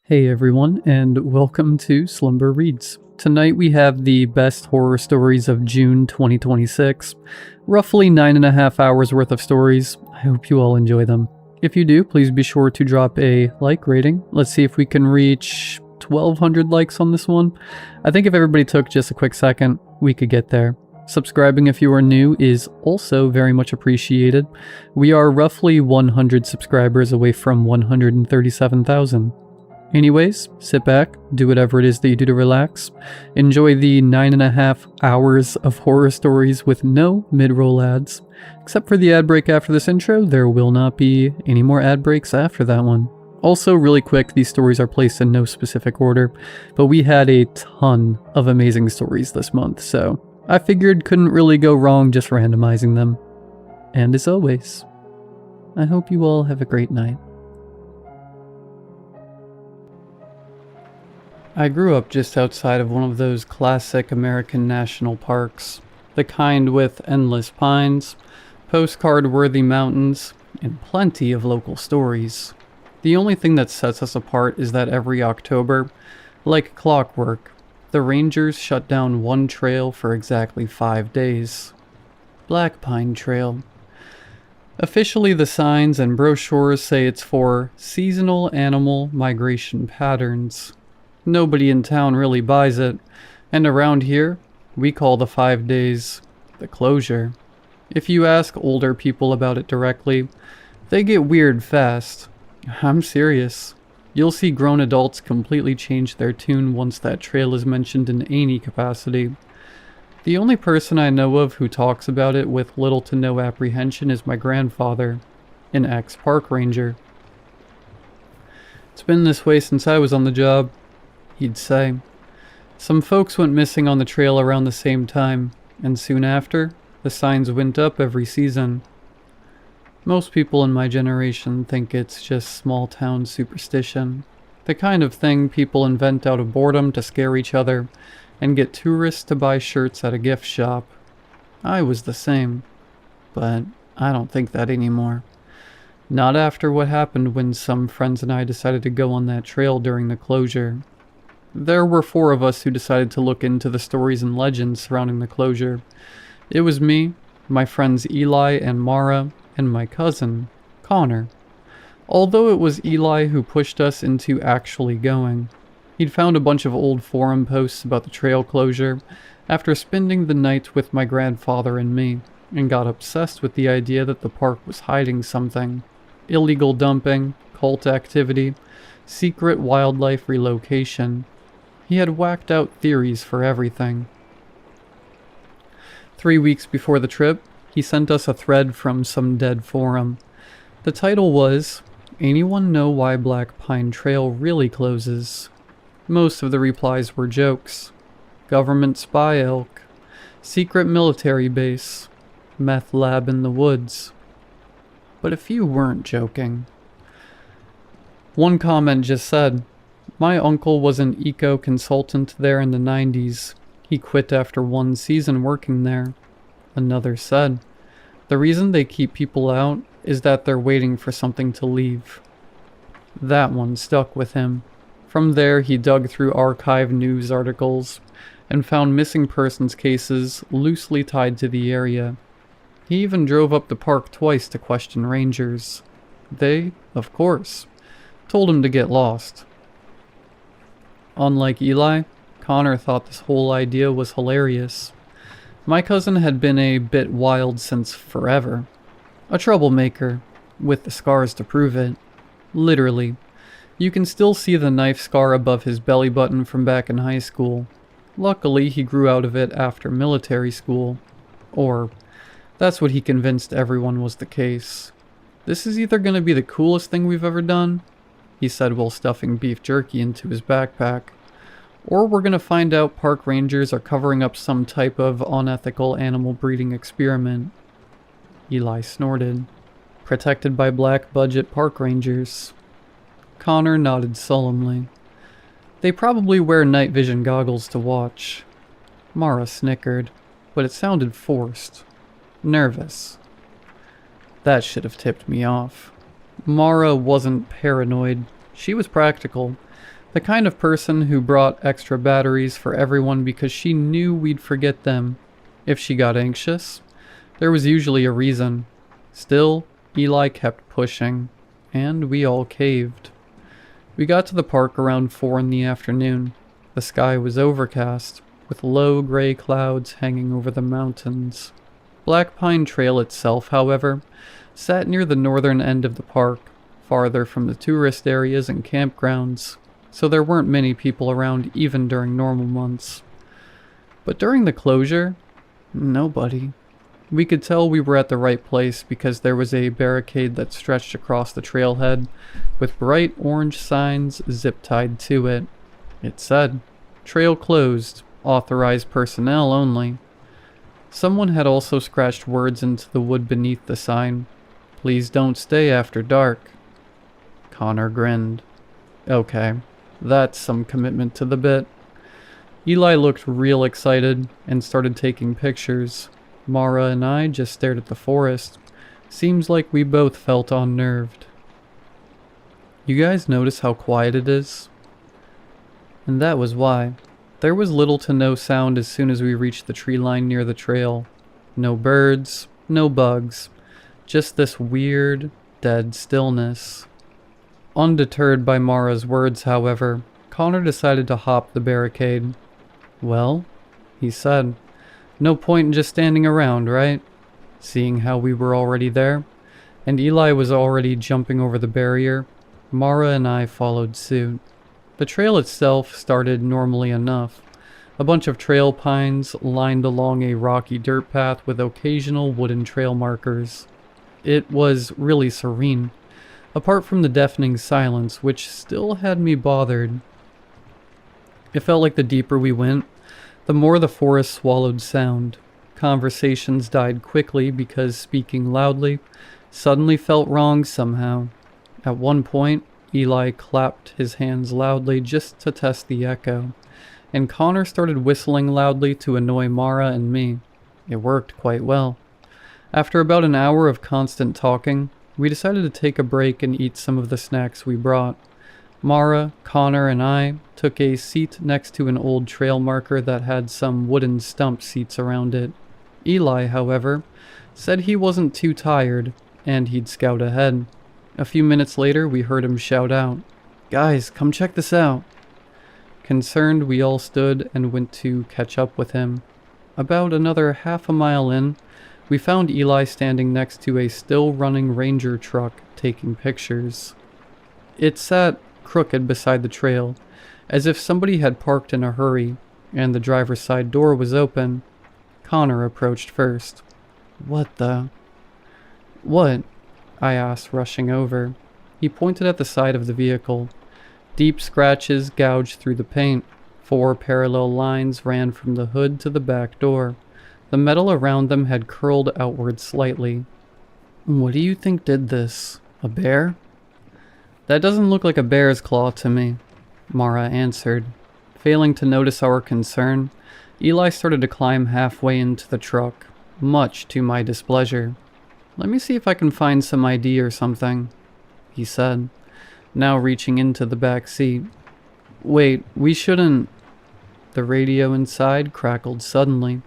Hey everyone, and welcome to Slumber Reads. Tonight we have the best horror stories of June 2026. Roughly 9.5 hours worth of stories. I hope you all enjoy them. If you do, please be sure to drop a like rating. Let's see if we can reach 1,200 likes on this one. I think if everybody took just a quick second, we could get there. Subscribing if you are new is also very much appreciated. We are roughly 100 subscribers away from 137,000. Anyways, sit back, do whatever it is that you do to relax, enjoy the 9.5 hours of horror stories with no mid-roll ads. Except for the ad break after this intro, there will not be any more ad breaks after that one. Also, really quick, these stories are placed in no specific order, but we had a ton of amazing stories this month, so I figured couldn't really go wrong just randomizing them. And as always, I hope you all have a great night. I grew up just outside of one of those classic American national parks, the kind with endless pines, postcard-worthy mountains, and plenty of local stories. The only thing that sets us apart is that every October, like clockwork, the rangers shut down one trail for exactly 5 days. Black Pine Trail. Officially, the signs and brochures say it's for seasonal animal migration patterns. Nobody in town really buys it, and around here, we call the 5 days the closure. If you ask older people about it directly, they get weird fast. I'm serious. You'll see grown adults completely change their tune once that trail is mentioned in any capacity. The only person I know of who talks about it with little to no apprehension is my grandfather, an ex-park ranger. It's been this way since I was on the job, he'd say. Some folks went missing on the trail around the same time, and soon after, the signs went up every season. Most people in my generation think it's just small-town superstition, the kind of thing people invent out of boredom to scare each other and get tourists to buy shirts at a gift shop. I was the same, but I don't think that anymore. Not after what happened when some friends and I decided to go on that trail during the closure. There were 4 of us who decided to look into the stories and legends surrounding the closure. It was me, my friends Eli and Mara, and my cousin, Connor. Although it was Eli who pushed us into actually going. He'd found a bunch of old forum posts about the trail closure after spending the night with my grandfather and me, and got obsessed with the idea that the park was hiding something. Illegal dumping, cult activity, secret wildlife relocation. He had whacked out theories for everything. 3 weeks before the trip, he sent us a thread from some dead forum. The title was, "Anyone know why Black Pine Trail really closes?" Most of the replies were jokes. Government spy elk, secret military base, meth lab in the woods. But a few weren't joking. One comment just said, "My uncle was an eco-consultant there in the 90s. He quit after 1 season working there." Another said, "The reason they keep people out is that they're waiting for something to leave." That one stuck with him. From there, he dug through archived news articles and found missing persons cases loosely tied to the area. He even drove up the park twice to question rangers. They, of course, told him to get lost. Unlike Eli, Connor thought this whole idea was hilarious. My cousin had been a bit wild since forever. A troublemaker, with the scars to prove it. Literally. You can still see the knife scar above his belly button from back in high school. Luckily, he grew out of it after military school. Or, that's what he convinced everyone was the case. "This is either going to be the coolest thing we've ever done," he said while stuffing beef jerky into his backpack, "or we're going to find out park rangers are covering up some type of unethical animal breeding experiment." Eli snorted. "Protected by black budget park rangers." Connor nodded solemnly. "They probably wear night vision goggles to watch." Mara snickered, but it sounded forced. Nervous. That should have tipped me off. Mara wasn't paranoid. She was practical. The kind of person who brought extra batteries for everyone because she knew we'd forget them. If she got anxious, there was usually a reason. Still, Eli kept pushing, and we all caved. We got to the park around 4 in the afternoon. The sky was overcast, with low gray clouds hanging over the mountains. Black Pine Trail itself, however, sat near the northern end of the park, farther from the tourist areas and campgrounds, so there weren't many people around even during normal months. But during the closure, nobody. We could tell we were at the right place because there was a barricade that stretched across the trailhead with bright orange signs zip-tied to it. It said, "Trail closed, authorized personnel only." Someone had also scratched words into the wood beneath the sign, "Please don't stay after dark." Connor grinned. Okay, that's some commitment to the bit. Eli looked real excited and started taking pictures. Mara and I just stared at the forest. Seems like we both felt unnerved. You guys notice how quiet it is? And that was why. There was little to no sound as soon as we reached the tree line near the trail. No birds, no bugs. Just this weird, dead stillness. Undeterred by Mara's words, however, Connor decided to hop the barricade. "Well," he said, "no point in just standing around, right?" Seeing how we were already there, and Eli was already jumping over the barrier, Mara and I followed suit. The trail itself started normally enough. A bunch of trail pines lined along a rocky dirt path with occasional wooden trail markers. It was really serene, apart from the deafening silence, which still had me bothered. It felt like the deeper we went, the more the forest swallowed sound. Conversations died quickly because speaking loudly suddenly felt wrong somehow. At one point, Eli clapped his hands loudly just to test the echo, and Connor started whistling loudly to annoy Mara and me. It worked quite well. After about an hour of constant talking, we decided to take a break and eat some of the snacks we brought. Mara, Connor, and I took a seat next to an old trail marker that had some wooden stump seats around it. Eli, however, said he wasn't too tired, and he'd scout ahead. A few minutes later, we heard him shout out, "Guys, come check this out." Concerned, we all stood and went to catch up with him. About another half a mile in, we found Eli standing next to a still-running ranger truck taking pictures. It sat crooked beside the trail, as if somebody had parked in a hurry, and the driver's side door was open. Connor approached first. "What the?" "What?" I asked, rushing over. He pointed at the side of the vehicle. Deep scratches gouged through the paint. 4 parallel lines ran from the hood to the back door. The metal around them had curled outward slightly. "What do you think did this? A bear?" "That doesn't look like a bear's claw to me," Mara answered. Failing to notice our concern, Eli started to climb halfway into the truck, much to my displeasure. "Let me see if I can find some ID or something," he said, now reaching into the back seat. "Wait, we shouldn't..." The radio inside crackled suddenly.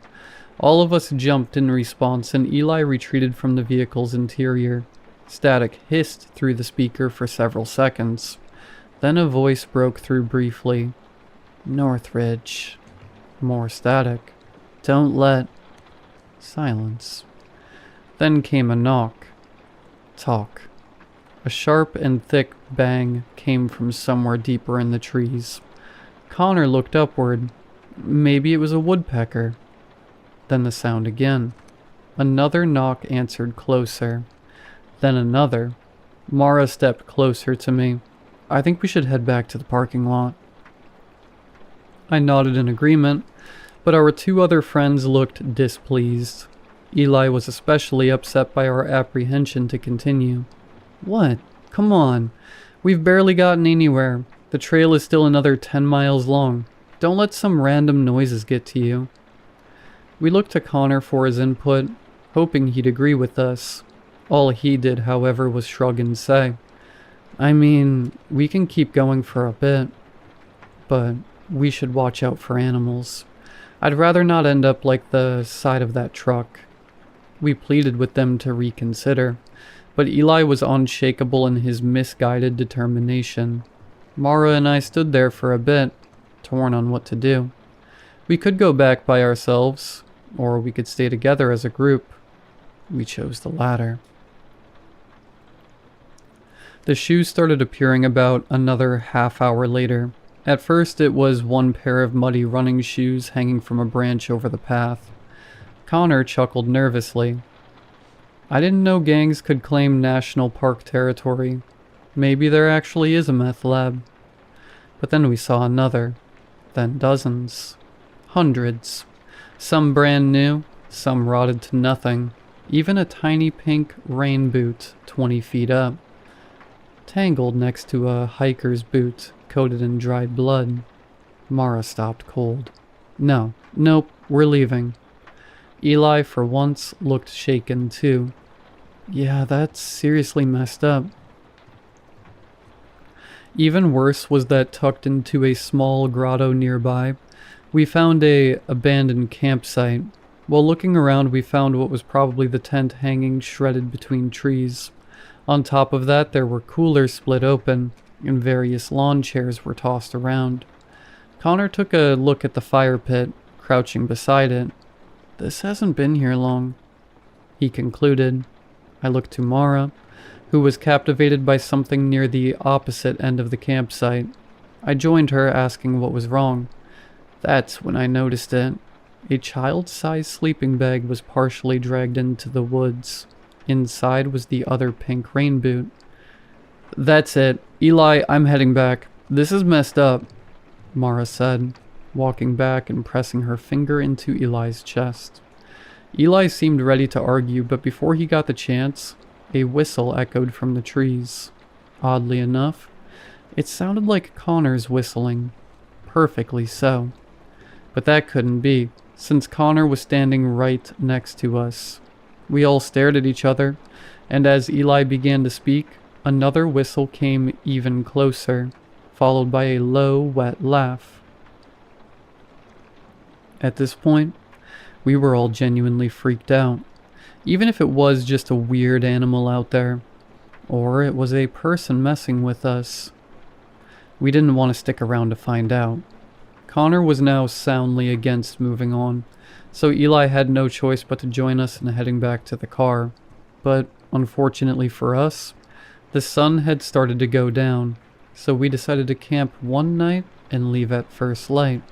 All of us jumped in response, and Eli retreated from the vehicle's interior. Static hissed through the speaker for several seconds. Then a voice broke through briefly. "Northridge." More static. "Don't let..." Silence. Then came a knock. Talk. A sharp and thick bang came from somewhere deeper in the trees. Connor looked upward. Maybe it was a woodpecker. Then the sound again. Another knock answered closer. Then another. Mara stepped closer to me. "I think we should head back to the parking lot." I nodded in agreement, but our 2 other friends looked displeased. Eli was especially upset by our apprehension to continue. "What? Come on. We've barely gotten anywhere. The trail is still another 10 miles long. Don't let some random noises get to you." We looked to Connor for his input, hoping he'd agree with us. All he did, however, was shrug and say, "I mean, we can keep going for a bit." but we should watch out for animals. I'd rather not end up like the side of that truck. We pleaded with them to reconsider, but Eli was unshakable in his misguided determination. Mara and I stood there for a bit, torn on what to do. We could go back by ourselves, or we could stay together as a group. We chose the latter. The shoes started appearing about another half hour later. At first it was one pair of muddy running shoes hanging from a branch over the path. Connor chuckled nervously. I didn't know gangs could claim national park territory. Maybe there actually is a meth lab. But then we saw another. Then dozens. Hundreds. Some brand new, some rotted to nothing. Even a tiny pink rain boot 20 feet up. Tangled next to a hiker's boot coated in dried blood. Mara stopped cold. Nope, we're leaving. Eli, for once, looked shaken too. Yeah, that's seriously messed up. Even worse was that tucked into a small grotto nearby, we found a abandoned campsite. While looking around, we found what was probably the tent hanging shredded between trees. On top of that, there were coolers split open, and various lawn chairs were tossed around. Connor took a look at the fire pit, crouching beside it. This hasn't been here long, he concluded. I looked to Mara, who was captivated by something near the opposite end of the campsite. I joined her, asking what was wrong. That's when I noticed it. A child-sized sleeping bag was partially dragged into the woods. Inside was the other pink rain boot. That's it. Eli, I'm heading back. This is messed up, Mara said, walking back and pressing her finger into Eli's chest. Eli seemed ready to argue, but before he got the chance, a whistle echoed from the trees. Oddly enough, it sounded like Connor's whistling. Perfectly so. But that couldn't be, since Connor was standing right next to us. We all stared at each other, and as Eli began to speak, another whistle came even closer, followed by a low, wet laugh. At this point, we were all genuinely freaked out, even if it was just a weird animal out there, or it was a person messing with us. We didn't want to stick around to find out. Connor was now soundly against moving on, so Eli had no choice but to join us in heading back to the car. But unfortunately for us, the sun had started to go down, so we decided to camp one night and leave at first light.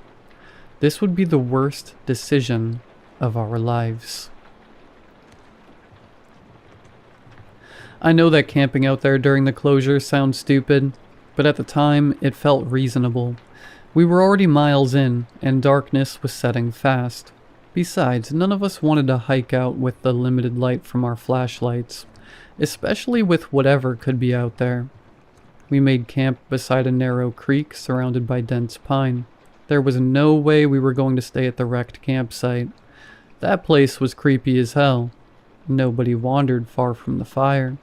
This would be the worst decision of our lives. I know that camping out there during the closure sounds stupid, but at the time it felt reasonable. We were already miles in, and darkness was setting fast. Besides, none of us wanted to hike out with the limited light from our flashlights, especially with whatever could be out there. We made camp beside a narrow creek surrounded by dense pine. There was no way we were going to stay at the wrecked campsite. That place was creepy as hell. Nobody wandered far from the fire.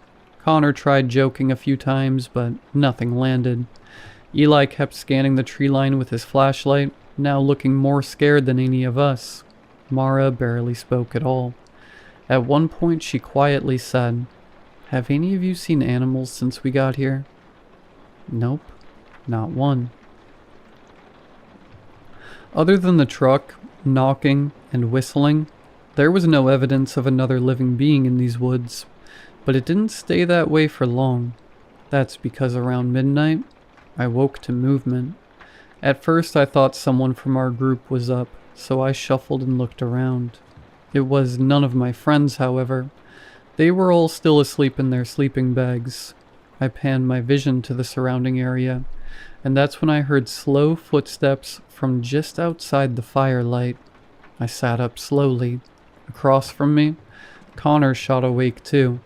Connor tried joking a few times, but nothing landed. Eli kept scanning the tree line with his flashlight, now looking more scared than any of us. Mara barely spoke at all. At one point she quietly said, "Have any of you seen animals since we got here?" Nope, not one. Other than the truck, knocking, and whistling, there was no evidence of another living being in these woods. But it didn't stay that way for long. That's because around midnight, I woke to movement. At first I thought someone from our group was up, so I shuffled and looked around. It was none of my friends, however. They were all still asleep in their sleeping bags. I panned my vision to the surrounding area, and that's when I heard slow footsteps from just outside the firelight. I sat up slowly. Across from me, Connor shot awake too.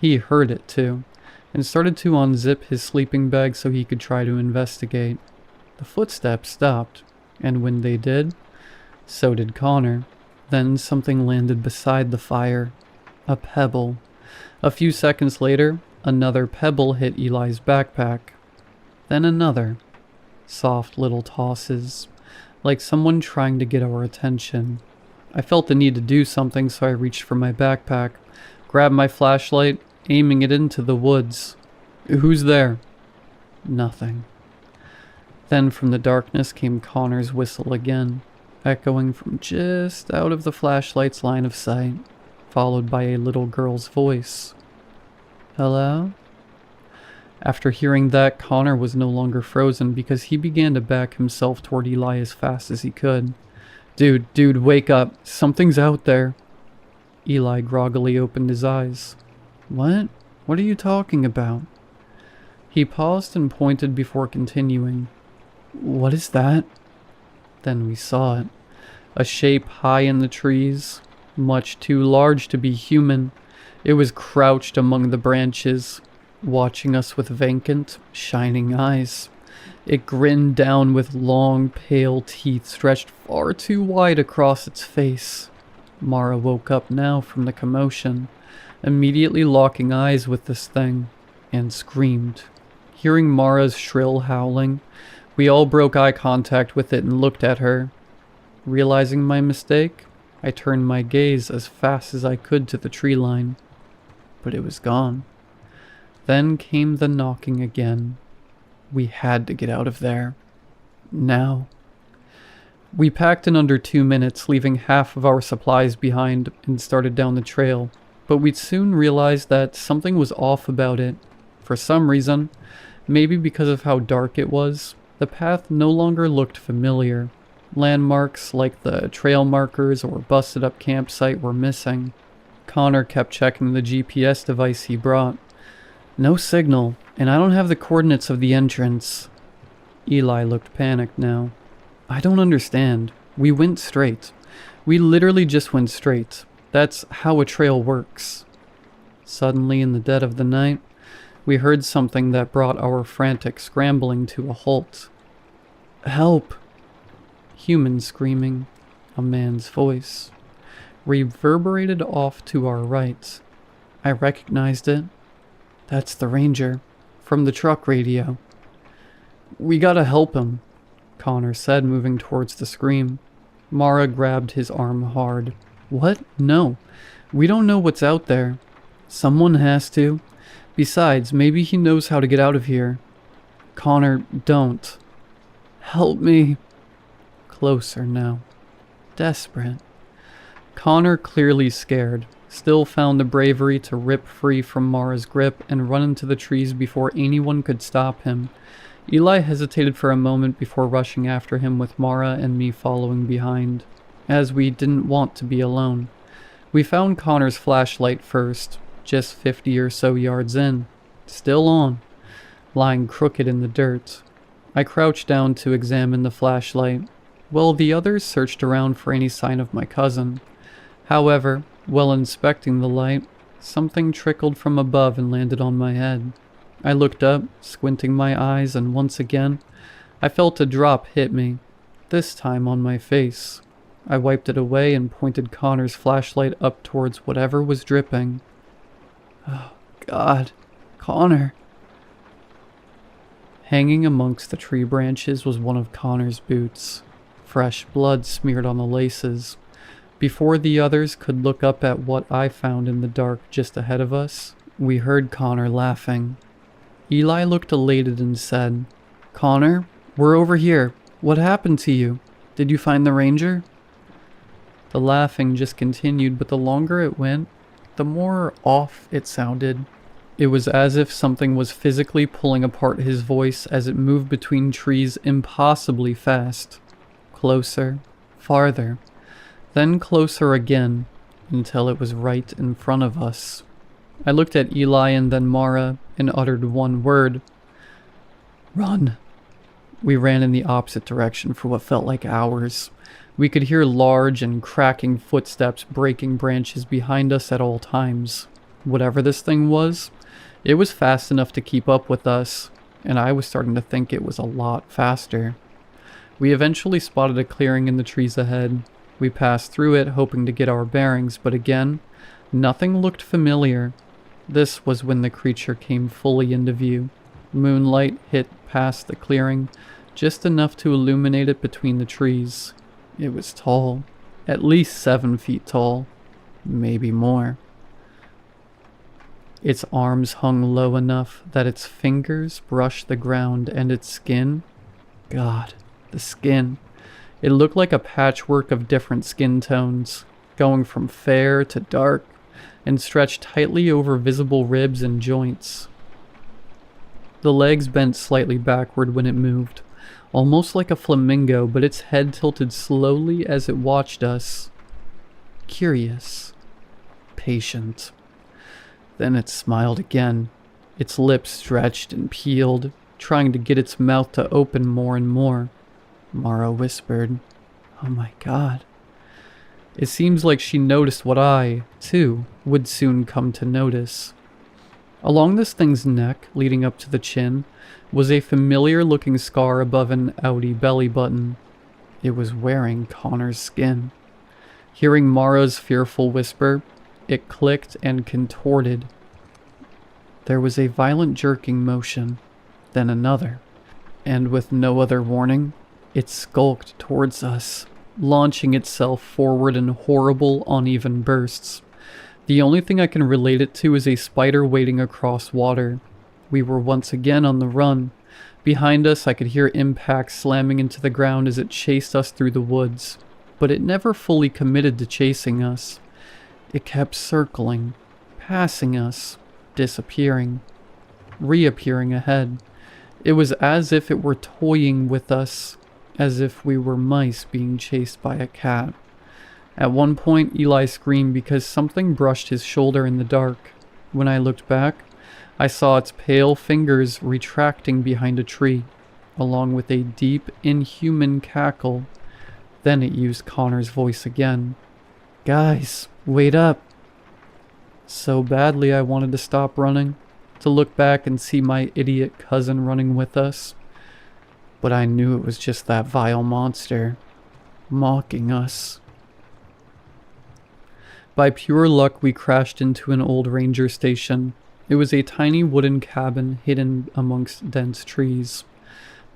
He heard it too, and started to unzip his sleeping bag so he could try to investigate. The footsteps stopped, and when they did, so did Connor. Then something landed beside the fire. A pebble. A few seconds later, another pebble hit Eli's backpack. Then another. Soft little tosses, like someone trying to get our attention. I felt the need to do something, so I reached for my backpack, grabbed my flashlight, aiming it into the woods. "Who's there?" Nothing. Then from the darkness came Connor's whistle again, echoing from just out of the flashlight's line of sight, followed by a little girl's voice. "Hello?" After hearing that, Connor was no longer frozen because he began to back himself toward Eli as fast as he could. Dude, wake up. Something's out there." Eli groggily opened his eyes. "What? What are you talking about?" He paused and pointed before continuing. "What is that?" Then we saw it. A shape high in the trees, much too large to be human. It was crouched among the branches, watching us with vacant, shining eyes. It grinned down with long, pale teeth stretched far too wide across its face. Mara woke up now from the commotion, immediately locking eyes with this thing, and screamed. Hearing Mara's shrill howling, we all broke eye contact with it and looked at her. Realizing my mistake, I turned my gaze as fast as I could to the tree line. But it was gone. Then came the knocking again. We had to get out of there. Now. We packed in under 2 minutes, leaving half of our supplies behind, and started down the trail. But we'd soon realized that something was off about it. For some reason, maybe because of how dark it was, the path no longer looked familiar. Landmarks like the trail markers or busted up campsite were missing. Connor kept checking the GPS device he brought. No signal, and I don't have the coordinates of the entrance. Eli looked panicked now. I don't understand. We went straight. We literally just went straight. That's how a trail works. Suddenly, in the dead of the night, we heard something that brought our frantic scrambling to a halt. Help! Human screaming, a man's voice, reverberated off to our right. I recognized it. That's the ranger, from the truck radio. We gotta help him, Connor said, moving towards the scream. Mara grabbed his arm hard. What? No. We don't know what's out there. Someone has to. Besides, maybe he knows how to get out of here. Connor, don't. Help me. Closer now. Desperate. Connor, clearly scared, still found the bravery to rip free from Mara's grip and run into the trees before anyone could stop him. Eli hesitated for a moment before rushing after him with Mara and me following behind, as we didn't want to be alone. We found Connor's flashlight first, just 50 or so yards in, still on, lying crooked in the dirt. I crouched down to examine the flashlight, while the others searched around for any sign of my cousin. However, while inspecting the light, something trickled from above and landed on my head. I looked up, squinting my eyes, and once again, I felt a drop hit me, this time on my face. I wiped it away and pointed Connor's flashlight up towards whatever was dripping. Oh, God. Connor. Hanging amongst the tree branches was one of Connor's boots, fresh blood smeared on the laces. Before the others could look up at what I found in the dark just ahead of us, we heard Connor laughing. Eli looked elated and said, Connor, we're over here. What happened to you? Did you find the ranger? The laughing just continued, but the longer it went, the more off it sounded. It was as if something was physically pulling apart his voice as it moved between trees impossibly fast. Closer, farther, then closer again, until it was right in front of us. I looked at Eli and then Mara and uttered one word. Run. We ran in the opposite direction for what felt like hours. We could hear large and cracking footsteps breaking branches behind us at all times. Whatever this thing was, it was fast enough to keep up with us, and I was starting to think it was a lot faster. We eventually spotted a clearing in the trees ahead. We passed through it, hoping to get our bearings, but again, nothing looked familiar. This was when the creature came fully into view. Moonlight hit past the clearing, just enough to illuminate it between the trees. It was tall, at least 7 feet tall, maybe more. Its arms hung low enough that its fingers brushed the ground, and its skin, God, the skin. It looked like a patchwork of different skin tones, going from fair to dark, and stretched tightly over visible ribs and joints. The legs bent slightly backward when it moved, almost like a flamingo, but its head tilted slowly as it watched us. Curious. Patient. Then it smiled again, its lips stretched and peeled, trying to get its mouth to open more and more. Mara whispered, "Oh my God." It seems like she noticed what I, too, would soon come to notice. Along this thing's neck, leading up to the chin, was a familiar-looking scar above an outie belly button. It was wearing Connor's skin. Hearing Mara's fearful whisper, it clicked and contorted. There was a violent jerking motion, then another, and with no other warning, it skulked towards us, launching itself forward in horrible, uneven bursts. The only thing I can relate it to is a spider wading across water. We were once again on the run. Behind us, I could hear impacts slamming into the ground as it chased us through the woods, but it never fully committed to chasing us. It kept circling, passing us, disappearing, reappearing ahead. It was as if it were toying with us, as if we were mice being chased by a cat. At one point, Eli screamed because something brushed his shoulder in the dark. When I looked back, I saw its pale fingers retracting behind a tree, along with a deep, inhuman cackle. Then it used Connor's voice again. "Guys, wait up." So badly I wanted to stop running, to look back and see my idiot cousin running with us. But I knew it was just that vile monster, mocking us. By pure luck, we crashed into an old ranger station. It was a tiny wooden cabin hidden amongst dense trees.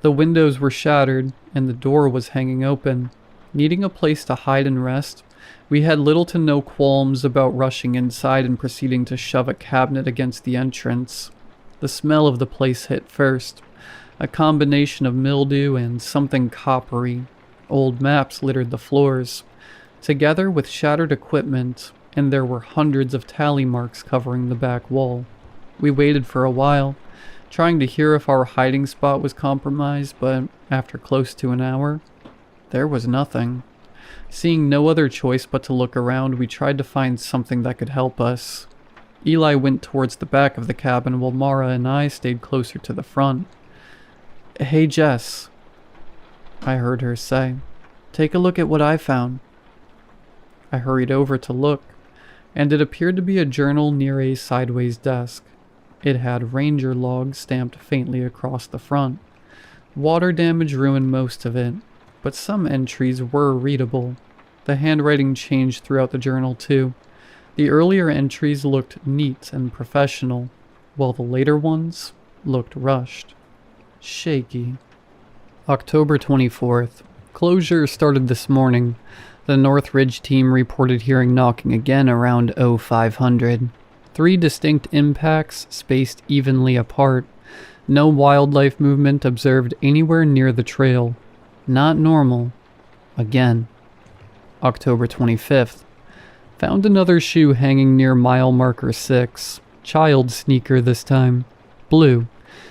The windows were shattered, and the door was hanging open. Needing a place to hide and rest, we had little to no qualms about rushing inside and proceeding to shove a cabinet against the entrance. The smell of the place hit first, a combination of mildew and something coppery. Old maps littered the floors, together with shattered equipment, and there were hundreds of tally marks covering the back wall. We waited for a while, trying to hear if our hiding spot was compromised, but after close to an hour, there was nothing. Seeing no other choice but to look around, we tried to find something that could help us. Eli went towards the back of the cabin while Mara and I stayed closer to the front. "Hey Jess," I heard her say, "take a look at what I found." I hurried over to look, and it appeared to be a journal near a sideways desk. It had ranger logs stamped faintly across the front. Water damage ruined most of it, but some entries were readable. The handwriting changed throughout the journal too. The earlier entries looked neat and professional, while the later ones looked rushed. Shaky. October 24th. Closure started this morning. The North Ridge team reported hearing knocking again around 0500. 3 distinct impacts spaced evenly apart. No wildlife movement observed anywhere near the trail. Not normal. Again. October 25th. Found another shoe hanging near mile marker 6. Child sneaker this time. Blue.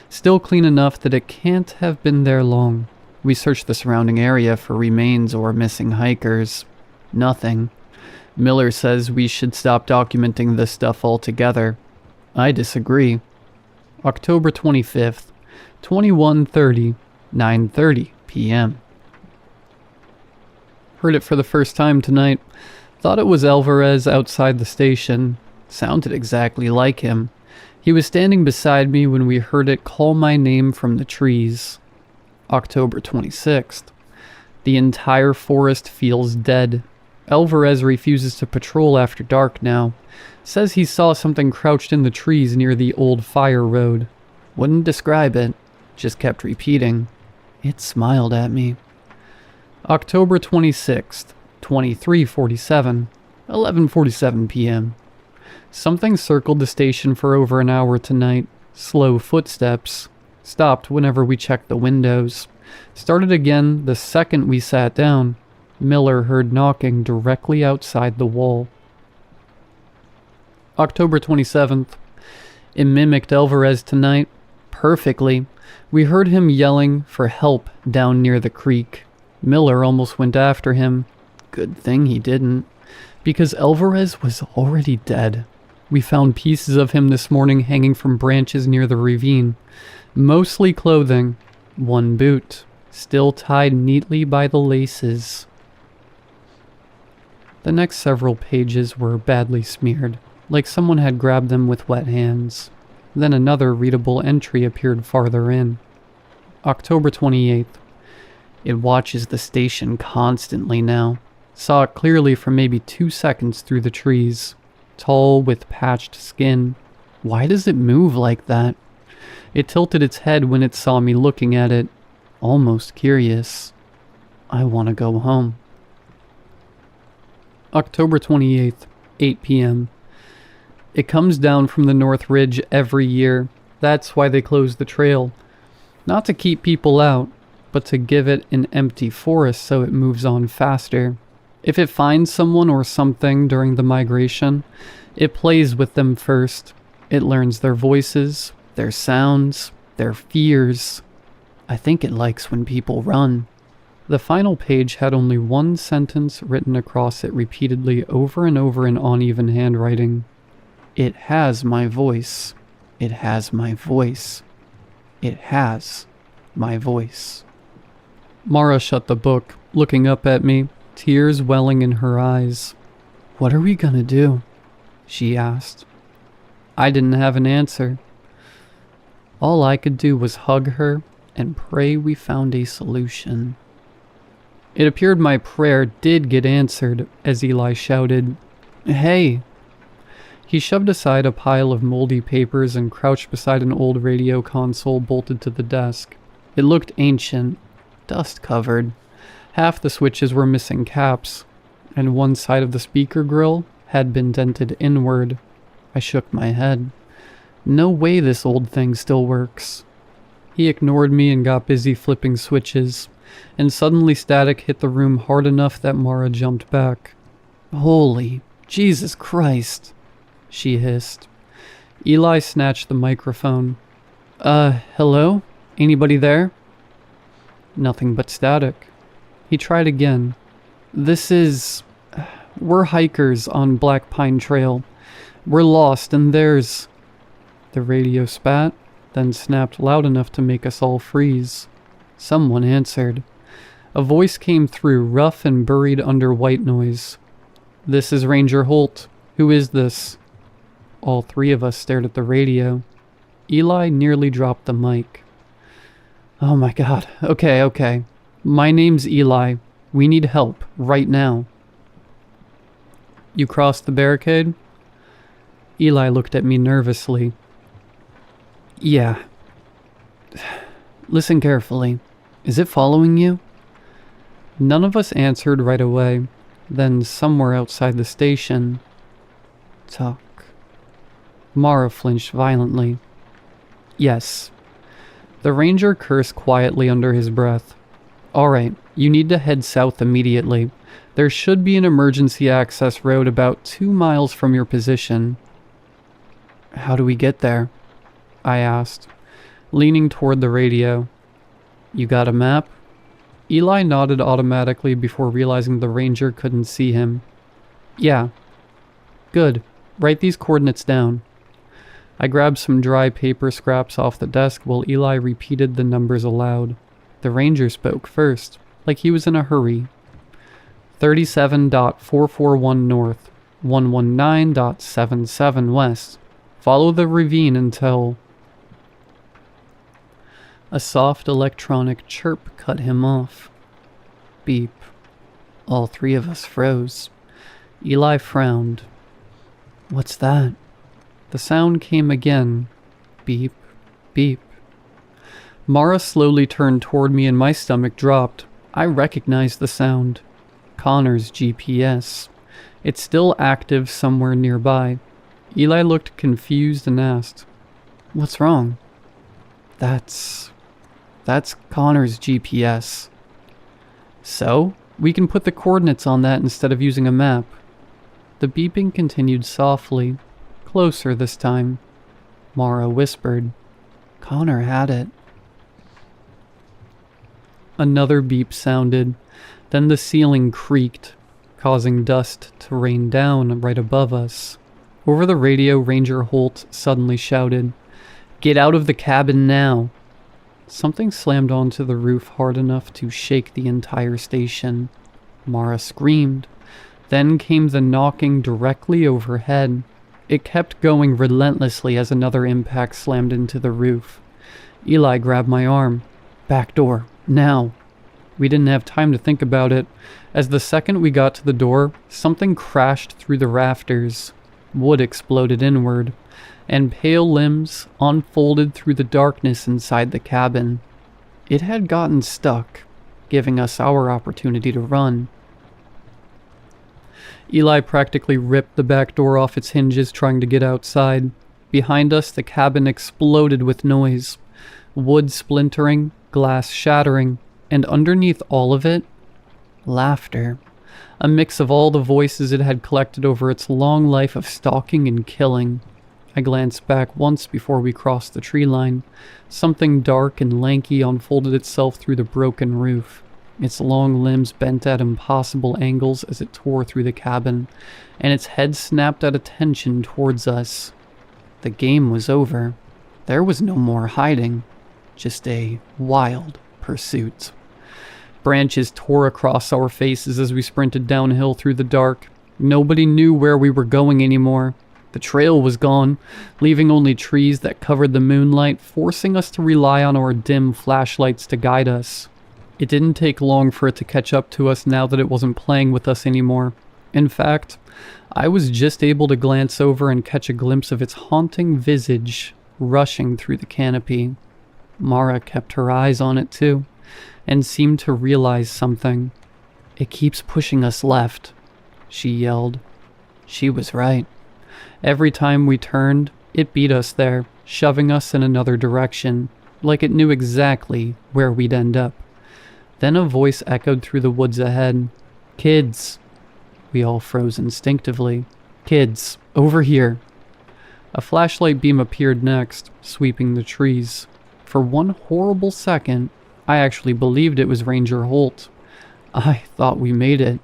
Still clean enough that it can't have been there long. We searched the surrounding area for remains or missing hikers. Nothing. Miller says we should stop documenting this stuff altogether. I disagree. October 25th, 21:30, 9:30 p.m. Heard it for the first time tonight. Thought it was Alvarez outside the station. Sounded exactly like him. He was standing beside me when we heard it call my name from the trees. October 26th. The entire forest feels dead. Alvarez refuses to patrol after dark now. Says he saw something crouched in the trees near the old fire road. Wouldn't describe it. Just kept repeating. It smiled at me. October 26th, 23:47, 11:47 p.m. Something circled the station for over an hour tonight. Slow footsteps. Stopped whenever we checked the windows. Started again the second we sat down. Miller heard knocking directly outside the wall. October 27th. It mimicked Alvarez tonight. Perfectly. We heard him yelling for help down near the creek. Miller almost went after him. Good thing he didn't, because Alvarez was already dead. We found pieces of him this morning hanging from branches near the ravine. Mostly clothing. One boot, still tied neatly by the laces. The next several pages were badly smeared, like someone had grabbed them with wet hands. Then another readable entry appeared farther in. October 28th. It watches the station constantly now. Saw it clearly for maybe 2 seconds through the trees. Tall with patched skin. Why does it move like that? It tilted its head when it saw me looking at it. Almost curious. I want to go home. October 28th, 8 p.m. It comes down from the North Ridge every year. That's why they close the trail. Not to keep people out, but to give it an empty forest so it moves on faster. If it finds someone or something during the migration, it plays with them first. It learns their voices, their sounds, their fears. I think it likes when people run. The final page had only one sentence written across it repeatedly over and over in uneven handwriting. It has my voice. It has my voice. It has my voice. Mara shut the book, looking up at me, tears welling in her eyes. What are we gonna do? She asked. I didn't have an answer. All I could do was hug her and pray we found a solution. It appeared my prayer did get answered as Eli shouted, "Hey!" He shoved aside a pile of moldy papers and crouched beside an old radio console bolted to the desk. It looked ancient, dust-covered. Half the switches were missing caps, and one side of the speaker grill had been dented inward. I shook my head. No way this old thing still works. He ignored me and got busy flipping switches, and suddenly static hit the room hard enough that Mara jumped back. Holy Jesus Christ, she hissed. Eli snatched the microphone. Hello? Anybody there? Nothing but static. He tried again. We're hikers on Black Pine Trail. We're lost and there's... The radio spat, then snapped loud enough to make us all freeze. Someone answered. A voice came through, rough and buried under white noise. This is Ranger Holt. Who is this? All three of us stared at the radio. Eli nearly dropped the mic. Oh my god. Okay. My name's Eli. We need help, right now. You crossed the barricade? Eli looked at me nervously. Yeah. Listen carefully. Is it following you? None of us answered right away. Then somewhere outside the station... Talk. Mara flinched violently. Yes. The ranger cursed quietly under his breath. Alright, you need to head south immediately. There should be an emergency access road about 2 miles from your position. How do we get there? I asked, leaning toward the radio. You got a map? Eli nodded automatically before realizing the ranger couldn't see him. Yeah. Good. Write these coordinates down. I grabbed some dry paper scraps off the desk while Eli repeated the numbers aloud. The ranger spoke first, like he was in a hurry. 37.441 north, 119.77 west. Follow the ravine until... A soft electronic chirp cut him off. Beep. All three of us froze. Eli frowned. What's that? The sound came again. Beep, beep. Mara slowly turned toward me and my stomach dropped. I recognized the sound. Connor's GPS. It's still active somewhere nearby. Eli looked confused and asked, "What's wrong?" That's Connor's GPS. So, we can put the coordinates on that instead of using a map. The beeping continued softly, closer this time. Mara whispered, "Connor had it." Another beep sounded, then the ceiling creaked, causing dust to rain down right above us. Over the radio, Ranger Holt suddenly shouted, "Get out of the cabin now!" Something slammed onto the roof hard enough to shake the entire station. Mara screamed. Then came the knocking directly overhead. It kept going relentlessly as another impact slammed into the roof. Eli grabbed my arm. "Back door, now." We didn't have time to think about it. As the second we got to the door, something crashed through the rafters. Wood exploded inward, and pale limbs unfolded through the darkness inside the cabin. It had gotten stuck, giving us our opportunity to run. Eli practically ripped the back door off its hinges trying to get outside. Behind us, the cabin exploded with noise. Wood splintering, glass shattering, and underneath all of it, laughter. A mix of all the voices it had collected over its long life of stalking and killing. I glanced back once before we crossed the tree line. Something dark and lanky unfolded itself through the broken roof. Its long limbs bent at impossible angles as it tore through the cabin, and its head snapped at attention towards us. The game was over. There was no more hiding, just a wild pursuit. Branches tore across our faces as we sprinted downhill through the dark. Nobody knew where we were going anymore. The trail was gone, leaving only trees that covered the moonlight, forcing us to rely on our dim flashlights to guide us. It didn't take long for it to catch up to us now that it wasn't playing with us anymore. In fact, I was just able to glance over and catch a glimpse of its haunting visage rushing through the canopy. Mara kept her eyes on it too, and seemed to realize something. "It keeps pushing us left," she yelled. She was right. Every time we turned, it beat us there, shoving us in another direction, like it knew exactly where we'd end up. Then a voice echoed through the woods ahead. "Kids!" We all froze instinctively. "Kids, over here!" A flashlight beam appeared next, sweeping the trees. For one horrible second, I actually believed it was Ranger Holt. I thought we made it.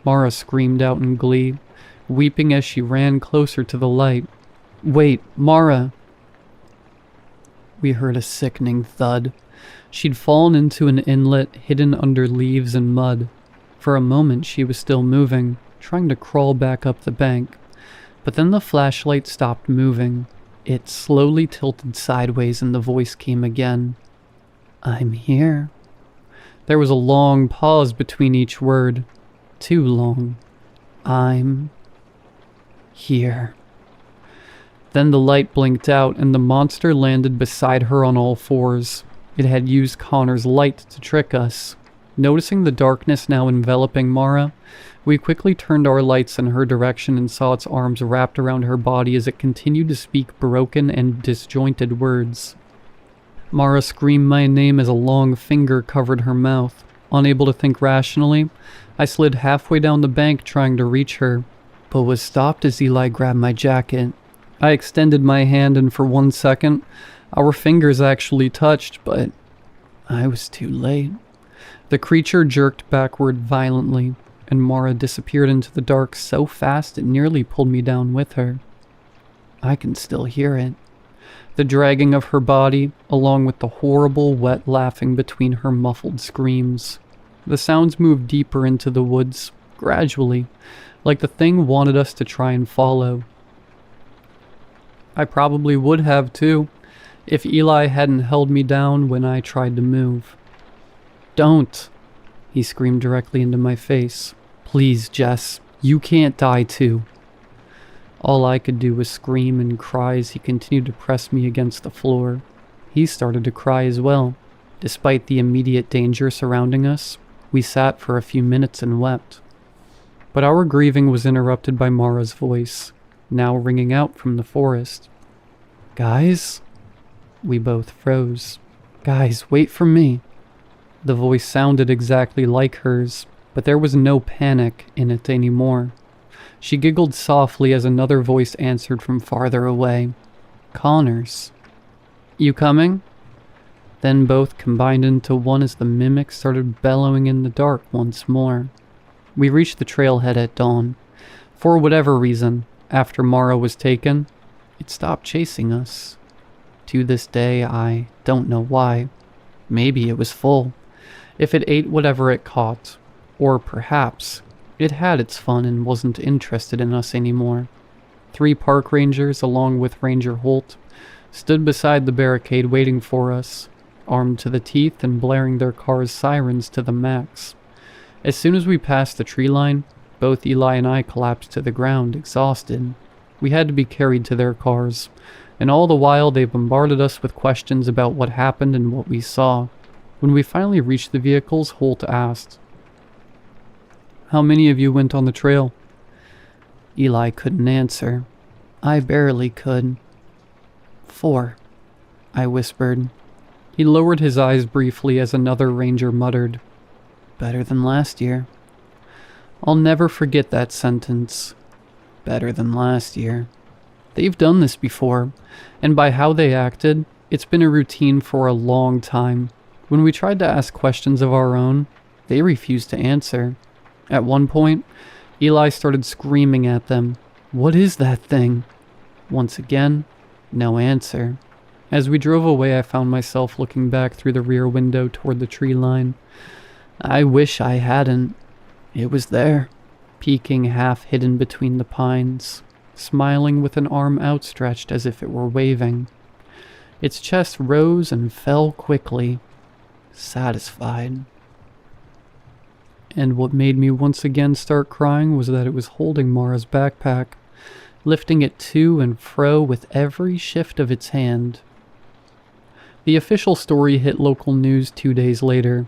Mara screamed out in glee, weeping as she ran closer to the light. "Wait, Mara!" We heard a sickening thud. She'd fallen into an inlet hidden under leaves and mud. For a moment she was still moving, trying to crawl back up the bank. But then the flashlight stopped moving. It slowly tilted sideways and the voice came again. "I'm here." There was a long pause between each word. Too long. "I'm here." Then the light blinked out and the monster landed beside her on all fours. It had used Connor's light to trick us. Noticing the darkness now enveloping Mara, we quickly turned our lights in her direction and saw its arms wrapped around her body as it continued to speak broken and disjointed words. Mara screamed my name as a long finger covered her mouth. Unable to think rationally, I slid halfway down the bank trying to reach her, but was stopped as Eli grabbed my jacket. I extended my hand and for 1 second, our fingers actually touched, but I was too late. The creature jerked backward violently, and Mara disappeared into the dark so fast it nearly pulled me down with her. I can still hear it. The dragging of her body, along with the horrible wet laughing between her muffled screams. The sounds moved deeper into the woods, gradually, like the thing wanted us to try and follow. I probably would have too, if Eli hadn't held me down when I tried to move. "Don't!" He screamed directly into my face. "Please, Jess, you can't die too." All I could do was scream and cry as he continued to press me against the floor. He started to cry as well. Despite the immediate danger surrounding us, we sat for a few minutes and wept. But our grieving was interrupted by Mara's voice, now ringing out from the forest. "Guys?" We both froze. "Guys, wait for me." The voice sounded exactly like hers, but there was no panic in it anymore. She giggled softly as another voice answered from farther away. "Connors. You coming?" Then both combined into one as the mimic started bellowing in the dark once more. We reached the trailhead at dawn. For whatever reason, after Mara was taken, it stopped chasing us. To this day, I don't know why. Maybe it was full. If it ate whatever it caught. Or perhaps it had its fun and wasn't interested in us anymore. 3 park rangers, along with Ranger Holt, stood beside the barricade waiting for us, armed to the teeth and blaring their car's sirens to the max. As soon as we passed the tree line, both Eli and I collapsed to the ground, exhausted. We had to be carried to their cars, and all the while they bombarded us with questions about what happened and what we saw. When we finally reached the vehicles, Holt asked, "How many of you went on the trail?" Eli couldn't answer. I barely could. 4, I whispered. He lowered his eyes briefly as another ranger muttered, "Better than last year." I'll never forget that sentence. Better than last year. They've done this before, and by how they acted, it's been a routine for a long time. When we tried to ask questions of our own, they refused to answer. At one point, Eli started screaming at them, "What is that thing?" Once again, no answer. As we drove away, I found myself looking back through the rear window toward the tree line. I wish I hadn't. It was there, peeking half hidden between the pines, smiling with an arm outstretched as if it were waving. Its chest rose and fell quickly, satisfied. And what made me once again start crying was that it was holding Mara's backpack, lifting it to and fro with every shift of its hand. The official story hit local news 2 days later.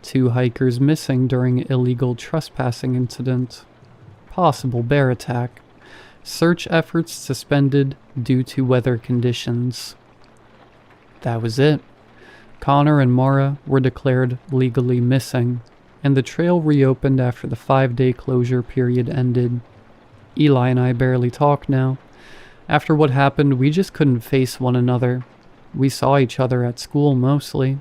2 hikers missing during illegal trespassing incident. Possible bear attack. Search efforts suspended due to weather conditions. That was it. Connor and Mara were declared legally missing, and the trail reopened after the 5-day closure period ended. Eli and I barely talk now. After what happened, we just couldn't face one another. We saw each other at school mostly,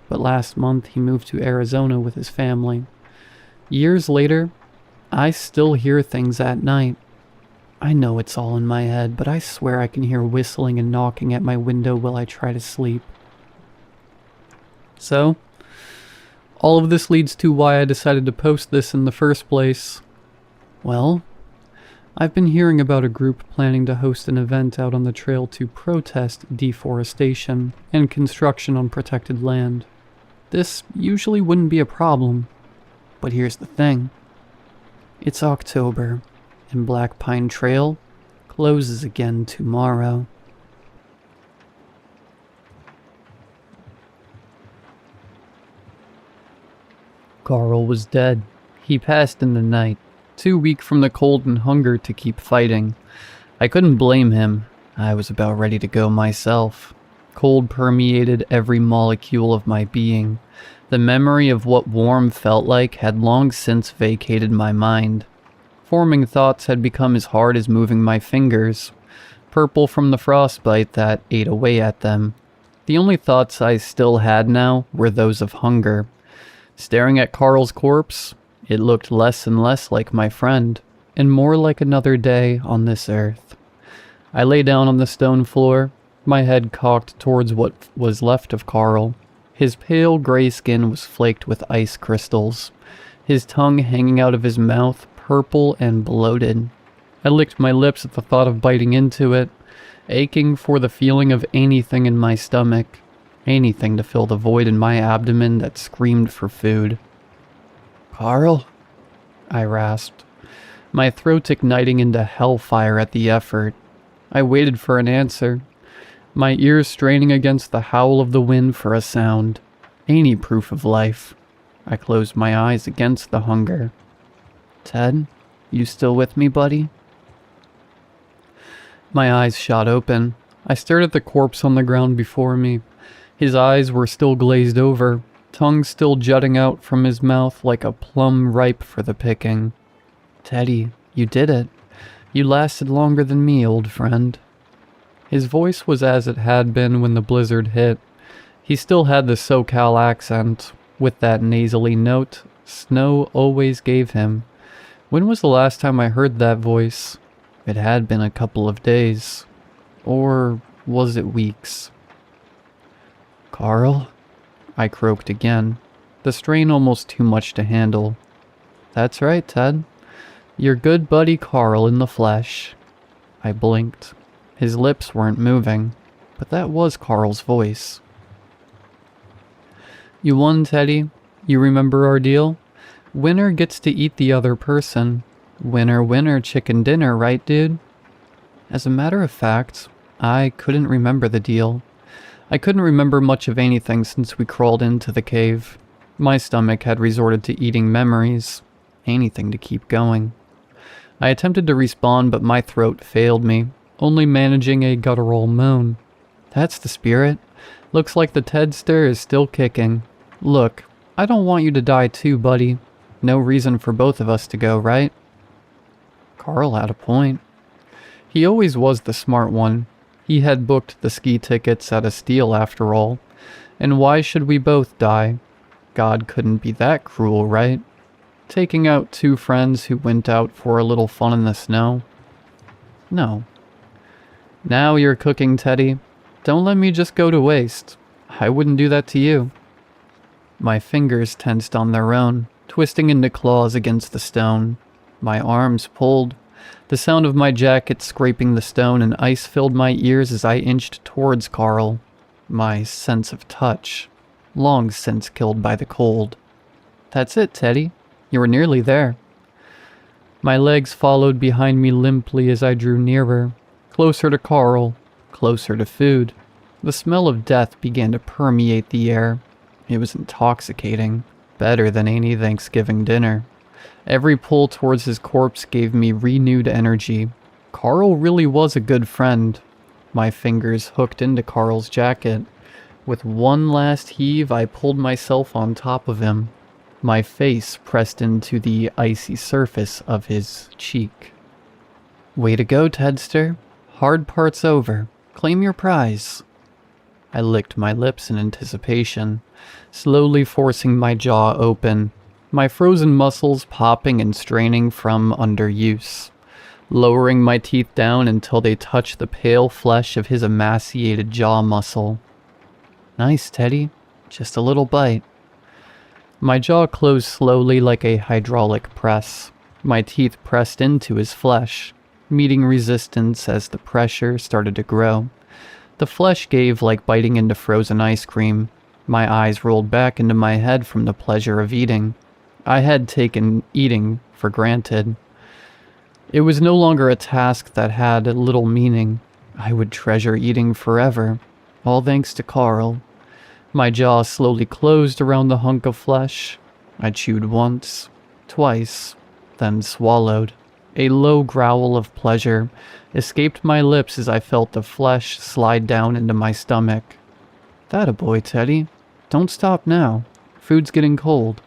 but last month he moved to Arizona with his family. Years later, I still hear things at night. I know it's all in my head, but I swear I can hear whistling and knocking at my window while I try to sleep. So, all of this leads to why I decided to post this in the first place. Well, I've been hearing about a group planning to host an event out on the trail to protest deforestation and construction on protected land. This usually wouldn't be a problem, but here's the thing. It's October, and Black Pine Trail closes again tomorrow. Carl was dead. He passed in the night, too weak from the cold and hunger to keep fighting. I couldn't blame him. I was about ready to go myself. Cold permeated every molecule of my being. The memory of what warm felt like had long since vacated my mind. Forming thoughts had become as hard as moving my fingers, purple from the frostbite that ate away at them. The only thoughts I still had now were those of hunger. Staring at Carl's corpse, it looked less and less like my friend, and more like another day on this earth. I lay down on the stone floor, my head cocked towards what was left of Carl. His pale gray skin was flaked with ice crystals, his tongue hanging out of his mouth, purple and bloated. I licked my lips at the thought of biting into it, aching for the feeling of anything in my stomach, anything to fill the void in my abdomen that screamed for food. "Carl?" I rasped, my throat igniting into hellfire at the effort. I waited for an answer. my ears straining against the howl of the wind for a sound, any proof of life. I closed my eyes against the hunger. Ted, you still with me, buddy? My eyes shot open. I stared at the corpse on the ground before me. His eyes were still glazed over, tongue still jutting out from his mouth like a plum ripe for the picking. Teddy, you did it. You lasted longer than me, old friend. His voice was as it had been when the blizzard hit. He still had the SoCal accent, with that nasally note Snow always gave him. When was the last time I heard that voice? It had been a couple of days. Or was it weeks? Carl? I croaked again, the strain almost too much to handle. That's right, Ted. Your good buddy Carl in the flesh. I blinked. His lips weren't moving, but that was Carl's voice. You won, Teddy. You remember our deal? Winner gets to eat the other person. Winner, winner, chicken dinner, right, dude? As a matter of fact, I couldn't remember the deal. I couldn't remember much of anything since we crawled into the cave. My stomach had resorted to eating memories. Anything to keep going. I attempted to respond, but my throat failed me, only managing a guttural moan. That's the spirit. Looks like the Ted stir is still kicking. Look, I don't want you to die too, buddy. No reason for both of us to go, right? Carl had a point. He always was the smart one. He had booked the ski tickets at a steal after all. And why should we both die? God couldn't be that cruel, right? Taking out two friends who went out for a little fun in the snow? No. Now you're cooking, Teddy. Don't let me just go to waste. I wouldn't do that to you. My fingers tensed on their own, twisting into claws against the stone. My arms pulled. The sound of my jacket scraping the stone and ice filled my ears as I inched towards Carl. My sense of touch, long since killed by the cold. That's it, Teddy. You were nearly there. My legs followed behind me limply as I drew nearer, closer to Carl, closer to food. The smell of death began to permeate the air. It was intoxicating, better than any Thanksgiving dinner. Every pull towards his corpse gave me renewed energy. Carl really was a good friend. My fingers hooked into Carl's jacket. With one last heave, I pulled myself on top of him, my face pressed into the icy surface of his cheek. Way to go, Tedster. Hard part's over. Claim your prize. I licked my lips in anticipation, slowly forcing my jaw open, my frozen muscles popping and straining from underuse, lowering my teeth down until they touched the pale flesh of his emaciated jaw muscle. Nice, Teddy. Just a little bite. My jaw closed slowly like a hydraulic press. My teeth pressed into his flesh, meeting resistance as the pressure started to grow. The flesh gave like biting into frozen ice cream. My eyes rolled back into my head from the pleasure of eating. I had taken eating for granted. It was no longer a task that had little meaning. I would treasure eating forever, all thanks to Carl. My jaw slowly closed around the hunk of flesh. I chewed once, twice, then swallowed. A low growl of pleasure escaped my lips as I felt the flesh slide down into my stomach. That a boy, Teddy. Don't stop now. Food's getting cold.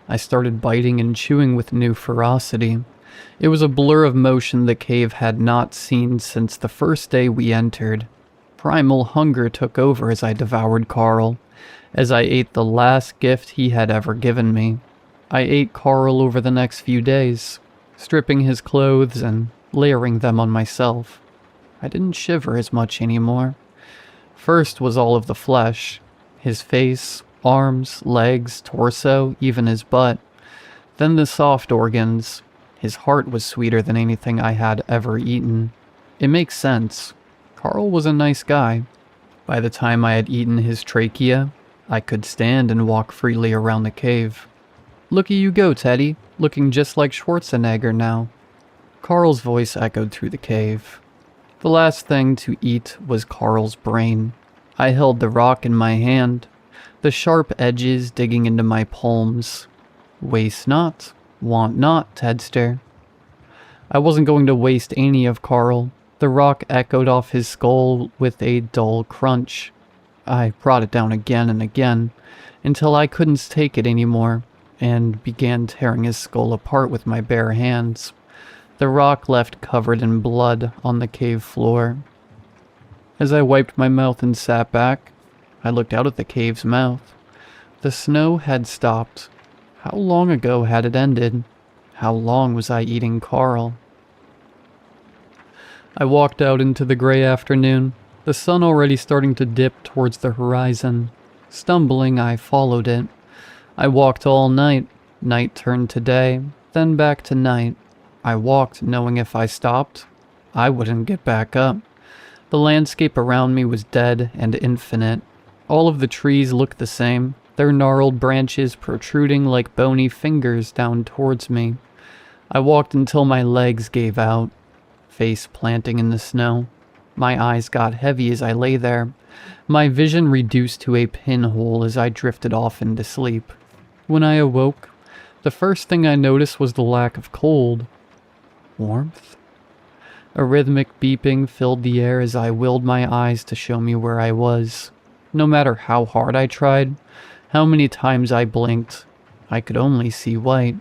I started biting and chewing with new ferocity. It was a blur of motion the cave had not seen since the first day we entered. Primal hunger took over as I devoured Carl, as I ate the last gift he had ever given me. I ate Carl over the next few days, stripping his clothes and layering them on myself. I didn't shiver as much anymore. First was all of the flesh, his face, arms, legs, torso, even his butt. Then the soft organs. His heart was sweeter than anything I had ever eaten. It makes sense. Carl was a nice guy. By the time I had eaten his trachea, I could stand and walk freely around the cave. Looky you go, Teddy, looking just like Schwarzenegger now. Carl's voice echoed through the cave. The last thing to eat was Carl's brain. I held the rock in my hand, the sharp edges digging into my palms. Waste not, want not, Tedster. I wasn't going to waste any of Carl. The rock echoed off his skull with a dull crunch. I brought it down again and again, until I couldn't take it anymore, and began tearing his skull apart with my bare hands. The rock left covered in blood on the cave floor. As I wiped my mouth and sat back, I looked out at the cave's mouth. The snow had stopped. How long ago had it ended? How long was I eating Carl? I walked out into the gray afternoon, the sun already starting to dip towards the horizon. Stumbling, I followed it. I walked all night. Night turned to day, then back to night. I walked knowing if I stopped, I wouldn't get back up. The landscape around me was dead and infinite. All of the trees looked the same, their gnarled branches protruding like bony fingers down towards me. I walked until my legs gave out, face planting in the snow. My eyes got heavy as I lay there, my vision reduced to a pinhole as I drifted off into sleep. When I awoke, the first thing I noticed was the lack of cold. Warmth? A rhythmic beeping filled the air as I willed my eyes to show me where I was. No matter how hard I tried, how many times I blinked, I could only see white.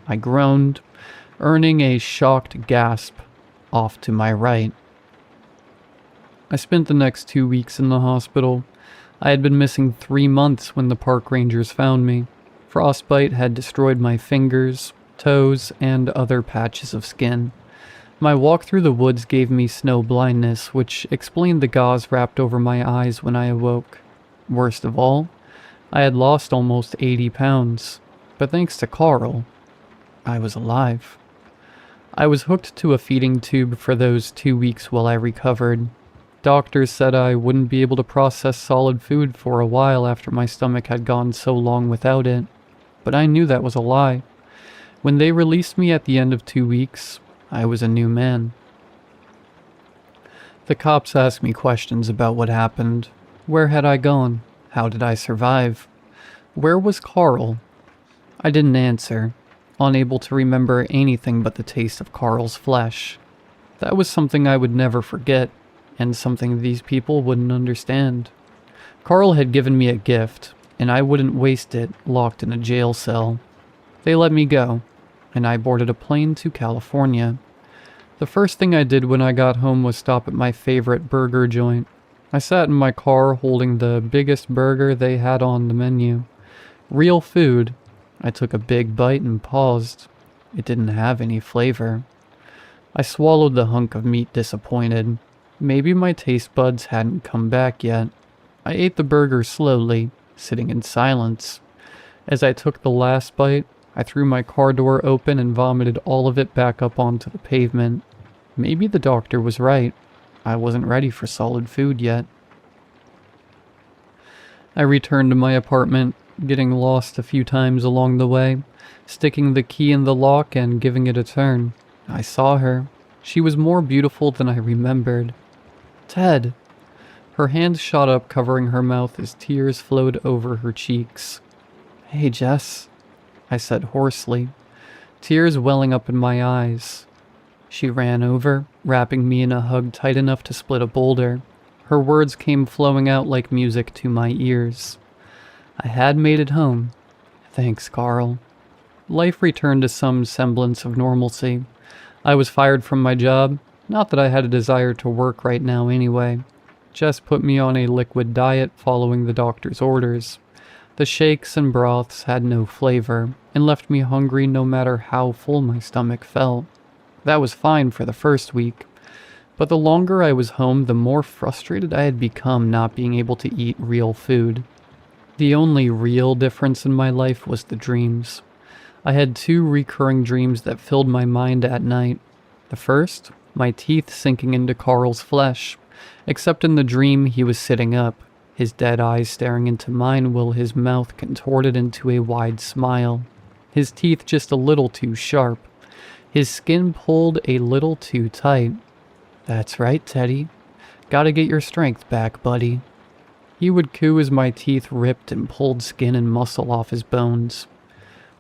I groaned, earning a shocked gasp off to my right. I spent the next 2 weeks in the hospital. I had been missing 3 months when the park rangers found me. Frostbite had destroyed my fingers, toes, and other patches of skin. My walk through the woods gave me snow blindness, which explained the gauze wrapped over my eyes when I awoke. Worst of all, I had lost almost 80 pounds, but thanks to Carl, I was alive. I was hooked to a feeding tube for those 2 weeks while I recovered. Doctors said I wouldn't be able to process solid food for a while after my stomach had gone so long without it, but I knew that was a lie. When they released me at the end of 2 weeks, I was a new man. The cops asked me questions about what happened. Where had I gone? How did I survive? Where was Carl? I didn't answer, unable to remember anything but the taste of Carl's flesh. That was something I would never forget, and something these people wouldn't understand. Carl had given me a gift, and I wouldn't waste it locked in a jail cell. They let me go, and I boarded a plane to California. The first thing I did when I got home was stop at my favorite burger joint. I sat in my car holding the biggest burger they had on the menu. Real food. I took a big bite and paused. It didn't have any flavor. I swallowed the hunk of meat disappointed. Maybe my taste buds hadn't come back yet. I ate the burger slowly, sitting in silence. As I took the last bite, I threw my car door open and vomited all of it back up onto the pavement. Maybe the doctor was right. I wasn't ready for solid food yet. I returned to my apartment, getting lost a few times along the way, sticking the key in the lock and giving it a turn. I saw her. She was more beautiful than I remembered. Ted! Her hands shot up, covering her mouth as tears flowed over her cheeks. Hey, Jess, I said hoarsely, tears welling up in my eyes. She ran over, wrapping me in a hug tight enough to split a boulder. Her words came flowing out like music to my ears. I had made it home. Thanks, Carl. Life returned to some semblance of normalcy. I was fired from my job, not that I had a desire to work right now anyway. Jess put me on a liquid diet following the doctor's orders. The shakes and broths had no flavor, and left me hungry no matter how full my stomach felt. That was fine for the first week, but the longer I was home, the more frustrated I had become not being able to eat real food. The only real difference in my life was the dreams. I had 2 recurring dreams that filled my mind at night. The first, my teeth sinking into Carl's flesh, except in the dream he was sitting up, his dead eyes staring into mine while his mouth contorted into a wide smile. His teeth just a little too sharp. His skin pulled a little too tight. That's right, Teddy. Gotta get your strength back, buddy. He would coo as my teeth ripped and pulled skin and muscle off his bones.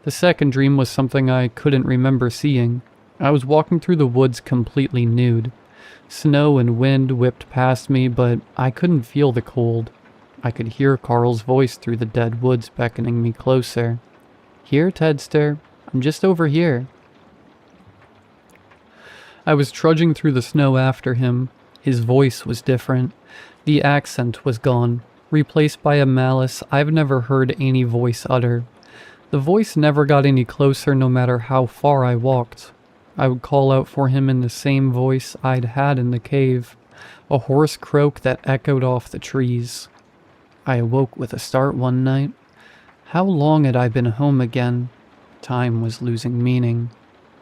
The second dream was something I couldn't remember seeing. I was walking through the woods completely nude. Snow and wind whipped past me, but I couldn't feel the cold. I could hear Carl's voice through the dead woods beckoning me closer. Here, Tedster. I'm just over here. I was trudging through the snow after him. His voice was different. The accent was gone, replaced by a malice I've never heard any voice utter. The voice never got any closer no matter how far I walked. I would call out for him in the same voice I'd had in the cave, a hoarse croak that echoed off the trees. I awoke with a start one night. How long had I been home again? Time was losing meaning.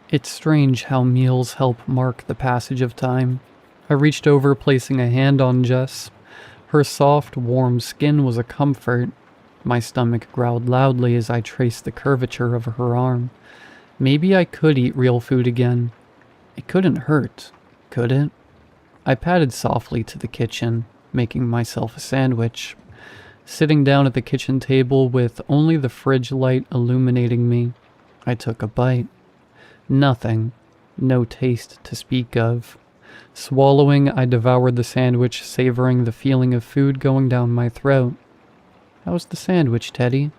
It's strange how meals help mark the passage of time. I reached over, placing a hand on Jess. Her soft, warm skin was a comfort. My stomach growled loudly as I traced the curvature of her arm. Maybe I could eat real food again. It couldn't hurt, could it? I padded softly to the kitchen, making myself a sandwich. Sitting down at the kitchen table with only the fridge light illuminating me, I took a bite. Nothing. No taste to speak of. Swallowing, I devoured the sandwich, savoring the feeling of food going down my throat. How's the sandwich, Teddy?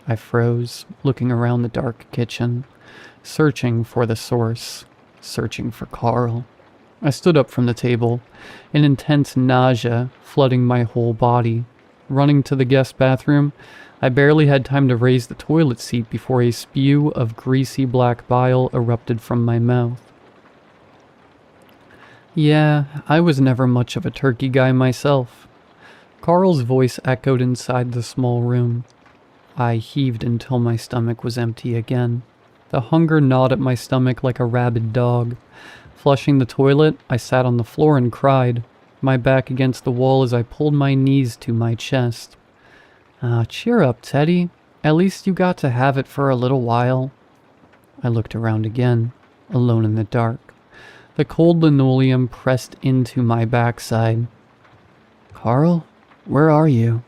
I froze, looking around the dark kitchen, searching for the source, searching for Carl. I stood up from the table, an intense nausea flooding my whole body. Running to the guest bathroom, I barely had time to raise the toilet seat before a spew of greasy black bile erupted from my mouth. Yeah, I was never much of a turkey guy myself. Carl's voice echoed inside the small room. I heaved until my stomach was empty again. The hunger gnawed at my stomach like a rabid dog. Flushing the toilet, I sat on the floor and cried, my back against the wall as I pulled my knees to my chest. Cheer up, Teddy. At least you got to have it for a little while. I looked around again, alone in the dark. The cold linoleum pressed into my backside. Carl, where are you?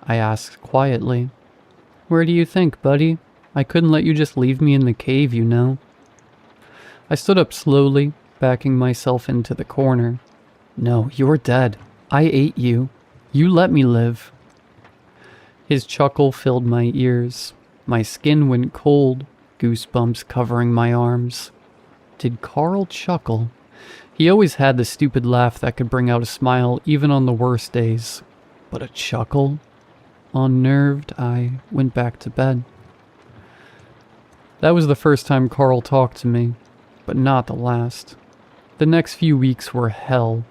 I asked quietly. Where do you think, buddy? I couldn't let you just leave me in the cave, you know. I stood up slowly, backing myself into the corner. No, you're dead. I ate you. You let me live. His chuckle filled my ears. My skin went cold, goosebumps covering my arms. Did Carl chuckle? He always had the stupid laugh that could bring out a smile even on the worst days. But a chuckle? Unnerved, I went back to bed. That was the first time Carl talked to me, but not the last. The next few weeks were hell.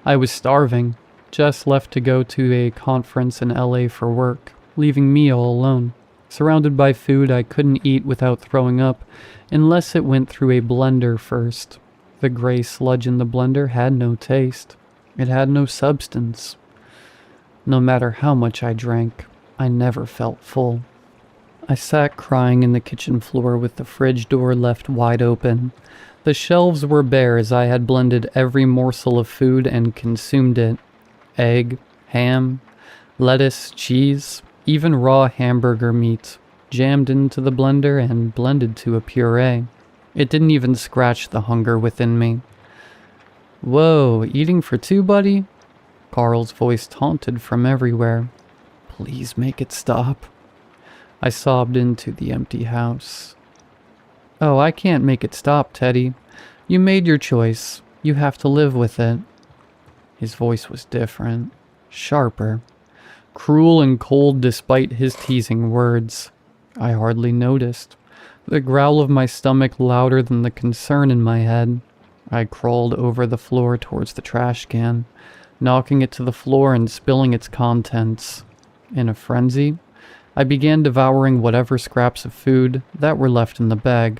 I was starving. Jess left to go to a conference in LA for work, leaving me all alone. Surrounded by food I couldn't eat without throwing up, unless it went through a blender first. The gray sludge in the blender had no taste. It had no substance. No matter how much I drank, I never felt full. I sat crying in the kitchen floor with the fridge door left wide open. The shelves were bare as I had blended every morsel of food and consumed it. Egg, ham, lettuce, cheese, even raw hamburger meat, jammed into the blender and blended to a puree. It didn't even scratch the hunger within me. Whoa, eating for two, buddy? Carl's voice taunted from everywhere. Please make it stop. I sobbed into the empty house. Oh, I can't make it stop, Teddy. You made your choice. You have to live with it. His voice was different, sharper, cruel and cold despite his teasing words. I hardly noticed. The growl of my stomach louder than the concern in my head. I crawled over the floor towards the trash can, knocking it to the floor and spilling its contents. In a frenzy, I began devouring whatever scraps of food that were left in the bag.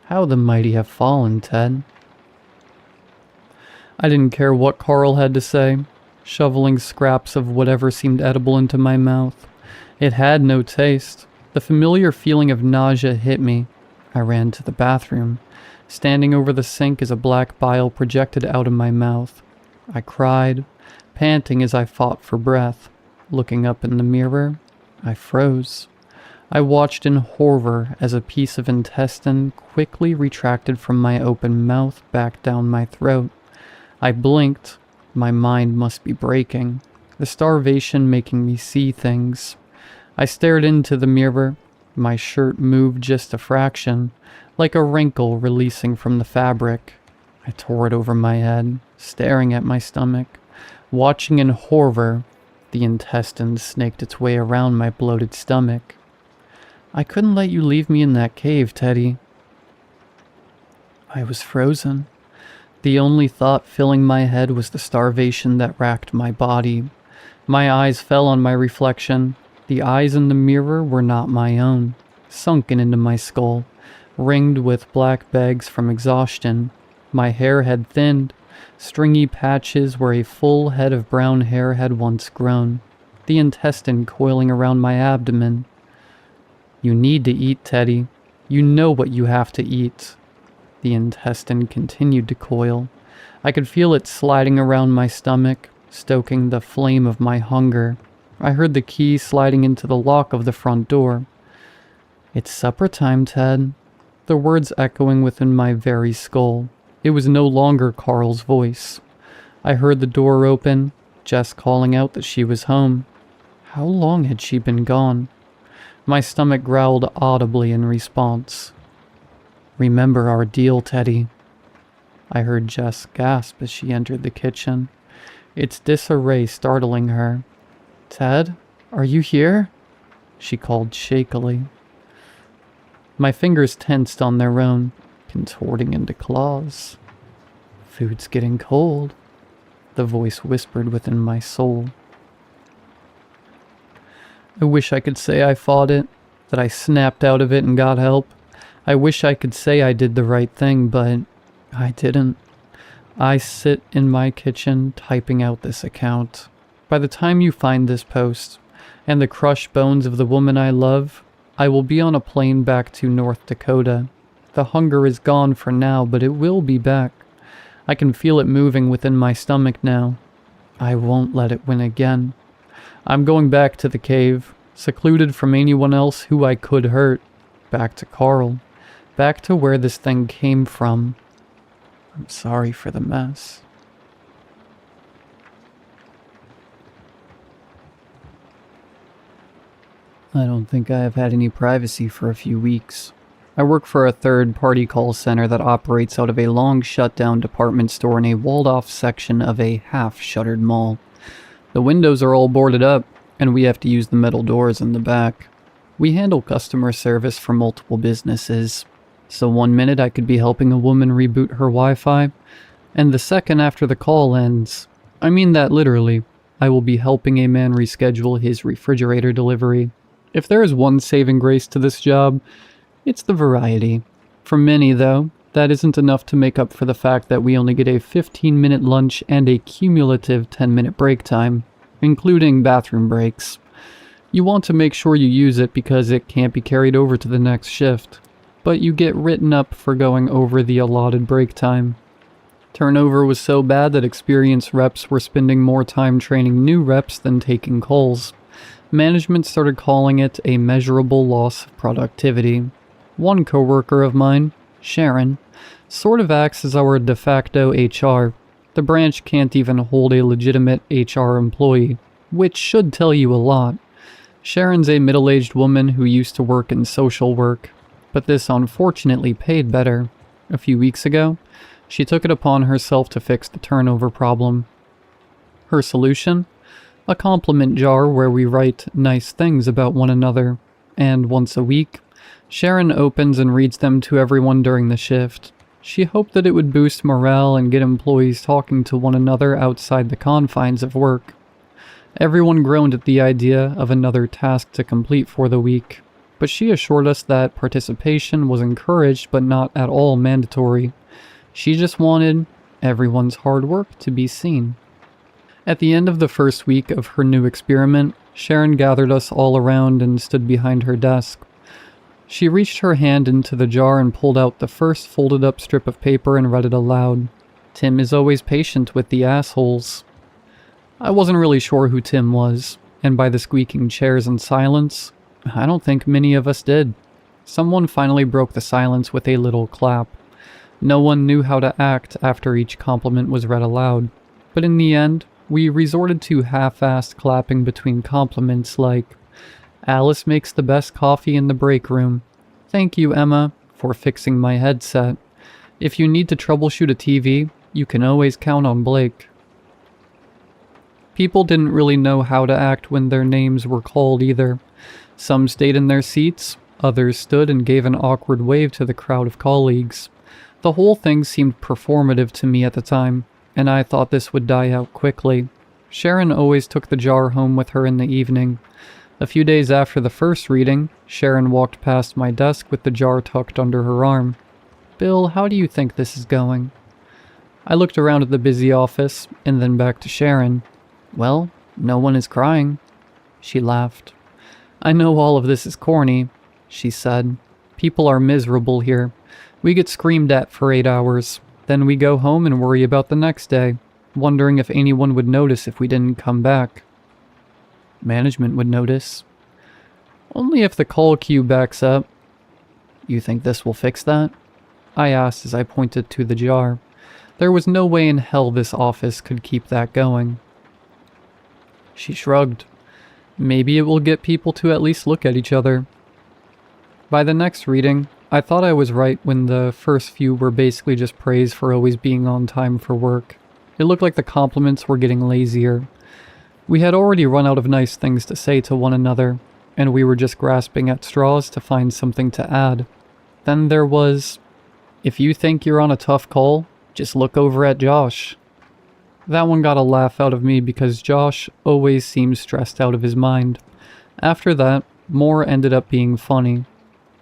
How the mighty have fallen, Ted. I didn't care what Carl had to say, shoveling scraps of whatever seemed edible into my mouth. It had no taste. The familiar feeling of nausea hit me. I ran to the bathroom. Standing over the sink as a black bile projected out of my mouth. I cried, panting as I fought for breath. Looking up in the mirror, I froze. I watched in horror as a piece of intestine quickly retracted from my open mouth back down my throat. I blinked. My mind must be breaking, the starvation making me see things. I stared into the mirror. My shirt moved just a fraction, like a wrinkle releasing from the fabric. I tore it over my head, staring at my stomach, watching in horror. The intestine snaked its way around my bloated stomach. I couldn't let you leave me in that cave, Teddy. I was frozen. The only thought filling my head was the starvation that racked my body. My eyes fell on my reflection. The eyes in the mirror were not my own, sunken into my skull, ringed with black bags from exhaustion. My hair had thinned, stringy patches where a full head of brown hair had once grown, the intestine coiling around my abdomen. You need to eat, Teddy. You know what you have to eat. The intestine continued to coil. I could feel it sliding around my stomach, stoking the flame of my hunger. I heard the key sliding into the lock of the front door. It's supper time, Ted. The words echoing within my very skull. It was no longer Carl's voice. I heard the door open, Jess calling out that she was home. How long had she been gone? My stomach growled audibly in response. Remember our deal, Teddy. I heard Jess gasp as she entered the kitchen, its disarray startling her. Ted, are you here? She called shakily. My fingers tensed on their own, contorting into claws. Food's getting cold, the voice whispered within my soul. I wish I could say I fought it, that I snapped out of it and got help. I wish I could say I did the right thing, but I didn't. I sit in my kitchen typing out this account. By the time you find this post, and the crushed bones of the woman I love, I will be on a plane back to North Dakota. The hunger is gone for now, but it will be back. I can feel it moving within my stomach now. I won't let it win again. I'm going back to the cave, secluded from anyone else who I could hurt. Back to Carl. Back to where this thing came from. I'm sorry for the mess. I don't think I have had any privacy for a few weeks. I work for a third-party call center that operates out of a long shut-down department store in a walled-off section of a half-shuttered mall. The windows are all boarded up, and we have to use the metal doors in the back. We handle customer service for multiple businesses. So one minute I could be helping a woman reboot her Wi-Fi, and the second after the call ends, I mean that literally, I will be helping a man reschedule his refrigerator delivery. If there is one saving grace to this job, it's the variety. For many, though, that isn't enough to make up for the fact that we only get a 15-minute lunch and a cumulative 10-minute break time, including bathroom breaks. You want to make sure you use it because it can't be carried over to the next shift, but you get written up for going over the allotted break time. Turnover was so bad that experienced reps were spending more time training new reps than taking calls. Management started calling it a measurable loss of productivity. One coworker of mine, Sharon, sort of acts as our de facto HR. The branch can't even hold a legitimate HR employee, which should tell you a lot. Sharon's a middle-aged woman who used to work in social work, but this unfortunately paid better. A few weeks ago, she took it upon herself to fix the turnover problem. Her solution? A compliment jar where we write nice things about one another, and once a week, Sharon opens and reads them to everyone during the shift. She hoped that it would boost morale and get employees talking to one another outside the confines of work. Everyone groaned at the idea of another task to complete for the week, but she assured us that participation was encouraged but not at all mandatory. She just wanted everyone's hard work to be seen. At the end of the first week of her new experiment, Sharon gathered us all around and stood behind her desk. She reached her hand into the jar and pulled out the first folded up strip of paper and read it aloud. Tim is always patient with the assholes. I wasn't really sure who Tim was, and by the squeaking chairs and silence, I don't think many of us did. Someone finally broke the silence with a little clap. No one knew how to act after each compliment was read aloud, but in the end, we resorted to half-assed clapping between compliments like, "Alice makes the best coffee in the break room. Thank you, Emma, for fixing my headset. If you need to troubleshoot a TV, you can always count on Blake." People didn't really know how to act when their names were called either. Some stayed in their seats, others stood and gave an awkward wave to the crowd of colleagues. The whole thing seemed performative to me at the time, and I thought this would die out quickly. Sharon always took the jar home with her in the evening. A few days after the first reading, Sharon walked past my desk with the jar tucked under her arm. "Bill, how do you think this is going?" I looked around at the busy office, and then back to Sharon. "Well, no one is crying." She laughed. "I know all of this is corny," she said. "People are miserable here. We get screamed at for 8 hours. Then we go home and worry about the next day, wondering if anyone would notice if we didn't come back." "Management would notice." "Only if the call queue backs up." "You think this will fix that?" I asked as I pointed to the jar. There was no way in hell this office could keep that going. She shrugged. "Maybe it will get people to at least look at each other." By the next reading, I thought I was right when the first few were basically just praise for always being on time for work. It looked like the compliments were getting lazier. We had already run out of nice things to say to one another, and we were just grasping at straws to find something to add. Then there was, "If you think you're on a tough call, just look over at Josh." That one got a laugh out of me because Josh always seems stressed out of his mind. After that, more ended up being funny.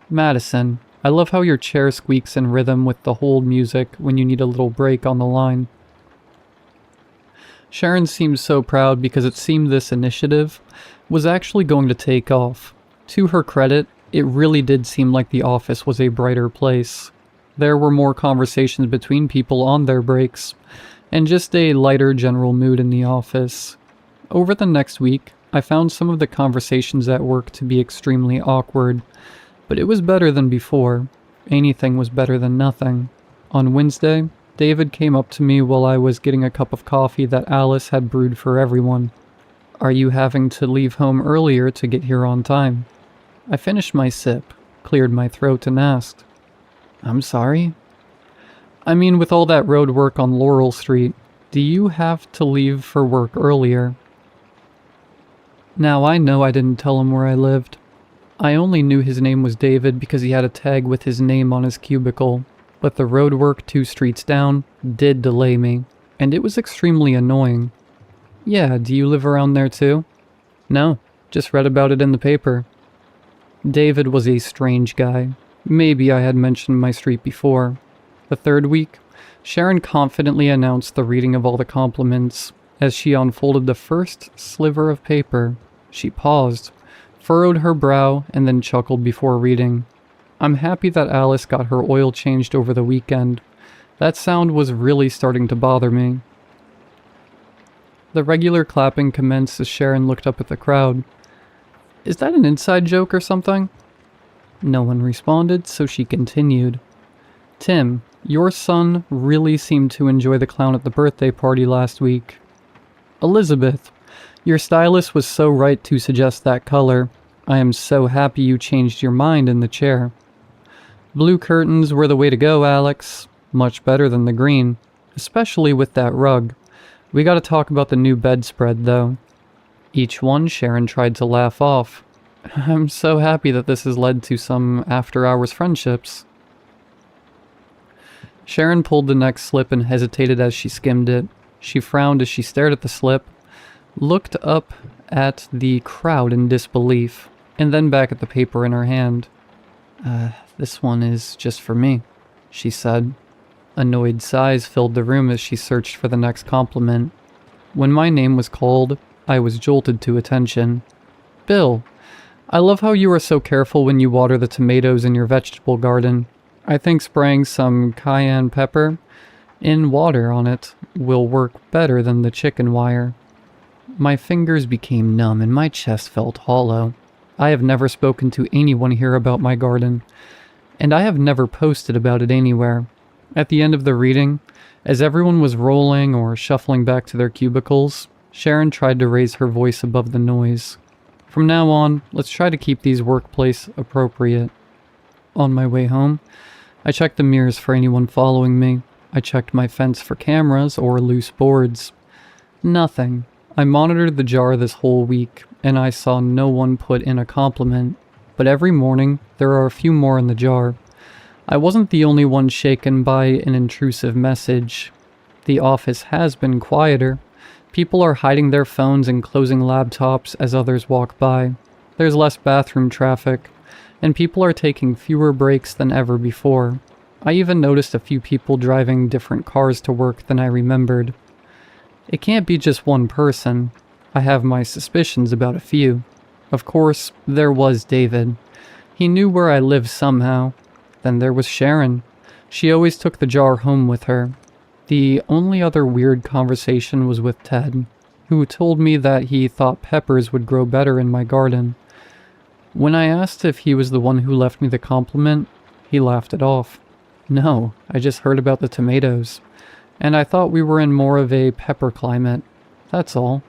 "Madison, I love how your chair squeaks in rhythm with the hold music when you need a little break on the line." Sharon seemed so proud because it seemed this initiative was actually going to take off. To her credit, it really did seem like the office was a brighter place. There were more conversations between people on their breaks, and just a lighter general mood in the office. Over the next week, I found some of the conversations at work to be extremely awkward, but it was better than before. Anything was better than nothing. On Wednesday, David came up to me while I was getting a cup of coffee that Alice had brewed for everyone. "Are you having to leave home earlier to get here on time?" I finished my sip, cleared my throat, and asked, "I'm sorry?" "I mean, with all that road work on Laurel Street, do you have to leave for work earlier?" Now I know I didn't tell him where I lived. I only knew his name was David because he had a tag with his name on his cubicle, but the road work 2 streets down did delay me, and it was extremely annoying. "Yeah, do you live around there too?" "No, just read about it in the paper." David was a strange guy. Maybe I had mentioned my street before. The third week, Sharon confidently announced the reading of all the compliments. As she unfolded the first sliver of paper, she paused, furrowed her brow, and then chuckled before reading. "I'm happy that Alice got her oil changed over the weekend. That sound was really starting to bother me." The regular clapping commenced as Sharon looked up at the crowd. "Is that an inside joke or something?" No one responded, so she continued. "Tim, your son really seemed to enjoy the clown at the birthday party last week." "Elizabeth, your stylist was so right to suggest that color. I am so happy you changed your mind in the chair." "Blue curtains were the way to go, Alex. Much better than the green, especially with that rug. We gotta talk about the new bedspread, though." Each one Sharon tried to laugh off. "I'm so happy that this has led to some after-hours friendships." Sharon pulled the next slip and hesitated as she skimmed it. She frowned as she stared at the slip, looked up at the crowd in disbelief, and then back at the paper in her hand. This one is just for me," she said. Annoyed sighs filled the room as she searched for the next compliment. When my name was called, I was jolted to attention. "Bill, I love how you are so careful when you water the tomatoes in your vegetable garden. I think spraying some cayenne pepper in water on it will work better than the chicken wire. My fingers became numb and my chest felt hollow. I have never spoken to anyone here about my garden, and I have never posted about it anywhere. At the end of the reading, as everyone was rolling or shuffling back to their cubicles, Sharon tried to raise her voice above the noise. From now on, let's try to keep these workplace appropriate. On my way home, I checked the mirrors for anyone following me. I checked my fence for cameras or loose boards. Nothing. I monitored the jar this whole week, and I saw no one put in a compliment. But every morning, there are a few more in the jar. I wasn't the only one shaken by an intrusive message. The office has been quieter. People are hiding their phones and closing laptops as others walk by. There's less bathroom traffic, and people are taking fewer breaks than ever before. I even noticed a few people driving different cars to work than I remembered. It can't be just one person. I have my suspicions about a few. Of course, there was David. He knew where I lived somehow. Then there was Sharon. She always took the jar home with her. The only other weird conversation was with Ted, who told me that he thought peppers would grow better in my garden. When I asked if he was the one who left me the compliment, he laughed it off. No, I just heard about the tomatoes, and I thought we were in more of a pepper climate. That's all.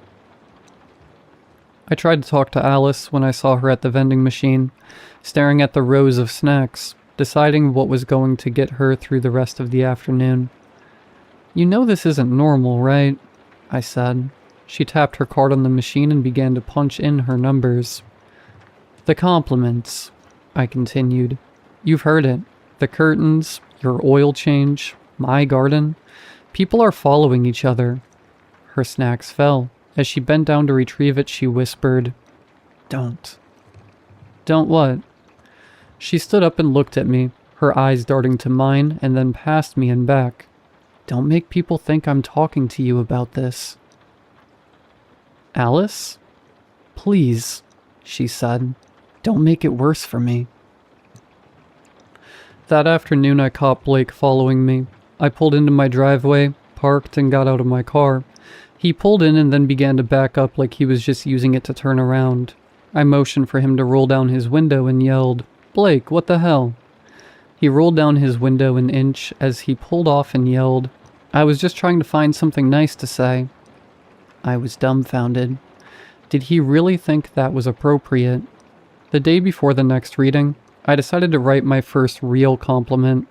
I tried to talk to Alice when I saw her at the vending machine, staring at the rows of snacks, deciding what was going to get her through the rest of the afternoon. "You know this isn't normal, right?" I said. She tapped her card on the machine and began to punch in her numbers. "The compliments," I continued. "You've heard it. The curtains, your oil change, my garden. People are following each other." Her snacks fell. As she bent down to retrieve it, she whispered, "Don't." "Don't what?" She stood up and looked at me, her eyes darting to mine and then past me and back. "Don't make people think I'm talking to you about this." "Alice? Please," she said. "Don't make it worse for me." That afternoon I caught Blake following me. I pulled into my driveway, parked, and got out of my car. He pulled in and then began to back up like he was just using it to turn around. I motioned for him to roll down his window and yelled, "Blake, what the hell?" He rolled down his window an inch as he pulled off and yelled, "I was just trying to find something nice to say." I was dumbfounded. Did he really think that was appropriate? The day before the next reading, I decided to write my first real compliment.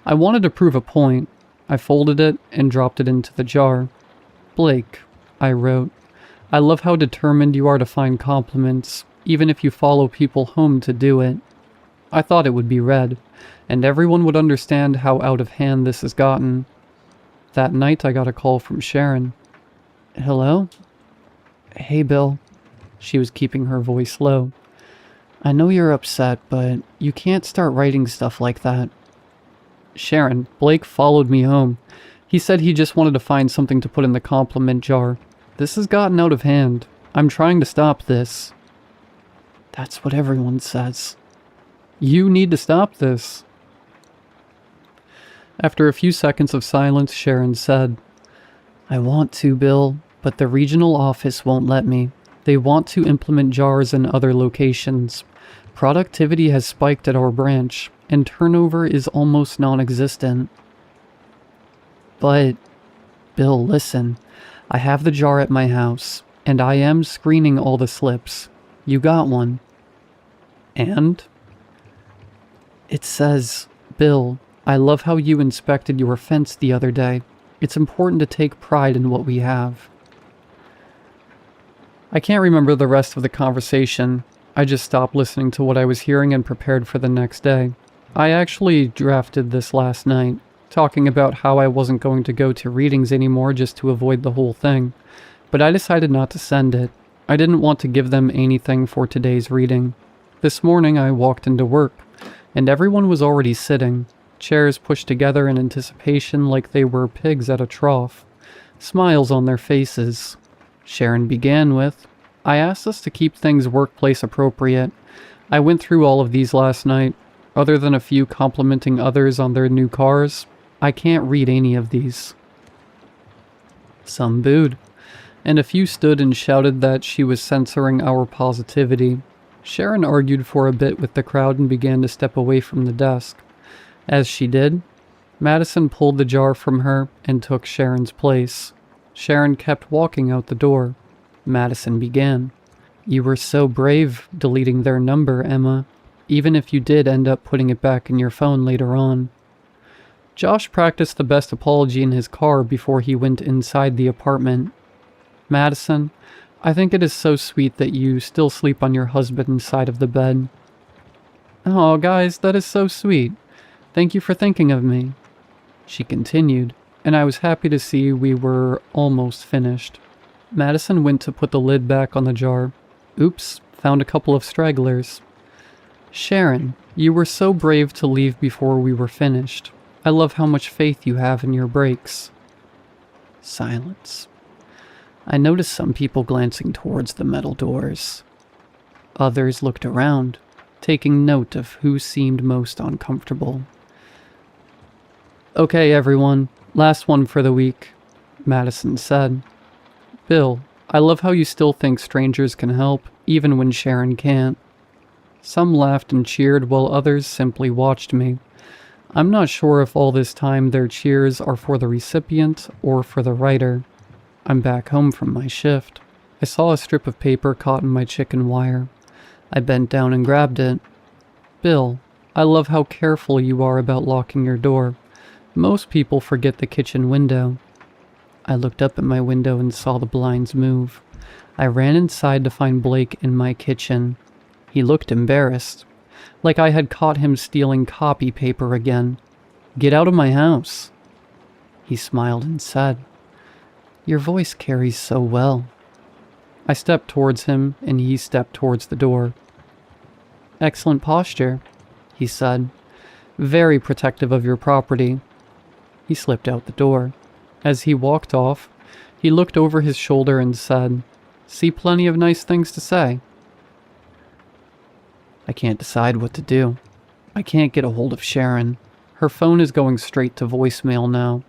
I wanted to prove a point. I folded it and dropped it into the jar. "Blake," I wrote, "I love how determined you are to find compliments, even if you follow people home to do it." I thought it would be read, and everyone would understand how out of hand this has gotten. That night I got a call from Sharon. "Hello? Hey, Bill." She was keeping her voice low. "I know you're upset, but you can't start writing stuff like that." "Sharon, Blake followed me home. He said he just wanted to find something to put in the compliment jar. This has gotten out of hand. I'm trying to stop this." "That's what everyone says." "You need to stop this." After a few seconds of silence, Sharon said, "I want to, Bill, but the regional office won't let me. They want to implement jars in other locations. Productivity has spiked at our branch, and turnover is almost non-existent." "But, Bill, listen. I have the jar at my house, and I am screening all the slips. You got one." "And?" "It says, 'Bill, I love how you inspected your fence the other day. It's important to take pride in what we have.'" I can't remember the rest of the conversation. I just stopped listening to what I was hearing and prepared for the next day. I actually drafted this last night, talking about how I wasn't going to go to readings anymore just to avoid the whole thing. But I decided not to send it. I didn't want to give them anything for today's reading. This morning I walked into work, and everyone was already sitting, chairs pushed together in anticipation like they were pigs at a trough, smiles on their faces. Sharon began with, I asked us to keep things workplace appropriate. I went through all of these last night. Other than a few complimenting others on their new cars, I can't read any of these. Some booed, and a few stood and shouted that she was censoring our positivity. Sharon argued for a bit with the crowd and began to step away from the desk. As she did, Madison pulled the jar from her and took Sharon's place. Sharon kept walking out the door. Madison began. "You were so brave deleting their number, Emma, even if you did end up putting it back in your phone later on." Josh practiced the best apology in his car before he went inside the apartment. "Madison, I think it is so sweet that you still sleep on your husband's side of the bed." "Oh, guys, that is so sweet. Thank you for thinking of me." She continued, and I was happy to see we were almost finished. Madison went to put the lid back on the jar. Oops, found a couple of stragglers. "Sharon, you were so brave to leave before we were finished. I love how much faith you have in your breaks." Silence. I noticed some people glancing towards the metal doors. Others looked around, taking note of who seemed most uncomfortable. "Okay, everyone, last one for the week," Madison said. "Bill, I love how you still think strangers can help, even when Sharon can't." Some laughed and cheered while others simply watched me. I'm not sure if all this time their cheers are for the recipient or for the writer. I'm back home from my shift. I saw a strip of paper caught in my chicken wire. I bent down and grabbed it. "Bill, I love how careful you are about locking your door. Most people forget the kitchen window." I looked up at my window and saw the blinds move. I ran inside to find Blake in my kitchen. He looked embarrassed, like I had caught him stealing copy paper again. "Get out of my house." He smiled and said, "Your voice carries so well." I stepped towards him, and he stepped towards the door. "Excellent posture," he said. "Very protective of your property." He slipped out the door. As he walked off, he looked over his shoulder and said, "See plenty of nice things to say." I can't decide what to do. I can't get a hold of Sharon. Her phone is going straight to voicemail now.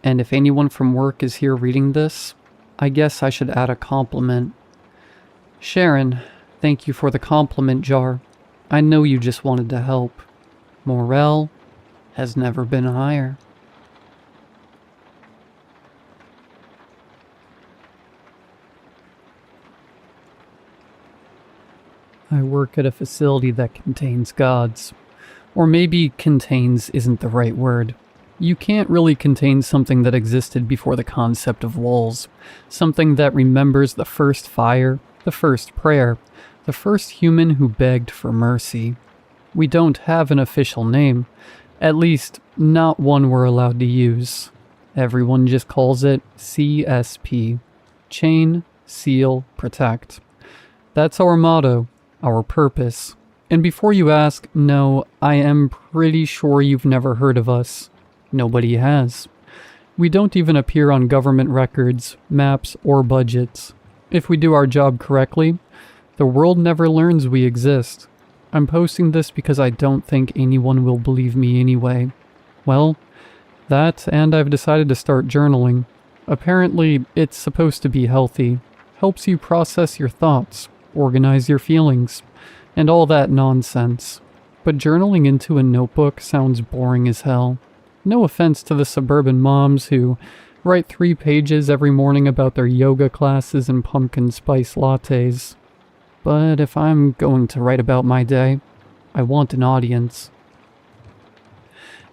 And if anyone from work is here reading this, I guess I should add a compliment. "Sharon, thank you for the compliment jar. I know you just wanted to help. Morale has never been higher." I work at a facility that contains gods. Or maybe contains isn't the right word. You can't really contain something that existed before the concept of walls. Something that remembers the first fire, the first prayer, the first human who begged for mercy. We don't have an official name. At least, not one we're allowed to use. Everyone just calls it CSP. Chain, Seal, Protect. That's our motto. Our purpose. And before you ask, no, I am pretty sure you've never heard of us. Nobody has. We don't even appear on government records, maps, or budgets. If we do our job correctly, the world never learns we exist. I'm posting this because I don't think anyone will believe me anyway. Well, that, and I've decided to start journaling. Apparently, it's supposed to be healthy. Helps you process your thoughts, organize your feelings, and all that nonsense. But journaling into a notebook sounds boring as hell. No offense to the suburban moms who write 3 pages every morning about their yoga classes and pumpkin spice lattes. But if I'm going to write about my day, I want an audience.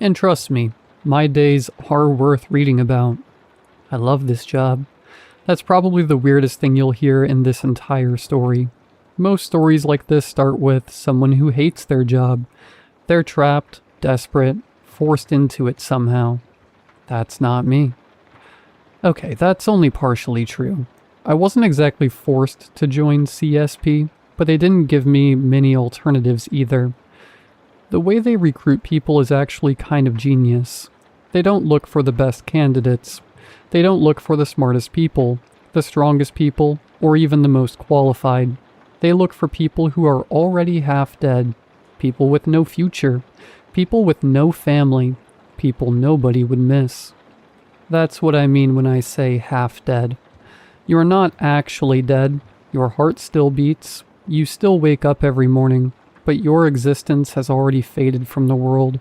And trust me, my days are worth reading about. I love this job. That's probably the weirdest thing you'll hear in this entire story. Most stories like this start with someone who hates their job. They're trapped, desperate, forced into it somehow. That's not me. Okay, that's only partially true. I wasn't exactly forced to join CSP, but they didn't give me many alternatives either. The way they recruit people is actually kind of genius. They don't look for the best candidates. They don't look for the smartest people, the strongest people, or even the most qualified. They look for people who are already half dead, people with no future, people with no family, people nobody would miss. That's what I mean when I say half dead. You're not actually dead, your heart still beats, you still wake up every morning, but your existence has already faded from the world.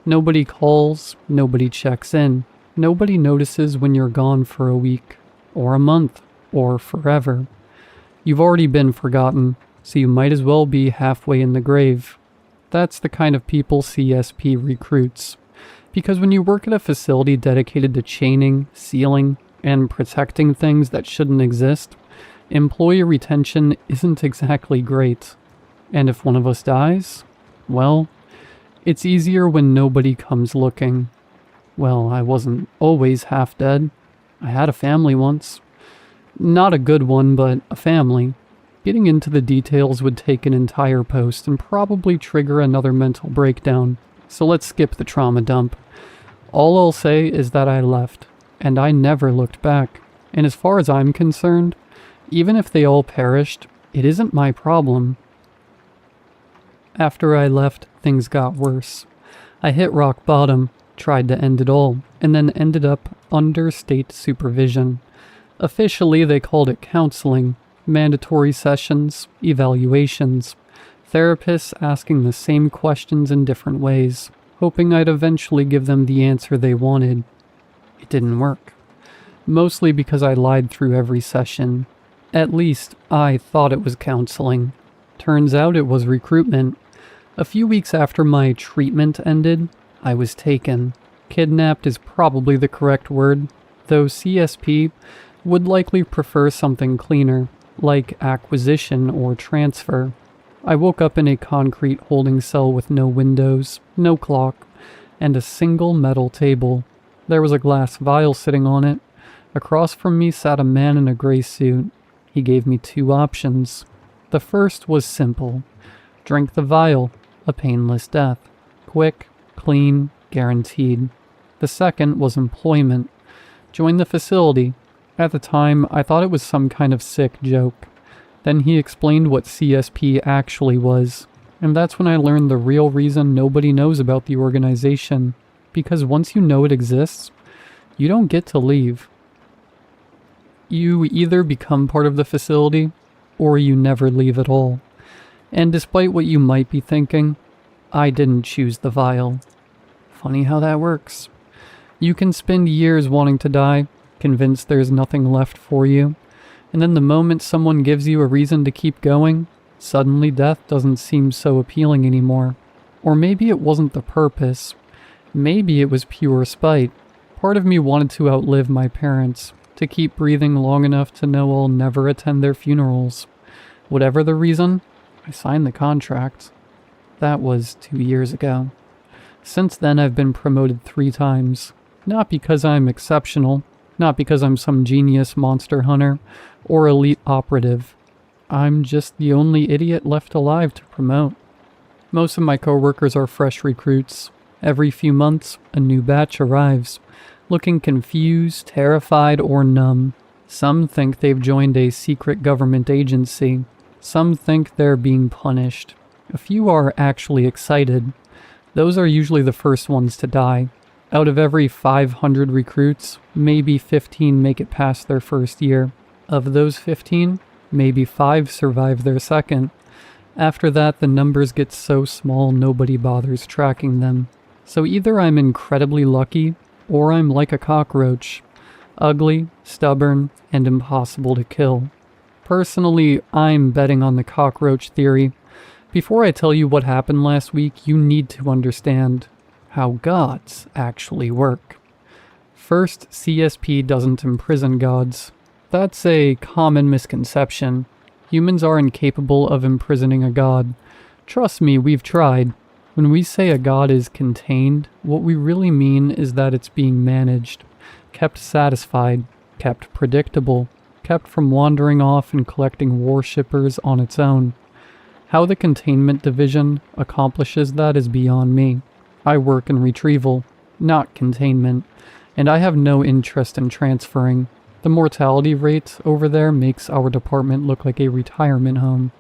Nobody calls, nobody checks in, nobody notices when you're gone for a week, or a month, or forever. You've already been forgotten, so you might as well be halfway in the grave. That's the kind of people CSP recruits. Because when you work at a facility dedicated to chaining, sealing, and protecting things that shouldn't exist, employee retention isn't exactly great. And if one of us dies, well, it's easier when nobody comes looking. Well, I wasn't always half dead. I had a family once. Not a good one, but a family. Getting into the details would take an entire post and probably trigger another mental breakdown, so let's skip the trauma dump. All I'll say is that I left, and I never looked back. And as far as I'm concerned, even if they all perished, it isn't my problem. After I left, things got worse. I hit rock bottom, tried to end it all, and then ended up under state supervision. Officially, they called it counseling, mandatory sessions, evaluations, therapists asking the same questions in different ways, hoping I'd eventually give them the answer they wanted. It didn't work. Mostly because I lied through every session. At least, I thought it was counseling. Turns out it was recruitment. A few weeks after my treatment ended, I was taken. Kidnapped is probably the correct word, though CSP would likely prefer something cleaner, like acquisition or transfer. I woke up in a concrete holding cell with no windows, no clock, and a single metal table. There was a glass vial sitting on it. Across from me sat a man in a gray suit. He gave me two options. The first was simple. Drink the vial, a painless death. Quick, clean, guaranteed. The second was employment. Join the facility. At the time, I thought it was some kind of sick joke. Then he explained what CSP actually was, and that's when I learned the real reason nobody knows about the organization. Because once you know it exists, you don't get to leave. You either become part of the facility, or you never leave at all. And despite what you might be thinking, I didn't choose the vial. Funny how that works. You can spend years wanting to die, convinced there's nothing left for you, and then the moment someone gives you a reason to keep going, suddenly death doesn't seem so appealing anymore. Or maybe it wasn't the purpose. Maybe it was pure spite. Part of me wanted to outlive my parents, to keep breathing long enough to know I'll never attend their funerals. Whatever the reason, I signed the contract. That was 2 years ago. Since then, I've been promoted 3 times. Not because I'm exceptional, not because I'm some genius monster hunter or elite operative. I'm just the only idiot left alive to promote. Most of my coworkers are fresh recruits. Every few months, a new batch arrives, looking confused, terrified, or numb. Some think they've joined a secret government agency. Some think they're being punished. A few are actually excited. Those are usually the first ones to die. Out of every 500 recruits, maybe 15 make it past their first year. Of those 15, maybe 5 survive their second. After that, the numbers get so small nobody bothers tracking them. So either I'm incredibly lucky, or I'm like a cockroach. Ugly, stubborn, and impossible to kill. Personally, I'm betting on the cockroach theory. Before I tell you what happened last week, you need to understand how gods actually work. First, CSP doesn't imprison gods. That's a common misconception. Humans are incapable of imprisoning a god. Trust me, we've tried. When we say a god is contained, what we really mean is that it's being managed, kept satisfied, kept predictable, kept from wandering off and collecting worshippers on its own. How the containment division accomplishes that is beyond me. I work in retrieval, not containment, and I have no interest in transferring. The mortality rate over there makes our department look like a retirement home.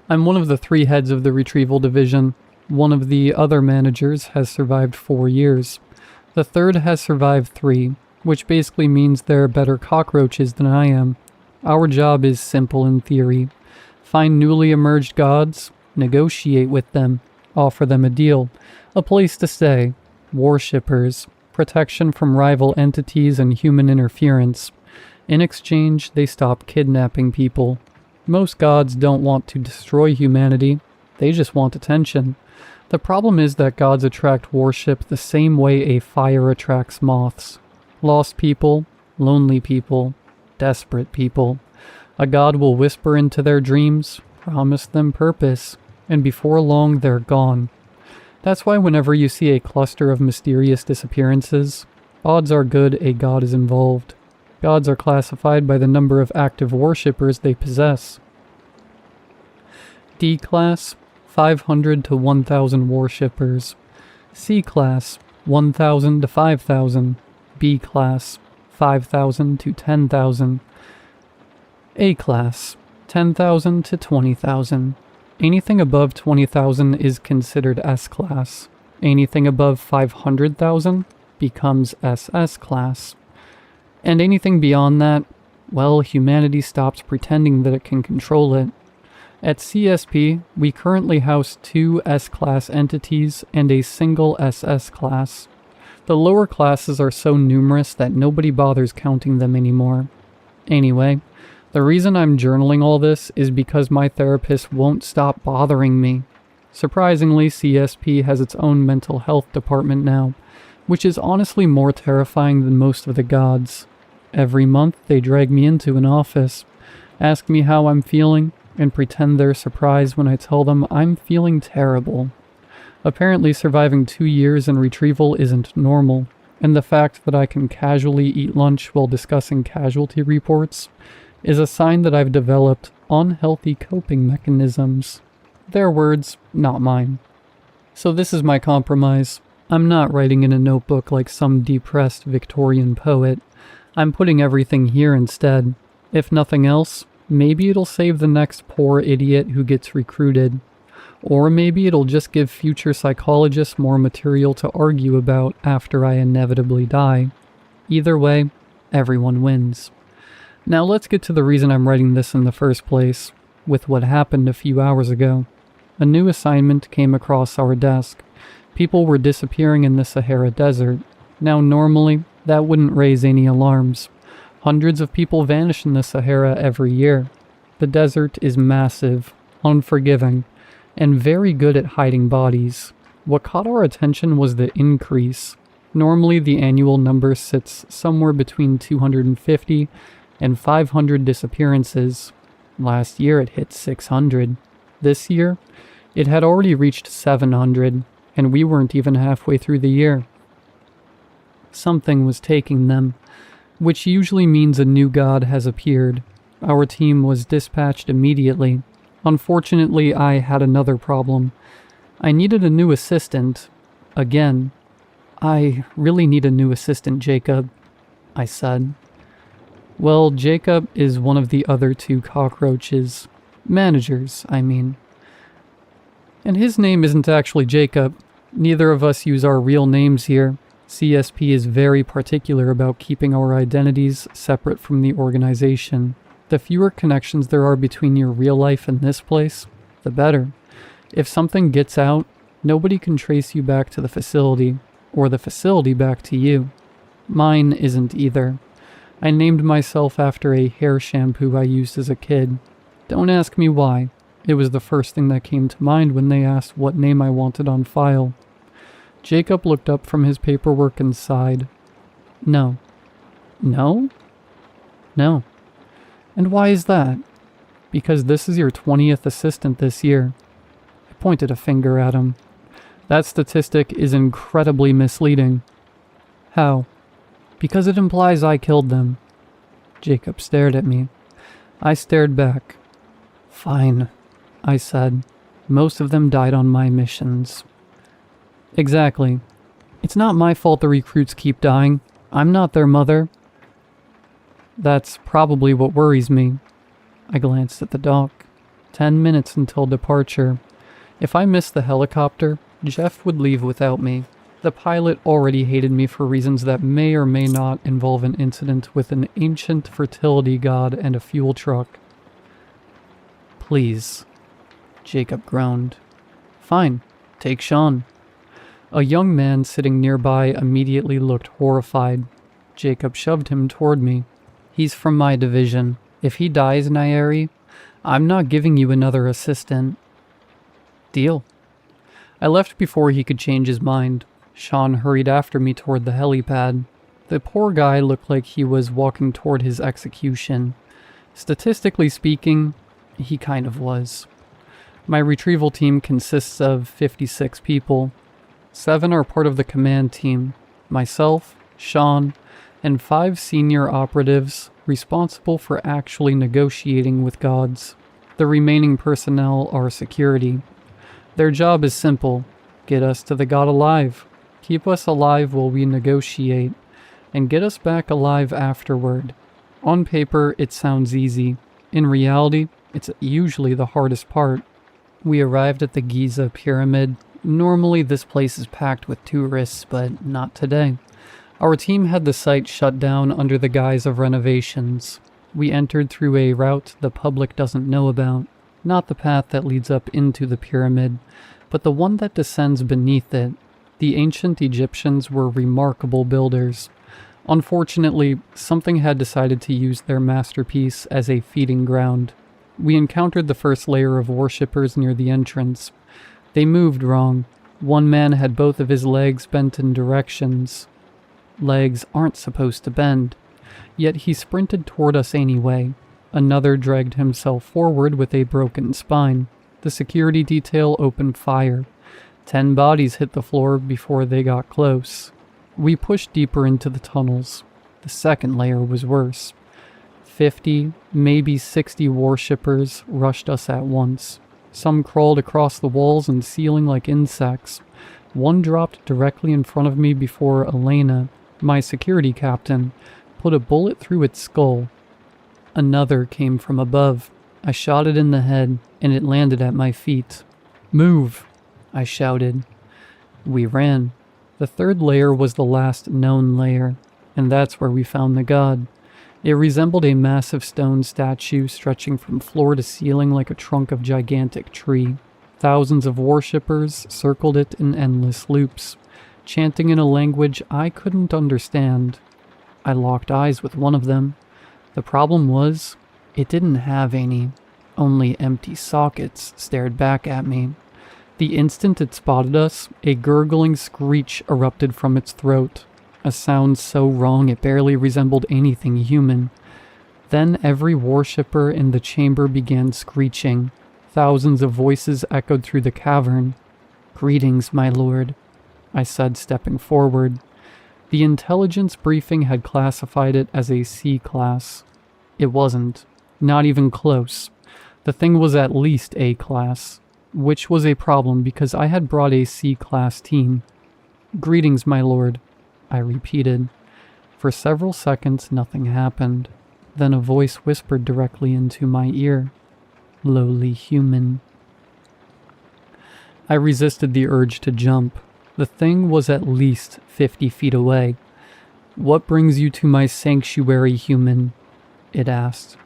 I'm one of the 3 heads of the retrieval division. One of the other managers has survived 4 years. The third has survived 3, which basically means they're better cockroaches than I am. Our job is simple in theory. Find newly emerged gods, negotiate with them, offer them a deal, a place to stay, worshippers, protection from rival entities and human interference. In exchange, they stop kidnapping people. Most gods don't want to destroy humanity, they just want attention. The problem is that gods attract worship the same way a fire attracts moths. Lost people, lonely people, desperate people. A god will whisper into their dreams, promise them purpose, and before long they're gone. That's why whenever you see a cluster of mysterious disappearances, odds are good a god is involved. Gods are classified by the number of active worshippers they possess. D class, 500 to 1,000 worshippers. C class, 1,000 to 5,000. B class, 5,000 to 10,000. A class, 10,000 to 20,000. Anything above 20,000 is considered S-class. Anything above 500,000 becomes SS class. And anything beyond that, well, humanity stops pretending that it can control it. At CSP, we currently house 2 S-class entities and a single SS class. The lower classes are so numerous that nobody bothers counting them anymore. Anyway, the reason I'm journaling all this is because my therapist won't stop bothering me. Surprisingly, CSP has its own mental health department now, which is honestly more terrifying than most of the gods. Every month, they drag me into an office, ask me how I'm feeling, and pretend they're surprised when I tell them I'm feeling terrible. Apparently, surviving 2 years in retrieval isn't normal, and the fact that I can casually eat lunch while discussing casualty reports is a sign that I've developed unhealthy coping mechanisms. Their words, not mine. So this is my compromise. I'm not writing in a notebook like some depressed Victorian poet. I'm putting everything here instead. If nothing else, maybe it'll save the next poor idiot who gets recruited. Or maybe it'll just give future psychologists more material to argue about after I inevitably die. Either way, everyone wins. Now let's get to the reason I'm writing this in the first place, with what happened a few hours ago. A new assignment came across our desk. People were disappearing in the Sahara Desert. Now normally, that wouldn't raise any alarms. Hundreds of people vanish in the Sahara every year. The desert is massive, unforgiving, and very good at hiding bodies. What caught our attention was the increase. Normally the annual number sits somewhere between 250 and 500 disappearances. Last year it hit 600. This year, it had already reached 700, and we weren't even halfway through the year. Something was taking them, which usually means a new god has appeared. Our team was dispatched immediately. Unfortunately, I had another problem. I needed a new assistant. Again. I really need a new assistant, Jacob, I said. Well, Jacob is one of the other 2 cockroaches. Managers, I mean. And his name isn't actually Jacob. Neither of us use our real names here. CSP is very particular about keeping our identities separate from the organization. The fewer connections there are between your real life and this place, the better. If something gets out, nobody can trace you back to the facility, or the facility back to you. Mine isn't either. I named myself after a hair shampoo I used as a kid. Don't ask me why. It was the first thing that came to mind when they asked what name I wanted on file. Jacob looked up from his paperwork and sighed. No. No? No. And why is that? Because this is your 20th assistant this year. I pointed a finger at him. That statistic is incredibly misleading. How? Because it implies I killed them. Jacob stared at me. I stared back. Fine, I said. Most of them died on my missions. Exactly. It's not my fault the recruits keep dying. I'm not their mother. That's probably what worries me. I glanced at the dock. 10 minutes until departure. If I missed the helicopter, Jeff would leave without me. The pilot already hated me for reasons that may or may not involve an incident with an ancient fertility god and a fuel truck. Please, Jacob groaned. Fine, take Sean. A young man sitting nearby immediately looked horrified. Jacob shoved him toward me. He's from my division. If he dies, Nairi, I'm not giving you another assistant. Deal. I left before he could change his mind. Sean hurried after me toward the helipad. The poor guy looked like he was walking toward his execution. Statistically speaking, he kind of was. My retrieval team consists of 56 people. 7 are part of the command team. Myself, Sean, and 5 senior operatives responsible for actually negotiating with gods. The remaining personnel are security. Their job is simple: get us to the god alive, keep us alive while we negotiate, and get us back alive afterward. On paper, it sounds easy. In reality, it's usually the hardest part. We arrived at the Giza Pyramid. Normally this place is packed with tourists, but not today. Our team had the site shut down under the guise of renovations. We entered through a route the public doesn't know about. Not the path that leads up into the pyramid, but the one that descends beneath it. The ancient Egyptians were remarkable builders. Unfortunately, something had decided to use their masterpiece as a feeding ground. We encountered the first layer of worshippers near the entrance. They moved wrong. One man had both of his legs bent in directions. Legs aren't supposed to bend. Yet he sprinted toward us anyway. Another dragged himself forward with a broken spine. The security detail opened fire. 10 bodies hit the floor before they got close. We pushed deeper into the tunnels. The second layer was worse. 50, maybe 60 worshippers rushed us at once. Some crawled across the walls and ceiling like insects. One dropped directly in front of me before Elena, my security captain, put a bullet through its skull. Another came from above. I shot it in the head, and it landed at my feet. "Move!" I shouted. We ran. The third layer was the last known layer, and that's where we found the god. It resembled a massive stone statue stretching from floor to ceiling like a trunk of gigantic tree. Thousands of worshippers circled it in endless loops, chanting in a language I couldn't understand. I locked eyes with one of them. The problem was, it didn't have any. Only empty sockets stared back at me. The instant it spotted us, a gurgling screech erupted from its throat. A sound so wrong it barely resembled anything human. Then every worshipper in the chamber began screeching. Thousands of voices echoed through the cavern. "Greetings, my lord," I said, stepping forward. The intelligence briefing had classified it as a C class. It wasn't. Not even close. The thing was at least A class, which was a problem because I had brought a C class team. "Greetings, my lord," I repeated. For several seconds, nothing happened. Then a voice whispered directly into my ear. "Lowly human." I resisted the urge to jump. The thing was at least 50 feet away. "What brings you to my sanctuary, human?" it asked.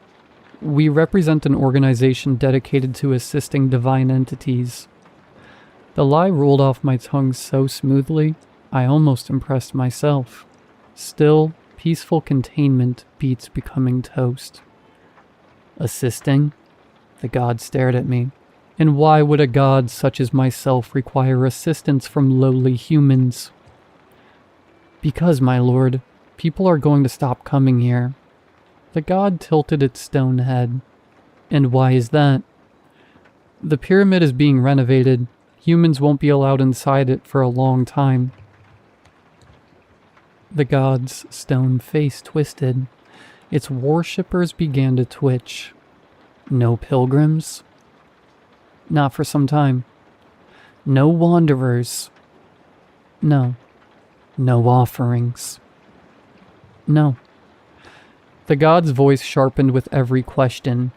"We represent an organization dedicated to assisting divine entities." The lie rolled off my tongue so smoothly, I almost impressed myself. Still, peaceful containment beats becoming toast. "Assisting?" The god stared at me. "And why would a god such as myself require assistance from lowly humans?" "Because, my lord, people are going to stop coming here." The god tilted its stone head. "And why is that?" "The pyramid is being renovated. Humans won't be allowed inside it for a long time." The god's stone face twisted. Its worshippers began to twitch. "No pilgrims?" "Not for some time." "No wanderers?" "No." "No offerings?" "No." The god's voice sharpened with every question.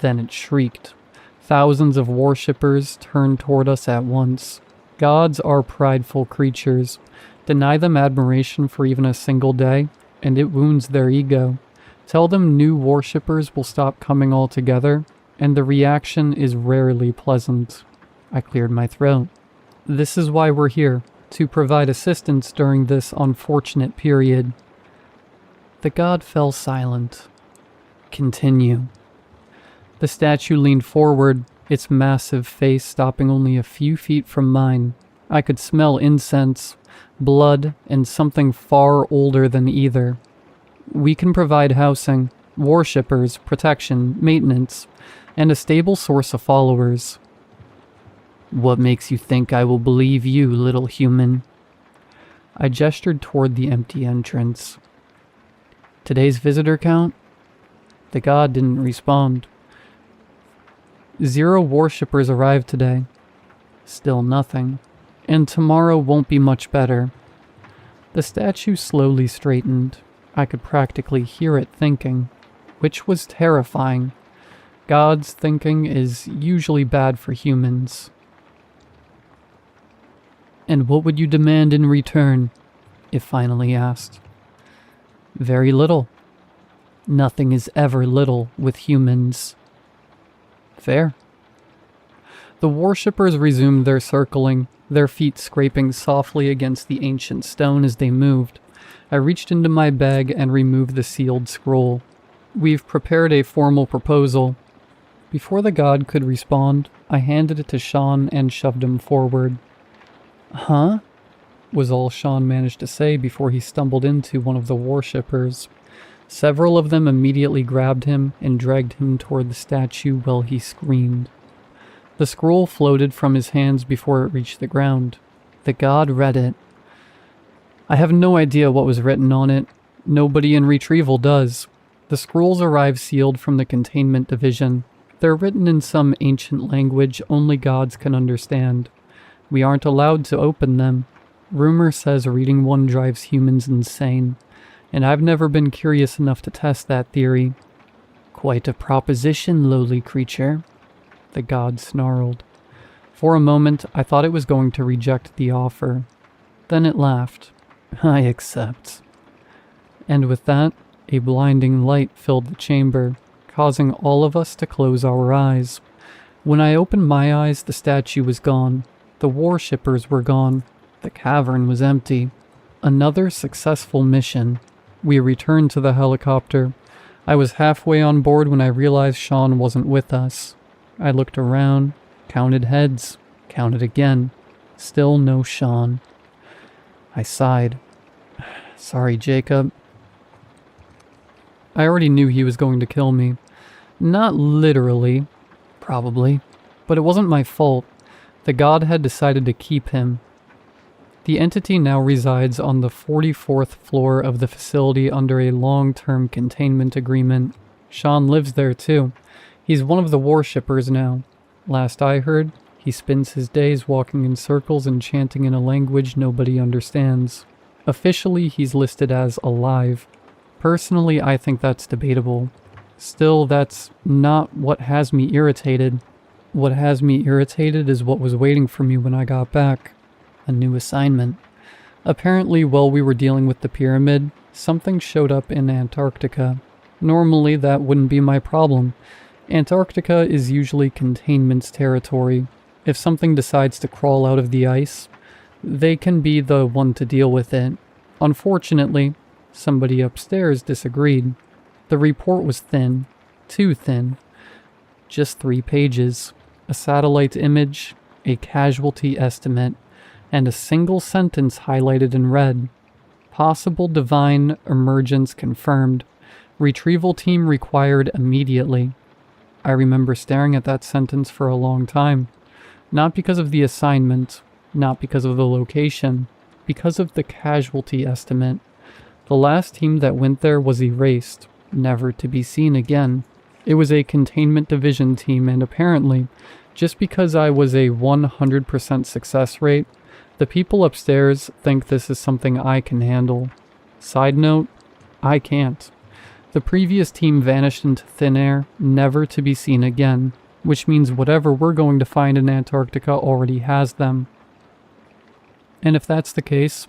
Then it shrieked. Thousands of worshippers turned toward us at once. Gods are prideful creatures. Deny them admiration for even a single day, and it wounds their ego. Tell them new worshippers will stop coming altogether, and the reaction is rarely pleasant. I cleared my throat. This is why we're here, to provide assistance during this unfortunate period. The god fell silent. Continue. The statue leaned forward, its massive face stopping only a few feet from mine. I could smell incense, blood, and something far older than either. We can provide housing, worshippers, protection, maintenance, and a stable source of followers. What makes you think I will believe you, little human? I gestured toward the empty entrance. Today's visitor count? The god didn't respond. 0 worshippers arrived today. Still nothing. And tomorrow won't be much better. The statue slowly straightened. I could practically hear it thinking, which was terrifying. God's thinking is usually bad for humans. And what would you demand in return? It finally asked. Very little. Nothing is ever little with humans. Fair. The worshippers resumed their circling, their feet scraping softly against the ancient stone as they moved. I reached into my bag and removed the sealed scroll. We've prepared a formal proposal. Before the god could respond, I handed it to Sean and shoved him forward. Huh? Was all Sean managed to say before he stumbled into one of the worshippers. Several of them immediately grabbed him and dragged him toward the statue while he screamed. The scroll floated from his hands before it reached the ground. The god read it. I have no idea what was written on it. Nobody in Retrieval does. The scrolls arrive sealed from the containment division. They're written in some ancient language only gods can understand. We aren't allowed to open them. Rumor says reading one drives humans insane, and I've never been curious enough to test that theory. Quite a proposition, lowly creature, the god snarled. For a moment, I thought it was going to reject the offer. Then it laughed. I accept. And with that, a blinding light filled the chamber, causing all of us to close our eyes. When I opened my eyes, the statue was gone. The worshippers were gone. The cavern was empty. Another successful mission. We returned to the helicopter. I was halfway on board when I realized Sean wasn't with us. I looked around, counted heads, counted again. Still no Sean. I sighed. Sorry, Jacob. I already knew he was going to kill me. Not literally, probably, but it wasn't my fault. The god had decided to keep him. The entity now resides on the 44th floor of the facility under a long-term containment agreement. Sean lives there too. He's one of the worshippers now. Last I heard, he spends his days walking in circles and chanting in a language nobody understands. Officially, he's listed as alive. Personally, I think that's debatable. Still, that's not what has me irritated. What has me irritated is what was waiting for me when I got back. A new assignment. Apparently, while we were dealing with the pyramid, something showed up in Antarctica. Normally, that wouldn't be my problem. Antarctica is usually containment's territory. If something decides to crawl out of the ice, they can be the one to deal with it. Unfortunately, somebody upstairs disagreed. The report was thin. Too thin. Just 3 pages. A satellite image, a casualty estimate, and a single sentence highlighted in red. Possible divine emergence confirmed. Retrieval team required immediately. I remember staring at that sentence for a long time. Not because of the assignment, not because of the location, because of the casualty estimate. The last team that went there was erased, never to be seen again. It was a containment division team, and apparently, just because I was a 100% success rate, the people upstairs think this is something I can handle. Side note, I can't. The previous team vanished into thin air, never to be seen again, which means whatever we're going to find in Antarctica already has them. And if that's the case,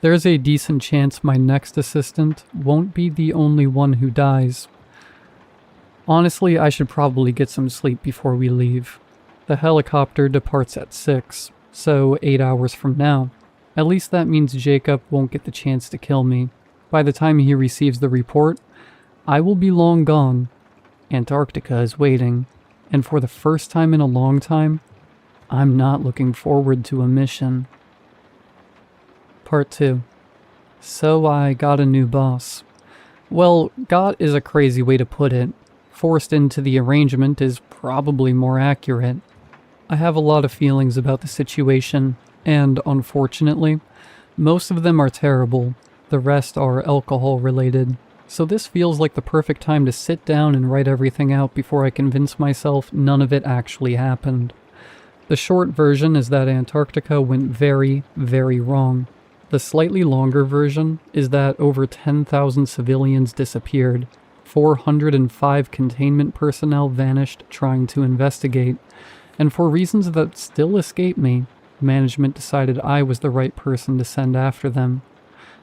there's a decent chance my next assistant won't be the only one who dies. Honestly, I should probably get some sleep before we leave. The helicopter departs at 6, so 8 hours from now. At least that means Jacob won't get the chance to kill me. By the time he receives the report, I will be long gone. Antarctica is waiting, and for the first time in a long time, I'm not looking forward to a mission. Part 2. So I got a new boss. Well, got is a crazy way to put it. Forced into the arrangement is probably more accurate. I have a lot of feelings about the situation, and unfortunately, most of them are terrible. The rest are alcohol related. So this feels like the perfect time to sit down and write everything out before I convince myself none of it actually happened. The short version is that Antarctica went very, very wrong. The slightly longer version is that over 10,000 civilians disappeared. 405 containment personnel vanished trying to investigate, and for reasons that still escape me, management decided I was the right person to send after them.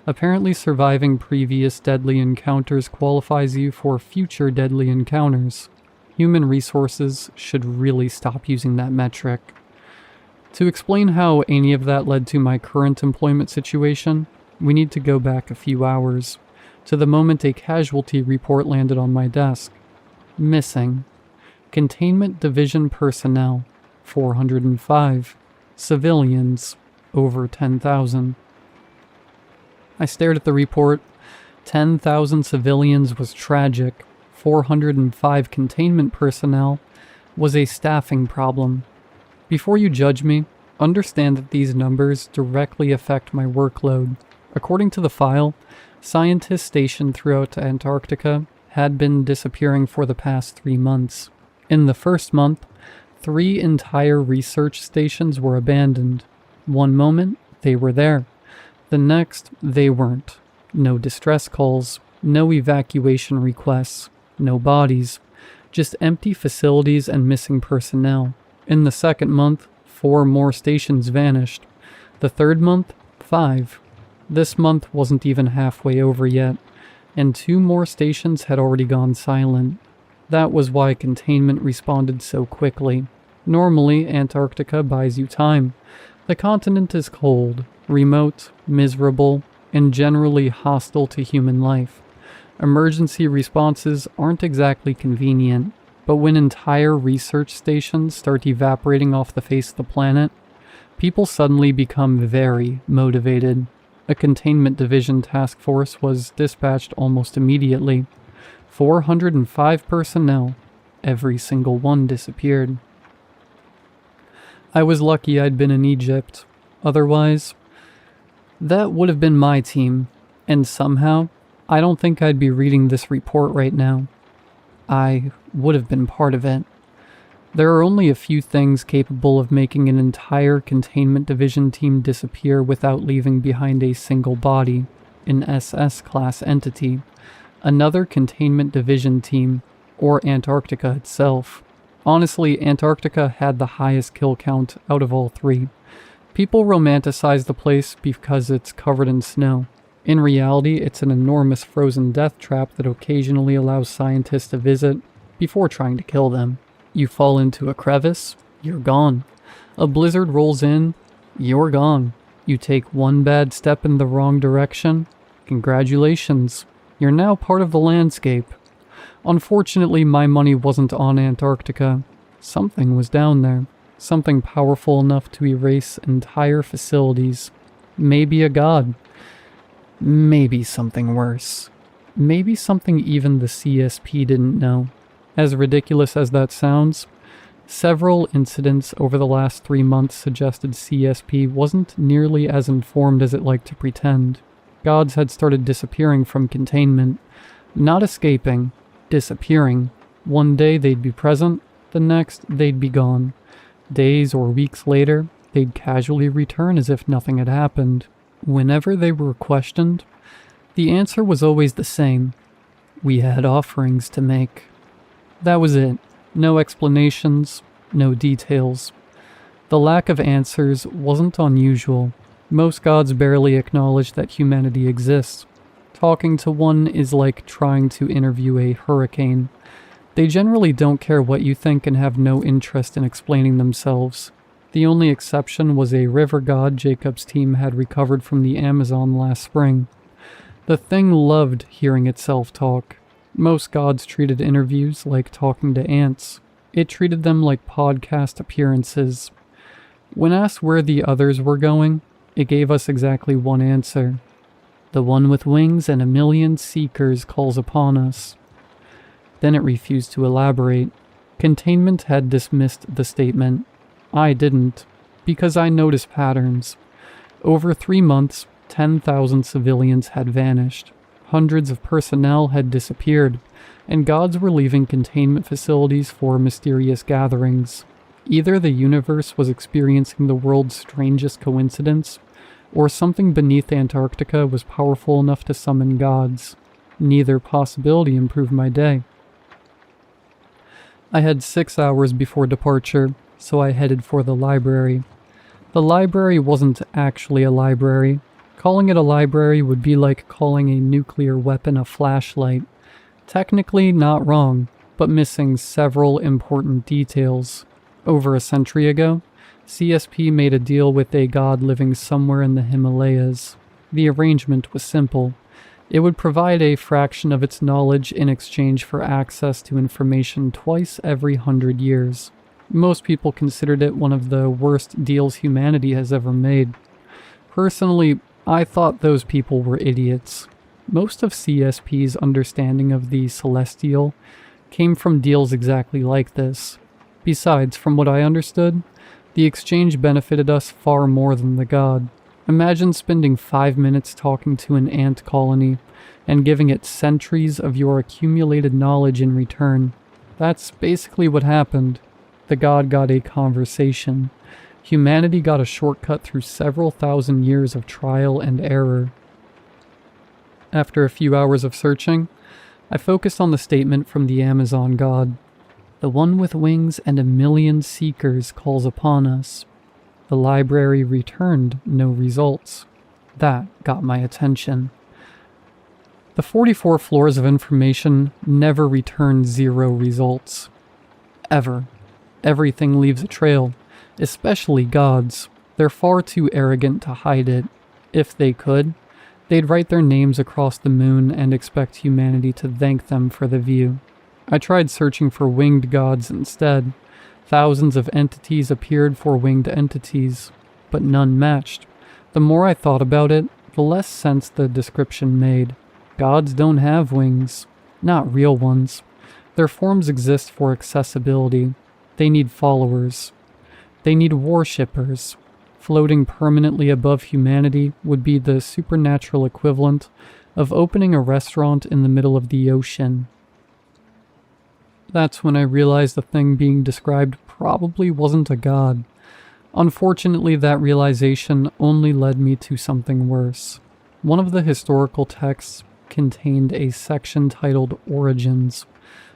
Apparently surviving previous deadly encounters qualifies you for future deadly encounters. Human resources should really stop using that metric. To explain how any of that led to my current employment situation, we need to go back a few hours, to the moment a casualty report landed on my desk. Missing. Containment Division personnel, 405. Civilians, over 10,000. I stared at the report. 10,000 civilians was tragic. 405 containment personnel was a staffing problem. Before you judge me, understand that these numbers directly affect my workload. According to the file, scientists stationed throughout Antarctica had been disappearing for the past 3 months. In the first month, 3 entire research stations were abandoned. One moment, they were there. The next, they weren't. No distress calls, no evacuation requests, no bodies, just empty facilities and missing personnel. In the second month, 4 more stations vanished. The third month, 5. This month wasn't even halfway over yet, and 2 more stations had already gone silent. That was why containment responded so quickly. Normally, Antarctica buys you time. The continent is cold, remote, miserable, and generally hostile to human life. Emergency responses aren't exactly convenient, but when entire research stations start evaporating off the face of the planet, people suddenly become very motivated. A containment division task force was dispatched almost immediately. 405 personnel, every single one disappeared. I was lucky I'd been in Egypt. Otherwise, that would have been my team, and somehow, I don't think I'd be reading this report right now. I would have been part of it. There are only a few things capable of making an entire containment division team disappear without leaving behind a single body, an SS-class entity, another containment division team, or Antarctica itself. Honestly, Antarctica had the highest kill count out of all 3. People romanticize the place because it's covered in snow. In reality, it's an enormous frozen death trap that occasionally allows scientists to visit before trying to kill them. You fall into a crevice, you're gone. A blizzard rolls in, you're gone. You take one bad step in the wrong direction, congratulations, you're now part of the landscape. Unfortunately, my money wasn't on Antarctica. Something was down there. Something powerful enough to erase entire facilities. Maybe a god. Maybe something worse. Maybe something even the CSP didn't know. As ridiculous as that sounds, several incidents over the last 3 months suggested CSP wasn't nearly as informed as it liked to pretend. Gods had started disappearing from containment. Not escaping, disappearing. One day they'd be present, the next they'd be gone. Days or weeks later, they'd casually return as if nothing had happened. Whenever they were questioned, the answer was always the same. We had offerings to make. That was it. No explanations, no details. The lack of answers wasn't unusual. Most gods barely acknowledge that humanity exists. Talking to one is like trying to interview a hurricane. They generally don't care what you think and have no interest in explaining themselves. The only exception was a river god Jacob's team had recovered from the Amazon last spring. The thing loved hearing itself talk. Most gods treated interviews like talking to ants. It treated them like podcast appearances. When asked where the others were going, it gave us exactly one answer. The one with wings and a million seekers calls upon us. Then it refused to elaborate. Containment had dismissed the statement. I didn't, because I noticed patterns. Over 3 months, 10,000 civilians had vanished. Hundreds of personnel had disappeared, and gods were leaving containment facilities for mysterious gatherings. Either the universe was experiencing the world's strangest coincidence, or something beneath Antarctica was powerful enough to summon gods. Neither possibility improved my day. I had 6 hours before departure, so I headed for the library. The library wasn't actually a library. Calling it a library would be like calling a nuclear weapon a flashlight. Technically not wrong, but missing several important details. Over a century ago, CSP made a deal with a god living somewhere in the Himalayas. The arrangement was simple. It would provide a fraction of its knowledge in exchange for access to information twice every 100 years. Most people considered it one of the worst deals humanity has ever made. Personally, I thought those people were idiots. Most of CSP's understanding of the celestial came from deals exactly like this. Besides, from what I understood, the exchange benefited us far more than the god. Imagine spending 5 minutes talking to an ant colony and giving it centuries of your accumulated knowledge in return. That's basically what happened. The god got a conversation. Humanity got a shortcut through several thousand years of trial and error. After a few hours of searching, I focused on the statement from the Amazon god. The one with wings and a million seekers calls upon us. The library returned no results. That got my attention. The 44 floors of information never return 0 results. Ever. Everything leaves a trail, especially gods. They're far too arrogant to hide it. If they could, they'd write their names across the moon and expect humanity to thank them for the view. I tried searching for winged gods instead. Thousands of entities appeared for winged entities, but none matched. The more I thought about it, the less sense the description made. Gods don't have wings. Not real ones. Their forms exist for accessibility. They need followers. They need worshippers. Floating permanently above humanity would be the supernatural equivalent of opening a restaurant in the middle of the ocean. That's when I realized the thing being described probably wasn't a god. Unfortunately, that realization only led me to something worse. One of the historical texts contained a section titled Origins.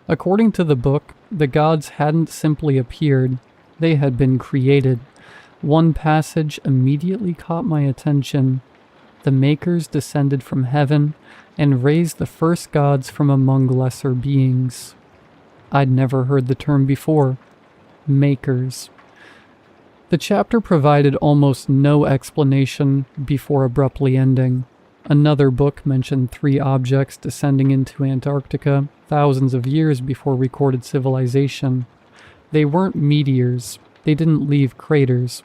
According to the book, the gods hadn't simply appeared, they had been created. One passage immediately caught my attention. The makers descended from heaven and raised the first gods from among lesser beings. I'd never heard the term before. Makers. The chapter provided almost no explanation before abruptly ending. Another book mentioned 3 objects descending into Antarctica thousands of years before recorded civilization. They weren't meteors. They didn't leave craters.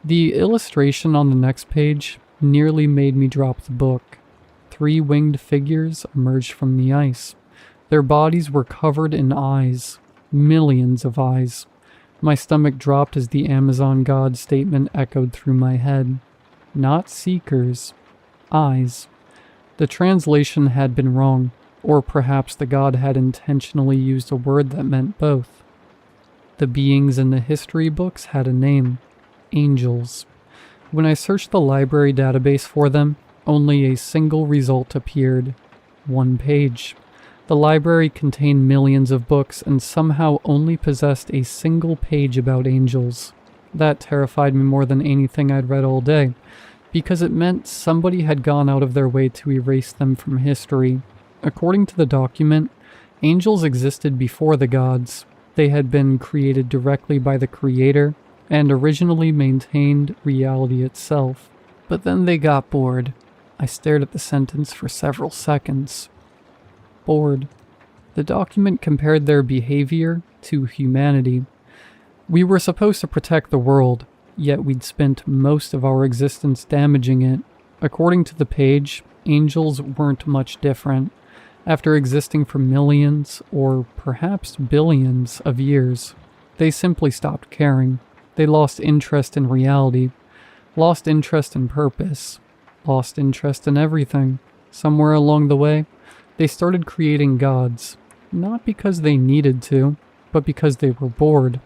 The illustration on the next page nearly made me drop the book. 3 winged figures emerged from the ice. Their bodies were covered in eyes. Millions of eyes. My stomach dropped as the Amazon god statement echoed through my head. Not seekers. Eyes. The translation had been wrong, or perhaps the god had intentionally used a word that meant both. The beings in the history books had a name. Angels. When I searched the library database for them, only a single result appeared. 1 page. The library contained millions of books and somehow only possessed a single page about angels. That terrified me more than anything I'd read all day, because it meant somebody had gone out of their way to erase them from history. According to the document, angels existed before the gods. They had been created directly by the Creator and originally maintained reality itself. But then they got bored. I stared at the sentence for several seconds. Bored. The document compared their behavior to humanity. We were supposed to protect the world, yet we'd spent most of our existence damaging it. According to the page, angels weren't much different. After existing for millions, or perhaps billions of years, they simply stopped caring. They lost interest in reality, lost interest in purpose, lost interest in everything. Somewhere along the way, they started creating gods, not because they needed to, but because they were bored.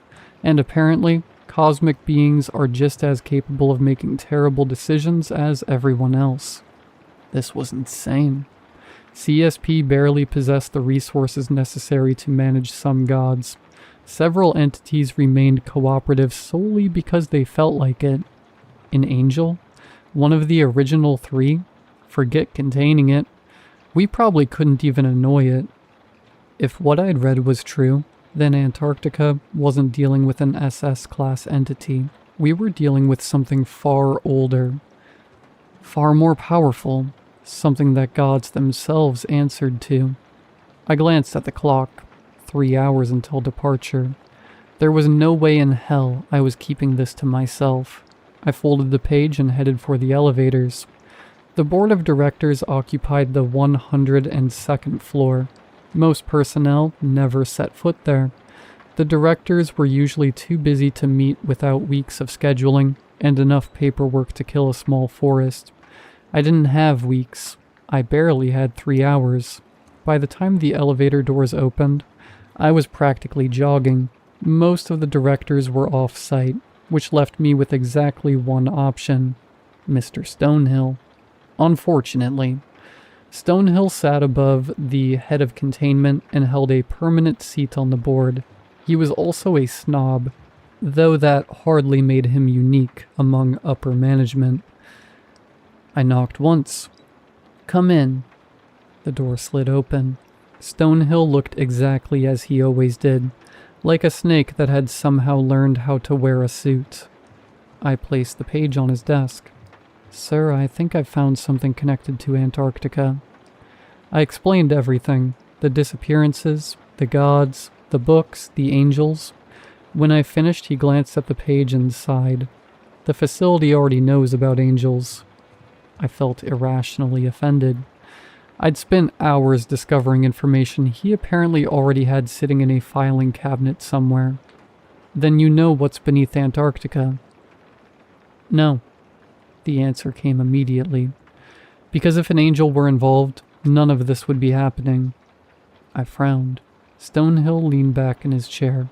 And apparently, cosmic beings are just as capable of making terrible decisions as everyone else. This was insane. CSP barely possessed the resources necessary to manage some gods. Several entities remained cooperative solely because they felt like it. An angel? One of the original three? Forget containing it. We probably couldn't even annoy it. If what I'd read was true, then Antarctica wasn't dealing with an SS-class entity. We were dealing with something far older, far more powerful, something that gods themselves answered to. I glanced at the clock. 3 hours until departure. There was no way in hell I was keeping this to myself. I folded the page and headed for the elevators. The board of directors occupied the 102nd floor. Most personnel never set foot there. The directors were usually too busy to meet without weeks of scheduling and enough paperwork to kill a small forest. I didn't have weeks. I barely had 3 hours. By the time the elevator doors opened, I was practically jogging. Most of the directors were off-site, which left me with exactly one option: Mr. Stonehill. Unfortunately, Stonehill sat above the head of containment and held a permanent seat on the board. He was also a snob, though that hardly made him unique among upper management. I knocked once. "Come in." The door slid open. Stonehill looked exactly as he always did, like a snake that had somehow learned how to wear a suit. I placed the page on his desk. "Sir, I think I've found something connected to Antarctica." I explained everything: the disappearances, the gods, the books, the angels. When I finished, he glanced at the page and sighed. The facility already knows about angels. I felt irrationally offended. I'd spent hours discovering information he apparently already had sitting in a filing cabinet somewhere. "Then you know what's beneath Antarctica?" "No." The answer came immediately. Because if an angel were involved, none of this would be happening. I frowned. Stonehill leaned back in his chair.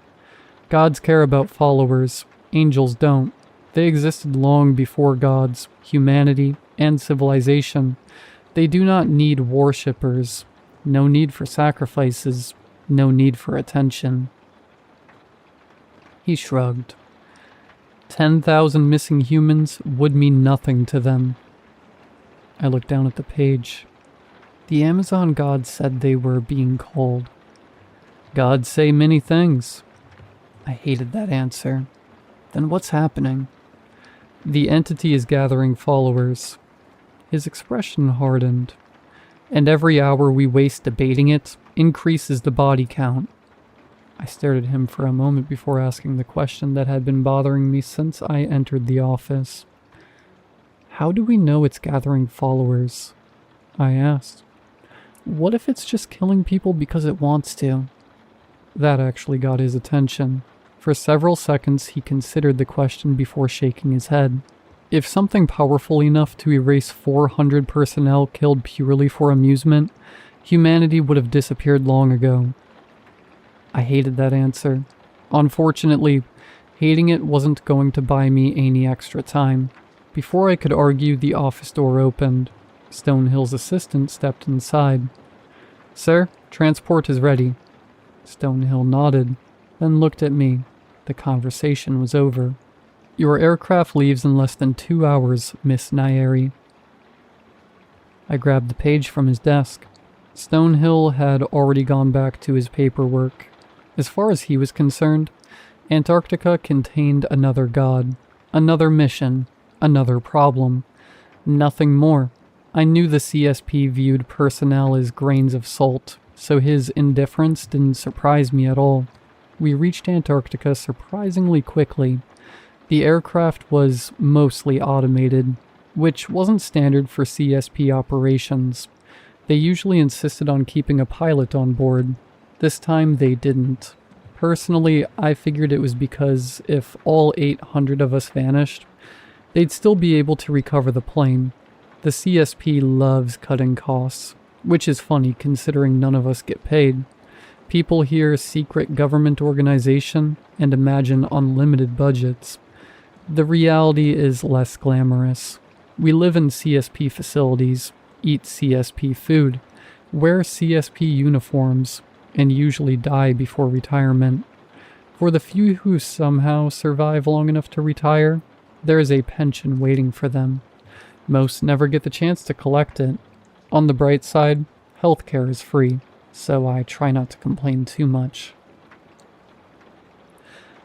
"Gods care about followers. Angels don't. They existed long before gods, humanity, and civilization. They do not need worshippers. No need for sacrifices. No need for attention." He shrugged. 10,000 missing humans would mean nothing to them. I looked down at the page. The Amazon gods said they were being called. Gods say many things. I hated that answer. Then what's happening? "The entity is gathering followers." His expression hardened. "And every hour we waste debating it increases the body count." I stared at him for a moment before asking the question that had been bothering me since I entered the office. "How do we know it's gathering followers?" I asked. "What if it's just killing people because it wants to?" That actually got his attention. For several seconds he considered the question before shaking his head. If something powerful enough to erase 400 personnel killed purely for amusement, humanity would have disappeared long ago. I hated that answer. Unfortunately, hating it wasn't going to buy me any extra time. Before I could argue, the office door opened. Stonehill's assistant stepped inside. "Sir, Transport is ready. Stonehill nodded, then looked at me. The conversation was over. Your aircraft leaves in less than 2 hours, Miss Nyeri. I grabbed the page from his desk. Stonehill had already gone back to his paperwork. As far as he was concerned, Antarctica contained another god, another mission, another problem. Nothing more. I knew the CSP viewed personnel as grains of salt, so his indifference didn't surprise me at all. We reached Antarctica surprisingly quickly. The aircraft was mostly automated, which wasn't standard for CSP operations. They usually insisted on keeping a pilot on board. This time they didn't. Personally, I figured it was because if all 800 of us vanished, they'd still be able to recover the plane. The CSP loves cutting costs, which is funny considering none of us get paid. People hear secret government organization and imagine unlimited budgets. The reality is less glamorous. We live in CSP facilities, eat CSP food, wear CSP uniforms, and usually die before retirement. For the few who somehow survive long enough to retire, there is a pension waiting for them. Most never get the chance to collect it. On the bright side, healthcare is free, so I try not to complain too much.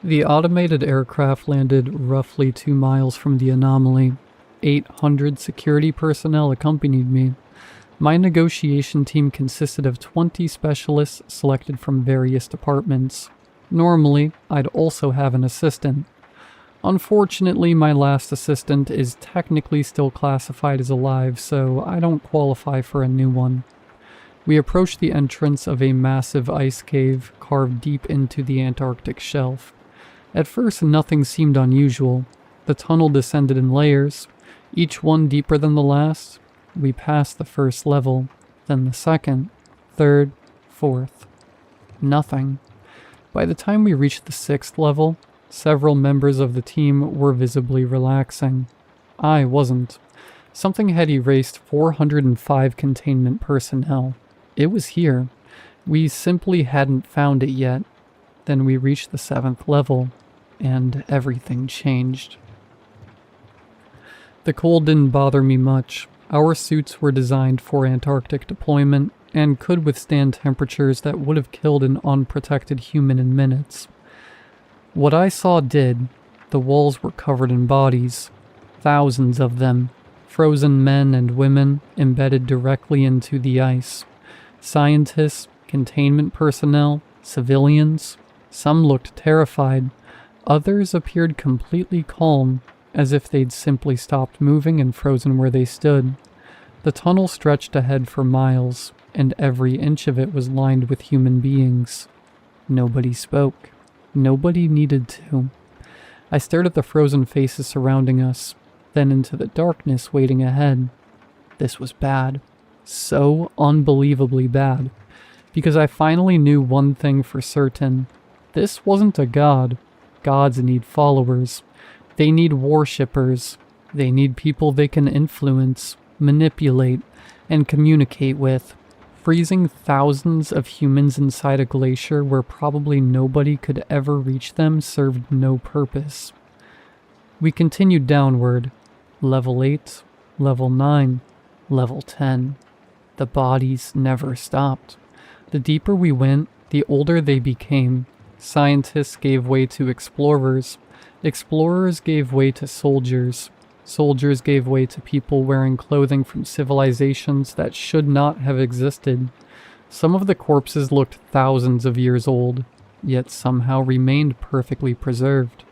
The automated aircraft landed roughly 2 miles from the anomaly. 800 security personnel accompanied me. My negotiation team consisted of 20 specialists selected from various departments. Normally, I'd also have an assistant. Unfortunately, my last assistant is technically still classified as alive, so I don't qualify for a new one. We approached the entrance of a massive ice cave carved deep into the Antarctic shelf. At first, nothing seemed unusual. The tunnel descended in layers, each one deeper than the last. We passed the first level, then the second, third, fourth. Nothing. By the time we reached the 6th level, several members of the team were visibly relaxing. I wasn't. Something had erased 405 containment personnel. It was here. We simply hadn't found it yet. Then we reached the 7th level, and everything changed. The cold didn't bother me much. Our suits were designed for Antarctic deployment and could withstand temperatures that would have killed an unprotected human in minutes. What I saw did. The walls were covered in bodies, thousands of them, frozen men and women embedded directly into the ice. Scientists, containment personnel, civilians. Some looked terrified. Others appeared completely calm, as if they'd simply stopped moving and frozen where they stood. The tunnel stretched ahead for miles, and every inch of it was lined with human beings. Nobody spoke. Nobody needed to. I stared at the frozen faces surrounding us, then into the darkness waiting ahead. This was bad. So unbelievably bad. Because I finally knew one thing for certain. This wasn't a god. Gods need followers. They need worshippers. They need people they can influence, manipulate, and communicate with. Freezing thousands of humans inside a glacier where probably nobody could ever reach them served no purpose. We continued downward. Level 8, Level 9, Level 10. The bodies never stopped. The deeper we went, the older they became. Scientists gave way to explorers. Explorers gave way to soldiers. Soldiers gave way to people wearing clothing from civilizations that should not have existed. Some of the corpses looked thousands of years old, yet somehow remained perfectly preserved,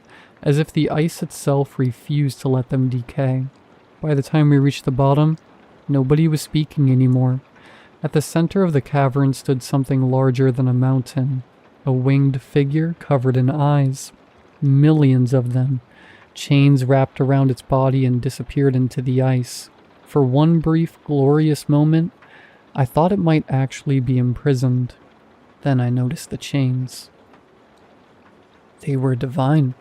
as if the ice itself refused to let them decay. By the time we reached the bottom, nobody was speaking anymore. At the center of the cavern stood something larger than a mountain, a winged figure covered in eyes. Millions of them. Chains wrapped around its body and disappeared into the ice. For one brief, glorious moment, I thought it might actually be imprisoned. Then I noticed the chains. They were divine.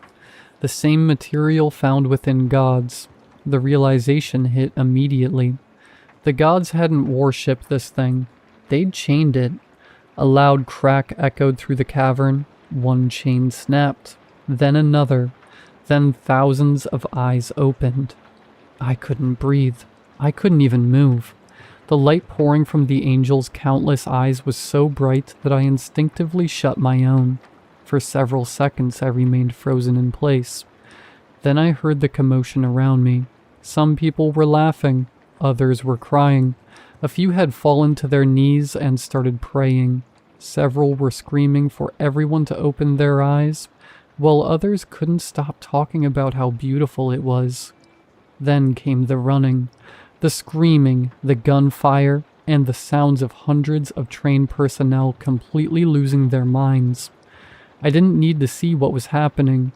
The same material found within gods. The realization hit immediately. The gods hadn't worshipped this thing. They'd chained it. A loud crack echoed through the cavern. One chain snapped, then another, then thousands of eyes opened. I couldn't breathe. I couldn't even move. The light pouring from the angel's countless eyes was so bright that I instinctively shut my own. For several seconds I remained frozen in place. Then I heard the commotion around me. Some people were laughing, others were crying. A few had fallen to their knees and started praying. Several were screaming for everyone to open their eyes, while others couldn't stop talking about how beautiful it was. Then came the running, the screaming, the gunfire, and the sounds of hundreds of trained personnel completely losing their minds. I didn't need to see what was happening,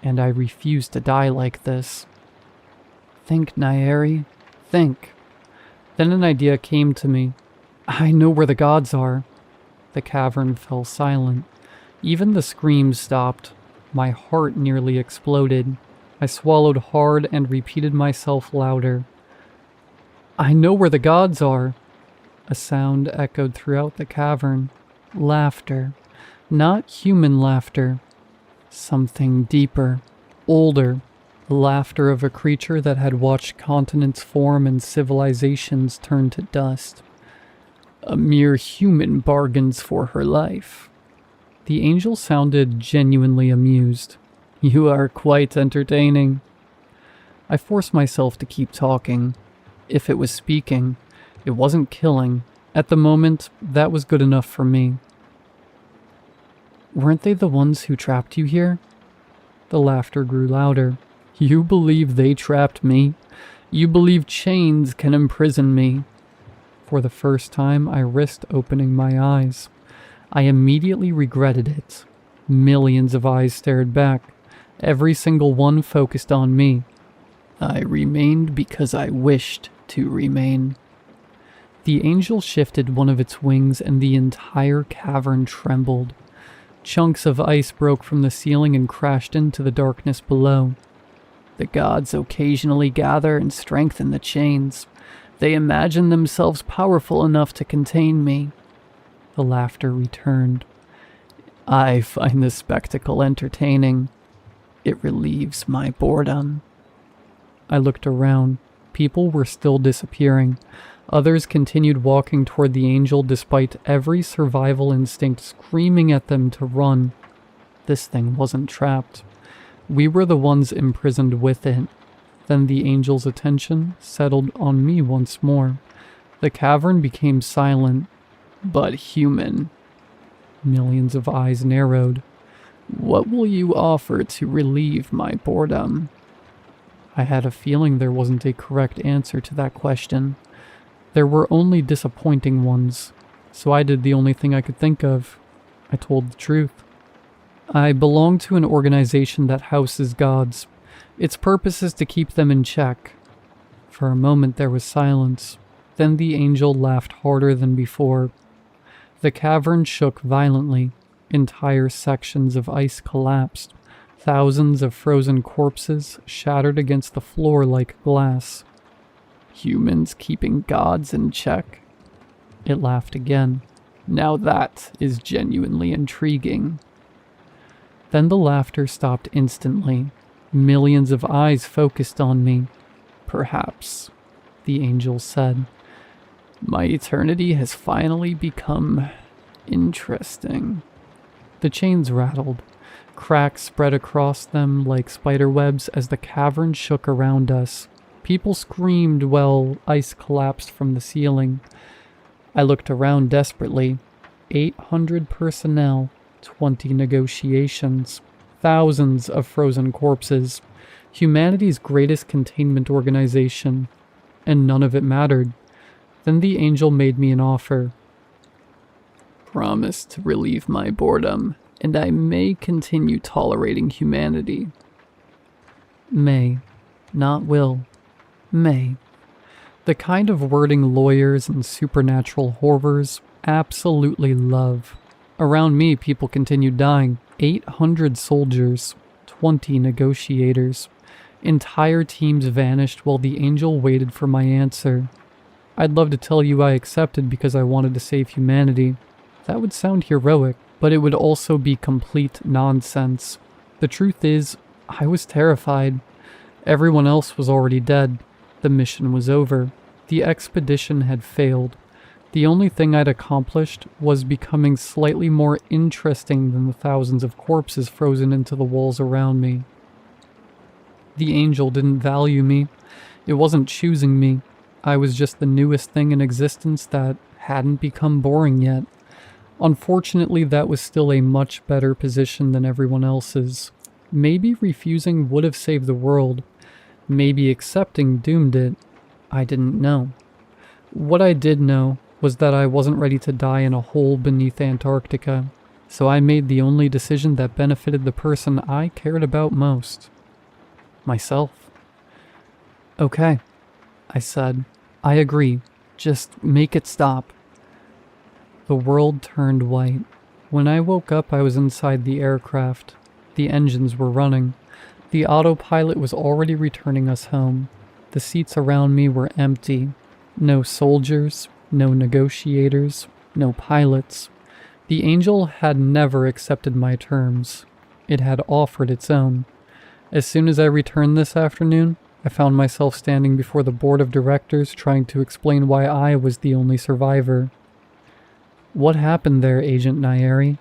and I refused to die like this. Think, Naeri, think. Then an idea came to me. I know where the gods are. The cavern fell silent. Even the screams stopped. My heart nearly exploded. I swallowed hard and repeated myself louder. I know where the gods are. A sound echoed throughout the cavern. Laughter. Not human laughter. Something deeper, older. The laughter of a creature that had watched continents form and civilizations turn to dust. A mere human bargains for her life. The angel sounded genuinely amused. You are quite entertaining. I forced myself to keep talking. If it was speaking, it wasn't killing. At the moment, that was good enough for me. Weren't they the ones who trapped you here? The laughter grew louder. You believe they trapped me? You believe chains can imprison me? For the first time, I risked opening my eyes. I immediately regretted it. Millions of eyes stared back. Every single one focused on me. I remained because I wished to remain. The angel shifted one of its wings and the entire cavern trembled. Chunks of ice broke from the ceiling and crashed into the darkness below. The gods occasionally gather and strengthen the chains. They imagine themselves powerful enough to contain me. The laughter returned. I find the spectacle entertaining. It relieves my boredom. I looked around. People were still disappearing. Others continued walking toward the angel despite every survival instinct screaming at them to run. This thing wasn't trapped. We were the ones imprisoned with it. Then the angel's attention settled on me once more. The cavern became silent, but human. Millions of eyes narrowed. What will you offer to relieve my boredom? I had a feeling there wasn't a correct answer to that question. There were only disappointing ones, so I did the only thing I could think of. I told the truth. I belong to an organization that houses gods. Its purpose is to keep them in check. For a moment there was silence. Then the angel laughed harder than before. The cavern shook violently. Entire sections of ice collapsed. Thousands of frozen corpses shattered against the floor like glass. Humans keeping gods in check? It laughed again. Now that is genuinely intriguing. Then the laughter stopped instantly. Millions of eyes focused on me. Perhaps, the angel said. My eternity has finally become interesting. The chains rattled. Cracks spread across them like spider webs as the cavern shook around us. People screamed while ice collapsed from the ceiling. I looked around desperately. 800 personnel, 20 negotiations, thousands of frozen corpses. Humanity's greatest containment organization. And none of it mattered. Then the angel made me an offer. Promise to relieve my boredom, and I may continue tolerating humanity. May, not will. May. The kind of wording lawyers and supernatural horrors absolutely love. Around me, people continued dying. 800 soldiers, 20 negotiators. Entire teams vanished while the angel waited for my answer. I'd love to tell you I accepted because I wanted to save humanity. That would sound heroic, but it would also be complete nonsense. The truth is, I was terrified. Everyone else was already dead. The mission was over. The expedition had failed. The only thing I'd accomplished was becoming slightly more interesting than the thousands of corpses frozen into the walls around me. The angel didn't value me. It wasn't choosing me. I was just the newest thing in existence that hadn't become boring yet. Unfortunately, that was still a much better position than everyone else's. Maybe refusing would have saved the world. Maybe accepting doomed it. I didn't know. What I did know was that I wasn't ready to die in a hole beneath Antarctica, so I made the only decision that benefited the person I cared about most. Myself. Okay, I said. I agree. Just make it stop. The world turned white. When I woke up, I was inside the aircraft. The engines were running. The autopilot was already returning us home. The seats around me were empty. No soldiers, no negotiators, no pilots. The angel had never accepted my terms. It had offered its own. As soon as I returned this afternoon, I found myself standing before the board of directors trying to explain why I was the only survivor. What happened there, Agent Nyeri?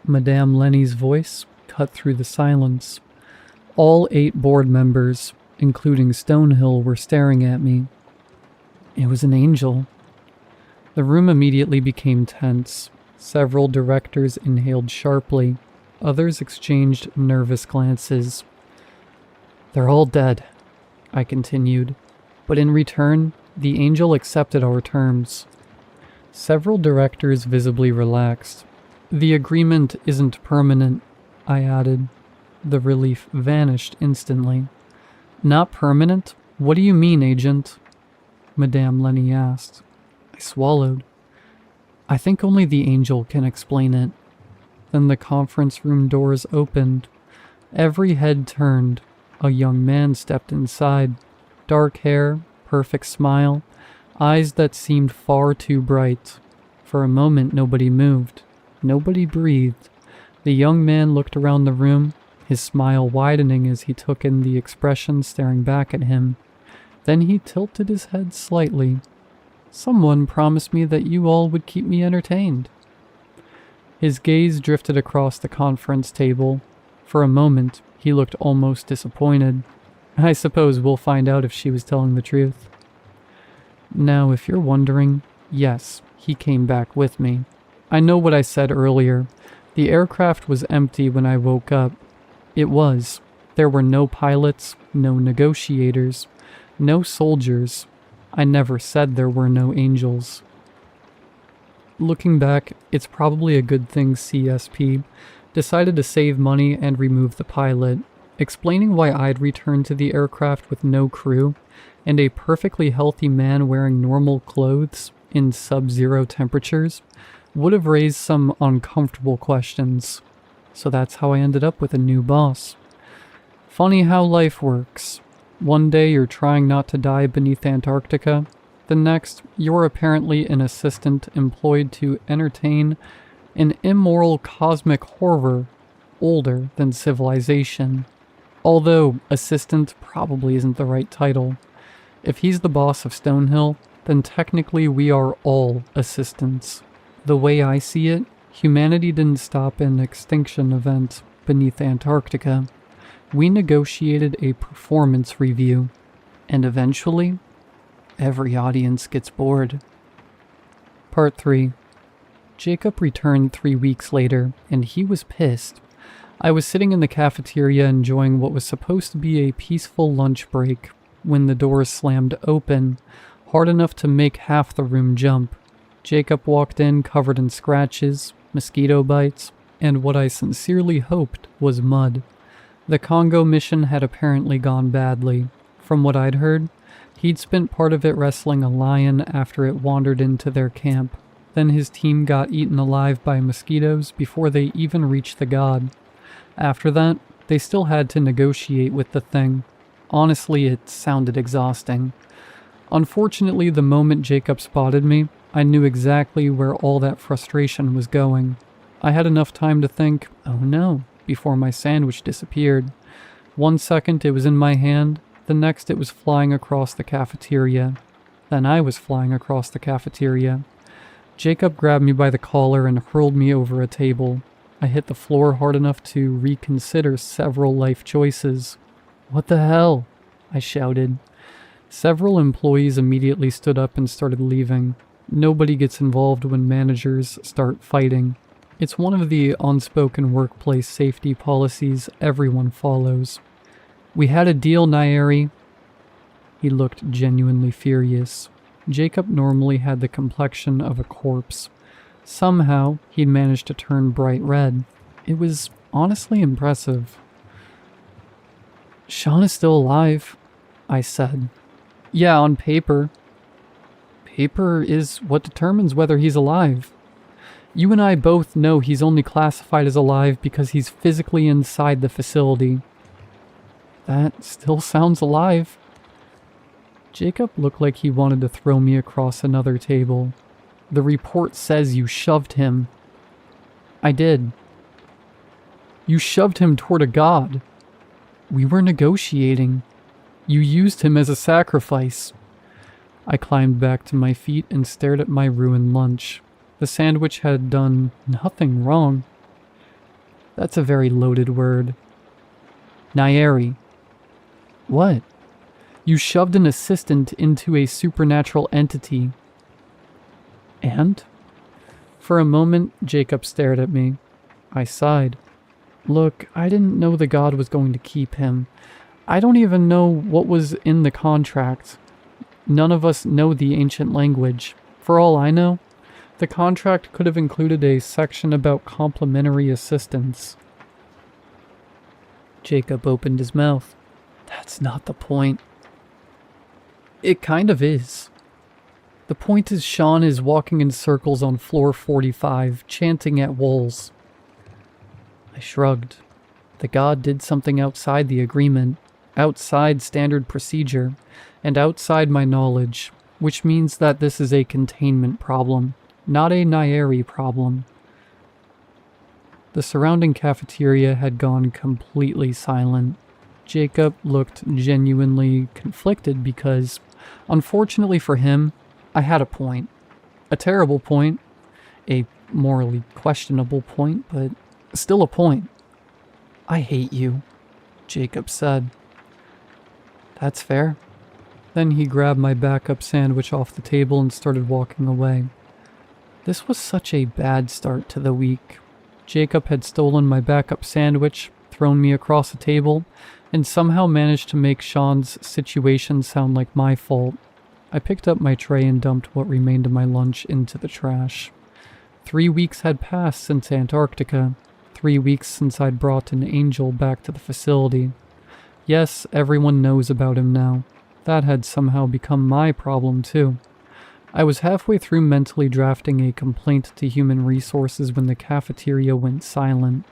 Madame Lenny's voice cut through the silence. All 8 board members, including Stonehill, were staring at me. It was an angel. The room immediately became tense. Several directors inhaled sharply. Others exchanged nervous glances. They're all dead, I continued. But in return, the angel accepted our terms. Several directors visibly relaxed. The agreement isn't permanent, I added. The relief vanished instantly. Not permanent? What do you mean, Agent? Madame Lenny asked. I swallowed. I think only the angel can explain it. Then the conference room doors opened. Every head turned. A young man stepped inside. Dark hair, perfect smile, eyes that seemed far too bright. For a moment, nobody moved. Nobody breathed. The young man looked around the room, his smile widening as he took in the expression staring back at him. Then he tilted his head slightly. Someone promised me that you all would keep me entertained. His gaze drifted across the conference table. For a moment, he looked almost disappointed. I suppose we'll find out if she was telling the truth. Now, if you're wondering, yes, he came back with me. I know what I said earlier. The aircraft was empty when I woke up. It was. There were no pilots, no negotiators, no soldiers. I never said there were no angels. Looking back, it's probably a good thing CSP decided to save money and remove the pilot. Explaining why I'd returned to the aircraft with no crew and a perfectly healthy man wearing normal clothes in sub-zero temperatures would have raised some uncomfortable questions. So that's how I ended up with a new boss. Funny how life works. One day you're trying not to die beneath Antarctica. The next, you're apparently an assistant employed to entertain an immoral cosmic horror older than civilization. Although assistant probably isn't the right title. If he's the boss of Stonehill, then technically we are all assistants. The way I see it, humanity didn't stop an extinction event beneath Antarctica. We negotiated a performance review, and eventually, every audience gets bored. Part 3. Jacob returned 3 weeks later, and he was pissed. I was sitting in the cafeteria enjoying what was supposed to be a peaceful lunch break when the doors slammed open, hard enough to make half the room jump. Jacob walked in covered in scratches, mosquito bites, and what I sincerely hoped was mud. The Congo mission had apparently gone badly. From what I'd heard, he'd spent part of it wrestling a lion after it wandered into their camp. Then his team got eaten alive by mosquitoes before they even reached the god. After that, they still had to negotiate with the thing. Honestly, it sounded exhausting. Unfortunately, the moment Jacob spotted me, I knew exactly where all that frustration was going. I had enough time to think, oh no, before my sandwich disappeared. 1 second it was in my hand, the next it was flying across the cafeteria. Then I was flying across the cafeteria. Jacob grabbed me by the collar and hurled me over a table. I hit the floor hard enough to reconsider several life choices. "What the hell?" I shouted. Several employees immediately stood up and started leaving. Nobody gets involved when managers start fighting. It's one of the unspoken workplace safety policies everyone follows. "We had a deal, Nairi." He looked genuinely furious. Jacob normally had the complexion of a corpse. Somehow, he'd managed to turn bright red. It was honestly impressive. "Sean is still alive," I said. "Yeah, on paper." "Paper is what determines whether he's alive. You and I both know he's only classified as alive because he's physically inside the facility." "That still sounds alive." Jacob looked like he wanted to throw me across another table. "The report says you shoved him." "I did." "You shoved him toward a god." "We were negotiating." "You used him as a sacrifice." I climbed back to my feet and stared at my ruined lunch. The sandwich had done nothing wrong. That's a very loaded word. "Nairi." "What?" "You shoved an assistant into a supernatural entity." "And?" For a moment, Jacob stared at me. I sighed. "Look, I didn't know the god was going to keep him. I don't even know what was in the contract. None of us know the ancient language. For all I know, the contract could have included a section about complimentary assistance." Jacob opened his mouth. "That's not the point." "It kind of is. The point is Sean is walking in circles on floor 45, chanting at walls." I shrugged. The god did something outside the agreement, outside standard procedure, and outside my knowledge, which means that this is a containment problem, not a Nairi problem. The surrounding cafeteria had gone completely silent. Jacob looked genuinely conflicted because, unfortunately for him, I had a point. A terrible point. A morally questionable point, but still a point. "I hate you," Jacob said. "That's fair." Then he grabbed my backup sandwich off the table and started walking away. This was such a bad start to the week. Jacob had stolen my backup sandwich, thrown me across the table, and somehow managed to make Sean's situation sound like my fault. I picked up my tray and dumped what remained of my lunch into the trash. 3 weeks had passed since Antarctica. 3 weeks since I'd brought an angel back to the facility. Yes, everyone knows about him now. That had somehow become my problem too. I was halfway through mentally drafting a complaint to Human Resources when the cafeteria went silent.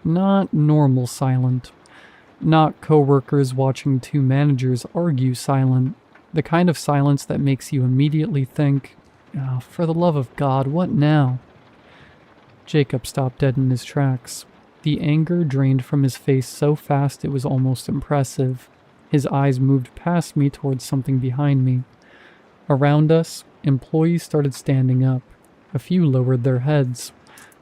Not normal silent. Not coworkers watching two managers argue silent. The kind of silence that makes you immediately think, "Oh, for the love of God, what now?" Jacob stopped dead in his tracks. The anger drained from his face so fast it was almost impressive. His eyes moved past me towards something behind me. Around us, employees started standing up. A few lowered their heads.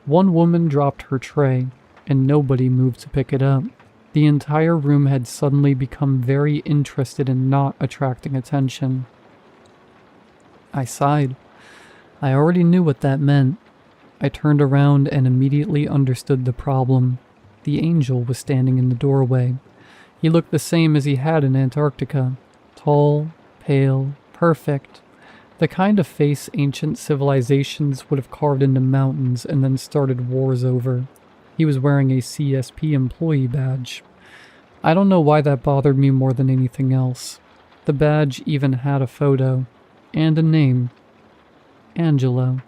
One woman dropped her tray, and nobody moved to pick it up. The entire room had suddenly become very interested in not attracting attention. I sighed. I already knew what that meant. I turned around and immediately understood the problem. The angel was standing in the doorway. He looked the same as he had in Antarctica. Tall, pale, perfect. The kind of face ancient civilizations would have carved into mountains and then started wars over. He was wearing a CSP employee badge. I don't know why that bothered me more than anything else. The badge even had a photo. And a name. Angelo.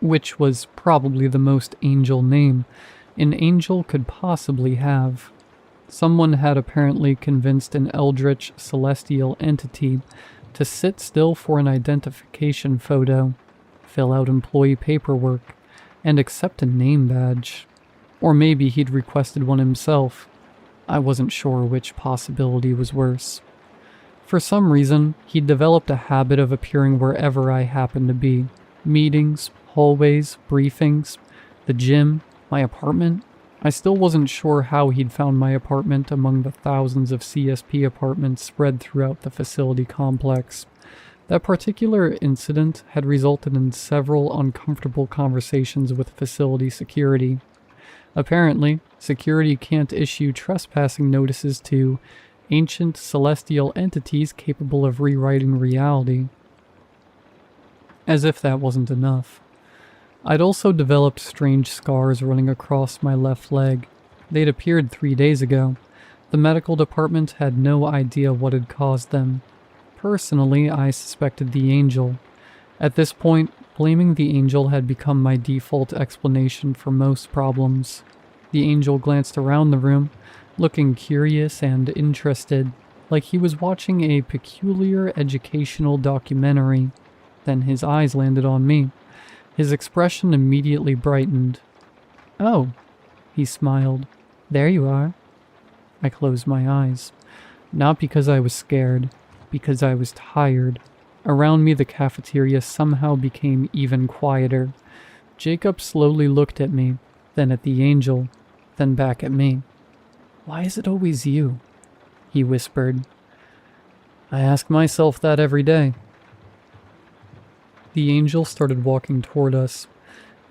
Which was probably the most angel name an angel could possibly have. Someone had apparently convinced an eldritch celestial entity to sit still for an identification photo. fill out employee paperwork, and accept a name badge. Or maybe he'd requested one himself. I wasn't sure which possibility was worse. For some reason, he'd developed a habit of appearing wherever I happened to be. Meetings, hallways, briefings, the gym, my apartment. I still wasn't sure how he'd found my apartment among the thousands of CSP apartments spread throughout the facility complex. That particular incident had resulted in several uncomfortable conversations with facility security. Apparently, security can't issue trespassing notices to ancient celestial entities capable of rewriting reality. As if that wasn't enough. I'd also developed strange scars running across my left leg. They'd appeared 3 days ago. The medical department had no idea what had caused them. Personally, I suspected the angel. At this point, blaming the angel had become my default explanation for most problems. The angel glanced around the room, looking curious and interested, like he was watching a peculiar educational documentary. Then his eyes landed on me. His expression immediately brightened. "Oh," he smiled. "There you are." I closed my eyes. Not because I was scared, because I was tired. Around me, the cafeteria somehow became even quieter. Jacob slowly looked at me, then at the angel, then back at me. "Why is it always you?" he whispered. "I ask myself that every day." The angel started walking toward us.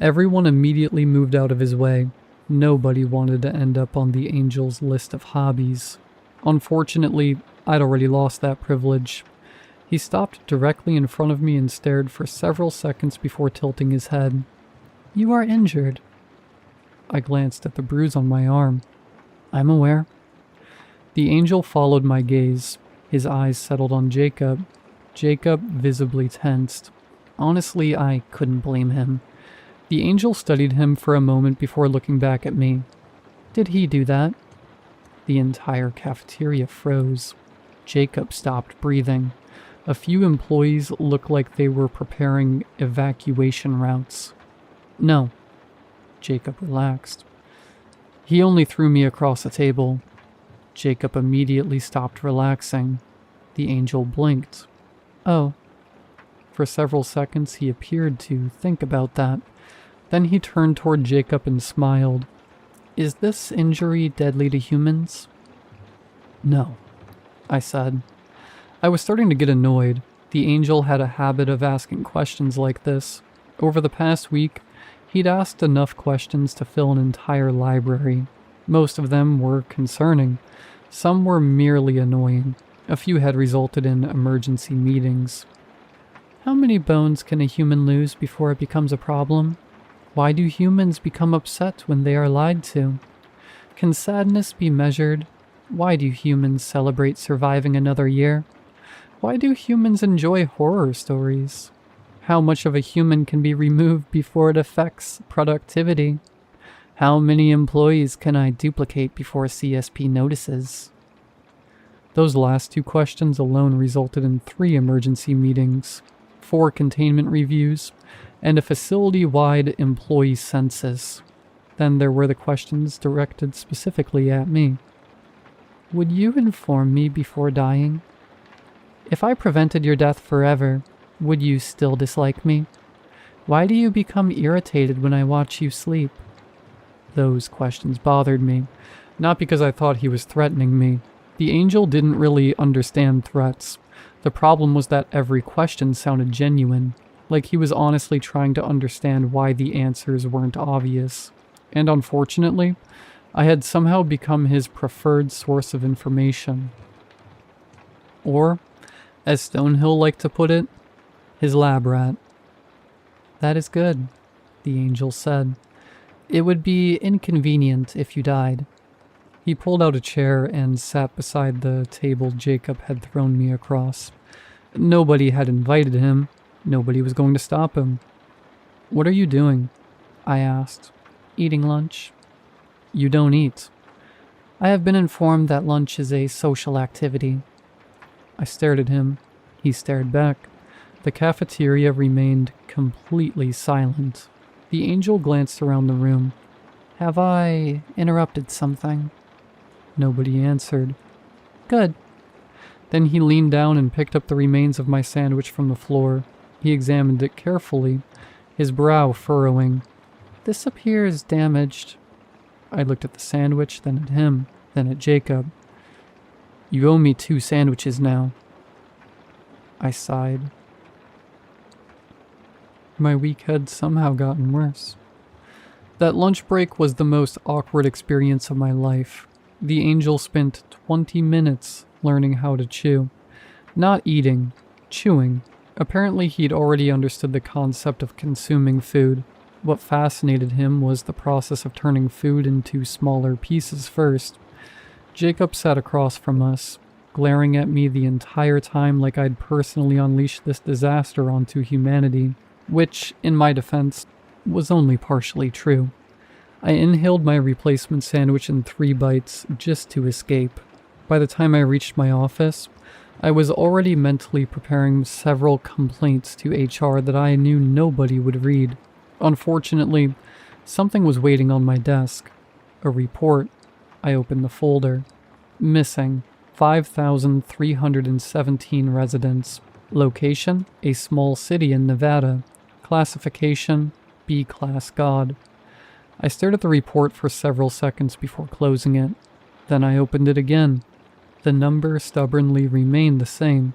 Everyone immediately moved out of his way. Nobody wanted to end up on the angel's list of hobbies. Unfortunately, I'd already lost that privilege. He stopped directly in front of me and stared for several seconds before tilting his head. "You are injured." I glanced at the bruise on my arm. "I'm aware." The angel followed my gaze. His eyes settled on Jacob. Jacob visibly tensed. Honestly, I couldn't blame him. The angel studied him for a moment before looking back at me. "Did he do that?" The entire cafeteria froze. Jacob stopped breathing. A few employees looked like they were preparing evacuation routes. "No." Jacob relaxed. "He only threw me across the table." Jacob immediately stopped relaxing. The angel blinked. "Oh." For several seconds he appeared to think about that. Then he turned toward Jacob and smiled. "Is this injury deadly to humans?" "No," I said. I was starting to get annoyed. The angel had a habit of asking questions like this. Over the past week, he'd asked enough questions to fill an entire library. Most of them were concerning. Some were merely annoying. A few had resulted in emergency meetings. How many bones can a human lose before it becomes a problem? Why do humans become upset when they are lied to? Can sadness be measured? Why do humans celebrate surviving another year? Why do humans enjoy horror stories? How much of a human can be removed before it affects productivity? How many employees can I duplicate before CSP notices? Those last two questions alone resulted in 3 emergency meetings, 4 containment reviews, and a facility-wide employee census. Then there were the questions directed specifically at me. Would you inform me before dying? If I prevented your death forever, would you still dislike me? Why do you become irritated when I watch you sleep? Those questions bothered me, not because I thought he was threatening me. The angel didn't really understand threats. The problem was that every question sounded genuine, like he was honestly trying to understand why the answers weren't obvious. And unfortunately, I had somehow become his preferred source of information. Or, as Stonehill liked to put it, his lab rat. "That is good," the angel said. "It would be inconvenient if you died." He pulled out a chair and sat beside the table Jacob had thrown me across. Nobody had invited him. Nobody was going to stop him. "What are you doing?" I asked. "Eating lunch." "You don't eat." "I have been informed that lunch is a social activity." I stared at him. He stared back. The cafeteria remained completely silent. The angel glanced around the room. "Have I interrupted something?" Nobody answered. "Good." Then he leaned down and picked up the remains of my sandwich from the floor. He examined it carefully, his brow furrowing. "This appears damaged." I looked at the sandwich, then at him, then at Jacob. "You owe me 2 sandwiches now." I sighed. My week had somehow gotten worse. That lunch break was the most awkward experience of my life. The angel spent 20 minutes learning how to chew. Not eating, chewing. Apparently he'd already understood the concept of consuming food. What fascinated him was the process of turning food into smaller pieces first. Jacob sat across from us, glaring at me the entire time like I'd personally unleashed this disaster onto humanity, which, in my defense, was only partially true. I inhaled my replacement sandwich in 3 bites just to escape. By the time I reached my office, I was already mentally preparing several complaints to HR that I knew nobody would read. Unfortunately, something was waiting on my desk. A report. I opened the folder. Missing 5,317 residents. Location: a small city in Nevada. Classification: B-class god. I stared at the report for several seconds before closing it. Then I opened it again. The number stubbornly remained the same.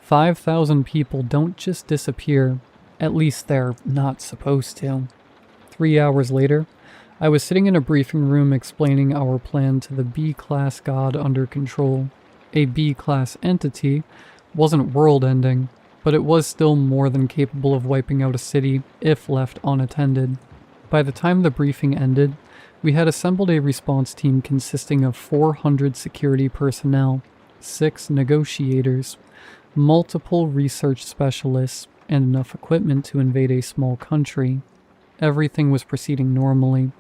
5,000 people don't just disappear. At least they're not supposed to. 3 hours later, I was sitting in a briefing room explaining our plan to the B-class god under control. A B-class entity wasn't world-ending, but it was still more than capable of wiping out a city if left unattended. By the time the briefing ended, we had assembled a response team consisting of 400 security personnel, 6 negotiators, multiple research specialists, and enough equipment to invade a small country. Everything was proceeding normally,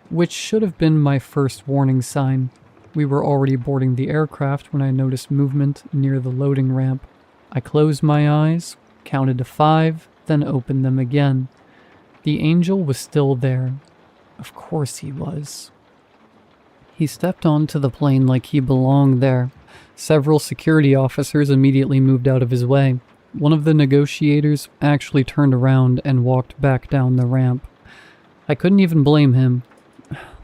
which should have been my first warning sign. We were already boarding the aircraft when I noticed movement near the loading ramp. I closed my eyes, counted to 5, then opened them again. The angel was still there. Of course he was. He stepped onto the plane like he belonged there. Several security officers immediately moved out of his way. One of the negotiators actually turned around and walked back down the ramp. I couldn't even blame him.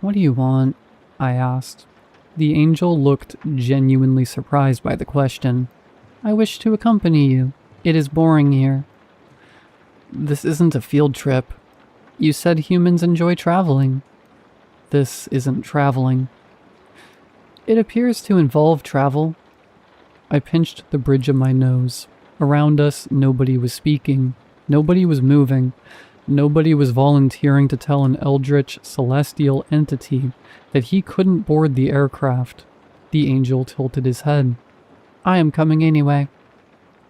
"What do you want?" I asked. The angel looked genuinely surprised by the question. "I wish to accompany you. It is boring here." "This isn't a field trip. You said humans enjoy traveling." "This isn't traveling." "It appears to involve travel." I pinched the bridge of my nose. Around us, nobody was speaking. Nobody was moving. Nobody was volunteering to tell an eldritch celestial entity that he couldn't board the aircraft. The angel tilted his head. "I am coming anyway."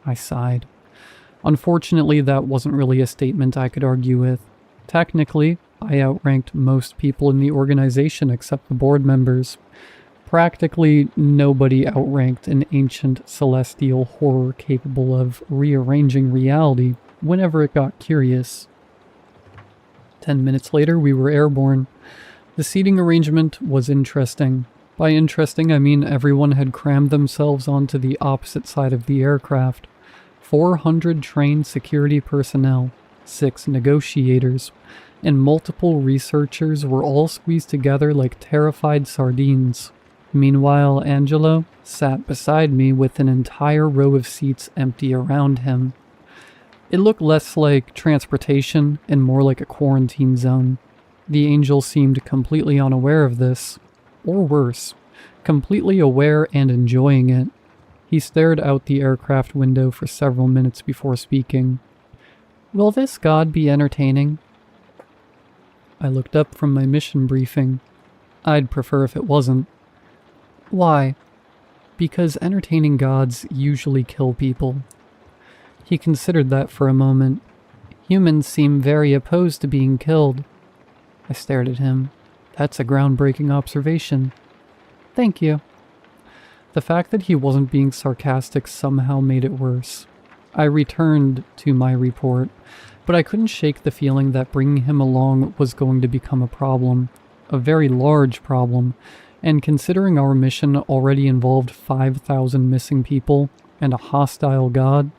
I sighed. Unfortunately, that wasn't really a statement I could argue with. Technically, I outranked most people in the organization except the board members. Practically nobody outranked an ancient celestial horror capable of rearranging reality whenever it got curious. 10 minutes later, we were airborne. The seating arrangement was interesting. By interesting, I mean everyone had crammed themselves onto the opposite side of the aircraft. 400 trained security personnel, 6 negotiators, and multiple researchers were all squeezed together like terrified sardines. Meanwhile, Angelo sat beside me with an entire row of seats empty around him. It looked less like transportation and more like a quarantine zone. The angel seemed completely unaware of this, or worse, completely aware and enjoying it. He stared out the aircraft window for several minutes before speaking. "Will this god be entertaining?" I looked up from my mission briefing. I'd prefer if it wasn't. "Why?" "Because entertaining gods usually kill people." He considered that for a moment. "Humans seem very opposed to being killed." I stared at him. "That's a groundbreaking observation." "Thank you." The fact that he wasn't being sarcastic somehow made it worse. I returned to my report, but I couldn't shake the feeling that bringing him along was going to become a problem, a very large problem, and considering our mission already involved 5,000 missing people and a hostile god,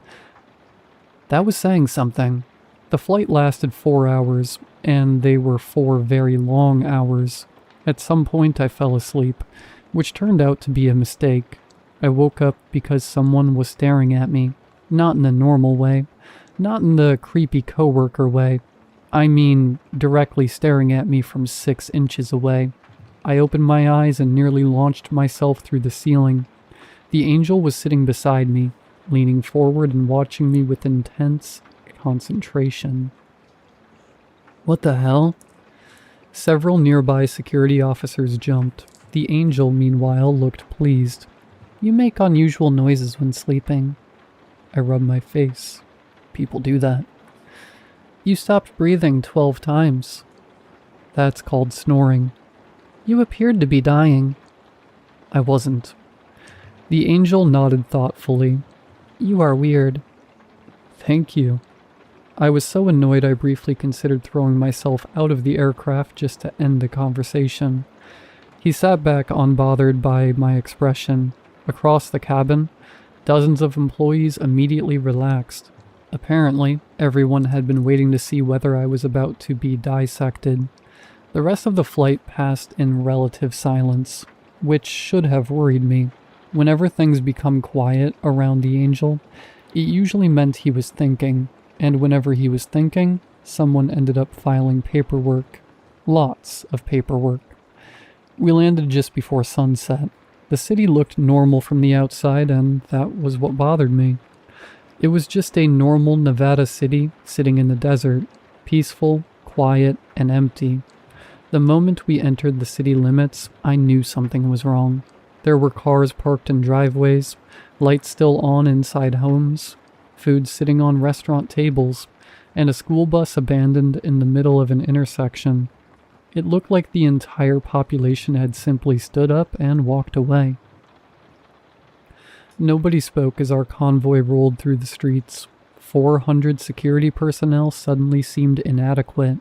that was saying something. The flight lasted 4 hours, and they were 4 very long hours. At some point I fell asleep, which turned out to be a mistake. I woke up because someone was staring at me, not in the normal way, not in the creepy coworker way. I mean, directly staring at me from 6 inches away. I opened my eyes and nearly launched myself through the ceiling. The angel was sitting beside me, leaning forward and watching me with intense concentration. What the hell? Several nearby security officers jumped. The angel, meanwhile, looked pleased. You make unusual noises when sleeping. I rubbed my face. People do that. You stopped breathing 12 times. That's called snoring. You appeared to be dying. I wasn't. The angel nodded thoughtfully. You are weird. Thank you. I was so annoyed I briefly considered throwing myself out of the aircraft just to end the conversation. He sat back unbothered by my expression. Across the cabin, dozens of employees immediately relaxed. Apparently, everyone had been waiting to see whether I was about to be dissected. The rest of the flight passed in relative silence, which should have worried me. Whenever things become quiet around the angel, it usually meant he was thinking, and whenever he was thinking, someone ended up filing paperwork. Lots of paperwork. We landed just before sunset. The city looked normal from the outside, and that was what bothered me. It was just a normal Nevada city sitting in the desert, peaceful, quiet, and empty. The moment we entered the city limits, I knew something was wrong. There were cars parked in driveways, lights still on inside homes, food sitting on restaurant tables, and a school bus abandoned in the middle of an intersection. It looked like the entire population had simply stood up and walked away. Nobody spoke as our convoy rolled through the streets. 400 security personnel suddenly seemed inadequate.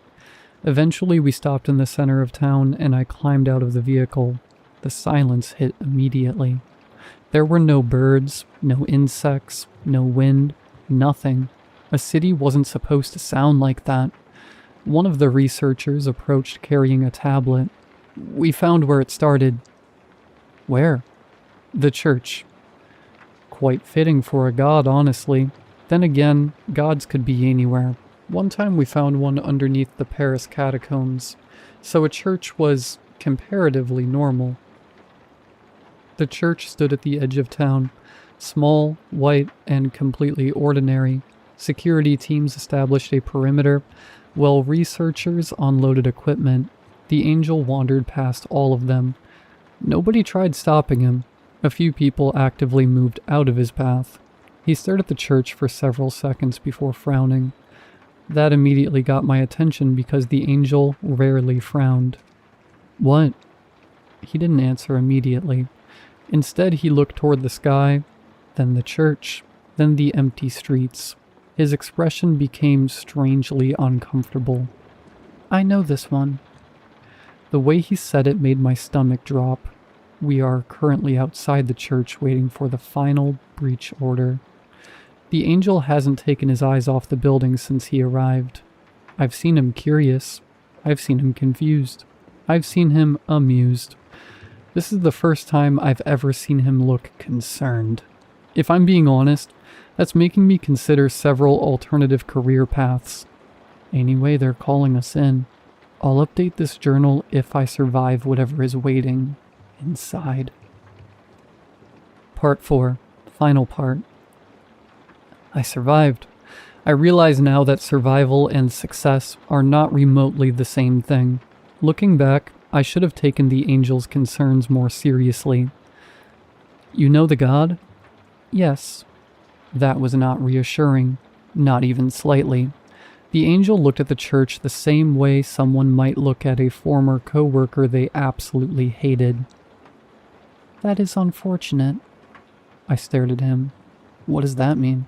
Eventually we stopped in the center of town and I climbed out of the vehicle. The silence hit immediately. There were no birds, no insects, no wind, nothing. A city wasn't supposed to sound like that. One of the researchers approached carrying a tablet. We found where it started. Where? The church. Quite fitting for a god, honestly. Then again, gods could be anywhere. One time we found one underneath the Paris catacombs, so a church was comparatively normal. The church stood at the edge of town, small, white, and completely ordinary. Security teams established a perimeter, while researchers unloaded equipment. The angel wandered past all of them. Nobody tried stopping him. A few people actively moved out of his path. He stared at the church for several seconds before frowning. That immediately got my attention because the angel rarely frowned. What? He didn't answer immediately. Instead, he looked toward the sky, then the church, then the empty streets. His expression became strangely uncomfortable. I know this one. The way he said it made my stomach drop. We are currently outside the church waiting for the final breach order. The angel hasn't taken his eyes off the building since he arrived. I've seen him curious. I've seen him confused. I've seen him amused. This is the first time I've ever seen him look concerned. If I'm being honest, that's making me consider several alternative career paths. Anyway, they're calling us in. I'll update this journal if I survive whatever is waiting inside. Part 4. Final part. I survived. I realize now that survival and success are not remotely the same thing. Looking back, I should have taken the angel's concerns more seriously. You know the god? Yes. That was not reassuring, not even slightly. The angel looked at the church the same way someone might look at a former coworker they absolutely hated. That is unfortunate. I stared at him. What does that mean?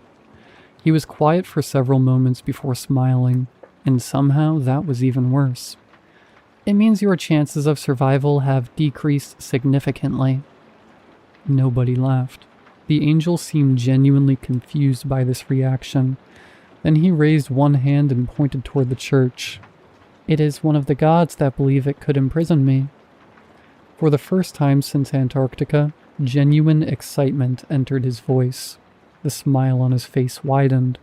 He was quiet for several moments before smiling, and somehow that was even worse. It means your chances of survival have decreased significantly. Nobody laughed. The angel seemed genuinely confused by this reaction. Then he raised one hand and pointed toward the church. It is one of the gods that believe it could imprison me. For the first time since Antarctica, genuine excitement entered his voice. The smile on his face widened,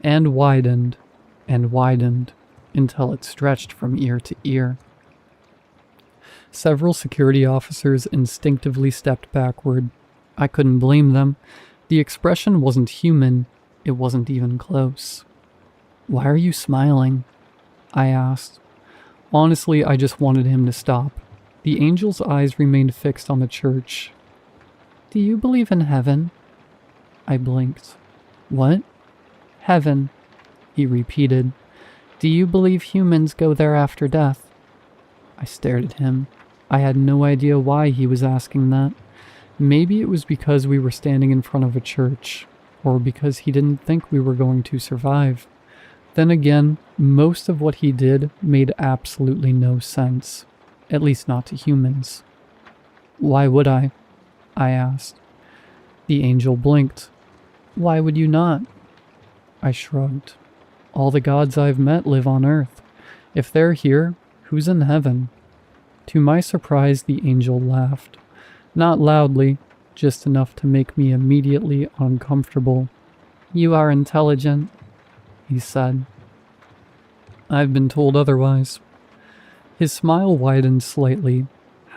and widened, and widened, until it stretched from ear to ear. Several security officers instinctively stepped backward. I couldn't blame them. The expression wasn't human. It wasn't even close. "Why are you smiling?" I asked. Honestly, I just wanted him to stop. The angel's eyes remained fixed on the church. "Do you believe in heaven?" I blinked. "What?" "Heaven," he repeated. "Do you believe humans go there after death?" I stared at him. I had no idea why he was asking that. Maybe it was because we were standing in front of a church, or because he didn't think we were going to survive. Then again, most of what he did made absolutely no sense, at least not to humans. "Why would I?" I asked. The angel blinked. "Why would you not?" I shrugged. "All the gods I've met live on Earth. If they're here, who's in heaven?" To my surprise, the angel laughed. Not loudly, just enough to make me immediately uncomfortable. "You are intelligent," he said. "I've been told otherwise." His smile widened slightly.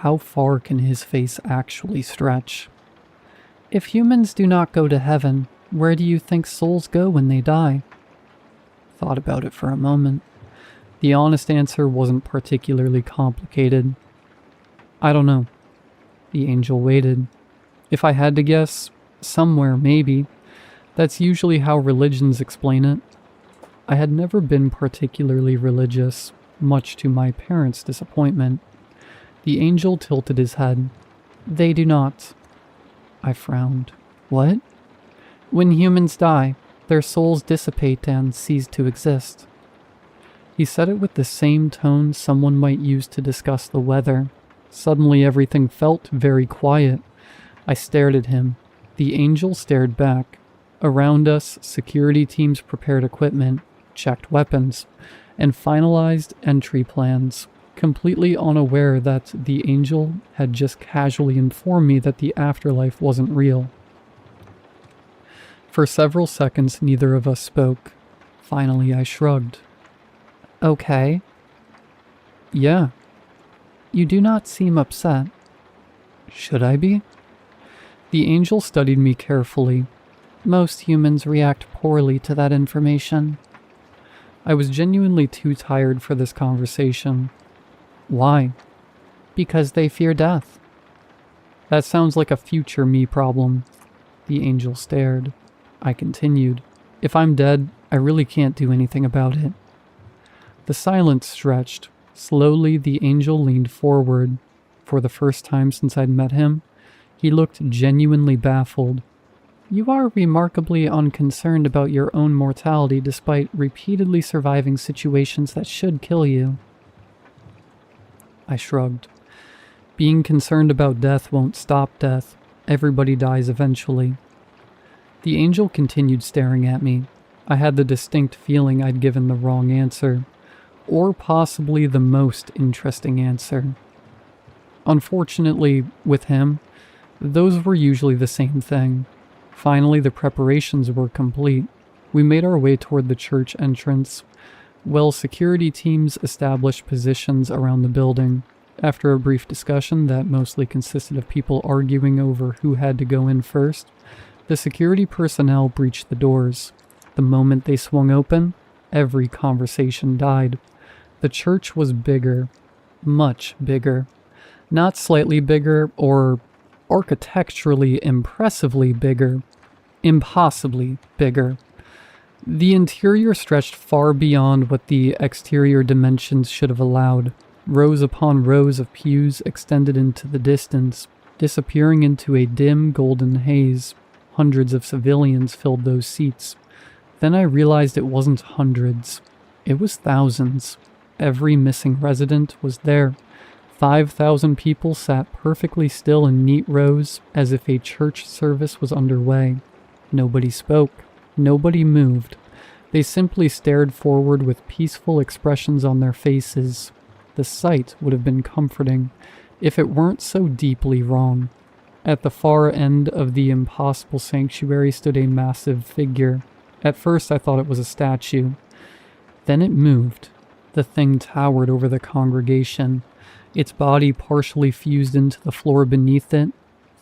How far can his face actually stretch? "If humans do not go to heaven, where do you think souls go when they die?" Thought about it for a moment. The honest answer wasn't particularly complicated. "I don't know." The angel waited. "If I had to guess, somewhere maybe. That's usually how religions explain it." I had never been particularly religious, much to my parents' disappointment. The angel tilted his head. "They do not." I frowned. "What?" "When humans die, their souls dissipate and cease to exist." He said it with the same tone someone might use to discuss the weather. Suddenly everything felt very quiet. I stared at him. The angel stared back. Around us, security teams prepared equipment, checked weapons, and finalized entry plans, completely unaware that the angel had just casually informed me that the afterlife wasn't real. For several seconds, neither of us spoke. Finally, I shrugged. "Okay." "Yeah." "You do not seem upset." "Should I be?" The angel studied me carefully. "Most humans react poorly to that information." I was genuinely too tired for this conversation. "Why?" "Because they fear death." "That sounds like a future me problem." The angel stared. I continued. "If I'm dead, I really can't do anything about it." The silence stretched. Slowly, the angel leaned forward. For the first time since I'd met him, he looked genuinely baffled. "You are remarkably unconcerned about your own mortality despite repeatedly surviving situations that should kill you." I shrugged. "Being concerned about death won't stop death. Everybody dies eventually." The angel continued staring at me. I had the distinct feeling I'd given the wrong answer, or possibly the most interesting answer. Unfortunately, with him, those were usually the same thing. Finally, the preparations were complete. We made our way toward the church entrance. Security teams established positions around the building. After a brief discussion that mostly consisted of people arguing over who had to go in first, the security personnel breached the doors. The moment they swung open, every conversation died. The church was bigger. Much bigger. Not slightly bigger or architecturally impressively bigger. Impossibly bigger. The interior stretched far beyond what the exterior dimensions should have allowed. Rows upon rows of pews extended into the distance, disappearing into a dim golden haze. Hundreds of civilians filled those seats. Then I realized it wasn't hundreds. It was thousands. Every missing resident was there. 5,000 people sat perfectly still in neat rows as if a church service was underway. Nobody spoke. Nobody moved. They simply stared forward with peaceful expressions on their faces. The sight would have been comforting if it weren't so deeply wrong. At the far end of the impossible sanctuary stood a massive figure. At first I thought it was a statue. Then it moved. The thing towered over the congregation, its body partially fused into the floor beneath it.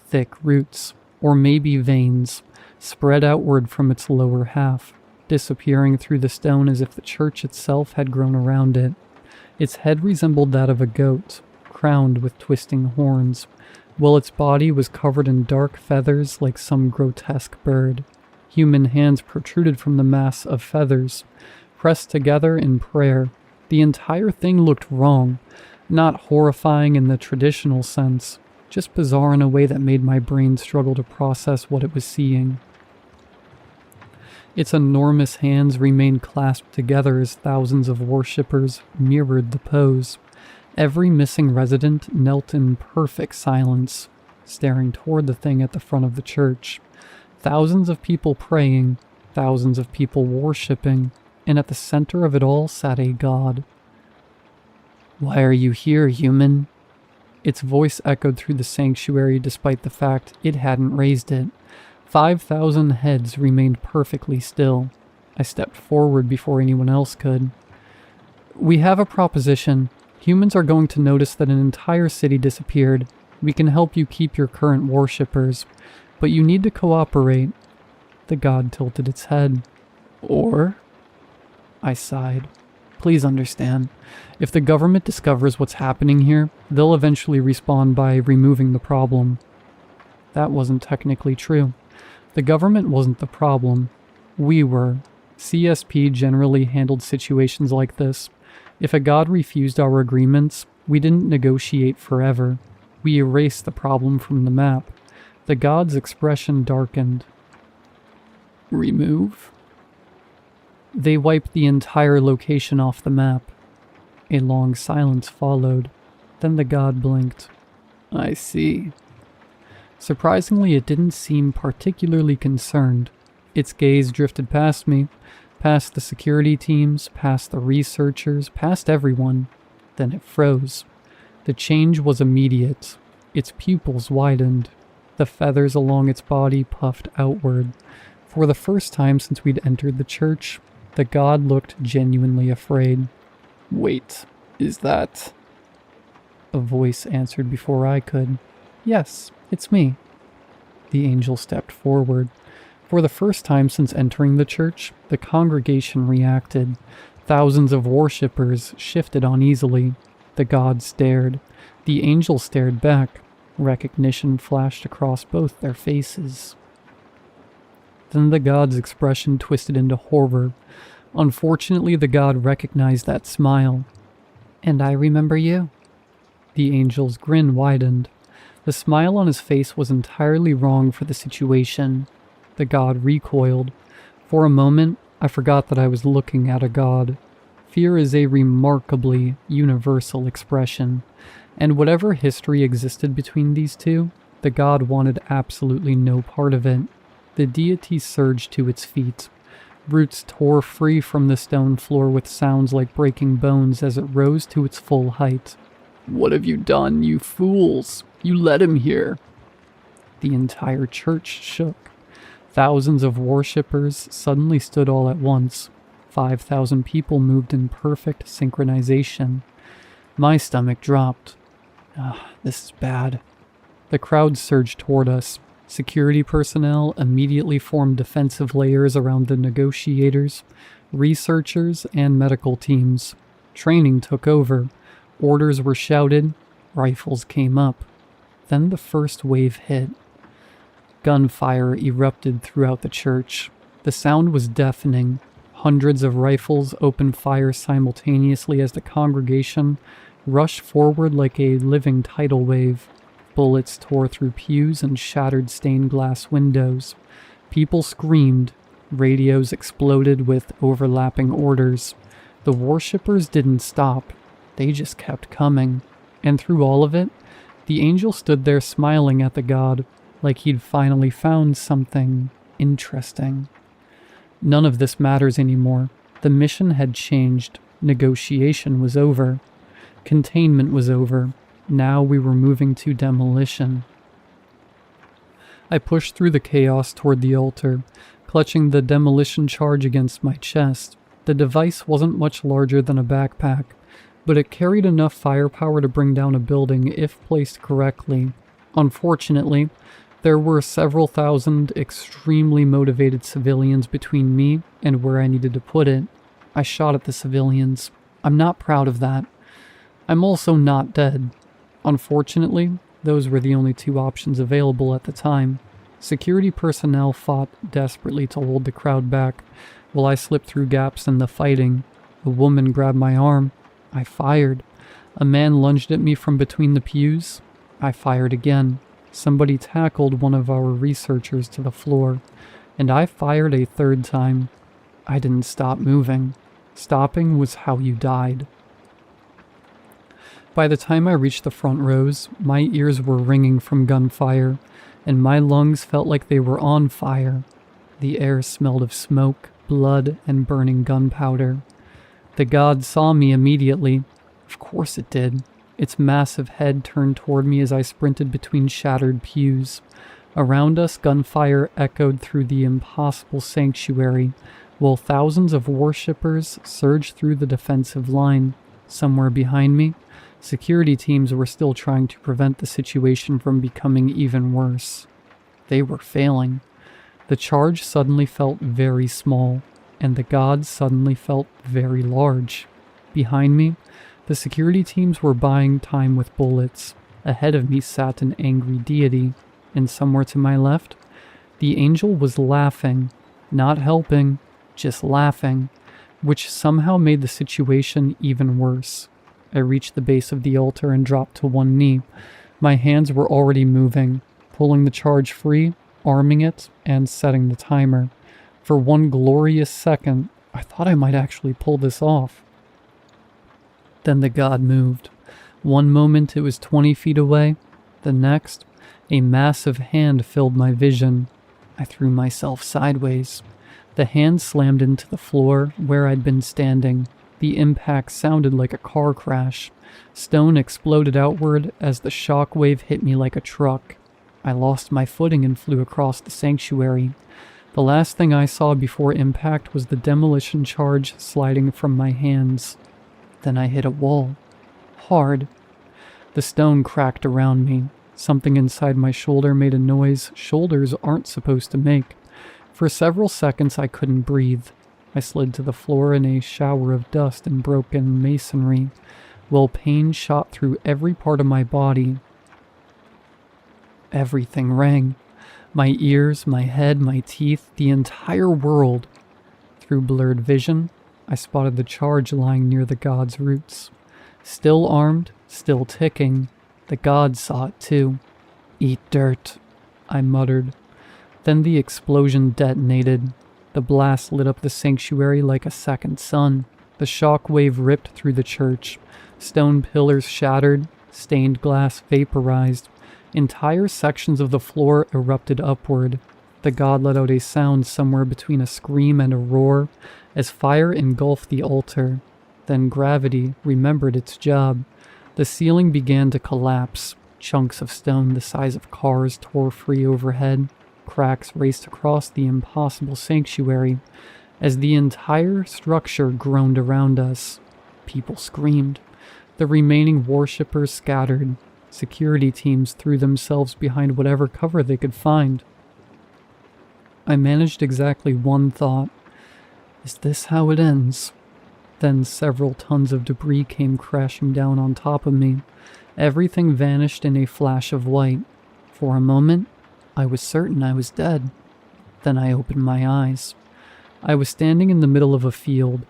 Thick roots, or maybe veins, spread outward from its lower half, disappearing through the stone as if the church itself had grown around it. Its head resembled that of a goat, crowned with twisting horns, while its body was covered in dark feathers like some grotesque bird. Human hands protruded from the mass of feathers, pressed together in prayer. The entire thing looked wrong, not horrifying in the traditional sense, just bizarre in a way that made my brain struggle to process what it was seeing. Its enormous hands remained clasped together as thousands of worshippers mirrored the pose. Every missing resident knelt in perfect silence, staring toward the thing at the front of the church. Thousands of people praying, thousands of people worshipping, and at the center of it all sat a god. "Why are you here, human?" Its voice echoed through the sanctuary despite the fact it hadn't raised it. 5,000 heads remained perfectly still. I stepped forward before anyone else could. "We have a proposition. Humans are going to notice that an entire city disappeared. We can help you keep your current worshippers, but you need to cooperate." The god tilted its head. "Or?" I sighed. "Please understand. If the government discovers what's happening here, they'll eventually respond by removing the problem." That wasn't technically true. The government wasn't the problem. We were. CSP generally handled situations like this. If a god refused our agreements, we didn't negotiate forever. We erased the problem from the map. The god's expression darkened. "Remove?" They wiped the entire location off the map. A long silence followed. Then the god blinked. "I see." Surprisingly, it didn't seem particularly concerned. Its gaze drifted past me, past the security teams, past the researchers, past everyone. Then it froze. The change was immediate. Its pupils widened. The feathers along its body puffed outward. For the first time since we'd entered the church, the god looked genuinely afraid. "Wait, is that..." A voice answered before I could. "Yes, it's me." The angel stepped forward. For the first time since entering the church, the congregation reacted. Thousands of worshippers shifted uneasily. The god stared. The angel stared back. Recognition flashed across both their faces. Then the god's expression twisted into horror. Unfortunately, the god recognized that smile. "And I remember you." The angel's grin widened. The smile on his face was entirely wrong for the situation. The god recoiled. For a moment, I forgot that I was looking at a god. Fear is a remarkably universal expression, and whatever history existed between these two, the god wanted absolutely no part of it. The deity surged to its feet. Roots tore free from the stone floor with sounds like breaking bones as it rose to its full height. "What have you done, you fools? You let him here." The entire church shook. Thousands of worshippers suddenly stood all at once. 5,000 people moved in perfect synchronization. My stomach dropped. This is bad. The crowd surged toward us. Security personnel immediately formed defensive layers around the negotiators, researchers, and medical teams. Training took over. Orders were shouted. Rifles came up. Then the first wave hit. Gunfire erupted throughout the church. The sound was deafening. Hundreds of rifles opened fire simultaneously as the congregation rushed forward like a living tidal wave. Bullets tore through pews and shattered stained glass windows. People screamed. Radios exploded with overlapping orders. The worshippers didn't stop. They just kept coming. And through all of it, the angel stood there smiling at the god, like he'd finally found something interesting. None of this matters anymore. The mission had changed. Negotiation was over. Containment was over. Now we were moving to demolition. I pushed through the chaos toward the altar, clutching the demolition charge against my chest. The device wasn't much larger than a backpack, but it carried enough firepower to bring down a building if placed correctly. Unfortunately, there were several thousand extremely motivated civilians between me and where I needed to put it. I shot at the civilians. I'm not proud of that. I'm also not dead. Unfortunately, those were the only two options available at the time. Security personnel fought desperately to hold the crowd back, while I slipped through gaps in the fighting. A woman grabbed my arm. I fired. A man lunged at me from between the pews. I fired again. Somebody tackled one of our researchers to the floor, and I fired a third time. I didn't stop moving. Stopping was how you died. By the time I reached the front rows, my ears were ringing from gunfire, and my lungs felt like they were on fire. The air smelled of smoke, blood, and burning gunpowder. The god saw me immediately. Of course it did. Its massive head turned toward me as I sprinted between shattered pews. Around us, gunfire echoed through the impossible sanctuary, while thousands of worshippers surged through the defensive line. Somewhere behind me, security teams were still trying to prevent the situation from becoming even worse. They were failing. The charge suddenly felt very small, and the god suddenly felt very large. Behind me, the security teams were buying time with bullets. Ahead of me sat an angry deity, and somewhere to my left, the angel was laughing, not helping, just laughing, which somehow made the situation even worse. I reached the base of the altar and dropped to one knee. My hands were already moving, pulling the charge free, arming it, and setting the timer. For one glorious second, I thought I might actually pull this off. Then the god moved. One moment it was 20 feet away. The next, a massive hand filled my vision. I threw myself sideways. The hand slammed into the floor where I'd been standing. The impact sounded like a car crash. Stone exploded outward as the shock wave hit me like a truck. I lost my footing and flew across the sanctuary. The last thing I saw before impact was the demolition charge sliding from my hands. Then I hit a wall. Hard. The stone cracked around me. Something inside my shoulder made a noise shoulders aren't supposed to make. For several seconds I couldn't breathe. I slid to the floor in a shower of dust and broken masonry, while pain shot through every part of my body. Everything rang. My ears, my head, my teeth, the entire world. Through blurred vision, I spotted the charge lying near the god's roots. Still armed, still ticking. The god saw it too. "Eat dirt," I muttered. Then the explosion detonated. The blast lit up the sanctuary like a second sun. The shock wave ripped through the church. Stone pillars shattered, stained glass vaporized. Entire sections of the floor erupted upward. The god let out a sound somewhere between a scream and a roar as fire engulfed the altar. Then gravity remembered its job. The ceiling began to collapse. Chunks of stone the size of cars tore free overhead. Cracks raced across the impossible sanctuary as the entire structure groaned around us. People screamed. The remaining worshippers scattered. Security teams threw themselves behind whatever cover they could find. I managed exactly one thought. Is this how it ends? Then several tons of debris came crashing down on top of me. Everything vanished in a flash of white. For a moment, I was certain I was dead. Then I opened my eyes. I was standing in the middle of a field.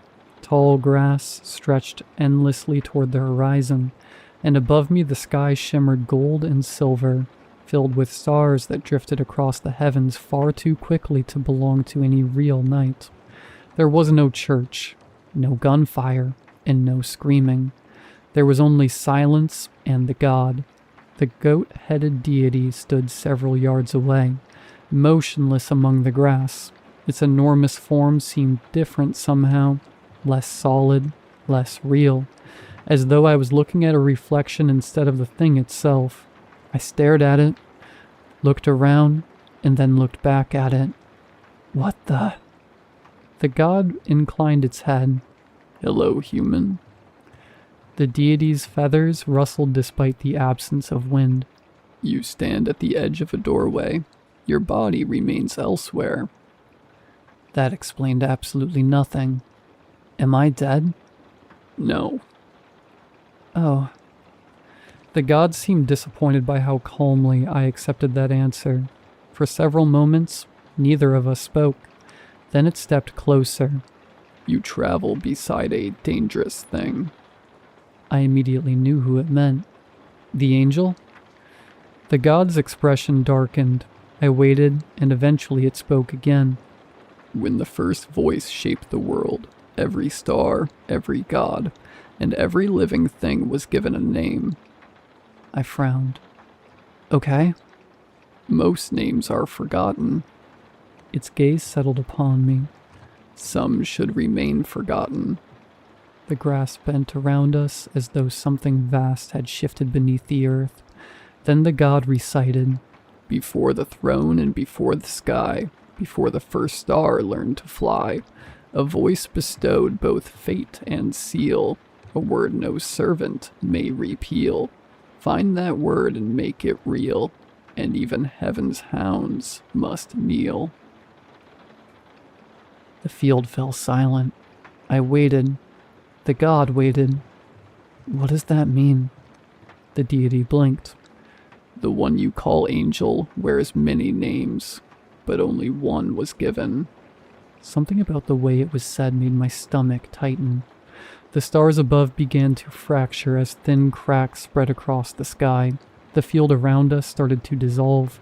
Tall grass stretched endlessly toward the horizon, and above me the sky shimmered gold and silver. filled with stars that drifted across the heavens far too quickly to belong to any real night. There was no church, no gunfire, and no screaming. There was only silence and the god. The goat-headed deity stood several yards away, motionless among the grass. Its enormous form seemed different somehow, less solid, less real, as though I was looking at a reflection instead of the thing itself. I stared at it, looked around, and then looked back at it. What the? The god inclined its head. "Hello, human." The deity's feathers rustled despite the absence of wind. "You stand at the edge of a doorway. Your body remains elsewhere." That explained absolutely nothing. Am I dead? No. Oh. The god seemed disappointed by how calmly I accepted that answer. For several moments, neither of us spoke. Then it stepped closer. "You travel beside a dangerous thing." I immediately knew who it meant. The angel? The god's expression darkened. I waited, and eventually it spoke again. "When the first voice shaped the world, every star, every god, and every living thing was given a name." I frowned. Okay. "Most names are forgotten." Its gaze settled upon me. "Some should remain forgotten." The grass bent around us as though something vast had shifted beneath the earth. Then the god recited, "Before the throne and before the sky, before the first star learned to fly, a voice bestowed both fate and seal, a word no servant may repeal. Find that word and make it real, and even heaven's hounds must kneel." The field fell silent. I waited. The god waited. What does that mean? The deity blinked. "The one you call angel wears many names, but only one was given." Something about the way it was said made my stomach tighten. The stars above began to fracture as thin cracks spread across the sky. The field around us started to dissolve,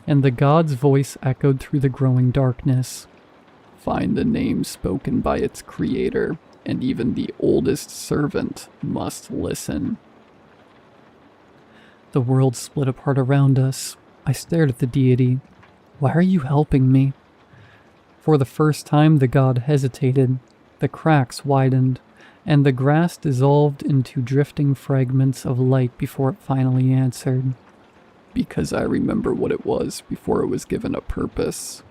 and the god's voice echoed through the growing darkness. "Find the name spoken by its creator, and even the oldest servant must listen." The world split apart around us. I stared at the deity. "Why are you helping me?" For the first time, the god hesitated. The cracks widened, and the grass dissolved into drifting fragments of light before it finally answered. "Because I remember what it was before it was given a purpose."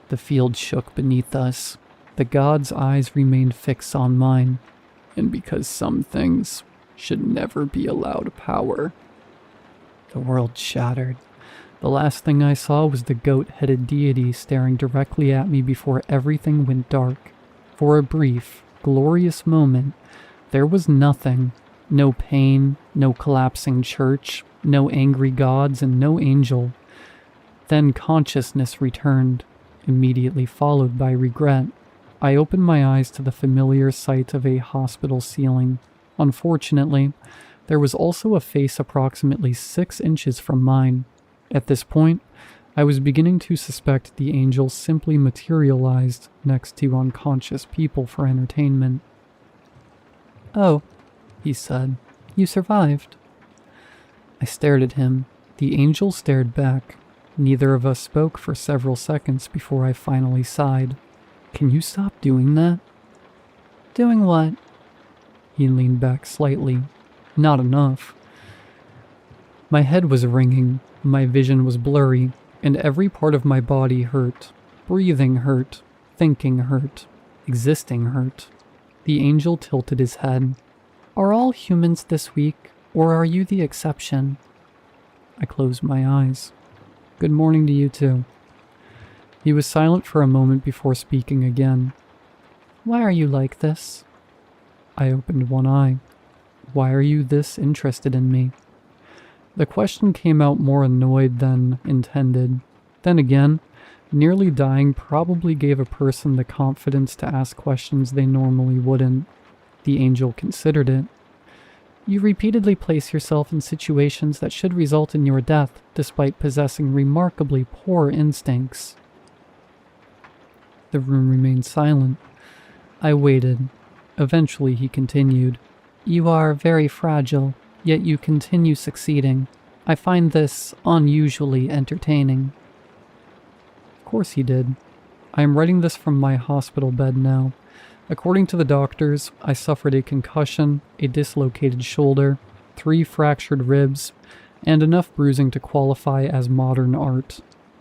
The field shook beneath us. The god's eyes remained fixed on mine. "And because some things should never be allowed power." The world shattered. The last thing I saw was the goat-headed deity staring directly at me before everything went dark. For a brief, glorious moment, there was nothing. No pain, no collapsing church, no angry gods, and no angel. Then consciousness returned, immediately followed by regret. I opened my eyes to the familiar sight of a hospital ceiling. Unfortunately, there was also a face approximately 6 inches from mine. At this point, I was beginning to suspect the angel simply materialized next to unconscious people for entertainment. "Oh," he said, "you survived." I stared at him. The angel stared back. Neither of us spoke for several seconds before I finally sighed. "Can you stop doing that?" "Doing what?" He leaned back slightly. "Not enough." My head was ringing, my vision was blurry, and every part of my body hurt. Breathing hurt, thinking hurt, existing hurt. The angel tilted his head. "Are all humans this weak, or are you the exception?" I closed my eyes. "Good morning to you too." He was silent for a moment before speaking again. "Why are you like this?" I opened one eye. "Why are you this interested in me?" The question came out more annoyed than intended. Then again, nearly dying probably gave a person the confidence to ask questions they normally wouldn't. The angel considered it. You repeatedly place yourself in situations that should result in your death, despite possessing remarkably poor instincts. The room remained silent. I waited. Eventually he continued. You are very fragile, yet you continue succeeding. I find this unusually entertaining. Of course he did. I am writing this from my hospital bed now. According to the doctors, I suffered a concussion, a dislocated shoulder, 3 fractured ribs, and enough bruising to qualify as modern art.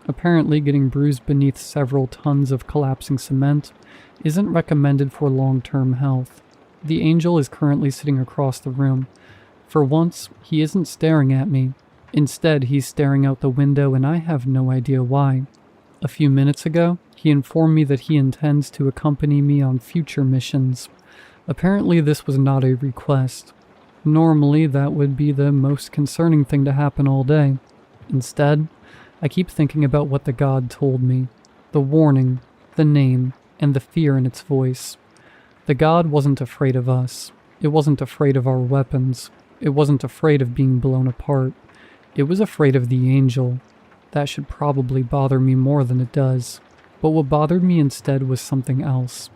Apparently, getting bruised beneath several tons of collapsing cement isn't recommended for long-term health. The angel is currently sitting across the room. For once, he isn't staring at me. Instead, he's staring out the window and I have no idea why. A few minutes ago, he informed me that he intends to accompany me on future missions. Apparently this was not a request. Normally that would be the most concerning thing to happen all day. Instead, I keep thinking about what the god told me. The warning, the name, and the fear in its voice. The god wasn't afraid of us. It wasn't afraid of our weapons. It wasn't afraid of being blown apart. It was afraid of the angel. That should probably bother me more than it does. But what bothered me instead was something else.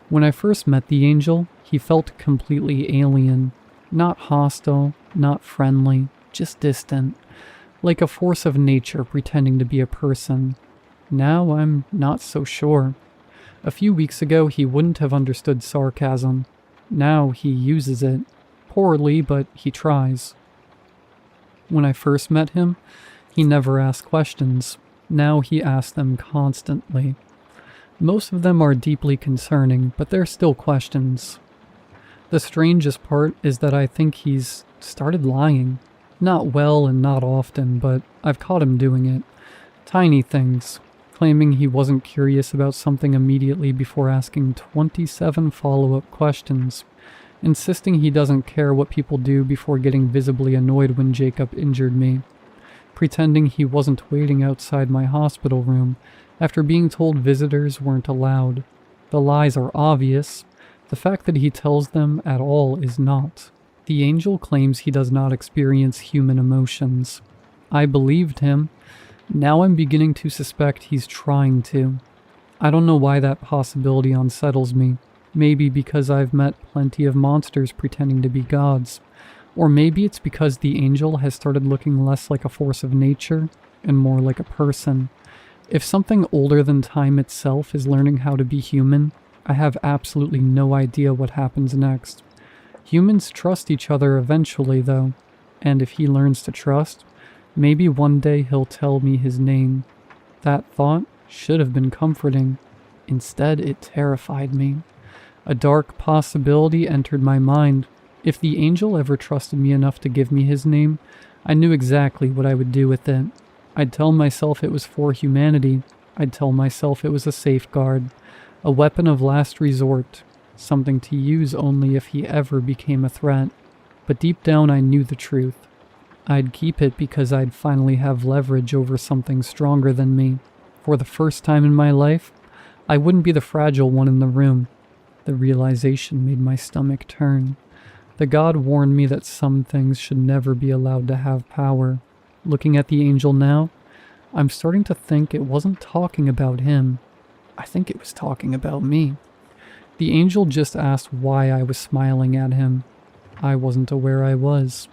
When I first met the angel, he felt completely alien. Not hostile, not friendly, just distant. Like a force of nature pretending to be a person. Now I'm not so sure. A few weeks ago he wouldn't have understood sarcasm. Now he uses it. Poorly, but he tries. When I first met him, he never asked questions. Now he asks them constantly. Most of them are deeply concerning, but they're still questions. The strangest part is that I think he's started lying. Not well and not often, but I've caught him doing it. Tiny things, claiming he wasn't curious about something immediately before asking 27 follow-up questions, insisting he doesn't care what people do before getting visibly annoyed when Jacob injured me, pretending he wasn't waiting outside my hospital room after being told visitors weren't allowed. The lies are obvious. The fact that he tells them at all is not. The angel claims he does not experience human emotions. I believed him. Now I'm beginning to suspect he's trying to. I don't know why that possibility unsettles me. Maybe because I've met plenty of monsters pretending to be gods. Or maybe it's because the angel has started looking less like a force of nature and more like a person. If something older than time itself is learning how to be human, I have absolutely no idea what happens next. Humans trust each other eventually, though, and if he learns to trust, maybe one day he'll tell me his name. That thought should have been comforting. Instead, it terrified me. A dark possibility entered my mind. If the angel ever trusted me enough to give me his name, I knew exactly what I would do with it. I'd tell myself it was for humanity. I'd tell myself it was a safeguard, a weapon of last resort, something to use only if he ever became a threat. But deep down I knew the truth. I'd keep it because I'd finally have leverage over something stronger than me. For the first time in my life, I wouldn't be the fragile one in the room. The realization made my stomach turn. The god warned me that some things should never be allowed to have power. Looking at the angel now, I'm starting to think it wasn't talking about him. I think it was talking about me. The angel just asked why I was smiling at him. I wasn't aware I was.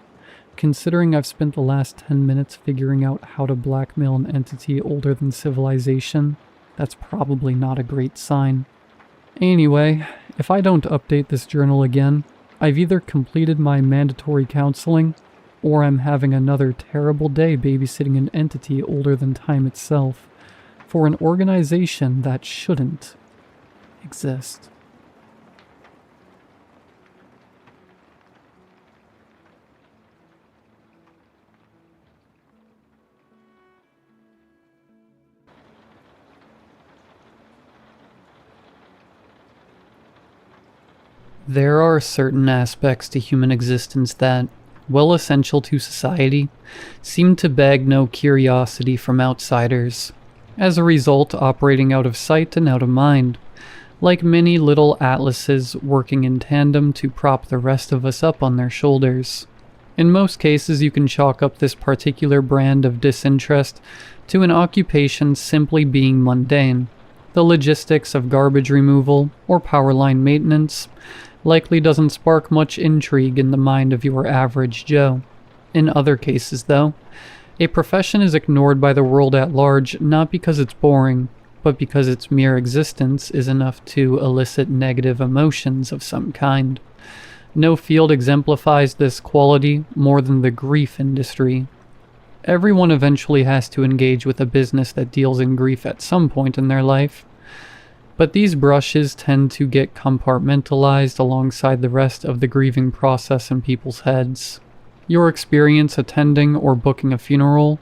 Considering I've spent the last 10 minutes figuring out how to blackmail an entity older than civilization, that's probably not a great sign. Anyway, if I don't update this journal again, I've either completed my mandatory counseling, or I'm having another terrible day babysitting an entity older than time itself, for an organization that shouldn't exist. There are certain aspects to human existence that, while essential to society, seem to beg no curiosity from outsiders, as a result operating out of sight and out of mind, like many little atlases working in tandem to prop the rest of us up on their shoulders. In most cases, you can chalk up this particular brand of disinterest to an occupation simply being mundane. The logistics of garbage removal or power line maintenance likely doesn't spark much intrigue in the mind of your average Joe. In other cases, though, a profession is ignored by the world at large not because it's boring, but because its mere existence is enough to elicit negative emotions of some kind. No field exemplifies this quality more than the grief industry. Everyone eventually has to engage with a business that deals in grief at some point in their life, but these brushes tend to get compartmentalized alongside the rest of the grieving process in people's heads. Your experience attending or booking a funeral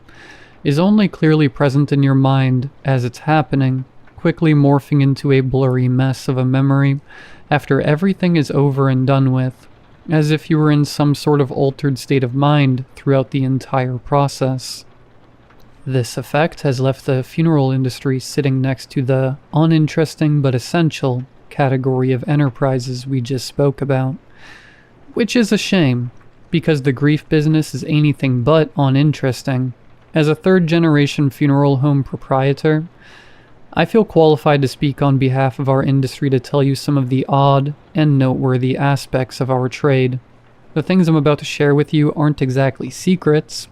is only clearly present in your mind as it's happening, quickly morphing into a blurry mess of a memory after everything is over and done with, as if you were in some sort of altered state of mind throughout the entire process. This effect has left the funeral industry sitting next to the uninteresting but essential category of enterprises we just spoke about, which is a shame, because the grief business is anything but uninteresting. As a third-generation funeral home proprietor, I feel qualified to speak on behalf of our industry to tell you some of the odd and noteworthy aspects of our trade. The things I'm about to share with you aren't exactly secrets.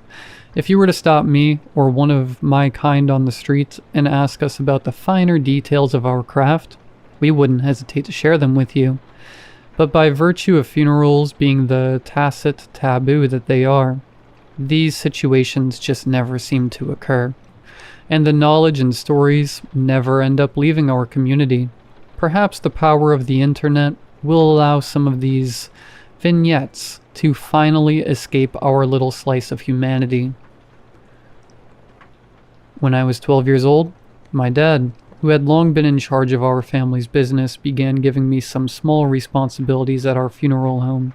If you were to stop me or one of my kind on the street and ask us about the finer details of our craft, we wouldn't hesitate to share them with you. But by virtue of funerals being the tacit taboo that they are, these situations just never seem to occur, and the knowledge and stories never end up leaving our community. Perhaps the power of the internet will allow some of these vignettes to finally escape our little slice of humanity. When I was 12 years old, my dad, who had long been in charge of our family's business, began giving me some small responsibilities at our funeral home.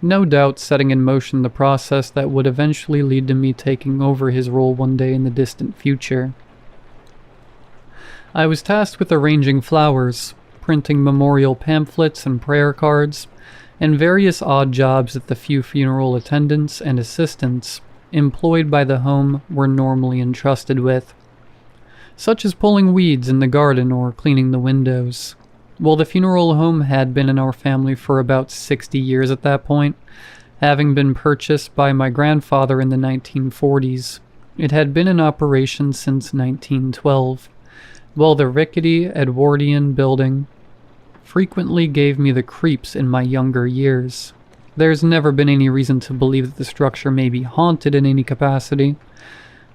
No doubt setting in motion the process that would eventually lead to me taking over his role one day in the distant future. I was tasked with arranging flowers, printing memorial pamphlets and prayer cards, and various odd jobs that the few funeral attendants and assistants employed by the home were normally entrusted with, such as pulling weeds in the garden or cleaning the windows. Well, the funeral home had been in our family for about 60 years at that point, having been purchased by my grandfather in the 1940s. It had been in operation since 1912. Well, the rickety Edwardian building frequently gave me the creeps in my younger years. There's never been any reason to believe that the structure may be haunted in any capacity.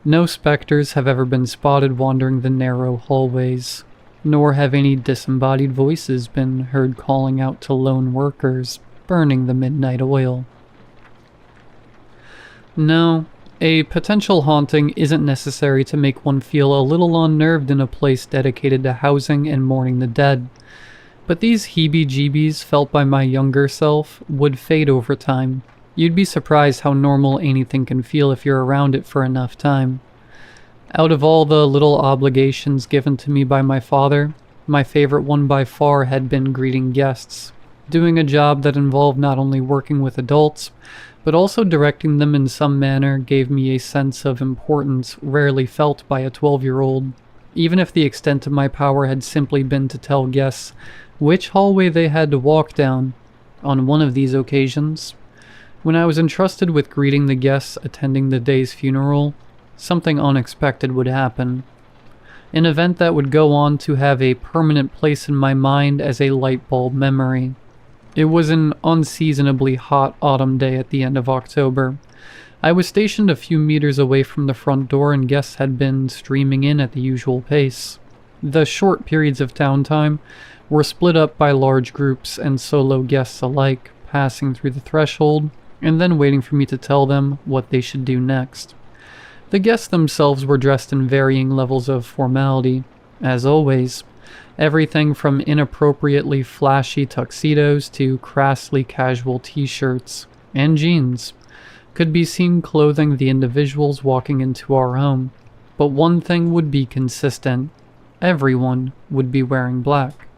No specters have ever been spotted wandering the narrow hallways, nor have any disembodied voices been heard calling out to lone workers burning the midnight oil. No, a potential haunting isn't necessary to make one feel a little unnerved in a place dedicated to housing and mourning the dead. But these heebie-jeebies felt by my younger self would fade over time. You'd be surprised how normal anything can feel if you're around it for enough time. Out of all the little obligations given to me by my father, my favorite one by far had been greeting guests, doing a job that involved not only working with adults, but also directing them in some manner gave me a sense of importance rarely felt by a 12-year-old, even if the extent of my power had simply been to tell guests which hallway they had to walk down. On one of these occasions, when I was entrusted with greeting the guests attending the day's funeral, something unexpected would happen. An event that would go on to have a permanent place in my mind as a light bulb memory. It was an unseasonably hot autumn day at the end of October. I was stationed a few meters away from the front door and guests had been streaming in at the usual pace. The short periods of downtime were split up by large groups and solo guests alike, passing through the threshold and then waiting for me to tell them what they should do next. The guests themselves were dressed in varying levels of formality, as always. Everything from inappropriately flashy tuxedos to crassly casual t-shirts and jeans could be seen clothing the individuals walking into our home. But one thing would be consistent. Everyone would be wearing black.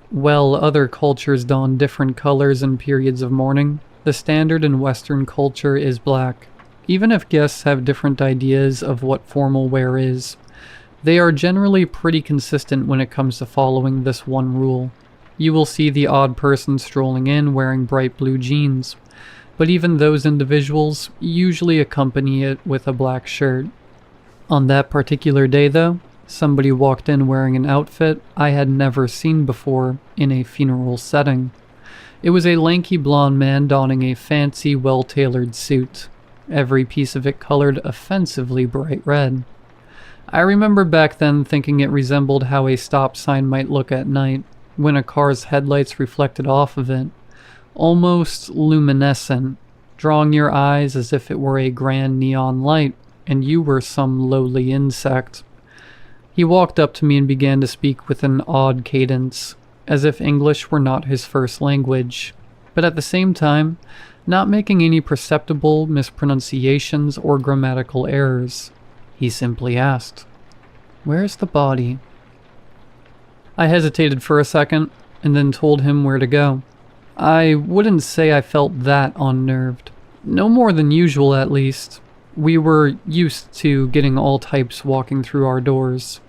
While other cultures don different colors and periods of mourning, the standard in Western culture is black. Even if guests have different ideas of what formal wear is, they are generally pretty consistent when it comes to following this one rule. You will see the odd person strolling in wearing bright blue jeans, but even those individuals usually accompany it with a black shirt. On that particular day though, somebody walked in wearing an outfit I had never seen before in a funeral setting. It was a lanky blonde man donning a fancy, well-tailored suit, every piece of it colored offensively bright red. I remember back then thinking it resembled how a stop sign might look at night when a car's headlights reflected off of it, almost luminescent, drawing your eyes as if it were a grand neon light and you were some lowly insect. He walked up to me and began to speak with an odd cadence, as if English were not his first language, but at the same time, not making any perceptible mispronunciations or grammatical errors. He simply asked, "Where's the body?" I hesitated for a second, and then told him where to go. I wouldn't say I felt that unnerved. No more than usual, at least. We were used to getting all types walking through our doors.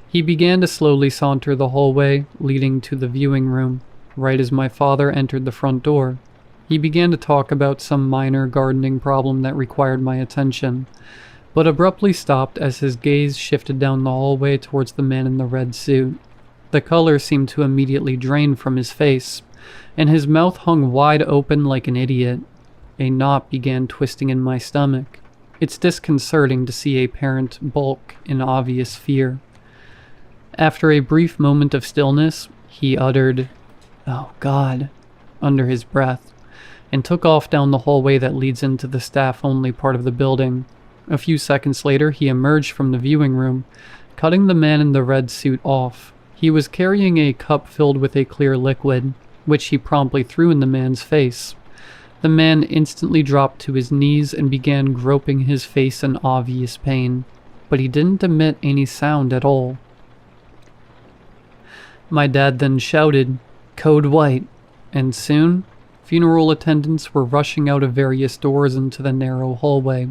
He began to slowly saunter the hallway leading to the viewing room, right as my father entered the front door. He began to talk about some minor gardening problem that required my attention, but abruptly stopped as his gaze shifted down the hallway towards the man in the red suit. The color seemed to immediately drain from his face, and his mouth hung wide open like an idiot. A knot began twisting in my stomach. It's disconcerting to see a parent bulk in obvious fear. After a brief moment of stillness, he uttered, "Oh God," under his breath, and took off down the hallway that leads into the staff-only part of the building. A few seconds later, he emerged from the viewing room, cutting the man in the red suit off. He was carrying a cup filled with a clear liquid, which he promptly threw in the man's face. The man instantly dropped to his knees and began groping his face in obvious pain, but he didn't emit any sound at all. My dad then shouted, "Code White," and soon, funeral attendants were rushing out of various doors into the narrow hallway.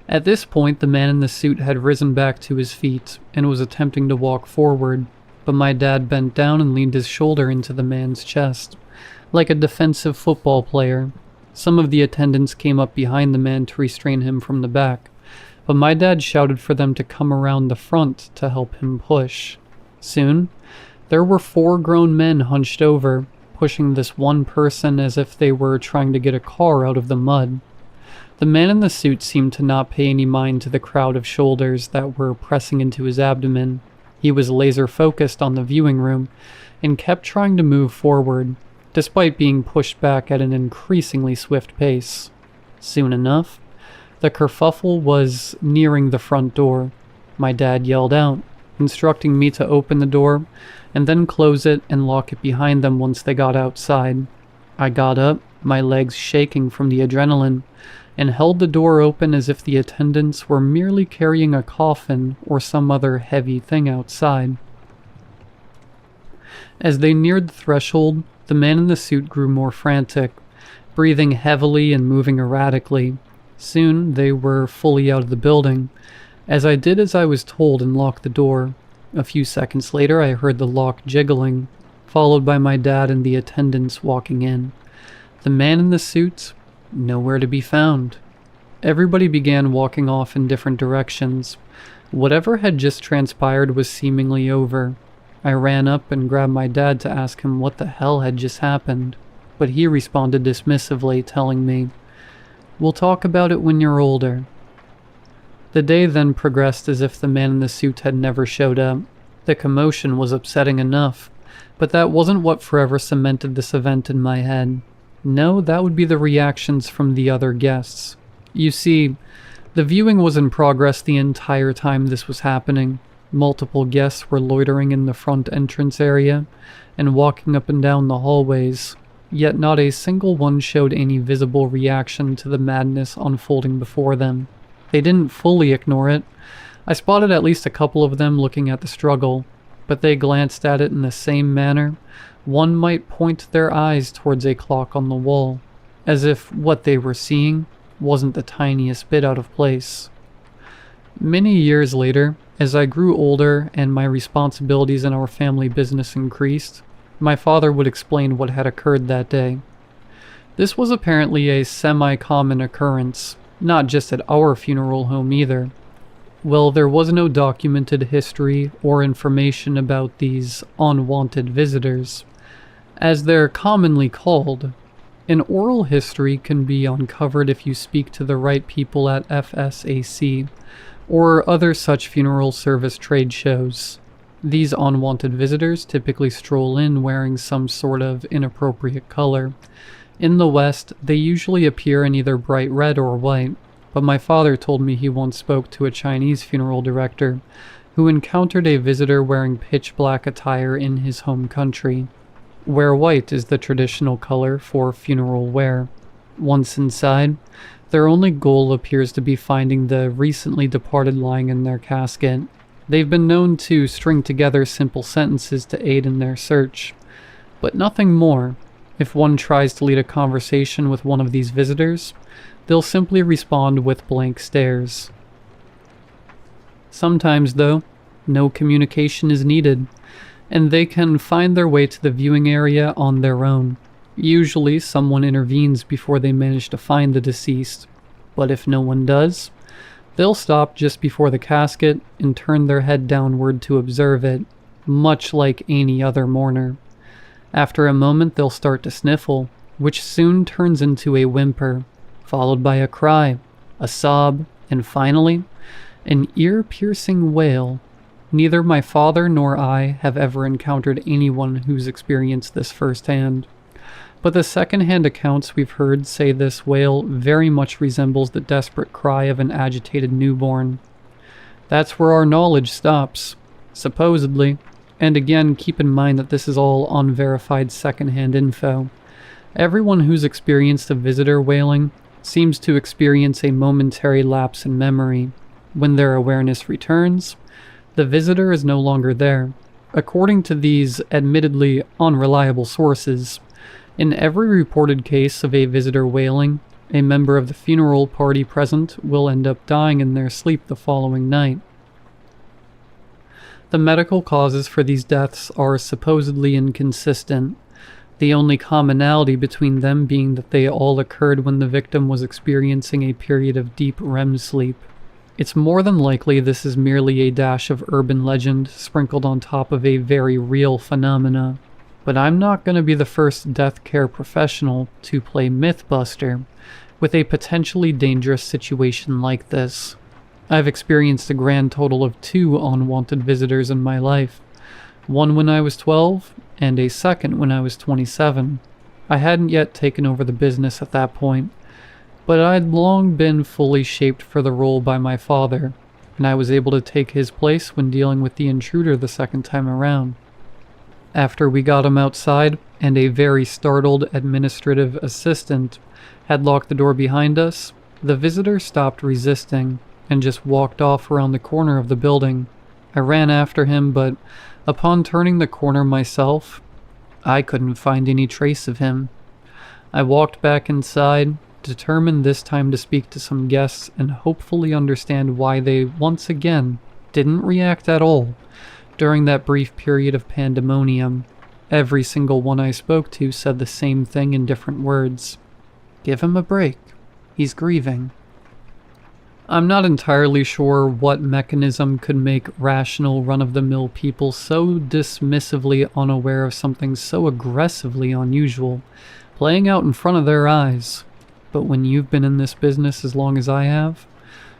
At this point, the man in the suit had risen back to his feet and was attempting to walk forward, but my dad bent down and leaned his shoulder into the man's chest, like a defensive football player. Some of the attendants came up behind the man to restrain him from the back, but my dad shouted for them to come around the front to help him push. Soon, there were 4 grown men hunched over, pushing this one person as if they were trying to get a car out of the mud. The man in the suit seemed to not pay any mind to the crowd of shoulders that were pressing into his abdomen. He was laser-focused on the viewing room and kept trying to move forward, despite being pushed back at an increasingly swift pace. Soon enough, the kerfuffle was nearing the front door. My dad yelled out, instructing me to open the door and then close it and lock it behind them once they got outside. I got up, my legs shaking from the adrenaline, and held the door open as if the attendants were merely carrying a coffin or some other heavy thing outside. As they neared the threshold, the man in the suit grew more frantic, breathing heavily and moving erratically. Soon they were fully out of the building, as I did as I was told and locked the door. A few seconds later I heard the lock jiggling, followed by my dad and the attendants walking in. The man in the suit, nowhere to be found. Everybody began walking off in different directions. Whatever had just transpired was seemingly over. I ran up and grabbed my dad to ask him what the hell had just happened, but he responded dismissively, telling me, "We'll talk about it when you're older." The day then progressed as if the man in the suit had never showed up. The commotion was upsetting enough, but that wasn't what forever cemented this event in my head. No, that would be the reactions from the other guests. You see, the viewing was in progress the entire time this was happening. Multiple guests were loitering in the front entrance area and walking up and down the hallways, yet not a single one showed any visible reaction to the madness unfolding before them. They didn't fully ignore it. I spotted at least a couple of them looking at the struggle, but they glanced at it in the same manner, One might point their eyes towards a clock on the wall, as if what they were seeing wasn't the tiniest bit out of place. Many years later, as I grew older and my responsibilities in our family business increased, my father would explain what had occurred that day. This was apparently a semi-common occurrence, not just at our funeral home either. Well, there was no documented history or information about these unwanted visitors, as they're commonly called. An oral history can be uncovered if you speak to the right people at FSAC or other such funeral service trade shows. These unwanted visitors typically stroll in wearing some sort of inappropriate color. In the West, they usually appear in either bright red or white, but my father told me he once spoke to a Chinese funeral director who encountered a visitor wearing pitch black attire in his home country, where white is the traditional color for funeral wear. Once inside, their only goal appears to be finding the recently departed lying in their casket. They've been known to string together simple sentences to aid in their search, but nothing more. If one tries to lead a conversation with one of these visitors, they'll simply respond with blank stares. Sometimes, though, no communication is needed, and they can find their way to the viewing area on their own. Usually, someone intervenes before they manage to find the deceased, but if no one does, they'll stop just before the casket and turn their head downward to observe it, much like any other mourner. After a moment, they'll start to sniffle, which soon turns into a whimper, followed by a cry, a sob, and finally, an ear-piercing wail. Neither my father nor I have ever encountered anyone who's experienced this firsthand, but the second-hand accounts we've heard say this wail very much resembles the desperate cry of an agitated newborn. That's where our knowledge stops, supposedly, and again keep in mind that this is all unverified second-hand info. Everyone who's experienced a visitor wailing seems to experience a momentary lapse in memory. When their awareness returns, the visitor is no longer there. According to these admittedly unreliable sources, in every reported case of a visitor wailing, a member of the funeral party present will end up dying in their sleep the following night. The medical causes for these deaths are supposedly inconsistent, the only commonality between them being that they all occurred when the victim was experiencing a period of deep REM sleep. It's more than likely this is merely a dash of urban legend sprinkled on top of a very real phenomena. But I'm not going to be the first death care professional to play Mythbuster with a potentially dangerous situation like this. I've experienced a grand total of 2 unwanted visitors in my life, one when I was 12 and a second when I was 27. I hadn't yet taken over the business at that point, but I'd long been fully shaped for the role by my father, and I was able to take his place when dealing with the intruder the second time around. After we got him outside, and a very startled administrative assistant had locked the door behind us, the visitor stopped resisting and just walked off around the corner of the building. I ran after him, but upon turning the corner myself, I couldn't find any trace of him. I walked back inside, determined this time to speak to some guests and hopefully understand why they once again didn't react at all during that brief period of pandemonium. Every single one I spoke to said the same thing in different words. Give him a break. He's grieving. I'm not entirely sure what mechanism could make rational run-of-the-mill people so dismissively unaware of something so aggressively unusual playing out in front of their eyes. But when you've been in this business as long as I have,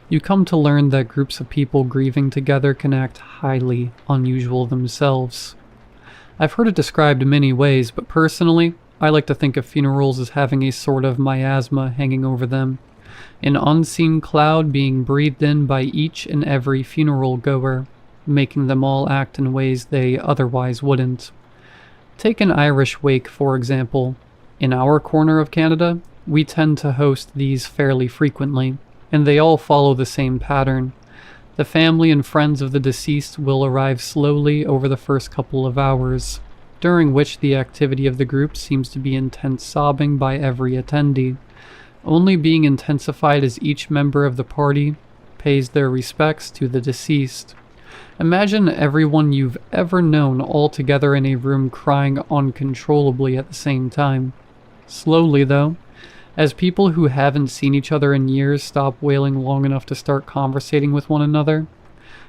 you come to learn that groups of people grieving together can act highly unusual themselves. I've heard it described many ways, but personally, I like to think of funerals as having a sort of miasma hanging over them, an unseen cloud being breathed in by each and every funeral goer, making them all act in ways they otherwise wouldn't. Take an Irish wake, for example. In our corner of Canada, we tend to host these fairly frequently, and they all follow the same pattern. The family and friends of the deceased will arrive slowly over the first couple of hours. during which the activity of the group seems to be intense sobbing by every attendee, only being intensified as each member of the party pays their respects to the deceased. Imagine everyone you've ever known all together in a room crying uncontrollably at the same time. Slowly, though, as people who haven't seen each other in years stop wailing long enough to start conversating with one another,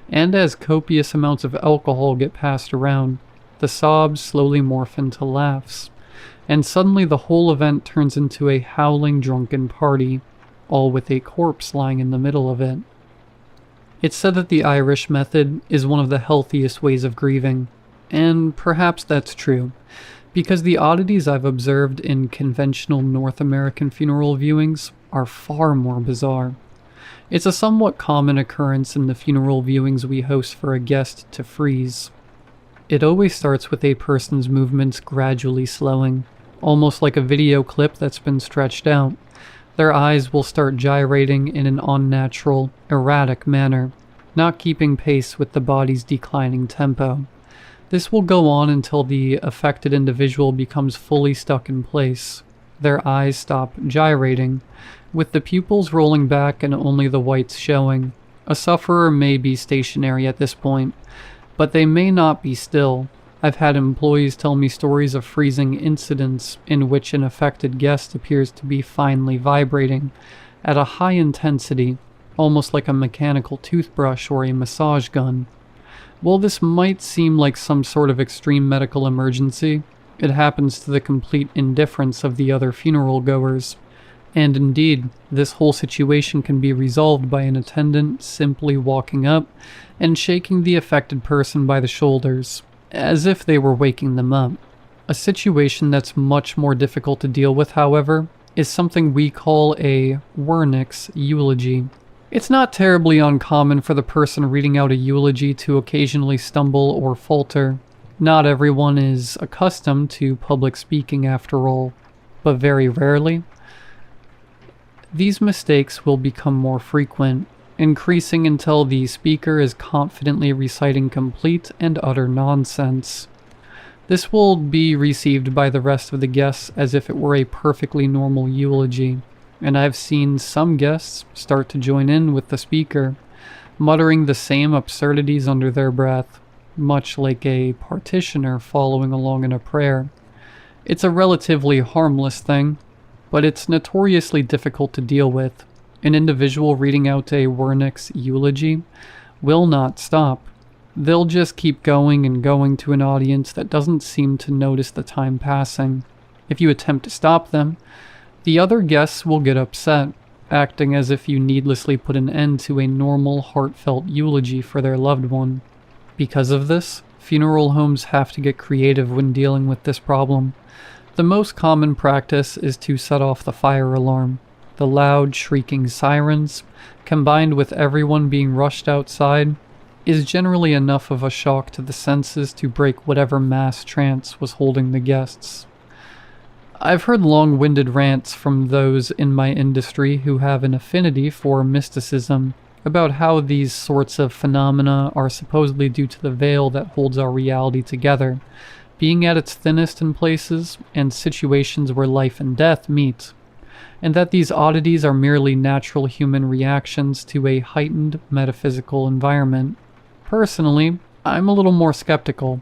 and as copious amounts of alcohol get passed around, the sobs slowly morph into laughs, and suddenly the whole event turns into a howling drunken party, all with a corpse lying in the middle of it. It's said that the Irish method is one of the healthiest ways of grieving, and perhaps that's true, because the oddities I've observed in conventional North American funeral viewings are far more bizarre. It's a somewhat common occurrence in the funeral viewings we host for a guest to freeze. It always starts with a person's movements gradually slowing, almost like a video clip that's been stretched out. Their eyes will start gyrating in an unnatural, erratic manner, not keeping pace with the body's declining tempo. This will go on until the affected individual becomes fully stuck in place. Their eyes stop gyrating, with the pupils rolling back and only the whites showing. A sufferer may be stationary at this point, but they may not be still. I've had employees tell me stories of freezing incidents in which an affected guest appears to be finely vibrating at a high intensity, almost like a mechanical toothbrush or a massage gun. While this might seem like some sort of extreme medical emergency, it happens to the complete indifference of the other funeral goers. And indeed, this whole situation can be resolved by an attendant simply walking up and shaking the affected person by the shoulders, as if they were waking them up. A situation that's much more difficult to deal with, however, is something we call a Wernicke's eulogy. It's not terribly uncommon for the person reading out a eulogy to occasionally stumble or falter. Not everyone is accustomed to public speaking after all, but very rarely. These mistakes will become more frequent, increasing until the speaker is confidently reciting complete and utter nonsense. This will be received by the rest of the guests as if it were a perfectly normal eulogy, and I've seen some guests start to join in with the speaker, muttering the same absurdities under their breath, much like a partitioner following along in a prayer. It's a relatively harmless thing, but it's notoriously difficult to deal with. An individual reading out a Wernicke's eulogy will not stop. They'll just keep going and going to an audience that doesn't seem to notice the time passing. If you attempt to stop them, the other guests will get upset, acting as if you needlessly put an end to a normal, heartfelt eulogy for their loved one. Because of this, funeral homes have to get creative when dealing with this problem. The most common practice is to set off the fire alarm. The loud, shrieking sirens, combined with everyone being rushed outside, is generally enough of a shock to the senses to break whatever mass trance was holding the guests. I've heard long-winded rants from those in my industry who have an affinity for mysticism about how these sorts of phenomena are supposedly due to the veil that holds our reality together, being at its thinnest in places and situations where life and death meet, and that these oddities are merely natural human reactions to a heightened metaphysical environment. Personally, I'm a little more skeptical.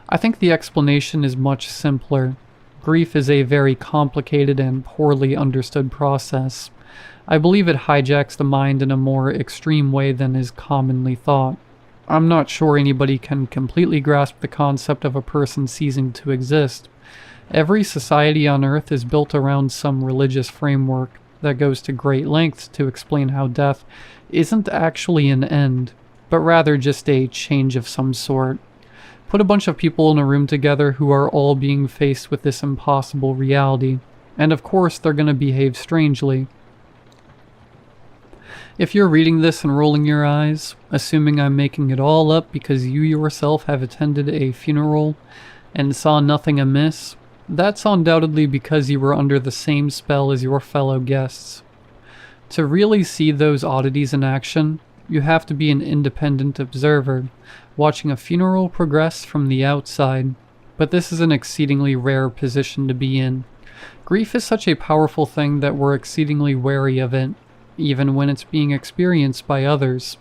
I think the explanation is much simpler. Grief is a very complicated and poorly understood process. I believe it hijacks the mind in a more extreme way than is commonly thought. I'm not sure anybody can completely grasp the concept of a person ceasing to exist. Every society on Earth is built around some religious framework that goes to great lengths to explain how death isn't actually an end, but rather just a change of some sort. Put a bunch of people in a room together who are all being faced with this impossible reality, and of course they're going to behave strangely. If you're reading this and rolling your eyes, assuming I'm making it all up because you yourself have attended a funeral and saw nothing amiss, that's undoubtedly because you were under the same spell as your fellow guests. To really see those oddities in action, you have to be an independent observer, watching a funeral progress from the outside. but this is an exceedingly rare position to be in. Grief is such a powerful thing that we're exceedingly wary of it, even when it's being experienced by others.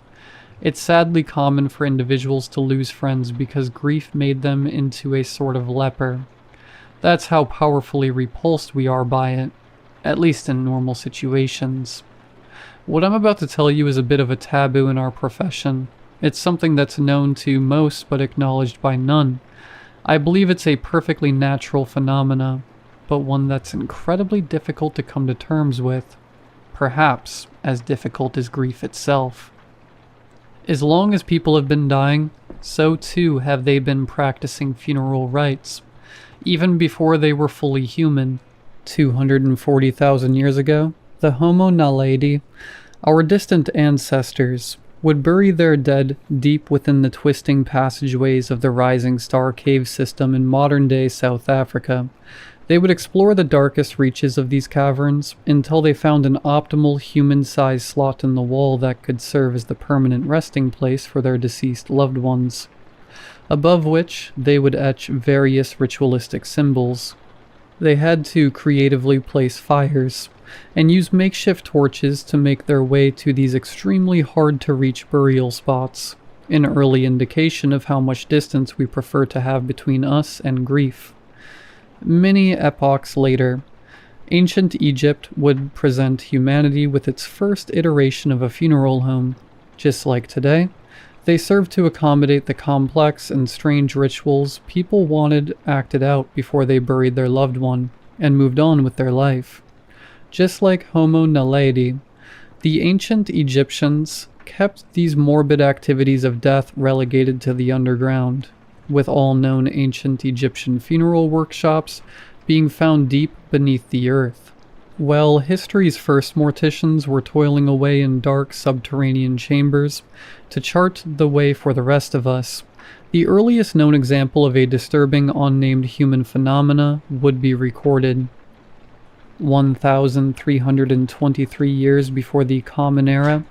It's sadly common for individuals to lose friends because grief made them into a sort of leper. That's how powerfully repulsed we are by it, at least in normal situations. What I'm about to tell you is a bit of a taboo in our profession. It's something that's known to most but acknowledged by none. I believe it's a perfectly natural phenomena, but one that's incredibly difficult to come to terms with. Perhaps as difficult as grief itself. As long as people have been dying, so too have they been practicing funeral rites. Even before they were fully human, 240,000 years ago, the Homo naledi, our distant ancestors, would bury their dead deep within the twisting passageways of the Rising Star cave system in modern-day South Africa. They would explore the darkest reaches of these caverns until they found an optimal human-sized slot in the wall that could serve as the permanent resting place for their deceased loved ones, above which they would etch various ritualistic symbols. They had to creatively place fires and use makeshift torches to make their way to these extremely hard-to-reach burial spots, an early indication of how much distance we prefer to have between us and grief. Many epochs later, ancient Egypt would present humanity with its first iteration of a funeral home. Just like today, they served to accommodate the complex and strange rituals people wanted acted out before they buried their loved one and moved on with their life. Just like Homo naledi, the ancient Egyptians kept these morbid activities of death relegated to the underground, with all known ancient Egyptian funeral workshops being found deep beneath the earth. While history's first morticians were toiling away in dark subterranean chambers to chart the way for the rest of us, the earliest known example of a disturbing unnamed human phenomena would be recorded. 1,323 years before the Common Era,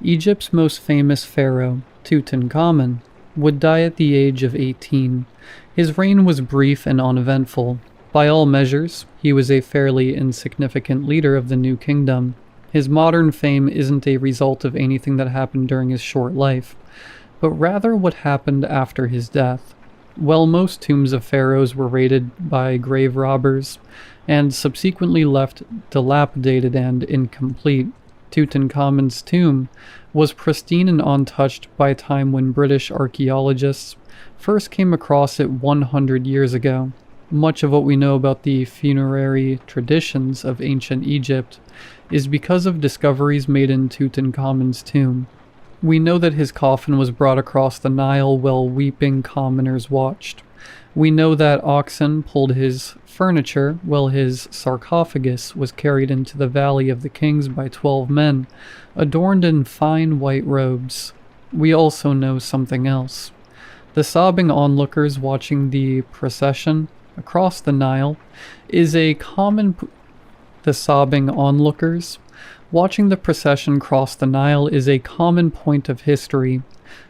Egypt's most famous pharaoh, Tutankhamun, would die at the age of 18. His reign was brief and uneventful. By all measures, he was a fairly insignificant leader of the new kingdom. His modern fame isn't a result of anything that happened during his short life, but rather what happened after his death. While most tombs of pharaohs were raided by grave robbers, and subsequently left dilapidated and incomplete, Tutankhamun's tomb was pristine and untouched by a time when British archaeologists first came across it 100 years ago. Much of what we know about the funerary traditions of ancient Egypt is because of discoveries made in Tutankhamun's tomb. We know that his coffin was brought across the Nile while weeping commoners watched. We know that oxen pulled his furniture while his sarcophagus was carried into the Valley of the Kings by 12 men, adorned in fine white robes. We also know something else. The sobbing onlookers watching the procession across the Nile is a common The sobbing onlookers watching the procession cross the Nile is a common point of history,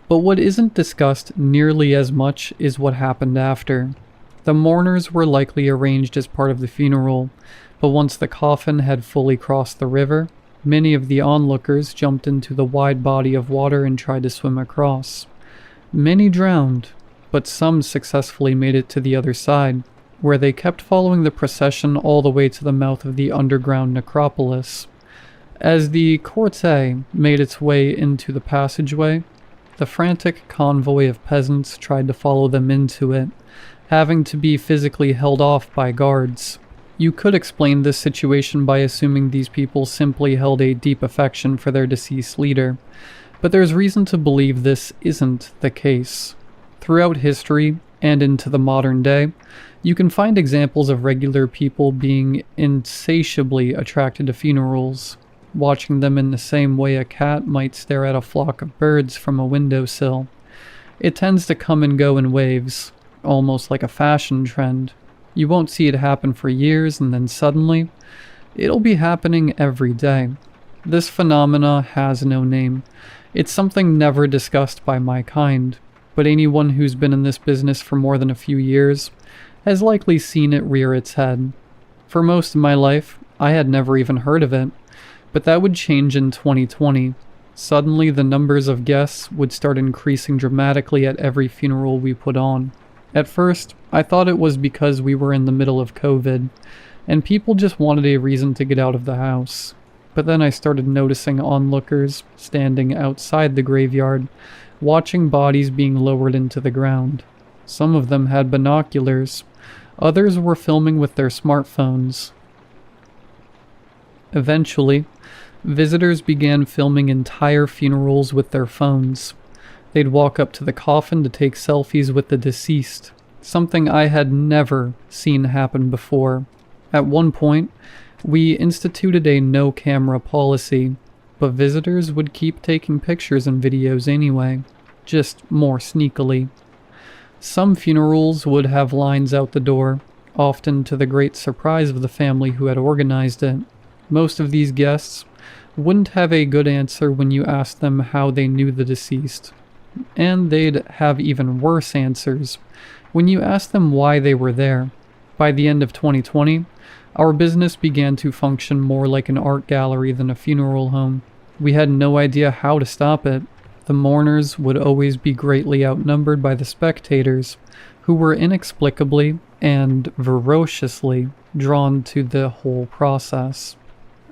but what isn't discussed nearly as much is what happened after. The mourners were likely arranged as part of the funeral, but once the coffin had fully crossed the river, many of the onlookers jumped into the wide body of water and tried to swim across. Many drowned, but some successfully made it to the other side, where they kept following the procession all the way to the mouth of the underground necropolis. As the cortege made its way into the passageway, the frantic convoy of peasants tried to follow them into it, having to be physically held off by guards. You could explain this situation by assuming these people simply held a deep affection for their deceased leader, but there's reason to believe this isn't the case. Throughout history, and into the modern day, you can find examples of regular people being insatiably attracted to funerals, watching them in the same way a cat might stare at a flock of birds from a windowsill. It tends to come and go in waves, almost like a fashion trend. You won't see it happen for years, and then suddenly, it'll be happening every day. This phenomena has no name. It's something never discussed by my kind, but anyone who's been in this business for more than a few years has likely seen it rear its head. For most of my life, I had never even heard of it, but that would change in 2020. Suddenly, the numbers of guests would start increasing dramatically at every funeral we put on. At first, I thought it was because we were in the middle of COVID, and people just wanted a reason to get out of the house. But then I started noticing onlookers standing outside the graveyard, watching bodies being lowered into the ground. Some of them had binoculars. Others were filming with their smartphones. Eventually, visitors began filming entire funerals with their phones. They'd walk up to the coffin to take selfies with the deceased, something I had never seen happen before. At one point, we instituted a no-camera policy, but visitors would keep taking pictures and videos anyway, just more sneakily. Some funerals would have lines out the door, often to the great surprise of the family who had organized it. Most of these guests wouldn't have a good answer when you asked them how they knew the deceased. And they'd have even worse answers when you asked them why they were there. By the end of 2020, our business began to function more like an art gallery than a funeral home. We had no idea how to stop it. The mourners would always be greatly outnumbered by the spectators, who were inexplicably and ferociously drawn to the whole process.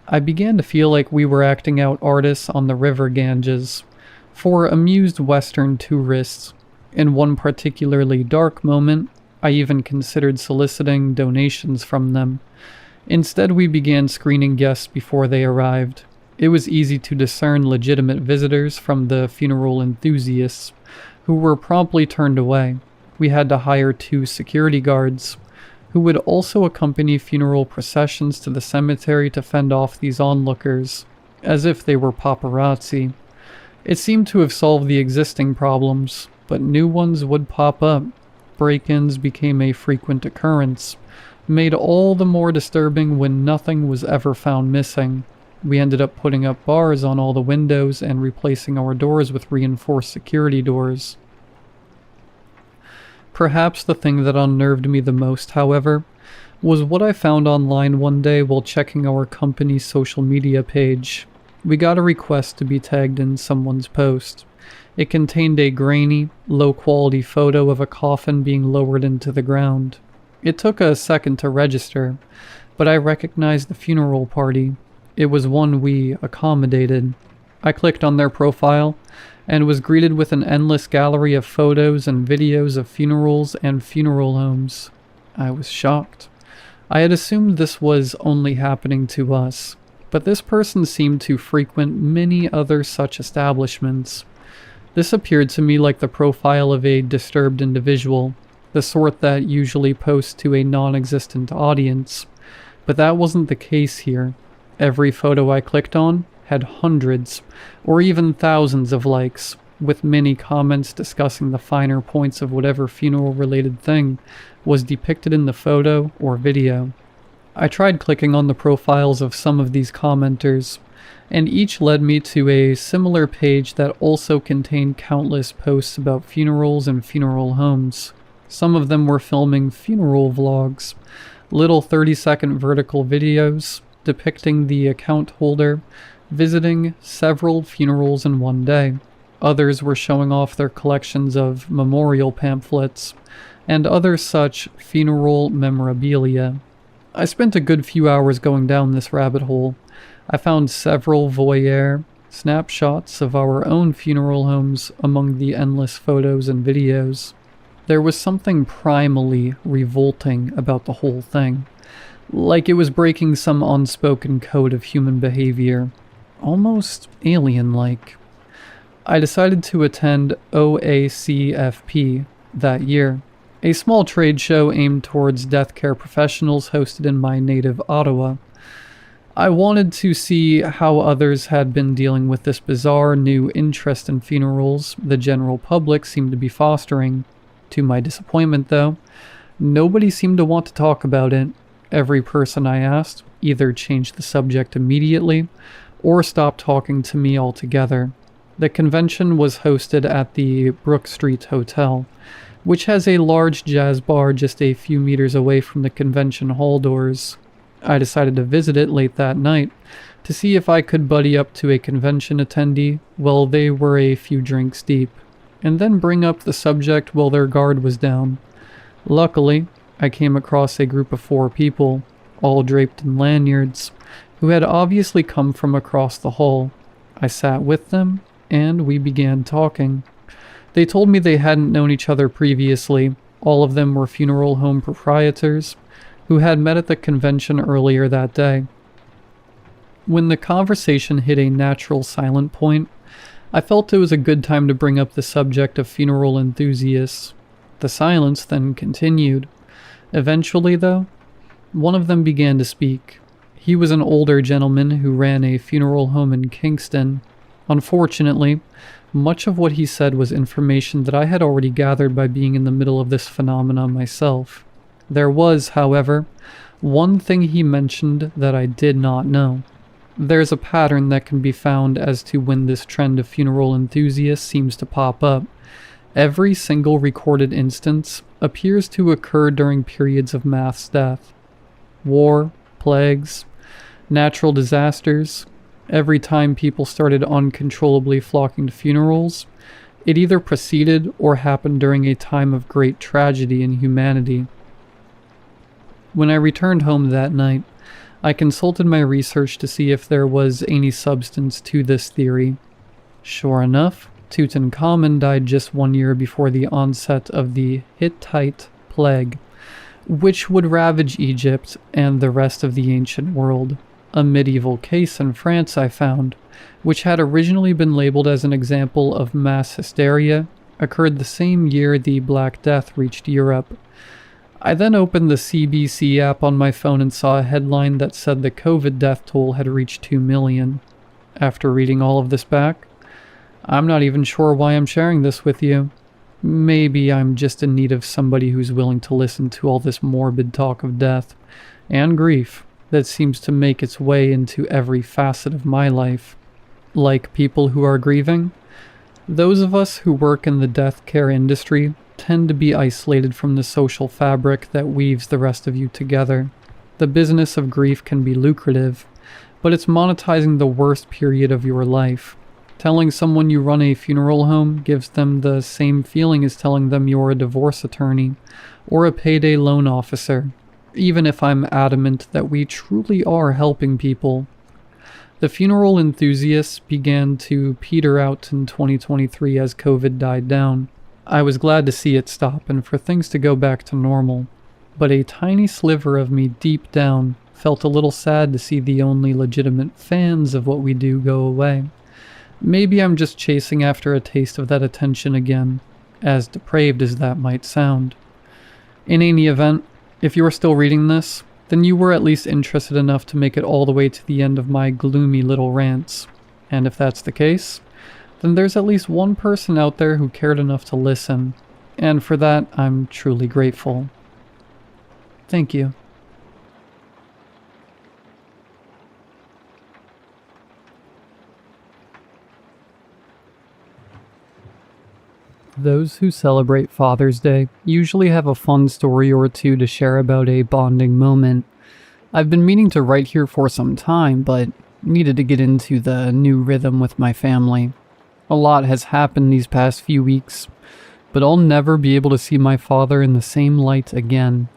I began to feel like we were acting out artists on the river Ganges for amused Western tourists. In one particularly dark moment, I even considered soliciting donations from them. Instead, we began screening guests before they arrived. It was easy to discern legitimate visitors from the funeral enthusiasts, who were promptly turned away. We had to hire 2 security guards, who would also accompany funeral processions to the cemetery to fend off these onlookers, as if they were paparazzi. It seemed to have solved the existing problems, but new ones would pop up. Break-ins became a frequent occurrence, made all the more disturbing when nothing was ever found missing. We ended up putting up bars on all the windows and replacing our doors with reinforced security doors. Perhaps the thing that unnerved me the most, however, was what I found online one day while checking our company's social media page. We got a request to be tagged in someone's post. It contained a grainy, low-quality photo of a coffin being lowered into the ground. It took a second to register, but I recognized the funeral party. It was one we accommodated. I clicked on their profile and was greeted with an endless gallery of photos and videos of funerals and funeral homes. I was shocked. I had assumed this was only happening to us, but this person seemed to frequent many other such establishments. This appeared to me like the profile of a disturbed individual, the sort that usually posts to a non-existent audience, but that wasn't the case here. Every photo I clicked on had hundreds or even thousands of likes, with many comments discussing the finer points of whatever funeral-related thing was depicted in the photo or video. I tried clicking on the profiles of some of these commenters, and each led me to a similar page that also contained countless posts about funerals and funeral homes. Some of them were filming funeral vlogs, little 30-second vertical videos depicting the account holder visiting several funerals in one day. Others were showing off their collections of memorial pamphlets and other such funeral memorabilia. I spent a good few hours going down this rabbit hole. I found several voyeur snapshots of our own funeral homes among the endless photos and videos. There was something primally revolting about the whole thing, like it was breaking some unspoken code of human behavior, almost alien-like. I decided to attend OACFP that year, a small trade show aimed towards death care professionals hosted in my native Ottawa. I wanted to see how others had been dealing with this bizarre new interest in funerals the general public seemed to be fostering. To my disappointment, though, nobody seemed to want to talk about it. Every person I asked either changed the subject immediately or stopped talking to me altogether. The convention was hosted at the Brook Street Hotel, which has a large jazz bar just a few meters away from the convention hall doors. I decided to visit it late that night to see if I could buddy up to a convention attendee while they were a few drinks deep, and then bring up the subject while their guard was down. Luckily, I came across a group of 4 people, all draped in lanyards, who had obviously come from across the hall. I sat with them, and we began talking. They told me they hadn't known each other previously. All of them were funeral home proprietors who had met at the convention earlier that day. When the conversation hit a natural silent point, I felt it was a good time to bring up the subject of funeral enthusiasts. The silence then continued. Eventually, though, one of them began to speak. He was an older gentleman who ran a funeral home in Kingston. Unfortunately, much of what he said was information that I had already gathered by being in the middle of this phenomenon myself. There was, however, one thing he mentioned that I did not know. There's a pattern that can be found as to when this trend of funeral enthusiasts seems to pop up. Every single recorded instance appears to occur during periods of mass death. War, plagues, natural disasters. Every time people started uncontrollably flocking to funerals, it either preceded or happened during a time of great tragedy in humanity. When I returned home that night, I consulted my research to see if there was any substance to this theory. Sure enough, Tutankhamun died just 1 year before the onset of the Hittite plague, which would ravage Egypt and the rest of the ancient world. A medieval case in France I found, which had originally been labeled as an example of mass hysteria, occurred the same year the Black Death reached Europe. I then opened the CBC app on my phone and saw a headline that said the COVID death toll had reached 2 million. After reading all of this back, I'm not even sure why I'm sharing this with you. Maybe I'm just in need of somebody who's willing to listen to all this morbid talk of death and grief that seems to make its way into every facet of my life. Like people who are grieving, those of us who work in the death care industry tend to be isolated from the social fabric that weaves the rest of you together. The business of grief can be lucrative, but it's monetizing the worst period of your life. Telling someone you run a funeral home gives them the same feeling as telling them you're a divorce attorney or a payday loan officer, even if I'm adamant that we truly are helping people. The funeral enthusiasts began to peter out in 2023 as COVID died down. I was glad to see it stop and for things to go back to normal, but a tiny sliver of me deep down felt a little sad to see the only legitimate fans of what we do go away. Maybe I'm just chasing after a taste of that attention again, as depraved as that might sound. In any event, if you are still reading this, then you were at least interested enough to make it all the way to the end of my gloomy little rants. And if that's the case, then there's at least one person out there who cared enough to listen, and for that I'm truly grateful. Thank you. Those who celebrate Father's Day usually have a fun story or two to share about a bonding moment. I've been meaning to write here for some time, but needed to get into the new rhythm with my family. A lot has happened these past few weeks, but I'll never be able to see my father in the same light again.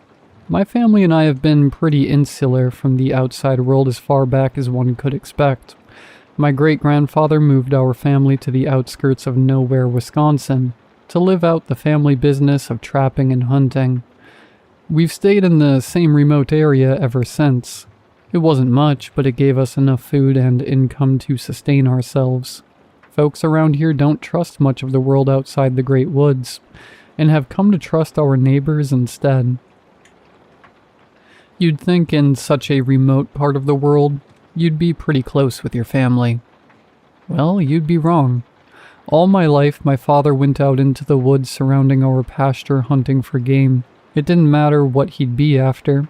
My family and I have been pretty insular from the outside world as far back as one could expect. My great-grandfather moved our family to the outskirts of nowhere, Wisconsin, to live out the family business of trapping and hunting. We've stayed in the same remote area ever since. It wasn't much, but it gave us enough food and income to sustain ourselves. Folks around here don't trust much of the world outside the great woods, and have come to trust our neighbors instead. You'd think in such a remote part of the world, you'd be pretty close with your family. Well, you'd be wrong. All my life, my father went out into the woods surrounding our pasture hunting for game. It didn't matter what he'd be after.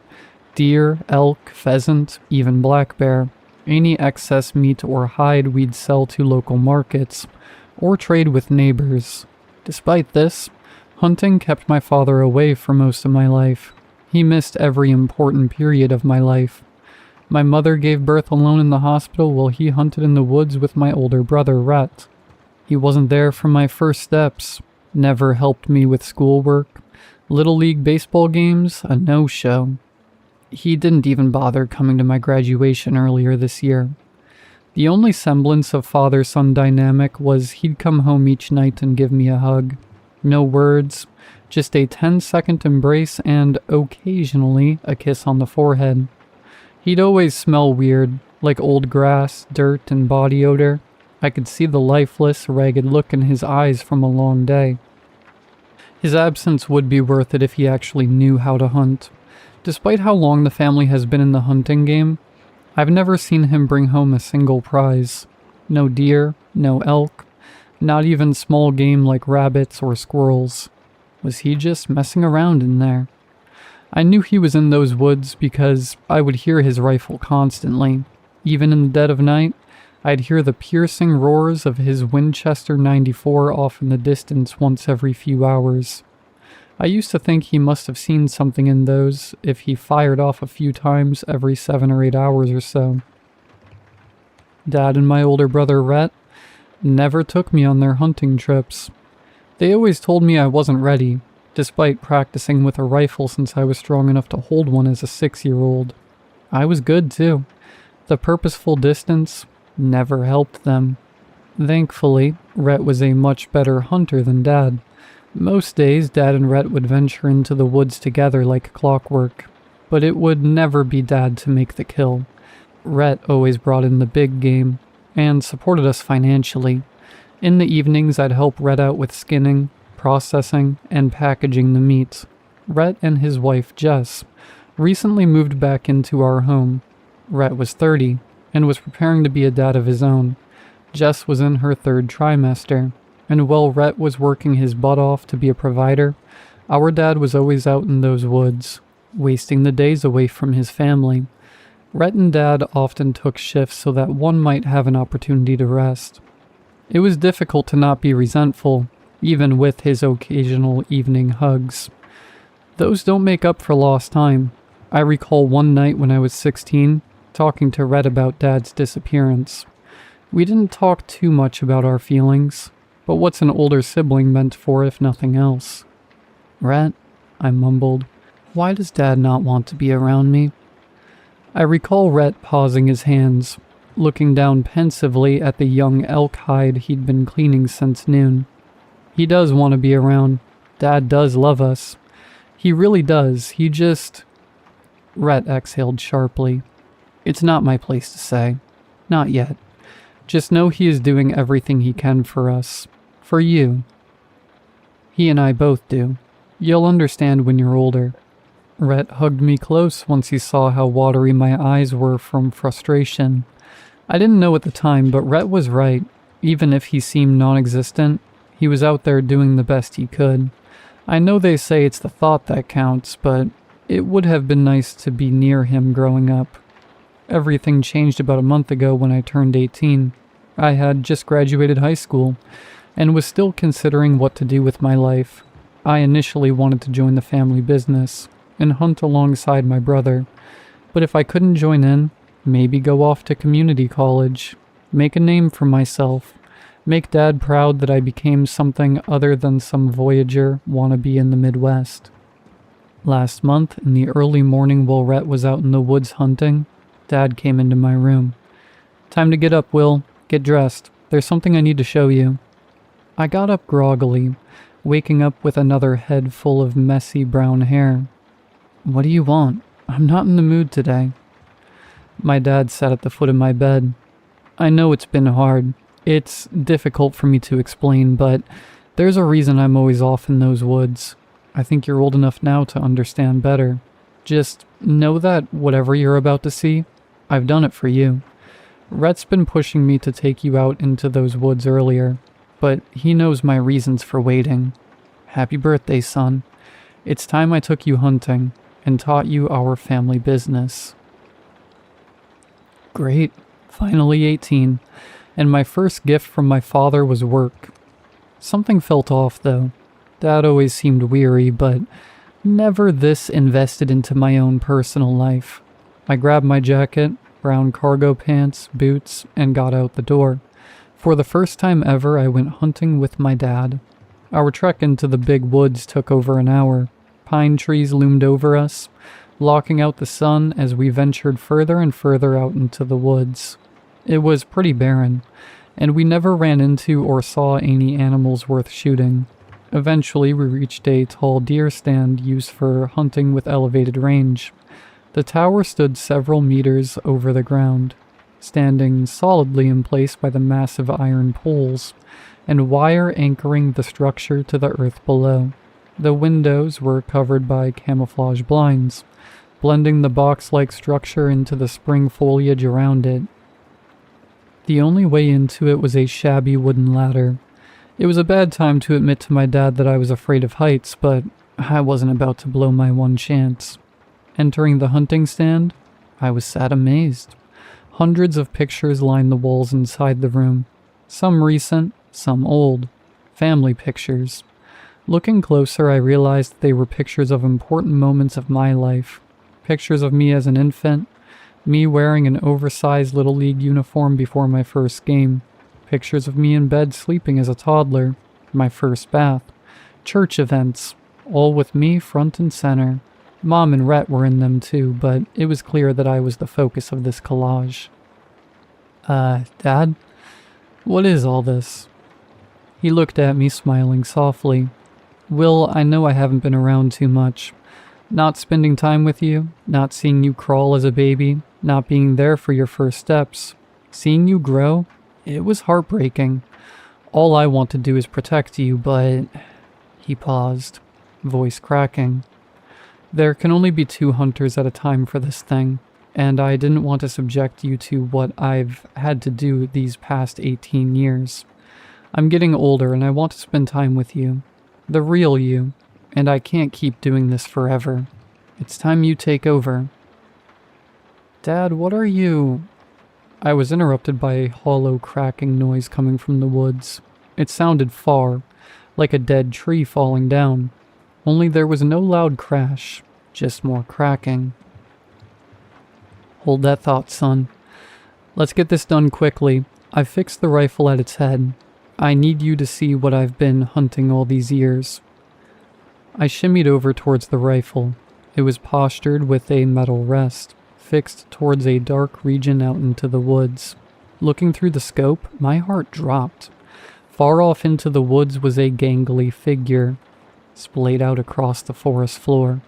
Deer, elk, pheasant, even black bear. Any excess meat or hide we'd sell to local markets, or trade with neighbors. Despite this, Hunting kept my father away for most of my life. He missed every important period of my life. My mother gave birth alone in the hospital while he hunted in the woods with my older brother, Rhett. He wasn't there for my first steps, never helped me with schoolwork, Little League baseball games, a no-show. He didn't even bother coming to my graduation earlier this year. The only semblance of father-son dynamic was he'd come home each night and give me a hug. No words, just a 10-second embrace and, occasionally, a kiss on the forehead. He'd always smell weird, like old grass, dirt, and body odor. I could see the lifeless, ragged look in his eyes from a long day. His absence would be worth it if he actually knew how to hunt. Despite how long the family has been in the hunting game, I've never seen him bring home a single prize. No deer, no elk, not even small game like rabbits or squirrels. Was he just messing around in there? I knew he was in those woods because I would hear his rifle constantly. Even in the dead of night, I'd hear the piercing roars of his Winchester 94 off in the distance once every few hours. I used to think he must have seen something in those if he fired off a few times every 7 or 8 hours or so. Dad and my older brother Rhett never took me on their hunting trips. They always told me I wasn't ready, despite practicing with a rifle since I was strong enough to hold one as a 6-year-old. I was good too. The purposeful distance never helped them. Thankfully, Rhett was a much better hunter than Dad. Most days, Dad and Rhett would venture into the woods together like clockwork, but it would never be Dad to make the kill. Rhett always brought in the big game, and supported us financially. In the evenings, I'd help Rhett out with skinning, processing, and packaging the meat. Rhett and his wife, Jess, recently moved back into our home. Rhett was 30, and was preparing to be a dad of his own. Jess was in her 3rd trimester, and while Rhett was working his butt off to be a provider, our dad was always out in those woods, wasting the days away from his family. Rhett and Dad often took shifts so that one might have an opportunity to rest. It was difficult to not be resentful, even with his occasional evening hugs. Those don't make up for lost time. I recall one night when I was 16, talking to Rhett about Dad's disappearance. We didn't talk too much about our feelings, but what's an older sibling meant for if nothing else? "Rhett," I mumbled, "why does Dad not want to be around me?" I recall Rhett pausing his hands, looking down pensively at the young elk hide he'd been cleaning since noon. He does want to be around. Dad does love us. He really does. He just... Rhett exhaled sharply. "It's not my place to say. Not yet. Just know he is doing everything he can for us. For you. He and I both do. You'll understand when you're older." Rhett hugged me close once he saw how watery my eyes were from frustration. I didn't know at the time, but Rhett was right. Even if he seemed non-existent, he was out there doing the best he could. I know they say it's the thought that counts, but it would have been nice to be near him growing up. Everything changed about a month ago when I turned 18. I had just graduated high school, and was still considering what to do with my life. I initially wanted to join the family business, and hunt alongside my brother. But if I couldn't join in, maybe go off to community college, make a name for myself, make Dad proud that I became something other than some voyager wannabe in the Midwest. Last month, in the early morning while Rhett was out in the woods hunting, Dad came into my room. "Time to get up, Will. Get dressed. There's something I need to show you." I got up groggily, waking up with another head full of messy brown hair. "What do you want? I'm not in the mood today." My dad sat at the foot of my bed. "I know it's been hard. It's difficult for me to explain, but there's a reason I'm always off in those woods. I think you're old enough now to understand better. Just know that whatever you're about to see, I've done it for you. Rhett's been pushing me to take you out into those woods earlier, but he knows my reasons for waiting. Happy birthday, son. It's time I took you hunting and taught you our family business." Great. Finally 18. And my first gift from my father was work. Something felt off, though. Dad always seemed weary, but never this invested into my own personal life. I grabbed my jacket, brown cargo pants, boots, and got out the door. For the first time ever, I went hunting with my dad. Our trek into the big woods took over an hour. Pine trees loomed over us, blocking out the sun as we ventured further and further out into the woods. It was pretty barren, and we never ran into or saw any animals worth shooting. Eventually, we reached a tall deer stand used for hunting with elevated range. The tower stood several meters over the ground, standing solidly in place by the massive iron poles and wire anchoring the structure to the earth below. The windows were covered by camouflage blinds, blending the box-like structure into the spring foliage around it. The only way into it was a shabby wooden ladder. It was a bad time to admit to my dad that I was afraid of heights, but I wasn't about to blow my one chance. Entering the hunting stand, I was sat amazed. Hundreds of pictures lined the walls inside the room. Some recent, some old. Family pictures. Looking closer, I realized they were pictures of important moments of my life. Pictures of me as an infant, me wearing an oversized Little League uniform before my first game. Pictures of me in bed sleeping as a toddler, my first bath, church events, all with me front and center. Mom and Rhett were in them too, but it was clear that I was the focus of this collage. Dad? What is all this? He looked at me, smiling softly. Will, I know I haven't been around too much. Not spending time with you, not seeing you crawl as a baby, not being there for your first steps. Seeing you grow, it was heartbreaking. All I want to do is protect you, but... He paused, voice cracking. There can only be 2 hunters at a time for this thing, and I didn't want to subject you to what I've had to do these past 18 years. I'm getting older and I want to spend time with you. The real you, and I can't keep doing this forever. It's time you take over. Dad, what are you... I was interrupted by a hollow cracking noise coming from the woods. It sounded far, like a dead tree falling down. Only there was no loud crash, just more cracking. Hold that thought, son. Let's get this done quickly. I've fixed the rifle at its head. I need you to see what I've been hunting all these years. I shimmied over towards the rifle. It was postured with a metal rest, fixed towards a dark region out into the woods. Looking through the scope, my heart dropped. Far off into the woods was a gangly figure, splayed out across the forest floor.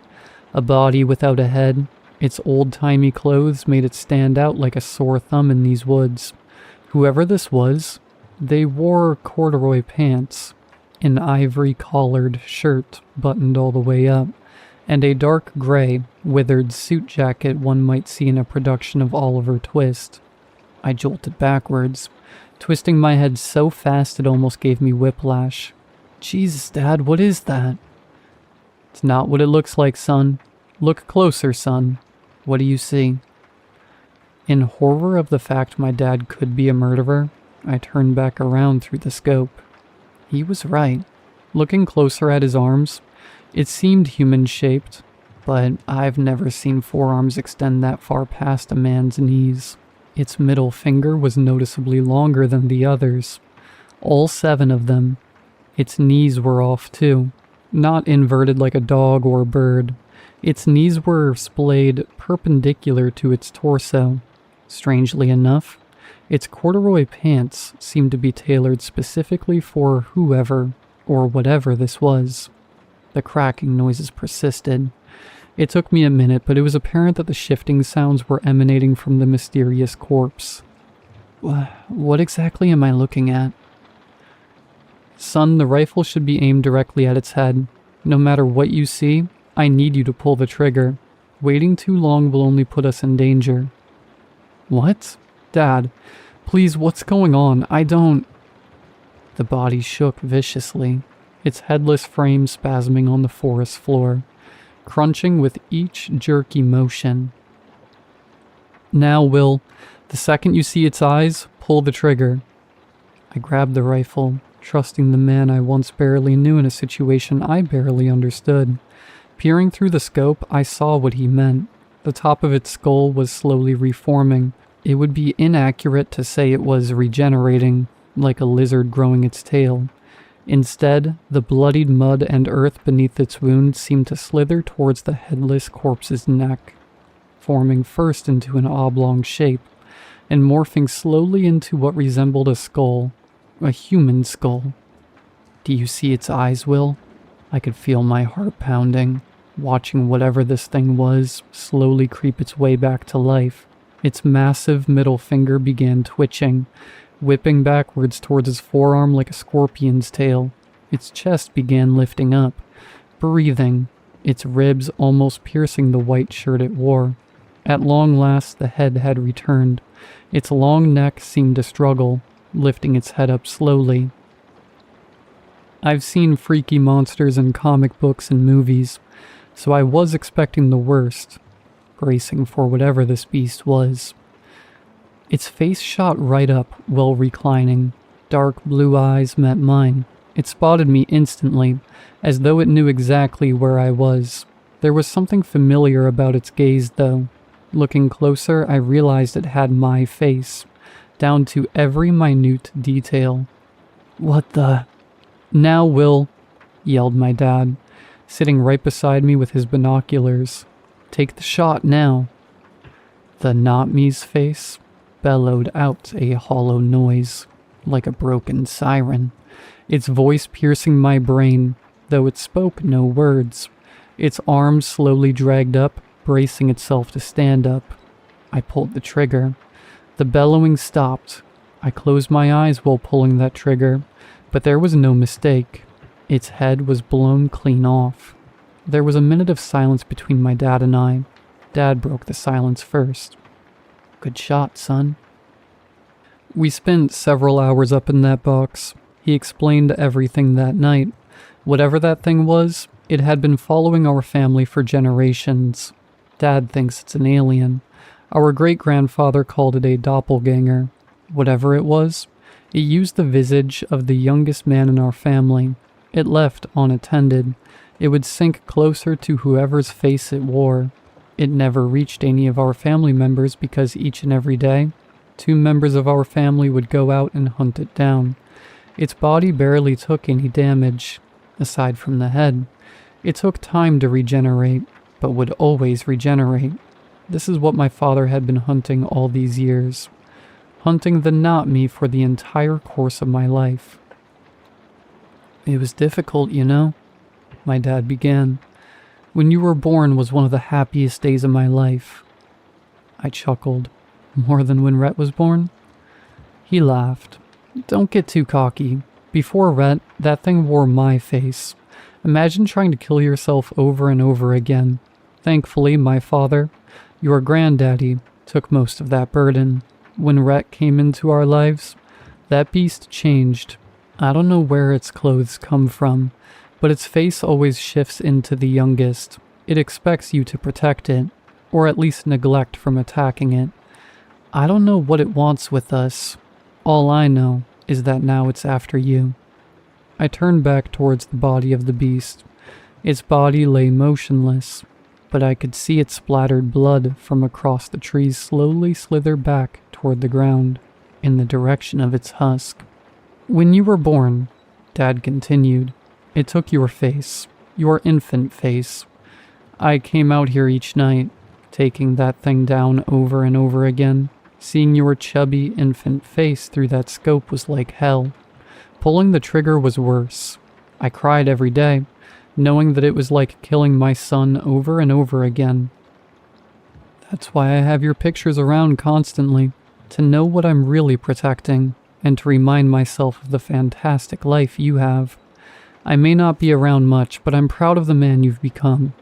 A body without a head. Its old-timey clothes made it stand out like a sore thumb in these woods. Whoever this was, they wore corduroy pants, an ivory-collared shirt buttoned all the way up, and a dark gray, withered suit jacket one might see in a production of Oliver Twist. I jolted backwards, twisting my head so fast it almost gave me whiplash. Jesus, Dad, what is that? It's not what it looks like, son. Look closer, son. What do you see? In horror of the fact my dad could be a murderer, I turned back around through the scope. He was right. Looking closer at his arms, it seemed human-shaped, but I've never seen forearms extend that far past a man's knees. Its middle finger was noticeably longer than the others. All 7 of them. Its knees were off too. Not inverted like a dog or a bird. Its knees were splayed perpendicular to its torso. Strangely enough, its corduroy pants seemed to be tailored specifically for whoever or whatever this was. The cracking noises persisted. It took me a minute, but it was apparent that the shifting sounds were emanating from the mysterious corpse. What exactly am I looking at? Son, the rifle should be aimed directly at its head. No matter what you see, I need you to pull the trigger. Waiting too long will only put us in danger. What? Dad, please, what's going on? I don't... The body shook viciously, its headless frame spasming on the forest floor, crunching with each jerky motion. Now, Will, the second you see its eyes, pull the trigger. I grabbed the rifle, trusting the man I once barely knew in a situation I barely understood. Peering through the scope, I saw what he meant. The top of its skull was slowly reforming. It would be inaccurate to say it was regenerating, like a lizard growing its tail. Instead, the bloodied mud and earth beneath its wound seemed to slither towards the headless corpse's neck, forming first into an oblong shape, and morphing slowly into what resembled a skull, a human skull. Do you see its eyes, Will? I could feel my heart pounding, watching whatever this thing was slowly creep its way back to life. Its massive middle finger began twitching, whipping backwards towards its forearm like a scorpion's tail. Its chest began lifting up, breathing, its ribs almost piercing the white shirt it wore. At long last, the head had returned. Its long neck seemed to struggle, lifting its head up slowly. I've seen freaky monsters in comic books and movies, so I was expecting the worst, bracing for whatever this beast was. Its face shot right up while reclining. Dark blue eyes met mine. It spotted me instantly, as though it knew exactly where I was. There was something familiar about its gaze, though. Looking closer, I realized it had my face, down to every minute detail. What the... Now, Will, yelled my dad, sitting right beside me with his binoculars. Take the shot now. The not me's face bellowed out a hollow noise, like a broken siren, its voice piercing my brain, though it spoke no words. Its arms slowly dragged up, bracing itself to stand up. I pulled the trigger. The bellowing stopped. I closed my eyes while pulling that trigger, but there was no mistake. Its head was blown clean off. There was a minute of silence between my dad and I. Dad broke the silence first. Good shot, son. We spent several hours up in that box. He explained everything that night. Whatever that thing was, it had been following our family for generations. Dad thinks it's an alien. Our great-grandfather called it a doppelganger. Whatever it was, it used the visage of the youngest man in our family. It left unattended. It would sink closer to whoever's face it wore. It never reached any of our family members because each and every day, 2 members of our family would go out and hunt it down. Its body barely took any damage, aside from the head. It took time to regenerate, but would always regenerate. This is what my father had been hunting all these years. Hunting the not me for the entire course of my life. It was difficult, you know, my dad began. When you were born was one of the happiest days of my life. I chuckled. More than when Rhett was born? He laughed. Don't get too cocky. Before Rhett, that thing wore my face. Imagine trying to kill yourself over and over again. Thankfully, my father, your granddaddy, took most of that burden. When Rhett came into our lives, that beast changed. I don't know where its clothes come from, but its face always shifts into the youngest. It expects you to protect it, or at least neglect from attacking it. I don't know what it wants with us. All I know is that now it's after you. I turned back towards the body of the beast. Its body lay motionless, but I could see its splattered blood from across the trees slowly slither back toward the ground, in the direction of its husk. When you were born, Dad continued, it took your face, your infant face. I came out here each night, taking that thing down over and over again. Seeing your chubby infant face through that scope was like hell. Pulling the trigger was worse. I cried every day, knowing that it was like killing my son over and over again. That's why I have your pictures around constantly, to know what I'm really protecting, and to remind myself of the fantastic life you have. I may not be around much, but I'm proud of the man you've become.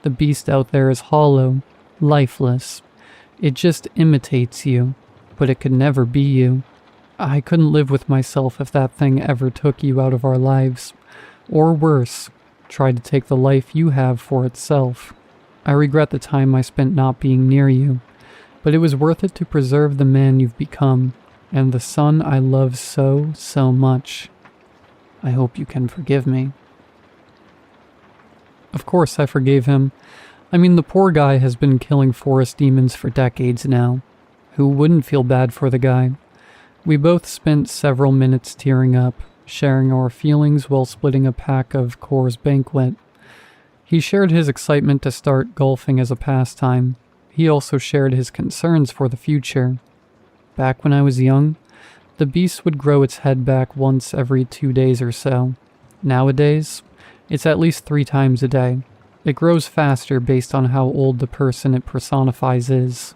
The beast out there is hollow, lifeless. It just imitates you, but it could never be you. I couldn't live with myself if that thing ever took you out of our lives. Or worse, tried to take the life you have for itself. I regret the time I spent not being near you, but it was worth it to preserve the man you've become, and the son I love so, so much. I hope you can forgive me." Of course I forgave him. I mean, the poor guy has been killing forest demons for decades now. Who wouldn't feel bad for the guy? We both spent several minutes tearing up, sharing our feelings while splitting a pack of Coors Banquet. He shared his excitement to start golfing as a pastime. He also shared his concerns for the future. Back when I was young, the beast would grow its head back once every 2 days or so. Nowadays, it's at least 3 times a day. It grows faster based on how old the person it personifies is.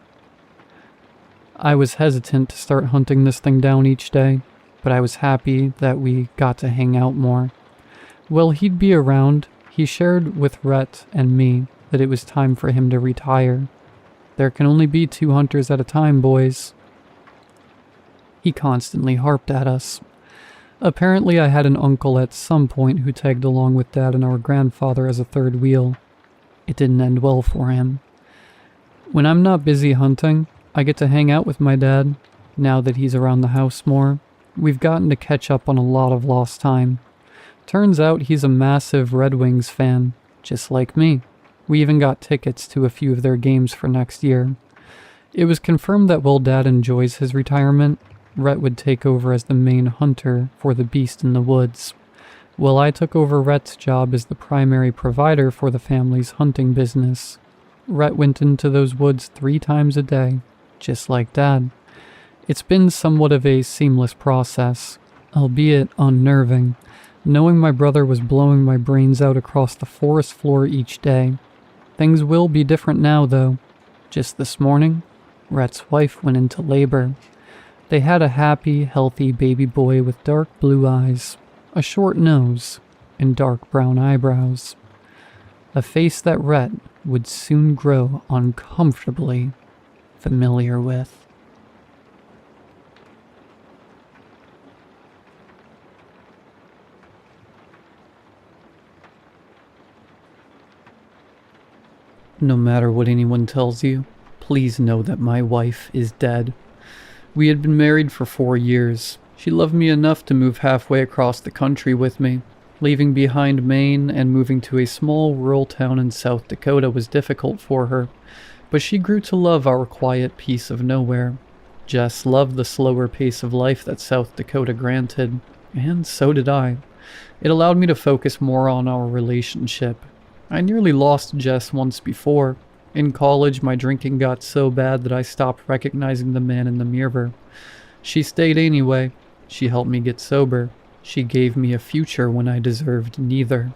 I was hesitant to start hunting this thing down each day, but I was happy that we got to hang out more. While he'd be around, he shared with Rhett and me that it was time for him to retire. There can only be 2 hunters at a time, boys. He constantly harped at us. Apparently I had an uncle at some point who tagged along with Dad and our grandfather as a third wheel. It didn't end well for him. When I'm not busy hunting, I get to hang out with my dad. Now that he's around the house more, we've gotten to catch up on a lot of lost time. Turns out he's a massive Red Wings fan, just like me. We even got tickets to a few of their games for next year. It was confirmed that while Dad enjoys his retirement, Rhett would take over as the main hunter for the beast in the woods, while I took over Rhett's job as the primary provider for the family's hunting business. Rhett went into those woods 3 times a day, just like Dad. It's been somewhat of a seamless process, albeit unnerving, knowing my brother was blowing my brains out across the forest floor each day. Things will be different now, though. Just this morning, Rhett's wife went into labor. They had a happy, healthy baby boy with dark blue eyes, a short nose, and dark brown eyebrows. A face that Rhett would soon grow uncomfortably familiar with. No matter what anyone tells you, please know that my wife is dead. We had been married for 4 years. She loved me enough to move halfway across the country with me. Leaving behind Maine and moving to a small rural town in South Dakota was difficult for her, but she grew to love our quiet peace of nowhere. Jess loved the slower pace of life that South Dakota granted, and so did I. It allowed me to focus more on our relationship. I nearly lost Jess once before. In college, my drinking got so bad that I stopped recognizing the man in the mirror. She stayed anyway. She helped me get sober. She gave me a future when I deserved neither.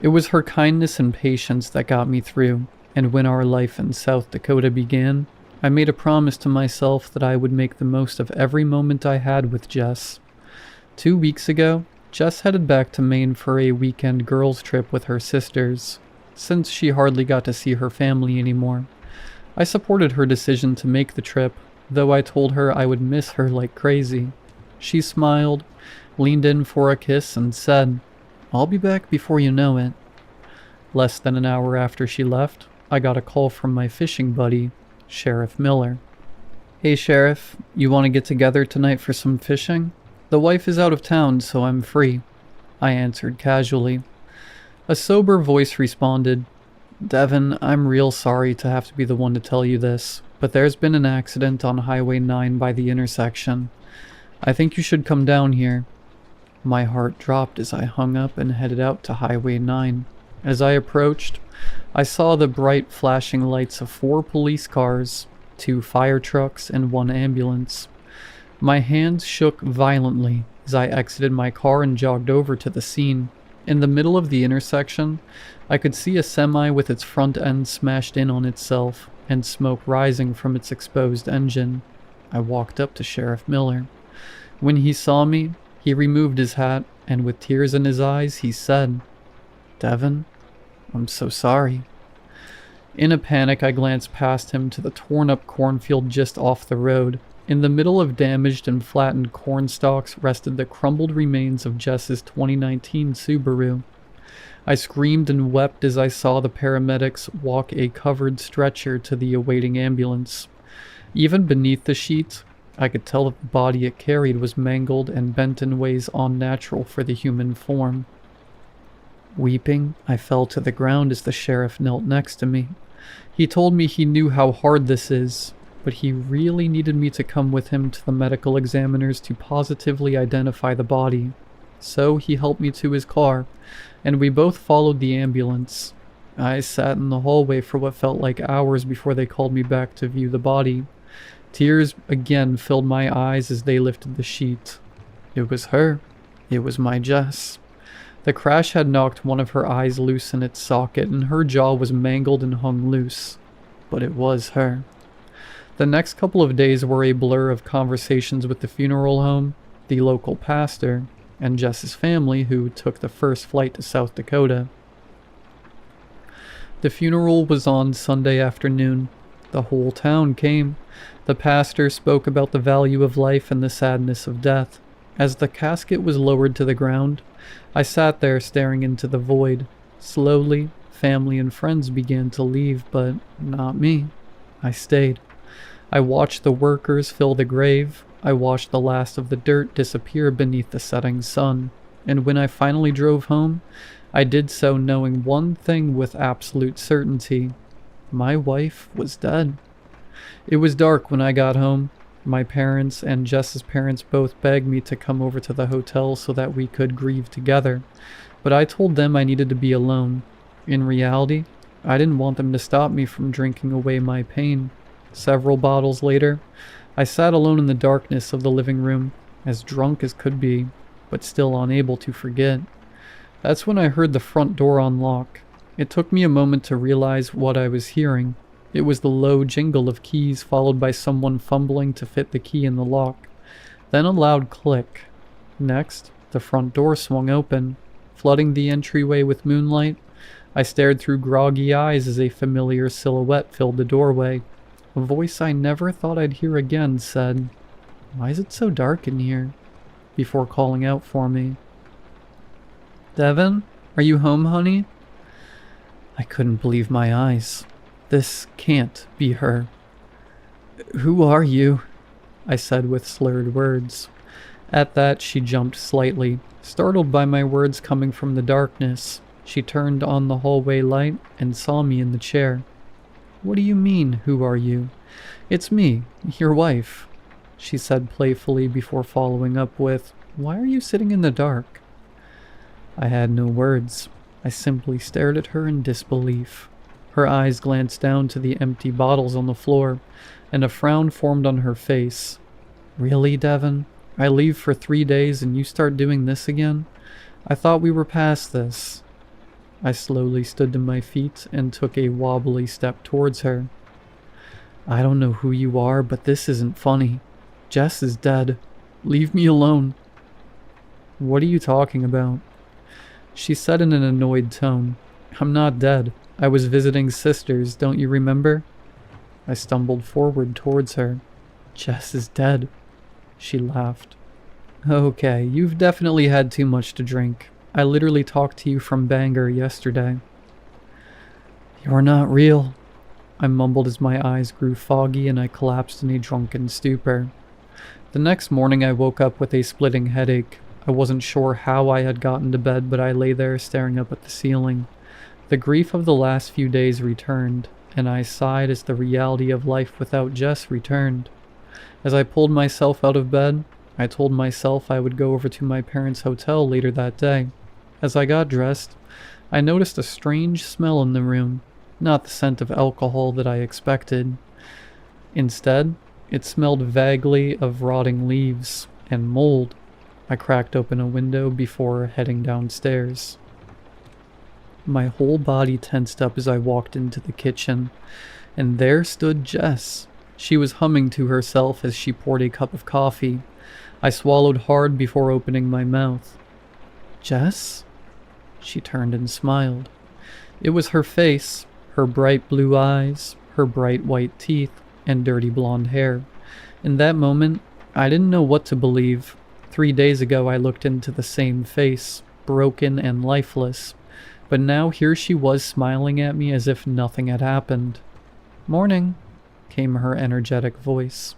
It was her kindness and patience that got me through, and when our life in South Dakota began, I made a promise to myself that I would make the most of every moment I had with Jess. 2 weeks ago, Jess headed back to Maine for a weekend girls' trip with her sisters, since she hardly got to see her family anymore. I supported her decision to make the trip, though I told her I would miss her like crazy. She smiled, leaned in for a kiss, and said, "I'll be back before you know it." Less than an hour after she left, I got a call from my fishing buddy, Sheriff Miller. "Hey Sheriff, you want to get together tonight for some fishing? The wife is out of town, so I'm free," I answered casually. A sober voice responded, "Devin, I'm real sorry to have to be the one to tell you this, but there's been an accident on Highway 9 by the intersection. I think you should come down here." My heart dropped as I hung up and headed out to Highway 9. As I approached, I saw the bright flashing lights of 4 police cars, 2 fire trucks, and 1 ambulance. My hands shook violently as I exited my car and jogged over to the scene. In the middle of the intersection, I could see a semi with its front end smashed in on itself and smoke rising from its exposed engine. I walked up to Sheriff Miller. When he saw me, he removed his hat, and with tears in his eyes, he said, "Devin, I'm so sorry." In a panic, I glanced past him to the torn-up cornfield just off the road. In the middle of damaged and flattened corn stalks rested the crumbled remains of Jess's 2019 Subaru. I screamed and wept as I saw the paramedics walk a covered stretcher to the awaiting ambulance. Even beneath the sheet, I could tell that the body it carried was mangled and bent in ways unnatural for the human form. Weeping, I fell to the ground as the sheriff knelt next to me. He told me he knew how hard this is, but he really needed me to come with him to the medical examiners to positively identify the body. So he helped me to his car, and we both followed the ambulance. I sat in the hallway for what felt like hours before they called me back to view the body. Tears again filled my eyes as they lifted the sheet. It was her. It was my Jess. The crash had knocked one of her eyes loose in its socket, and her jaw was mangled and hung loose. But it was her. The next couple of days were a blur of conversations with the funeral home, the local pastor, and Jess's family, who took the first flight to South Dakota. The funeral was on Sunday afternoon. The whole town came. The pastor spoke about the value of life and the sadness of death. As the casket was lowered to the ground, I sat there staring into the void. Slowly, family and friends began to leave, but not me. I stayed. I watched the workers fill the grave. I watched the last of the dirt disappear beneath the setting sun. And when I finally drove home, I did so knowing one thing with absolute certainty. My wife was dead. It was dark when I got home. My parents and Jess's parents both begged me to come over to the hotel so that we could grieve together, but I told them I needed to be alone. In reality, I didn't want them to stop me from drinking away my pain. Several bottles later, I sat alone in the darkness of the living room, as drunk as could be, but still unable to forget. That's when I heard the front door unlock. It took me a moment to realize what I was hearing. It was the low jingle of keys followed by someone fumbling to fit the key in the lock. Then a loud click. Next, the front door swung open, flooding the entryway with moonlight. I stared through groggy eyes as a familiar silhouette filled the doorway. A voice I never thought I'd hear again said, "Why is it so dark in here?" before calling out for me. "Devin, are you home, honey?" I couldn't believe my eyes. This can't be her. "Who are you?" I said with slurred words. At that, she jumped slightly, startled by my words coming from the darkness. She turned on the hallway light and saw me in the chair. "What do you mean, who are you?" "It's me, your wife," she said playfully before following up with, "Why are you sitting in the dark?" I had no words. I simply stared at her in disbelief. Her eyes glanced down to the empty bottles on the floor, and a frown formed on her face. "Really, Devin? I leave for 3 days and you start doing this again? I thought we were past this." I slowly stood to my feet and took a wobbly step towards her. "I don't know who you are, but this isn't funny. Jess is dead. Leave me alone." "What are you talking about?" She said in an annoyed tone, "I'm not dead. I was visiting sisters, don't you remember?" I stumbled forward towards her. "Jess is dead." She laughed. "Okay, you've definitely had too much to drink. I literally talked to you from Bangor yesterday." "You're not real," I mumbled as my eyes grew foggy and I collapsed in a drunken stupor. The next morning I woke up with a splitting headache. I wasn't sure how I had gotten to bed, but I lay there staring up at the ceiling. The grief of the last few days returned, and I sighed as the reality of life without Jess returned. As I pulled myself out of bed, I told myself I would go over to my parents' hotel later that day. As I got dressed, I noticed a strange smell in the room, not the scent of alcohol that I expected. Instead, it smelled vaguely of rotting leaves and mold. I cracked open a window before heading downstairs. My whole body tensed up as I walked into the kitchen, and there stood Jess. She was humming to herself as she poured a cup of coffee. I swallowed hard before opening my mouth. "Jess?" She turned and smiled. It was her face, her bright blue eyes, her bright white teeth, and dirty blonde hair. In that moment, I didn't know what to believe. 3 days ago I looked into the same face, broken and lifeless. But now here she was smiling at me as if nothing had happened. "Morning," came her energetic voice.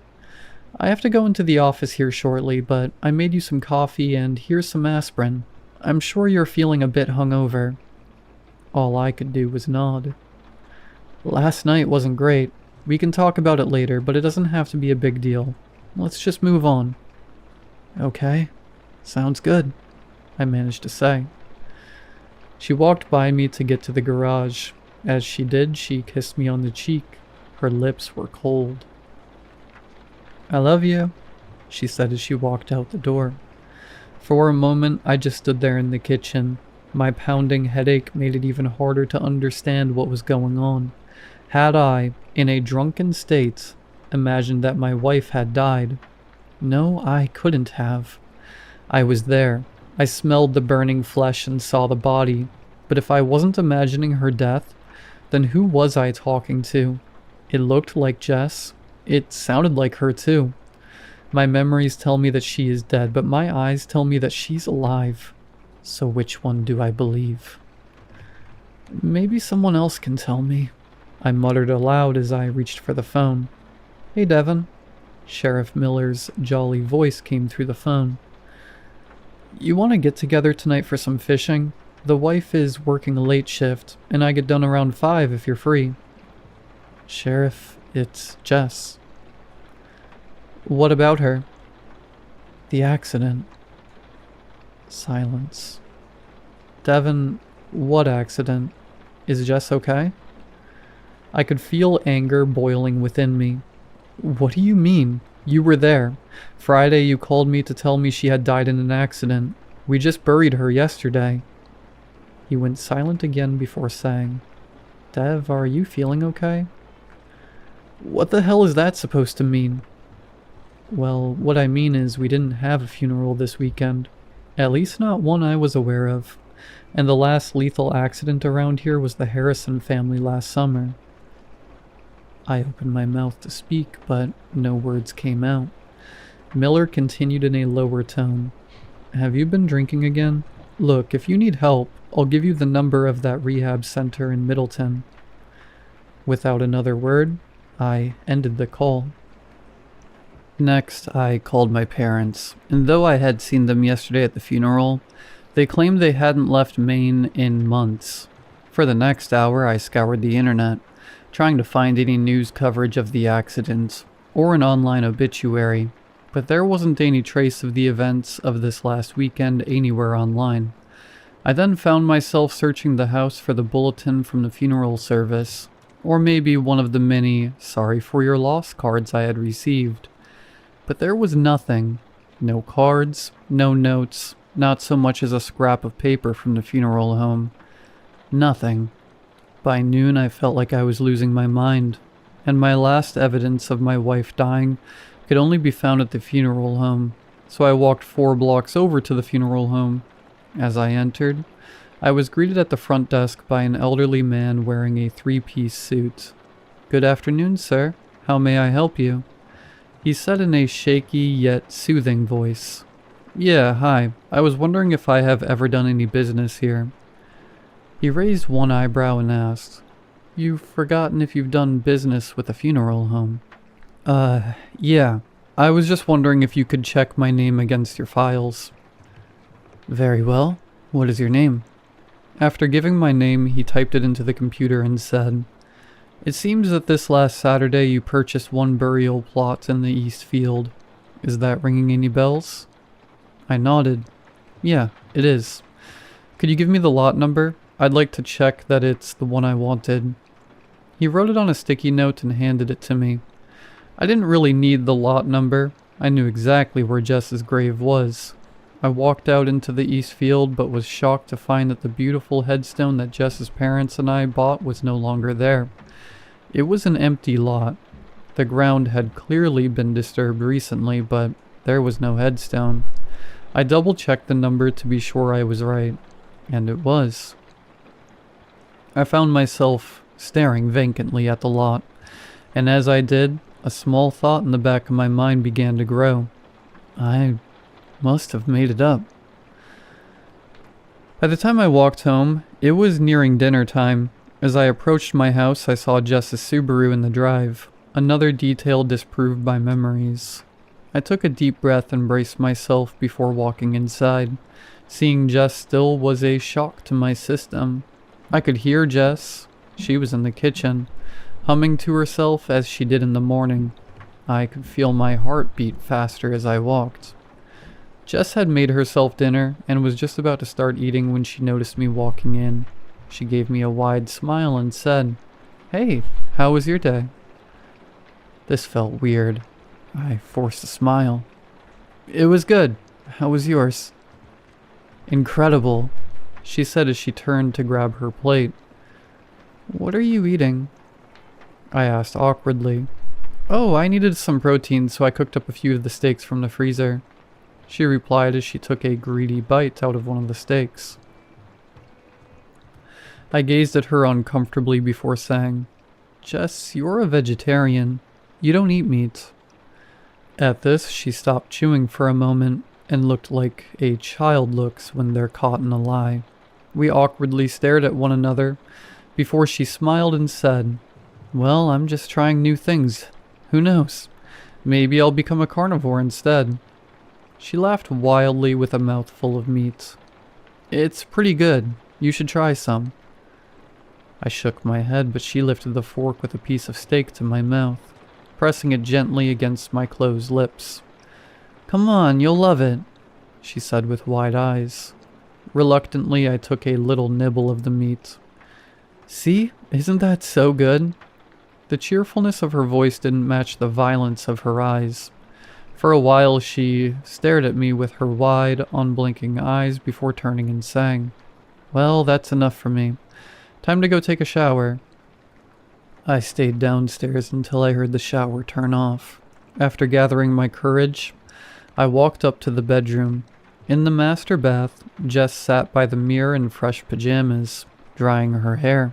I have to go into the office here shortly, but I made you some coffee and here's some aspirin. I'm sure you're feeling a bit hungover. All I could do was nod. Last night wasn't great. We can talk about it later, but it doesn't have to be a big deal. Let's just move on. Okay, sounds good, I managed to say. She walked by me to get to the garage. As she did, she kissed me on the cheek. Her lips were cold. I love you, she said as she walked out the door. For a moment, I just stood there in the kitchen. My pounding headache made it even harder to understand what was going on. Had I, in a drunken state, imagined that my wife had died? No, I couldn't have. I was there. I smelled the burning flesh and saw the body. But if I wasn't imagining her death, then who was I talking to? It looked like Jess. It sounded like her too. My memories tell me that she is dead, but my eyes tell me that she's alive. So which one do I believe? Maybe someone else can tell me, I muttered aloud as I reached for the phone. Hey Devin. Sheriff Miller's jolly voice came through the phone. You want to get together tonight for some fishing? The wife is working a late shift, and I get done around 5 if you're free. Sheriff, it's Jess. What about her? The accident. Silence. Devin, what accident? Is Jess okay? I could feel anger boiling within me. What do you mean? You were there. Friday you called me to tell me she had died in an accident. We just buried her yesterday. He went silent again before saying, Dev, are you feeling okay? What the hell is that supposed to mean? Well, what I mean is we didn't have a funeral this weekend. At least not one I was aware of. And the last lethal accident around here was the Harrison family last summer. I opened my mouth to speak, but no words came out. Miller continued in a lower tone. Have you been drinking again? Look, if you need help, I'll give you the number of that rehab center in Middleton. Without another word, I ended the call. Next, I called my parents, and though I had seen them yesterday at the funeral, they claimed they hadn't left Maine in months. For the next hour, I scoured the internet, trying to find any news coverage of the accident, or an online obituary, but there wasn't any trace of the events of this last weekend anywhere online. I then found myself searching the house for the bulletin from the funeral service, or maybe one of the many "sorry for your loss" cards I had received. But there was nothing. No cards, no notes, not so much as a scrap of paper from the funeral home. Nothing. By noon I felt like I was losing my mind, and my last evidence of my wife dying could only be found at the funeral home, so I walked 4 blocks over to the funeral home. As I entered, I was greeted at the front desk by an elderly man wearing a 3-piece suit. Good afternoon, sir. How may I help you? He said in a shaky yet soothing voice. Yeah, hi. I was wondering if I have ever done any business here. He raised one eyebrow and asked, You've forgotten if you've done business with a funeral home? Yeah. I was just wondering if you could check my name against your files. Very well. What is your name? After giving my name, he typed it into the computer and said, It seems that this last Saturday you purchased 1 burial plot in the East Field. Is that ringing any bells? I nodded. Yeah, it is. Could you give me the lot number? I'd like to check that it's the one I wanted. He wrote it on a sticky note and handed it to me. I didn't really need the lot number. I knew exactly where Jess's grave was. I walked out into the East Field, but was shocked to find that the beautiful headstone that Jess's parents and I bought was no longer there. It was an empty lot. The ground had clearly been disturbed recently, but there was no headstone. I double-checked the number to be sure I was right, and it was. I found myself staring vacantly at the lot, and as I did, a small thought in the back of my mind began to grow. I must have made it up. By the time I walked home, it was nearing dinner time. As I approached my house, I saw Jess's Subaru in the drive, another detail disproved by memories. I took a deep breath and braced myself before walking inside. Seeing Jess still was a shock to my system. I could hear Jess. She was in the kitchen, humming to herself as she did in the morning. I could feel my heart beat faster as I walked. Jess had made herself dinner and was just about to start eating when she noticed me walking in. She gave me a wide smile and said, "Hey, how was your day?" This felt weird. I forced a smile. "It was good. How was yours?" "Incredible," she said as she turned to grab her plate. "What are you eating?" I asked awkwardly. "Oh, I needed some protein, so I cooked up a few of the steaks from the freezer," she replied as she took a greedy bite out of one of the steaks. I gazed at her uncomfortably before saying, "Jess, you're a vegetarian. You don't eat meat." At this, she stopped chewing for a moment and looked like a child looks when they're caught in a lie. We awkwardly stared at one another before she smiled and said, "Well, I'm just trying new things. Who knows? Maybe I'll become a carnivore instead." She laughed wildly with a mouthful of meat. "It's pretty good. You should try some." I shook my head, but she lifted the fork with a piece of steak to my mouth, pressing it gently against my closed lips. "Come on, you'll love it," she said with wide eyes. Reluctantly, I took a little nibble of the meat. "See? Isn't that so good?" The cheerfulness of her voice didn't match the violence of her eyes. For a while, she stared at me with her wide, unblinking eyes before turning and saying, "Well, that's enough for me. Time to go take a shower." I stayed downstairs until I heard the shower turn off. After gathering my courage, I walked up to the bedroom. In the master bath, Jess sat by the mirror in fresh pajamas, drying her hair.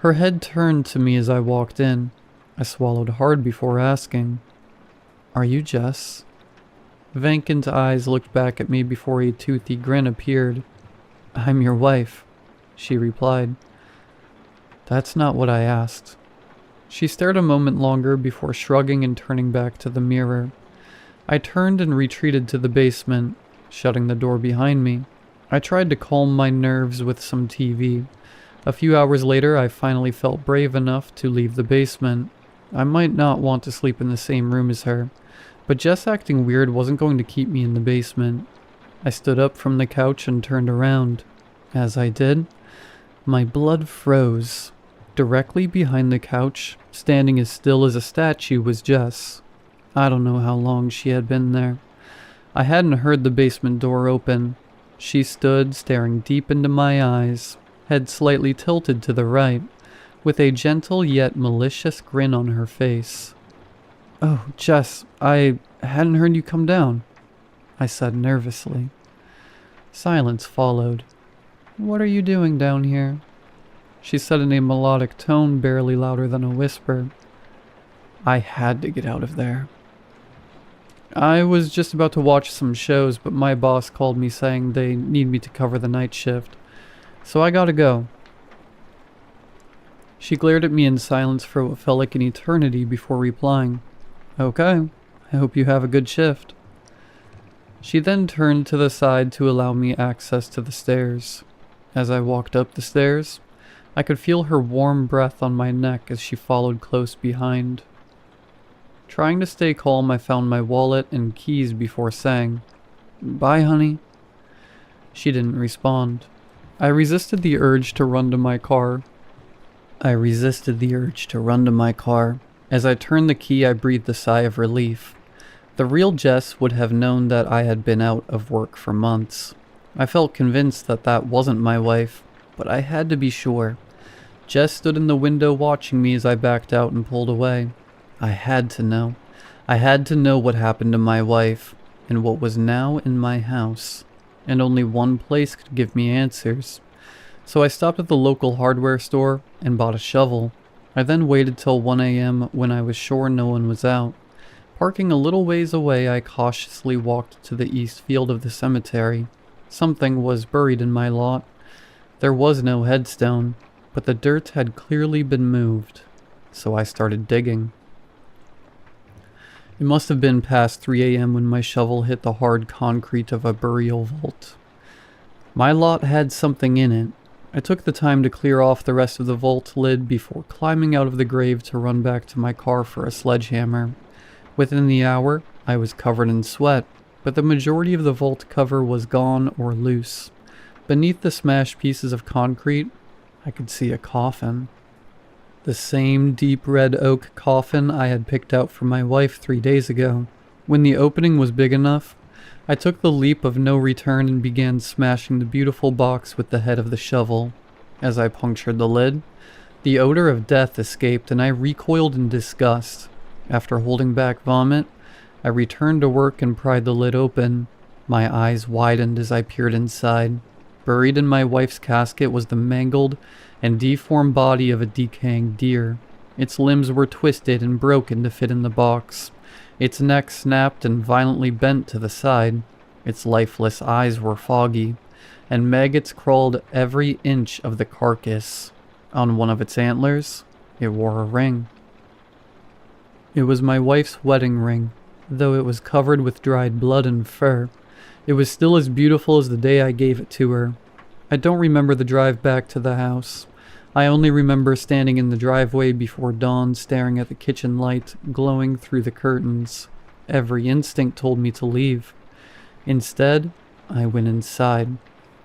Her head turned to me as I walked in. I swallowed hard before asking, "Are you Jess?" Vacant eyes looked back at me before a toothy grin appeared. "I'm your wife," she replied. "That's not what I asked." She stared a moment longer before shrugging and turning back to the mirror. I turned and retreated to the basement, shutting the door behind me. I tried to calm my nerves with some TV. A few hours later, I finally felt brave enough to leave the basement. I might not want to sleep in the same room as her, but Jess acting weird wasn't going to keep me in the basement. I stood up from the couch and turned around. As I did, my blood froze. Directly behind the couch, standing as still as a statue, was Jess. I don't know how long she had been there. I hadn't heard the basement door open. She stood staring deep into my eyes, head slightly tilted to the right, with a gentle yet malicious grin on her face. "Oh, Jess, I hadn't heard you come down," I said nervously. Silence followed. "What are you doing down here?" she said in a melodic tone barely louder than a whisper. I had to get out of there. "I was just about to watch some shows, but my boss called me saying they need me to cover the night shift, so I gotta go." She glared at me in silence for what felt like an eternity before replying, "Okay, I hope you have a good shift." She then turned to the side to allow me access to the stairs. As I walked up the stairs, I could feel her warm breath on my neck as she followed close behind. Trying to stay calm, I found my wallet and keys before saying, "Bye, honey." She didn't respond. I resisted the urge to run to my car. As I turned the key, I breathed a sigh of relief. The real Jess would have known that I had been out of work for months. I felt convinced that that wasn't my wife, but I had to be sure. Jess stood in the window watching me as I backed out and pulled away. I had to know. I had to know what happened to my wife, and what was now in my house. And only one place could give me answers. So I stopped at the local hardware store and bought a shovel. I then waited till 1 a.m. when I was sure no one was out. Parking a little ways away, I cautiously walked to the east field of the cemetery. Something was buried in my lot. There was no headstone, but the dirt had clearly been moved. So I started digging. It must have been past 3 a.m. when my shovel hit the hard concrete of a burial vault. My lot had something in it. I took the time to clear off the rest of the vault lid before climbing out of the grave to run back to my car for a sledgehammer. Within the hour, I was covered in sweat, but the majority of the vault cover was gone or loose. Beneath the smashed pieces of concrete, I could see a coffin. The same deep red oak coffin I had picked out for my wife 3 days ago. When the opening was big enough, I took the leap of no return and began smashing the beautiful box with the head of the shovel. As I punctured the lid, the odor of death escaped and I recoiled in disgust. After holding back vomit, I returned to work and pried the lid open. My eyes widened as I peered inside. Buried in my wife's casket was the mangled and deformed body of a decaying deer. Its limbs were twisted and broken to fit in the box. Its neck snapped and violently bent to the side. Its lifeless eyes were foggy, and maggots crawled every inch of the carcass. On one of its antlers, it wore a ring. It was my wife's wedding ring, though it was covered with dried blood and fur. It was still as beautiful as the day I gave it to her. I don't remember the drive back to the house. I only remember standing in the driveway before dawn, staring at the kitchen light glowing through the curtains. Every instinct told me to leave. Instead, I went inside.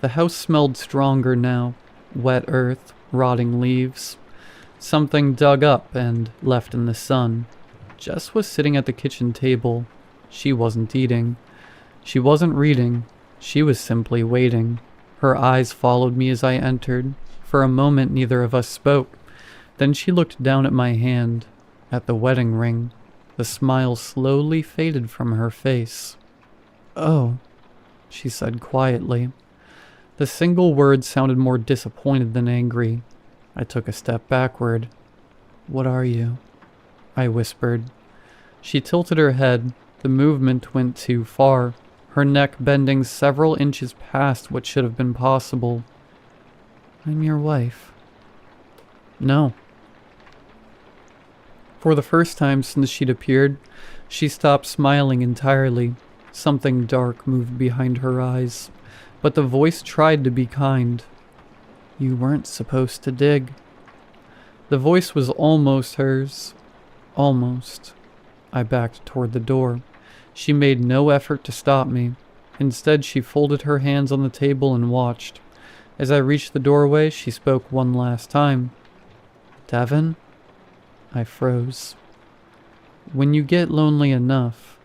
The house smelled stronger now. Wet earth, rotting leaves. Something dug up and left in the sun. Jess was sitting at the kitchen table. She wasn't eating. She wasn't reading. She was simply waiting. Her eyes followed me as I entered. For a moment, neither of us spoke. Then she looked down at my hand, at the wedding ring. The smile slowly faded from her face. "Oh," she said quietly. The single word sounded more disappointed than angry. I took a step backward. "What are you?" I whispered. She tilted her head. The movement went too far, her neck bending several inches past what should have been possible. "I'm your wife." "No." For the first time since she'd appeared, she stopped smiling entirely. Something dark moved behind her eyes, but the voice tried to be kind. "You weren't supposed to dig." The voice was almost hers. Almost. I backed toward the door. She made no effort to stop me. Instead, she folded her hands on the table and watched. As I reached the doorway, she spoke one last time. "Devin?" I froze. "When you get lonely enough,"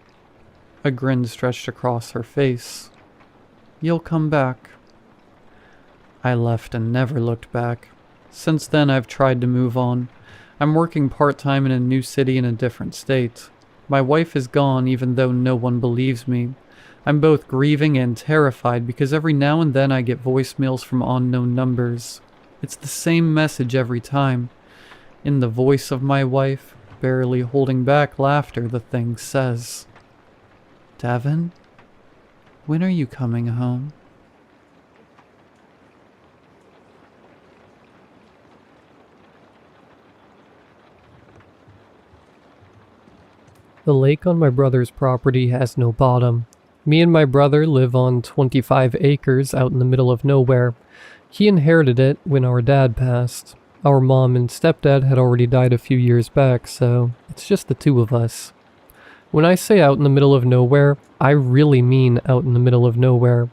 a grin stretched across her face, "you'll come back." I left and never looked back. Since then, I've tried to move on. I'm working part-time in a new city in a different state. My wife is gone even though no one believes me. I'm both grieving and terrified because every now and then I get voicemails from unknown numbers. It's the same message every time. In the voice of my wife, barely holding back laughter, the thing says, "Devin, when are you coming home?" The lake on my brother's property has no bottom. Me and my brother live on 25 acres out in the middle of nowhere. He inherited it when our dad passed. Our mom and stepdad had already died a few years back, so it's just the two of us. When I say out in the middle of nowhere, I really mean out in the middle of nowhere.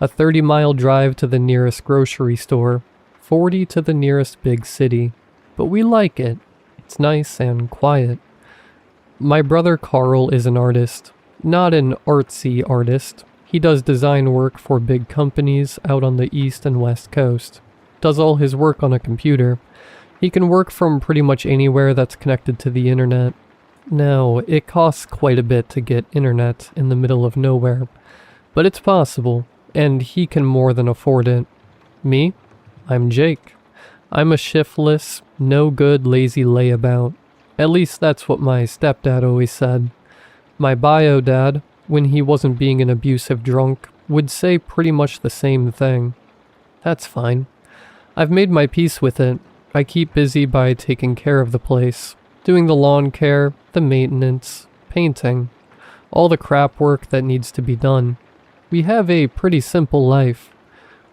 A 30-mile drive to the nearest grocery store, 40 to the nearest big city. But we like it. It's nice and quiet. My brother Carl is an artist. Not an artsy artist. He does design work for big companies out on the east and west coast. Does all his work on a computer. He can work from pretty much anywhere that's connected to the internet. Now, it costs quite a bit to get internet in the middle of nowhere, but it's possible, and he can more than afford it. Me? I'm Jake. I'm a shiftless, no-good, lazy layabout. At least that's what my stepdad always said. My bio dad, when he wasn't being an abusive drunk, would say pretty much the same thing. That's fine. I've made my peace with it. I keep busy by taking care of the place, doing the lawn care, the maintenance, painting, all the crap work that needs to be done. We have a pretty simple life.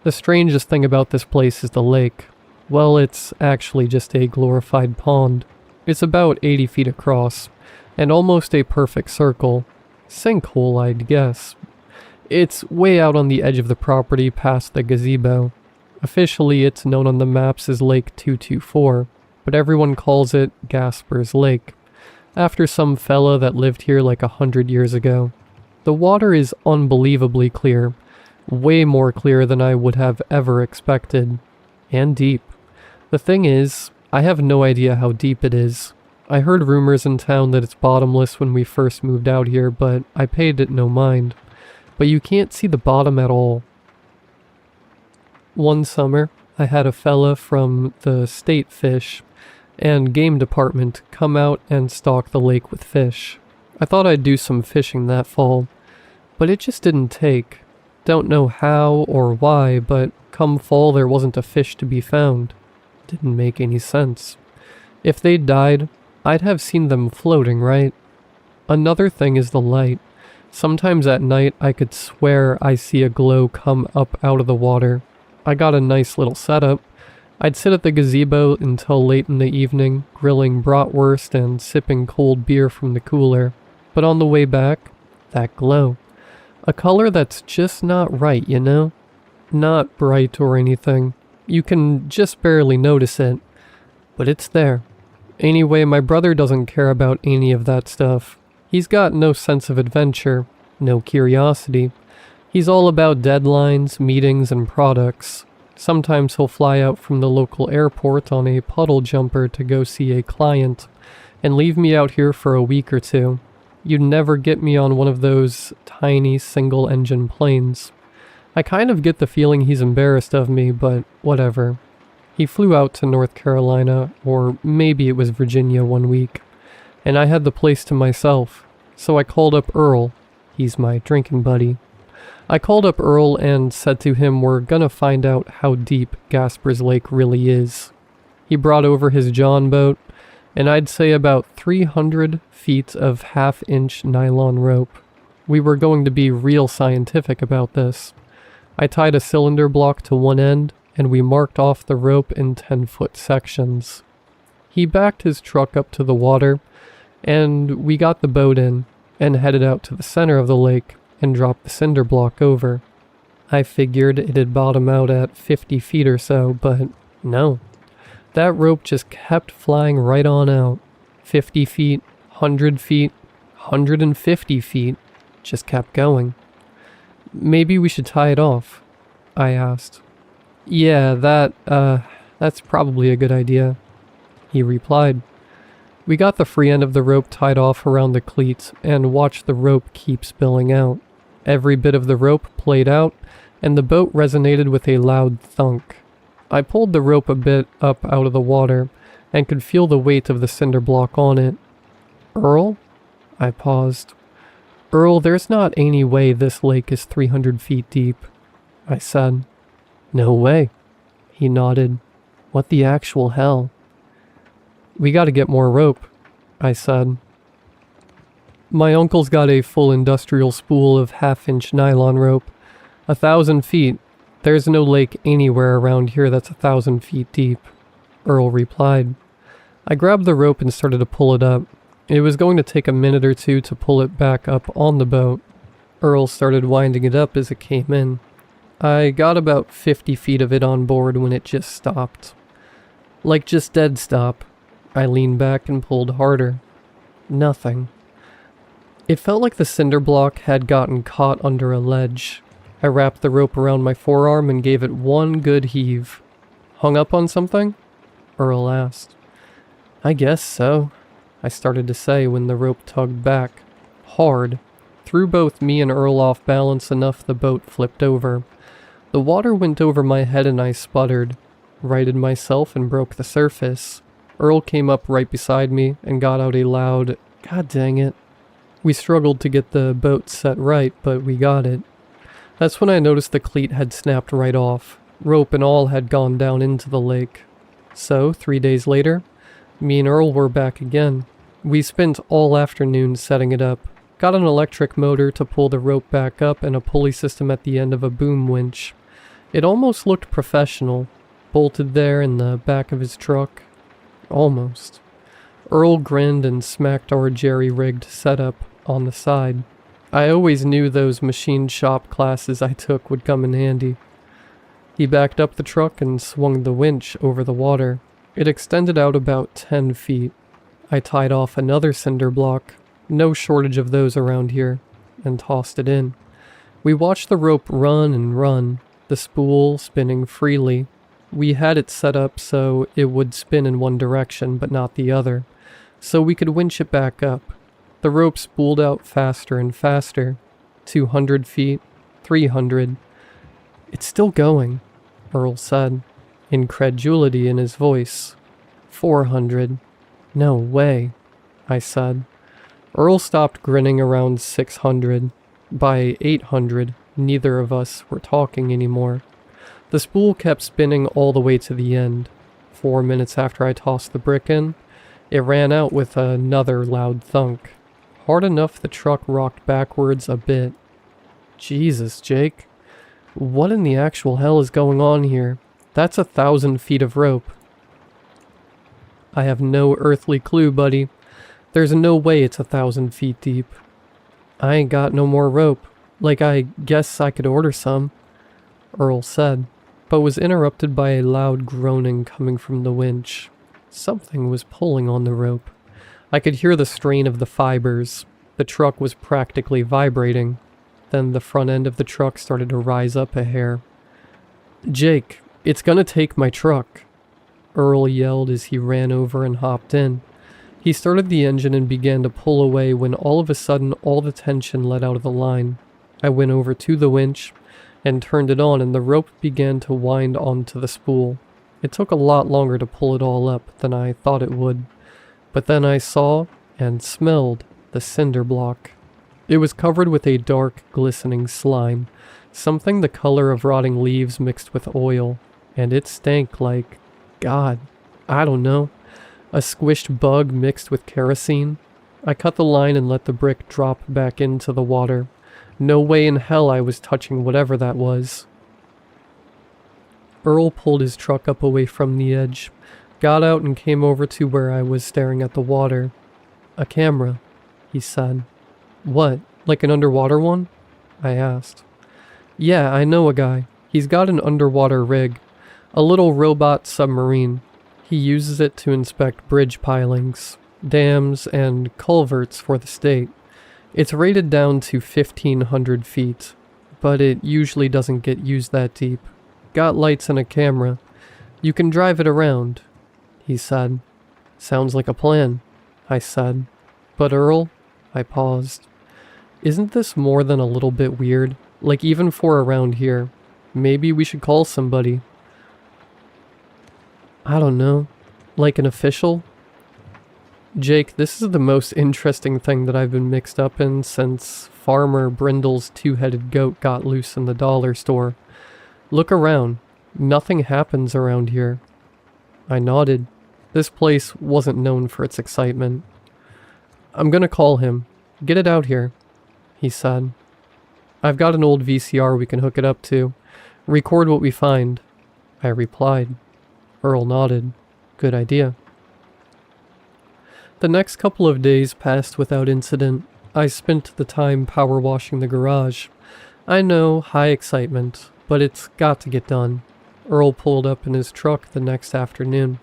The strangest thing about this place is the lake. Well, it's actually just a glorified pond. It's about 80 feet across, and almost a perfect circle. Sinkhole, I'd guess. It's way out on the edge of the property past the gazebo. Officially, it's known on the maps as Lake 224, but everyone calls it Gasper's Lake, after some fella that lived here like 100 years ago. The water is unbelievably clear, way more clear than I would have ever expected, and deep. The thing is, I have no idea how deep it is. I heard rumors in town that it's bottomless when we first moved out here, but I paid it no mind. But you can't see the bottom at all. One summer, I had a fella from the state fish and game department come out and stock the lake with fish. I thought I'd do some fishing that fall, but it just didn't take. Don't know how or why, but come fall there wasn't a fish to be found. Didn't make any sense. If they'd died, I'd have seen them floating, right? Another thing is the light. Sometimes at night I could swear I see a glow come up out of the water. I got a nice little setup. I'd sit at the gazebo until late in the evening, grilling bratwurst and sipping cold beer from the cooler. But on the way back, that glow. A color that's just not right, you know? Not bright or anything. You can just barely notice it. But it's there. Anyway, my brother doesn't care about any of that stuff. He's got no sense of adventure, no curiosity. He's all about deadlines, meetings, and products. Sometimes he'll fly out from the local airport on a puddle jumper to go see a client, and leave me out here for a week or two. You'd never get me on one of those tiny single-engine planes. I kind of get the feeling he's embarrassed of me, but whatever. He flew out to North Carolina, or maybe it was Virginia one week, and I had the place to myself, so I called up Earl. He's my drinking buddy. I called up Earl and said to him we're gonna find out how deep Gasper's Lake really is. He brought over his John boat, and I'd say about 300 feet of half-inch nylon rope. We were going to be real scientific about this. I tied a cylinder block to one end, and we marked off the rope in 10-foot sections. He backed his truck up to the water, and we got the boat in, and headed out to the center of the lake, and dropped the cinder block over. I figured it'd bottom out at 50 feet or so, but no. That rope just kept flying right on out. 50 feet, 100 feet, 150 feet, just kept going. Maybe we should tie it off, I asked. Yeah, that's probably a good idea, he replied. We got the free end of the rope tied off around the cleats and watched the rope keep spilling out. Every bit of the rope played out, and the boat resonated with a loud thunk. I pulled the rope a bit up out of the water and could feel the weight of the cinder block on it. Earl? I paused. Earl, there's not any way this lake is 300 feet deep, I said. No way, he nodded. What the actual hell? We gotta get more rope, I said. My uncle's got a full industrial spool of half-inch nylon rope. 1,000 feet. There's no lake anywhere around here that's 1,000 feet deep, Earl replied. I grabbed the rope and started to pull it up. It was going to take a minute or two to pull it back up on the boat. Earl started winding it up as it came in. I got about 50 feet of it on board when it just stopped. Like just dead stop. I leaned back and pulled harder. Nothing. It felt like the cinder block had gotten caught under a ledge. I wrapped the rope around my forearm and gave it one good heave. Hung up on something? Earl asked. I guess so, I started to say when the rope tugged back. Hard. Threw both me and Earl off balance enough the boat flipped over. The water went over my head and I sputtered. Righted myself and broke the surface. Earl came up right beside me and got out a loud, "God dang it." We struggled to get the boat set right, but we got it. That's when I noticed the cleat had snapped right off. Rope and all had gone down into the lake. So, 3 days later, me and Earl were back again. We spent all afternoon setting it up. Got an electric motor to pull the rope back up and a pulley system at the end of a boom winch. It almost looked professional, bolted there in the back of his truck. Almost. Earl grinned and smacked our jerry-rigged setup on the side. I always knew those machine shop classes I took would come in handy. He backed up the truck and swung the winch over the water. It extended out about 10 feet. I tied off another cinder block, no shortage of those around here, and tossed it in. We watched the rope run and run, the spool spinning freely. We had it set up so it would spin in one direction but not the other, so we could winch it back up. The rope spooled out faster and faster. 200 feet, 300. It's still going, Earl said, incredulity in his voice. 400. No way, I said. Earl stopped grinning around 600. By 800, neither of us were talking anymore. The spool kept spinning all the way to the end. 4 minutes after I tossed the brick in, it ran out with another loud thunk. Hard enough the truck rocked backwards a bit. Jesus, Jake. What in the actual hell is going on here? That's 1,000 feet of rope. I have no earthly clue, buddy. There's no way it's 1,000 feet deep. I ain't got no more rope. Like, I guess I could order some, Earl said, but was interrupted by a loud groaning coming from the winch. Something was pulling on the rope. I could hear the strain of the fibers. The truck was practically vibrating. Then the front end of the truck started to rise up a hair. Jake, it's gonna take my truck, Earl yelled as he ran over and hopped in. He started the engine and began to pull away when all of a sudden all the tension let out of the line. I went over to the winch and turned it on and the rope began to wind onto the spool. It took a lot longer to pull it all up than I thought it would. But then I saw and smelled the cinder block. It was covered with a dark, glistening slime, something the color of rotting leaves mixed with oil, and it stank like, God, I don't know, a squished bug mixed with kerosene. I cut the line and let the brick drop back into the water. No way in hell I was touching whatever that was. Earl pulled his truck up away from the edge, got out and came over to where I was staring at the water. A camera, he said. What, like an underwater one? I asked. Yeah, I know a guy. He's got an underwater rig. A little robot submarine. He uses it to inspect bridge pilings, dams, and culverts for the state. It's rated down to 1,500 feet, but it usually doesn't get used that deep. Got lights and a camera. You can drive it around, he said. Sounds like a plan, I said. But Earl, I paused. Isn't this more than a little bit weird? Like even for around here. Maybe we should call somebody. I don't know. Like an official? Jake, this is the most interesting thing that I've been mixed up in since Farmer Brindle's two-headed goat got loose in the dollar store. Look around. Nothing happens around here. I nodded. This place wasn't known for its excitement. I'm gonna call him. Get it out here, he said. I've got an old VCR we can hook it up to. Record what we find, I replied. Earl nodded. Good idea. The next couple of days passed without incident. I spent the time power washing the garage. I know, high excitement, but it's got to get done. Earl pulled up in his truck the next afternoon.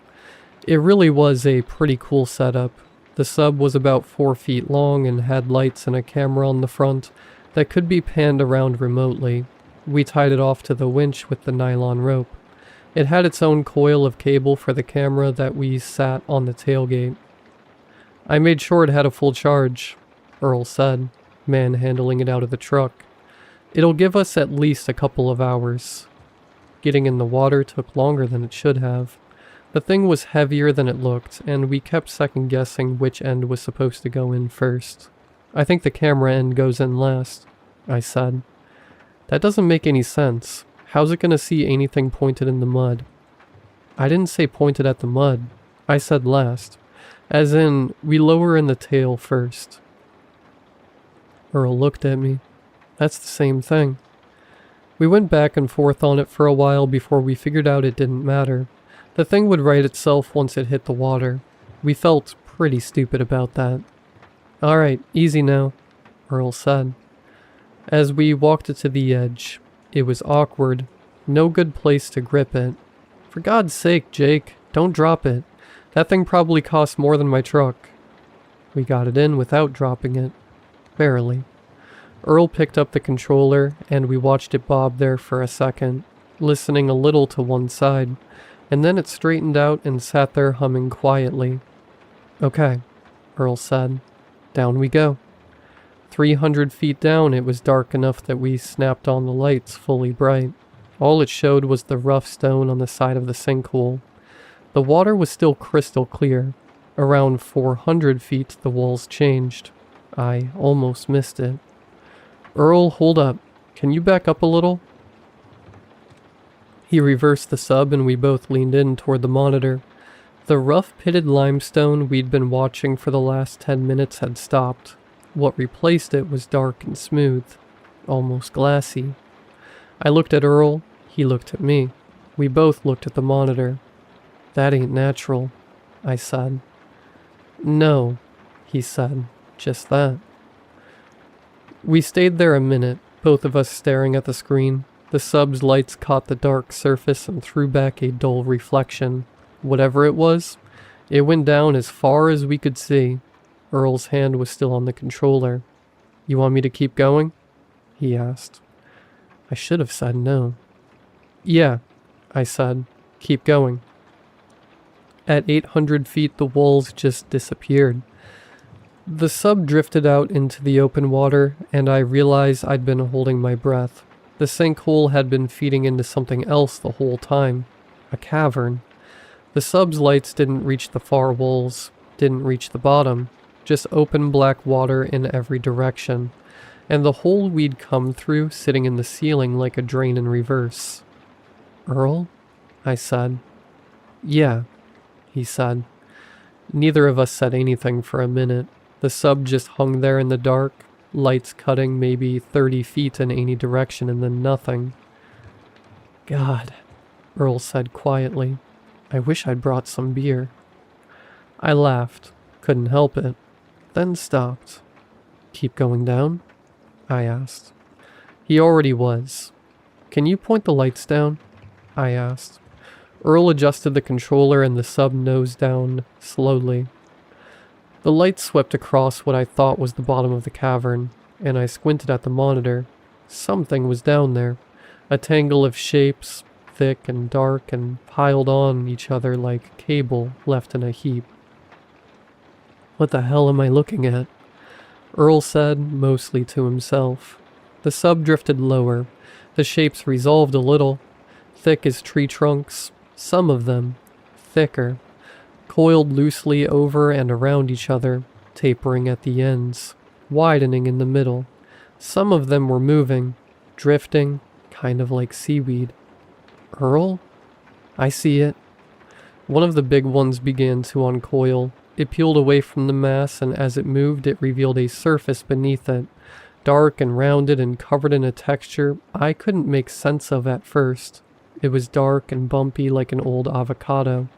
It really was a pretty cool setup. The sub was about 4 feet long and had lights and a camera on the front that could be panned around remotely. We tied it off to the winch with the nylon rope. It had its own coil of cable for the camera that we sat on the tailgate. I made sure it had a full charge, Earl said, manhandling it out of the truck. It'll give us at least a couple of hours. Getting in the water took longer than it should have. The thing was heavier than it looked, and we kept second-guessing which end was supposed to go in first. I think the camera end goes in last, I said. That doesn't make any sense. How's it gonna see anything pointed in the mud? I didn't say pointed at the mud. I said last. As in, we lower in the tail first. Earl looked at me. That's the same thing. We went back and forth on it for a while before we figured out it didn't matter. The thing would right itself once it hit the water. We felt pretty stupid about that. Alright, easy now, Earl said. As we walked it to the edge, it was awkward. No good place to grip it. For God's sake, Jake, don't drop it. That thing probably costs more than my truck. We got it in without dropping it. Barely. Earl picked up the controller, and we watched it bob there for a second, listening a little to one side, and then it straightened out and sat there humming quietly. Okay, Earl said. Down we go. 300 feet down, it was dark enough that we snapped on the lights fully bright. All it showed was the rough stone on the side of the sinkhole. The water was still crystal clear. Around 400 feet, the walls changed. I almost missed it. Earl, hold up. Can you back up a little? He reversed the sub and we both leaned in toward the monitor. The rough pitted limestone we'd been watching for the last 10 minutes had stopped. What replaced it was dark and smooth, almost glassy. I looked at Earl, he looked at me. We both looked at the monitor. That ain't natural, I said. No, he said, just that. We stayed there a minute, both of us staring at the screen. The sub's lights caught the dark surface and threw back a dull reflection. Whatever it was, it went down as far as we could see. Earl's hand was still on the controller. You want me to keep going? He asked. I should have said no. Yeah, I said. Keep going. At 800 feet, the walls just disappeared. The sub drifted out into the open water, and I realized I'd been holding my breath. The sinkhole had been feeding into something else the whole time. A cavern. The sub's lights didn't reach the far walls, didn't reach the bottom, just open black water in every direction, and the hole we'd come through sitting in the ceiling like a drain in reverse. Earl? I said. Yeah, he said. Neither of us said anything for a minute. The sub just hung there in the dark, lights cutting maybe 30 feet in any direction and then nothing. God, Earl said quietly. I wish I'd brought some beer. I laughed, couldn't help it, then stopped. Keep going down? I asked. He already was. Can you point the lights down? I asked. Earl adjusted the controller and the sub nosed down slowly. The light swept across what I thought was the bottom of the cavern, and I squinted at the monitor. Something was down there. A tangle of shapes, thick and dark and piled on each other like cable left in a heap. What the hell am I looking at? Earl said, mostly to himself. The sub drifted lower. The shapes resolved a little. Thick as tree trunks, some of them thicker. Coiled loosely over and around each other, tapering at the ends, widening in the middle. Some of them were moving, drifting, kind of like seaweed. Earl? I see it. One of the big ones began to uncoil. It peeled away from the mass, and as it moved, it revealed a surface beneath it, dark and rounded and covered in a texture I couldn't make sense of at first. It was dark and bumpy like an old avocado.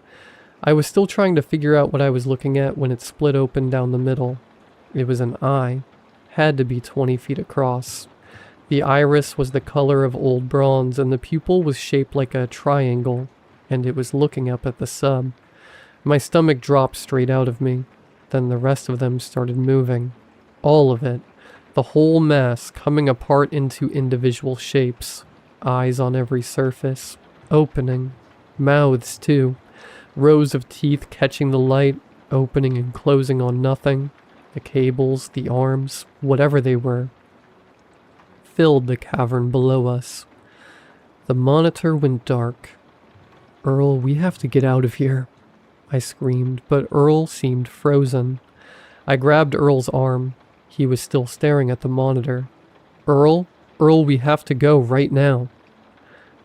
I was still trying to figure out what I was looking at when it split open down the middle. It was an eye. Had to be 20 feet across. The iris was the color of old bronze, and the pupil was shaped like a triangle, and it was looking up at the sub. My stomach dropped straight out of me. Then the rest of them started moving. All of it. The whole mass coming apart into individual shapes. Eyes on every surface. Opening. Mouths, too. Rows of teeth catching the light, opening and closing on nothing. The cables, the arms, whatever they were, filled the cavern below us. The monitor went dark. Earl, we have to get out of here, I screamed, but Earl seemed frozen. I grabbed Earl's arm. He was still staring at the monitor. Earl, we have to go right now.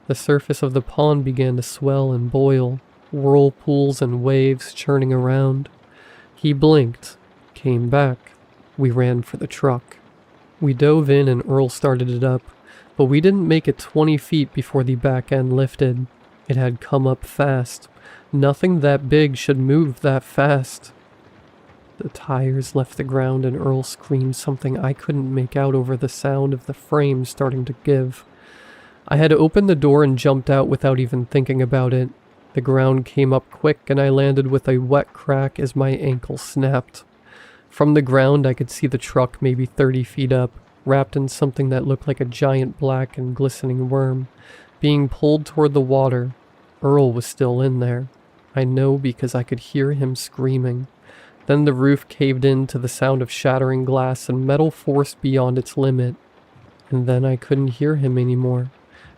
The surface of the pond began to swell and boil, whirlpools and waves churning around. He blinked, came back. We ran for the truck. We dove in and Earl started it up, but we didn't make it 20 feet before the back end lifted. It had come up fast. Nothing that big should move that fast. The tires left the ground and Earl screamed something I couldn't make out over the sound of the frame starting to give. I had opened the door and jumped out without even thinking about it. The ground came up quick and I landed with a wet crack as my ankle snapped. From the ground I could see the truck maybe 30 feet up, wrapped in something that looked like a giant black and glistening worm, being pulled toward the water. Earl was still in there. I know because I could hear him screaming. Then the roof caved in to the sound of shattering glass and metal forced beyond its limit. And then I couldn't hear him anymore,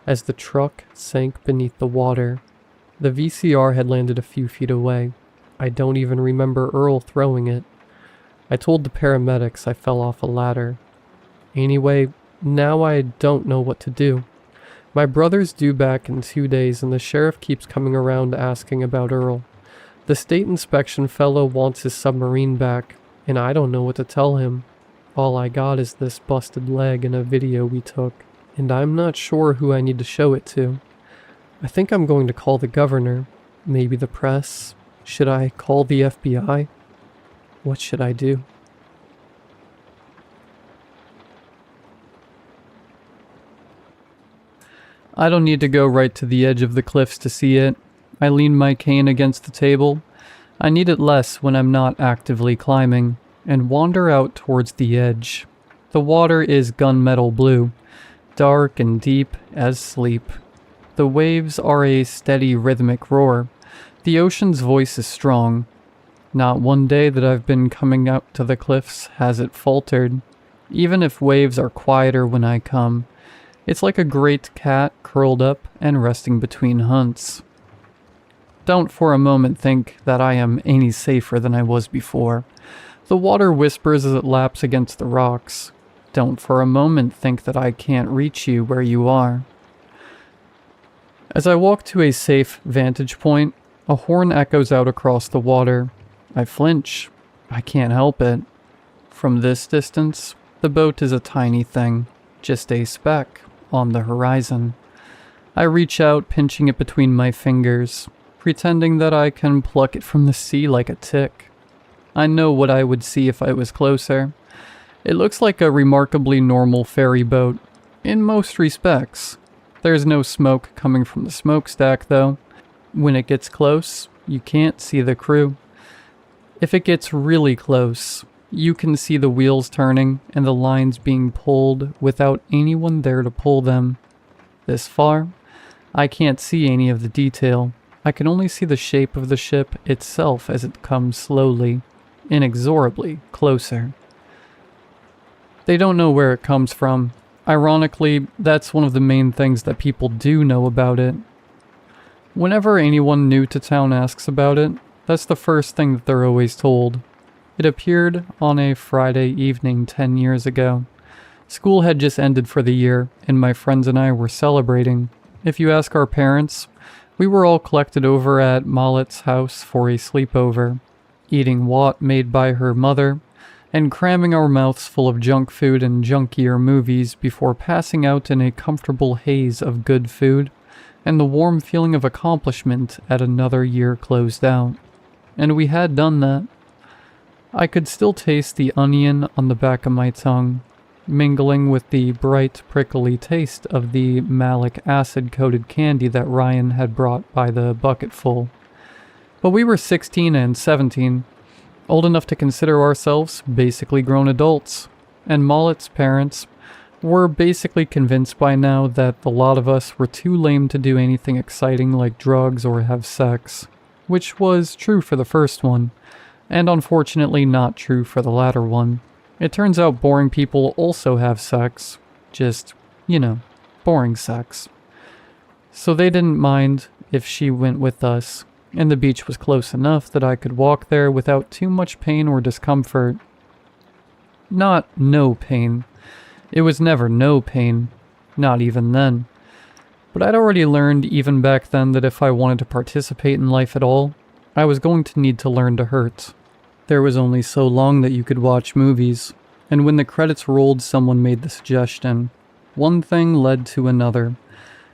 as the truck sank beneath the water. The VCR had landed a few feet away. I don't even remember Earl throwing it. I told the paramedics I fell off a ladder. Anyway, now I don't know what to do. My brother's due back in 2 days and the sheriff keeps coming around asking about Earl. The state inspection fellow wants his submarine back, and I don't know what to tell him. All I got is this busted leg and a video we took, and I'm not sure who I need to show it to. I think I'm going to call the governor, maybe the press. Should I call the FBI? What should I do? I don't need to go right to the edge of the cliffs to see it. I lean my cane against the table. I need it less when I'm not actively climbing, and wander out towards the edge. The water is gunmetal blue, dark and deep as sleep. The waves are a steady rhythmic roar. The ocean's voice is strong. Not one day that I've been coming out to the cliffs has it faltered, even if waves are quieter when I come. It's like a great cat curled up and resting between hunts. Don't for a moment think that I am any safer than I was before. The water whispers as it laps against the rocks. Don't for a moment think that I can't reach you where you are. As I walk to a safe vantage point, a horn echoes out across the water. I flinch. I can't help it. From this distance, the boat is a tiny thing, just a speck on the horizon. I reach out, pinching it between my fingers, pretending that I can pluck it from the sea like a tick. I know what I would see if I was closer. It looks like a remarkably normal ferry boat, in most respects. There's no smoke coming from the smokestack, though. When it gets close, you can't see the crew. If it gets really close, you can see the wheels turning and the lines being pulled without anyone there to pull them. This far, I can't see any of the detail. I can only see the shape of the ship itself as it comes slowly, inexorably closer. They don't know where it comes from. Ironically, that's one of the main things that people do know about it. Whenever anyone new to town asks about it, that's the first thing that they're always told. It appeared on a Friday evening 10 years ago. School had just ended for the year, and my friends and I were celebrating. If you ask our parents, we were all collected over at Mollett's house for a sleepover, eating wat made by her mother, and cramming our mouths full of junk food and junkier movies before passing out in a comfortable haze of good food and the warm feeling of accomplishment at another year closed out. And we had done that. I could still taste the onion on the back of my tongue, mingling with the bright, prickly taste of the malic acid-coated candy that Ryan had brought by the bucketful. But we were 16 and 17, old enough to consider ourselves basically grown adults, and Mollett's parents were basically convinced by now that the lot of us were too lame to do anything exciting like drugs or have sex, which was true for the first one, and unfortunately not true for the latter one. It turns out boring people also have sex, just, boring sex. So they didn't mind if she went with us, and the beach was close enough that I could walk there without too much pain or discomfort. Not no pain. It was never no pain, not even then. But I'd already learned even back then that if I wanted to participate in life at all, I was going to need to learn to hurt. There was only so long that you could watch movies, and when the credits rolled, someone made the suggestion. One thing led to another,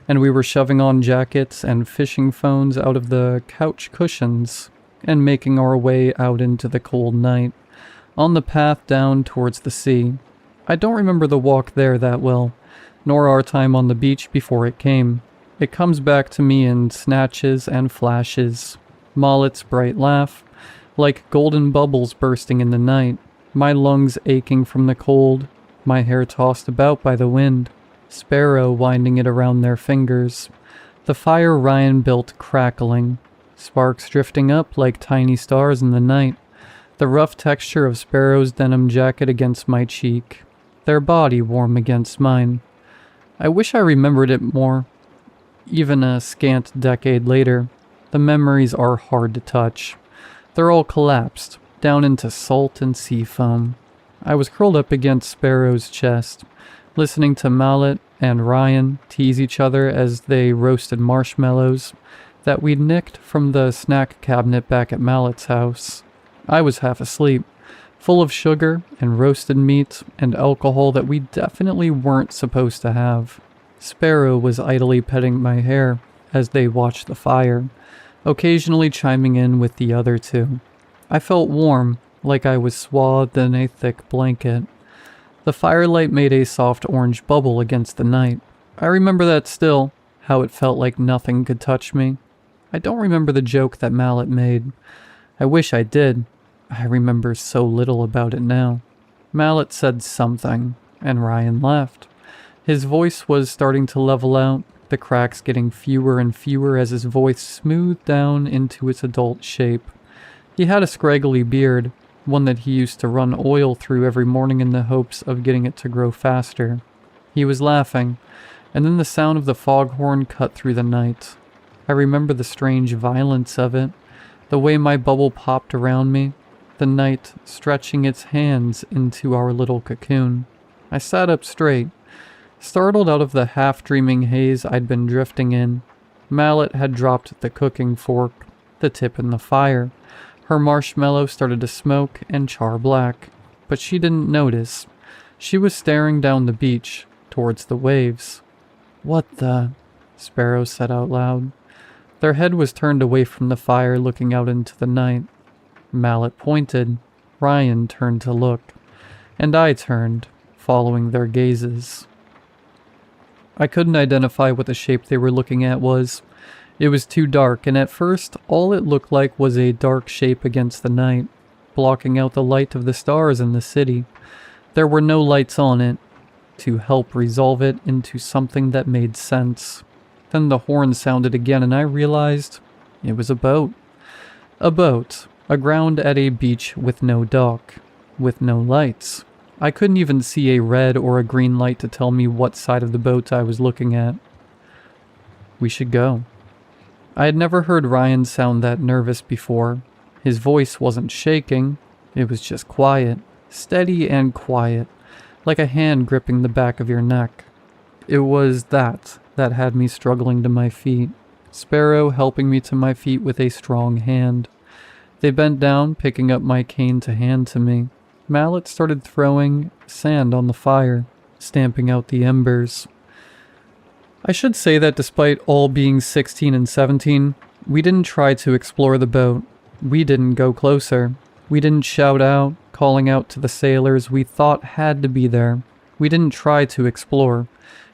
and we were shoving on jackets and fishing phones out of the couch cushions and making our way out into the cold night, on the path down towards the sea. I don't remember the walk there that well, nor our time on the beach before it came. It comes back to me in snatches and flashes. Mollett's bright laugh, like golden bubbles bursting in the night, my lungs aching from the cold, my hair tossed about by the wind, Sparrow winding it around their fingers, the fire Ryan built crackling, sparks drifting up like tiny stars in the night, the rough texture of Sparrow's denim jacket against my cheek, their body warm against mine. I wish I remembered it more. Even a scant decade later, the memories are hard to touch. They're all collapsed, down into salt and sea foam. I was curled up against Sparrow's chest, listening to Mallet and Ryan tease each other as they roasted marshmallows that we'd nicked from the snack cabinet back at Mallet's house. I was half asleep, full of sugar and roasted meat and alcohol that we definitely weren't supposed to have. Sparrow was idly petting my hair as they watched the fire, occasionally chiming in with the other two. I felt warm, like I was swathed in a thick blanket. The firelight made a soft orange bubble against the night. I remember that still, how it felt like nothing could touch me. I don't remember the joke that Mallet made. I wish I did. I remember so little about it now. Mallet said something, and Ryan laughed. His voice was starting to level out, the cracks getting fewer and fewer as his voice smoothed down into its adult shape. He had a scraggly beard, one that he used to run oil through every morning in the hopes of getting it to grow faster. He was laughing, and then the sound of the foghorn cut through the night. I remember the strange violence of it, the way my bubble popped around me, the night stretching its hands into our little cocoon. I sat up straight, startled out of the half-dreaming haze I'd been drifting in. Mallet had dropped the cooking fork, the tip in the fire. Her marshmallow started to smoke and char black, but she didn't notice. She was staring down the beach, towards the waves. "What the?" Sparrow said out loud. Their head was turned away from the fire, looking out into the night. Mallet pointed. Ryan turned to look. And I turned, following their gazes. I couldn't identify what the shape they were looking at was. It was too dark, and at first, all it looked like was a dark shape against the night, blocking out the light of the stars in the city. There were no lights on it, to help resolve it into something that made sense. Then the horn sounded again, and I realized it was a boat. A boat, aground at a beach with no dock, with no lights. I couldn't even see a red or a green light to tell me what side of the boat I was looking at. "We should go." I had never heard Ryan sound that nervous before. His voice wasn't shaking, it was just quiet, steady and quiet, like a hand gripping the back of your neck. It was that had me struggling to my feet, Sparrow helping me to my feet with a strong hand. They bent down, picking up my cane to hand to me. Mallet started throwing sand on the fire, stamping out the embers. I should say that despite all being 16 and 17, we didn't try to explore the boat. We didn't go closer. We didn't shout out, calling out to the sailors we thought had to be there. We didn't try to explore.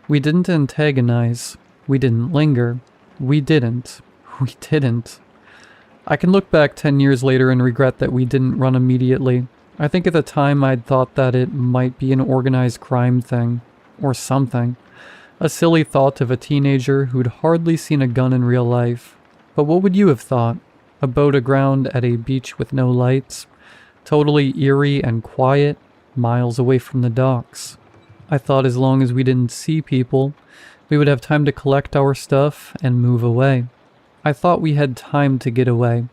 We didn't antagonize. We didn't linger. We didn't. I can look back 10 years later and regret that we didn't run immediately. I think at the time I'd thought that it might be an organized crime thing, or something. A silly thought of a teenager who'd hardly seen a gun in real life. But what would you have thought? A boat aground at a beach with no lights, totally eerie and quiet, miles away from the docks. I thought as long as we didn't see people, we would have time to collect our stuff and move away. I thought we had time to get away.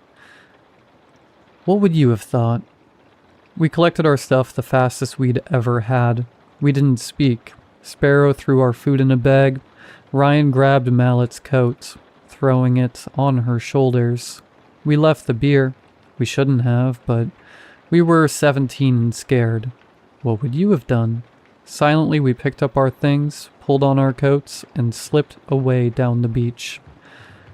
What would you have thought? We collected our stuff the fastest we'd ever had. We didn't speak. Sparrow threw our food in a bag. Ryan grabbed Mallet's coat, throwing it on her shoulders. We left the beer. We shouldn't have, but We were 17 and scared. What would you have done? Silently, we picked up our things, pulled on our coats, and slipped away down the beach.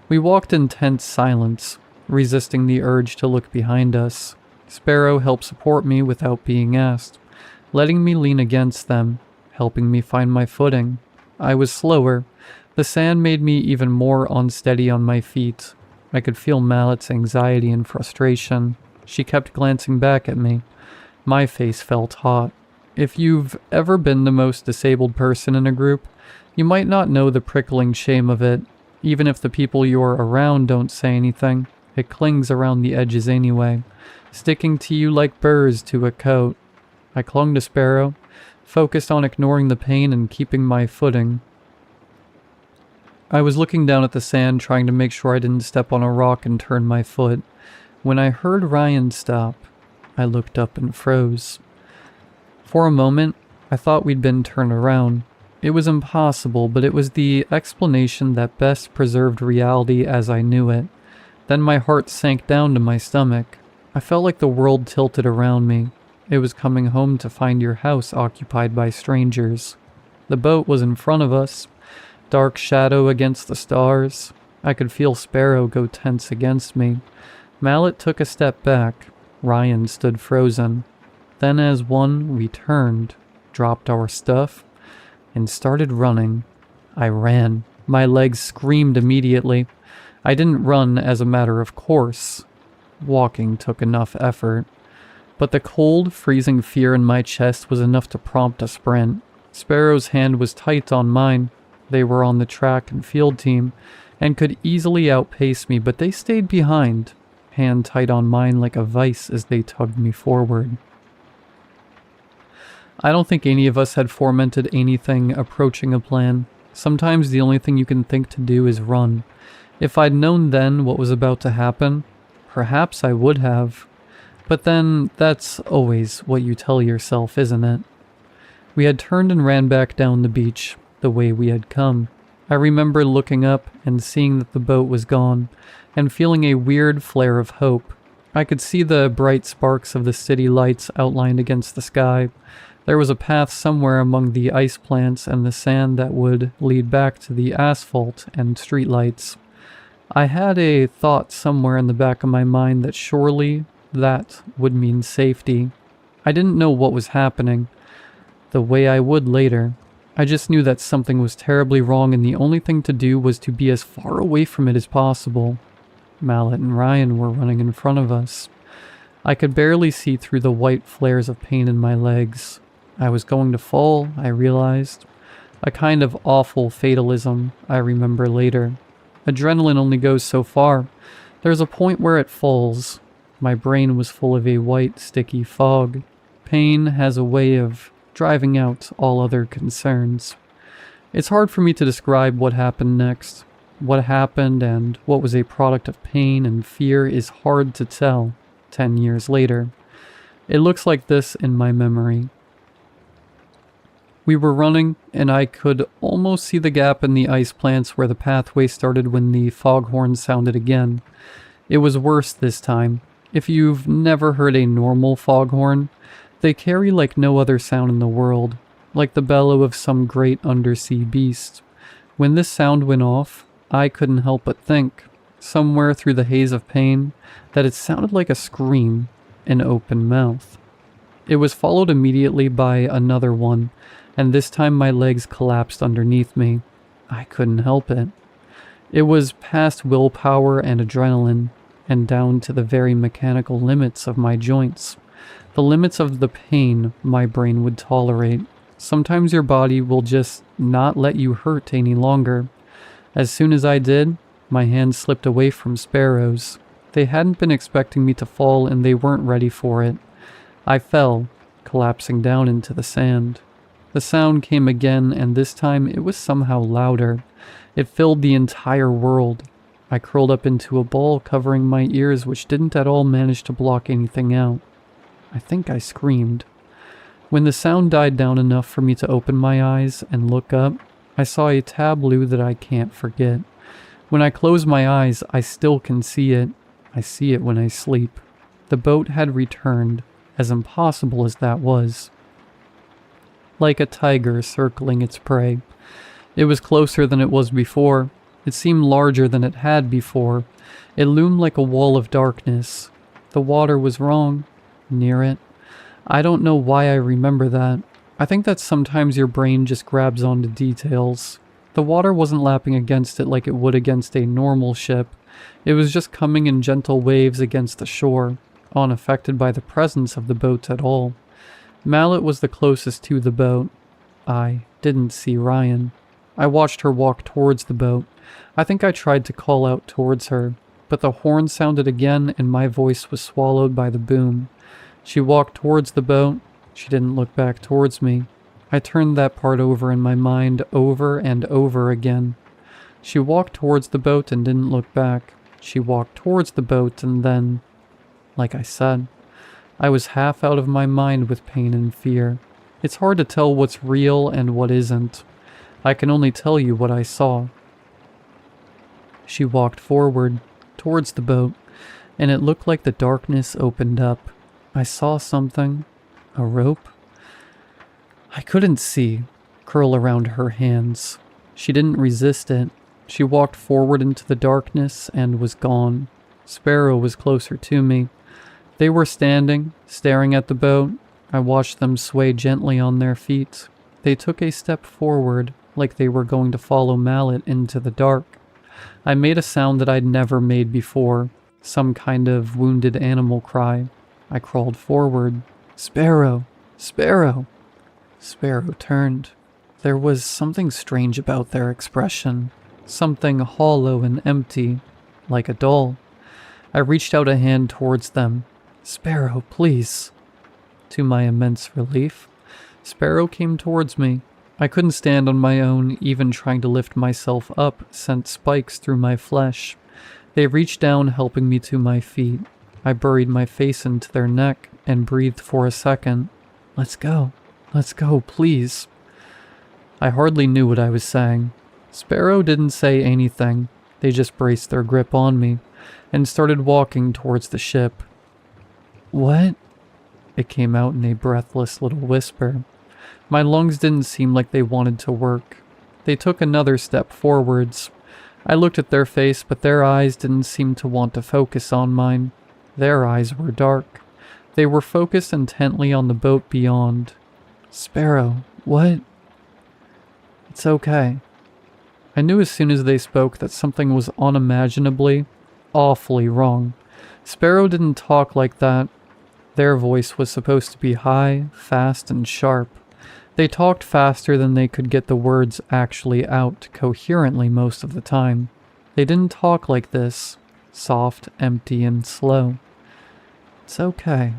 We walked in tense silence, resisting the urge to look behind us. Sparrow helped support me without being asked, letting me lean against them, helping me find my footing. I was slower. The sand made me even more unsteady on my feet. I could feel Mallet's anxiety and frustration. She kept glancing back at me. My face felt hot. If you've ever been the most disabled person in a group, you might not know the prickling shame of it. Even if the people you're around don't say anything, it clings around the edges anyway, sticking to you like burrs to a coat. I clung to Sparrow, focused on ignoring the pain and keeping my footing. I was looking down at the sand, trying to make sure I didn't step on a rock and turn my foot. When I heard Ryan stop, I looked up and froze. For a moment, I thought we'd been turned around. It was impossible, but it was the explanation that best preserved reality as I knew it. Then my heart sank down to my stomach. I felt like the world tilted around me. It was coming home to find your house occupied by strangers. The boat was in front of us, dark shadow against the stars. I could feel Sparrow go tense against me. Mallet took a step back. Ryan stood frozen. Then as one, we turned, dropped our stuff, and started running. I ran. My legs screamed immediately. I didn't run as a matter of course. Walking took enough effort. But the cold, freezing fear in my chest was enough to prompt a sprint. Sparrow's hand was tight on mine. They were on the track and field team, and could easily outpace me, but they stayed behind, hand tight on mine like a vice as they tugged me forward. I don't think any of us had fomented anything approaching a plan. Sometimes the only thing you can think to do is run. If I'd known then what was about to happen, perhaps I would have. But then, that's always what you tell yourself, isn't it? We had turned and ran back down the beach, the way we had come. I remember looking up and seeing that the boat was gone, and feeling a weird flare of hope. I could see the bright sparks of the city lights outlined against the sky. There was a path somewhere among the ice plants and the sand that would lead back to the asphalt and streetlights. I had a thought somewhere in the back of my mind that surely that would mean safety. I didn't know what was happening, the way I would later. I just knew that something was terribly wrong, and the only thing to do was to be as far away from it as possible. Mallet and Ryan were running in front of us. I could barely see through the white flares of pain in my legs. I was going to fall, I realized. A kind of awful fatalism, I remember later. Adrenaline only goes so far. There's a point where it falls. My brain was full of a white, sticky fog. Pain has a way of driving out all other concerns. It's hard for me to describe what happened next. What happened and what was a product of pain and fear is hard to tell 10 years later. It looks like this in my memory. We were running, and I could almost see the gap in the ice plants where the pathway started when the foghorn sounded again. It was worse this time. If you've never heard a normal foghorn, they carry like no other sound in the world, like the bellow of some great undersea beast. When this sound went off, I couldn't help but think, somewhere through the haze of pain, that it sounded like a scream, an open mouth. It was followed immediately by another one, and this time my legs collapsed underneath me. I couldn't help it. It was past willpower and adrenaline, and down to the very mechanical limits of my joints. The limits of the pain my brain would tolerate. Sometimes your body will just not let you hurt any longer. As soon as I did, my hands slipped away from Sparrow's. They hadn't been expecting me to fall, and they weren't ready for it. I fell, collapsing down into the sand. The sound came again, and this time it was somehow louder. It filled the entire world. I curled up into a ball, covering my ears, which didn't at all manage to block anything out. I think I screamed. When the sound died down enough for me to open my eyes and look up, I saw a tableau that I can't forget. When I close my eyes, I still can see it. I see it when I sleep. The boat had returned. as impossible as that was. Like a tiger circling its prey. It was closer than it was before. It seemed larger than it had before. It loomed like a wall of darkness. The water was wrong. Near it. I don't know why I remember that. I think that sometimes your brain just grabs onto details. The water wasn't lapping against it like it would against a normal ship. It was just coming in gentle waves against the shore, unaffected by the presence of the boats at all. Mallet was the closest to the boat. I didn't see Ryan. I watched her walk towards the boat. I think I tried to call out towards her, but the horn sounded again and my voice was swallowed by the boom. She walked towards the boat. She didn't look back towards me. I turned that part over in my mind over and over again. She walked towards the boat and didn't look back. She walked towards the boat and then, like I said, I was half out of my mind with pain and fear. It's hard to tell what's real and what isn't. I can only tell you what I saw. She walked forward, towards the boat, and it looked like the darkness opened up. I saw something. A rope? I couldn't see. Curl around her hands. She didn't resist it. She walked forward into the darkness and was gone. Sparrow was closer to me. They were standing, staring at the boat. I watched them sway gently on their feet. They took a step forward, like they were going to follow Mallet into the dark. I made a sound that I'd never made before, some kind of wounded animal cry. I crawled forward. Sparrow! Sparrow! Sparrow turned. There was something strange about their expression. Something hollow and empty, like a doll. I reached out a hand towards them. Sparrow, please. To my immense relief, Sparrow came towards me. I couldn't stand on my own, even trying to lift myself up sent spikes through my flesh. They reached down, helping me to my feet. I buried my face into their neck and breathed for a second. Let's go, please. I hardly knew what I was saying. Sparrow didn't say anything. They just braced their grip on me and started walking towards the ship. What? It came out in a breathless little whisper. My lungs didn't seem like they wanted to work. They took another step forwards. I looked at their face, but their eyes didn't seem to want to focus on mine. Their eyes were dark. They were focused intently on the boat beyond. Sparrow, what? It's okay. I knew as soon as they spoke that something was unimaginably, awfully wrong. Sparrow didn't talk like that. Their voice was supposed to be high, fast, and sharp. They talked faster than they could get the words actually out coherently most of the time. They didn't talk like this, soft, empty, and slow. It's okay.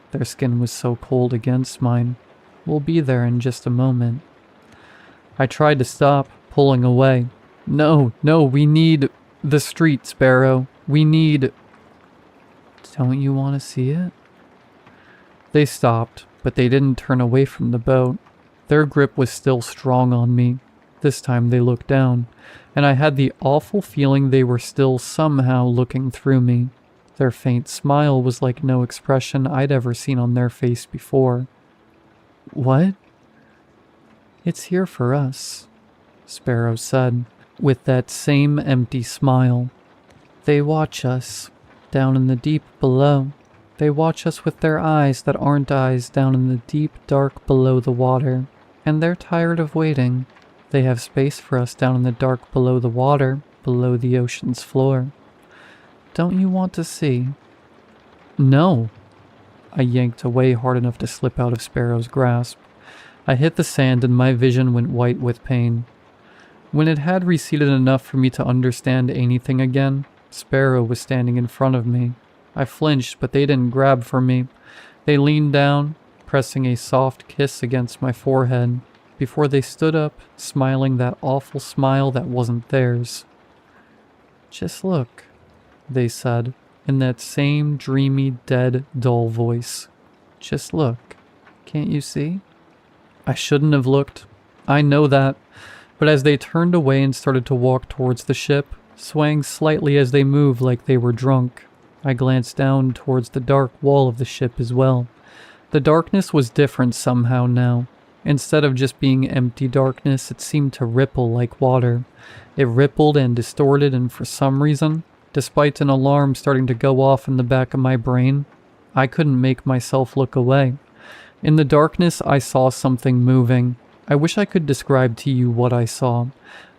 Their skin was so cold against mine. We'll be there in just a moment. I tried to stop, pulling away. No, we need the street, Sparrow. We need... Don't you want to see it? They stopped, but they didn't turn away from the boat. Their grip was still strong on me. This time they looked down, and I had the awful feeling they were still somehow looking through me. Their faint smile was like no expression I'd ever seen on their face before. What? It's here for us, Sparrow said, with that same empty smile. They watch us, down in the deep below. They watch us with their eyes that aren't eyes down in the deep dark below the water. And they're tired of waiting. They have space for us down in the dark below the water, below the ocean's floor. Don't you want to see? No. I yanked away hard enough to slip out of Sparrow's grasp. I hit the sand and my vision went white with pain. When it had receded enough for me to understand anything again, Sparrow was standing in front of me. I flinched, but they didn't grab for me. They leaned down, pressing a soft kiss against my forehead, before they stood up, smiling that awful smile that wasn't theirs. Just look, they said, in that same dreamy, dead, dull voice. Just look. Can't you see? I shouldn't have looked. I know that. But as they turned away and started to walk towards the ship, swaying slightly as they moved like they were drunk, I glanced down towards the dark wall of the ship as well, The darkness was different somehow now. Instead of just being empty darkness, it seemed to ripple like water. It rippled and distorted, and for some reason, despite an alarm starting to go off in the back of my brain, I couldn't make myself look away. In the darkness, I saw something moving. I wish I could describe to you what I saw.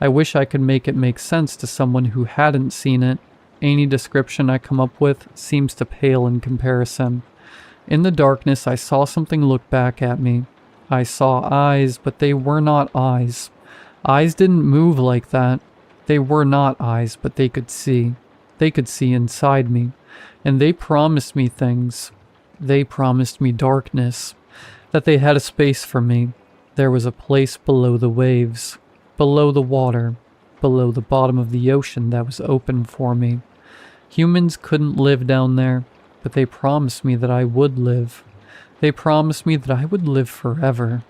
I wish I could make it make sense to someone who hadn't seen it. Any description I come up with seems to pale in comparison. In the darkness, I saw something look back at me. I saw eyes, but they were not eyes. Eyes didn't move like that. They were not eyes, but they could see. They could see inside me. And they promised me things. They promised me darkness. That they had a space for me. There was a place below the waves. Below the water. Below the bottom of the ocean that was open for me. Humans couldn't live down there, but they promised me that I would live. They promised me that I would live forever.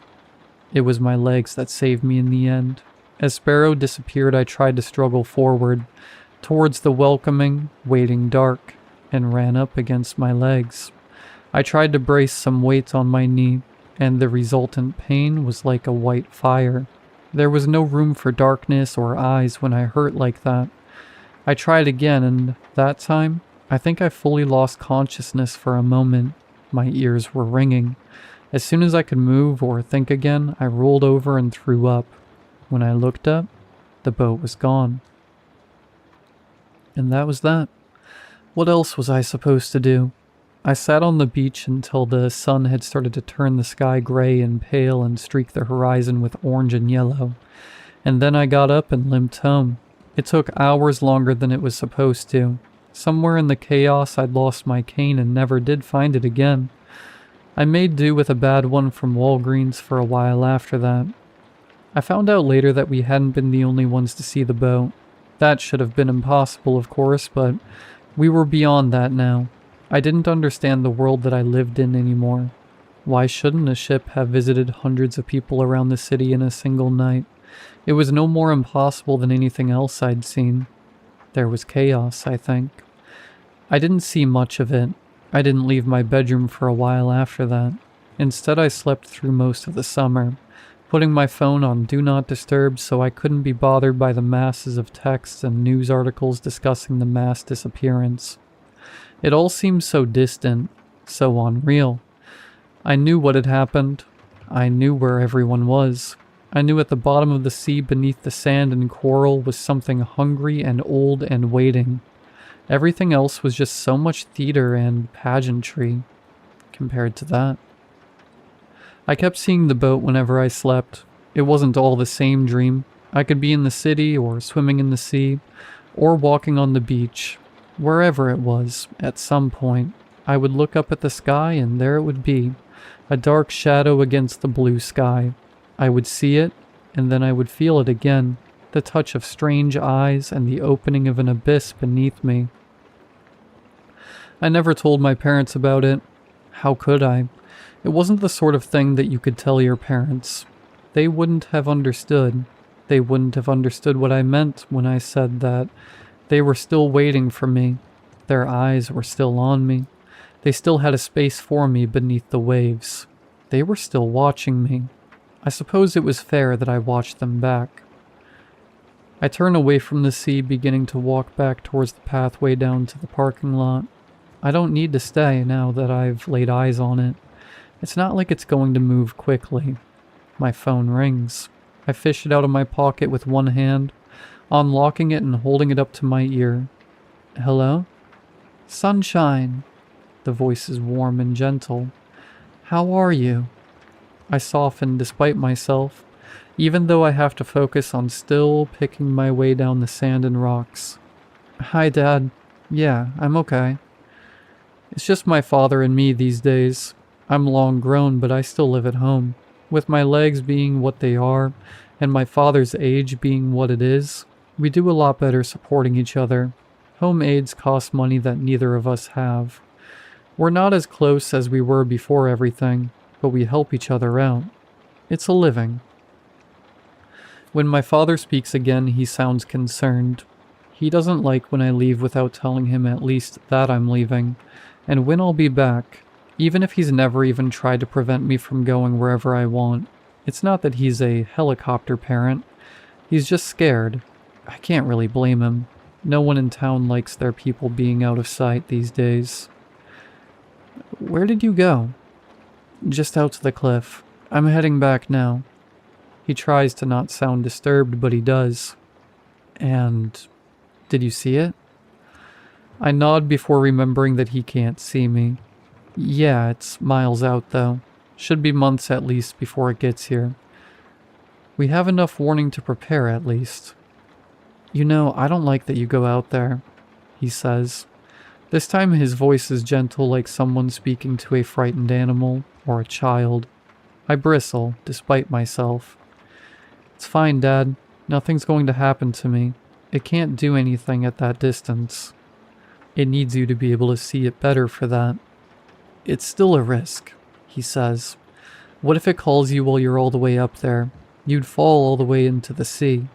It was my legs that saved me in the end. As Sparrow disappeared, I tried to struggle forward, towards the welcoming, waiting dark, and ran up against my legs. I tried to brace some weight on my knee, and the resultant pain was like a white fire. There was no room for darkness or eyes when I hurt like that. I tried again, and that time, I think I fully lost consciousness for a moment. My ears were ringing. As soon as I could move or think again, I rolled over and threw up. When I looked up, the boat was gone. And that was that. What else was I supposed to do? I sat on the beach until the sun had started to turn the sky gray and pale and streak the horizon with orange and yellow. And then I got up and limped home. It took hours longer than it was supposed to. Somewhere in the chaos, I'd lost my cane and never did find it again. I made do with a bad one from Walgreens for a while after that. I found out later that we hadn't been the only ones to see the boat. That should have been impossible, of course, but we were beyond that now. I didn't understand the world that I lived in anymore. Why shouldn't a ship have visited hundreds of people around the city in a single night? It was no more impossible than anything else I'd seen. There was chaos, I think. I didn't see much of it. I didn't leave my bedroom for a while after that. Instead, I slept through most of the summer, putting my phone on Do Not Disturb so I couldn't be bothered by the masses of texts and news articles discussing the mass disappearance. It all seemed so distant, so unreal. I knew what had happened. I knew where everyone was. I knew at the bottom of the sea beneath the sand and coral was something hungry and old and waiting. Everything else was just so much theater and pageantry compared to that. I kept seeing the boat whenever I slept. It wasn't all the same dream. I could be in the city or swimming in the sea or walking on the beach. Wherever it was, at some point, I would look up at the sky and there it would be, a dark shadow against the blue sky. I would see it, and then I would feel it again, the touch of strange eyes and the opening of an abyss beneath me. I never told my parents about it. How could I? It wasn't the sort of thing that you could tell your parents. They wouldn't have understood. They wouldn't have understood what I meant when I said that they were still waiting for me. Their eyes were still on me. They still had a space for me beneath the waves. They were still watching me. I suppose it was fair that I watched them back. I turned away from the sea, beginning to walk back towards the pathway down to the parking lot. I don't need to stay now that I've laid eyes on it. It's not like it's going to move quickly. My phone rings. I fish it out of my pocket with one hand, unlocking it and holding it up to my ear. Hello? Sunshine. The voice is warm and gentle. How are you? I soften despite myself, even though I have to focus on still picking my way down the sand and rocks. Hi, Dad. Yeah, I'm okay. It's just my father and me these days. I'm long grown, but I still live at home. With my legs being what they are, and my father's age being what it is, we do a lot better supporting each other. Home aids cost money that neither of us have. We're not as close as we were before everything, but we help each other out. It's a living. When my father speaks again, he sounds concerned. He doesn't like when I leave without telling him at least that I'm leaving, and when I'll be back. Even if he's never even tried to prevent me from going wherever I want. It's not that he's a helicopter parent. He's just scared. I can't really blame him. No one in town likes their people being out of sight these days. Where did you go? Just out to the cliff. I'm heading back now. He tries to not sound disturbed, but he does. And did you see it? I nod before remembering that he can't see me. Yeah, it's miles out though. Should be months at least before it gets here. We have enough warning to prepare at least. You know, I don't like that you go out there, he says. This time his voice is gentle, like someone speaking to a frightened animal or a child. I bristle, despite myself. It's fine, Dad. Nothing's going to happen to me. It can't do anything at that distance. It needs you to be able to see it better for that. It's still a risk, he says. What if it calls you while you're all the way up there? You'd fall all the way into the sea.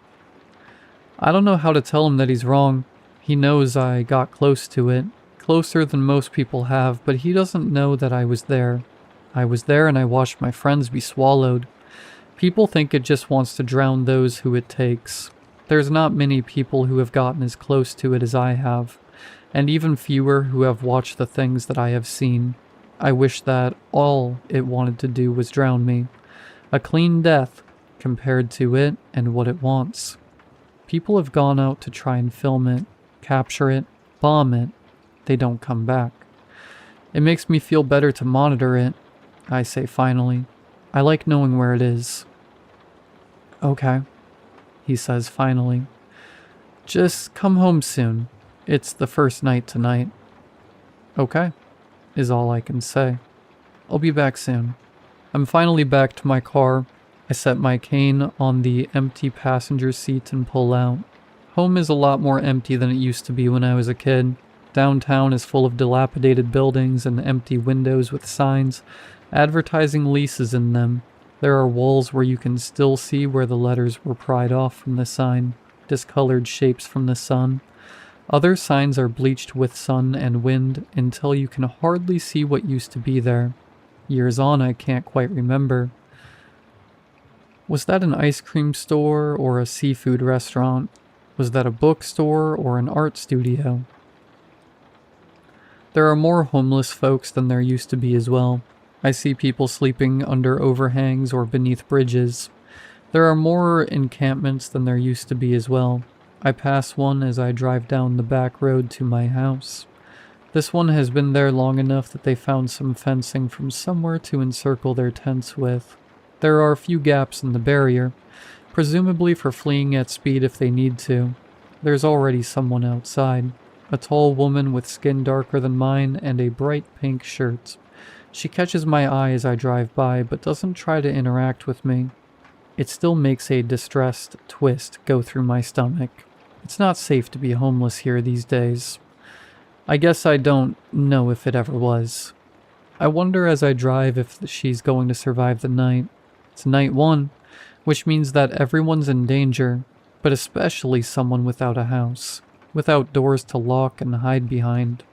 I don't know how to tell him that he's wrong. He knows I got close to it, closer than most people have, but he doesn't know that I was there. I was there and I watched my friends be swallowed. People think it just wants to drown those who it takes. There's not many people who have gotten as close to it as I have, and even fewer who have watched the things that I have seen. I wish that all it wanted to do was drown me. A clean death compared to it and what it wants. People have gone out to try and film it, capture it, bomb it. They don't come back. It makes me feel better to monitor it, I say finally. I like knowing where it is. Okay, he says finally. Just come home soon. It's the first night tonight. Okay, is all I can say. I'll be back soon. I'm finally back to my car. I set my cane on the empty passenger seat and pull out. Home is a lot more empty than it used to be when I was a kid. Downtown is full of dilapidated buildings and empty windows with signs advertising leases in them. There are walls where you can still see where the letters were pried off from the sign, discolored shapes from the sun. Other signs are bleached with sun and wind until you can hardly see what used to be there. Years on, I can't quite remember. Was that an ice cream store or a seafood restaurant? Was that a bookstore or an art studio? There are more homeless folks than there used to be as well. I see people sleeping under overhangs or beneath bridges. There are more encampments than there used to be as well. I pass one as I drive down the back road to my house. This one has been there long enough that they found some fencing from somewhere to encircle their tents with. There are a few gaps in the barrier, presumably for fleeing at speed if they need to. There's already someone outside, a tall woman with skin darker than mine and a bright pink shirt. She catches my eye as I drive by, but doesn't try to interact with me. It still makes a distressed twist go through my stomach. It's not safe to be homeless here these days. I guess I don't know if it ever was. I wonder as I drive if she's going to survive the night. It's night one, which means that everyone's in danger, but especially someone without a house, without doors to lock and hide behind.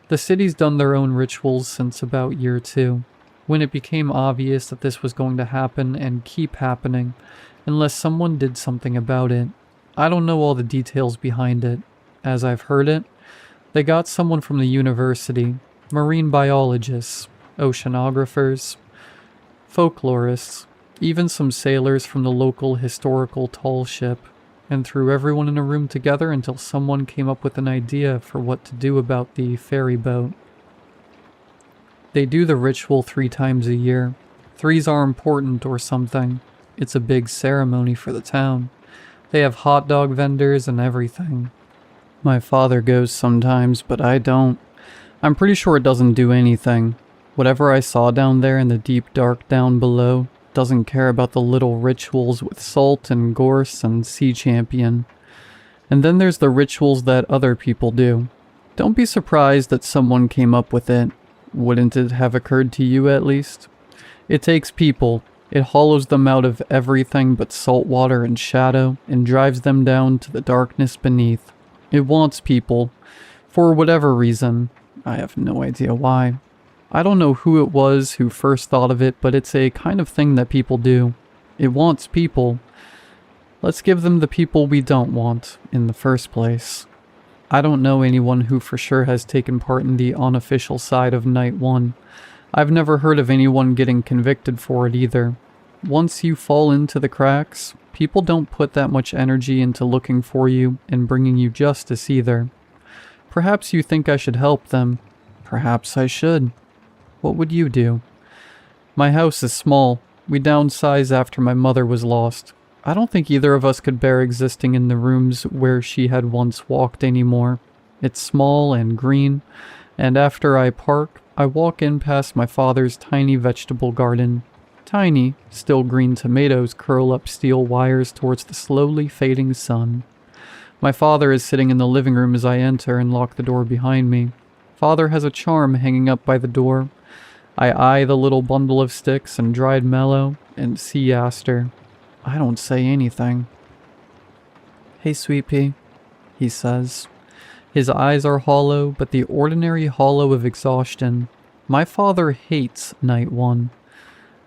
The city's done their own rituals since about year 2, when it became obvious that this was going to happen and keep happening, unless someone did something about it. I don't know all the details behind it. As I've heard it, they got someone from the university, marine biologists, oceanographers, folklorists, even some sailors from the local historical tall ship, and threw everyone in a room together until someone came up with an idea for what to do about the ferry boat. They do the ritual 3 times a year. 3s are important or something. It's a big ceremony for the town. They have hot dog vendors and everything. My father goes sometimes, but I don't. I'm pretty sure it doesn't do anything. Whatever I saw down there in the deep dark down below doesn't care about the little rituals with salt and gorse and sea champion. And then there's the rituals that other people do. Don't be surprised that someone came up with it. Wouldn't it have occurred to you at least? It takes people. It hollows them out of everything but salt water and shadow and drives them down to the darkness beneath. It wants people. For whatever reason. I have no idea why. I don't know who it was who first thought of it, but it's a kind of thing that people do. It wants people. Let's give them the people we don't want in the first place. I don't know anyone who for sure has taken part in the unofficial side of Night 1. I've never heard of anyone getting convicted for it either. Once you fall into the cracks, people don't put that much energy into looking for you and bringing you justice either. Perhaps you think I should help them. Perhaps I should. What would you do? My house is small. We downsized after my mother was lost. I don't think either of us could bear existing in the rooms where she had once walked anymore. It's small and green, and after I park, I walk in past my father's tiny vegetable garden. Tiny, still green tomatoes curl up steel wires towards the slowly fading sun. My father is sitting in the living room as I enter and lock the door behind me. Father has a charm hanging up by the door. I eye the little bundle of sticks and dried mallow and sea aster. I don't say anything. "Hey, sweet pea," he says. His eyes are hollow, but the ordinary hollow of exhaustion. My father hates Night 1.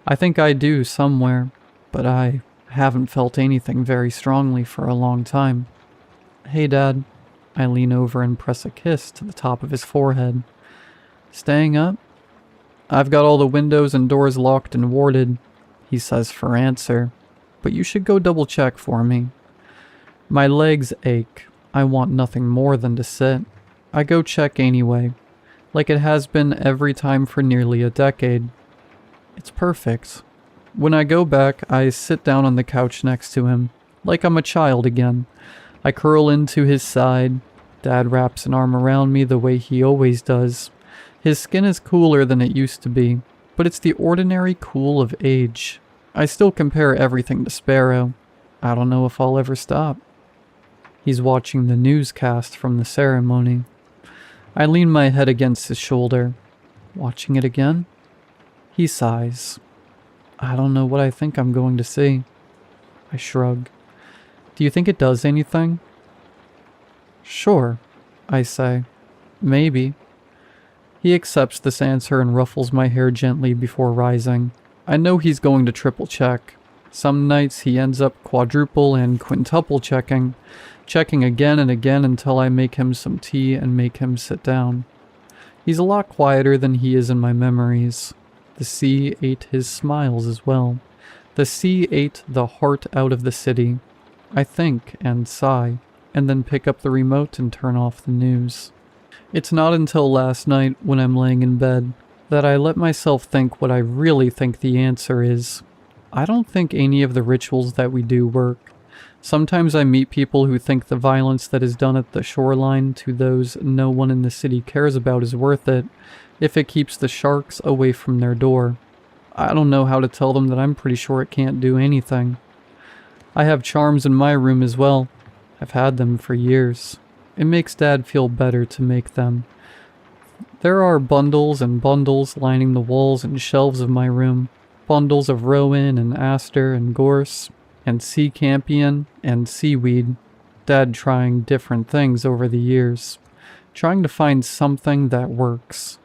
I think I do somewhere, but I haven't felt anything very strongly for a long time. "Hey, Dad." I lean over and press a kiss to the top of his forehead. "Staying up?" "I've got all the windows and doors locked and warded," he says for answer, "but you should go double check for me." My legs ache. I want nothing more than to sit. I go check anyway, like it has been every time for nearly a decade. It's perfect. When I go back, I sit down on the couch next to him, like I'm a child again. I curl into his side. Dad wraps an arm around me the way he always does. His skin is cooler than it used to be, but it's the ordinary cool of age. I still compare everything to Sparrow. I don't know if I'll ever stop. He's watching the newscast from the ceremony. I lean my head against his shoulder. Watching it again? He sighs. I don't know what I think I'm going to see. I shrug. Do you think it does anything? Sure, I say. Maybe. He accepts this answer and ruffles my hair gently before rising. I know he's going to triple check. Some nights he ends up quadruple and quintuple checking again and again until I make him some tea and make him sit down. He's a lot quieter than he is in my memories. The sea ate his smiles as well. The sea ate the heart out of the city. I think and sigh, and then pick up the remote and turn off the news. It's not until last night, when I'm laying in bed, that I let myself think what I really think the answer is. I don't think any of the rituals that we do work. Sometimes I meet people who think the violence that is done at the shoreline to those no one in the city cares about is worth it, if it keeps the sharks away from their door. I don't know how to tell them that I'm pretty sure it can't do anything. I have charms in my room as well. I've had them for years. It makes Dad feel better to make them. There are bundles and bundles lining the walls and shelves of my room. Bundles of rowan and aster and gorse and sea campion and seaweed. Dad trying different things over the years. Trying to find something that works.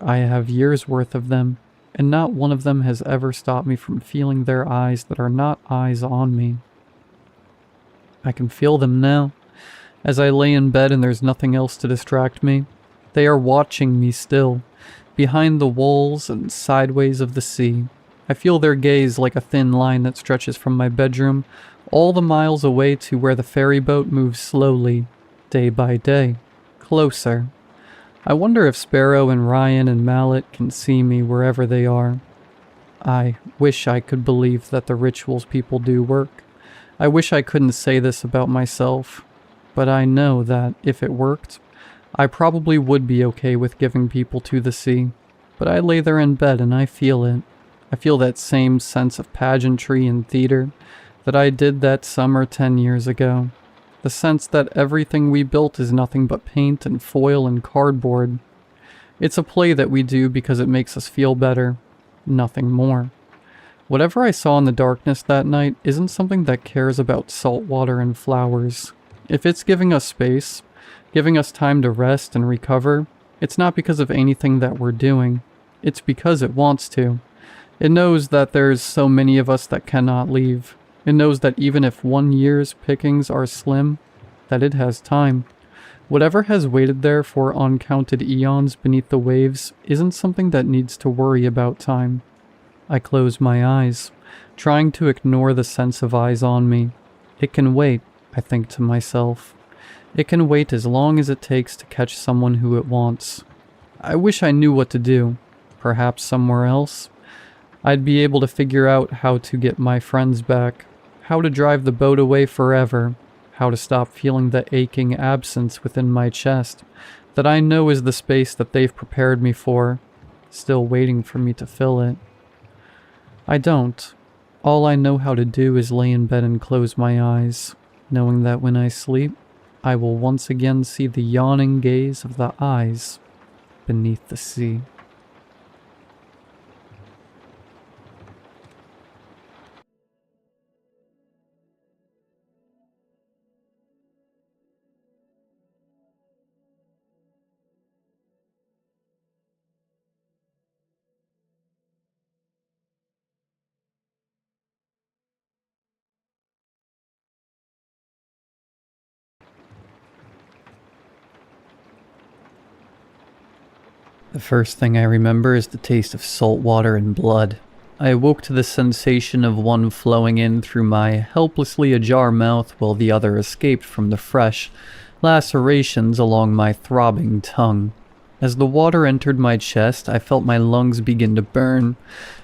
I have years worth of them, and not one of them has ever stopped me from feeling their eyes that are not eyes on me. I can feel them now, as I lay in bed and there's nothing else to distract me. They are watching me still, behind the walls and sideways of the sea. I feel their gaze like a thin line that stretches from my bedroom all the miles away to where the ferry boat moves slowly, day by day, closer. I wonder if Sparrow and Ryan and Mallet can see me wherever they are. I wish I could believe that the rituals people do work. I wish I couldn't say this about myself, but I know that if it worked, I probably would be okay with giving people to the sea. But I lay there in bed and I feel it. I feel that same sense of pageantry and theater that I did that summer 10 years ago. The sense that everything we built is nothing but paint and foil and cardboard. It's a play that we do because it makes us feel better. Nothing more. Whatever I saw in the darkness that night isn't something that cares about salt water and flowers. If it's giving us space, giving us time to rest and recover, it's not because of anything that we're doing. It's because it wants to. It knows that there's so many of us that cannot leave. It knows that even if 1 year's pickings are slim, that it has time. Whatever has waited there for uncounted eons beneath the waves isn't something that needs to worry about time. I close my eyes, trying to ignore the sense of eyes on me. It can wait, I think to myself. It can wait as long as it takes to catch someone who it wants. I wish I knew what to do. Perhaps somewhere else. I'd be able to figure out how to get my friends back, how to drive the boat away forever, how to stop feeling the aching absence within my chest that I know is the space that they've prepared me for, still waiting for me to fill it. I don't. All I know how to do is lay in bed and close my eyes, knowing that when I sleep, I will once again see the yawning gaze of the eyes beneath the sea. The first thing I remember is the taste of salt water and blood. I awoke to the sensation of one flowing in through my helplessly ajar mouth while the other escaped from the fresh lacerations along my throbbing tongue. As the water entered my chest, I felt my lungs begin to burn,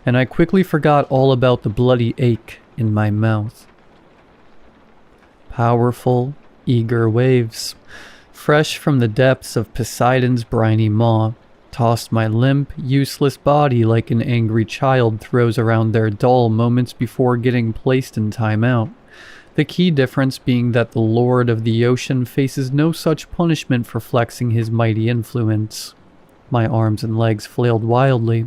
and I quickly forgot all about the bloody ache in my mouth. Powerful, eager waves, fresh from the depths of Poseidon's briny maw, tossed my limp, useless body like an angry child throws around their doll moments before getting placed in timeout. The key difference being that the Lord of the Ocean faces no such punishment for flexing his mighty influence. My arms and legs flailed wildly,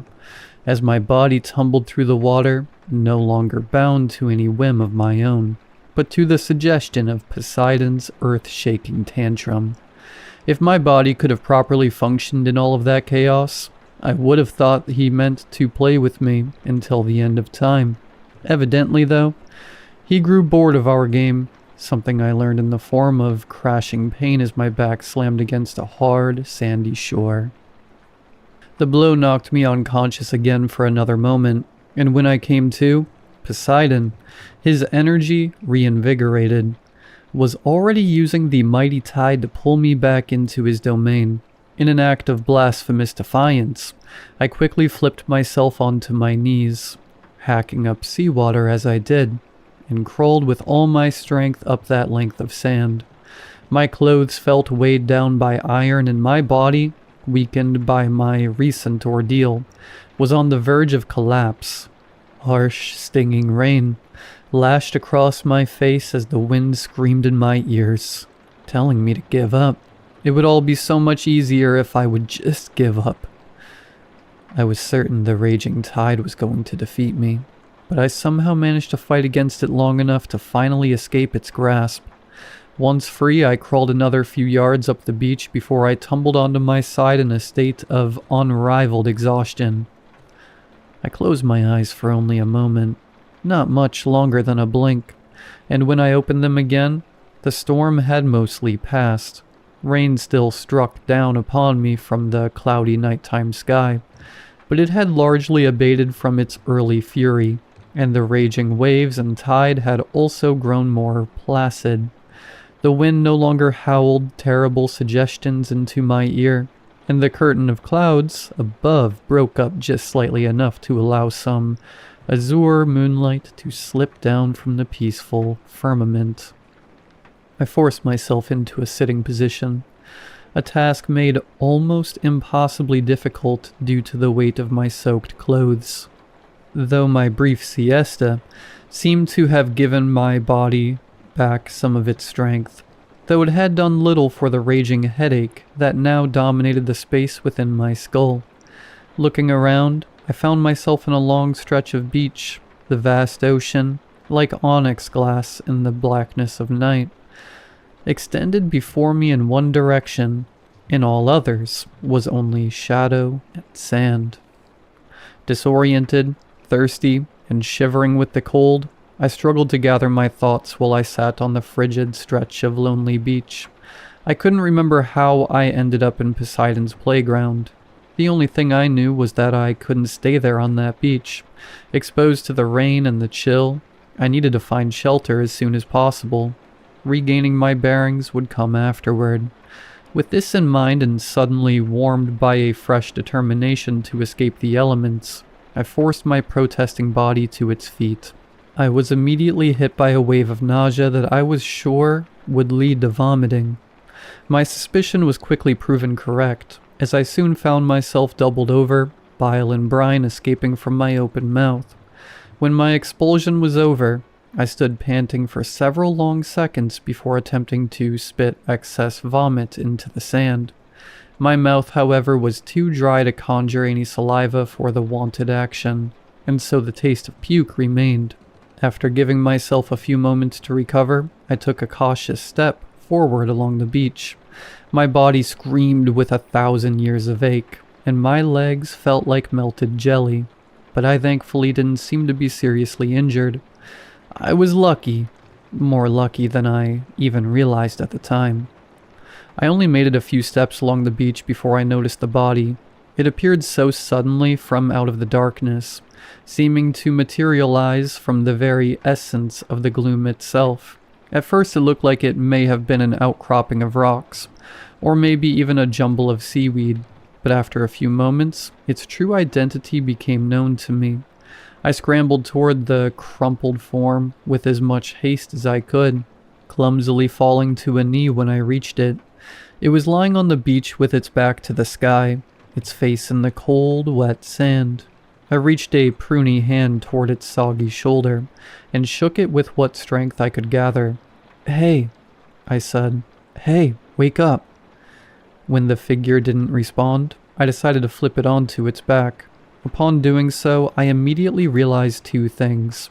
as my body tumbled through the water, no longer bound to any whim of my own, but to the suggestion of Poseidon's earth-shaking tantrum. If my body could have properly functioned in all of that chaos, I would have thought he meant to play with me until the end of time. Evidently, though, he grew bored of our game, something I learned in the form of crashing pain as my back slammed against a hard, sandy shore. The blow knocked me unconscious again for another moment, and when I came to, Poseidon, his energy reinvigorated, was already using the mighty tide to pull me back into his domain. In an act of blasphemous defiance, I quickly flipped myself onto my knees, hacking up seawater as I did, and crawled with all my strength up that length of sand. My clothes felt weighed down by iron, and my body, weakened by my recent ordeal, was on the verge of collapse. Harsh, stinging rain lashed across my face as the wind screamed in my ears, telling me to give up. It would all be so much easier if I would just give up. I was certain the raging tide was going to defeat me, but I somehow managed to fight against it long enough to finally escape its grasp. Once free, I crawled another few yards up the beach before I tumbled onto my side in a state of unrivaled exhaustion. I closed my eyes for only a moment, not much longer than a blink, and when I opened them again, the storm had mostly passed. Rain still struck down upon me from the cloudy nighttime sky, but it had largely abated from its early fury, and the raging waves and tide had also grown more placid. The wind no longer howled terrible suggestions into my ear, and the curtain of clouds above broke up just slightly enough to allow some azure moonlight to slip down from the peaceful firmament. I forced myself into a sitting position, a task made almost impossibly difficult due to the weight of my soaked clothes. Though my brief siesta seemed to have given my body back some of its strength, though it had done little for the raging headache that now dominated the space within my skull. Looking around, I found myself in a long stretch of beach, the vast ocean, like onyx glass in the blackness of night, extended before me in one direction. In all others was only shadow and sand. Disoriented, thirsty, and shivering with the cold, I struggled to gather my thoughts while I sat on the frigid stretch of lonely beach. I couldn't remember how I ended up in Poseidon's playground. The only thing I knew was that I couldn't stay there on that beach. Exposed to the rain and the chill, I needed to find shelter as soon as possible. Regaining my bearings would come afterward. With this in mind and suddenly warmed by a fresh determination to escape the elements, I forced my protesting body to its feet. I was immediately hit by a wave of nausea that I was sure would lead to vomiting. My suspicion was quickly proven correct, as I soon found myself doubled over, bile and brine escaping from my open mouth. When my expulsion was over, I stood panting for several long seconds before attempting to spit excess vomit into the sand. My mouth, however, was too dry to conjure any saliva for the wanted action, and so the taste of puke remained. After giving myself a few moments to recover, I took a cautious step forward along the beach. My body screamed with 1,000 years of ache, and my legs felt like melted jelly, but I thankfully didn't seem to be seriously injured. I was lucky, more lucky than I even realized at the time. I only made it a few steps along the beach before I noticed the body. It appeared so suddenly from out of the darkness, seeming to materialize from the very essence of the gloom itself. At first it looked like it may have been an outcropping of rocks, or maybe even a jumble of seaweed, but after a few moments, its true identity became known to me. I scrambled toward the crumpled form with as much haste as I could, clumsily falling to a knee when I reached it. It was lying on the beach with its back to the sky, its face in the cold, wet sand. I reached a pruny hand toward its soggy shoulder, and shook it with what strength I could gather. "Hey," I said. "Hey, wake up." When the figure didn't respond, I decided to flip it onto its back. Upon doing so, I immediately realized two things.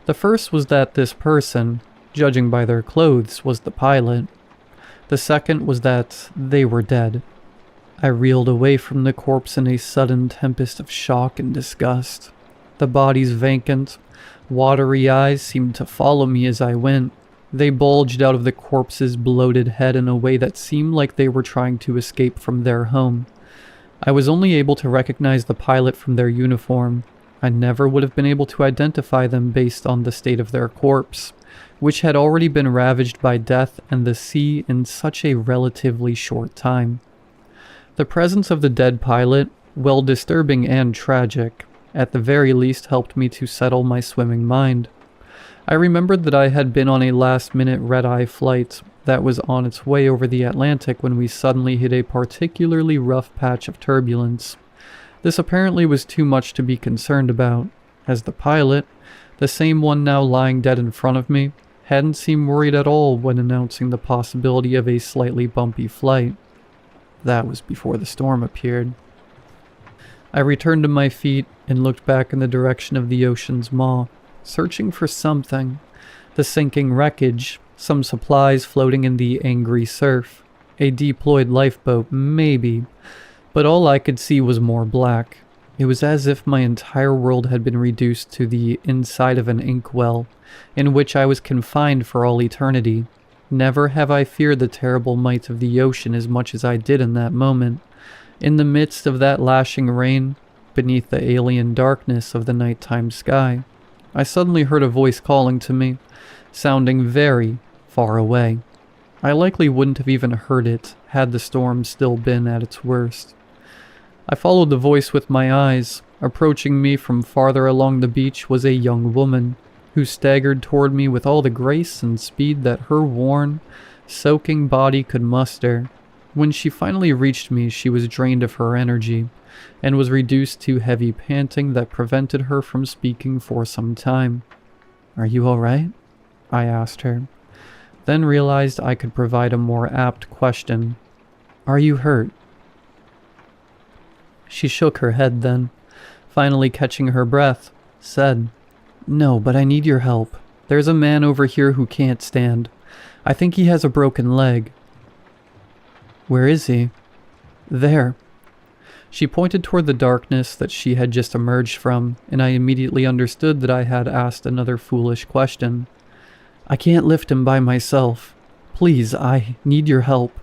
The first was that this person, judging by their clothes, was the pilot. The second was that they were dead. I reeled away from the corpse in a sudden tempest of shock and disgust. The body's vacant, watery eyes seemed to follow me as I went. They bulged out of the corpse's bloated head in a way that seemed like they were trying to escape from their home. I was only able to recognize the pilot from their uniform. I never would have been able to identify them based on the state of their corpse, which had already been ravaged by death and the sea in such a relatively short time. The presence of the dead pilot, while disturbing and tragic, at the very least helped me to settle my swimming mind. I remembered that I had been on a last-minute red-eye flight that was on its way over the Atlantic when we suddenly hit a particularly rough patch of turbulence. This apparently was too much to be concerned about, as the pilot, the same one now lying dead in front of me, hadn't seemed worried at all when announcing the possibility of a slightly bumpy flight. That was before the storm appeared. I returned to my feet and looked back in the direction of the ocean's maw, searching for something. The sinking wreckage, some supplies floating in the angry surf, a deployed lifeboat, maybe, but all I could see was more black. It was as if my entire world had been reduced to the inside of an inkwell, in which I was confined for all eternity. Never have I feared the terrible might of the ocean as much as I did in that moment. In the midst of that lashing rain, beneath the alien darkness of the nighttime sky, I suddenly heard a voice calling to me, sounding very far away. I likely wouldn't have even heard it had the storm still been at its worst. I followed the voice with my eyes. Approaching me from farther along the beach was a young woman, who staggered toward me with all the grace and speed that her worn, soaking body could muster. When she finally reached me, she was drained of her energy, and was reduced to heavy panting that prevented her from speaking for some time. "Are you all right?" I asked her, then realized I could provide a more apt question. "Are you hurt?" She shook her head then, finally catching her breath, said, "No, but I need your help. There's a man over here who can't stand. I think he has a broken leg." "Where is he?" "There." She pointed toward the darkness that she had just emerged from, and I immediately understood that I had asked another foolish question. "I can't lift him by myself. Please, I need your help."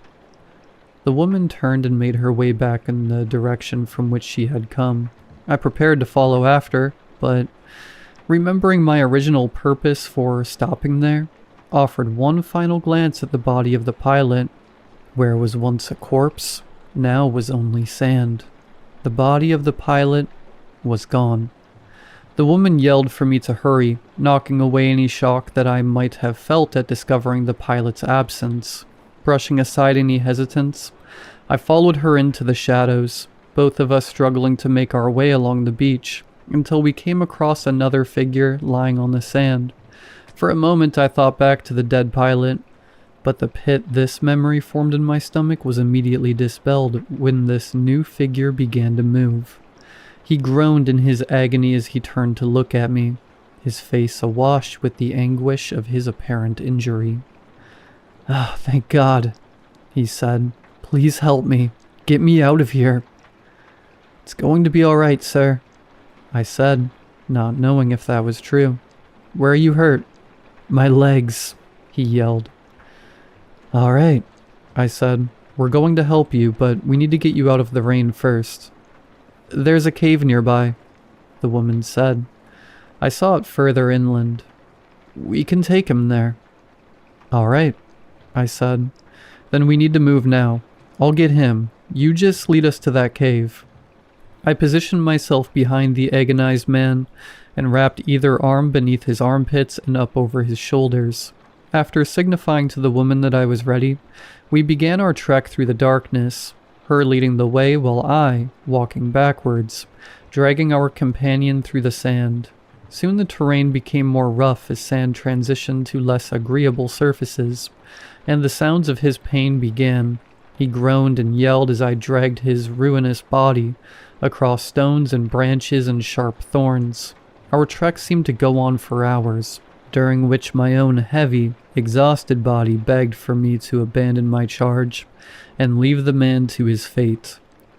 The woman turned and made her way back in the direction from which she had come. I prepared to follow after, but remembering my original purpose for stopping there, offered one final glance at the body of the pilot. Where was once a corpse, now was only sand. The body of the pilot was gone. The woman yelled for me to hurry, knocking away any shock that I might have felt at discovering the pilot's absence. Brushing aside any hesitance, I followed her into the shadows, both of us struggling to make our way along the beach, until we came across another figure lying on the sand. For a moment I thought back to the dead pilot, but the pit this memory formed in my stomach was immediately dispelled when this new figure began to move. He groaned in his agony as he turned to look at me, his face awash with the anguish of his apparent injury. "Ah, thank God," he said. "Please help me. Get me out of here." "It's going to be all right, sir," I said, not knowing if that was true. "Where are you hurt?" "My legs," he yelled. "All right," I said. "We're going to help you, but we need to get you out of the rain first." "There's a cave nearby," the woman said. I saw it further inland. "We can take him there." "All right," I said. "Then we need to move now. I'll get him. You just lead us to that cave." I positioned myself behind the agonized man and wrapped either arm beneath his armpits and up over his shoulders. After signifying to the woman that I was ready, we began our trek through the darkness, her leading the way while I, walking backwards, dragging our companion through the sand. Soon the terrain became more rough as sand transitioned to less agreeable surfaces, and the sounds of his pain began. He groaned and yelled as I dragged his ruinous body across stones and branches and sharp thorns. Our trek seemed to go on for hours, during which my own heavy, exhausted body begged for me to abandon my charge and leave the man to his fate.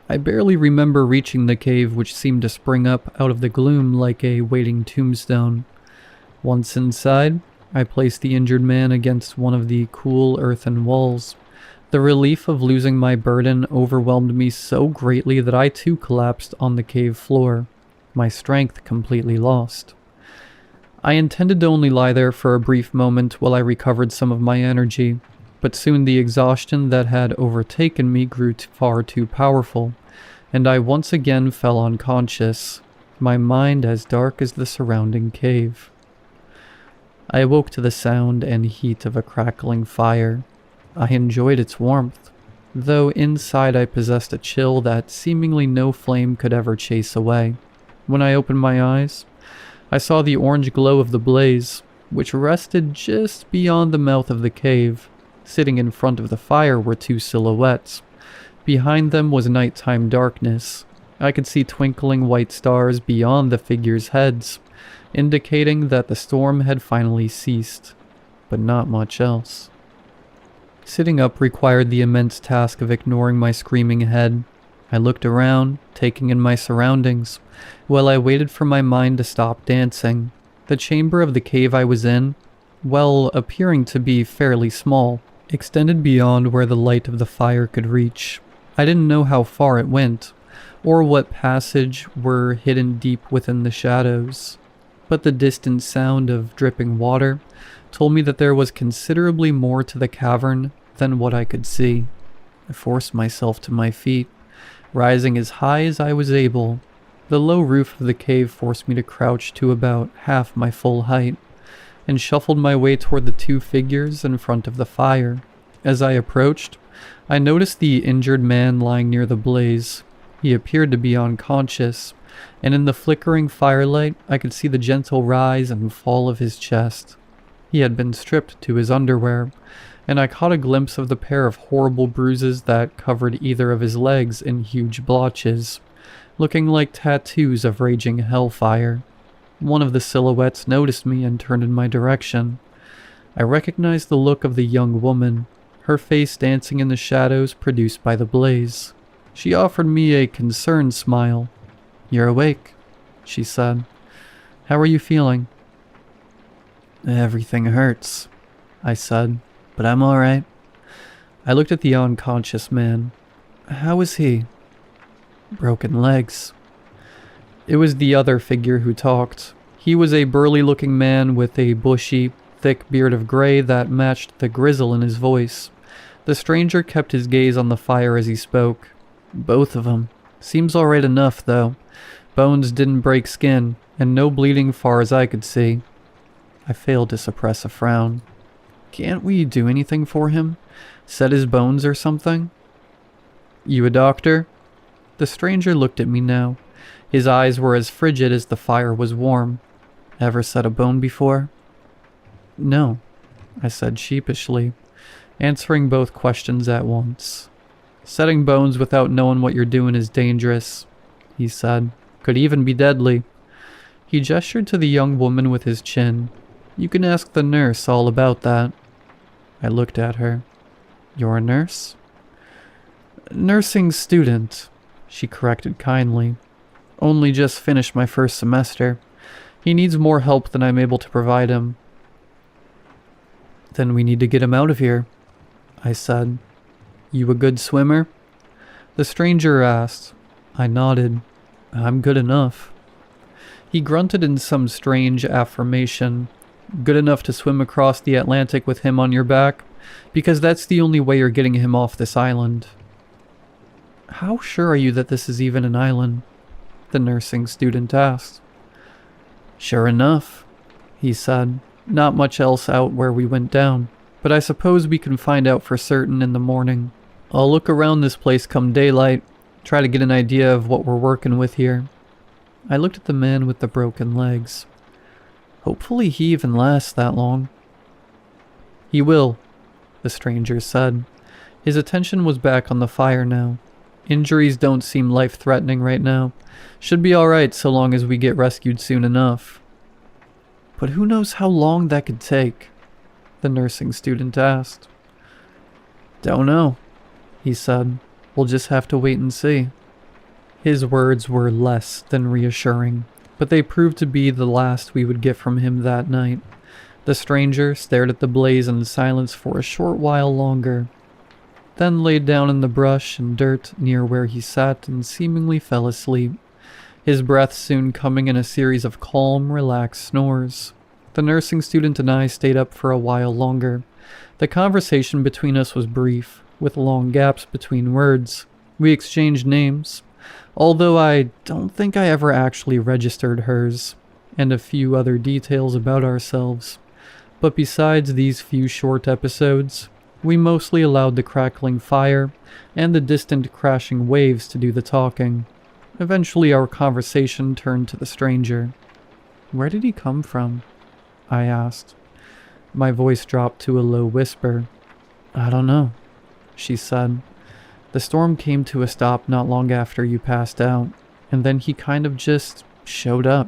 I barely remember reaching the cave, which seemed to spring up out of the gloom like a waiting tombstone. Once inside, I placed the injured man against one of the cool earthen walls. The relief of losing my burden overwhelmed me so greatly that I too collapsed on the cave floor, my strength completely lost. I intended to only lie there for a brief moment while I recovered some of my energy, but soon the exhaustion that had overtaken me grew far too powerful, and I once again fell unconscious, my mind as dark as the surrounding cave. I awoke to the sound and heat of a crackling fire. I enjoyed its warmth, though inside I possessed a chill that seemingly no flame could ever chase away. When I opened my eyes, I saw the orange glow of the blaze, which rested just beyond the mouth of the cave. Sitting in front of the fire were two silhouettes. Behind them was nighttime darkness. I could see twinkling white stars beyond the figures' heads, indicating that the storm had finally ceased, but not much else. Sitting up required the immense task of ignoring my screaming head. I looked around, taking in my surroundings, while I waited for my mind to stop dancing. The chamber of the cave I was in, well, appearing to be fairly small, extended beyond where the light of the fire could reach. I didn't know how far it went, or what passage were hidden deep within the shadows, but the distant sound of dripping water told me that there was considerably more to the cavern than what I could see. I forced myself to my feet, rising as high as I was able. The low roof of the cave forced me to crouch to about half my full height, and shuffled my way toward the two figures in front of the fire. As I approached, I noticed the injured man lying near the blaze. He appeared to be unconscious, and in the flickering firelight I could see the gentle rise and fall of his chest. He had been stripped to his underwear, and I caught a glimpse of the pair of horrible bruises that covered either of his legs in huge blotches, looking like tattoos of raging hellfire. One of the silhouettes noticed me and turned in my direction. I recognized the look of the young woman, her face dancing in the shadows produced by the blaze. She offered me a concerned smile. "You're awake," she said. "How are you feeling?" "Everything hurts," I said, "but I'm alright." I looked at the unconscious man. "How is he?" "Broken legs." It was the other figure who talked. He was a burly-looking man with a bushy, thick beard of gray that matched the grizzle in his voice. The stranger kept his gaze on the fire as he spoke. "Both of them. Seems alright enough, though. Bones didn't break skin, and no bleeding far as I could see." I failed to suppress a frown. "Can't we do anything for him? Set his bones or something?" "You a doctor?" The stranger looked at me now. His eyes were as frigid as the fire was warm. "Ever set a bone before?" "No," I said sheepishly, answering both questions at once. "Setting bones without knowing what you're doing is dangerous," he said. "Could even be deadly." He gestured to the young woman with his chin. "You can ask the nurse all about that." I looked at her. "You're a nurse?" "Nursing student," she corrected kindly. "Only just finished my first semester. He needs more help than I'm able to provide him." "Then we need to get him out of here," I said. "You a good swimmer?" The stranger asked. I nodded. "I'm good enough." He grunted in some strange affirmation. "Good enough to swim across the Atlantic with him on your back? Because that's the only way you're getting him off this island." "How sure are you that this is even an island?" the nursing student asked. "Sure enough," he said. "Not much else out where we went down, but I suppose we can find out for certain in the morning. I'll look around this place come daylight, try to get an idea of what we're working with here." I looked at the man with the broken legs. "Hopefully he even lasts that long." "He will," the stranger said. His attention was back on the fire now. "Injuries don't seem life-threatening right now. Should be alright so long as we get rescued soon enough." "But who knows how long that could take?" the nursing student asked. "Don't know," he said. "We'll just have to wait and see." His words were less than reassuring, but they proved to be the last we would get from him that night. The stranger stared at the blaze in silence for a short while longer, then laid down in the brush and dirt near where he sat and seemingly fell asleep, his breath soon coming in a series of calm, relaxed snores. The nursing student and I stayed up for a while longer. The conversation between us was brief, with long gaps between words. We exchanged names, although I don't think I ever actually registered hers, and a few other details about ourselves. But besides these few short episodes, we mostly allowed the crackling fire and the distant crashing waves to do the talking. Eventually our conversation turned to the stranger. "Where did he come from?" I asked. My voice dropped to a low whisper. "I don't know," she said. "The storm came to a stop not long after you passed out, and then he kind of just showed up.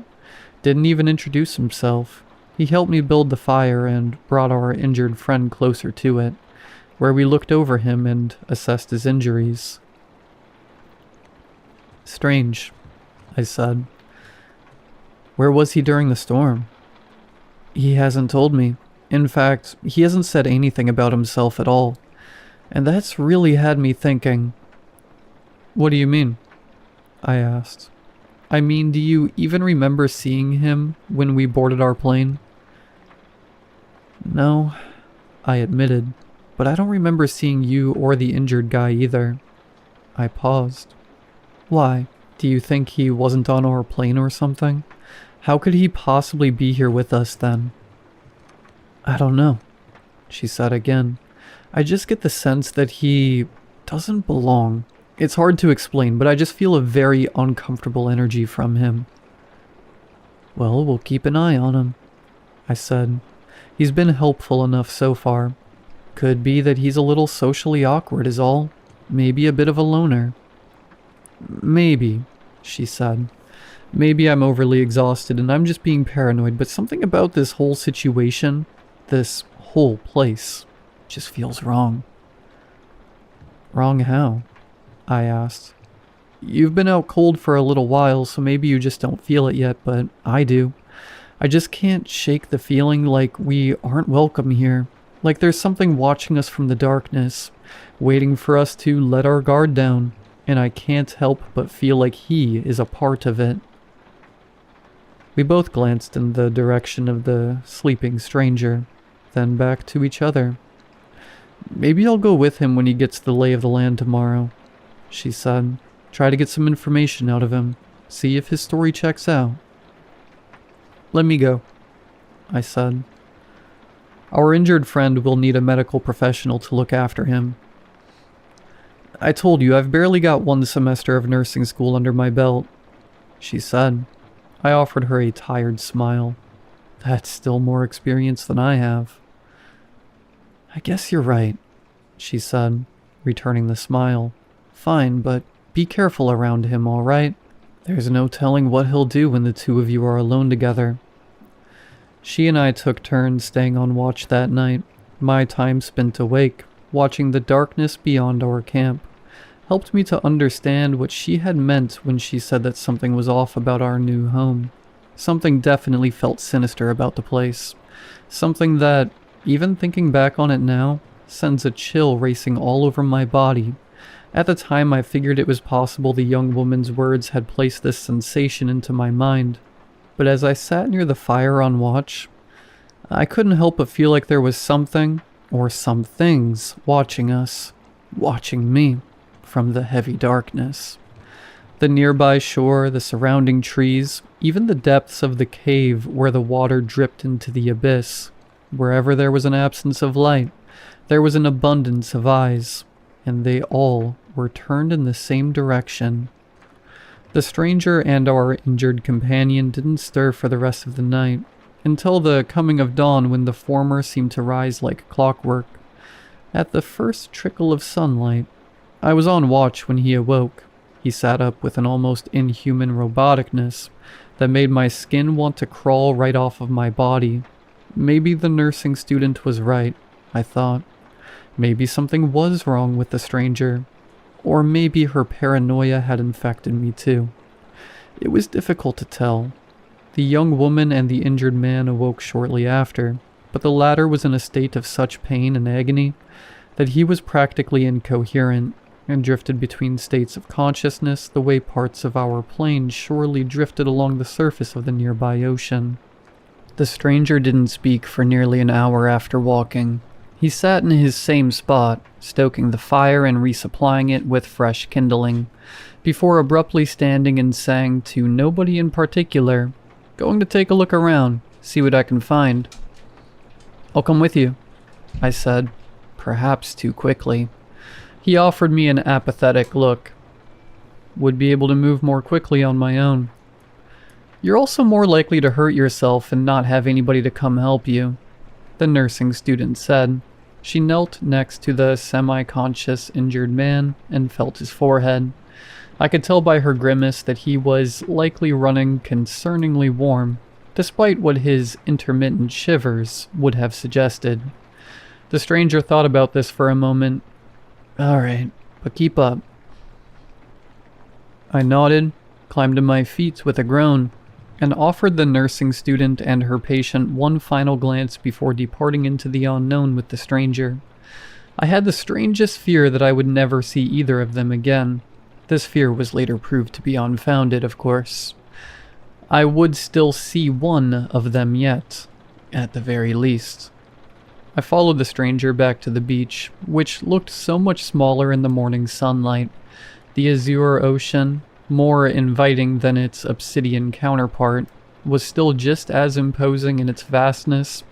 Didn't even introduce himself. He helped me build the fire and brought our injured friend closer to it, where we looked over him and assessed his injuries." "Strange," I said. "Where was he during the storm?" "He hasn't told me. In fact, he hasn't said anything about himself at all. And that's really had me thinking." "What do you mean?" I asked. "I mean, do you even remember seeing him when we boarded our plane?" "No," I admitted, "but I don't remember seeing you or the injured guy either." I paused. "Why? Do you think he wasn't on our plane or something? How could he possibly be here with us then?" "I don't know," she said again. "I just get the sense that he doesn't belong. It's hard to explain, but I just feel a very uncomfortable energy from him." "Well, we'll keep an eye on him," I said. "He's been helpful enough so far. Could be that he's a little socially awkward is all. Maybe a bit of a loner." "Maybe," she said. "Maybe I'm overly exhausted and I'm just being paranoid, but something about this whole situation, this whole place, just feels wrong." "Wrong how?" I asked. You've been out cold for a little while, so maybe you just don't feel it yet, but I do. I just can't shake the feeling like we aren't welcome here. Like there's something watching us from the darkness, waiting for us to let our guard down, and I can't help but feel like he is a part of it. We both glanced in the direction of the sleeping stranger, then back to each other. Maybe I'll go with him when he gets the lay of the land tomorrow, she said. Try to get some information out of him, see if his story checks out. Let me go, I said. Our injured friend will need a medical professional to look after him. I told you, I've barely got 1 semester of nursing school under my belt, she said. I offered her a tired smile. That's still more experience than I have. I guess you're right, she said, returning the smile. Fine, but be careful around him, all right? There's no telling what he'll do when the two of you are alone together. She and I took turns staying on watch that night. My time spent awake, watching the darkness beyond our camp, helped me to understand what she had meant when she said that something was off about our new home. Something definitely felt sinister about the place. Something that, even thinking back on it now, sends a chill racing all over my body. At the time, I figured it was possible the young woman's words had placed this sensation into my mind. But as I sat near the fire on watch, I couldn't help but feel like there was something, or some things, watching us. Watching me, from the heavy darkness. The nearby shore, the surrounding trees, even the depths of the cave where the water dripped into the abyss. Wherever there was an absence of light, there was an abundance of eyes, and they all were turned in the same direction. The stranger and our injured companion didn't stir for the rest of the night, until the coming of dawn when the former seemed to rise like clockwork. At the first trickle of sunlight, I was on watch when he awoke. He sat up with an almost inhuman roboticness that made my skin want to crawl right off of my body. Maybe the nursing student was right, I thought. Maybe something was wrong with the stranger. Or maybe her paranoia had infected me too. It was difficult to tell. The young woman and the injured man awoke shortly after, but the latter was in a state of such pain and agony that he was practically incoherent and drifted between states of consciousness the way parts of our plane surely drifted along the surface of the nearby ocean. The stranger didn't speak for nearly an hour after walking. He sat in his same spot, stoking the fire and resupplying it with fresh kindling, before abruptly standing and saying to nobody in particular, "Going to take a look around, see what I can find." "I'll come with you," I said, perhaps too quickly. He offered me an apathetic look. "Would be able to move more quickly on my own." "You're also more likely to hurt yourself and not have anybody to come help you," the nursing student said. She knelt next to the semi-conscious injured man and felt his forehead. I could tell by her grimace that he was likely running concerningly warm, despite what his intermittent shivers would have suggested. The stranger thought about this for a moment. "All right, but keep up." I nodded, climbed to my feet with a groan, and offered the nursing student and her patient one final glance before departing into the unknown with the stranger. I had the strangest fear that I would never see either of them again. This fear was later proved to be unfounded, of course. I would still see one of them yet, at the very least. I followed the stranger back to the beach, which looked so much smaller in the morning sunlight. The azure ocean, more inviting than its obsidian counterpart, was still just as imposing in its vastness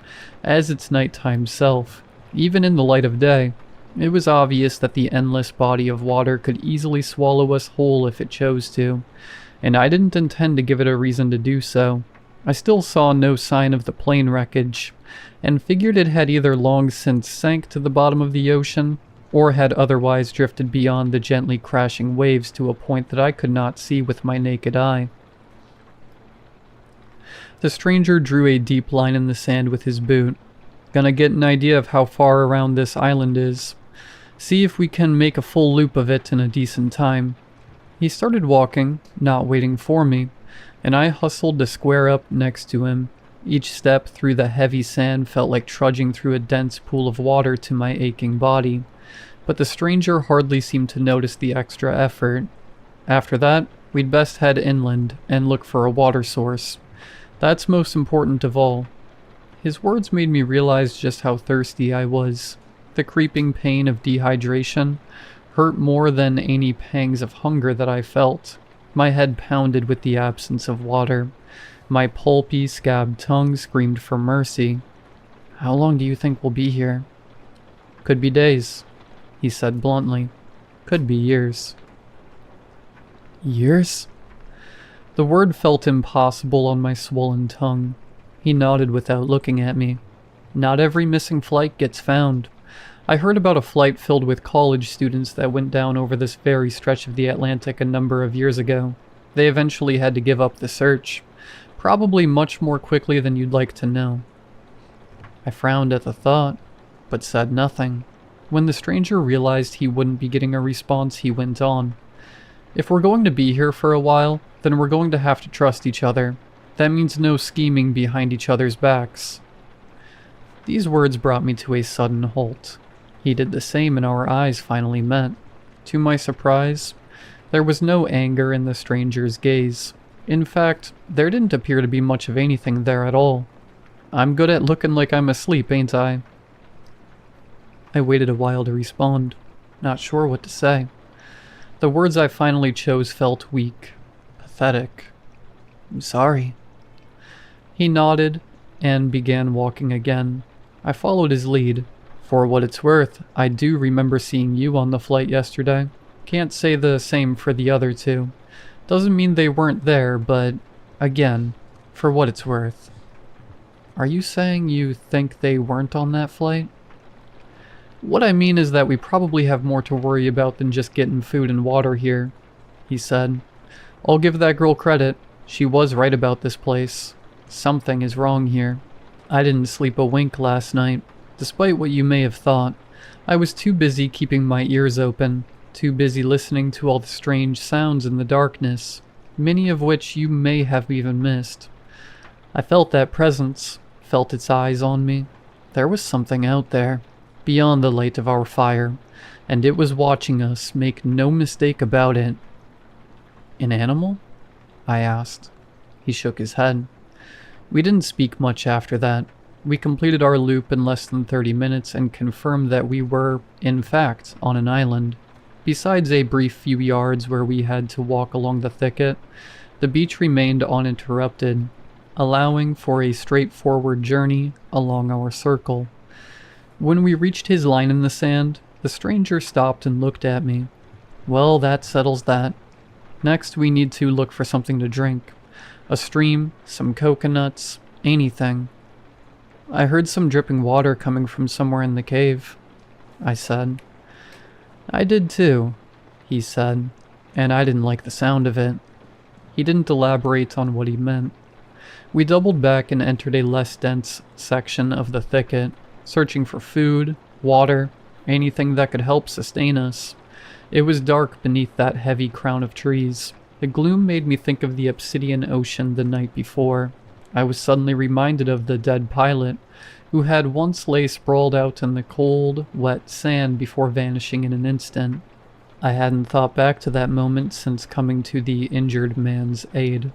as its nighttime self. Even in the light of day, it was obvious that the endless body of water could easily swallow us whole if it chose to, and I didn't intend to give it a reason to do so. I still saw no sign of the plane wreckage, and figured it had either long since sank to the bottom of the ocean, or had otherwise drifted beyond the gently crashing waves to a point that I could not see with my naked eye. The stranger drew a deep line in the sand with his boot. "Gonna get an idea of how far around this island is. See if we can make a full loop of it in a decent time." He started walking, not waiting for me, and I hustled to square up next to him. Each step through the heavy sand felt like trudging through a dense pool of water to my aching body, but the stranger hardly seemed to notice the extra effort. After that, we'd best head inland and look for a water source. That's most important of all. His words made me realize just how thirsty I was. The creeping pain of dehydration hurt more than any pangs of hunger that I felt. My head pounded with the absence of water. My pulpy, scabbed tongue screamed for mercy. "How long do you think we'll be here?" "Could be days," he said bluntly. "Could be years." Years? The word felt impossible on my swollen tongue. He nodded without looking at me. "Not every missing flight gets found. I heard about a flight filled with college students that went down over this very stretch of the Atlantic a number of years ago. They eventually had to give up the search, probably much more quickly than you'd like to know." I frowned at the thought, but said nothing. When the stranger realized he wouldn't be getting a response, he went on. "If we're going to be here for a while, then we're going to have to trust each other. That means no scheming behind each other's backs." These words brought me to a sudden halt. He did the same and our eyes finally met. To my surprise, there was no anger in the stranger's gaze. In fact, there didn't appear to be much of anything there at all. "I'm good at looking like I'm asleep, ain't I?" I waited a while to respond, not sure what to say. The words I finally chose felt weak, pathetic. "I'm sorry." He nodded and began walking again. I followed his lead. For what it's worth, I do remember seeing you on the flight yesterday. Can't say the same for the other two. Doesn't mean they weren't there, but again, for what it's worth. Are you saying you think they weren't on that flight? What I mean is that we probably have more to worry about than just getting food and water here, he said. I'll give that girl credit. She was right about this place. Something is wrong here. I didn't sleep a wink last night, despite what you may have thought. I was too busy keeping my ears open, too busy listening to all the strange sounds in the darkness, many of which you may have even missed. I felt that presence, felt its eyes on me. There was something out there, beyond the light of our fire, and it was watching us, make no mistake about it. An animal? I asked. He shook his head. We didn't speak much after that. We completed our loop in less than 30 minutes and confirmed that we were, in fact, on an island. Besides a brief few yards where we had to walk along the thicket, the beach remained uninterrupted, allowing for a straightforward journey along our circle. When we reached his line in the sand, the stranger stopped and looked at me. Well, that settles that. Next, we need to look for something to drink. A stream, some coconuts, anything. I heard some dripping water coming from somewhere in the cave, I said. I did too, he said, and I didn't like the sound of it. He didn't elaborate on what he meant. We doubled back and entered a less dense section of the thicket, searching for food, water, anything that could help sustain us. It was dark beneath that heavy crown of trees. The gloom made me think of the obsidian ocean the night before. I was suddenly reminded of the dead pilot, who had once lay sprawled out in the cold, wet sand before vanishing in an instant. I hadn't thought back to that moment since coming to the injured man's aid,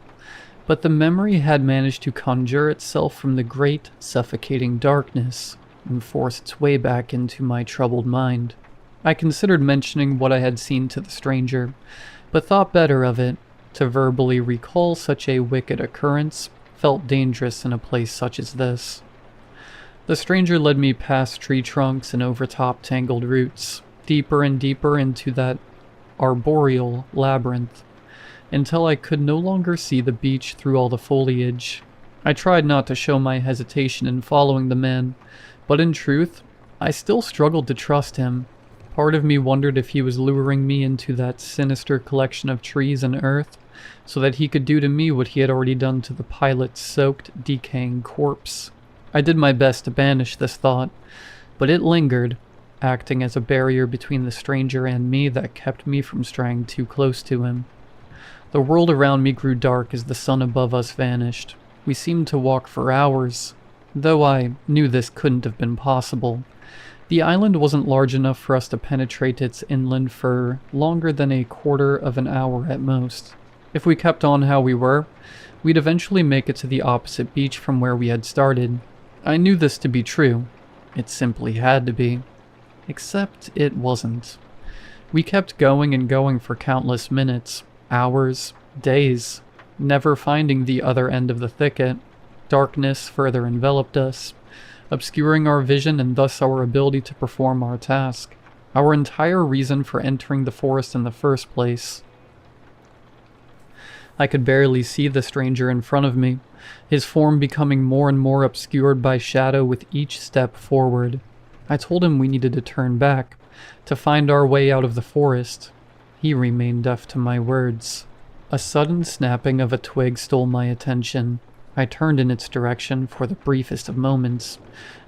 but the memory had managed to conjure itself from the great, suffocating darkness and force its way back into my troubled mind. I considered mentioning what I had seen to the stranger, but thought better of it. To verbally recall such a wicked occurrence felt dangerous in a place such as this. The stranger led me past tree trunks and over top tangled roots, deeper and deeper into that arboreal labyrinth, until I could no longer see the beach through all the foliage. I tried not to show my hesitation in following the man, but in truth, I still struggled to trust him. Part of me wondered if he was luring me into that sinister collection of trees and earth, so that he could do to me what he had already done to the pilot's soaked, decaying corpse. I did my best to banish this thought, but it lingered, acting as a barrier between the stranger and me that kept me from straying too close to him. The world around me grew dark as the sun above us vanished. We seemed to walk for hours, though I knew this couldn't have been possible. The island wasn't large enough for us to penetrate its inland for longer than a quarter of an hour at most. If we kept on how we were, we'd eventually make it to the opposite beach from where we had started. I knew this to be true. It simply had to be. Except it wasn't. We kept going and going for countless minutes, hours, days, never finding the other end of the thicket. Darkness further enveloped us, obscuring our vision and thus our ability to perform our task, our entire reason for entering the forest in the first place. I could barely see the stranger in front of me, his form becoming more and more obscured by shadow with each step forward. I told him we needed to turn back, to find our way out of the forest. He remained deaf to my words. A sudden snapping of a twig stole my attention. I turned in its direction for the briefest of moments,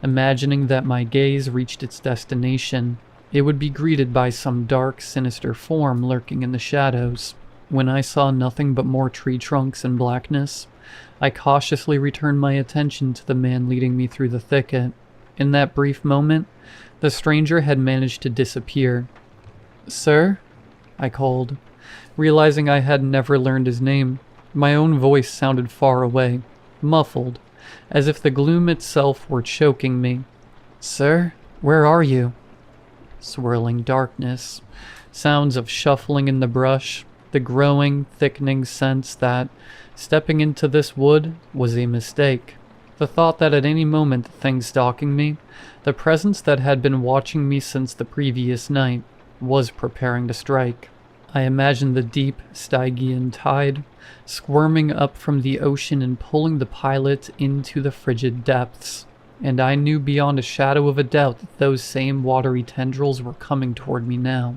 imagining that my gaze reached its destination. It would be greeted by some dark, sinister form lurking in the shadows. When I saw nothing but more tree trunks and blackness, I cautiously returned my attention to the man leading me through the thicket. In that brief moment, the stranger had managed to disappear. "Sir?" I called, realizing I had never learned his name. My own voice sounded far away, muffled, as if the gloom itself were choking me. "Sir, where are you?" Swirling darkness, sounds of shuffling in the brush, the growing, thickening sense that stepping into this wood was a mistake. The thought that at any moment the thing stalking me, the presence that had been watching me since the previous night, was preparing to strike. I imagined the deep Stygian tide squirming up from the ocean and pulling the pilot into the frigid depths, and I knew beyond a shadow of a doubt that those same watery tendrils were coming toward me now,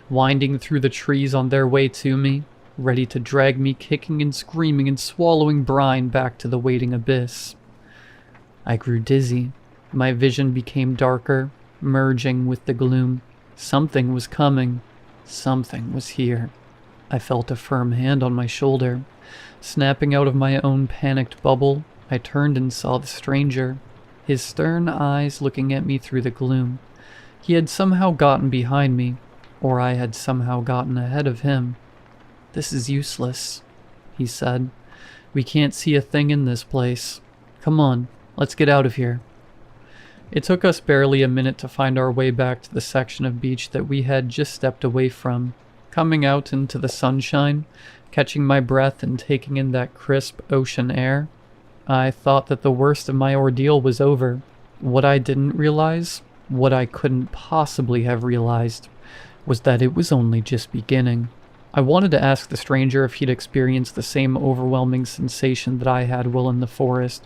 winding through the trees on their way to me, ready to drag me kicking and screaming and swallowing brine back to the waiting abyss. I grew dizzy. My vision became darker, merging with the gloom. Something was coming. Something was here. I felt a firm hand on my shoulder. Snapping out of my own panicked bubble, I turned and saw the stranger, his stern eyes looking at me through the gloom. He had somehow gotten behind me, or I had somehow gotten ahead of him. "This is useless," he said. "We can't see a thing in this place. Come on, let's get out of here." It took us barely a minute to find our way back to the section of beach that we had just stepped away from. Coming out into the sunshine, catching my breath and taking in that crisp ocean air, I thought that the worst of my ordeal was over. What I didn't realize, what I couldn't possibly have realized, was that it was only just beginning. I wanted to ask the stranger if he'd experienced the same overwhelming sensation that I had while in the forest,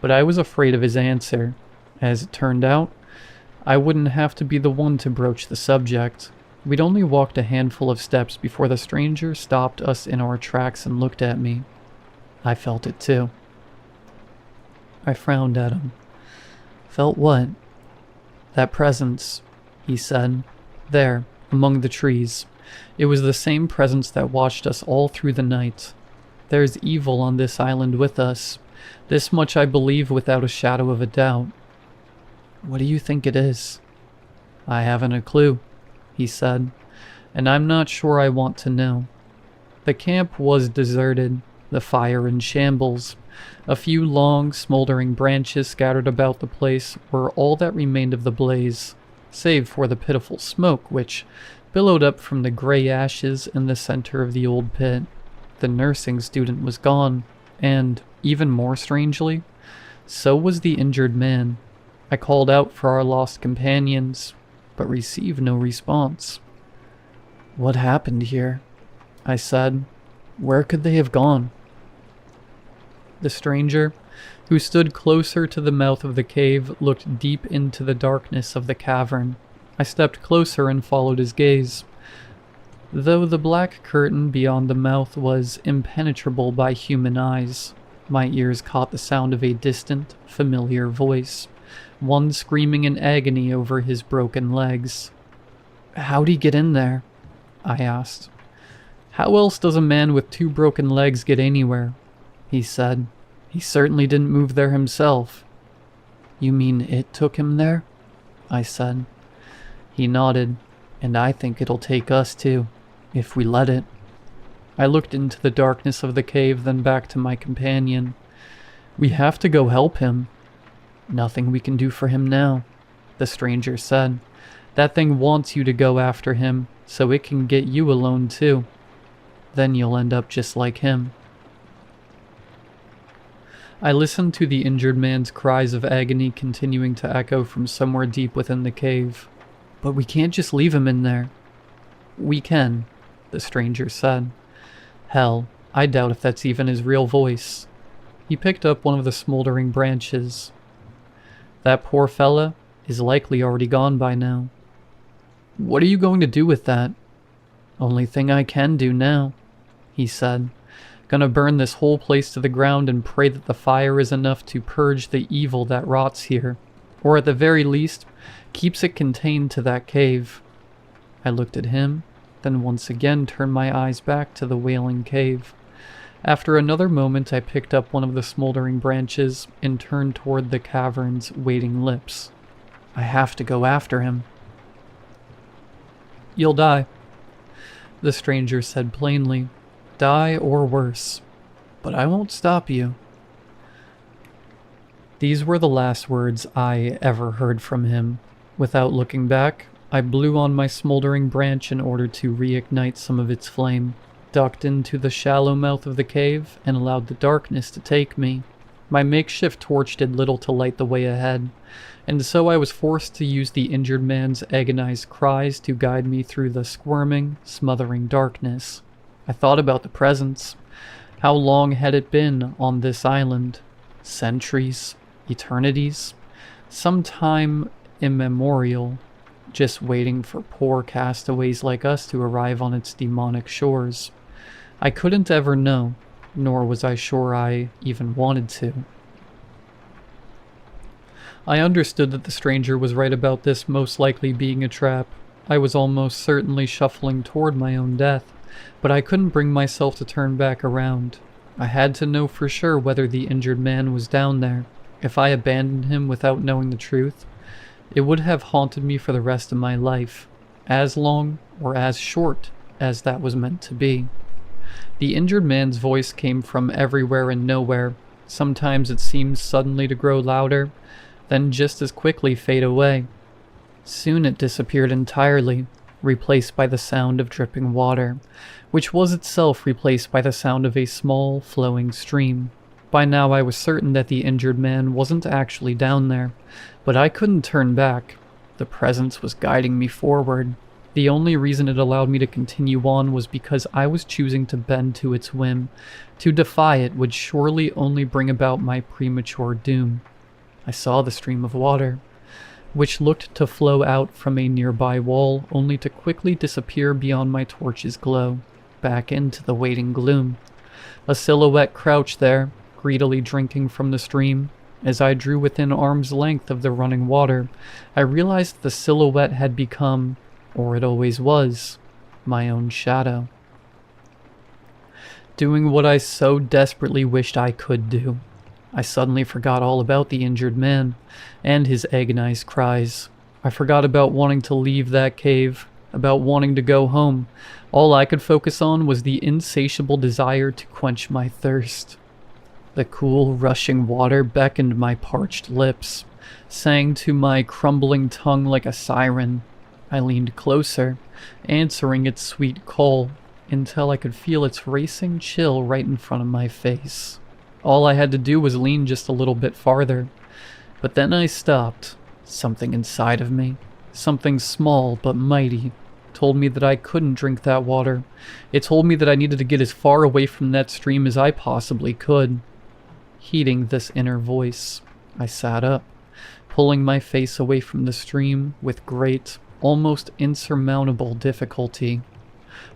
but I was afraid of his answer. As it turned out, I wouldn't have to be the one to broach the subject. We'd only walked a handful of steps before the stranger stopped us in our tracks and looked at me. I felt it too. I frowned at him. "Felt what?" "That presence," he said. "There, among the trees. It was the same presence that watched us all through the night. There's evil on this island with us. This much I believe without a shadow of a doubt." "What do you think it is?" "I haven't a clue," he said, "and I'm not sure I want to know." The camp was deserted, the fire in shambles. A few long, smoldering branches scattered about the place were all that remained of the blaze, save for the pitiful smoke which billowed up from the gray ashes in the center of the old pit. The nursing student was gone, and, even more strangely, so was the injured man. I called out for our lost companions, but received no response. "What happened here?" I said. "Where could they have gone?" The stranger, who stood closer to the mouth of the cave, looked deep into the darkness of the cavern. I stepped closer and followed his gaze. Though the black curtain beyond the mouth was impenetrable by human eyes, my ears caught the sound of a distant, familiar voice, one screaming in agony over his broken legs. "How'd he get in there?" I asked. "How else does a man with 2 broken legs get anywhere?" he said. "He certainly didn't move there himself." "You mean it took him there?" I said. He nodded, and I think it'll take us too, if we let it. I looked into the darkness of the cave, then back to my companion. "We have to go help him." "Nothing we can do for him now," the stranger said. "That thing wants you to go after him, so it can get you alone too. Then you'll end up just like him." I listened to the injured man's cries of agony continuing to echo from somewhere deep within the cave. "But we can't just leave him in there." "We can," the stranger said. "Hell, I doubt if that's even his real voice." He picked up one of the smoldering branches. "That poor fella is likely already gone by now." "What are you going to do with that?" "Only thing I can do now," he said. "Gonna burn this whole place to the ground and pray that the fire is enough to purge the evil that rots here, or at the very least, keeps it contained to that cave." I looked at him, then once again turned my eyes back to the wailing cave. After another moment, I picked up one of the smoldering branches and turned toward the cavern's waiting lips. "I have to go after him." "You'll die," the stranger said plainly. "Die or worse. But I won't stop you." These were the last words I ever heard from him. Without looking back, I blew on my smoldering branch in order to reignite some of its flame, ducked into the shallow mouth of the cave, and allowed the darkness to take me. My makeshift torch did little to light the way ahead, and so I was forced to use the injured man's agonized cries to guide me through the squirming, smothering darkness. I thought about the presence. How long had it been on this island? Centuries? Eternities? Some time immemorial, just waiting for poor castaways like us to arrive on its demonic shores. I couldn't ever know, nor was I sure I even wanted to. I understood that the stranger was right about this most likely being a trap. I was almost certainly shuffling toward my own death, but I couldn't bring myself to turn back around. I had to know for sure whether the injured man was down there. If I abandoned him without knowing the truth, it would have haunted me for the rest of my life, as long or as short as that was meant to be. The injured man's voice came from everywhere and nowhere. Sometimes it seemed suddenly to grow louder, then just as quickly fade away. Soon it disappeared entirely, replaced by the sound of dripping water, which was itself replaced by the sound of a small, flowing stream. By now I was certain that the injured man wasn't actually down there, but I couldn't turn back. The presence was guiding me forward. The only reason it allowed me to continue on was because I was choosing to bend to its whim. To defy it would surely only bring about my premature doom. I saw the stream of water, which looked to flow out from a nearby wall, only to quickly disappear beyond my torch's glow, back into the waiting gloom. A silhouette crouched there, greedily drinking from the stream. As I drew within arm's length of the running water, I realized the silhouette had become, or it always was, my own shadow. Doing what I so desperately wished I could do. I suddenly forgot all about the injured man and his agonized cries. I forgot about wanting to leave that cave, about wanting to go home. All I could focus on was the insatiable desire to quench my thirst. The cool, rushing water beckoned my parched lips, sang to my crumbling tongue like a siren. I leaned closer, answering its sweet call, until I could feel its racing chill right in front of my face. All I had to do was lean just a little bit farther. But then I stopped. Something inside of me, something small but mighty, told me that I couldn't drink that water. It told me that I needed to get as far away from that stream as I possibly could. Heeding this inner voice, I sat up, pulling my face away from the stream with great, almost insurmountable difficulty,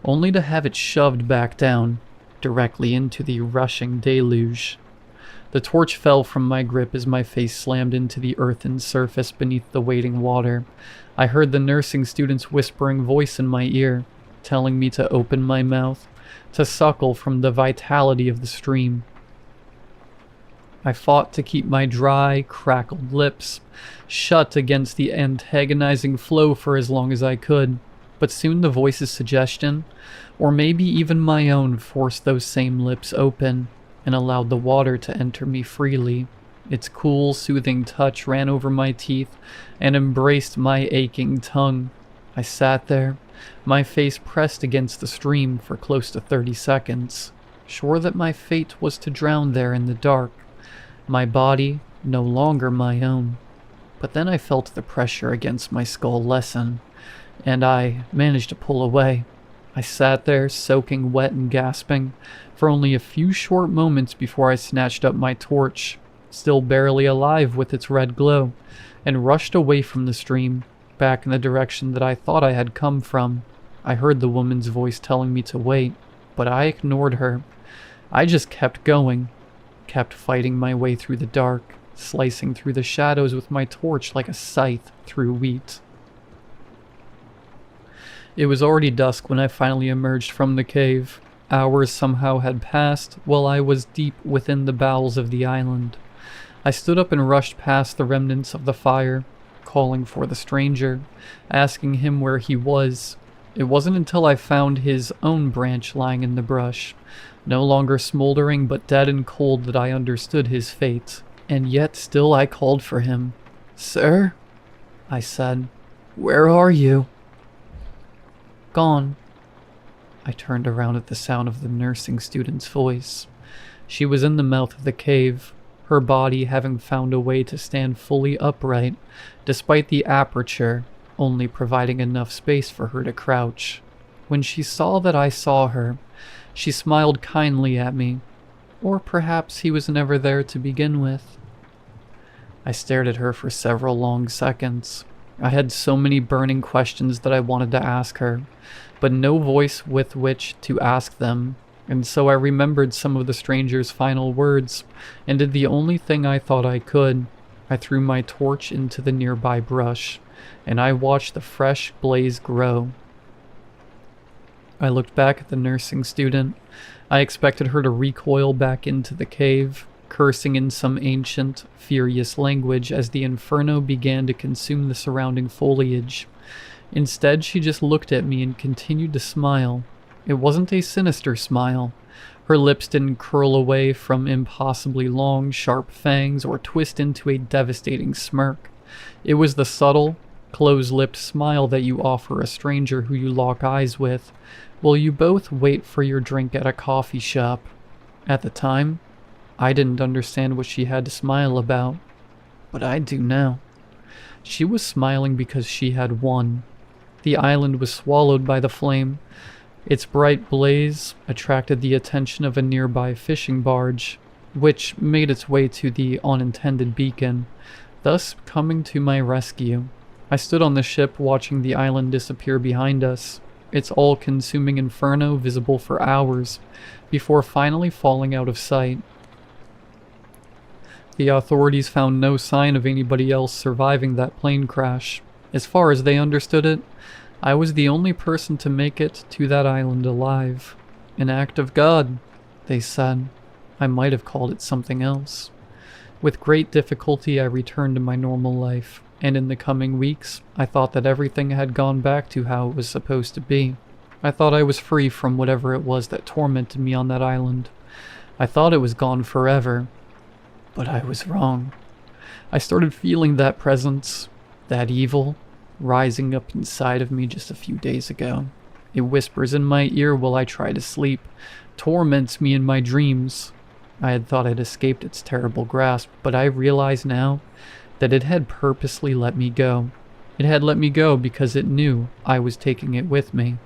only to have it shoved back down, directly into the rushing deluge. The torch fell from my grip as my face slammed into the earthen surface beneath the waiting water. I heard the nursing student's whispering voice in my ear, telling me to open my mouth, to suckle from the vitality of the stream. I fought to keep my dry, crackled lips shut against the antagonizing flow for as long as I could, but soon the voice's suggestion, or maybe even my own, forced those same lips open and allowed the water to enter me freely. Its cool, soothing touch ran over my teeth and embraced my aching tongue. I sat there, my face pressed against the stream for close to 30 seconds, sure that my fate was to drown there in the dark, my body no longer my own. But then I felt the pressure against my skull lessen, and I managed to pull away. I sat there, soaking wet and gasping, for only a few short moments before I snatched up my torch, still barely alive with its red glow, and rushed away from the stream, back in the direction that I thought I had come from. I heard the woman's voice telling me to wait, but I ignored her. I just kept going, kept fighting my way through the dark, slicing through the shadows with my torch like a scythe through wheat. It was already dusk when I finally emerged from the cave. Hours somehow had passed while I was deep within the bowels of the island. I stood up and rushed past the remnants of the fire, calling for the stranger, asking him where he was. It wasn't until I found his own branch lying in the brush, no longer smoldering but dead and cold, that I understood his fate. And yet still I called for him. "Sir," I said, "where are you?" "Gone." I turned around at the sound of the nursing student's voice. She was in the mouth of the cave, her body having found a way to stand fully upright, despite the aperture only providing enough space for her to crouch. When she saw that I saw her, she smiled kindly at me, or perhaps he was never there to begin with. I stared at her for several long seconds. I had so many burning questions that I wanted to ask her, but no voice with which to ask them, and so I remembered some of the stranger's final words, and did the only thing I thought I could. I threw my torch into the nearby brush, and I watched the fresh blaze grow. I looked back at the nursing student. I expected her to recoil back into the cave, cursing in some ancient, furious language as the inferno began to consume the surrounding foliage. Instead, she just looked at me and continued to smile. It wasn't a sinister smile. Her lips didn't curl away from impossibly long, sharp fangs or twist into a devastating smirk. It was the subtle, close-lipped smile that you offer a stranger who you lock eyes with, while you both wait for your drink at a coffee shop. At the time, I didn't understand what she had to smile about, but I do now. She was smiling because she had won. The island was swallowed by the flame. Its bright blaze attracted the attention of a nearby fishing barge, which made its way to the unintended beacon, thus coming to my rescue. I stood on the ship watching the island disappear behind us, its all-consuming inferno visible for hours, before finally falling out of sight. The authorities found no sign of anybody else surviving that plane crash. As far as they understood it, I was the only person to make it to that island alive. An act of God, they said. I might have called it something else. With great difficulty, I returned to my normal life, and in the coming weeks, I thought that everything had gone back to how it was supposed to be. I thought I was free from whatever it was that tormented me on that island. I thought it was gone forever, but I was wrong. I started feeling that presence, that evil, rising up inside of me just a few days ago. It whispers in my ear while I try to sleep, torments me in my dreams. I had thought I'd escaped its terrible grasp, but I realize now that it had purposely let me go. It had let me go because it knew I was taking it with me.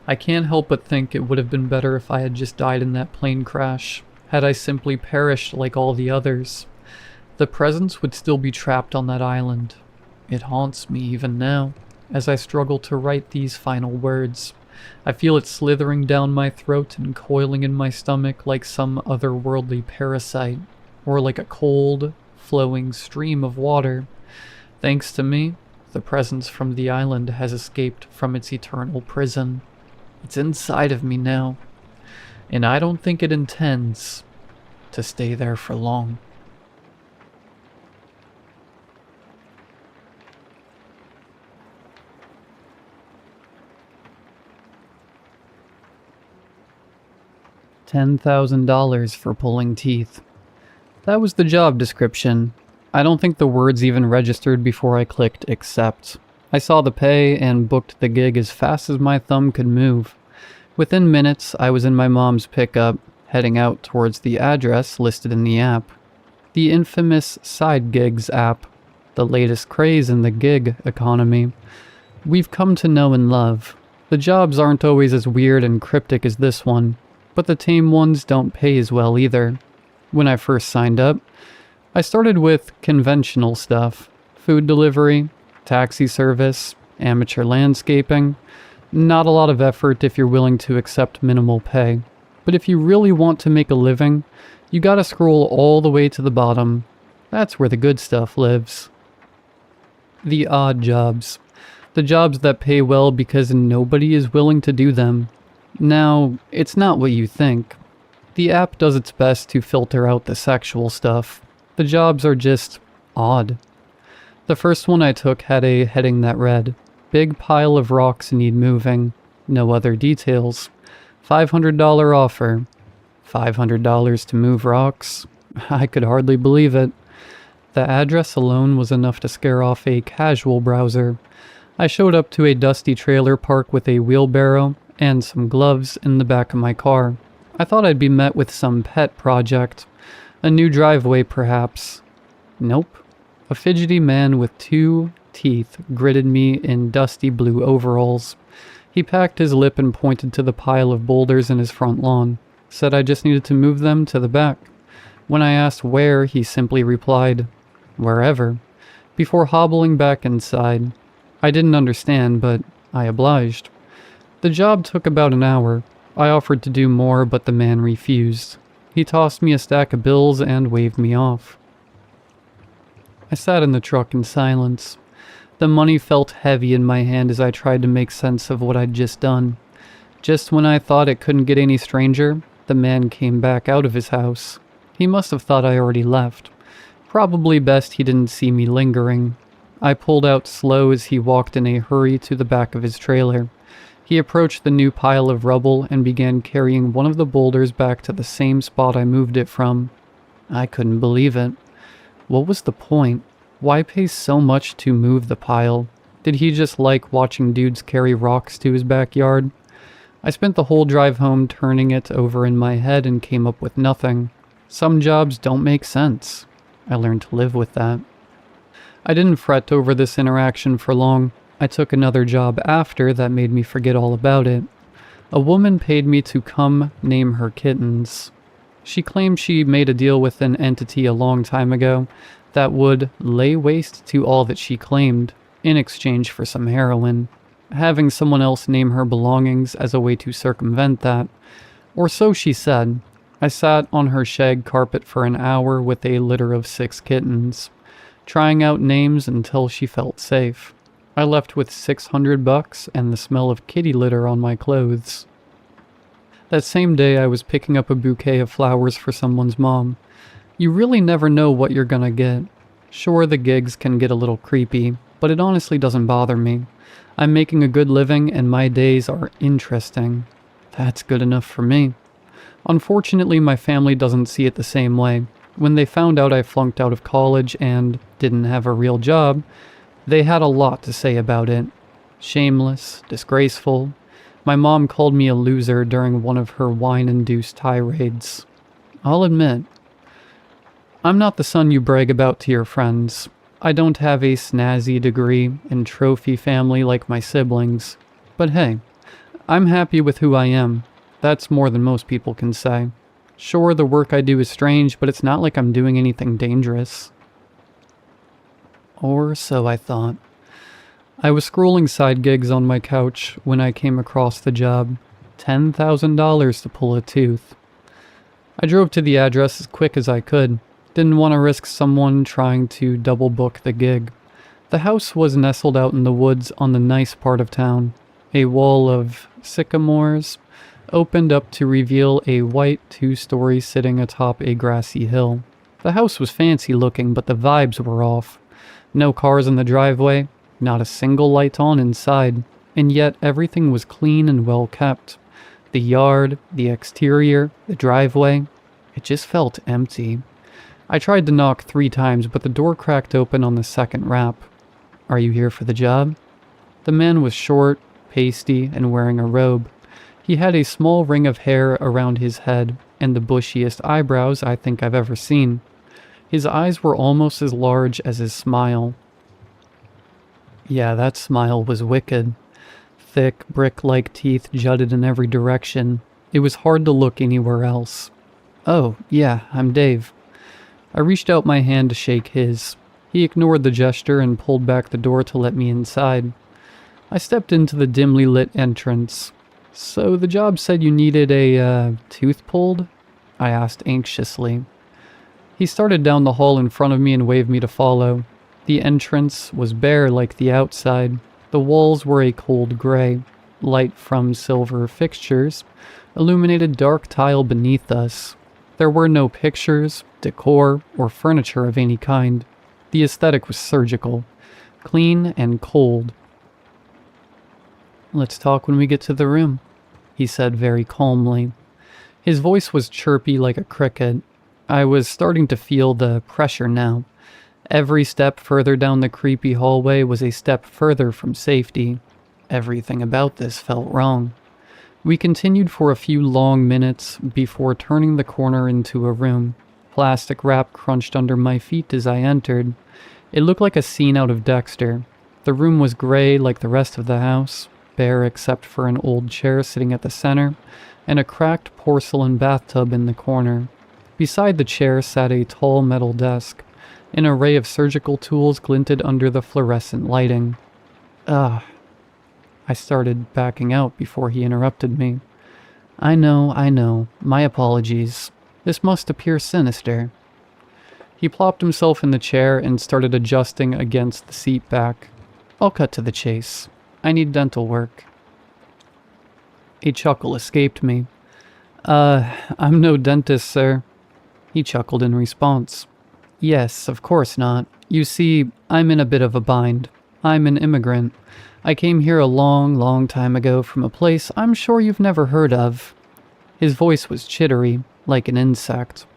I can't help but think it would have been better if I had just died in that plane crash, had I simply perished like all the others. The presence would still be trapped on that island. It haunts me even now, as I struggle to write these final words. I feel it slithering down my throat and coiling in my stomach like some otherworldly parasite, or like a cold, flowing stream of water. Thanks to me, the presence from the island has escaped from its eternal prison. It's inside of me now, and I don't think it intends to stay there for long. $10,000 for pulling teeth. That was the job description. I don't think the words even registered before I clicked accept. I saw the pay and booked the gig as fast as my thumb could move. Within minutes, I was in my mom's pickup, heading out towards the address listed in the app. The infamous side gigs app, the latest craze in the gig economy. We've come to know and love. The jobs aren't always as weird and cryptic as this one, but the tame ones don't pay as well either. When I first signed up, I started with conventional stuff: food delivery, taxi service, amateur landscaping. Not a lot of effort if you're willing to accept minimal pay. But if you really want to make a living, you gotta scroll all the way to the bottom. That's where the good stuff lives. The odd jobs. The jobs that pay well because nobody is willing to do them. Now, it's not what you think. The app does its best to filter out the sexual stuff. The jobs are just odd. The first one I took had a heading that read, "Big pile of rocks need moving. No other details. $500 offer." $500 to move rocks? I could hardly believe it. The address alone was enough to scare off a casual browser. I showed up to a dusty trailer park with a wheelbarrow and some gloves in the back of my car. I thought I'd be met with some pet project. A new driveway, perhaps. Nope. A fidgety man with 2 teeth greeted me in dusty blue overalls. He packed his lip and pointed to the pile of boulders in his front lawn. Said I just needed to move them to the back. When I asked where, he simply replied, "Wherever," before hobbling back inside. I didn't understand, but I obliged. The job took about an hour. I offered to do more, but the man refused. He tossed me a stack of bills and waved me off. I sat in the truck in silence. The money felt heavy in my hand as I tried to make sense of what I'd just done. Just when I thought it couldn't get any stranger, the man came back out of his house. He must have thought I already left. Probably best he didn't see me lingering. I pulled out slow as he walked in a hurry to the back of his trailer. He approached the new pile of rubble and began carrying one of the boulders back to the same spot I moved it from. I couldn't believe it. What was the point? Why pay so much to move the pile? Did he just like watching dudes carry rocks to his backyard? I spent the whole drive home turning it over in my head and came up with nothing. Some jobs don't make sense. I learned to live with that. I didn't fret over this interaction for long. I took another job after that made me forget all about it. A woman paid me to come name her kittens. She claimed she made a deal with an entity a long time ago that would lay waste to all that she claimed in exchange for some heroin, having someone else name her belongings as a way to circumvent that. Or so she said. I sat on her shag carpet for an hour with a litter of 6 kittens, trying out names until she felt safe. I left with $600 and the smell of kitty litter on my clothes. That same day I was picking up a bouquet of flowers for someone's mom. You really never know what you're gonna get. Sure, the gigs can get a little creepy, but it honestly doesn't bother me. I'm making a good living and my days are interesting. That's good enough for me. Unfortunately, my family doesn't see it the same way. When they found out I flunked out of college and didn't have a real job, they had a lot to say about it. Shameless, disgraceful. My mom called me a loser during one of her wine-induced tirades. I'll admit, I'm not the son you brag about to your friends. I don't have a snazzy degree and trophy family like my siblings. But hey, I'm happy with who I am. That's more than most people can say. Sure, the work I do is strange, but it's not like I'm doing anything dangerous. Or so I thought. I was scrolling side gigs on my couch when I came across the job. $10,000 to pull a tooth. I drove to the address as quick as I could. Didn't want to risk someone trying to double book the gig. The house was nestled out in the woods on the nice part of town. A wall of sycamores opened up to reveal a white two-story sitting atop a grassy hill. The house was fancy looking, but the vibes were off. No cars in the driveway, not a single light on inside, and yet everything was clean and well kept. The yard, the exterior, the driveway, it just felt empty. I tried to knock 3 times, but the door cracked open on the second rap. "Are you here for the job?" The man was short, pasty, and wearing a robe. He had a small ring of hair around his head, and the bushiest eyebrows I think I've ever seen. His eyes were almost as large as his smile. Yeah, that smile was wicked. Thick, brick-like teeth jutted in every direction. It was hard to look anywhere else. "Oh, yeah, I'm Dave." I reached out my hand to shake his. He ignored the gesture and pulled back the door to let me inside. I stepped into the dimly lit entrance. "So the job said you needed a, tooth pulled?" I asked anxiously. He started down the hall in front of me and waved me to follow. The entrance was bare like the outside. The walls were a cold gray. Light from silver fixtures illuminated dark tile beneath us. There were no pictures, decor, or furniture of any kind. The aesthetic was surgical, clean and cold. "Let's talk when we get to the room," he said very calmly. His voice was chirpy like a cricket. I was starting to feel the pressure now. Every step further down the creepy hallway was a step further from safety. Everything about this felt wrong. We continued for a few long minutes before turning the corner into a room. Plastic wrap crunched under my feet as I entered. It looked like a scene out of Dexter. The room was gray like the rest of the house, bare except for an old chair sitting at the center, and a cracked porcelain bathtub in the corner. Beside the chair sat a tall metal desk. An array of surgical tools glinted under the fluorescent lighting. Ugh. I started backing out before he interrupted me. I know. My apologies. This must appear sinister." He plopped himself in the chair and started adjusting against the seat back. "I'll cut to the chase. I need dental work." A chuckle escaped me. I'm no dentist, sir." He chuckled in response. "Yes, of course not. You see, I'm in a bit of a bind. I'm an immigrant. I came here a long time ago from a place I'm sure you've never heard of." His voice was chittery, like an insect.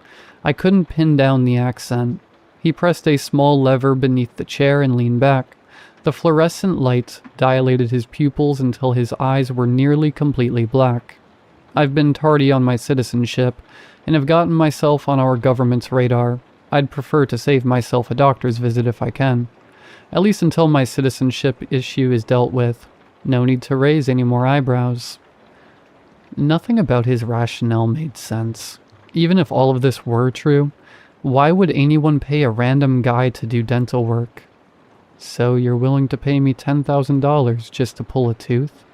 I couldn't pin down the accent. He pressed a small lever beneath the chair and leaned back. The fluorescent light dilated his pupils until his eyes were nearly completely black. "I've been tardy on my citizenship, and have gotten myself on our government's radar. I'd prefer to save myself a doctor's visit if I can. At least until my citizenship issue is dealt with. No need to raise any more eyebrows." Nothing about his rationale made sense. Even if all of this were true, why would anyone pay a random guy to do dental work? "So you're willing to pay me $10,000 just to pull a tooth?"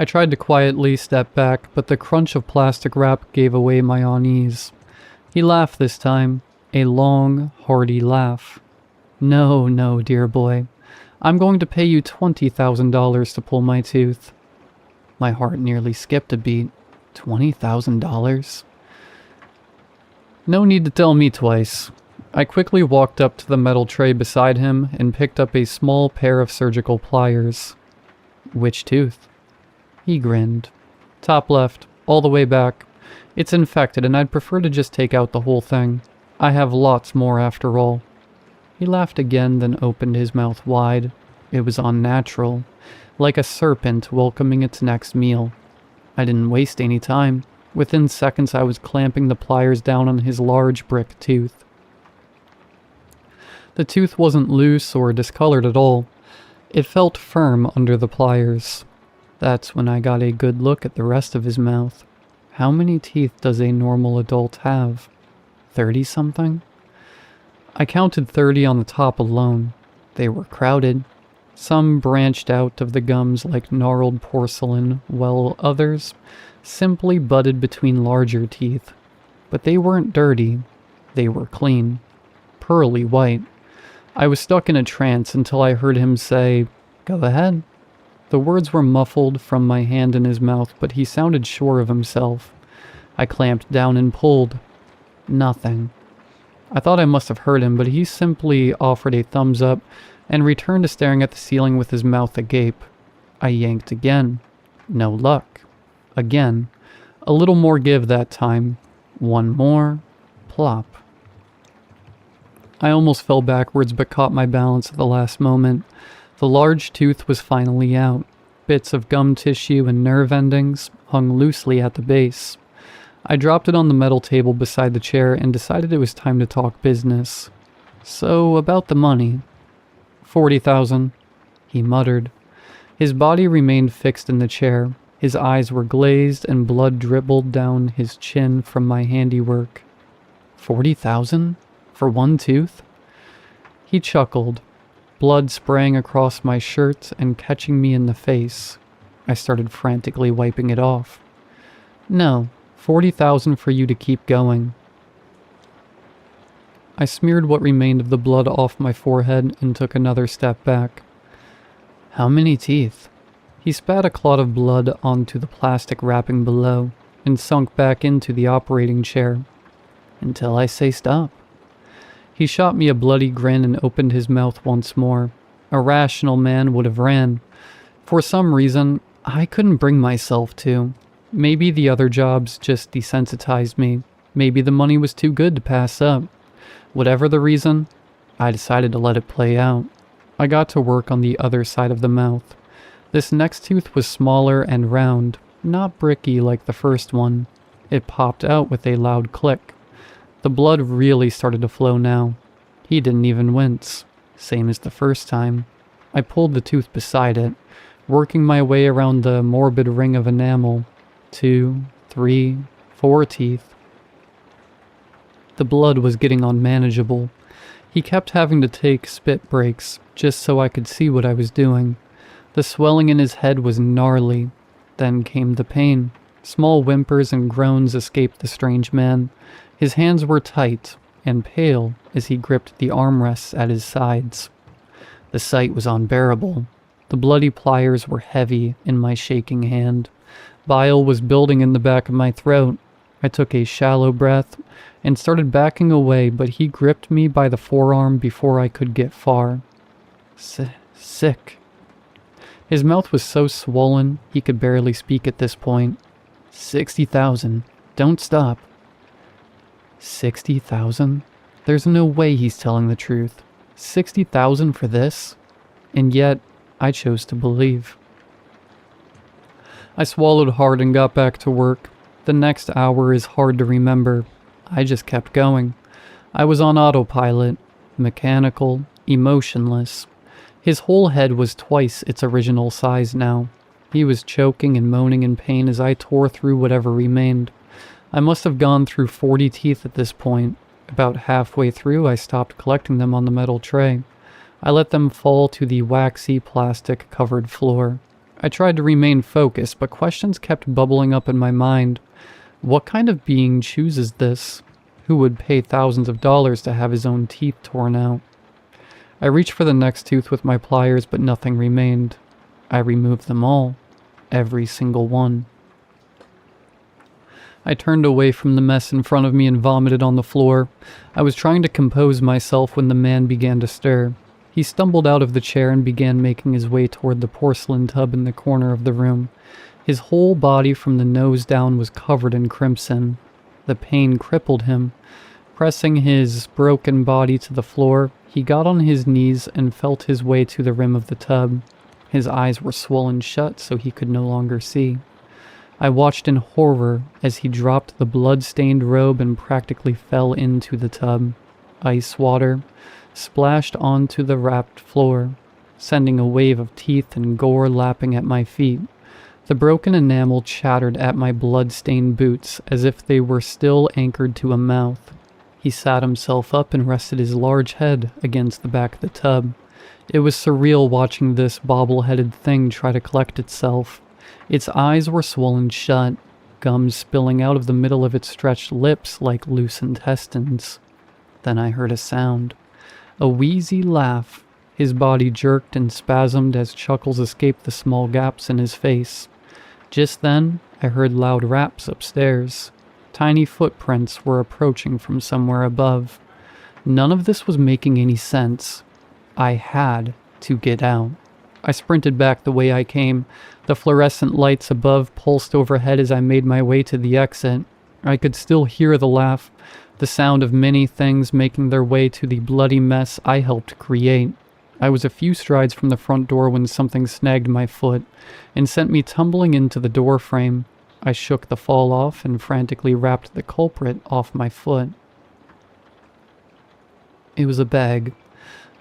I tried to quietly step back, but the crunch of plastic wrap gave away my unease. He laughed this time, a long, hearty laugh. No, dear boy. I'm going to pay you $20,000 to pull my tooth." My heart nearly skipped a beat. $20,000? No need to tell me twice. I quickly walked up to the metal tray beside him and picked up a small pair of surgical pliers. "Which tooth?" He grinned. "Top left, all the way back. It's infected and I'd prefer to just take out the whole thing. I have lots more after all." He laughed again, then opened his mouth wide. It was unnatural, like a serpent welcoming its next meal. I didn't waste any time. Within seconds I was clamping the pliers down on his large brick tooth. The tooth wasn't loose or discolored at all. It felt firm under the pliers. That's when I got a good look at the rest of his mouth. How many teeth does a normal adult have? 30-something? I counted 30 on the top alone. They were crowded. Some branched out of the gums like gnarled porcelain, while others simply budded between larger teeth. But they weren't dirty. They were clean. Pearly white. I was stuck in a trance until I heard him say, "Go ahead." The words were muffled from my hand in his mouth, but he sounded sure of himself. I clamped down and pulled. Nothing. I thought I must have heard him, but he simply offered a thumbs up and returned to staring at the ceiling with his mouth agape. I yanked again. No luck. Again. A little more give that time. One more. Plop. I almost fell backwards but caught my balance at the last moment. The large tooth was finally out. Bits of gum tissue and nerve endings hung loosely at the base. I dropped it on the metal table beside the chair and decided it was time to talk business. So, about the money. 40,000, he muttered. His body remained fixed in the chair. His eyes were glazed and blood dribbled down his chin from my handiwork. 40,000? For one tooth? He chuckled, blood spraying across my shirt and catching me in the face. I started frantically wiping it off. No, 40,000 for you to keep going. I smeared what remained of the blood off my forehead and took another step back. How many teeth? He spat a clot of blood onto the plastic wrapping below and sunk back into the operating chair. Until I say stop. He shot me a bloody grin and opened his mouth once more. A rational man would have ran. For some reason, I couldn't bring myself to. Maybe the other jobs just desensitized me. Maybe the money was too good to pass up. Whatever the reason, I decided to let it play out. I got to work on the other side of the mouth. This next tooth was smaller and round, not bricky like the first one. It popped out with a loud click. The blood really started to flow now. He didn't even wince, same as the first time. I pulled the tooth beside it, working my way around the morbid ring of enamel. 2, 3, 4 teeth. The blood was getting unmanageable. He kept having to take spit breaks, just so I could see what I was doing. The swelling in his head was gnarly. Then came the pain. Small whimpers and groans escaped the strange man. His hands were tight and pale as he gripped the armrests at his sides. The sight was unbearable. The bloody pliers were heavy in my shaking hand. Bile was building in the back of my throat. I took a shallow breath and started backing away, but he gripped me by the forearm before I could get far. Sick. His mouth was so swollen he could barely speak at this point. 60,000. Don't stop. 60,000? There's no way he's telling the truth. 60,000 for this? And yet, I chose to believe. I swallowed hard and got back to work. The next hour is hard to remember. I just kept going. I was on autopilot, mechanical, emotionless. His whole head was twice its original size now. He was choking and moaning in pain as I tore through whatever remained. I must have gone through 40 teeth at this point. About halfway through, I stopped collecting them on the metal tray. I let them fall to the waxy, plastic-covered floor. I tried to remain focused, but questions kept bubbling up in my mind. What kind of being chooses this? Who would pay thousands of dollars to have his own teeth torn out? I reached for the next tooth with my pliers, but nothing remained. I removed them all. Every single one. I turned away from the mess in front of me and vomited on the floor. I was trying to compose myself when the man began to stir. He stumbled out of the chair and began making his way toward the porcelain tub in the corner of the room. His whole body from the nose down was covered in crimson. The pain crippled him. Pressing his broken body to the floor, he got on his knees and felt his way to the rim of the tub. His eyes were swollen shut so he could no longer see. I watched in horror as he dropped the blood-stained robe and practically fell into the tub. Ice water splashed onto the wrapped floor, sending a wave of teeth and gore lapping at my feet. The broken enamel chattered at my blood-stained boots as if they were still anchored to a mouth. He sat himself up and rested his large head against the back of the tub. It was surreal watching this bobble-headed thing try to collect itself. Its eyes were swollen shut, gums spilling out of the middle of its stretched lips like loose intestines. Then I heard a sound. A wheezy laugh. His body jerked and spasmed as chuckles escaped the small gaps in his face. Just then, I heard loud raps upstairs. Tiny footprints were approaching from somewhere above. None of this was making any sense. I had to get out. I sprinted back the way I came. The fluorescent lights above pulsed overhead as I made my way to the exit. I could still hear the laugh, the sound of many things making their way to the bloody mess I helped create. I was a few strides from the front door when something snagged my foot and sent me tumbling into the door frame. I shook the fall off and frantically wrapped the culprit off my foot. It was a bag.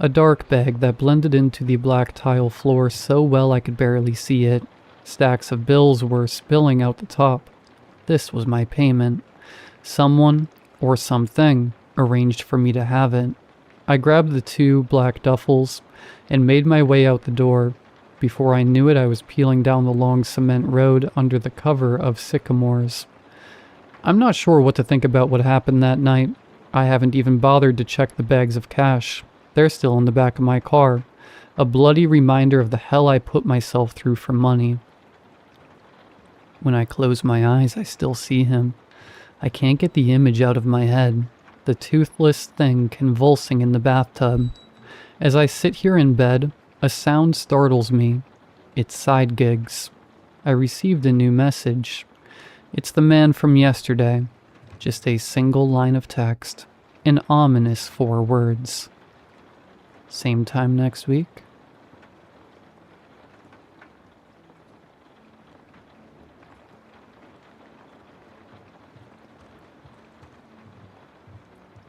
A dark bag that blended into the black tile floor so well I could barely see it. Stacks of bills were spilling out the top. This was my payment. Someone, or something, arranged for me to have it. I grabbed the 2 black duffels and made my way out the door. Before I knew it, I was peeling down the long cement road under the cover of sycamores. I'm not sure what to think about what happened that night. I haven't even bothered to check the bags of cash. They're still in the back of my car. A bloody reminder of the hell I put myself through for money. When I close my eyes, I still see him. I can't get the image out of my head. The toothless thing convulsing in the bathtub. As I sit here in bed, a sound startles me. It's side gigs. I received a new message. It's the man from yesterday. Just a single line of text. An ominous 4 words. Same time next week.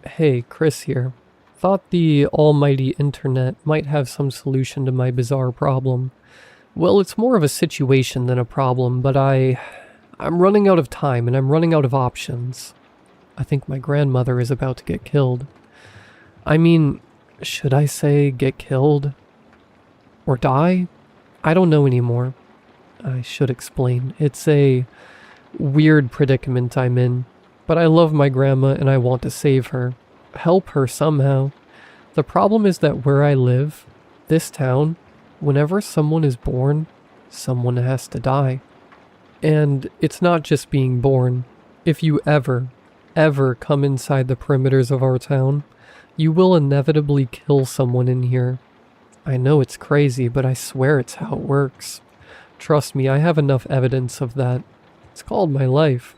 Hey, Chris here. Thought the almighty internet might have some solution to my bizarre problem. Well, it's more of a situation than a problem, but I'm running out of time and I'm running out of options. I think my grandmother is about to get killed. I mean, should I say get killed? Or die? I don't know anymore. I should explain. It's a weird predicament I'm in, but I love my grandma and I want to save her. Help her somehow. The problem is that where I live, this town, whenever someone is born, someone has to die. And it's not just being born. If you ever come inside the perimeters of our town, you will inevitably kill someone in here. I know it's crazy, but I swear it's how it works. Trust me, I have enough evidence of that. It's called my life.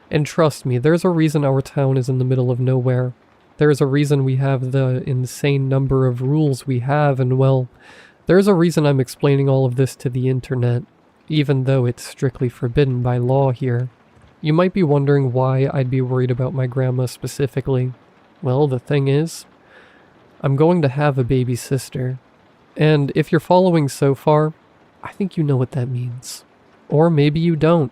And trust me, there's a reason our town is in the middle of nowhere. There's a reason we have the insane number of rules we have, and well, there's a reason I'm explaining all of this to the internet, even though it's strictly forbidden by law here. You might be wondering why I'd be worried about my grandma specifically. Well, the thing is, I'm going to have a baby sister. And if you're following so far, I think you know what that means. Or maybe you don't.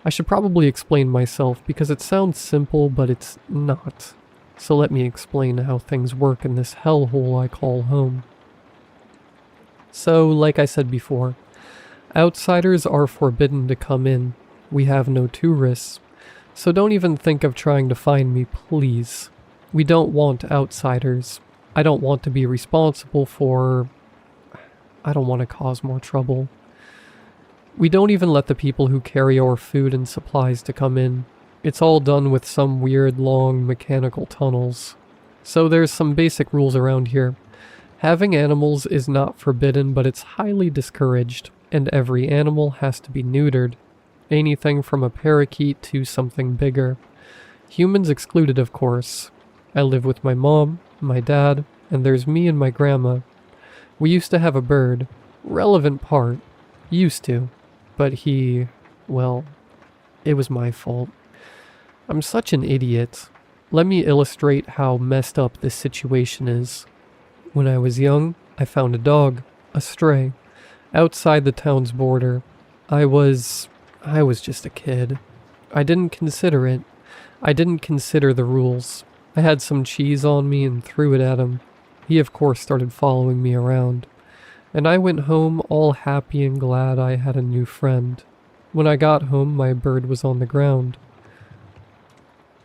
I should probably explain myself because it sounds simple, but it's not. So let me explain how things work in this hellhole I call home. So, like I said before, outsiders are forbidden to come in. We have no tourists. So don't even think of trying to find me, please. We don't want outsiders. I don't want to be responsible for... I don't want to cause more trouble. We don't even let the people who carry our food and supplies to come in. It's all done with some weird long mechanical tunnels. So there's some basic rules around here. Having animals is not forbidden, but it's highly discouraged, and every animal has to be neutered. Anything from a parakeet to something bigger. Humans excluded, of course. I live with my mom, my dad, and there's me and my grandma. We used to have a bird. Relevant part. Used to. But well, it was my fault. I'm such an idiot. Let me illustrate how messed up this situation is. When I was young, I found a dog, a stray, outside the town's border. I was just a kid. I didn't consider it. I didn't consider the rules. I had some cheese on me and threw it at him. He of course started following me around, and I went home all happy and glad I had a new friend. When I got home, my bird was on the ground.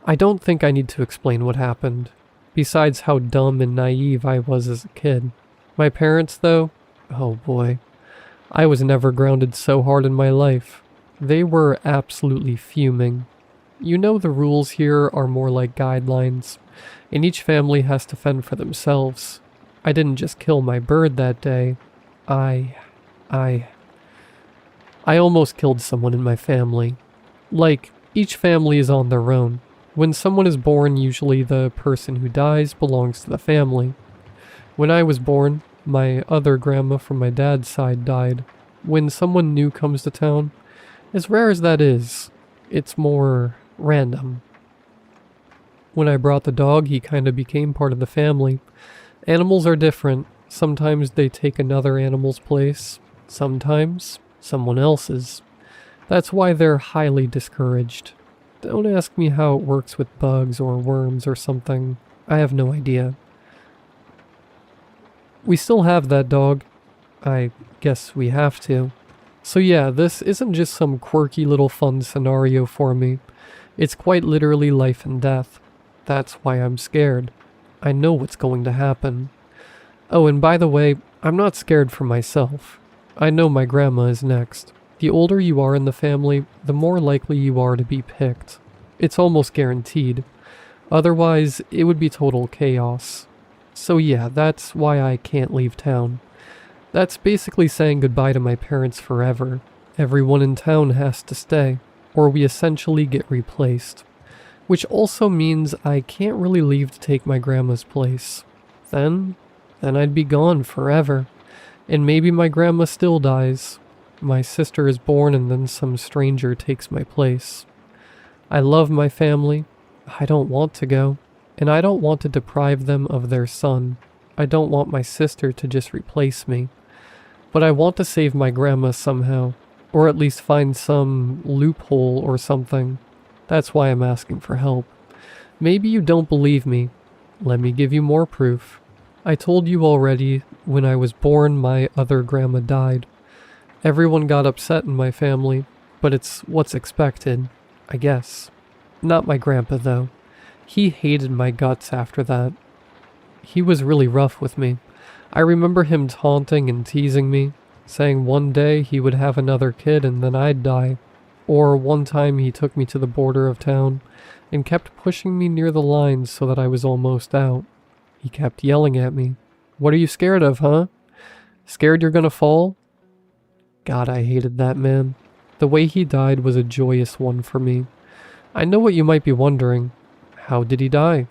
I don't think I need to explain what happened, besides how dumb and naive I was as a kid. My parents, though, oh boy, I was never grounded so hard in my life. They were absolutely fuming. You know the rules here are more like guidelines, and each family has to fend for themselves. I didn't just kill my bird that day. I almost killed someone in my family. Like, each family is on their own. When someone is born, usually the person who dies belongs to the family. When I was born, my other grandma from my dad's side died. When someone new comes to town, as rare as that is, it's more random. When I brought the dog, he kind of became part of the family. Animals are different. Sometimes they take another animal's place. Sometimes someone else's. That's why they're highly discouraged. Don't ask me how it works with bugs or worms or something. I have no idea. We still have that dog. I guess we have to. So yeah, this isn't just some quirky little fun scenario for me. It's quite literally life and death. That's why I'm scared. I know what's going to happen. Oh, and by the way, I'm not scared for myself. I know my grandma is next. The older you are in the family, the more likely you are to be picked. It's almost guaranteed. Otherwise, it would be total chaos. So yeah, that's why I can't leave town. That's basically saying goodbye to my parents forever. Everyone in town has to stay, or we essentially get replaced. Which also means I can't really leave to take my grandma's place. Then I'd be gone forever. And maybe my grandma still dies. My sister is born and then some stranger takes my place. I love my family. I don't want to go. And I don't want to deprive them of their son. I don't want my sister to just replace me. But I want to save my grandma somehow. Or at least find some loophole or something. That's why I'm asking for help. Maybe you don't believe me. Let me give you more proof. I told you already, when I was born, my other grandma died. Everyone got upset in my family, but it's what's expected, I guess. Not my grandpa, though. He hated my guts after that. He was really rough with me. I remember him taunting and teasing me, saying one day he would have another kid and then I'd die. Or one time he took me to the border of town and kept pushing me near the lines so that I was almost out. He kept yelling at me. "What are you scared of, huh? Scared you're gonna fall?" God, I hated that man. The way he died was a joyous one for me. I know what you might be wondering. How did he die?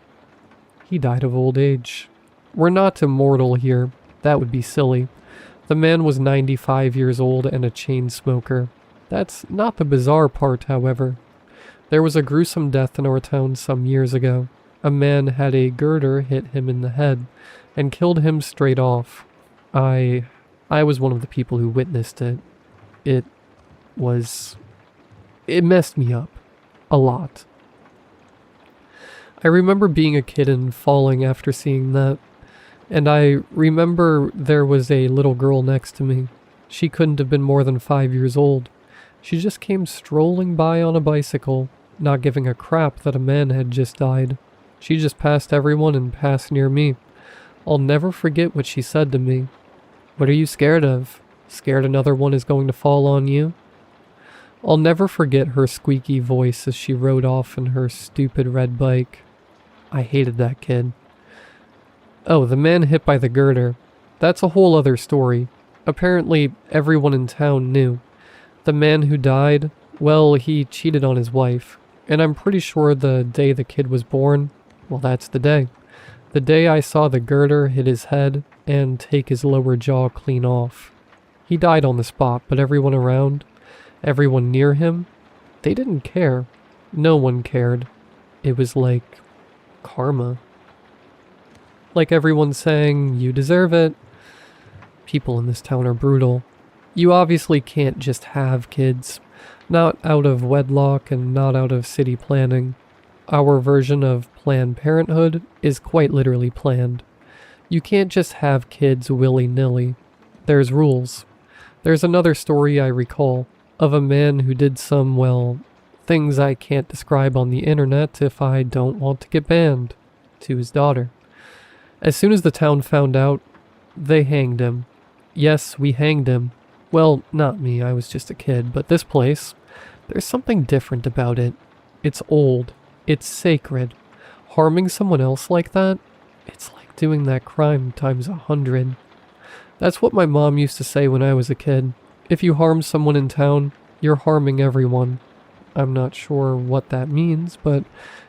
He died of old age. We're not immortal here. That would be silly. The man was 95 years old and a chain smoker. That's not the bizarre part, however. There was a gruesome death in our town some years ago. A man had a girder hit him in the head and killed him straight off. I was one of the people who witnessed it. It messed me up. A lot. I remember being a kid and falling after seeing that. And I remember there was a little girl next to me. She couldn't have been more than 5 years old. She just came strolling by on a bicycle, not giving a crap that a man had just died. She just passed everyone and passed near me. I'll never forget what she said to me. "What are you scared of? Scared another one is going to fall on you?" I'll never forget her squeaky voice as she rode off in her stupid red bike. I hated that kid. Oh, the man hit by the girder. That's a whole other story. Apparently, everyone in town knew. The man who died, well, he cheated on his wife. And I'm pretty sure the day the kid was born, well, that's the day. The day I saw the girder hit his head and take his lower jaw clean off. He died on the spot, but everyone around, everyone near him, they didn't care. No one cared. It was like karma. Like everyone saying, "You deserve it." People in this town are brutal. You obviously can't just have kids. Not out of wedlock and not out of city planning. Our version of Planned Parenthood is quite literally planned. You can't just have kids willy-nilly. There's rules. There's another story I recall of a man who did some, well, things I can't describe on the internet if I don't want to get banned, to his daughter. As soon as the town found out, they hanged him. Yes, we hanged him. Well, not me, I was just a kid, but this place, there's something different about it. It's old. It's sacred. Harming someone else like that, it's like doing that crime times 100. That's what my mom used to say when I was a kid. If you harm someone in town, you're harming everyone. I'm not sure what that means, but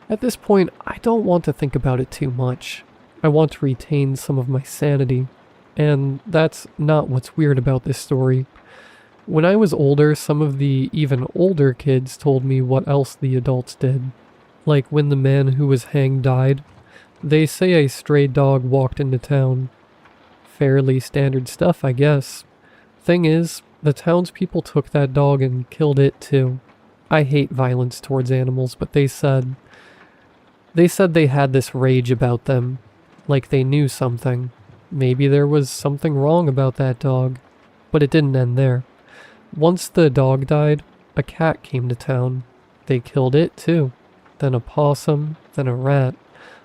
at this point, I don't want to think about it too much. I want to retain some of my sanity. And that's not what's weird about this story. When I was older, some of the even older kids told me what else the adults did. Like when the man who was hanged died, they say a stray dog walked into town. Fairly standard stuff, I guess. Thing is, the townspeople took that dog and killed it too. I hate violence towards animals, but they said they had this rage about them, like they knew something. Maybe there was something wrong about that dog, but it didn't end there. Once the dog died, a cat came to town. They killed it too. Then a possum, then a rat,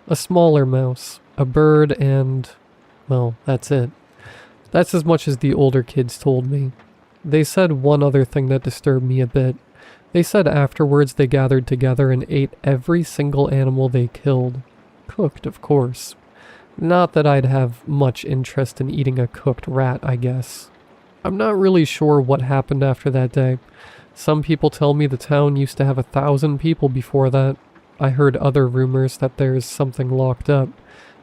a smaller mouse, a bird, and, well, that's it. That's as much as the older kids told me. They said one other thing that disturbed me a bit. They said afterwards they gathered together and ate every single animal they killed. Cooked, of course. Not that I'd have much interest in eating a cooked rat, I guess. I'm not really sure what happened after that day. Some people tell me the town used to have 1,000 people before that. I heard other rumors that there's something locked up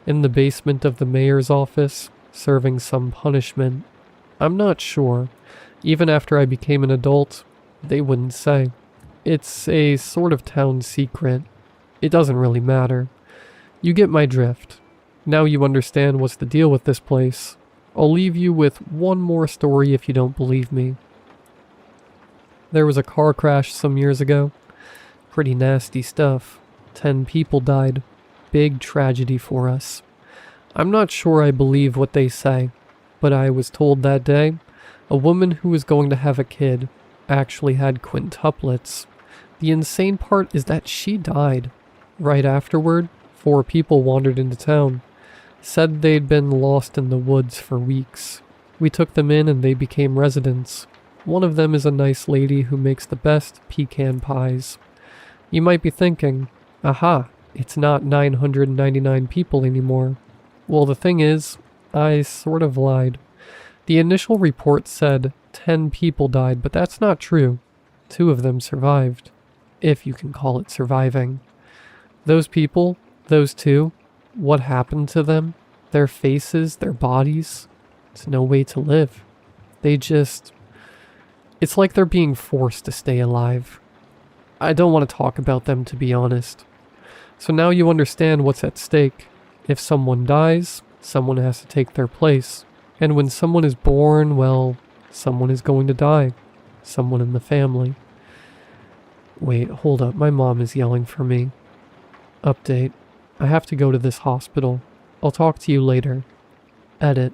in the basement of the mayor's office, serving some punishment. I'm not sure. Even after I became an adult, they wouldn't say. It's a sort of town secret. It doesn't really matter. You get my drift. Now you understand what's the deal with this place. I'll leave you with one more story if you don't believe me. There was a car crash some years ago. Pretty nasty stuff. 10 people died. Big tragedy for us. I'm not sure I believe what they say, but I was told that day a woman who was going to have a kid actually had quintuplets. The insane part is that she died. Right afterward, 4 people wandered into town. Said they'd been lost in the woods for weeks. We took them in and they became residents. One of them is a nice lady who makes the best pecan pies. You might be thinking, aha, it's not 999 people anymore. Well, the thing is, I sort of lied. The initial report said 10 people died, but that's not true. 2 of them survived. If you can call it surviving. Those people, those 2, what happened to them? Their faces, their bodies? It's no way to live. It's like they're being forced to stay alive. I don't want to talk about them, to be honest. So now you understand what's at stake. If someone dies, someone has to take their place. And when someone is born, well, someone is going to die. Someone in the family. Wait, hold up. My mom is yelling for me. Update. I have to go to this hospital. I'll talk to you later. Edit.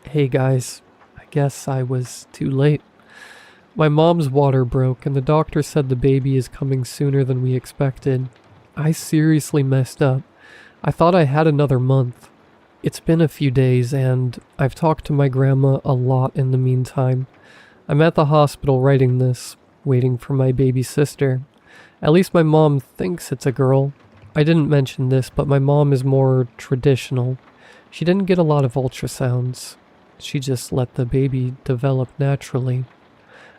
Hey guys. I guess I was too late. My mom's water broke and the doctor said the baby is coming sooner than we expected. I seriously messed up. I thought I had another month. It's been a few days and I've talked to my grandma a lot in the meantime. I'm at the hospital writing this, waiting for my baby sister. At least my mom thinks it's a girl. I didn't mention this, but my mom is more traditional. She didn't get a lot of ultrasounds. She just let the baby develop naturally.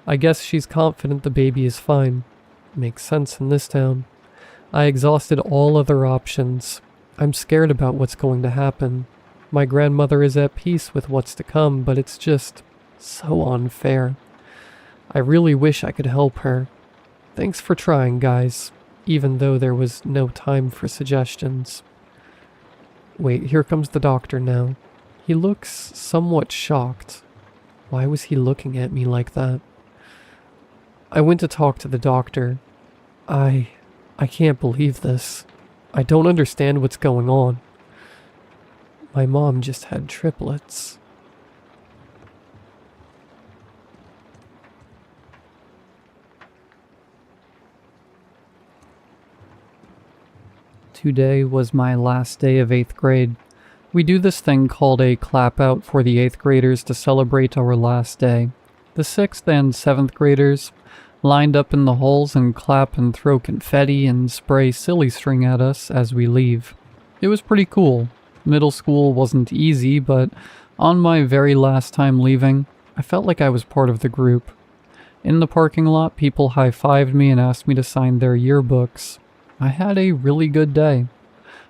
I guess she's confident the baby is fine. Makes sense in this town. I exhausted all other options. I'm scared about what's going to happen. My grandmother is at peace with what's to come, but it's just so unfair. I really wish I could help her. Thanks for trying, guys, even though there was no time for suggestions. Wait, here comes the doctor now. He looks somewhat shocked. Why was he looking at me like that? I went to talk to the doctor. I can't believe this. I don't understand what's going on. My mom just had triplets. Today was my last day of 8th grade. We do this thing called a clap out for the 8th graders to celebrate our last day. The 6th and 7th graders lined up in the halls and clap and throw confetti and spray silly string at us as we leave. It was pretty cool. Middle school wasn't easy, but on my very last time leaving, I felt like I was part of the group. In the parking lot, people high-fived me and asked me to sign their yearbooks. I had a really good day.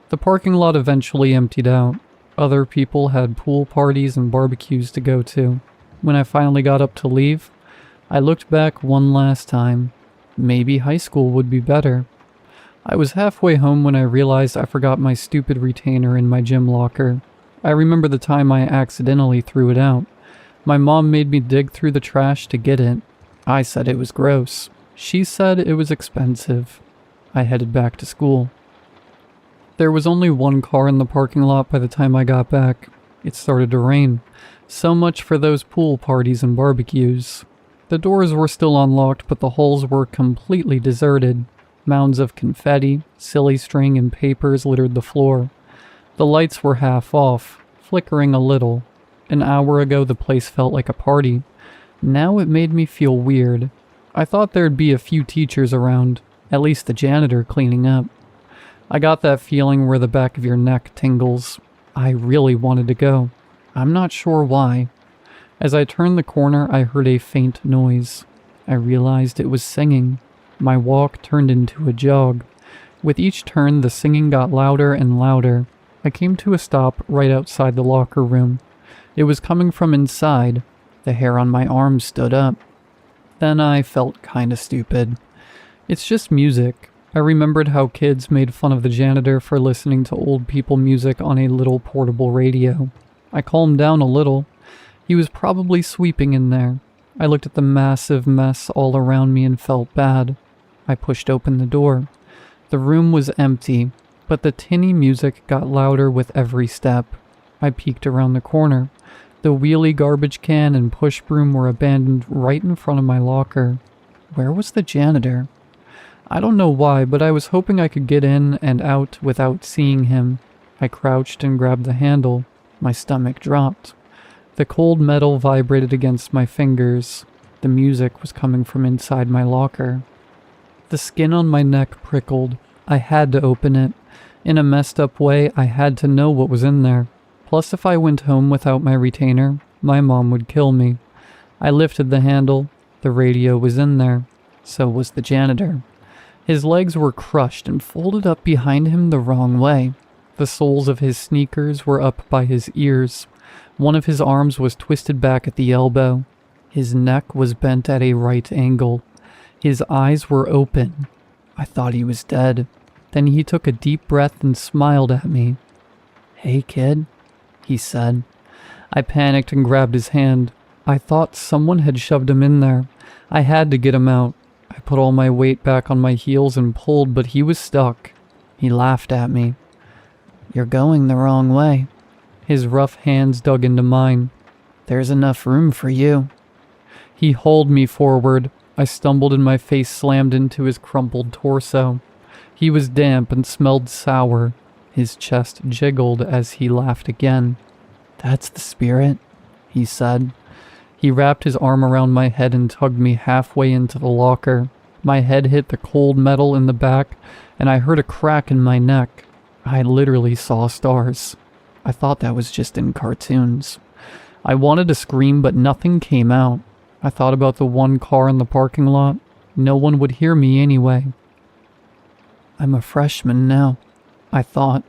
The parking lot eventually emptied out. Other people had pool parties and barbecues to go to. When I finally got up to leave, I looked back one last time. Maybe high school would be better. I was halfway home when I realized I forgot my stupid retainer in my gym locker. I remember the time I accidentally threw it out. My mom made me dig through the trash to get it. I said it was gross. She said it was expensive. I headed back to school. There was only one car in the parking lot by the time I got back. It started to rain. So much for those pool parties and barbecues. The doors were still unlocked, but the halls were completely deserted. Mounds of confetti, silly string, and papers littered the floor. The lights were half off, flickering a little. An hour ago the place felt like a party. Now it made me feel weird. I thought there'd be a few teachers around. At least the janitor cleaning up. I got that feeling where the back of your neck tingles. I really wanted to go. I'm not sure why. As I turned the corner, I heard a faint noise. I realized it was singing. My walk turned into a jog. With each turn, the singing got louder and louder. I came to a stop right outside the locker room. It was coming from inside. The hair on my arm stood up. Then I felt kinda stupid. It's just music. I remembered how kids made fun of the janitor for listening to old people music on a little portable radio. I calmed down a little. He was probably sweeping in there. I looked at the massive mess all around me and felt bad. I pushed open the door. The room was empty, but the tinny music got louder with every step. I peeked around the corner. The wheelie garbage can and push broom were abandoned right in front of my locker. Where was the janitor? I don't know why, but I was hoping I could get in and out without seeing him. I crouched and grabbed the handle. My stomach dropped. The cold metal vibrated against my fingers. The music was coming from inside my locker. The skin on my neck prickled. I had to open it. In a messed up way, I had to know what was in there. Plus, if I went home without my retainer, my mom would kill me. I lifted the handle. The radio was in there. So was the janitor. His legs were crushed and folded up behind him the wrong way. The soles of his sneakers were up by his ears. One of his arms was twisted back at the elbow. His neck was bent at a right angle. His eyes were open. I thought he was dead. Then he took a deep breath and smiled at me. "Hey, kid," he said. I panicked and grabbed his hand. I thought someone had shoved him in there. I had to get him out. I put all my weight back on my heels and pulled, but he was stuck. He laughed at me. "You're going the wrong way." His rough hands dug into mine. "There's enough room for you." He hauled me forward. I stumbled and my face slammed into his crumpled torso. He was damp and smelled sour. His chest jiggled as he laughed again. "That's the spirit," he said. He wrapped his arm around my head and tugged me halfway into the locker. My head hit the cold metal in the back, and I heard a crack in my neck. I literally saw stars. I thought that was just in cartoons. I wanted to scream, but nothing came out. I thought about the one car in the parking lot. No one would hear me anyway. I'm a freshman now, I thought.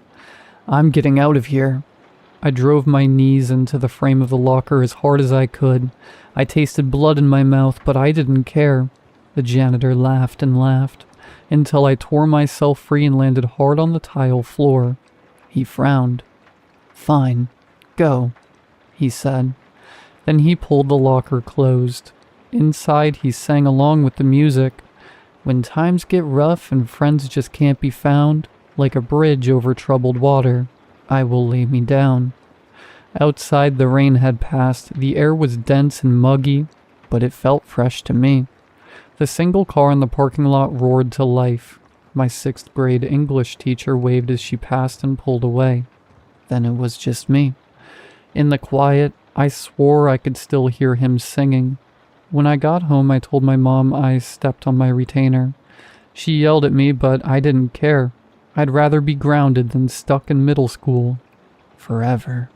I'm getting out of here. I drove my knees into the frame of the locker as hard as I could. I tasted blood in my mouth, but I didn't care. The janitor laughed and laughed, until I tore myself free and landed hard on the tile floor. He frowned. "Fine, go," he said. Then he pulled the locker closed. Inside, he sang along with the music. "When times get rough and friends just can't be found, like a bridge over troubled water, I will lay me down." Outside, the rain had passed. The air was dense and muggy, but it felt fresh to me. The single car in the parking lot roared to life. My 6th grade English teacher waved as she passed and pulled away. Then it was just me. In the quiet, I swore I could still hear him singing. When I got home, I told my mom I stepped on my retainer. She yelled at me, but I didn't care. I'd rather be grounded than stuck in middle school. Forever.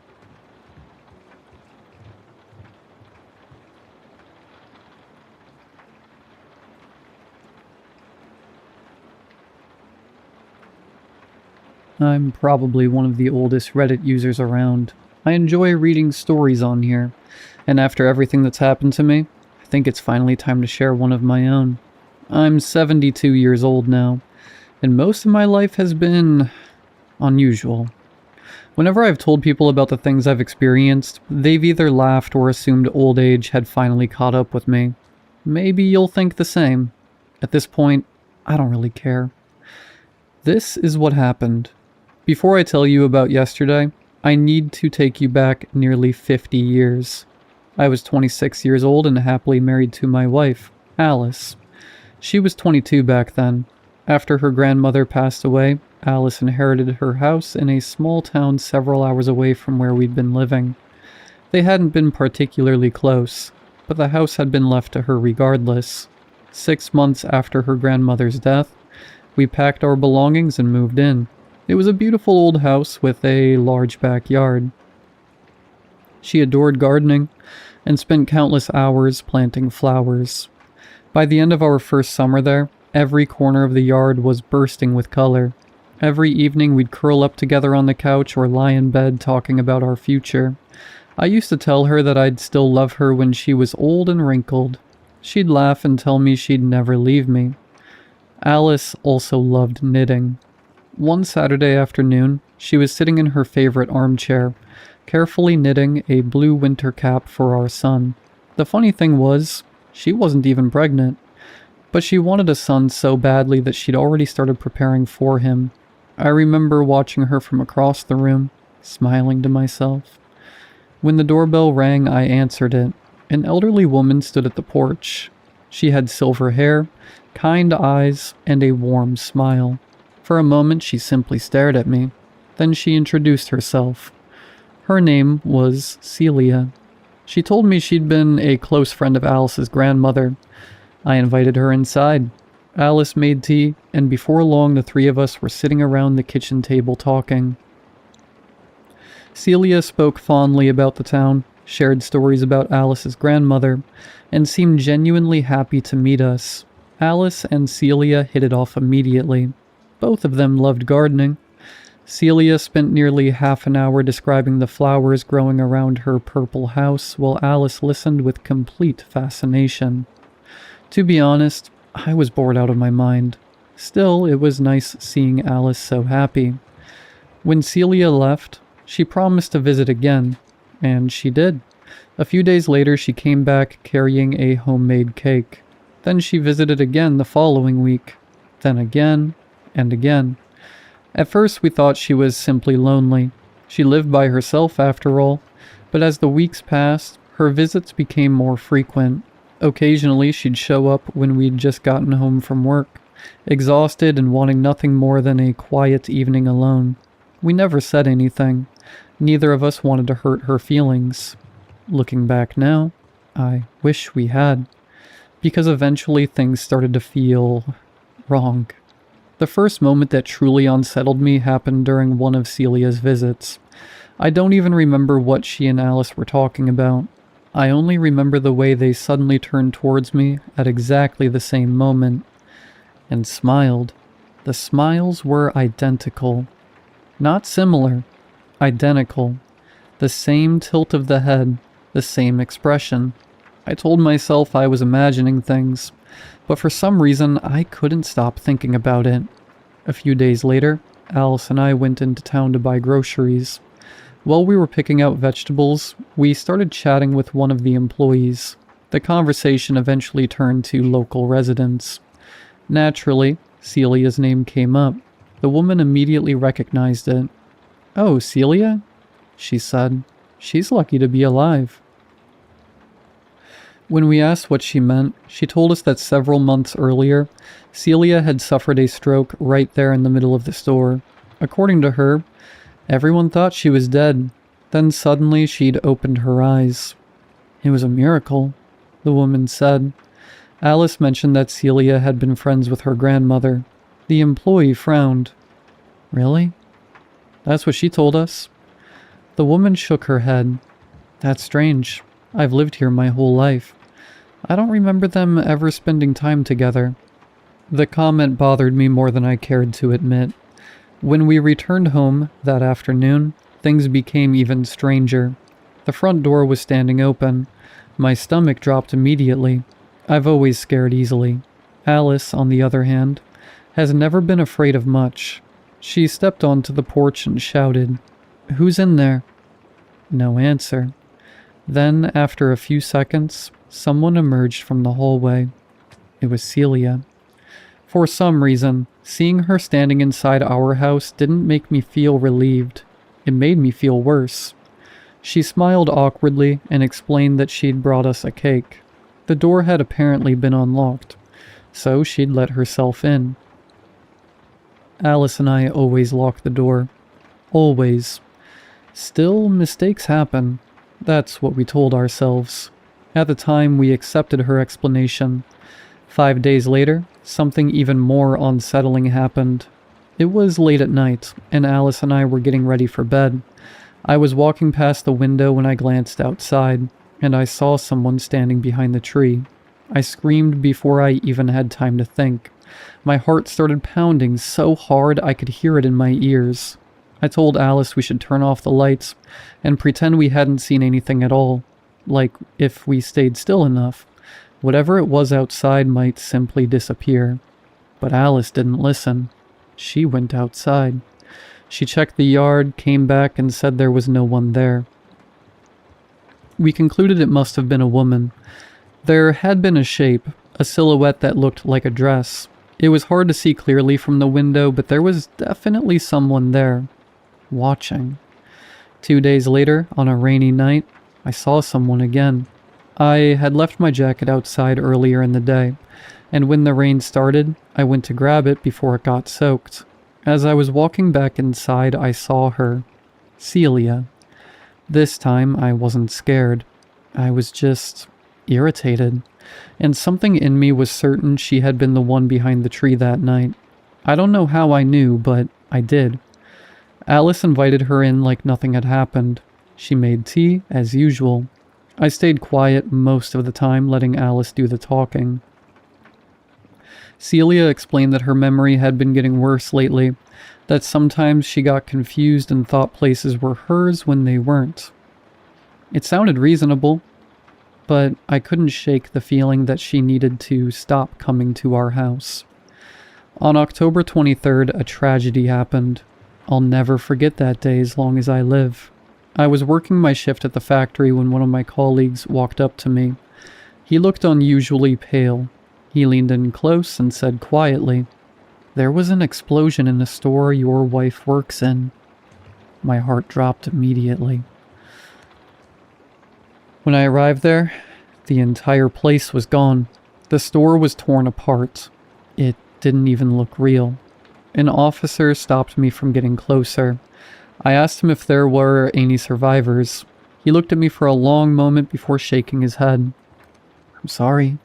I'm probably one of the oldest Reddit users around. I enjoy reading stories on here, and after everything that's happened to me, I think it's finally time to share one of my own. I'm 72 years old now, and most of my life has been unusual. Whenever I've told people about the things I've experienced, they've either laughed or assumed old age had finally caught up with me. Maybe you'll think the same. At this point, I don't really care. This is what happened. Before I tell you about yesterday, I need to take you back nearly 50 years. I was 26 years old and happily married to my wife, Alice. She was 22 back then. After her grandmother passed away, Alice inherited her house in a small town several hours away from where we'd been living. They hadn't been particularly close, but the house had been left to her regardless. 6 months after her grandmother's death, we packed our belongings and moved in. It was a beautiful old house with a large backyard. She adored gardening and spent countless hours planting flowers. By the end of our first summer there, every corner of the yard was bursting with color. Every evening we'd curl up together on the couch or lie in bed talking about our future. I used to tell her that I'd still love her when she was old and wrinkled. She'd laugh and tell me she'd never leave me. Alice also loved knitting. One Saturday afternoon, she was sitting in her favorite armchair, carefully knitting a blue winter cap for our son. The funny thing was, she wasn't even pregnant, but she wanted a son so badly that she'd already started preparing for him. I remember watching her from across the room, smiling to myself. When the doorbell rang, I answered it. An elderly woman stood at the porch. She had silver hair, kind eyes, and a warm smile. For a moment, she simply stared at me. Then she introduced herself. Her name was Celia. She told me she'd been a close friend of Alice's grandmother. I invited her inside. Alice made tea, and before long the three of us were sitting around the kitchen table talking. Celia spoke fondly about the town, shared stories about Alice's grandmother, and seemed genuinely happy to meet us. Alice and Celia hit it off immediately. Both of them loved gardening. Celia spent nearly half an hour describing the flowers growing around her purple house, while Alice listened with complete fascination. To be honest, I was bored out of my mind. Still, it was nice seeing Alice so happy. When Celia left, she promised to visit again, and she did. A few days later, she came back carrying a homemade cake. Then she visited again the following week, then again, and again. At first we thought she was simply lonely. She lived by herself after all, but as the weeks passed, her visits became more frequent. Occasionally she'd show up when we'd just gotten home from work, exhausted and wanting nothing more than a quiet evening alone. We never said anything. Neither of us wanted to hurt her feelings. Looking back now, I wish we had, because eventually things started to feel wrong. The first moment that truly unsettled me happened during one of Celia's visits. I don't even remember what she and Alice were talking about. I only remember the way they suddenly turned towards me at exactly the same moment and smiled. The smiles were identical. Not similar, identical. The same tilt of the head, the same expression. I told myself I was imagining things, but for some reason I couldn't stop thinking about it. A few days later, Alice and I went into town to buy groceries. While we were picking out vegetables, we started chatting with one of the employees. The conversation eventually turned to local residents. Naturally, Celia's name came up. The woman immediately recognized it. "Oh, Celia?" she said. She's lucky to be alive." When we asked what she meant, she told us that several months earlier, Celia had suffered a stroke right there in the middle of the store. According to her, everyone thought she was dead. Then suddenly she'd opened her eyes. "It was a miracle," the woman said. Alice mentioned that Celia had been friends with her grandmother. The employee frowned. "Really?" "That's what she told us." The woman shook her head. "That's strange. I've lived here my whole life. I don't remember them ever spending time together." The comment bothered me more than I cared to admit. When we returned home that afternoon, things became even stranger. The front door was standing open. My stomach dropped immediately. I've always scared easily. Alice, on the other hand, has never been afraid of much. She stepped onto the porch and shouted, "Who's in there?" No answer. Then, after a few seconds, someone emerged from the hallway. It was Celia. For some reason, seeing her standing inside our house didn't make me feel relieved. It made me feel worse. She smiled awkwardly and explained that she'd brought us a cake. The door had apparently been unlocked, so she'd let herself in. Alice and I always lock the door. Always. Still, mistakes happen. That's what we told ourselves. At the time, we accepted her explanation. 5 days later, something even more unsettling happened. It was late at night, and Alice and I were getting ready for bed. I was walking past the window when I glanced outside, and I saw someone standing behind the tree. I screamed before I even had time to think. My heart started pounding so hard I could hear it in my ears. I told Alice we should turn off the lights and pretend we hadn't seen anything at all. Like, if we stayed still enough, whatever it was outside might simply disappear. But Alice didn't listen. She went outside. She checked the yard, came back, and said there was no one there. We concluded it must have been a woman. There had been a shape, a silhouette that looked like a dress. It was hard to see clearly from the window, but there was definitely someone there, watching. 2 days later, on a rainy night, I saw someone again. I had left my jacket outside earlier in the day, and when the rain started, I went to grab it before it got soaked. As I was walking back inside, I saw her. Celia. This time, I wasn't scared. I was just irritated, and something in me was certain she had been the one behind the tree that night. I don't know how I knew, but I did. Alice invited her in like nothing had happened. She made tea, as usual. I stayed quiet most of the time, letting Alice do the talking. Celia explained that her memory had been getting worse lately, that sometimes she got confused and thought places were hers when they weren't. It sounded reasonable, but I couldn't shake the feeling that she needed to stop coming to our house. On October 23rd, a tragedy happened. I'll never forget that day as long as I live. I was working my shift at the factory when one of my colleagues walked up to me. He looked unusually pale. He leaned in close and said quietly, "There was an explosion in the store your wife works in." My heart dropped immediately. When I arrived there, the entire place was gone. The store was torn apart. It didn't even look real. An officer stopped me from getting closer. I asked him if there were any survivors. He looked at me for a long moment before shaking his head. "I'm sorry,"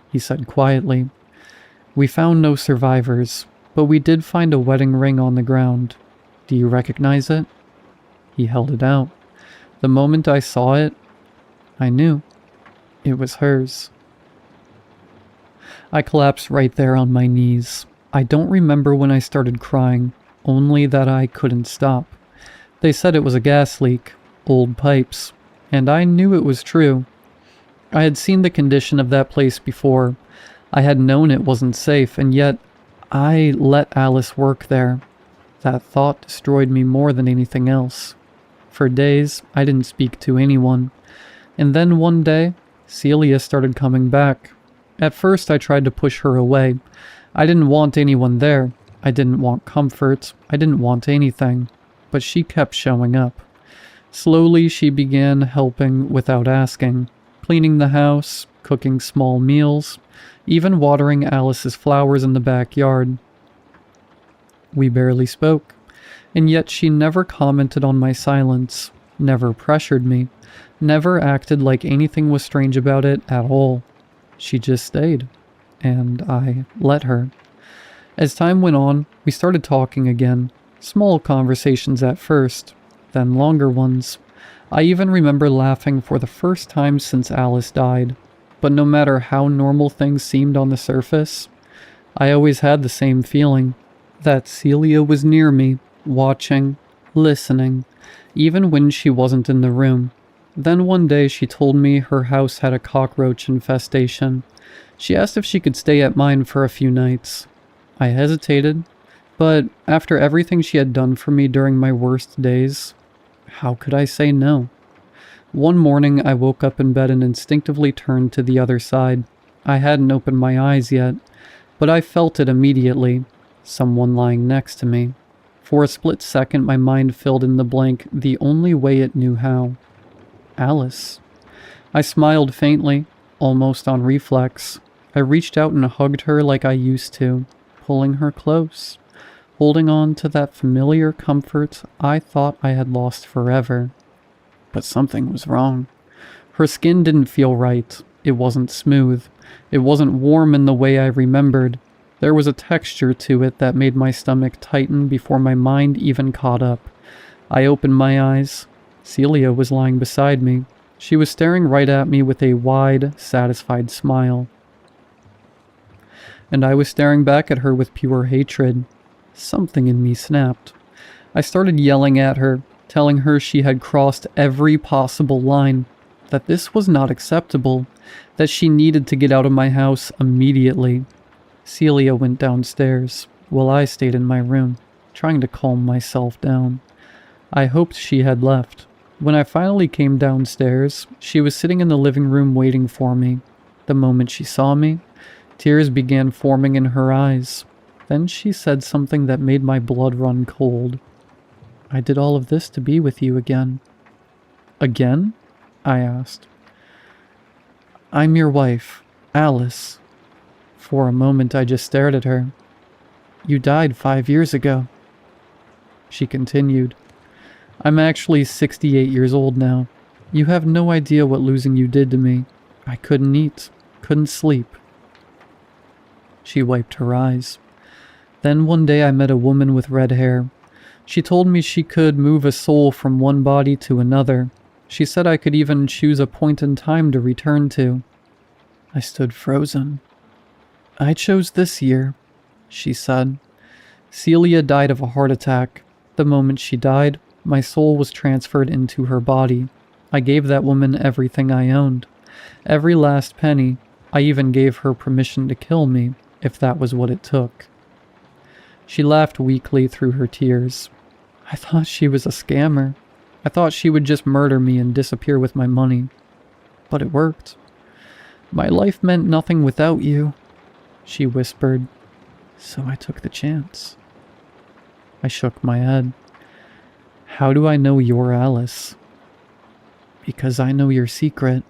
he said quietly. "We found no survivors, but we did find a wedding ring on the ground. Do you recognize it?" He held it out. The moment I saw it, I knew. It was hers. I collapsed right there on my knees. I don't remember when I started crying, only that I couldn't stop. They said it was a gas leak, old pipes, and I knew it was true. I had seen the condition of that place before. I had known it wasn't safe, and yet I let Alice work there. That thought destroyed me more than anything else. For days, I didn't speak to anyone. And then one day, Celia started coming back. At first, I tried to push her away. I didn't want anyone there. I didn't want comfort. I didn't want anything. But she kept showing up. Slowly, she began helping without asking, cleaning the house, cooking small meals, even watering Alice's flowers in the backyard. We barely spoke, and yet she never commented on my silence, never pressured me, never acted like anything was strange about it at all. She just stayed, and I let her. As time went on, we started talking again. Small conversations at first, then longer ones. I even remember laughing for the first time since Alice died. But no matter how normal things seemed on the surface, I always had the same feeling, that Celia was near me, watching, listening, even when she wasn't in the room. Then one day she told me her house had a cockroach infestation. She asked if she could stay at mine for a few nights. I hesitated, but after everything she had done for me during my worst days, how could I say no? One morning I woke up in bed and instinctively turned to the other side. I hadn't opened my eyes yet, but I felt it immediately. Someone lying next to me. For a split second my mind filled in the blank the only way it knew how. Alice. I smiled faintly, almost on reflex. I reached out and hugged her like I used to, pulling her close, holding on to that familiar comfort I thought I had lost forever. But something was wrong. Her skin didn't feel right. It wasn't smooth. It wasn't warm in the way I remembered. There was a texture to it that made my stomach tighten before my mind even caught up. I opened my eyes. Celia was lying beside me. She was staring right at me with a wide, satisfied smile. And I was staring back at her with pure hatred. Something in me snapped. I started yelling at her, telling her she had crossed every possible line, that this was not acceptable, that she needed to get out of my house immediately. Celia went downstairs, while I stayed in my room, trying to calm myself down. I hoped she had left. When I finally came downstairs, she was sitting in the living room waiting for me. The moment she saw me, tears began forming in her eyes. Then she said something that made my blood run cold. I did all of this to be with you again. Again? I asked. I'm your wife, Alice. For a moment I just stared at her. You died 5 years ago. She continued. I'm actually 68 years old now. You have no idea what losing you did to me. I couldn't eat, couldn't sleep. She wiped her eyes. Then one day I met a woman with red hair. She told me she could move a soul from one body to another. She said I could even choose a point in time to return to. I stood frozen. I chose this year, she said. Celia died of a heart attack. The moment she died, my soul was transferred into her body. I gave that woman everything I owned. Every last penny. I even gave her permission to kill me, if that was what it took. She laughed weakly through her tears. I thought she was a scammer. I thought she would just murder me and disappear with my money. But it worked. My life meant nothing without you, she whispered. So I took the chance. I shook my head. How do I know you're Alice? Because I know your secret.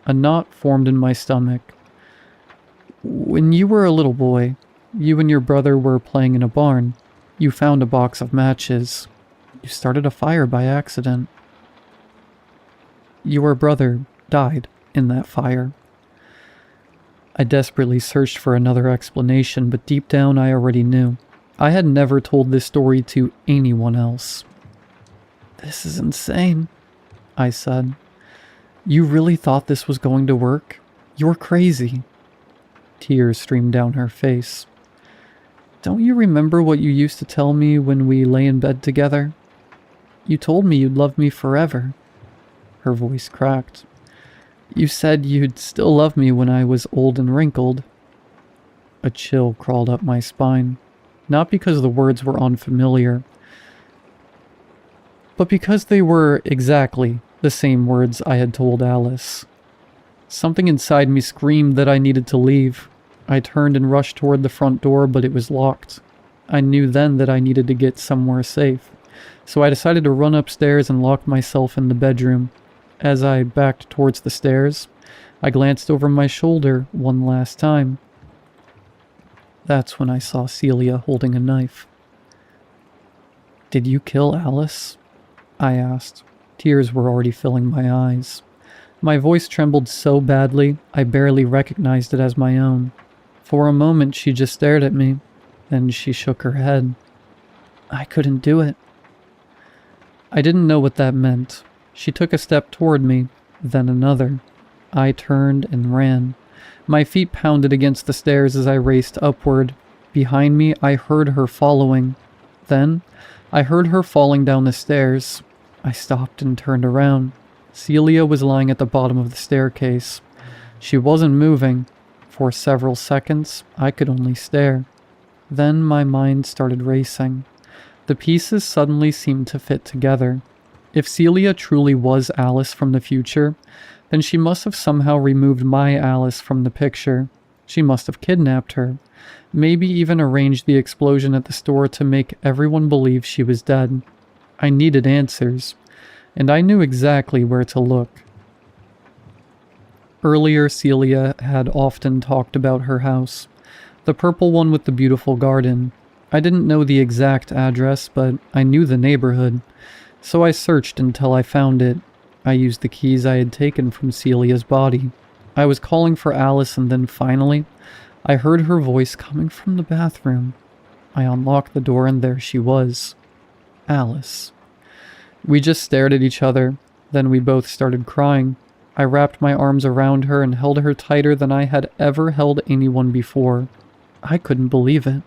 A knot formed in my stomach. When you were a little boy, you and your brother were playing in a barn. You found a box of matches. You started a fire by accident. Your brother died in that fire. I desperately searched for another explanation, but deep down I already knew. I had never told this story to anyone else. This is insane, I said. You really thought this was going to work? You're crazy. Tears streamed down her face. Don't you remember what you used to tell me when we lay in bed together? You told me you'd love me forever. Her voice cracked. You said you'd still love me when I was old and wrinkled. A chill crawled up my spine, not because the words were unfamiliar, but because they were exactly the same words I had told Alice. Something inside me screamed that I needed to leave. I turned and rushed toward the front door, but it was locked. I knew then that I needed to get somewhere safe. so I decided to run upstairs and lock myself in the bedroom. As I backed towards the stairs, I glanced over my shoulder one last time. That's when I saw Celia holding a knife. "Did you kill Alice?" I asked. Tears were already filling my eyes. My voice trembled so badly, I barely recognized it as my own. For a moment, she just stared at me, then she shook her head. "I couldn't do it." I didn't know what that meant. She took a step toward me, then another. I turned and ran. My feet pounded against the stairs as I raced upward. Behind me, I heard her following. Then, I heard her falling down the stairs. I stopped and turned around. Celia was lying at the bottom of the staircase. She wasn't moving. For several seconds, I could only stare. Then my mind started racing. The pieces suddenly seemed to fit together. If Celia truly was Alice from the future, then she must have somehow removed my Alice from the picture. She must have kidnapped her. Maybe even arranged the explosion at the store to make everyone believe she was dead. I needed answers, and I knew exactly where to look. Earlier, Celia had often talked about her house, the purple one with the beautiful garden. I didn't know the exact address, but I knew the neighborhood, so I searched until I found it. I used the keys I had taken from Celia's body. I was calling for Alice, and then finally, I heard her voice coming from the bathroom. I unlocked the door, and there she was. Alice. We just stared at each other, then we both started crying. I wrapped my arms around her and held her tighter than I had ever held anyone before. I couldn't believe it.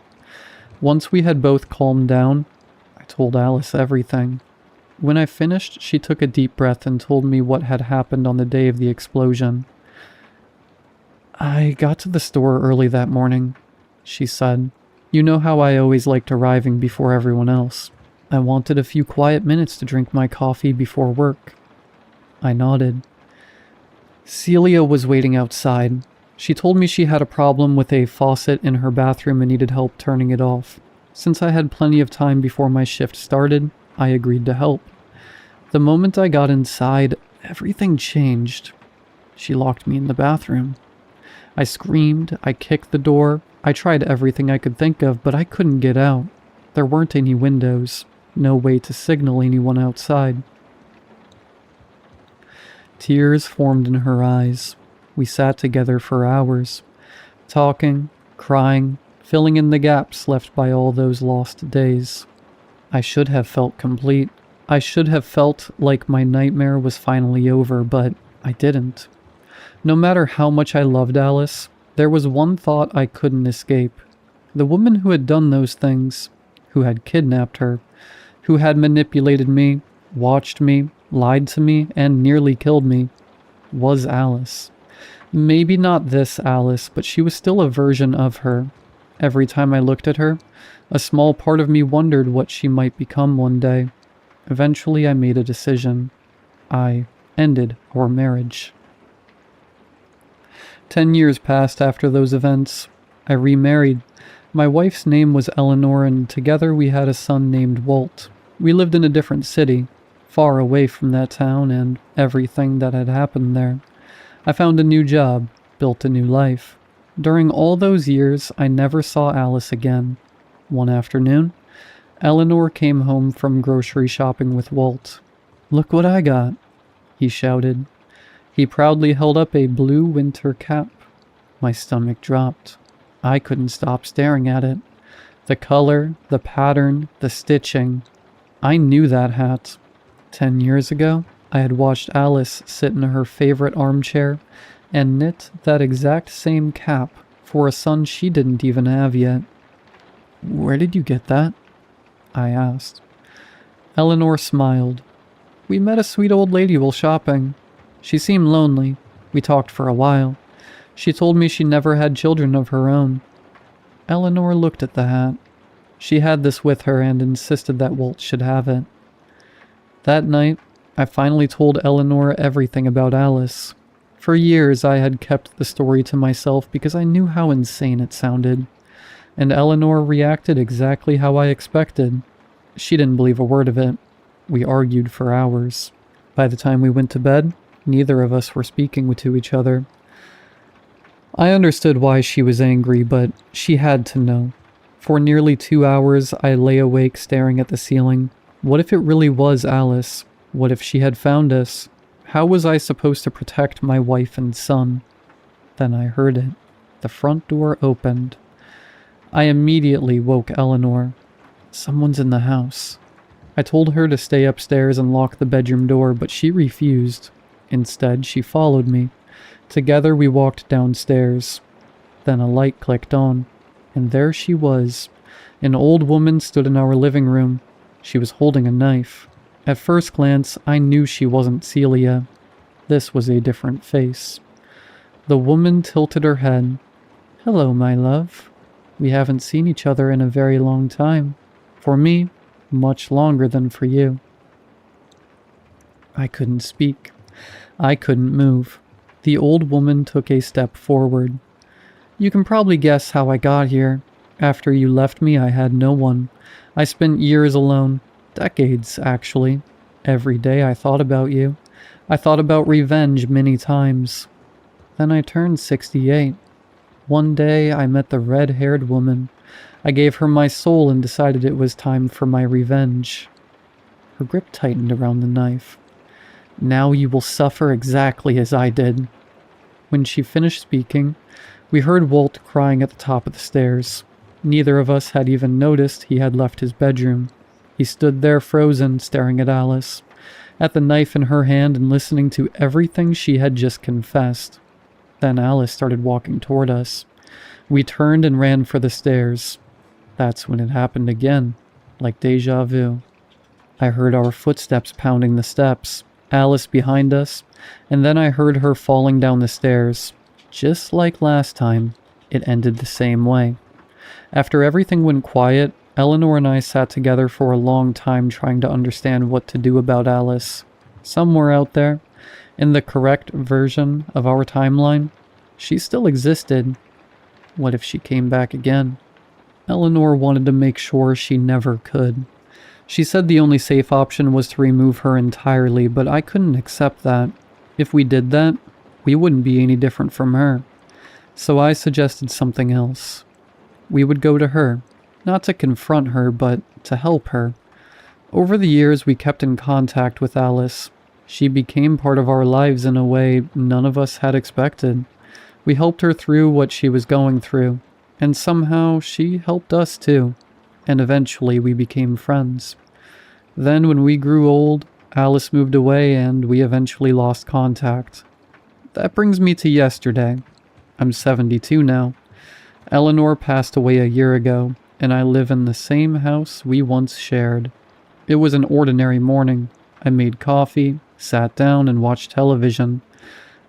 Once we had both calmed down, I told Alice everything. When I finished, she took a deep breath and told me what had happened on the day of the explosion. "I got to the store early that morning," she said. "You know how I always liked arriving before everyone else. I wanted a few quiet minutes to drink my coffee before work." I nodded. Celia was waiting outside. She told me she had a problem with a faucet in her bathroom and needed help turning it off. Since I had plenty of time before my shift started, I agreed to help. The moment I got inside, everything changed. She locked me in the bathroom. I screamed, I kicked the door, I tried everything I could think of, but I couldn't get out. There weren't any windows, no way to signal anyone outside. Tears formed in her eyes. We sat together for hours, talking, crying, filling in the gaps left by all those lost days. I should have felt complete. I should have felt like my nightmare was finally over, but I didn't. No matter how much I loved Alice, there was one thought I couldn't escape. The woman who had done those things, who had kidnapped her, who had manipulated me, watched me, lied to me, and nearly killed me, was Alice. Maybe not this Alice, but she was still a version of her. Every time I looked at her, a small part of me wondered what she might become one day. Eventually, I made a decision. I ended our marriage. 10 years passed after those events. I remarried. My wife's name was Eleanor, and together we had a son named Walt. We lived in a different city, far away from that town and everything that had happened there. I found a new job, built a new life. During all those years, I never saw Alice again. One afternoon, Eleanor came home from grocery shopping with Walt. "Look what I got," he shouted. He proudly held up a blue winter cap. My stomach dropped. I couldn't stop staring at it. The color, the pattern, the stitching. I knew that hat. 10 years ago, I had watched Alice sit in her favorite armchair and knit that exact same cap for a son she didn't even have yet. "Where did you get that?" I asked. Eleanor smiled. "We met a sweet old lady while shopping. She seemed lonely. We talked for a while. She told me she never had children of her own." Eleanor looked at the hat. She had this with her and insisted that Walt should have it. That night, I finally told Eleanor everything about Alice. For years, I had kept the story to myself because I knew how insane it sounded. And Eleanor reacted exactly how I expected. She didn't believe a word of it. We argued for hours. By the time we went to bed, neither of us were speaking to each other. I understood why she was angry, but she had to know. For nearly 2 hours, I lay awake staring at the ceiling. What if it really was Alice? What if she had found us? How was I supposed to protect my wife and son? Then I heard it. The front door opened. I immediately woke Eleanor. Someone's in the house. I told her to stay upstairs and lock the bedroom door, but she refused. Instead, she followed me. Together we walked downstairs. Then a light clicked on, and there she was. An old woman stood in our living room. She was holding a knife. At first glance, I knew she wasn't Celia. This was a different face. The woman tilted her head. "Hello, my love. We haven't seen each other in a very long time. For me, much longer than for you." I couldn't speak. I couldn't move. The old woman took a step forward. "You can probably guess how I got here. After you left me, I had no one. I spent years alone. Decades, actually. Every day I thought about you. I thought about revenge many times. Then I turned 68. One day I met the red-haired woman. I gave her my soul and decided it was time for my revenge." Her grip tightened around the knife. "Now you will suffer exactly as I did." When she finished speaking, we heard Walt crying at the top of the stairs. Neither of us had even noticed he had left his bedroom. He stood there frozen, staring at Alice, at the knife in her hand and listening to everything she had just confessed. Then Alice started walking toward us. We turned and ran for the stairs. That's when it happened again, like deja vu. I heard our footsteps pounding the steps, Alice behind us, and then I heard her falling down the stairs. Just like last time, it ended the same way. After everything went quiet, Eleanor and I sat together for a long time trying to understand what to do about Alice. Somewhere out there, in the correct version of our timeline, she still existed. What if she came back again? Eleanor wanted to make sure she never could. She said the only safe option was to remove her entirely, but I couldn't accept that. If we did that, we wouldn't be any different from her. So I suggested something else. We would go to her, not to confront her, but to help her. Over the years, we kept in contact with Alice. She became part of our lives in a way none of us had expected. We helped her through what she was going through, and somehow she helped us too. And eventually we became friends. Then when we grew old, Alice moved away and we eventually lost contact. That brings me to yesterday. I'm 72 now. Eleanor passed away a year ago, and I live in the same house we once shared. It was an ordinary morning. I made coffee, sat down, and watched television.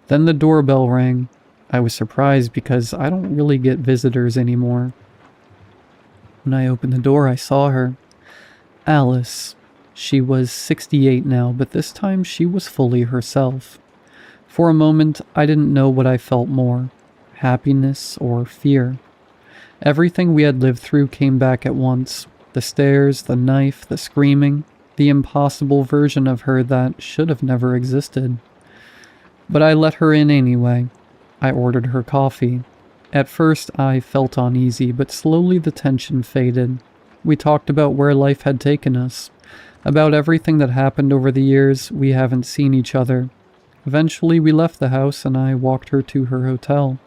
Then the doorbell rang. I was surprised because I don't really get visitors anymore. When I opened the door, I saw her. Alice. She was 68 now, but this time she was fully herself. For a moment, I didn't know what I felt more, happiness or fear. Everything we had lived through came back at once. The stairs, the knife, the screaming, the impossible version of her that should have never existed. But I let her in anyway. I ordered her coffee. At first, I felt uneasy, but slowly the tension faded. We talked about where life had taken us, about everything that happened over the years we haven't seen each other. Eventually, we left the house and I walked her to her hotel.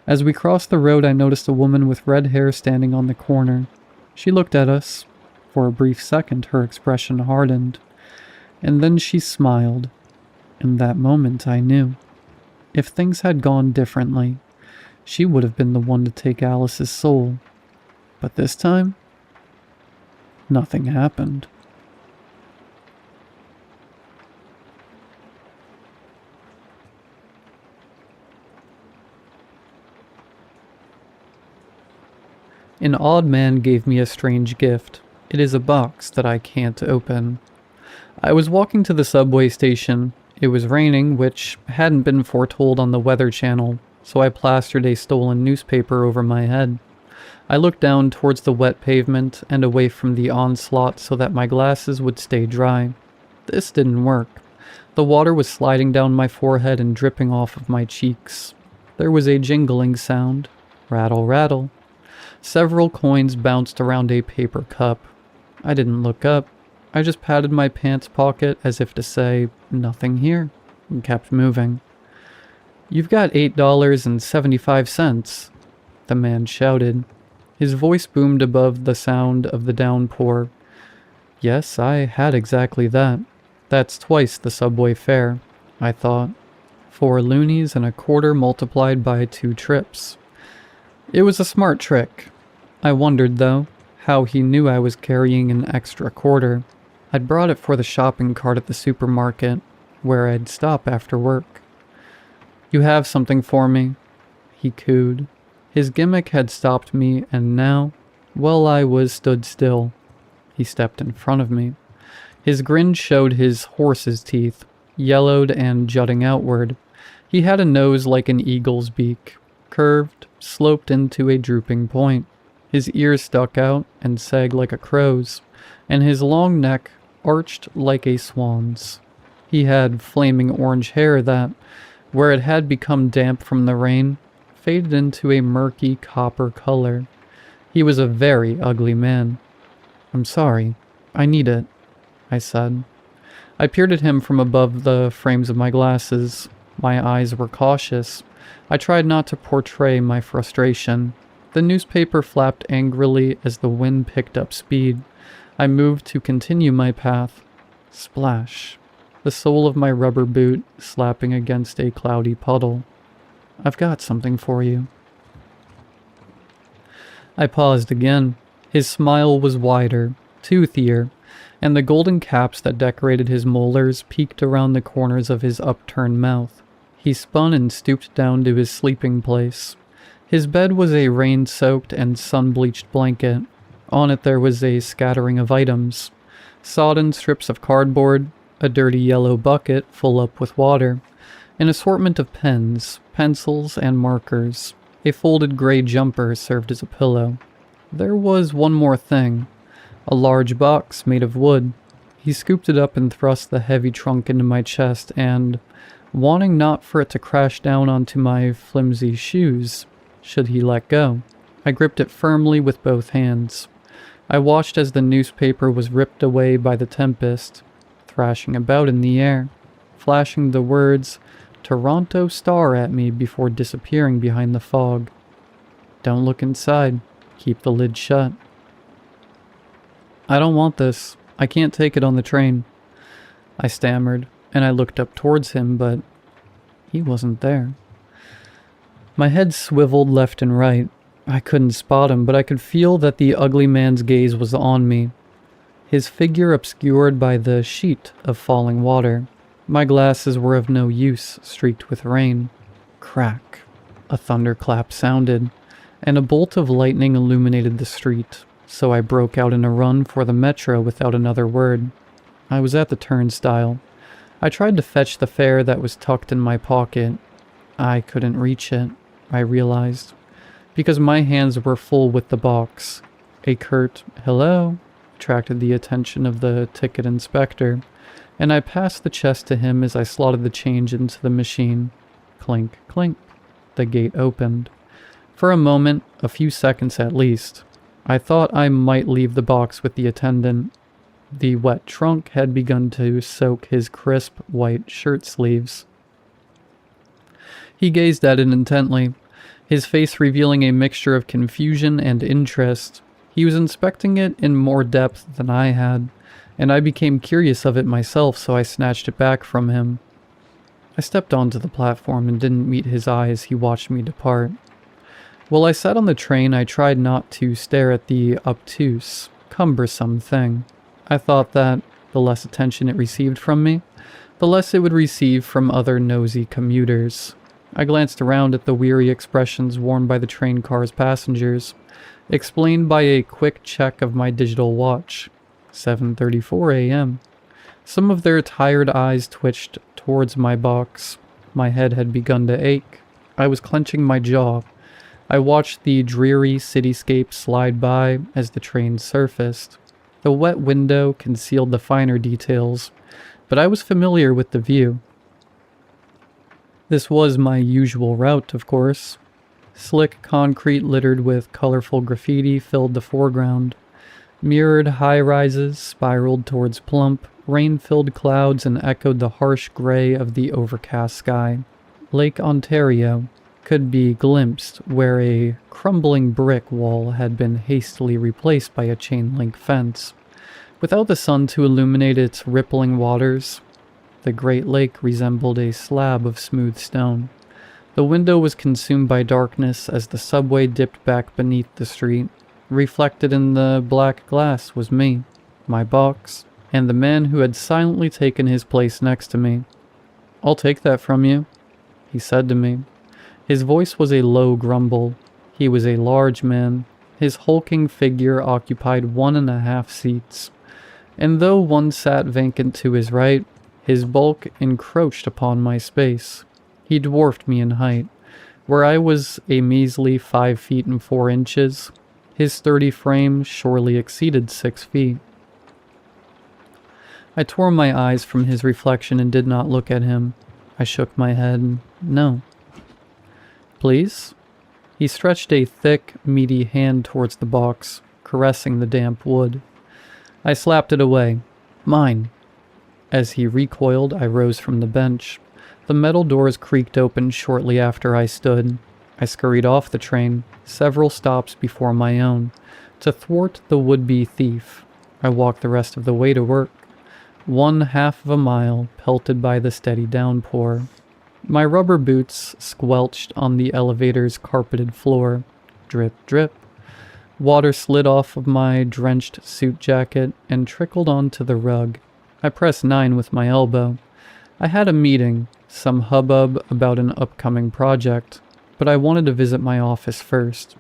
As we crossed the road, I noticed a woman with red hair standing on the corner. She looked at us. For a brief second, her expression hardened. And then she smiled. In that moment, I knew. If things had gone differently, she would have been the one to take Alice's soul. But this time, nothing happened. An odd man gave me a strange gift. It is a box that I can't open. I was walking to the subway station. It was raining, which hadn't been foretold on the Weather Channel, so I plastered a stolen newspaper over my head. I looked down towards the wet pavement and away from the onslaught so that my glasses would stay dry. This didn't work. The water was sliding down my forehead and dripping off of my cheeks. There was a jingling sound. Rattle, rattle. Several coins bounced around a paper cup. I didn't look up. I just patted my pants pocket as if to say, nothing here, and kept moving. "You've got $8.75, the man shouted. His voice boomed above the sound of the downpour. Yes, I had exactly that. That's twice the subway fare, I thought. 4 loonies and a quarter multiplied by 2 trips. It was a smart trick. I wondered, though, how he knew I was carrying an extra quarter. I'd brought it for the shopping cart at the supermarket, where I'd stop after work. "You have something for me?" he cooed. His gimmick had stopped me, and now, well, I was stood still. He stepped in front of me. His grin showed his horse's teeth, yellowed and jutting outward. He had a nose like an eagle's beak, curved, sloped into a drooping point. His ears stuck out and sagged like a crow's, and his long neck arched like a swan's. He had flaming orange hair that, where it had become damp from the rain, faded into a murky copper color. He was a very ugly man. "I'm sorry. I need it," I said. I peered at him from above the frames of my glasses. My eyes were cautious. I tried not to portray my frustration. The newspaper flapped angrily as the wind picked up speed. I moved to continue my path. Splash. The sole of my rubber boot slapping against a cloudy puddle. "I've got something for you." I paused again. His smile was wider, toothier, and the golden caps that decorated his molars peeked around the corners of his upturned mouth. He spun and stooped down to his sleeping place. His bed was a rain-soaked and sun-bleached blanket. On it there was a scattering of items. Sodden strips of cardboard, a dirty yellow bucket full up with water, an assortment of pens, pencils, and markers. A folded gray jumper served as a pillow. There was one more thing. A large box made of wood. He scooped it up and thrust the heavy trunk into my chest and, wanting not for it to crash down onto my flimsy shoes, should he let go, I gripped it firmly with both hands. I watched as the newspaper was ripped away by the tempest, thrashing about in the air, flashing the words Toronto Star at me before disappearing behind the fog. "Don't look inside. Keep the lid shut." "I don't want this. I can't take it on the train," I stammered, and I looked up towards him, but he wasn't there. My head swiveled left and right. I couldn't spot him, but I could feel that the ugly man's gaze was on me, his figure obscured by the sheet of falling water. My glasses were of no use, streaked with rain. Crack. A thunderclap sounded, and a bolt of lightning illuminated the street, so I broke out in a run for the metro without another word. I was at the turnstile. I tried to fetch the fare that was tucked in my pocket. I couldn't reach it, I realized, because my hands were full with the box. A curt "hello" attracted the attention of the ticket inspector, and I passed the chest to him as I slotted the change into the machine. Clink, clink. The gate opened. For a moment, a few seconds at least, I thought I might leave the box with the attendant. The wet trunk had begun to soak his crisp white shirt sleeves. He gazed at it intently, his face revealing a mixture of confusion and interest. He was inspecting it in more depth than I had, and I became curious of it myself, so I snatched it back from him. I stepped onto the platform and didn't meet his eye as he watched me depart. While I sat on the train, I tried not to stare at the obtuse, cumbersome thing. I thought that, the less attention it received from me, the less it would receive from other nosy commuters. I glanced around at the weary expressions worn by the train car's passengers, explained by a quick check of my digital watch. 7:34 a.m. Some of their tired eyes twitched towards my box. My head had begun to ache. I was clenching my jaw. I watched the dreary cityscape slide by as the train surfaced. The wet window concealed the finer details, but I was familiar with the view. This was my usual route, of course. Slick concrete littered with colorful graffiti filled the foreground. Mirrored high-rises spiraled towards plump, rain-filled clouds and echoed the harsh gray of the overcast sky. Lake Ontario could be glimpsed where a crumbling brick wall had been hastily replaced by a chain-link fence. Without the sun to illuminate its rippling waters, the Great Lake resembled a slab of smooth stone. The window was consumed by darkness as the subway dipped back beneath the street. Reflected in the black glass was me, my box, and the man who had silently taken his place next to me. "I'll take that from you," he said to me. His voice was a low grumble. He was a large man. His hulking figure occupied 1.5 seats, and though one sat vacant to his right, his bulk encroached upon my space. He dwarfed me in height. Where I was a measly 5 feet and 4 inches, his sturdy frame surely exceeded 6 feet. I tore my eyes from his reflection and did not look at him. I shook my head. No. "Please?" He stretched a thick, meaty hand towards the box, caressing the damp wood. I slapped it away. "Mine." As he recoiled, I rose from the bench. The metal doors creaked open shortly after I stood. I scurried off the train, several stops before my own, to thwart the would-be thief. I walked the rest of the way to work, 1/2 of a mile pelted by the steady downpour. My rubber boots squelched on the elevator's carpeted floor. Drip, drip. Water slid off of my drenched suit jacket and trickled onto the rug. I pressed 9 with my elbow. I had a meeting, some hubbub about an upcoming project, but I wanted to visit my office first.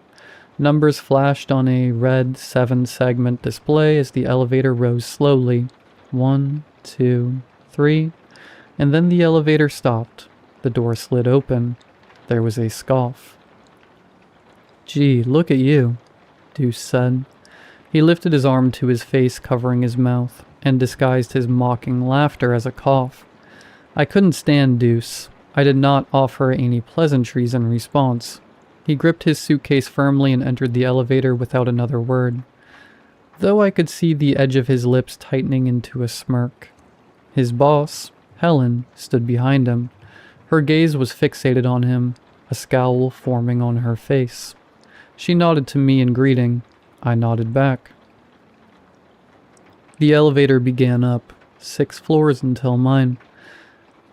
Numbers flashed on a red 7-segment display as the elevator rose slowly. 1, 2, 3, and then the elevator stopped. The door slid open. There was a scoff. "Gee, look at you," Deuce said. He lifted his arm to his face, covering his mouth, and disguised his mocking laughter as a cough. I couldn't stand Deuce. I did not offer any pleasantries in response. He gripped his suitcase firmly and entered the elevator without another word, though I could see the edge of his lips tightening into a smirk. His boss, Helen, stood behind him. Her gaze was fixated on him, a scowl forming on her face. She nodded to me in greeting. I nodded back. The elevator began up, 6 floors until mine.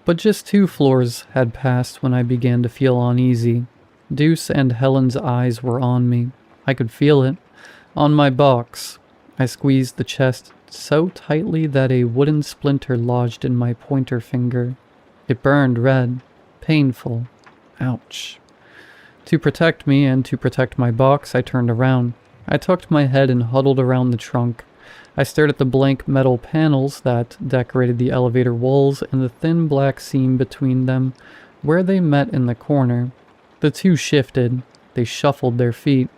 But just 2 floors had passed when I began to feel uneasy. Deuce and Helen's eyes were on me. I could feel it. On my box. I squeezed the chest so tightly that a wooden splinter lodged in my pointer finger. It burned red. Painful. Ouch. To protect me and to protect my box, I turned around. I tucked my head and huddled around the trunk. I stared at the blank metal panels that decorated the elevator walls and the thin black seam between them where they met in the corner. The two shifted. They shuffled their feet,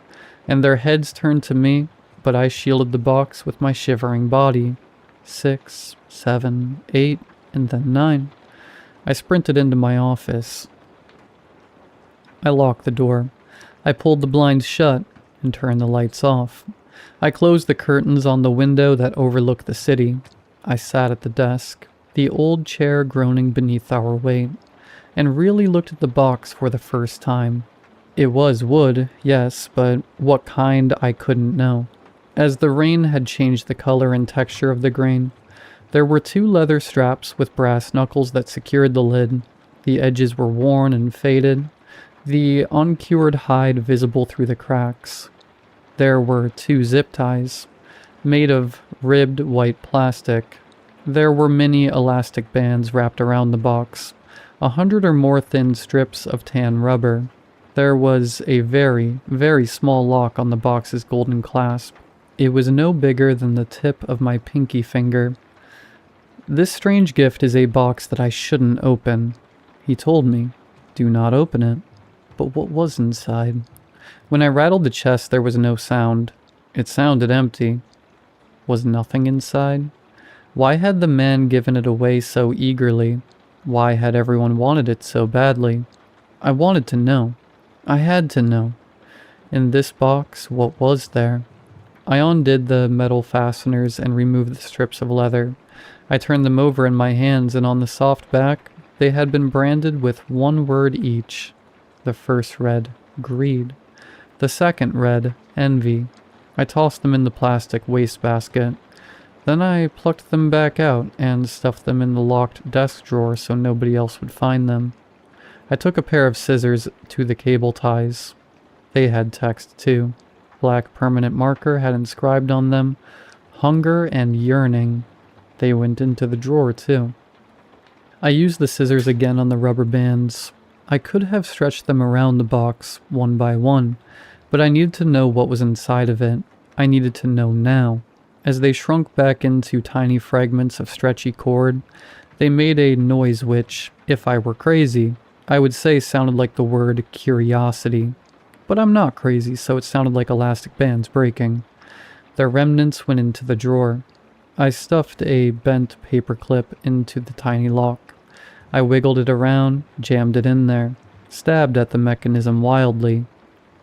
and their heads turned to me, but I shielded the box with my shivering body. 6, 7, 8, and then 9. I sprinted into my office. I locked the door. I pulled the blinds shut and turned the lights off. I closed the curtains on the window that overlooked the city. I sat at the desk, the old chair groaning beneath our weight, and really looked at the box for the first time. It was wood, yes, but what kind I couldn't know. As the rain had changed the color and texture of the grain, there were 2 leather straps with brass knuckles that secured the lid. The edges were worn and faded, the uncured hide visible through the cracks. There were 2 zip ties, made of ribbed white plastic. There were many elastic bands wrapped around the box, 100 or more thin strips of tan rubber. There was a very, very small lock on the box's golden clasp. It was no bigger than the tip of my pinky finger. "This strange gift is a box that I shouldn't open," he told me. "Do not open it." But what was inside? When I rattled the chest, there was no sound. It sounded empty. Was nothing inside? Why had the man given it away so eagerly? Why had everyone wanted it so badly? I wanted to know. I had to know. In this box, what was there? I undid the metal fasteners and removed the strips of leather. I turned them over in my hands, and on the soft back, they had been branded with one word each. The first read, greed. The second read, envy. I tossed them in the plastic wastebasket. Then I plucked them back out and stuffed them in the locked desk drawer so nobody else would find them. I took a pair of scissors to the cable ties. They had text too. Black permanent marker had inscribed on them, hunger and yearning. They went into the drawer too. I used the scissors again on the rubber bands. I could have stretched them around the box, one by one, but I needed to know what was inside of it. I needed to know now. As they shrunk back into tiny fragments of stretchy cord, they made a noise which, if I were crazy, I would say sounded like the word curiosity. But I'm not crazy, so it sounded like elastic bands breaking. Their remnants went into the drawer. I stuffed a bent paper clip into the tiny lock. I wiggled it around, jammed it in there, stabbed at the mechanism wildly.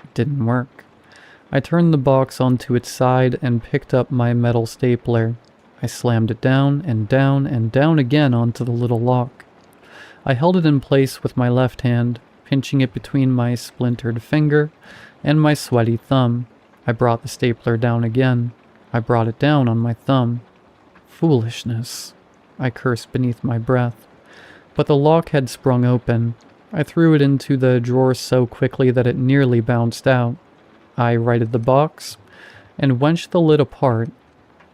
It didn't work. I turned the box onto its side and picked up my metal stapler. I slammed it down and down and down again onto the little lock. I held it in place with my left hand, pinching it between my splintered finger and my sweaty thumb. I brought the stapler down again. I brought it down on my thumb. Foolishness, I cursed beneath my breath. But the lock had sprung open. I threw it into the drawer so quickly that it nearly bounced out. I righted the box and wrenched the lid apart.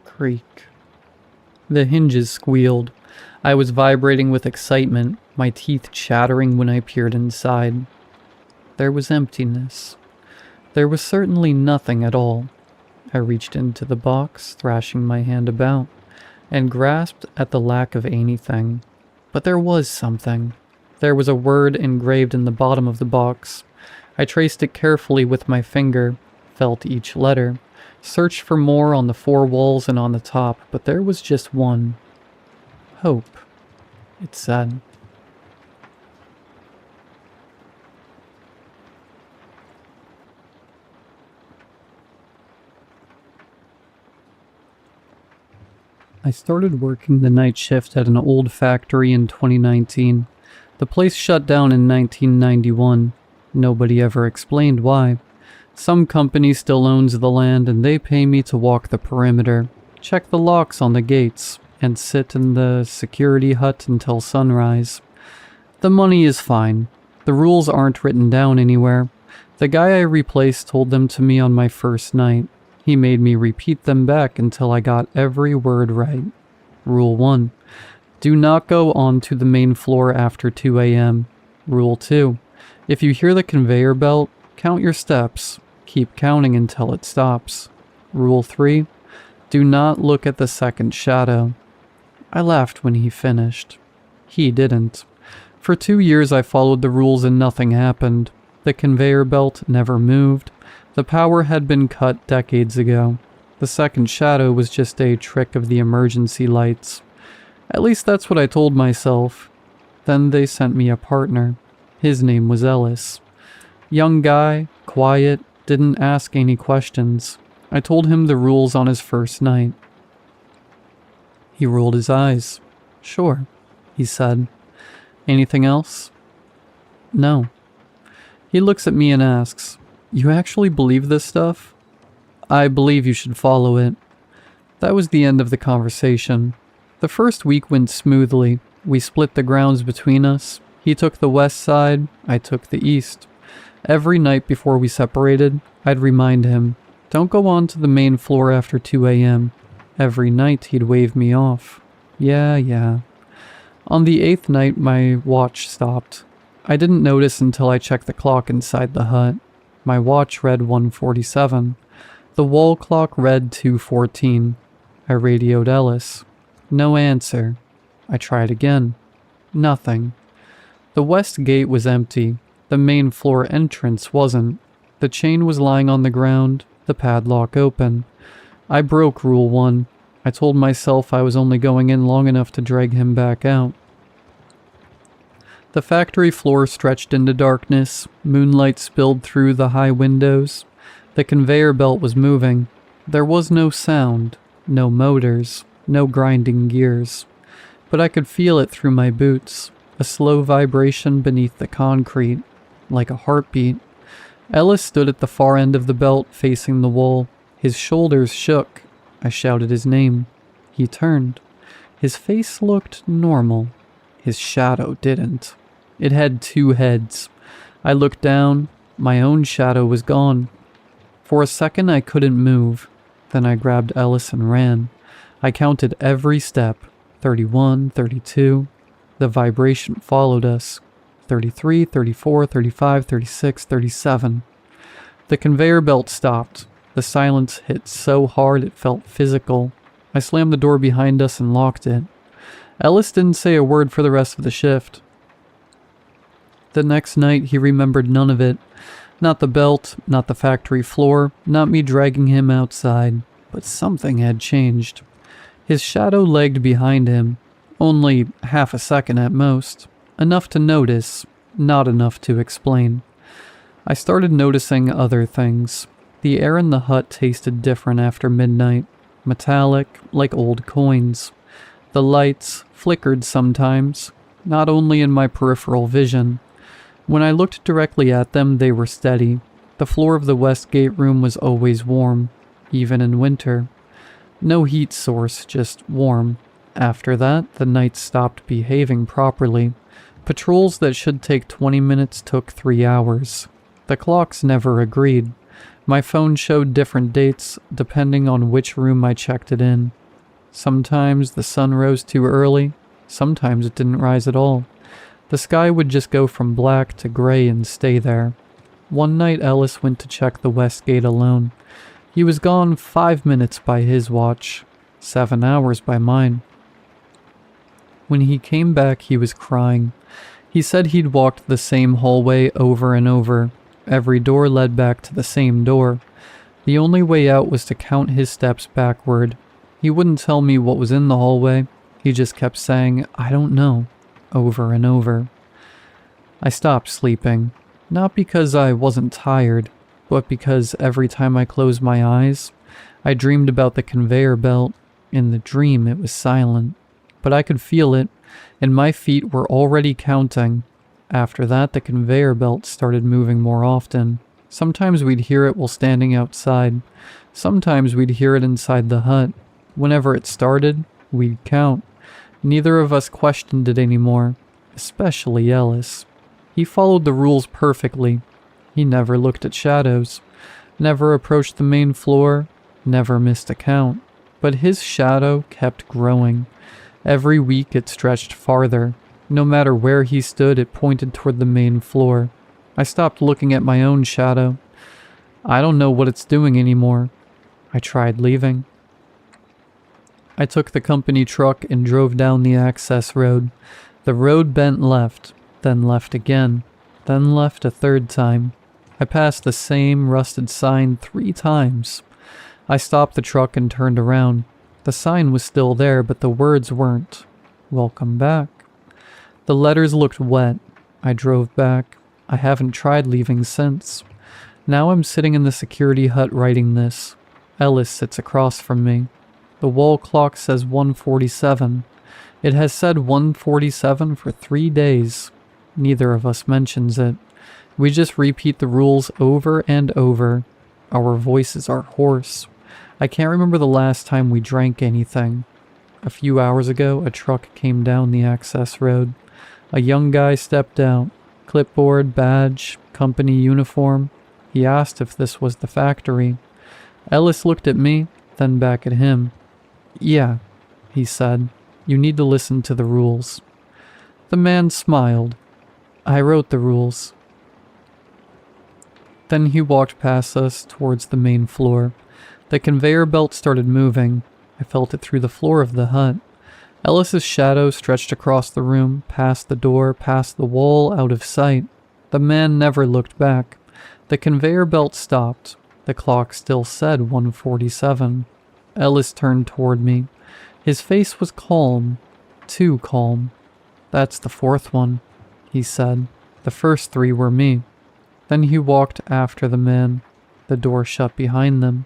Creak. The hinges squealed. I was vibrating with excitement, my teeth chattering when I peered inside. There was emptiness. There was certainly nothing at all. I reached into the box, thrashing my hand about, and grasped at the lack of anything. But there was something. There was a word engraved in the bottom of the box. I traced it carefully with my finger, felt each letter, searched for more on the four walls and on the top, but there was just one. Hope, it said. I started working the night shift at an old factory in 2019. The place shut down in 1991. Nobody ever explained why. Some company still owns the land and they pay me to walk the perimeter, check the locks on the gates, and sit in the security hut until sunrise. The money is fine. The rules aren't written down anywhere. The guy I replaced told them to me on my first night. He made me repeat them back until I got every word right. Rule 1. Do not go onto the main floor after 2 a.m. Rule 2. If you hear the conveyor belt, count your steps. Keep counting until it stops. Rule 3. Do not look at the second shadow. I laughed when he finished. He didn't. For 2 years I followed the rules and nothing happened. The conveyor belt never moved. The power had been cut decades ago. The second shadow was just a trick of the emergency lights. At least that's what I told myself. Then they sent me a partner. His name was Ellis. Young guy, quiet, didn't ask any questions. I told him the rules on his first night. He rolled his eyes. Sure, he said. Anything else? No. He looks at me and asks, You actually believe this stuff? I believe you should follow it. That was the end of the conversation. The first week went smoothly. We split the grounds between us. He took the west side, I took the east. Every night before we separated, I'd remind him, don't go on to the main floor after 2 a.m. Every night he'd wave me off. Yeah. On the 8th night, my watch stopped. I didn't notice until I checked the clock inside the hut. My watch read 1:47. The wall clock read 2:14. I radioed Ellis. No answer. I tried again. Nothing. The west gate was empty. The main floor entrance wasn't. The chain was lying on the ground, the padlock open. I broke Rule 1. I told myself I was only going in long enough to drag him back out. The factory floor stretched into darkness. Moonlight spilled through the high windows. The conveyor belt was moving. There was no sound, no motors, no grinding gears. But I could feel it through my boots, a slow vibration beneath the concrete, like a heartbeat. Ellis stood at the far end of the belt, facing the wall. His shoulders shook. I shouted his name. He turned. His face looked normal. His shadow didn't. It had 2 heads. I looked down. My own shadow was gone. For a second I couldn't move. Then I grabbed Ellis and ran. I counted every step. 31, 32. The vibration followed us. 33, 34, 35, 36, 37. The conveyor belt stopped. The silence hit so hard it felt physical. I slammed the door behind us and locked it. Ellis didn't say a word for the rest of the shift. The next night he remembered none of it. Not the belt, not the factory floor, not me dragging him outside. But something had changed. His shadow lagged behind him. Only half a second at most. Enough to notice, not enough to explain. I started noticing other things. The air in the hut tasted different after midnight. Metallic, like old coins. The lights flickered sometimes, not only in my peripheral vision. When I looked directly at them, they were steady. The floor of the west gate room was always warm, even in winter. No heat source, just warm. After that, the nights stopped behaving properly. Patrols that should take 20 minutes took 3 hours. The clocks never agreed. My phone showed different dates, depending on which room I checked it in. Sometimes the sun rose too early, sometimes it didn't rise at all. The sky would just go from black to gray and stay there. One night Ellis went to check the west gate alone. He was gone 5 minutes by his watch, 7 hours by mine. When he came back, he was crying. He said he'd walked the same hallway over and over. Every door led back to the same door. The only way out was to count his steps backward. He wouldn't tell me what was in the hallway. He just kept saying, "I don't know," over and over. I stopped sleeping, not because I wasn't tired, but because every time I closed my eyes, I dreamed about the conveyor belt. In the dream, it was silent, but I could feel it, and my feet were already counting. After that, the conveyor belt started moving more often. Sometimes we'd hear it while standing outside. Sometimes we'd hear it inside the hut. Whenever it started, we'd count. Neither of us questioned it anymore, especially Ellis. He followed the rules perfectly. He never looked at shadows, never approached the main floor, never missed a count. But his shadow kept growing. Every week it stretched farther. No matter where he stood, it pointed toward the main floor. I stopped looking at my own shadow. I don't know what it's doing anymore. I tried leaving. I took the company truck and drove down the access road. The road bent left, then left again, then left a third time. I passed the same rusted sign 3 times. I stopped the truck and turned around. The sign was still there, but the words weren't. "Welcome back." The letters looked wet. I drove back. I haven't tried leaving since. Now I'm sitting in the security hut writing this. Ellis sits across from me. The wall clock says 1:47. It has said 1:47 for 3 days. Neither of us mentions it. We just repeat the rules over and over. Our voices are hoarse. I can't remember the last time we drank anything. A few hours ago, a truck came down the access road. A young guy stepped out. Clipboard, badge, company uniform. He asked if this was the factory. Ellis looked at me, then back at him. "Yeah," he said. "You need to listen to the rules." The man smiled. "I wrote the rules." Then he walked past us towards the main floor. The conveyor belt started moving. I felt it through the floor of the hut. Ellis's shadow stretched across the room, past the door, past the wall, out of sight. The man never looked back. The conveyor belt stopped. The clock still said 1:47. Ellis turned toward me. His face was calm. Too calm. "That's the fourth one," he said. "The first three were me." Then he walked after the man. The door shut behind them.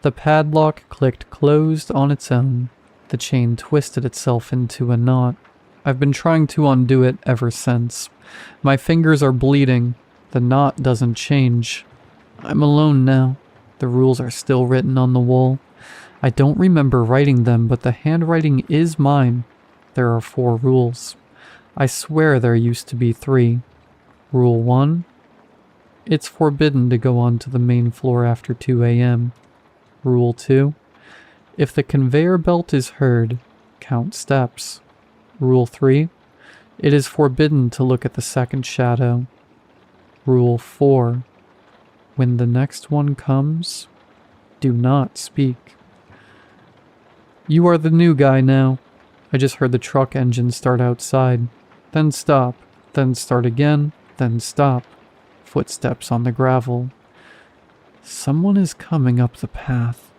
The padlock clicked closed on its own. The chain twisted itself into a knot. I've been trying to undo it ever since. My fingers are bleeding. The knot doesn't change. I'm alone now. The rules are still written on the wall. I don't remember writing them, but the handwriting is mine. There are 4 rules. I swear there used to be 3. Rule 1. It's forbidden to go onto the main floor after 2 a.m. Rule 2. If the conveyor belt is heard, count steps. Rule 3. It is forbidden to look at the second shadow. Rule 4. When the next one comes, do not speak. You are the new guy now. I just heard the truck engine start outside. Then stop. Then start again. Then stop. Footsteps on the gravel. Someone is coming up the path.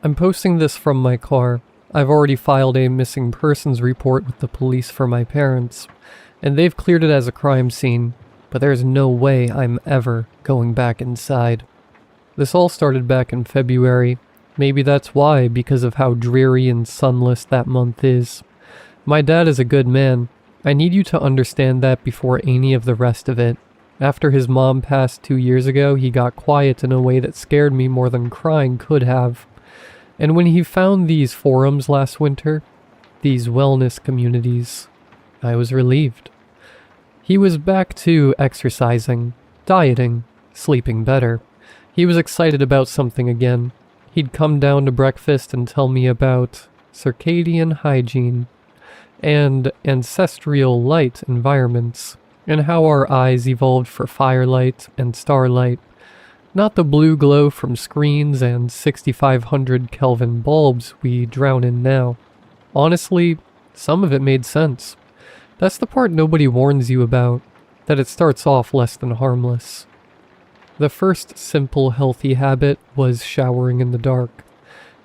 I'm posting this from my car. I've already filed a missing persons report with the police for my parents, and they've cleared it as a crime scene, but there's no way I'm ever going back inside. This all started back in February. Maybe that's why, because of how dreary and sunless that month is. My dad is a good man. I need you to understand that before any of the rest of it. After his mom passed 2 years ago, he got quiet in a way that scared me more than crying could have. And when he found these forums last winter, these wellness communities, I was relieved. He was back to exercising, dieting, sleeping better. He was excited about something again. He'd come down to breakfast and tell me about circadian hygiene and ancestral light environments, and how our eyes evolved for firelight and starlight, not the blue glow from screens and 6500 Kelvin bulbs we drown in now. Honestly, some of it made sense. That's the part nobody warns you about, that it starts off less than harmless. The first simple healthy habit was showering in the dark.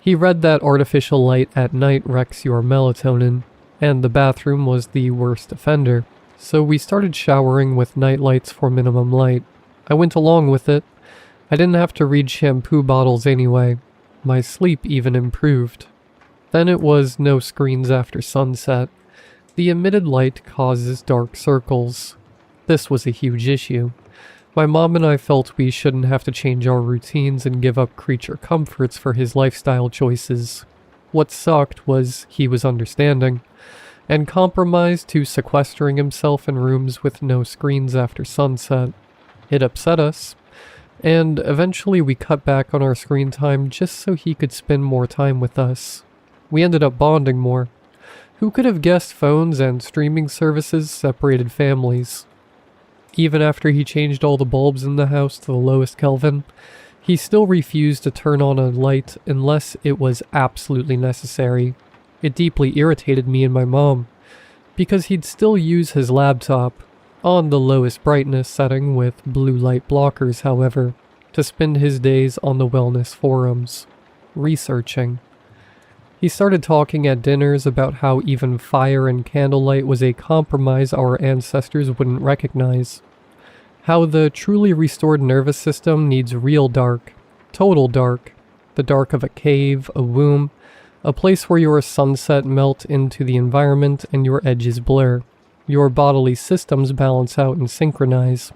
He read that artificial light at night wrecks your melatonin, and the bathroom was the worst offender. So we started showering with night lights for minimum light. I went along with it. I didn't have to read shampoo bottles anyway. My sleep even improved. Then it was no screens after sunset. The emitted light causes dark circles. This was a huge issue. My mom and I felt we shouldn't have to change our routines and give up creature comforts for his lifestyle choices. What sucked was he was understanding, and compromised to sequestering himself in rooms with no screens after sunset. It upset us. And eventually we cut back on our screen time just so he could spend more time with us. We ended up bonding more. Who could have guessed phones and streaming services separated families? Even after he changed all the bulbs in the house to the lowest Kelvin, he still refused to turn on a light unless it was absolutely necessary. It deeply irritated me and my mom, because he'd still use his laptop, on the lowest brightness setting with blue light blockers, however, to spend his days on the wellness forums, researching. He started talking at dinners about how even fire and candlelight was a compromise our ancestors wouldn't recognize. How the truly restored nervous system needs real dark, total dark, the dark of a cave, a womb, a place where your sunset melt into the environment and your edges blur. Your bodily systems balance out and synchronize,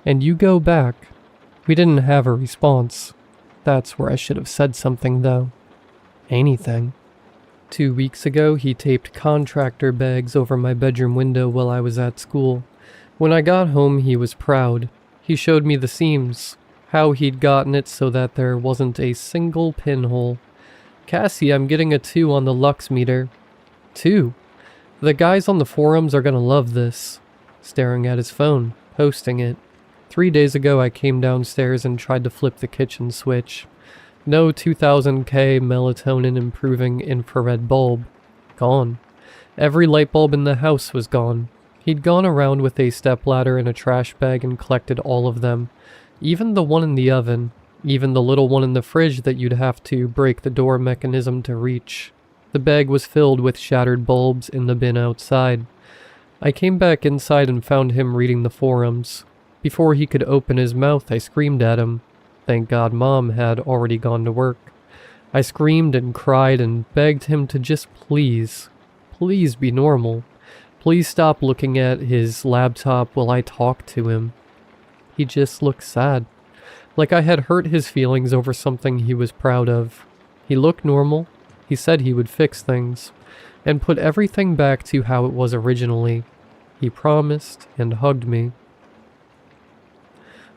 and you go back. We didn't have a response. That's where I should have said something, though. Anything. 2 weeks ago, he taped contractor bags over my bedroom window while I was at school. When I got home, he was proud. He showed me the seams, how he'd gotten it so that there wasn't a single pinhole. "Cassie, I'm getting a 2 on the lux meter." 2? The guys on the forums are gonna love this. Staring at his phone, posting it. 3 days ago I came downstairs and tried to flip the kitchen switch. No 2000K melatonin improving infrared bulb. Gone. Every light bulb in the house was gone. He'd gone around with a stepladder and a trash bag and collected all of them. Even the one in the oven. Even the little one in the fridge that you'd have to break the door mechanism to reach. The bag was filled with shattered bulbs in the bin outside. I came back inside and found him reading the forums. Before he could open his mouth, I screamed at him. Thank God Mom had already gone to work. I screamed and cried and begged him to just please be normal. Please stop looking at his laptop while I talk to him. He just looked sad. Like I had hurt his feelings over something he was proud of. He looked normal. He said he would fix things and put everything back to how it was originally. He promised and hugged me.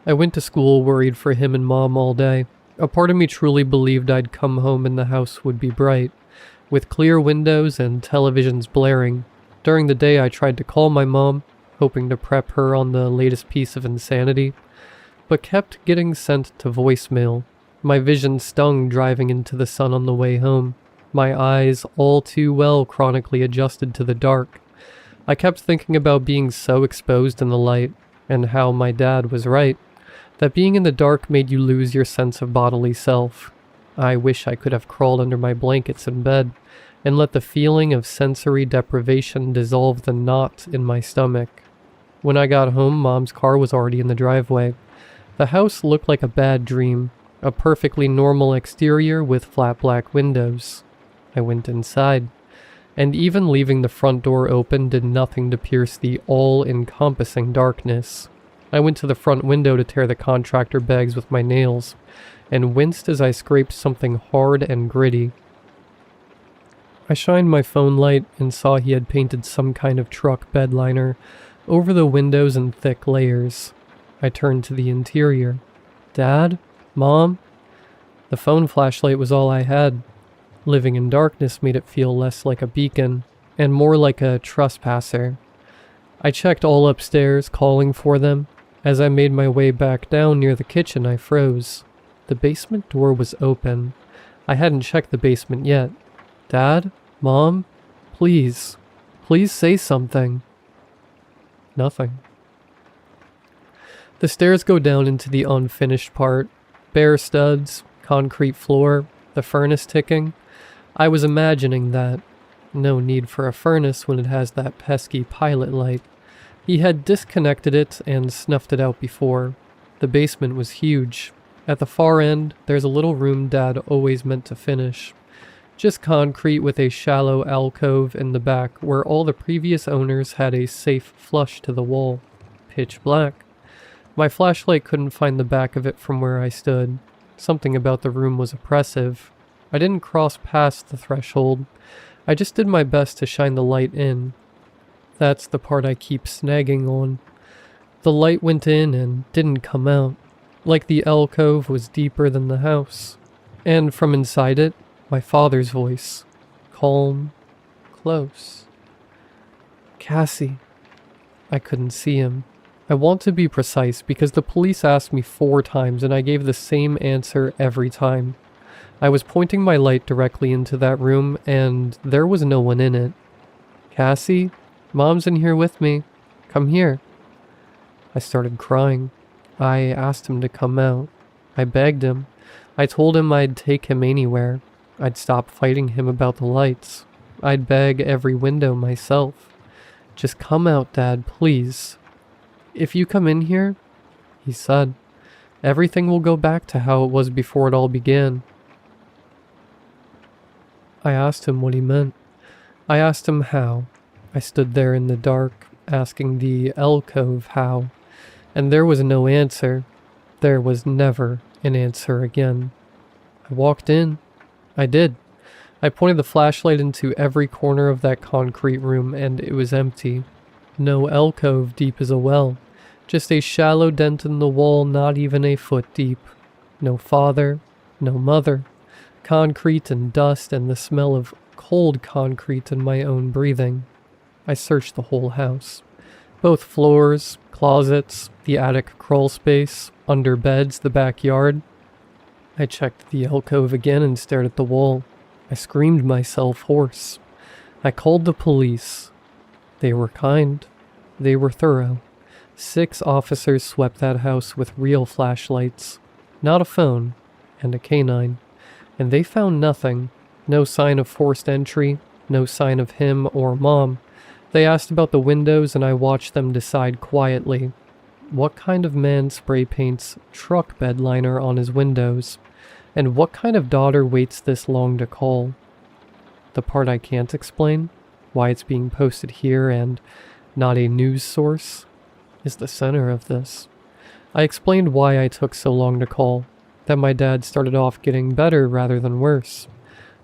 I went to school worried for him and Mom all day. A part of me truly believed I'd come home and the house would be bright, with clear windows and televisions blaring. During the day I tried to call my mom, hoping to prep her on the latest piece of insanity, but kept getting sent to voicemail. My vision stung driving into the sun on the way home, my eyes all too well chronically adjusted to the dark. I kept thinking about being so exposed in the light, and how my dad was right, that being in the dark made you lose your sense of bodily self. I wish I could have crawled under my blankets in bed, and let the feeling of sensory deprivation dissolve the knot in my stomach. When I got home, Mom's car was already in the driveway. The house looked like a bad dream, a perfectly normal exterior with flat black windows. I went inside, and even leaving the front door open did nothing to pierce the all-encompassing darkness. I went to the front window to tear the contractor bags with my nails, and winced as I scraped something hard and gritty. I shined my phone light and saw he had painted some kind of truck bed liner over the windows in thick layers. I turned to the interior. Dad? Mom? The phone flashlight was all I had. Living in darkness made it feel less like a beacon, and more like a trespasser. I checked all upstairs, calling for them. As I made my way back down near the kitchen, I froze. The basement door was open. I hadn't checked the basement yet. Dad? Mom? Please say something. Nothing. The stairs go down into the unfinished part. Bare studs, concrete floor, the furnace ticking. I was imagining that. No need for a furnace when it has that pesky pilot light. He had disconnected it and snuffed it out before. The basement was huge. At the far end, there's a little room Dad always meant to finish. Just concrete with a shallow alcove in the back where all the previous owners had a safe flush to the wall. Pitch black. My flashlight couldn't find the back of it from where I stood. Something about the room was oppressive. I didn't cross past the threshold. I just did my best to shine the light in. That's the part I keep snagging on. The light went in and didn't come out, like the alcove was deeper than the house. And from inside it, my father's voice, calm, close. Cassie. I couldn't see him. I want to be precise because the police asked me 4 times and I gave the same answer every time. I was pointing my light directly into that room and there was no one in it. Cassie, Mom's in here with me. Come here. I started crying. I asked him to come out. I begged him. I told him I'd take him anywhere. I'd stop fighting him about the lights. I'd beg every window myself. Just come out, Dad, please. If you come in here, he said, everything will go back to how it was before it all began. I asked him what he meant. I asked him how. I stood there in the dark, asking the alcove how, and there was no answer. There was never an answer again. I walked in. I did. I pointed the flashlight into every corner of that concrete room, and it was empty. No alcove deep as a well. Just a shallow dent in the wall not even a foot deep. No father, no mother. Concrete and dust and the smell of cold concrete in my own breathing. I searched the whole house. Both floors, closets, the attic crawl space, under beds, the backyard. I checked the alcove again and stared at the wall. I screamed myself hoarse. I called the police. They were kind. They were thorough. 6 officers swept that house with real flashlights. Not a phone, and a canine. And they found nothing. No sign of forced entry, no sign of him or Mom. They asked about the windows and I watched them decide quietly. What kind of man spray paints truck bed liner on his windows? And what kind of daughter waits this long to call? The part I can't explain, why it's being posted here and not a news source, is the center of this. I explained why I took so long to call, that my dad started off getting better rather than worse.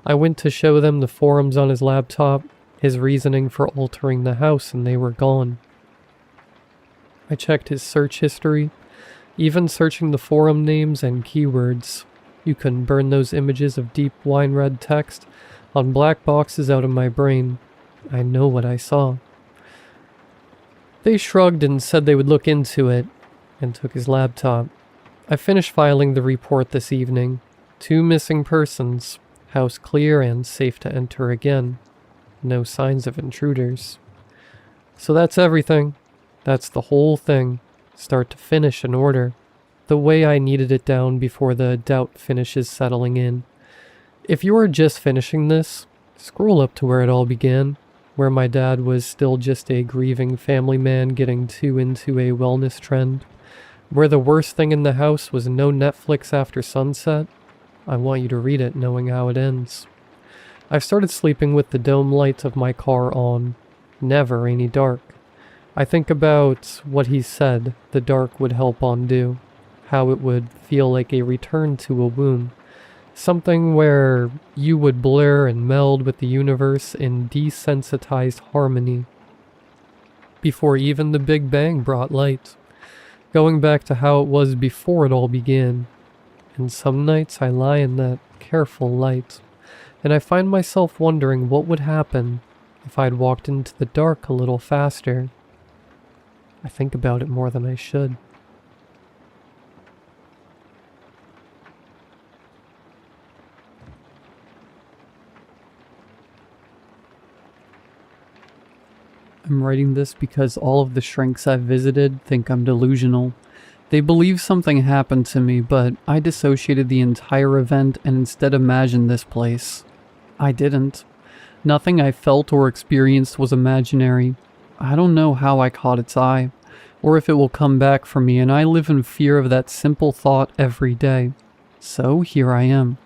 I went to show them the forums on his laptop, his reasoning for altering the house, and they were gone. I checked his search history, even searching the forum names and keywords. You couldn't burn those images of deep wine red text on black boxes out of my brain. I know what I saw. They shrugged and said they would look into it, and took his laptop. I finished filing the report this evening. 2 missing persons, house clear and safe to enter again. No signs of intruders. So that's everything. That's the whole thing, start to finish in order. The way I needed it down before the doubt finishes settling in. If you are just finishing this, scroll up to where it all began, where my dad was still just a grieving family man getting too into a wellness trend, where the worst thing in the house was no Netflix after sunset. I want you to read it knowing how it ends. I've started sleeping with the dome light of my car on. Never any dark. I think about what he said the dark would help undo, how it would feel like a return to a womb, something where you would blur and meld with the universe in desensitized harmony. Before even the Big Bang brought light, going back to how it was before it all began. And some nights I lie in that careful light, and I find myself wondering what would happen if I'd walked into the dark a little faster. I think about it more than I should. I'm writing this because all of the shrinks I've visited think I'm delusional. They believe something happened to me, but I dissociated the entire event and instead imagined this place. I didn't. Nothing I felt or experienced was imaginary. I don't know how I caught its eye, or if it will come back for me, and I live in fear of that simple thought every day. So here I am,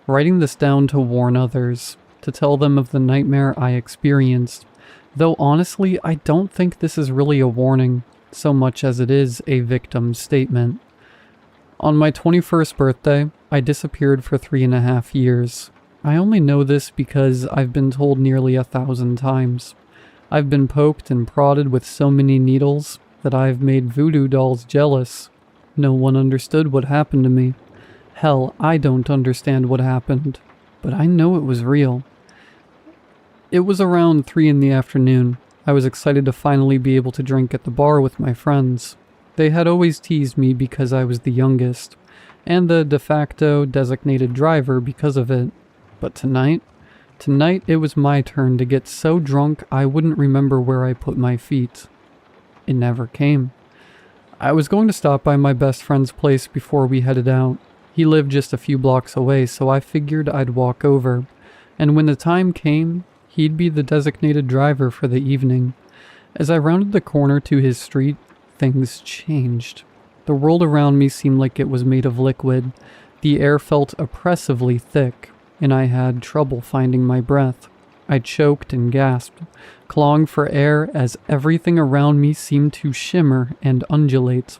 writing this down to warn others, to tell them of the nightmare I experienced. Though honestly, I don't think this is really a warning, so much as it is a victim statement. On my 21st birthday, I disappeared for 3.5 years. I only know this because I've been told nearly 1,000 times. I've been poked and prodded with so many needles that I've made voodoo dolls jealous. No one understood what happened to me. Hell, I don't understand what happened, but I know it was real. It was around 3 in the afternoon. I was excited to finally be able to drink at the bar with my friends. They had always teased me because I was the youngest, and the de facto designated driver because of it. But tonight it was my turn to get so drunk I wouldn't remember where I put my feet. It never came. I was going to stop by my best friend's place before we headed out. He lived just a few blocks away, so I figured I'd walk over. And when the time came, he'd be the designated driver for the evening. As I rounded the corner to his street, things changed. The world around me seemed like it was made of liquid. The air felt oppressively thick, and I had trouble finding my breath. I choked and gasped, clawing for air as everything around me seemed to shimmer and undulate.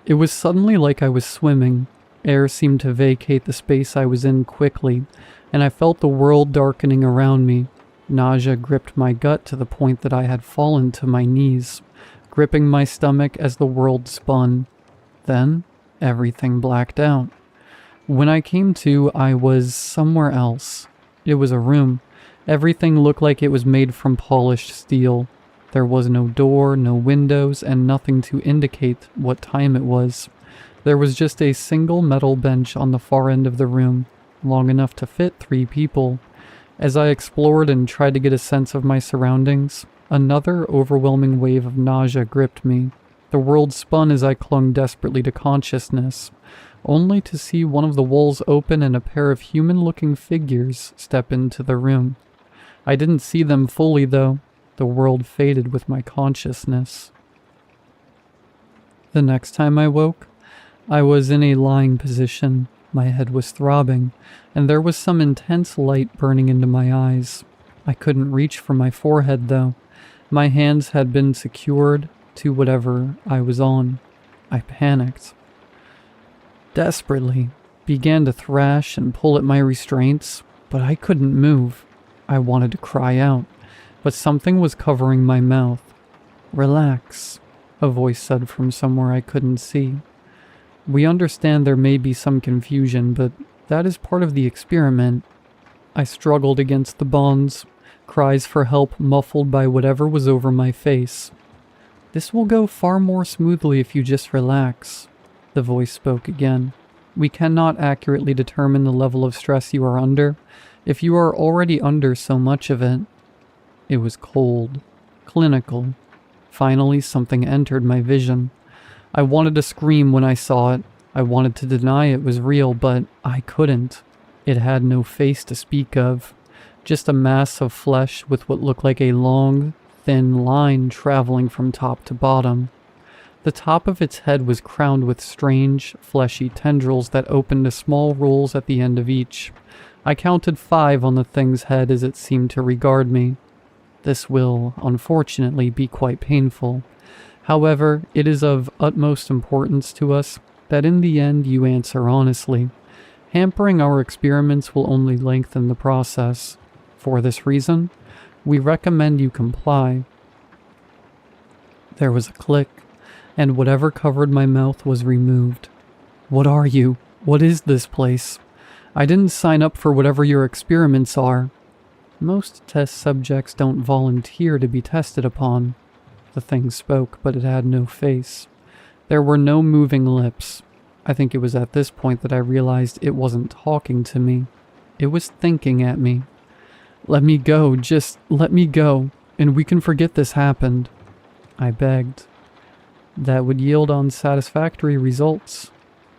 It was suddenly like I was swimming. Air seemed to vacate the space I was in quickly, and I felt the world darkening around me. Nausea gripped my gut to the point that I had fallen to my knees, gripping my stomach as the world spun. Then, everything blacked out. When I came to, I was somewhere else. It was a room. Everything looked like it was made from polished steel. There was no door, no windows, and nothing to indicate what time it was. There was just a single metal bench on the far end of the room, long enough to fit 3 people. As I explored and tried to get a sense of my surroundings, another overwhelming wave of nausea gripped me. The world spun as I clung desperately to consciousness, only to see one of the walls open and a pair of human-looking figures step into the room. I didn't see them fully, though. The world faded with my consciousness. The next time I woke, I was in a lying position. My head was throbbing, and there was some intense light burning into my eyes. I couldn't reach for my forehead, though. My hands had been secured to whatever I was on. I panicked. Desperately, began to thrash and pull at my restraints, but I couldn't move. I wanted to cry out, but something was covering my mouth. "Relax," a voice said from somewhere I couldn't see. "We understand there may be some confusion, but that is part of the experiment." I struggled against the bonds, cries for help muffled by whatever was over my face. "This will go far more smoothly if you just relax," the voice spoke again. "We cannot accurately determine the level of stress you are under if you are already under so much of it." It was cold, clinical. Finally, something entered my vision. I wanted to scream when I saw it. I wanted to deny it was real, but I couldn't. It had no face to speak of, just a mass of flesh with what looked like a long, thin line traveling from top to bottom. The top of its head was crowned with strange, fleshy tendrils that opened to small rolls at the end of each. I counted 5 on the thing's head as it seemed to regard me. This will, unfortunately, be quite painful. However, it is of utmost importance to us that in the end you answer honestly. Hampering our experiments will only lengthen the process. For this reason, we recommend you comply. There was a click, and whatever covered my mouth was removed. "What are you? What is this place? I didn't sign up for whatever your experiments are." "Most test subjects don't volunteer to be tested upon." The thing spoke, but it had no face. There were no moving lips. I think it was at this point that I realized it wasn't talking to me. It was thinking at me. "Let me go, just let me go, and we can forget this happened," I begged. "That would yield unsatisfactory results,"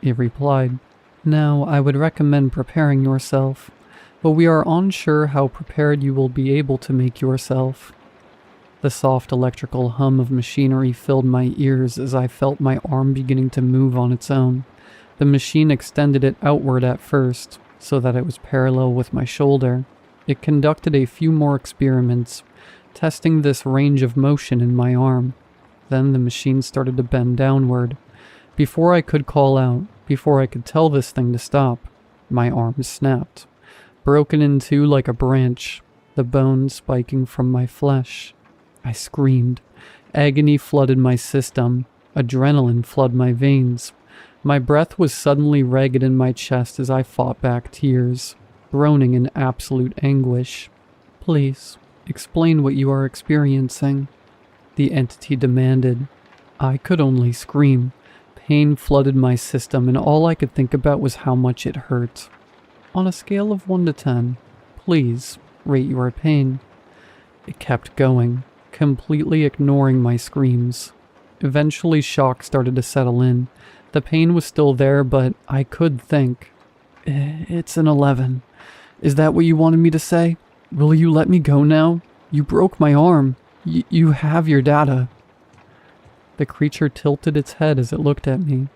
it replied. "Now, I would recommend preparing yourself, but we are unsure how prepared you will be able to make yourself." The soft electrical hum of machinery filled my ears as I felt my arm beginning to move on its own. The machine extended it outward at first, so that it was parallel with my shoulder. It conducted a few more experiments, testing this range of motion in my arm. Then the machine started to bend downward. Before I could call out, before I could tell this thing to stop, my arm snapped, broken in two like a branch, the bone spiking from my flesh. I screamed. Agony flooded my system. Adrenaline flooded my veins. My breath was suddenly ragged in my chest as I fought back tears, groaning in absolute anguish. "Please, explain what you are experiencing," the entity demanded. I could only scream. Pain flooded my system, and all I could think about was how much it hurt. "On a scale of 1 to 10, please rate your pain." It kept going, completely ignoring my screams. Eventually, shock started to settle in. The pain was still there, but I could think. "It's an 11. Is that what you wanted me to say? Will you let me go now? You broke my arm. You have your data." The creature tilted its head as it looked at me.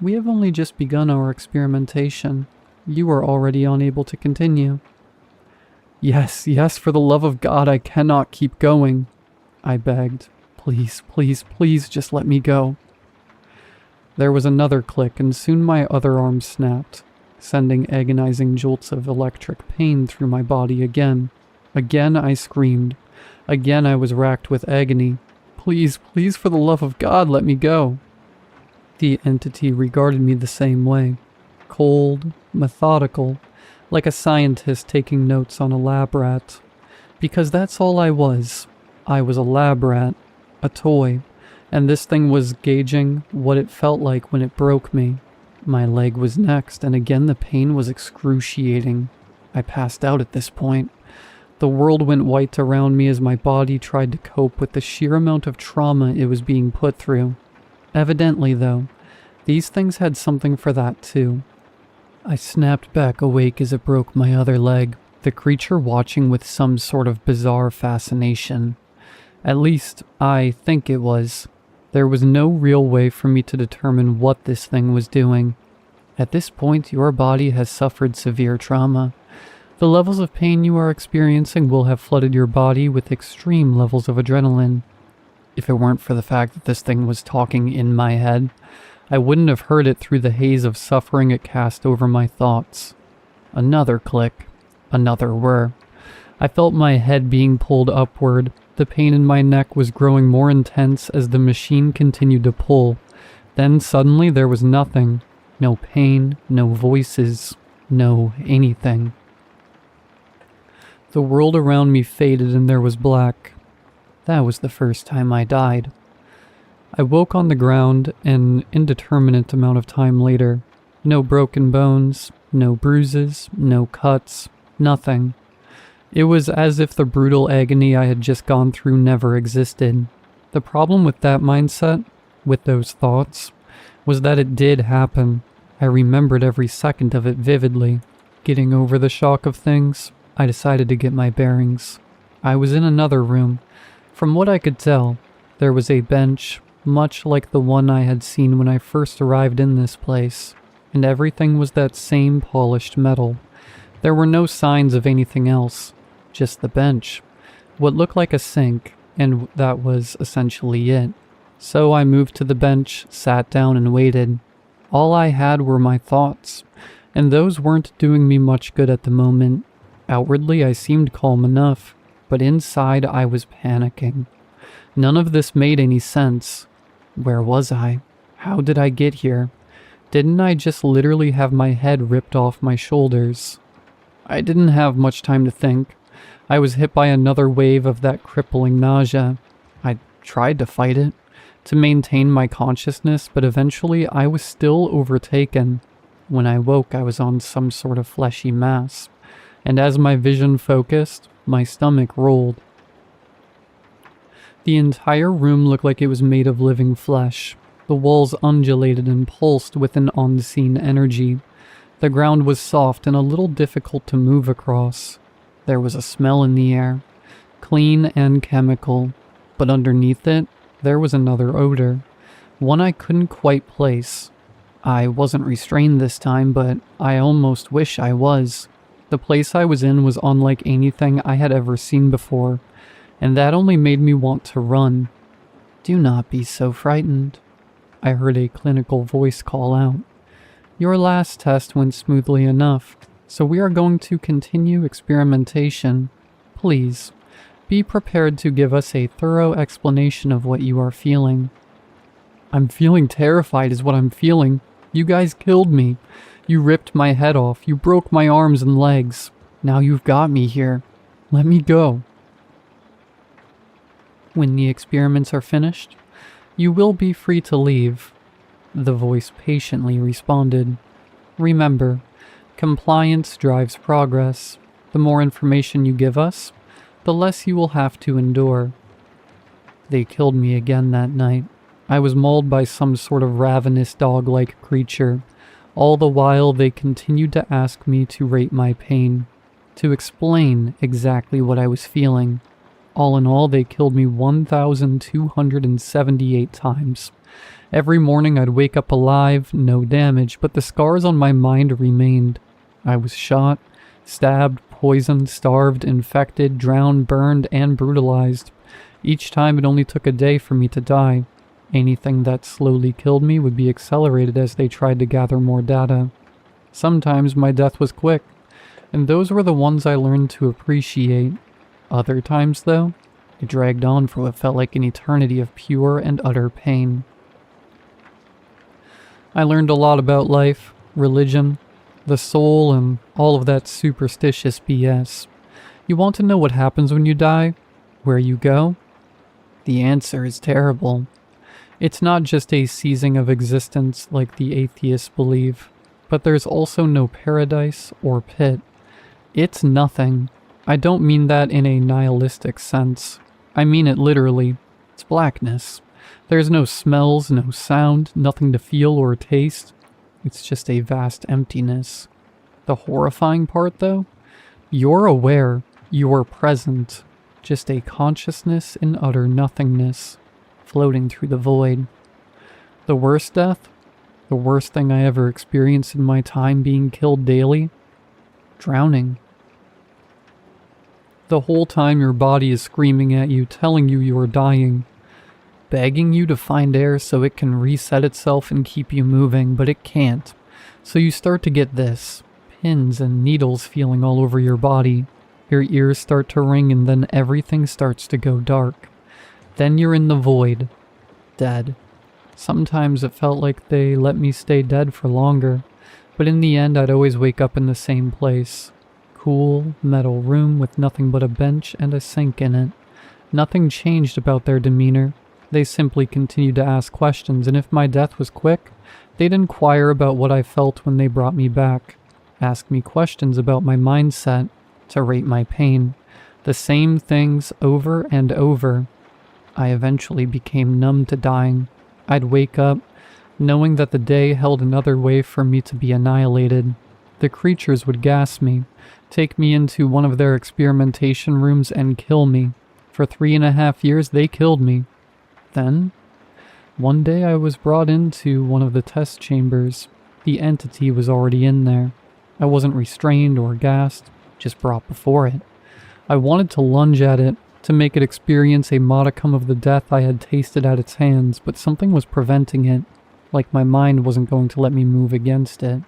"We have only just begun our experimentation. You are already unable to continue." Yes, for the love of God, I cannot keep going," I begged. "Please, please, please just let me go." There was another click, and soon my other arm snapped, sending agonizing jolts of electric pain through my body again. Again I screamed. Again I was racked with agony. "Please, please, for the love of God, let me go." The entity regarded me the same way. Cold, methodical, like a scientist taking notes on a lab rat. Because that's all I was. I was a lab rat, a toy, and this thing was gauging what it felt like when it broke me. My leg was next, and again the pain was excruciating. I passed out at this point. The world went white around me as my body tried to cope with the sheer amount of trauma it was being put through. Evidently, though, these things had something for that too. I snapped back awake as it broke my other leg, the creature watching with some sort of bizarre fascination. At least, I think it was. There was no real way for me to determine what this thing was doing. At this point, your body has suffered severe trauma. The levels of pain you are experiencing will have flooded your body with extreme levels of adrenaline. If it weren't for the fact that this thing was talking in my head, I wouldn't have heard it through the haze of suffering it cast over my thoughts. Another click. Another whir. I felt my head being pulled upward. The pain in my neck was growing more intense as the machine continued to pull. Then suddenly there was nothing. No pain, no voices, no anything. The world around me faded and there was black. That was the first time I died. I woke on the ground an indeterminate amount of time later. No broken bones, no bruises, no cuts, nothing. It was as if the brutal agony I had just gone through never existed. The problem with that mindset, with those thoughts, was that it did happen. I remembered every second of it vividly. Getting over the shock of things, I decided to get my bearings. I was in another room. From what I could tell, there was a bench, much like the one I had seen when I first arrived in this place, and everything was that same polished metal. There were no signs of anything else, just the bench, what looked like a sink, and that was essentially it. So I moved to the bench, sat down, and waited. All I had were my thoughts, and those weren't doing me much good at the moment. Outwardly, I seemed calm enough, but inside I was panicking. None of this made any sense. Where was I? How did I get here? Didn't I just literally have my head ripped off my shoulders? I didn't have much time to think. I was hit by another wave of that crippling nausea. I tried to fight it, to maintain my consciousness, but eventually I was still overtaken. When I woke, I was on some sort of fleshy mass, and as my vision focused, my stomach rolled. The entire room looked like it was made of living flesh. The walls undulated and pulsed with an unseen energy. The ground was soft and a little difficult to move across. There was a smell in the air, clean and chemical, but underneath it, there was another odor, one I couldn't quite place. I wasn't restrained this time, but I almost wish I was. The place I was in was unlike anything I had ever seen before, and that only made me want to run. "Do not be so frightened," I heard a clinical voice call out. "Your last test went smoothly enough, so we are going to continue experimentation. Please, be prepared to give us a thorough explanation of what you are feeling." "I'm feeling terrified is what I'm feeling. You guys killed me. You ripped my head off. You broke my arms and legs. Now you've got me here. Let me go." "When the experiments are finished, you will be free to leave," the voice patiently responded. "Remember, compliance drives progress. The more information you give us, the less you will have to endure." They killed me again that night. I was mauled by some sort of ravenous dog-like creature. All the while, they continued to ask me to rate my pain, to explain exactly what I was feeling. All in all, they killed me 1,278 times. Every morning I'd wake up alive, no damage, but the scars on my mind remained. I was shot, stabbed, poisoned, starved, infected, drowned, burned, and brutalized. Each time it only took a day for me to die. Anything that slowly killed me would be accelerated as they tried to gather more data. Sometimes my death was quick, and those were the ones I learned to appreciate. Other times, though, it dragged on for what felt like an eternity of pure and utter pain. I learned a lot about life, religion, the soul, and all of that superstitious BS. You want to know what happens when you die? Where you go? The answer is terrible. It's not just a ceasing of existence like the atheists believe, but there's also no paradise or pit. It's nothing. I don't mean that in a nihilistic sense. I mean it literally. It's blackness. There's no smells, no sound, nothing to feel or taste. It's just a vast emptiness. The horrifying part, though? You're aware, you're present, just a consciousness in utter nothingness, floating through the void. The worst death? The worst thing I ever experienced in my time being killed daily? Drowning. The whole time your body is screaming at you, telling you you are dying, begging you to find air so it can reset itself and keep you moving, but it can't. So you start to get this, pins and needles feeling all over your body. Your ears start to ring and then everything starts to go dark. Then you're in the void, dead. Sometimes it felt like they let me stay dead for longer, but in the end I'd always wake up in the same place. Cool, metal room with nothing but a bench and a sink in it. Nothing changed about their demeanor. They simply continued to ask questions, and if my death was quick, they'd inquire about what I felt when they brought me back. Ask me questions about my mindset, to rate my pain. The same things over and over. I eventually became numb to dying. I'd wake up, knowing that the day held another way for me to be annihilated. The creatures would gas me, take me into one of their experimentation rooms and kill me. For 3.5 years, they killed me. Then, one day I was brought into one of the test chambers. The entity was already in there. I wasn't restrained or gassed, just brought before it. I wanted to lunge at it, to make it experience a modicum of the death I had tasted at its hands, but something was preventing it, like my mind wasn't going to let me move against it.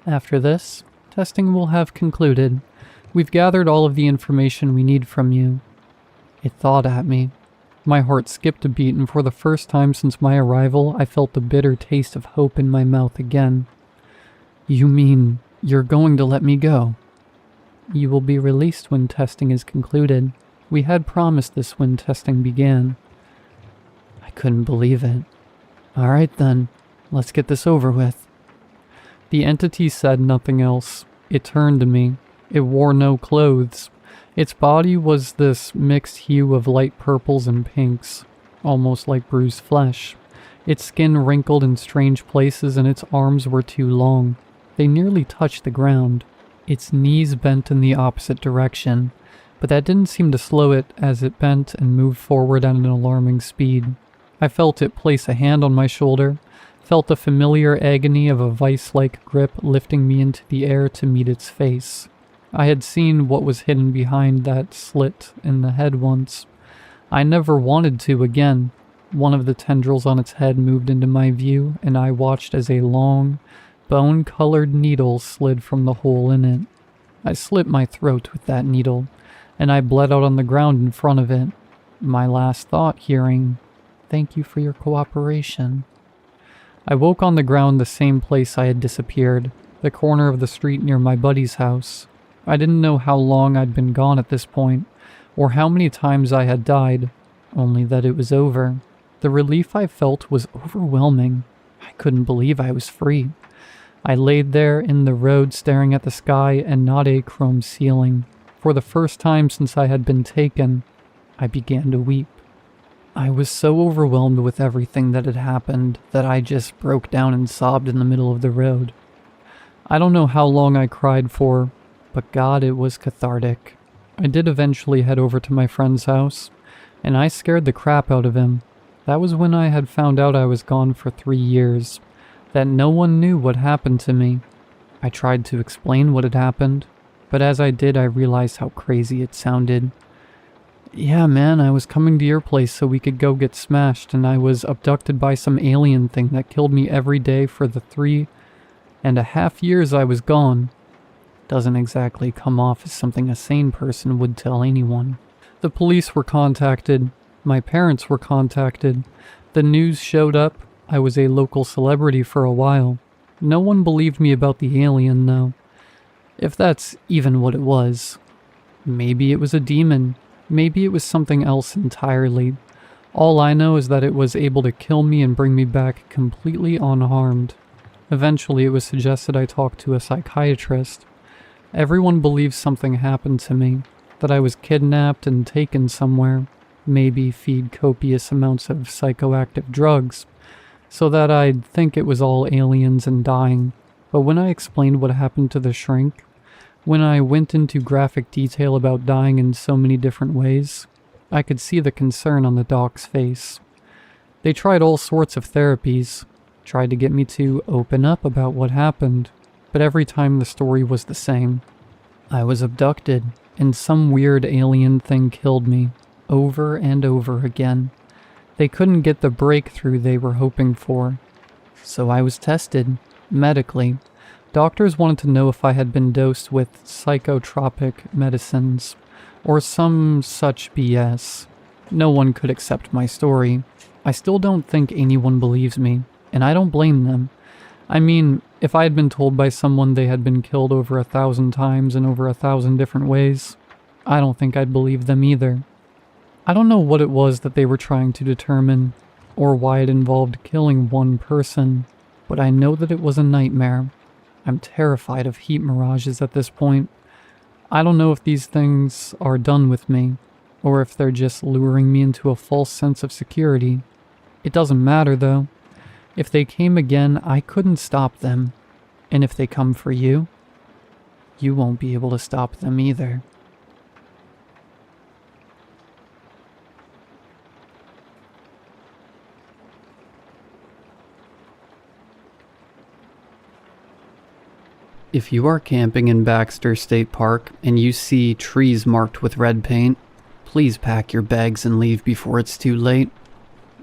After this, testing will have concluded. We've gathered all of the information we need from you. It thawed at me. My heart skipped a beat, and for the first time since my arrival, I felt the bitter taste of hope in my mouth again. You mean you're going to let me go? You will be released when testing is concluded. We had promised this when testing began. I couldn't believe it. All right then, let's get this over with. The entity said nothing else. It turned to me. It wore no clothes. Its body was this mixed hue of light purples and pinks, almost like bruised flesh. Its skin wrinkled in strange places and its arms were too long. They nearly touched the ground. Its knees bent in the opposite direction, but that didn't seem to slow it as it bent and moved forward at an alarming speed. I felt it place a hand on my shoulder, felt the familiar agony of a vice-like grip lifting me into the air to meet its face. I had seen what was hidden behind that slit in the head once. I never wanted to again. One of the tendrils on its head moved into my view, and I watched as a long, bone-colored needle slid from the hole in it. I slit my throat with that needle, and I bled out on the ground in front of it. My last thought hearing, "Thank you for your cooperation." I woke on the ground the same place I had disappeared, the corner of the street near my buddy's house. I didn't know how long I'd been gone at this point, or how many times I had died, only that it was over. The relief I felt was overwhelming. I couldn't believe I was free. I laid there in the road staring at the sky and not a chrome ceiling. For the first time since I had been taken, I began to weep. I was so overwhelmed with everything that had happened that I just broke down and sobbed in the middle of the road. I don't know how long I cried for, but God, it was cathartic. I did eventually head over to my friend's house, and I scared the crap out of him. That was when I had found out I was gone for 3 years, that no one knew what happened to me. I tried to explain what had happened, but as I did, I realized how crazy it sounded. Yeah, man, I was coming to your place so we could go get smashed, and I was abducted by some alien thing that killed me every day for the 3.5 years I was gone. Doesn't exactly come off as something a sane person would tell anyone. The police were contacted. My parents were contacted. The news showed up. I was a local celebrity for a while. No one believed me about the alien, though. If that's even what it was. Maybe it was a demon. Maybe it was something else entirely. All I know is that it was able to kill me and bring me back completely unharmed. Eventually, it was suggested I talk to a psychiatrist. Everyone believes something happened to me, that I was kidnapped and taken somewhere, maybe feed copious amounts of psychoactive drugs, so that I'd think it was all aliens and dying. But when I explained what happened to the shrink, when I went into graphic detail about dying in so many different ways, I could see the concern on the doc's face. They tried all sorts of therapies, tried to get me to open up about what happened, but every time the story was the same. I was abducted, and some weird alien thing killed me, over and over again. They couldn't get the breakthrough they were hoping for. So I was tested, medically. Doctors wanted to know if I had been dosed with psychotropic medicines, or some such BS. No one could accept my story. I still don't think anyone believes me, and I don't blame them. I mean, if I had been told by someone they had been killed over 1,000 times in over 1,000 different ways, I don't think I'd believe them either. I don't know what it was that they were trying to determine, or why it involved killing one person, but I know that it was a nightmare. I'm terrified of heat mirages at this point. I don't know if these things are done with me, or if they're just luring me into a false sense of security. It doesn't matter though. If they came again, I couldn't stop them. And if they come for you, you won't be able to stop them either. If you are camping in Baxter State Park and you see trees marked with red paint, please pack your bags and leave before it's too late.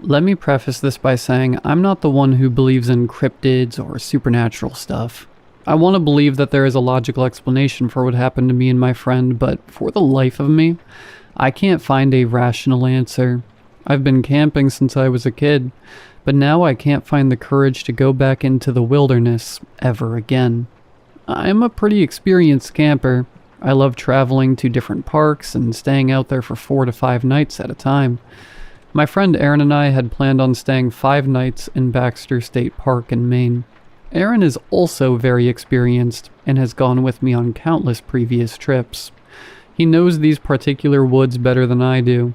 Let me preface this by saying I'm not the one who believes in cryptids or supernatural stuff. I want to believe that there is a logical explanation for what happened to me and my friend, but for the life of me, I can't find a rational answer. I've been camping since I was a kid, but now I can't find the courage to go back into the wilderness ever again. I'm a pretty experienced camper. I love traveling to different parks and staying out there for 4 to 5 nights at a time. My friend Aaron and I had planned on staying 5 nights in Baxter State Park in Maine. Aaron is also very experienced and has gone with me on countless previous trips. He knows these particular woods better than I do,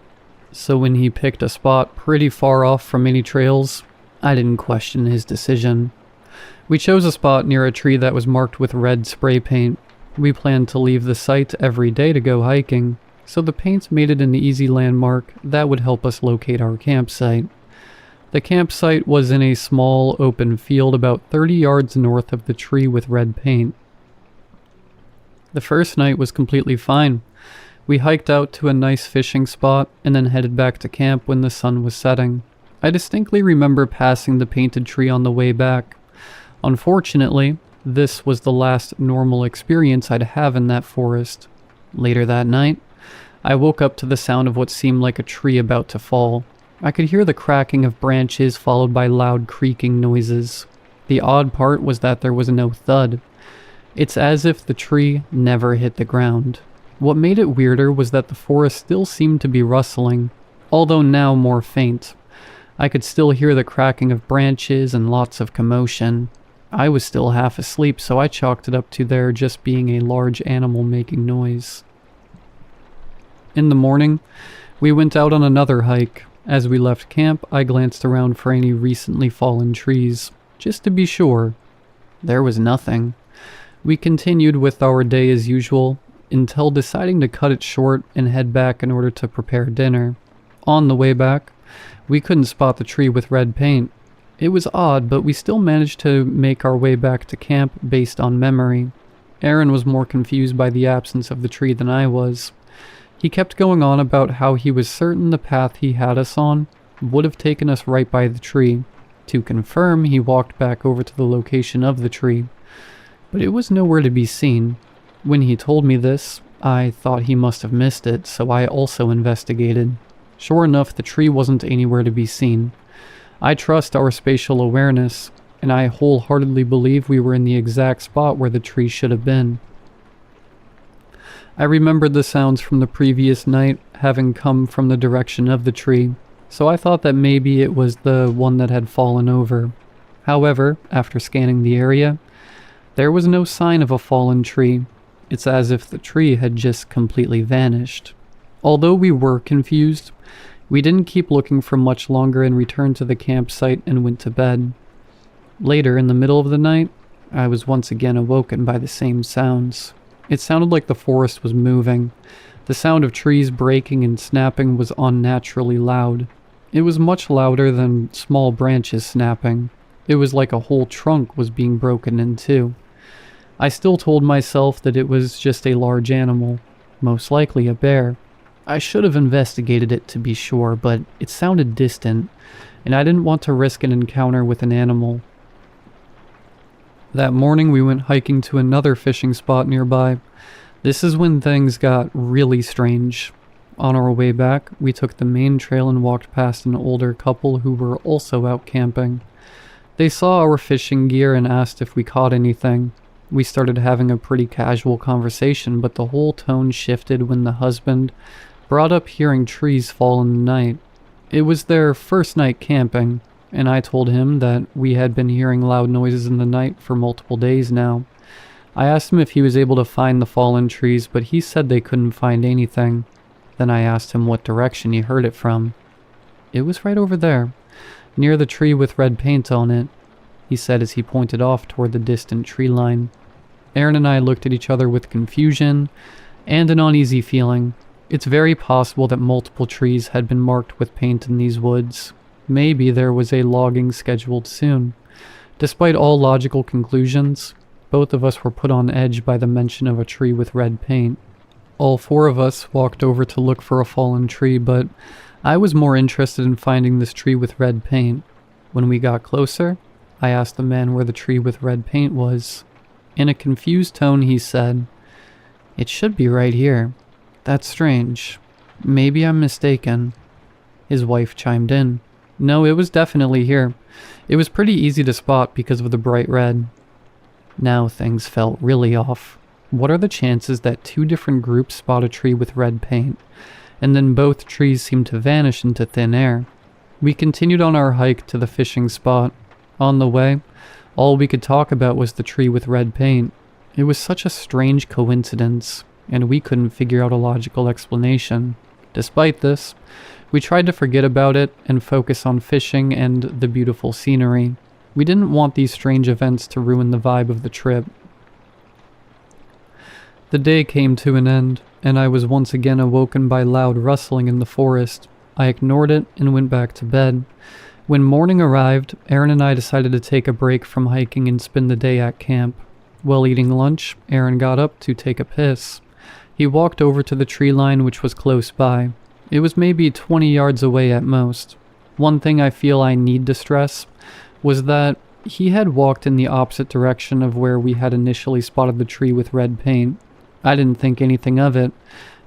so when he picked a spot pretty far off from any trails, I didn't question his decision. We chose a spot near a tree that was marked with red spray paint. We planned to leave the site every day to go hiking, so the paints made it an easy landmark that would help us locate our campsite. The campsite was in a small open field about 30 yards north of the tree with red paint. The first night was completely fine. We hiked out to a nice fishing spot and then headed back to camp when the sun was setting. I distinctly remember passing the painted tree on the way back. Unfortunately, this was the last normal experience I'd have in that forest. Later that night, I woke up to the sound of what seemed like a tree about to fall. I could hear the cracking of branches followed by loud creaking noises. The odd part was that there was no thud. It's as if the tree never hit the ground. What made it weirder was that the forest still seemed to be rustling, although now more faint. I could still hear the cracking of branches and lots of commotion. I was still half asleep, so I chalked it up to there just being a large animal making noise. In the morning, we went out on another hike. As we left camp, I glanced around for any recently fallen trees, just to be sure. There was nothing. We continued with our day as usual, until deciding to cut it short and head back in order to prepare dinner. On the way back, we couldn't spot the tree with red paint. It was odd, but we still managed to make our way back to camp based on memory. Aaron was more confused by the absence of the tree than I was. He kept going on about how he was certain the path he had us on would have taken us right by the tree. To confirm, he walked back over to the location of the tree, but it was nowhere to be seen. When he told me this, I thought he must have missed it, so I also investigated. Sure enough, the tree wasn't anywhere to be seen. I trust our spatial awareness, and I wholeheartedly believe we were in the exact spot where the tree should have been. I remembered the sounds from the previous night having come from the direction of the tree, so I thought that maybe it was the one that had fallen over. However, after scanning the area, there was no sign of a fallen tree. It's as if the tree had just completely vanished. Although we were confused, we didn't keep looking for much longer and returned to the campsite and went to bed. Later, in the middle of the night, I was once again awoken by the same sounds. It sounded like the forest was moving. The sound of trees breaking and snapping was unnaturally loud. It was much louder than small branches snapping. It was like a whole trunk was being broken in two. I still told myself that it was just a large animal, most likely a bear. I should have investigated it to be sure, but it sounded distant, and I didn't want to risk an encounter with an animal. That morning we went hiking to another fishing spot nearby. This is when things got really strange. On our way back, we took the main trail and walked past an older couple who were also out camping. They saw our fishing gear and asked if we caught anything. We started having a pretty casual conversation, but the whole tone shifted when the husband brought up hearing trees fall in the night. It was their first night camping, and I told him that we had been hearing loud noises in the night for multiple days now. I asked him if he was able to find the fallen trees, but he said they couldn't find anything. Then I asked him what direction he heard it from. It was right over there, near the tree with red paint on it, he said as he pointed off toward the distant tree line. Aaron and I looked at each other with confusion and an uneasy feeling. It's very possible that multiple trees had been marked with paint in these woods. Maybe there was a logging scheduled soon. Despite all logical conclusions, both of us were put on edge by the mention of a tree with red paint. All four of us walked over to look for a fallen tree, but I was more interested in finding this tree with red paint. When we got closer, I asked the man where the tree with red paint was. In a confused tone, he said, "It should be right here. That's strange. Maybe I'm mistaken." His wife chimed in. No, it was definitely here. It was pretty easy to spot because of the bright red. Now things felt really off. What are the chances that two different groups spot a tree with red paint, and then both trees seem to vanish into thin air? We continued on our hike to the fishing spot. On the way, all we could talk about was the tree with red paint. It was such a strange coincidence, and we couldn't figure out a logical explanation. Despite this, we tried to forget about it and focus on fishing and the beautiful scenery. We didn't want these strange events to ruin the vibe of the trip. The day came to an end, and I was once again awoken by loud rustling in the forest. I ignored it and went back to bed. When morning arrived, Aaron and I decided to take a break from hiking and spend the day at camp. While eating lunch, Aaron got up to take a piss. He walked over to the tree line, which was close by. It was maybe 20 yards away at most. One thing I feel I need to stress was that he had walked in the opposite direction of where we had initially spotted the tree with red paint. I didn't think anything of it,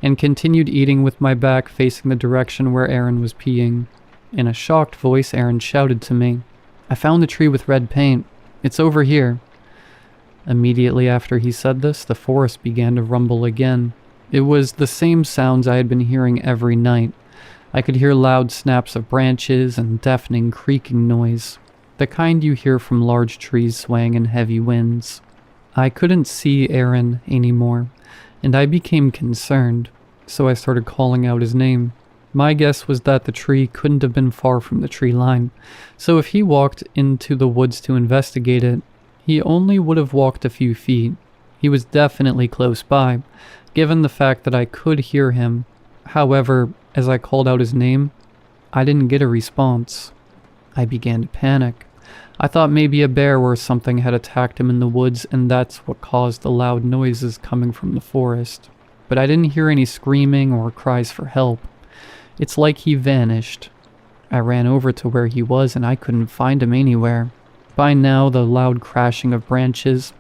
and continued eating with my back facing the direction where Aaron was peeing. In a shocked voice, Aaron shouted to me, "I found the tree with red paint. It's over here." Immediately after he said this, the forest began to rumble again. It was the same sounds I had been hearing every night. I could hear loud snaps of branches and deafening creaking noise, the kind you hear from large trees swaying in heavy winds. I couldn't see Aaron anymore, and I became concerned, so I started calling out his name. My guess was that the tree couldn't have been far from the tree line, so if he walked into the woods to investigate it, he only would have walked a few feet. He was definitely close by, given the fact that I could hear him. However, as I called out his name, I didn't get a response. I began to panic. I thought maybe a bear or something had attacked him in the woods, and that's what caused the loud noises coming from the forest. But I didn't hear any screaming or cries for help. It's like he vanished. I ran over to where he was and I couldn't find him anywhere. By now, the loud crashing of branches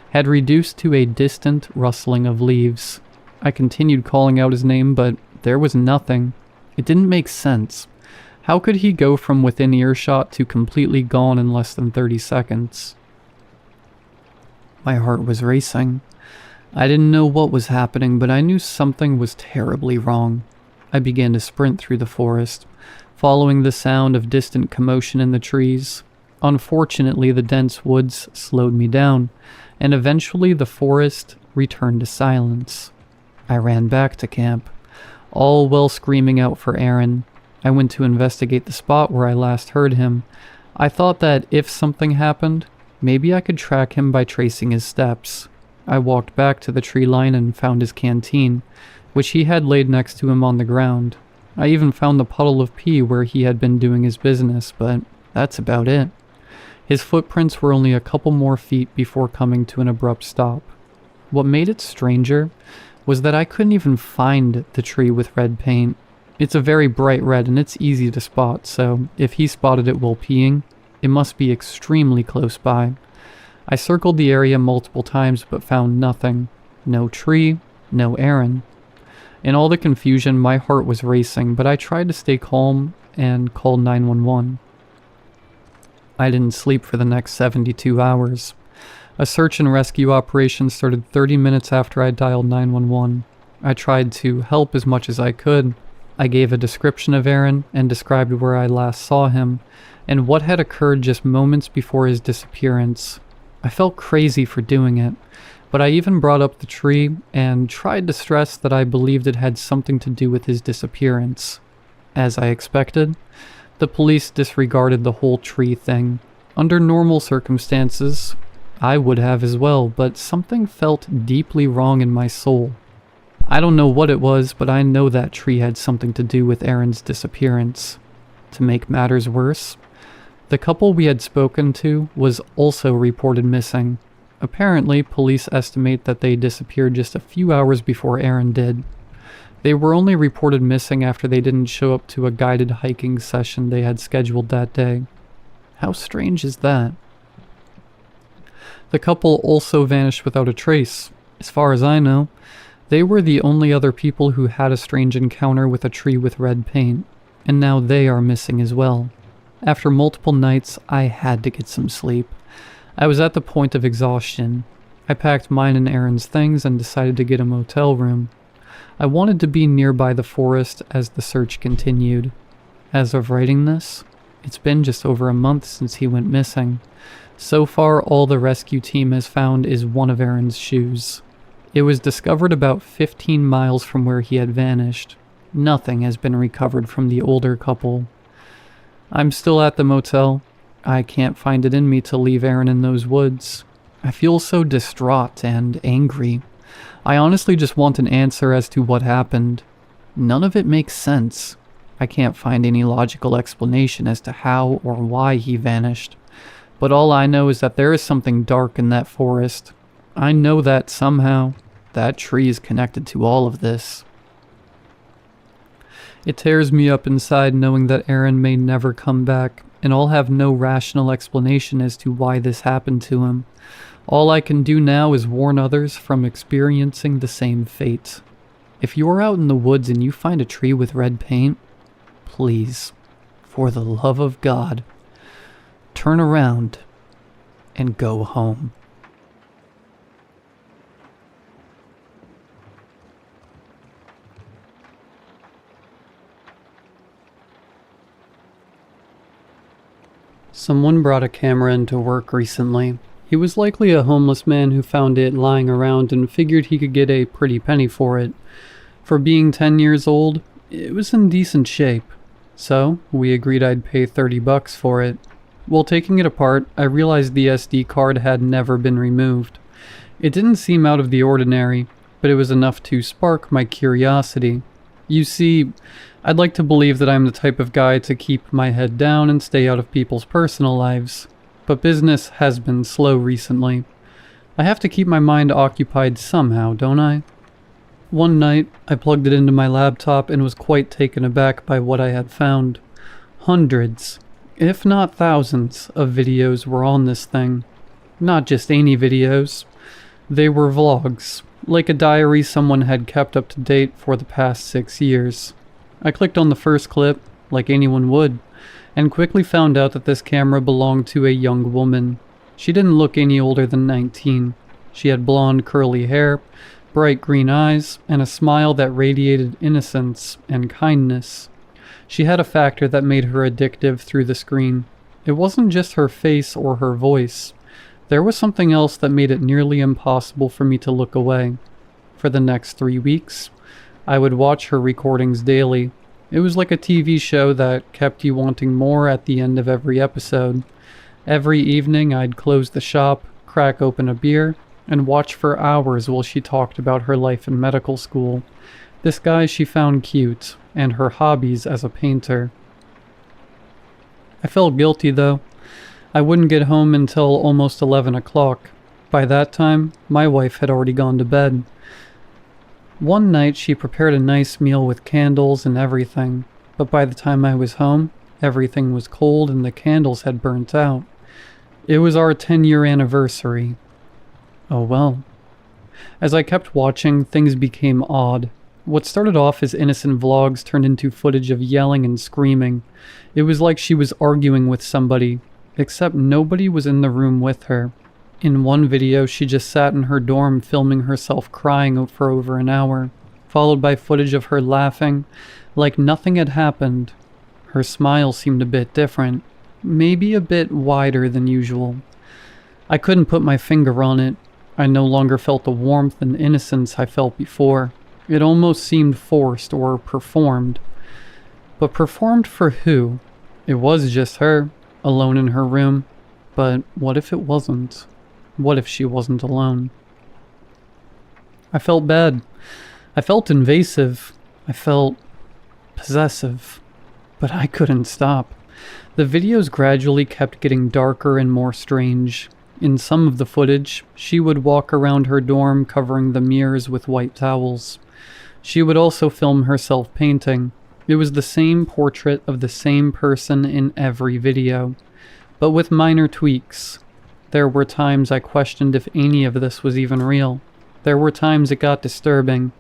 had reduced to a distant rustling of leaves. I continued calling out his name, but there was nothing. It didn't make sense. How could he go from within earshot to completely gone in less than 30 seconds? My heart was racing. I didn't know what was happening, but I knew something was terribly wrong. I began to sprint through the forest. following the sound of distant commotion in the trees. Unfortunately, the dense woods slowed me down, and eventually the forest returned to silence. I ran back to camp, all while screaming out for Aaron. I went to investigate the spot where I last heard him. I thought that if something happened, maybe I could track him by tracing his steps. I walked back to the tree line and found his canteen, which he had laid next to him on the ground. I even found the puddle of pee where he had been doing his business, but that's about it. His footprints were only a couple more feet before coming to an abrupt stop. What made it stranger was that I couldn't even find the tree with red paint. It's a very bright red and it's easy to spot, so if he spotted it while peeing, it must be extremely close by. I circled the area multiple times but found nothing. No tree, no Aaron. In all the confusion, my heart was racing, but I tried to stay calm and called 911. I didn't sleep for the next 72 hours. A search and rescue operation started 30 minutes after I dialed 911. I tried to help as much as I could. I gave a description of Aaron and described where I last saw him and what had occurred just moments before his disappearance. I felt crazy for doing it, but I even brought up the tree and tried to stress that I believed it had something to do with his disappearance. As I expected, the police disregarded the whole tree thing. Under normal circumstances, I would have as well, but something felt deeply wrong in my soul. I don't know what it was, but I know that tree had something to do with Aaron's disappearance. To make matters worse, the couple we had spoken to was also reported missing. Apparently, police estimate that they disappeared just a few hours before Aaron did. They were only reported missing after they didn't show up to a guided hiking session they had scheduled that day. How strange is that? The couple also vanished without a trace. As far as I know, they were the only other people who had a strange encounter with a tree with red paint, and now they are missing as well. After multiple nights, I had to get some sleep. I was at the point of exhaustion. I packed mine and Aaron's things and decided to get a motel room. I wanted to be nearby the forest as the search continued. As of writing this, it's been just over a month since he went missing. So far, all the rescue team has found is one of Aaron's shoes. It was discovered about 15 miles from where he had vanished. Nothing has been recovered from the older couple. I'm still at the motel. I can't find it in me to leave Aaron in those woods. I feel so distraught and angry. I honestly just want an answer as to what happened. None of it makes sense. I can't find any logical explanation as to how or why he vanished. But all I know is that there is something dark in that forest. I know that somehow that tree is connected to all of this. It tears me up inside knowing that Aaron may never come back, and I'll have no rational explanation as to why this happened to him. All I can do now is warn others from experiencing the same fate. If you're out in the woods and you find a tree with red paint, please, for the love of God, turn around and go home. Someone brought a camera into work recently. He was likely a homeless man who found it lying around and figured he could get a pretty penny for it. For being 10 years old, it was in decent shape. So, we agreed I'd pay $30 for it. While taking it apart, I realized the SD card had never been removed. It didn't seem out of the ordinary, but it was enough to spark my curiosity. You see, I'd like to believe that I'm the type of guy to keep my head down and stay out of people's personal lives. But business has been slow recently. I have to keep my mind occupied somehow, don't I? One night, I plugged it into my laptop and was quite taken aback by what I had found. Hundreds, if not thousands, of videos were on this thing. Not just any videos. They were vlogs, like a diary someone had kept up to date for the past 6 years. I clicked on the first clip, like anyone would, and quickly found out that this camera belonged to a young woman. She didn't look any older than 19. She had blonde curly hair, bright green eyes, and a smile that radiated innocence and kindness. She had a factor that made her addictive through the screen. It wasn't just her face or her voice. There was something else that made it nearly impossible for me to look away. For the next 3 weeks, I would watch her recordings daily. It was like a TV show that kept you wanting more at the end of every episode. Every evening, I'd close the shop, crack open a beer, and watch for hours while she talked about her life in medical school, this guy she found cute, and her hobbies as a painter. I felt guilty though. I wouldn't get home until almost 11 o'clock. By that time, my wife had already gone to bed. One night she prepared a nice meal with candles and everything, but by the time I was home, everything was cold and the candles had burnt out. It was our 10-year anniversary. Oh well. As I kept watching, things became odd. What started off as innocent vlogs turned into footage of yelling and screaming. It was like she was arguing with somebody, except nobody was in the room with her. In one video, she just sat in her dorm filming herself crying for over an hour, followed by footage of her laughing like nothing had happened. Her smile seemed a bit different, maybe a bit wider than usual. I couldn't put my finger on it. I no longer felt the warmth and innocence I felt before. It almost seemed forced or performed. But performed for who? It was just her, alone in her room. But what if it wasn't? What if she wasn't alone? I felt bad. I felt invasive. I felt possessive. But I couldn't stop. The videos gradually kept getting darker and more strange. In some of the footage, she would walk around her dorm covering the mirrors with white towels. She would also film herself painting. It was the same portrait of the same person in every video, but with minor tweaks. There were times I questioned if any of this was even real. There were times it got disturbing.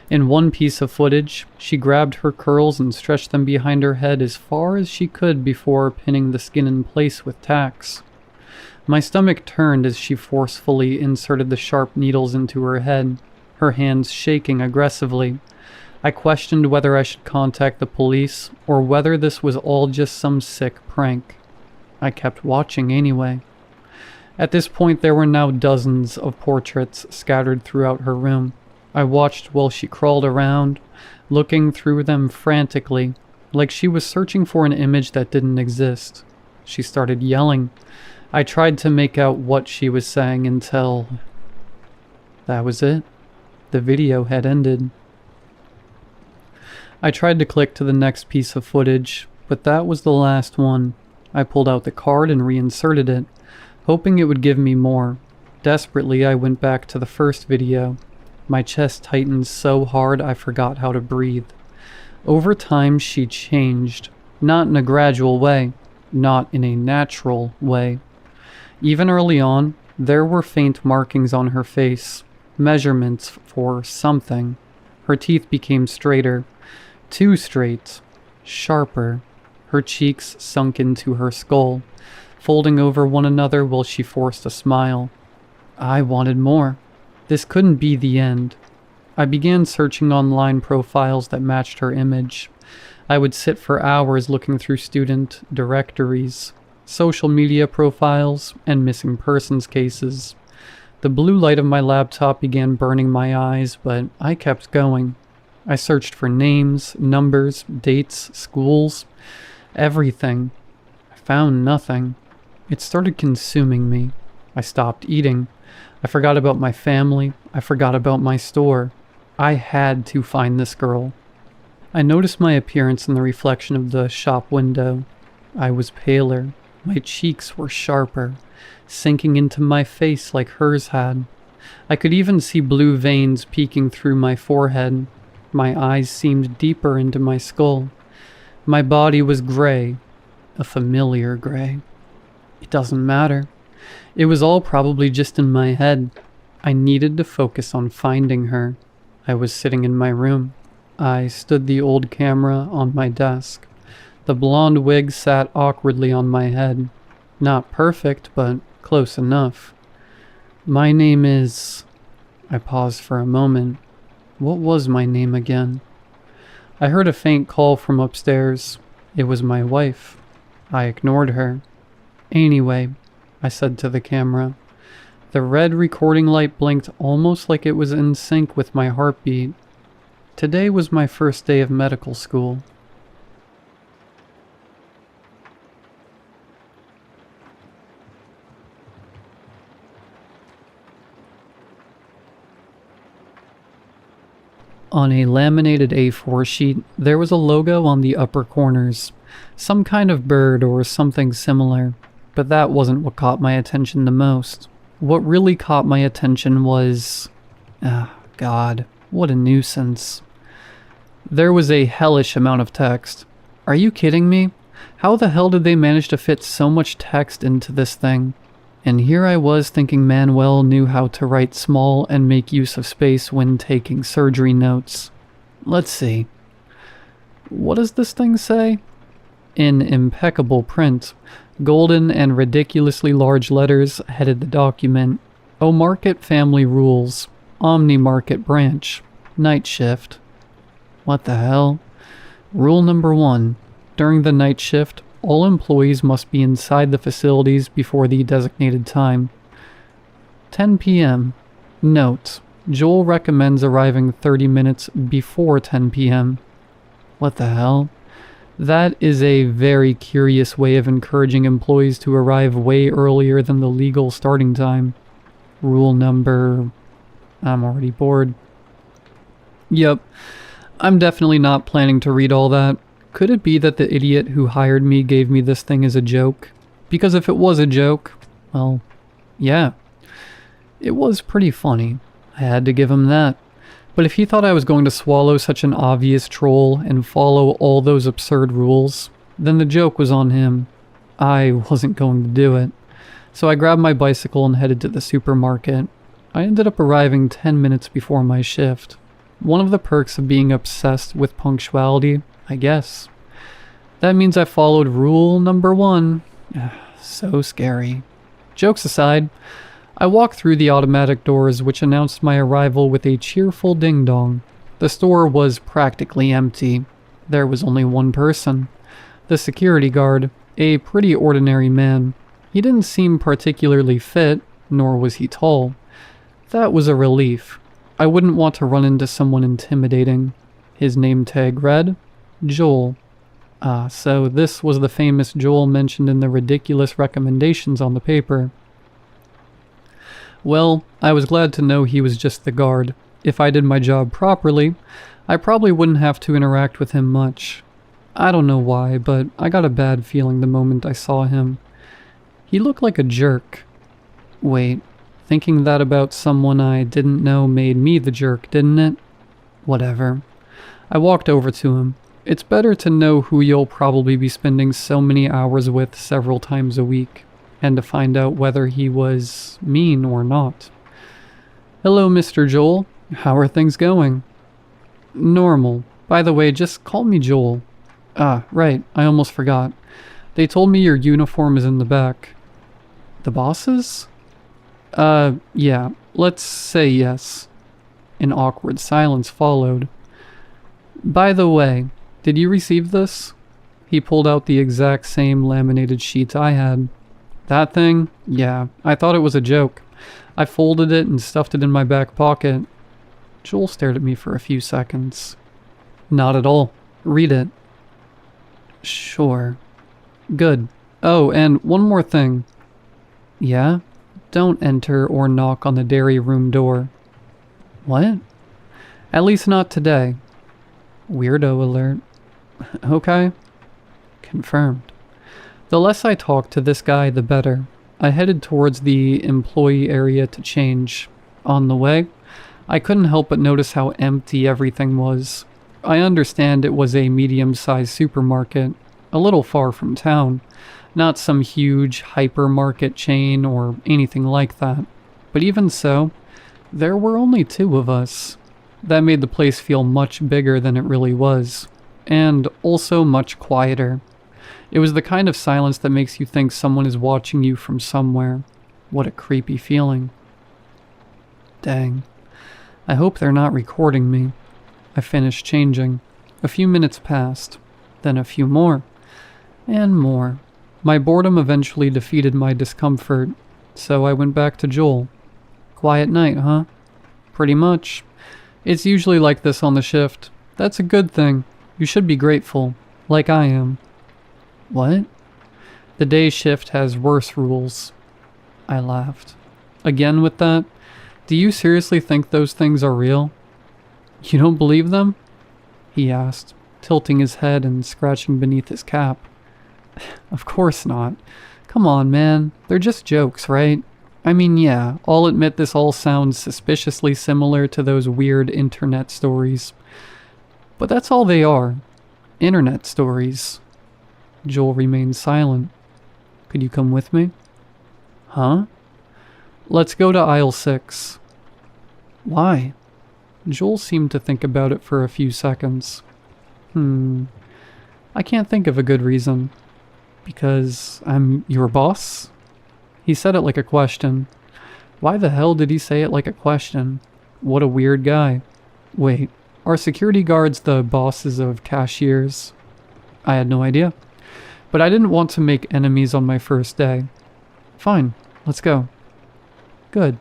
In one piece of footage, she grabbed her curls and stretched them behind her head as far as she could before pinning the skin in place with tacks. My stomach turned as she forcefully inserted the sharp needles into her head, her hands shaking aggressively. I questioned whether I should contact the police or whether this was all just some sick prank. I kept watching anyway. At this point, there were now dozens of portraits scattered throughout her room. I watched while she crawled around, looking through them frantically, like she was searching for an image that didn't exist. She started yelling. I tried to make out what she was saying until... that was it. The video had ended. I tried to click to the next piece of footage, but that was the last one. I pulled out the card and reinserted it, hoping it would give me more. Desperately, I went back to the first video. My chest tightened so hard I forgot how to breathe. Over time, she changed. Not in a gradual way. Not in a natural way. Even early on, there were faint markings on her face. Measurements for something. Her teeth became straighter. Too straight. Sharper. Her cheeks sunk into her skull, folding over one another while she forced a smile. I wanted more. This couldn't be the end. I began searching online profiles that matched her image. I would sit for hours looking through student directories, social media profiles, and missing persons cases. The blue light of my laptop began burning my eyes, but I kept going. I searched for names, numbers, dates, schools, everything. I found nothing. It started consuming me. I stopped eating. I forgot about my family. I forgot about my store. I had to find this girl. I noticed my appearance in the reflection of the shop window. I was paler. My cheeks were sharper, sinking into my face like hers had. I could even see blue veins peeking through my forehead. My eyes seemed deeper into my skull. My body was gray, a familiar gray. It doesn't matter. It was all probably just in my head. I needed to focus on finding her. I was sitting in my room. I stood the old camera on my desk. The blonde wig sat awkwardly on my head. Not perfect, but close enough. My name is... I paused for a moment. What was my name again? I heard a faint call from upstairs. It was my wife. I ignored her. Anyway, I said to the camera. The red recording light blinked almost like it was in sync with my heartbeat. Today was my first day of medical school. On a laminated A4 sheet, there was a logo on the upper corners. Some kind of bird or something similar. But that wasn't what caught my attention the most. What really caught my attention was... God, what a nuisance. There was a hellish amount of text. Are you kidding me? How the hell did they manage to fit so much text into this thing? And here I was thinking Manuel knew how to write small and make use of space when taking surgery notes. Let's see. What does this thing say? In impeccable print, golden and ridiculously large letters headed the document. O Market Family Rules. Omni Market Branch. Night Shift. What the hell? Rule number 1. During the night shift, all employees must be inside the facilities before the designated time. 10 p.m. Note: Joel recommends arriving 30 minutes before 10 p.m. What the hell? That is a very curious way of encouraging employees to arrive way earlier than the legal starting time. Rule number... I'm already bored. Yep, I'm definitely not planning to read all that. Could it be that the idiot who hired me gave me this thing as a joke? Because if it was a joke, well, yeah. It was pretty funny. I had to give him that. But if he thought I was going to swallow such an obvious troll and follow all those absurd rules, then the joke was on him. I wasn't going to do it. So I grabbed my bicycle and headed to the supermarket. I ended up arriving 10 minutes before my shift. One of the perks of being obsessed with punctuality, I guess. That means I followed rule number 1. So scary. Jokes aside, I walked through the automatic doors which announced my arrival with a cheerful ding-dong. The store was practically empty. There was only one person. The security guard, a pretty ordinary man. He didn't seem particularly fit, nor was he tall. That was a relief. I wouldn't want to run into someone intimidating. His name tag read, Joel. So this was the famous Joel mentioned in the ridiculous recommendations on the paper. Well, I was glad to know he was just the guard. If I did my job properly, I probably wouldn't have to interact with him much. I don't know why, but I got a bad feeling the moment I saw him. He looked like a jerk. Wait, thinking that about someone I didn't know made me the jerk, didn't it? Whatever. I walked over to him. It's better to know who you'll probably be spending so many hours with several times a week, and to find out whether he was mean or not. Hello, Mr. Joel. How are things going? Normal. By the way, just call me Joel. Right, I almost forgot. They told me your uniform is in the back. The boss's? Yeah, let's say yes. An awkward silence followed. By the way, did you receive this? He pulled out the exact same laminated sheet I had. That thing? Yeah, I thought it was a joke. I folded it and stuffed it in my back pocket. Joel stared at me for a few seconds. Not at all. Read it. Sure. Good. Oh, and one more thing. Yeah? Don't enter or knock on the dairy room door. What? At least not today. Weirdo alert. Okay. Confirmed. The less I talked to this guy, the better. I headed towards the employee area to change. On the way, I couldn't help but notice how empty everything was. I understand it was a medium-sized supermarket, a little far from town, not some huge hypermarket chain or anything like that. But even so, there were only 2 of us. That made the place feel much bigger than it really was, and also much quieter. It was the kind of silence that makes you think someone is watching you from somewhere. What a creepy feeling. Dang. I hope they're not recording me. I finished changing. A few minutes passed, then a few more, and more. My boredom eventually defeated my discomfort, so I went back to Joel. Quiet night, huh? Pretty much. It's usually like this on the shift. That's a good thing. You should be grateful, like I am. What? The day shift has worse rules. I laughed. Again with that? Do you seriously think those things are real? You don't believe them? He asked, tilting his head and scratching beneath his cap. Of course not. Come on, man. They're just jokes, right? I mean, yeah, I'll admit this all sounds suspiciously similar to those weird internet stories. But that's all they are. Internet stories. Joel remained silent. Could you come with me? Huh? Let's go to aisle 6. Why? Joel seemed to think about it for a few seconds. I can't think of a good reason. Because I'm your boss? He said it like a question. Why the hell did he say it like a question? What a weird guy. Wait, are security guards the bosses of cashiers? I had no idea. But I didn't want to make enemies on my first day. Fine, let's go. Good.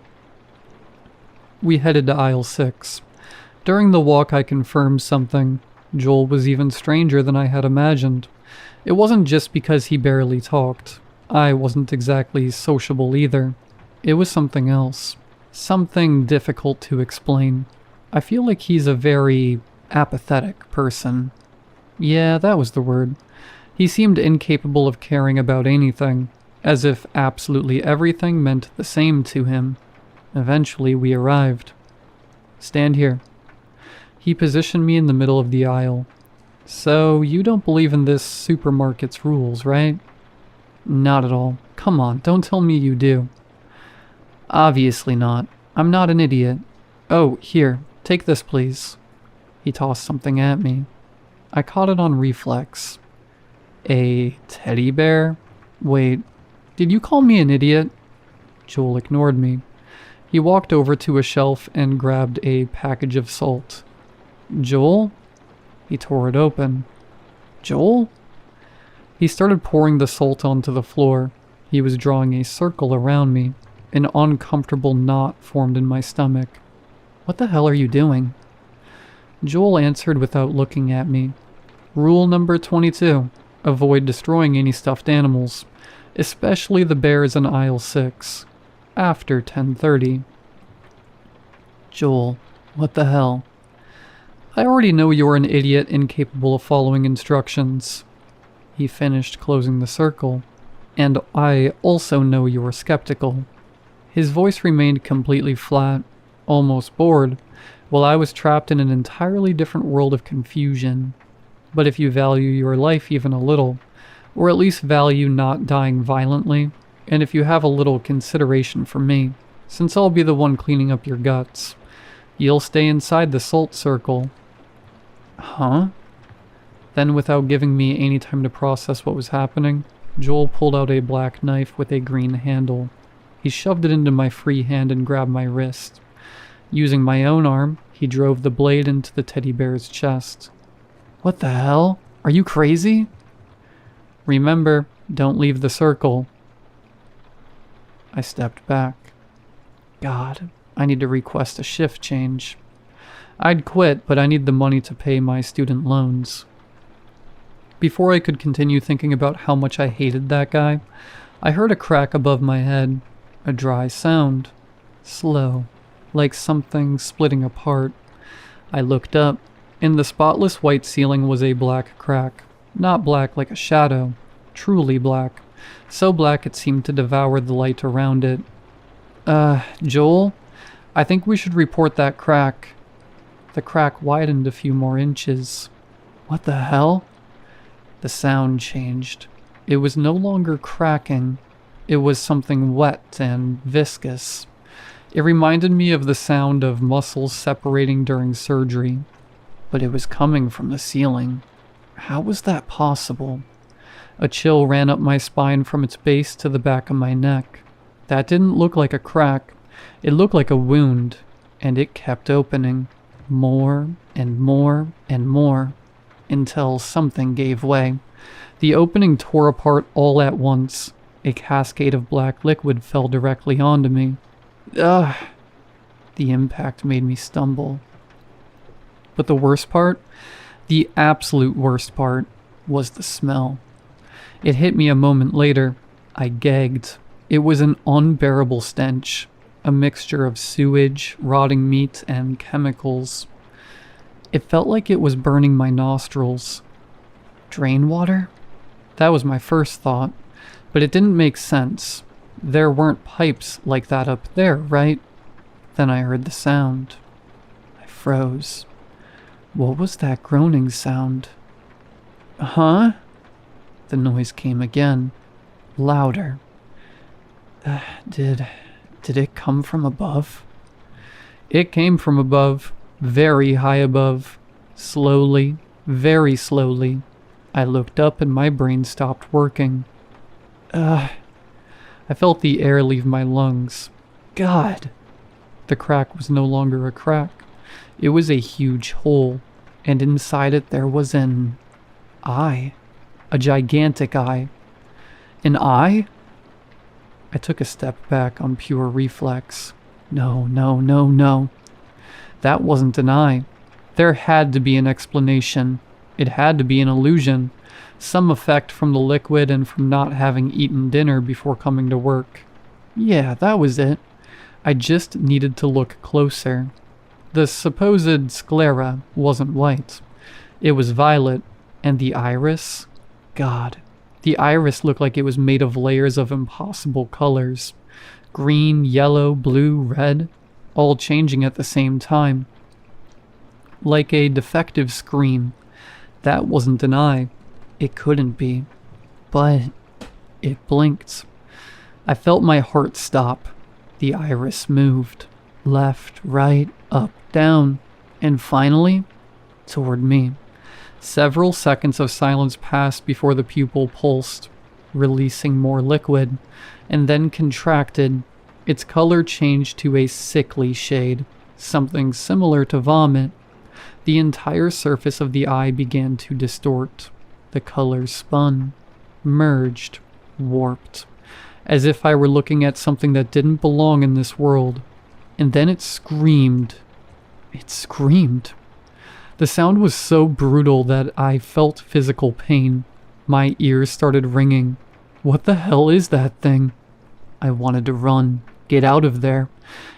We headed to aisle 6. During the walk I confirmed something. Joel was even stranger than I had imagined. It wasn't just because he barely talked. I wasn't exactly sociable either. It was something else. Something difficult to explain. I feel like he's a very apathetic person. Yeah, that was the word. He seemed incapable of caring about anything, as if absolutely everything meant the same to him. Eventually we arrived. Stand here. He positioned me in the middle of the aisle. So, you don't believe in this supermarket's rules, right? Not at all. Come on, don't tell me you do. Obviously not. I'm not an idiot. Oh, here, take this please. He tossed something at me. I caught it on reflex. A teddy bear? Wait, did you call me an idiot? Joel ignored me. He walked over to a shelf and grabbed a package of salt. Joel? He tore it open. Joel? He started pouring the salt onto the floor. He was drawing a circle around me. An uncomfortable knot formed in my stomach. What the hell are you doing? Joel answered without looking at me. Rule number 22. Avoid destroying any stuffed animals, especially the bears in aisle 6, after 10:30. Joel, what the hell? I already know you're an idiot incapable of following instructions. He finished closing the circle. And I also know you're skeptical. His voice remained completely flat, almost bored, while I was trapped in an entirely different world of confusion. But if you value your life even a little, or at least value not dying violently, and if you have a little consideration for me, since I'll be the one cleaning up your guts, you'll stay inside the salt circle. Huh? Then, without giving me any time to process what was happening, Joel pulled out a black knife with a green handle. He shoved it into my free hand and grabbed my wrist. Using my own arm, he drove the blade into the teddy bear's chest. What the hell? Are you crazy? Remember, don't leave the circle. I stepped back. God, I need to request a shift change. I'd quit, but I need the money to pay my student loans. Before I could continue thinking about how much I hated that guy, I heard a crack above my head, a dry sound, slow, like something splitting apart. I looked up. In the spotless white ceiling was a black crack, not black like a shadow, truly black, so black it seemed to devour the light around it. Joel, I think we should report that crack. The crack widened a few more inches. What the hell? The sound changed. It was no longer cracking. It was something wet and viscous. It reminded me of the sound of muscles separating during surgery. But it was coming from the ceiling. How was that possible? A chill ran up my spine from its base to the back of my neck. That didn't look like a crack. It looked like a wound, and it kept opening. More and more and more. until something gave way. The opening tore apart all at once. A cascade of black liquid fell directly onto me. Ugh! The impact made me stumble. But the worst part, the absolute worst part, was the smell. It hit me a moment later. I gagged. It was an unbearable stench, a mixture of sewage, rotting meat, and chemicals. It felt like it was burning my nostrils. Drain water? That was my first thought, but it didn't make sense. There weren't pipes like that up there, right? Then I heard the sound. I froze. What was that groaning sound? Huh? The noise came again, louder. Did it come from above? It came from above, very high above. Slowly, very slowly. I looked up and my brain stopped working. I felt the air leave my lungs. God! The crack was no longer a crack. It was a huge hole, and inside it there was an eye. A gigantic eye. An eye? I took a step back on pure reflex. No. That wasn't an eye. There had to be an explanation. It had to be an illusion. Some effect from the liquid and from not having eaten dinner before coming to work. Yeah, that was it. I just needed to look closer. The supposed sclera wasn't white. It was violet, and the iris? God, the iris looked like it was made of layers of impossible colors. Green, yellow, blue, red, all changing at the same time. Like a defective screen. That wasn't an eye. It couldn't be. But it blinked. I felt my heart stop. The iris moved. Left, right, up, down, and finally, toward me. Several seconds of silence passed before the pupil pulsed, releasing more liquid, and then contracted. Its color changed to a sickly shade, something similar to vomit. The entire surface of the eye began to distort. The colors spun, merged, warped, as if I were looking at something that didn't belong in this world. And then it screamed. It screamed. The sound was so brutal that I felt physical pain. My ears started ringing. What the hell is that thing? I wanted to run, get out of there,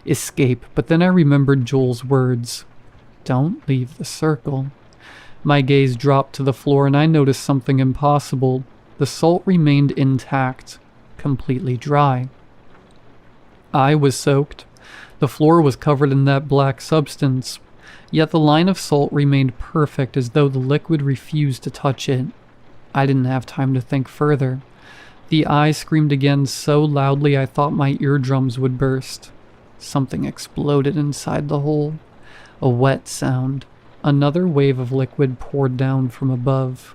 escape, but then I remembered Joel's words. Don't leave the circle. My gaze dropped to the floor and I noticed something impossible. The salt remained intact, completely dry. I was soaked. The floor was covered in that black substance, yet the line of salt remained perfect as though the liquid refused to touch it. I didn't have time to think further. The eye screamed again so loudly I thought my eardrums would burst. Something exploded inside the hole. A wet sound. Another wave of liquid poured down from above.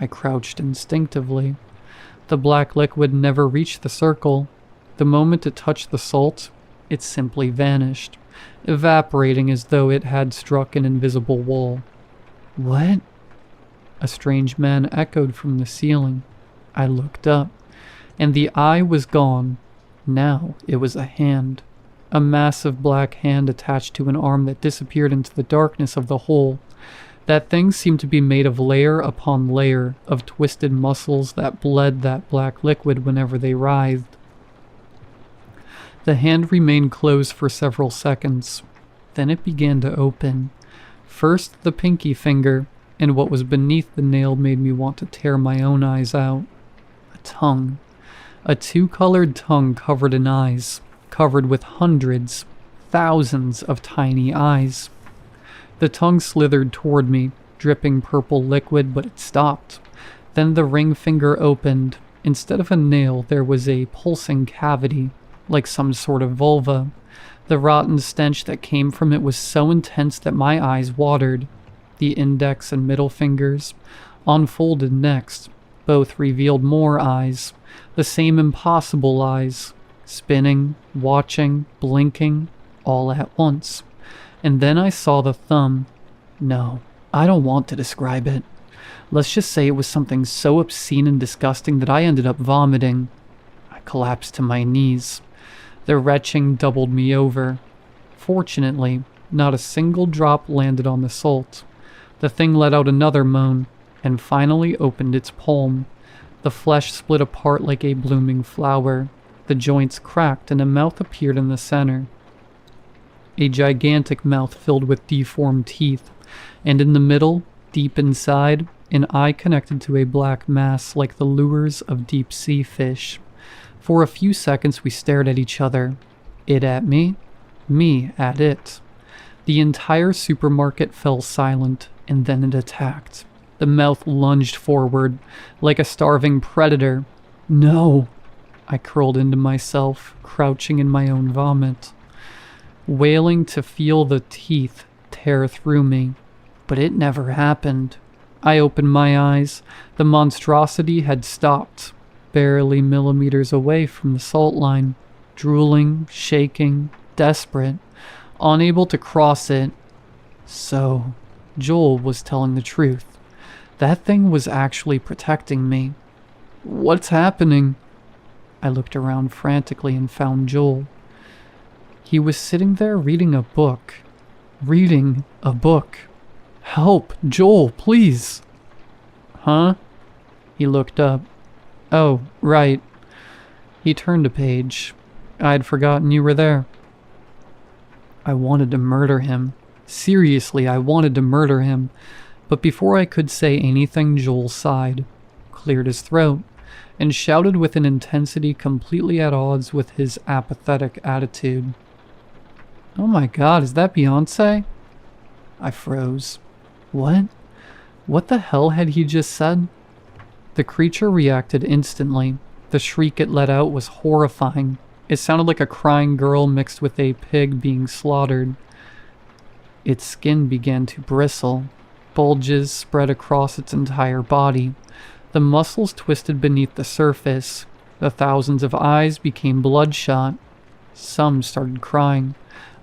I crouched instinctively. The black liquid never reached the circle. The moment it touched the salt, it simply vanished, evaporating as though it had struck an invisible wall. What? A strange man echoed from the ceiling. I looked up, and the eye was gone. Now it was a hand. A massive black hand attached to an arm that disappeared into the darkness of the hole. That thing seemed to be made of layer upon layer of twisted muscles that bled that black liquid whenever they writhed. The hand remained closed for several seconds. Then it began to open. First the pinky finger, and what was beneath the nail made me want to tear my own eyes out. A tongue. A two-colored tongue covered in eyes, covered with hundreds, thousands of tiny eyes. The tongue slithered toward me, dripping purple liquid, but it stopped. Then the ring finger opened. Instead of a nail, there was a pulsing cavity, like some sort of vulva. The rotten stench that came from it was so intense that my eyes watered. The index and middle fingers unfolded next. Both revealed more eyes, the same impossible eyes, spinning, watching, blinking, all at once. And then I saw the thumb. No, I don't want to describe it. Let's just say it was something so obscene and disgusting that I ended up vomiting. I collapsed to my knees. The retching doubled me over. Fortunately, not a single drop landed on the salt. The thing let out another moan, and finally opened its palm. The flesh split apart like a blooming flower. The joints cracked and a mouth appeared in the center. A gigantic mouth filled with deformed teeth, and in the middle, deep inside, an eye connected to a black mass like the lures of deep-sea fish. For a few seconds we stared at each other. It at me at it. The entire supermarket fell silent, and then it attacked. The mouth lunged forward, like a starving predator. No! I curled into myself, crouching in my own vomit, wailing to feel the teeth tear through me. But it never happened. I opened my eyes. The monstrosity had stopped, barely millimeters away from the salt line, drooling, shaking, desperate, unable to cross it. So, Joel was telling the truth. That thing was actually protecting me. What's happening? I looked around frantically and found Joel. He was sitting there reading a book. Reading a book. Help, Joel, please. Huh? He looked up. Oh, right. He turned a page. I'd forgotten you were there. I wanted to murder him. Seriously, I wanted to murder him. But before I could say anything, Joel sighed, cleared his throat, and shouted with an intensity completely at odds with his apathetic attitude. Oh my god, is that Beyonce? I froze. What? What the hell had he just said? The creature reacted instantly. The shriek it let out was horrifying. It sounded like a crying girl mixed with a pig being slaughtered. Its skin began to bristle. Bulges spread across its entire body. The muscles twisted beneath the surface. The thousands of eyes became bloodshot. Some started crying.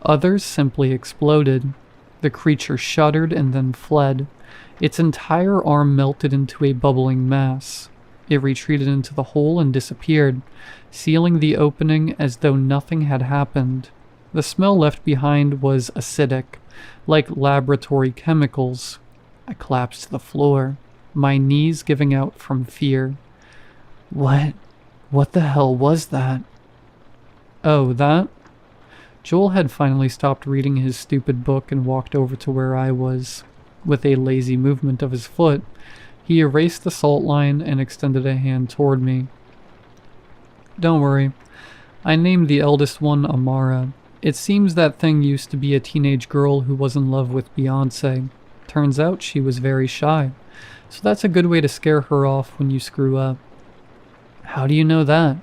Others simply exploded. The creature shuddered and then fled. Its entire arm melted into a bubbling mass. It retreated into the hole and disappeared, sealing the opening as though nothing had happened. The smell left behind was acidic, like laboratory chemicals. I collapsed to the floor, my knees giving out from fear. What the hell was that? Oh, that? Joel had finally stopped reading his stupid book and walked over to where I was. With a lazy movement of his foot, he erased the salt line and extended a hand toward me. Don't worry. I named the eldest one Amara. It seems that thing used to be a teenage girl who was in love with Beyonce. Turns out she was very shy, so that's a good way to scare her off when you screw up. How do you know that?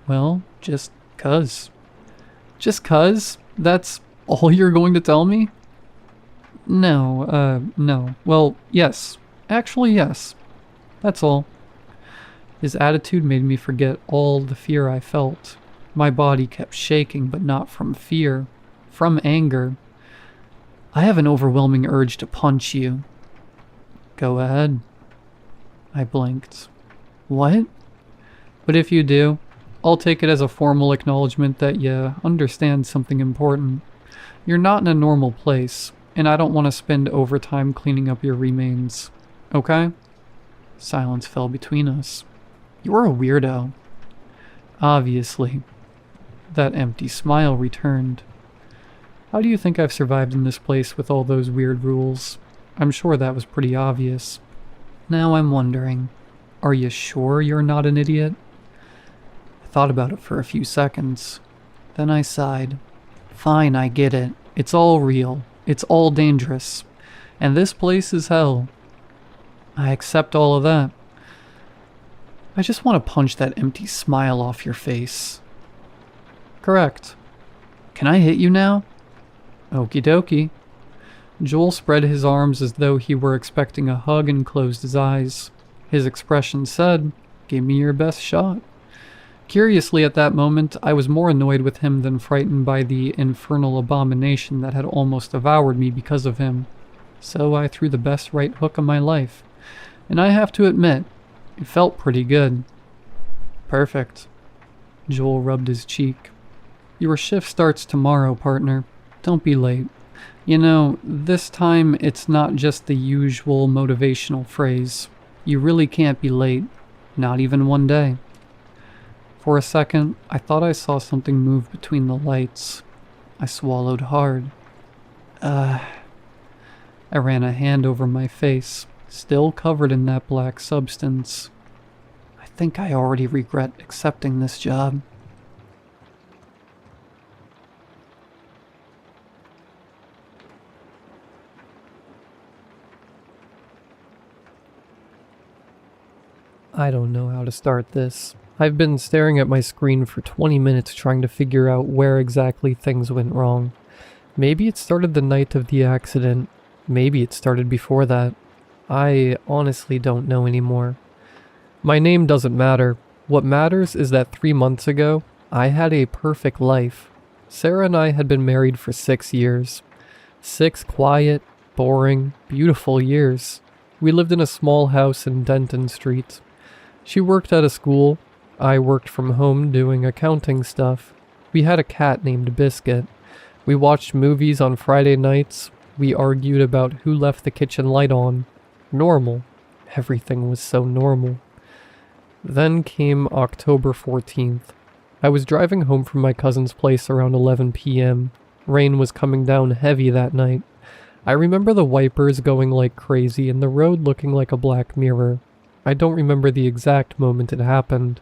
Well, just 'cause. Just 'cause? That's all you're going to tell me? No. Well, yes. Actually, yes. That's all. His attitude made me forget all the fear I felt. My body kept shaking, but not from fear. From anger. I have an overwhelming urge to punch you. Go ahead. I blinked. What? But if you do, I'll take it as a formal acknowledgement that you understand something important. You're not in a normal place, and I don't want to spend overtime cleaning up your remains. Okay? Silence fell between us. You're a weirdo. Obviously. That empty smile returned. How do you think I've survived in this place with all those weird rules? I'm sure that was pretty obvious. Now I'm wondering, are you sure you're not an idiot? I thought about it for a few seconds. Then I sighed. Fine, I get it. It's all real. It's all dangerous. And this place is hell. I accept all of that. I just want to punch that empty smile off your face. Correct. Can I hit you now? Okie dokie. Joel spread his arms as though he were expecting a hug and closed his eyes. His expression said, "Give me your best shot." Curiously, at that moment, I was more annoyed with him than frightened by the infernal abomination that had almost devoured me because of him. So I threw the best right hook of my life. And I have to admit, it felt pretty good. Perfect. Joel rubbed his cheek. Your shift starts tomorrow, partner. Don't be late. You know, this time it's not just the usual motivational phrase. You really can't be late. Not even one day. For a second, I thought I saw something move between the lights. I swallowed hard. I ran a hand over my face, still covered in that black substance. I think I already regret accepting this job. I don't know how to start this. I've been staring at my screen for 20 minutes trying to figure out where exactly things went wrong. Maybe it started the night of the accident. Maybe it started before that. I honestly don't know anymore. My name doesn't matter. What matters is that 3 months ago, I had a perfect life. Sarah and I had been married for 6 years. 6 quiet, boring, beautiful years. We lived in a small house in Denton Street. She worked at a school. I worked from home doing accounting stuff. We had a cat named Biscuit. We watched movies on Friday nights. We argued about who left the kitchen light on. Normal. Everything was so normal. Then came October 14th. I was driving home from my cousin's place around 11 p.m. Rain was coming down heavy that night. I remember the wipers going like crazy and the road looking like a black mirror. I don't remember the exact moment it happened.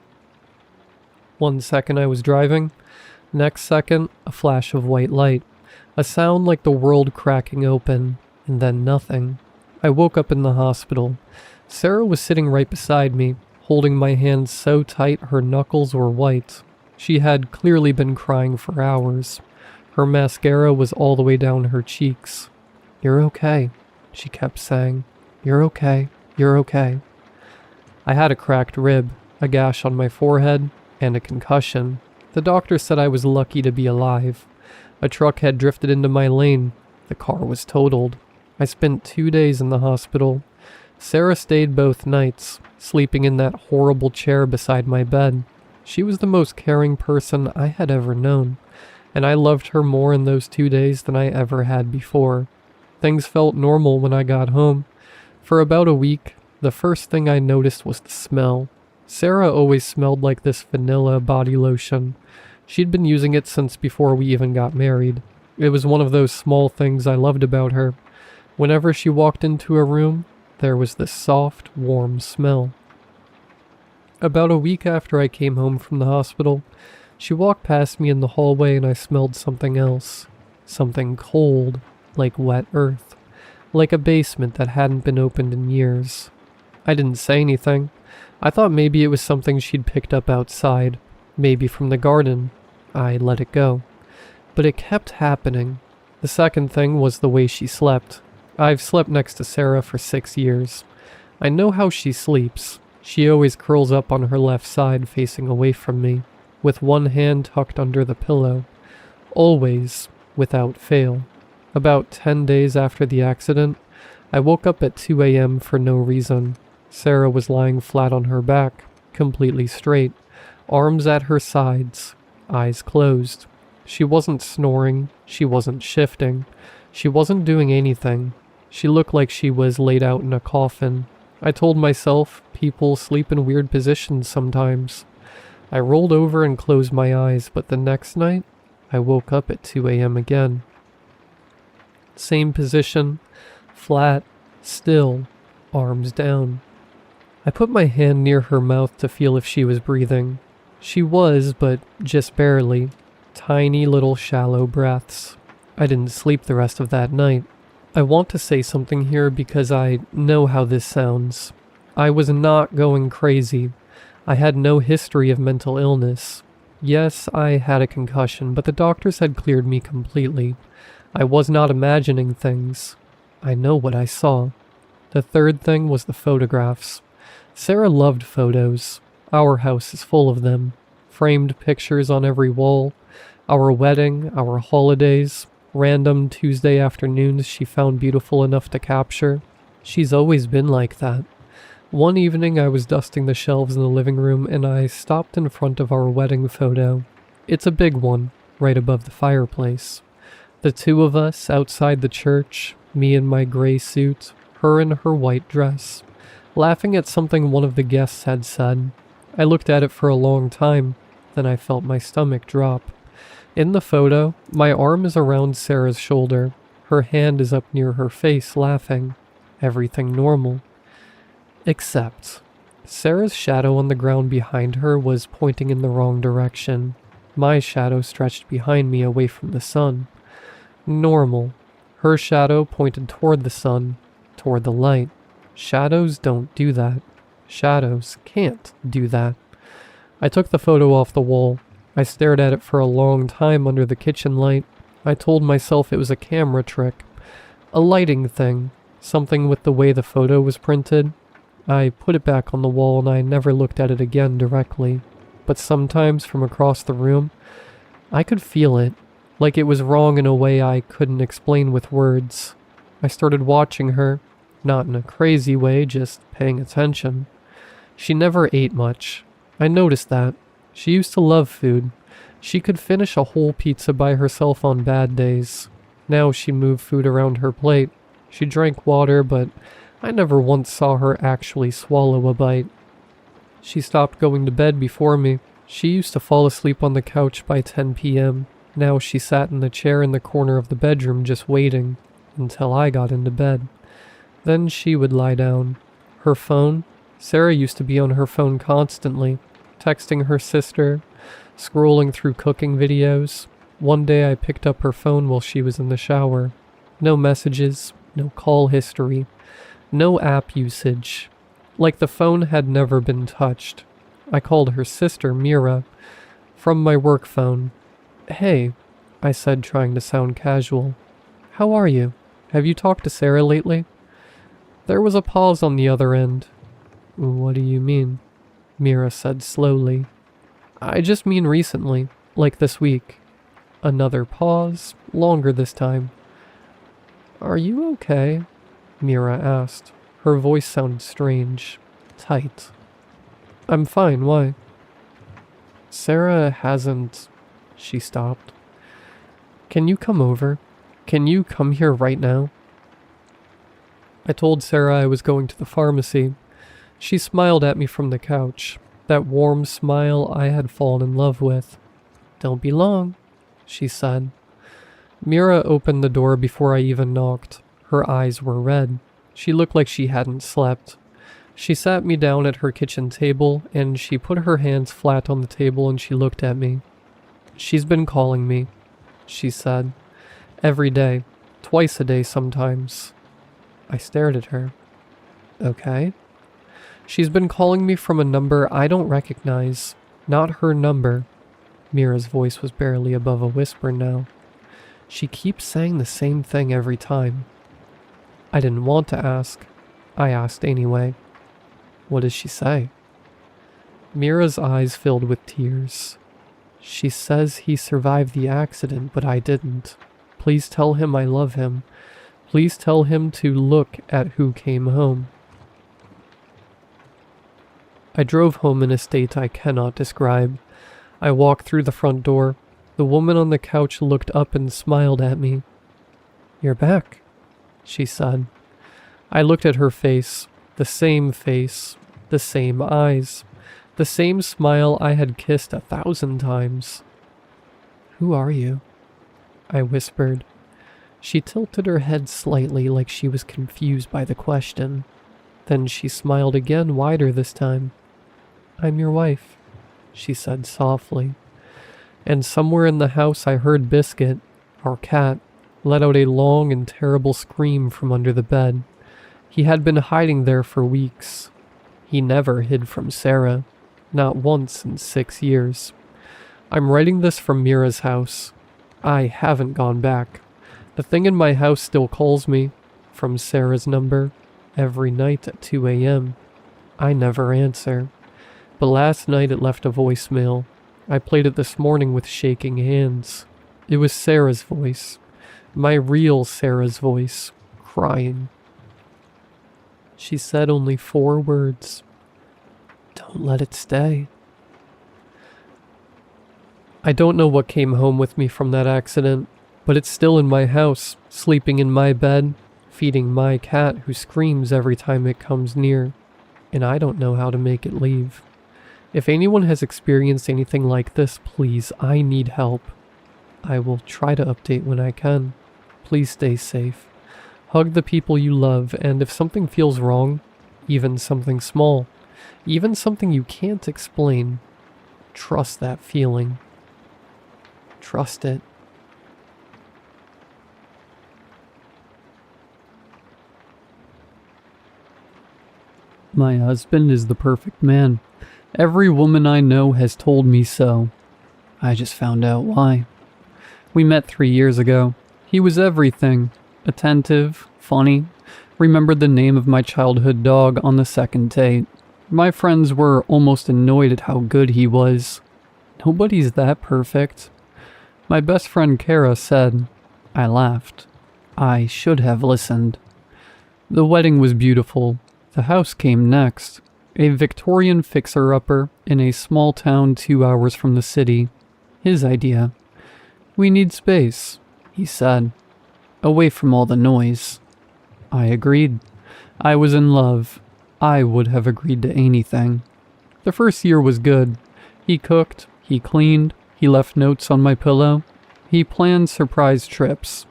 1 second I was driving, next second a flash of white light, a sound like the world cracking open, and then nothing. I woke up in the hospital. Sarah was sitting right beside me, holding my hand so tight her knuckles were white. She had clearly been crying for hours. Her mascara was all the way down her cheeks. "You're okay," she kept saying. "You're okay. You're okay." I had a cracked rib, a gash on my forehead, and a concussion. The doctor said I was lucky to be alive. A truck had drifted into my lane. The car was totaled. I spent 2 days in the hospital. Sarah stayed both nights, sleeping in that horrible chair beside my bed. She was the most caring person I had ever known, and I loved her more in those 2 days than I ever had before. Things felt normal when I got home. For about a week, the first thing I noticed was the smell. Sarah always smelled like this vanilla body lotion. She'd been using it since before we even got married. It was one of those small things I loved about her. Whenever she walked into a room, there was this soft, warm smell. About a week after I came home from the hospital, she walked past me in the hallway and I smelled something else. Something cold, like wet earth. Like a basement that hadn't been opened in years. I didn't say anything. I thought maybe it was something she'd picked up outside. Maybe from the garden. I let it go. But it kept happening. The second thing was the way she slept. I've slept next to Sarah for 6 years. I know how she sleeps. She always curls up on her left side facing away from me, with one hand tucked under the pillow. Always, without fail. About 10 days after the accident, I woke up at 2 a.m. for no reason. Sarah was lying flat on her back, completely straight, arms at her sides, eyes closed. She wasn't snoring, she wasn't shifting, she wasn't doing anything. She looked like she was laid out in a coffin. I told myself people sleep in weird positions sometimes. I rolled over and closed my eyes, but the next night, I woke up at 2 a.m. again. Same position, flat, still, arms down. I put my hand near her mouth to feel if she was breathing. She was, but just barely. Tiny little shallow breaths. I didn't sleep the rest of that night. I want to say something here because I know how this sounds. I was not going crazy. I had no history of mental illness. Yes, I had a concussion, but the doctors had cleared me completely. I was not imagining things. I know what I saw. The third thing was the photographs. Sarah loved photos. Our house is full of them. Framed pictures on every wall. Our wedding, our holidays, random Tuesday afternoons she found beautiful enough to capture. She's always been like that. One evening I was dusting the shelves in the living room and I stopped in front of our wedding photo. It's a big one, right above the fireplace. The two of us outside the church, me in my gray suit, her in her white dress, laughing at something one of the guests had said. I looked at it for a long time, then I felt my stomach drop. In the photo, my arm is around Sarah's shoulder. Her hand is up near her face, laughing. Everything normal. Except, Sarah's shadow on the ground behind her was pointing in the wrong direction. My shadow stretched behind me away from the sun. Normal. Her shadow pointed toward the sun, toward the light. Shadows don't do that. Shadows can't do that. I took the photo off the wall. I stared at it for a long time under the kitchen light. I told myself it was a camera trick. A lighting thing. Something with the way the photo was printed. I put it back on the wall and I never looked at it again directly. But sometimes from across the room, I could feel it, like it was wrong in a way I couldn't explain with words. I started watching her, not in a crazy way, just paying attention. She never ate much. I noticed that. She used to love food. She could finish a whole pizza by herself on bad days. Now she moved food around her plate. She drank water, but I never once saw her actually swallow a bite. She stopped going to bed before me. She used to fall asleep on the couch by 10 p.m. Now she sat in the chair in the corner of the bedroom just waiting until I got into bed. Then she would lie down. Her phone? Sarah used to be on her phone constantly, texting her sister, scrolling through cooking videos. One day I picked up her phone while she was in the shower. No messages, no call history. No app usage. Like the phone had never been touched. I called her sister, Mira, from my work phone. "Hey," I said, trying to sound casual. "How are you? Have you talked to Sarah lately?" There was a pause on the other end. "What do you mean?" Mira said slowly. "I just mean recently, like this week." Another pause, longer this time. "Are you okay?" Mira asked. Her voice sounded strange, tight. "I'm fine, why?" "Sarah hasn't..." She stopped. "Can you come over? Can you come here right now?" I told Sarah I was going to the pharmacy. She smiled at me from the couch, that warm smile I had fallen in love with. "Don't be long," she said. Mira opened the door before I even knocked. Her eyes were red. She looked like she hadn't slept. She sat me down at her kitchen table, and she put her hands flat on the table and she looked at me. "She's been calling me," she said. "Every day. Twice a day sometimes." I stared at her. "Okay." "She's been calling me from a number I don't recognize. Not her number." Mira's voice was barely above a whisper now. "She keeps saying the same thing every time." I didn't want to ask. I asked anyway. "What does she say?" Mira's eyes filled with tears. "She says he survived the accident, but I didn't. Please tell him I love him. Please tell him to look at who came home." I drove home in a state I cannot describe. I walked through the front door. The woman on the couch looked up and smiled at me. "You're back," she said. I looked at her face, the same eyes, the same smile I had kissed 1,000 times. "Who are you?" I whispered. She tilted her head slightly like she was confused by the question. Then she smiled again, wider this time. "I'm your wife," she said softly. And somewhere in the house I heard Biscuit, our cat, let out a long and terrible scream from under the bed. He had been hiding there for weeks. He never hid from Sarah, not once in 6 years. I'm writing this from Mira's house. I haven't gone back. The thing in my house still calls me, from Sarah's number, every night at 2 a.m. I never answer. But last night it left a voicemail. I played it this morning with shaking hands. It was Sarah's voice. My real Sarah's voice, crying. She said only 4 words. Don't let it stay. I don't know what came home with me from that accident, but it's still in my house, sleeping in my bed, feeding my cat who screams every time it comes near, and I don't know how to make it leave. If anyone has experienced anything like this, please, I need help. I will try to update when I can. Please stay safe. Hug the people you love, and if something feels wrong, even something small, even something you can't explain, trust that feeling. Trust it. My husband is the perfect man. Every woman I know has told me so. I just found out why. We met 3 years ago. He was everything. Attentive, funny, remembered the name of my childhood dog on the second date. My friends were almost annoyed at how good he was. Nobody's that perfect. My best friend Kara said. I laughed. I should have listened. The wedding was beautiful. The house came next. A Victorian fixer-upper in a small town 2 hours from the city. His idea. We need space, he said. Away from all the noise. I agreed. I was in love. I would have agreed to anything. The first year was good. He cooked, he cleaned, he left notes on my pillow. He planned surprise trips.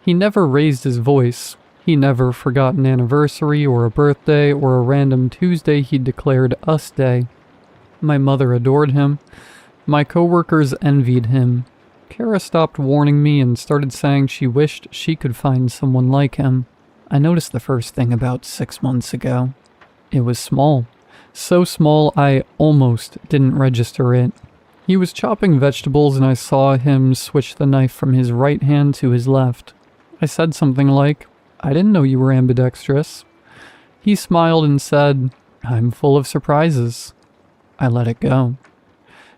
He never raised his voice. He never forgot an anniversary or a birthday or a random Tuesday he declared us day. My mother adored him. My coworkers envied him. Kara stopped warning me and started saying she wished she could find someone like him. I noticed the first thing about 6 months ago. It was small. So small I almost didn't register it. He was chopping vegetables and I saw him switch the knife from his right hand to his left. I said something like, I didn't know you were ambidextrous. He smiled and said, I'm full of surprises. I let it go.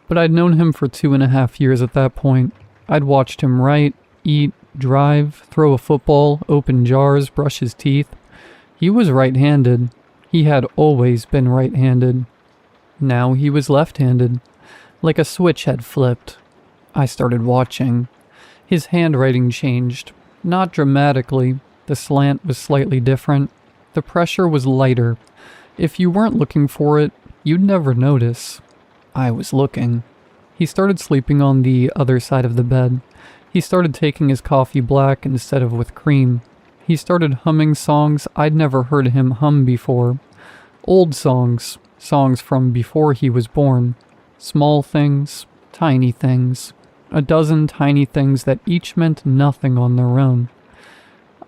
But I'd known him for 2.5 years at that point. I'd watched him write, eat, drive, throw a football, open jars, brush his teeth. He was right-handed. He had always been right-handed. Now he was left-handed. Like a switch had flipped. I started watching. His handwriting changed. Not dramatically. The slant was slightly different. The pressure was lighter. If you weren't looking for it, you'd never notice. I was looking. He started sleeping on the other side of the bed. He started taking his coffee black instead of with cream. He started humming songs I'd never heard him hum before. Old songs. Songs from before he was born. Small things. Tiny things. A dozen tiny things that each meant nothing on their own.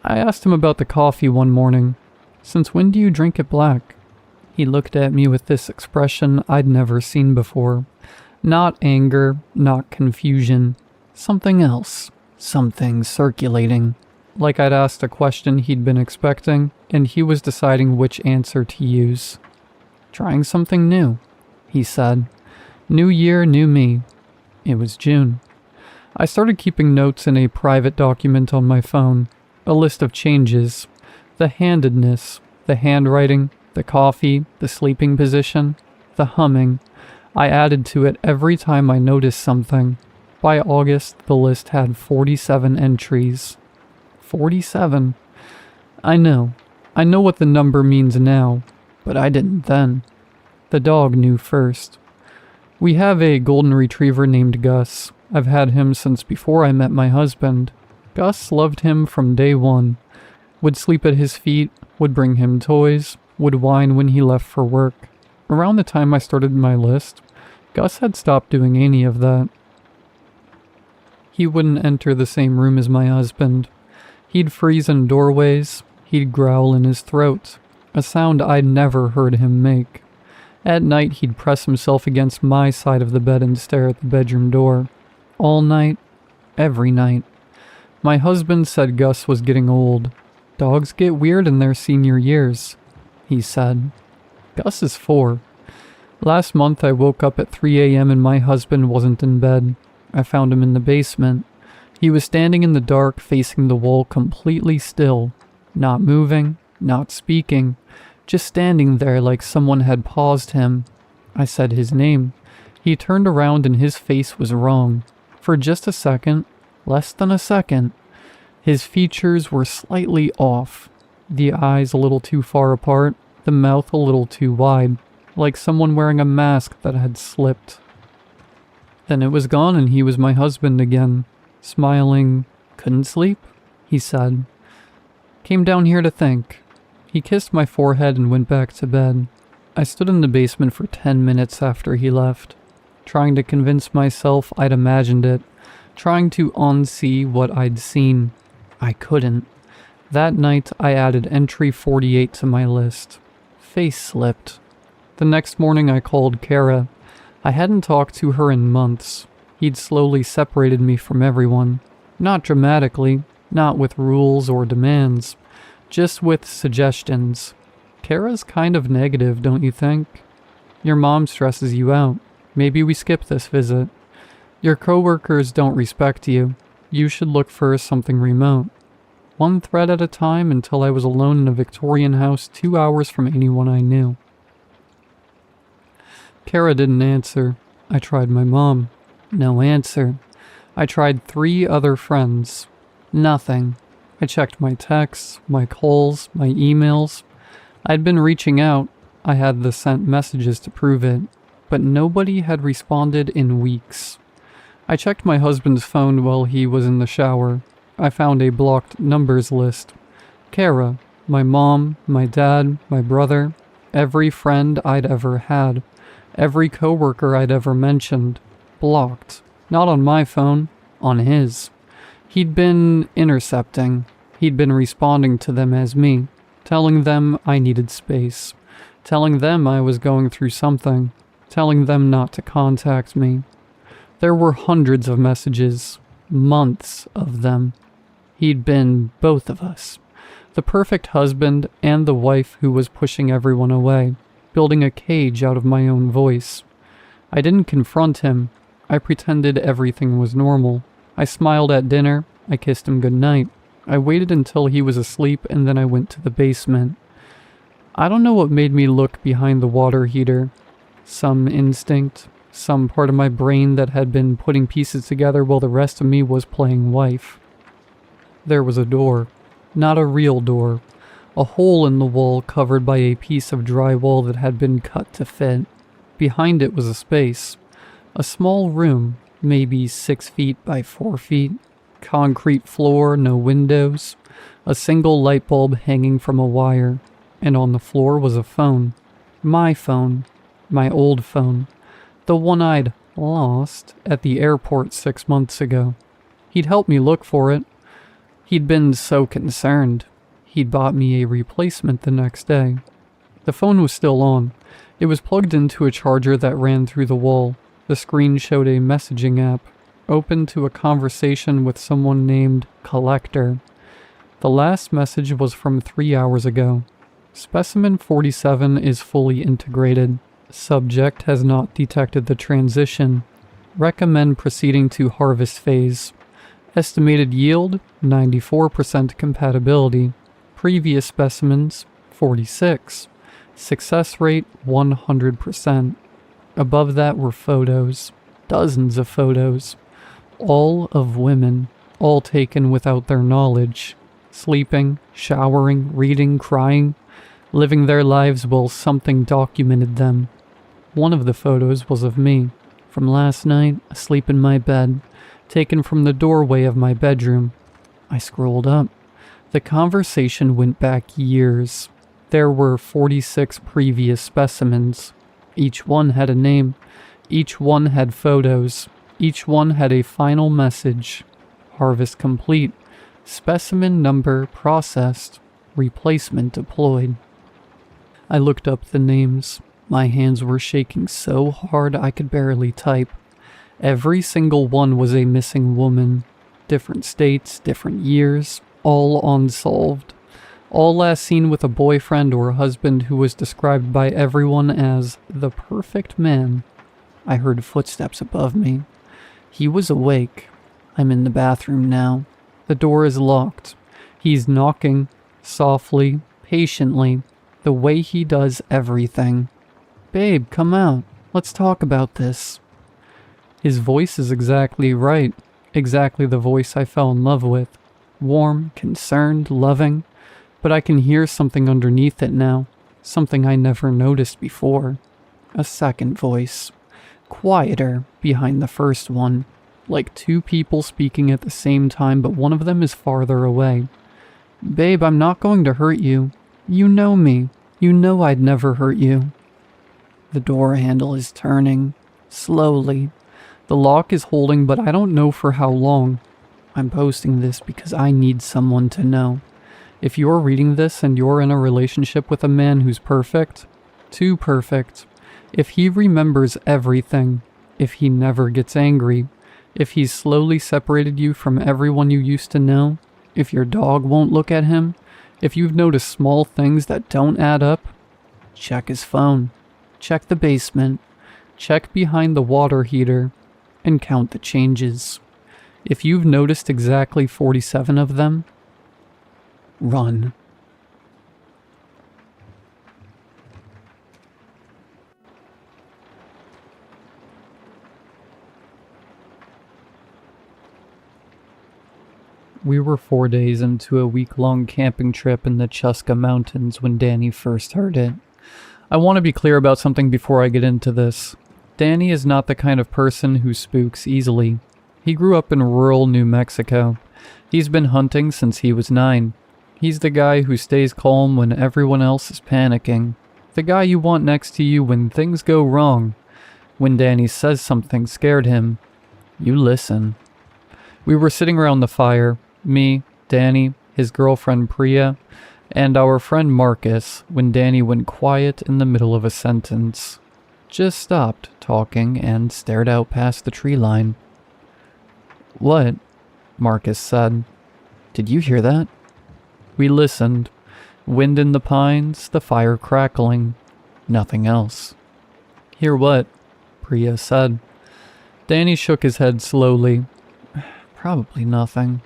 I asked him about the coffee one morning. Since when do you drink it black? He looked at me with this expression I'd never seen before. Not anger, not confusion. Something else. Something circulating. Like I'd asked a question he'd been expecting, and he was deciding which answer to use. Trying something new, he said. New year, new me. It was June. I started keeping notes in a private document on my phone. A list of changes. The handedness, the handwriting, the coffee, the sleeping position, the humming. I added to it every time I noticed something. By August, the list had 47 entries. 47. I know what the number means now, but I didn't then. The dog knew first. We have a golden retriever named Gus. I've had him since before I met my husband. Gus loved him from day one. Would sleep at his feet, would bring him toys, would whine when he left for work. Around the time I started my list, Gus had stopped doing any of that. He wouldn't enter the same room as my husband. He'd freeze in doorways, he'd growl in his throat, a sound I'd never heard him make. At night he'd press himself against my side of the bed and stare at the bedroom door. All night, every night. My husband said Gus was getting old. Dogs get weird in their senior years, he said. Gus is 4. Last month I woke up at 3 a.m. and my husband wasn't in bed. I found him in the basement. He was standing in the dark facing the wall completely still. Not moving, not speaking, just standing there like someone had paused him. I said his name. He turned around and his face was wrong. For just a second, less than a second, his features were slightly off. The eyes a little too far apart, the mouth a little too wide, like someone wearing a mask that had slipped. Then it was gone and he was my husband again. Smiling. "Couldn't sleep?" he said. "Came down here to think." He kissed my forehead and went back to bed. I stood in the basement for 10 minutes after he left, trying to convince myself I'd imagined it, trying to unsee what I'd seen. I couldn't. That night, I added entry 48 to my list. Face slipped. The next morning, I called Kara. I hadn't talked to her in months. He'd slowly separated me from everyone. Not dramatically, not with rules or demands, just with suggestions. Kara's kind of negative, don't you think? Your mom stresses you out. Maybe we skip this visit. Your coworkers don't respect you. You should look for something remote. One thread at a time until I was alone in a Victorian house 2 hours from anyone I knew. Kara didn't answer. I tried my mom. No answer. I tried 3 other friends. Nothing. I checked my texts, my calls, my emails. I'd been reaching out. I had the sent messages to prove it. But nobody had responded in weeks. I checked my husband's phone while he was in the shower. I found a blocked numbers list. Kara, my mom, my dad, my brother, every friend I'd ever had, every coworker I'd ever mentioned. Blocked. Not on my phone, on his. He'd been intercepting. He'd been responding to them as me, telling them I needed space, telling them I was going through something, telling them not to contact me. There were hundreds of messages, months of them. He'd been both of us, the perfect husband and the wife who was pushing everyone away, building a cage out of my own voice. I didn't confront him. I pretended everything was normal. I smiled at dinner. I kissed him goodnight. I waited until he was asleep and then I went to the basement. I don't know what made me look behind the water heater. Some instinct, some part of my brain that had been putting pieces together while the rest of me was playing wife. There was a door. Not a real door. A hole in the wall covered by a piece of drywall that had been cut to fit. Behind it was a space. A small room, maybe 6 feet by 4 feet. Concrete floor, no windows. A single light bulb hanging from a wire. And on the floor was a phone. My phone. My old phone. The one I'd lost at the airport 6 months ago. He'd helped me look for it. He'd been so concerned. He'd bought me a replacement the next day. The phone was still on. It was plugged into a charger that ran through the wall. The screen showed a messaging app, open to a conversation with someone named Collector. The last message was from 3 hours ago. Specimen 47 is fully integrated. Subject has not detected the transition. Recommend proceeding to harvest phase. Estimated yield, 94% compatibility. Previous specimens, 46. Success rate, 100%. Above that were photos. Dozens of photos. All of women. All taken without their knowledge. Sleeping, showering, reading, crying. Living their lives while something documented them. One of the photos was of me. From last night, asleep in my bed. Taken from the doorway of my bedroom. I scrolled up. The conversation went back years. There were 46 previous specimens. Each one had a name. Each one had photos. Each one had a final message. Harvest complete. Specimen number processed. Replacement deployed. I looked up the names. My hands were shaking so hard I could barely type. Every single one was a missing woman. Different states, different years, all unsolved. All last seen with a boyfriend or husband who was described by everyone as the perfect man. I heard footsteps above me. He was awake. I'm in the bathroom now. The door is locked. He's knocking, softly, patiently. The way he does everything. Babe, come out. Let's talk about this. His voice is exactly right. Exactly the voice I fell in love with. Warm, concerned, loving. But I can hear something underneath it now. Something I never noticed before. A second voice. Quieter behind the first one. Like two people speaking at the same time, but one of them is farther away. Babe, I'm not going to hurt you. You know me. You know I'd never hurt you. The door handle is turning. Slowly. The lock is holding, but I don't know for how long. I'm posting this because I need someone to know. If you're reading this and you're in a relationship with a man who's perfect, too perfect, if he remembers everything, if he never gets angry, if he's slowly separated you from everyone you used to know, if your dog won't look at him, if you've noticed small things that don't add up, check his phone, check the basement, check behind the water heater, and count the changes. If you've noticed exactly 47 of them, run. We were 4 days into a week-long camping trip in the Chuska Mountains when Danny first heard it. I want to be clear about something before I get into this. Danny is not the kind of person who spooks easily. He grew up in rural New Mexico. He's been hunting since he was 9. He's the guy who stays calm when everyone else is panicking. The guy you want next to you when things go wrong. When Danny says something scared him, you listen. We were sitting around the fire, me, Danny, his girlfriend Priya, and our friend Marcus, when Danny went quiet in the middle of a sentence. Just stopped talking and stared out past the tree line. "What?" Marcus said. "Did you hear that?" We listened. Wind in the pines, the fire crackling. Nothing else. "Hear what?" Priya said. Danny shook his head slowly. "Probably nothing."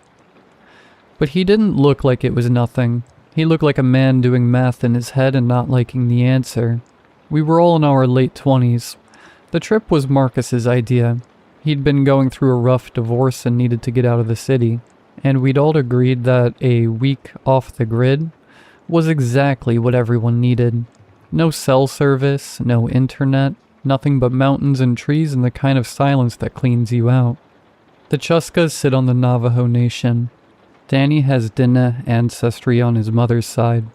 But he didn't look like it was nothing. He looked like a man doing math in his head and not liking the answer. We were all in our late 20s. The trip was Marcus's idea. He'd been going through a rough divorce and needed to get out of the city. And we'd all agreed that a week off the grid was exactly what everyone needed. No cell service, no internet, nothing but mountains and trees and the kind of silence that cleans you out. The Chuskas sit on the Navajo Nation. Danny has Dinah ancestry on his mother's side,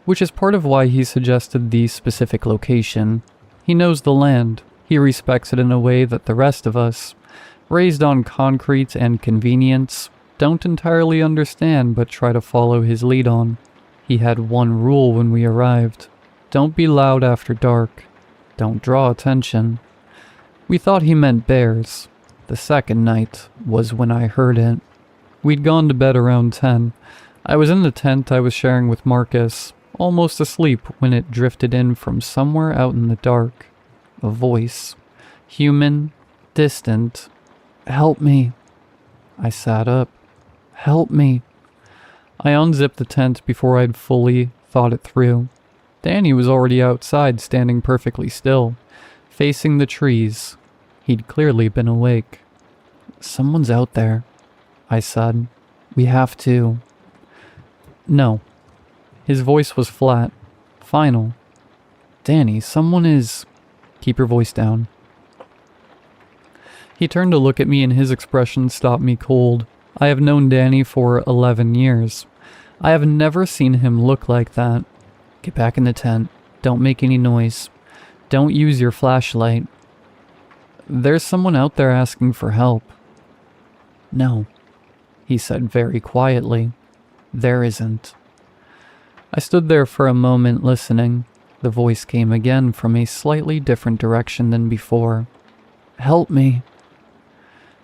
which is part of why he suggested the specific location. He knows the land. He respects it in a way that the rest of us, raised on concrete and convenience, don't entirely understand but try to follow his lead on. He had one rule when we arrived. Don't be loud after dark. Don't draw attention. We thought he meant bears. The second night was when I heard it. We'd gone to bed around 10. I was in the tent I was sharing with Marcus, almost asleep when it drifted in from somewhere out in the dark. A voice. Human. Distant. "Help me." I sat up. "Help me." I unzipped the tent before I'd fully thought it through. Danny was already outside, standing perfectly still, facing the trees. He'd clearly been awake. "Someone's out there," I said. "We have to." "No." His voice was flat, final. "Danny, someone is..." "Keep your voice down." He turned to look at me and his expression stopped me cold. I have known Danny for 11 years. I have never seen him look like that. "Get back in the tent. Don't make any noise. Don't use your flashlight. There's someone out there asking for help." "No," he said very quietly. "There isn't." I stood there for a moment listening. The voice came again from a slightly different direction than before. "Help me."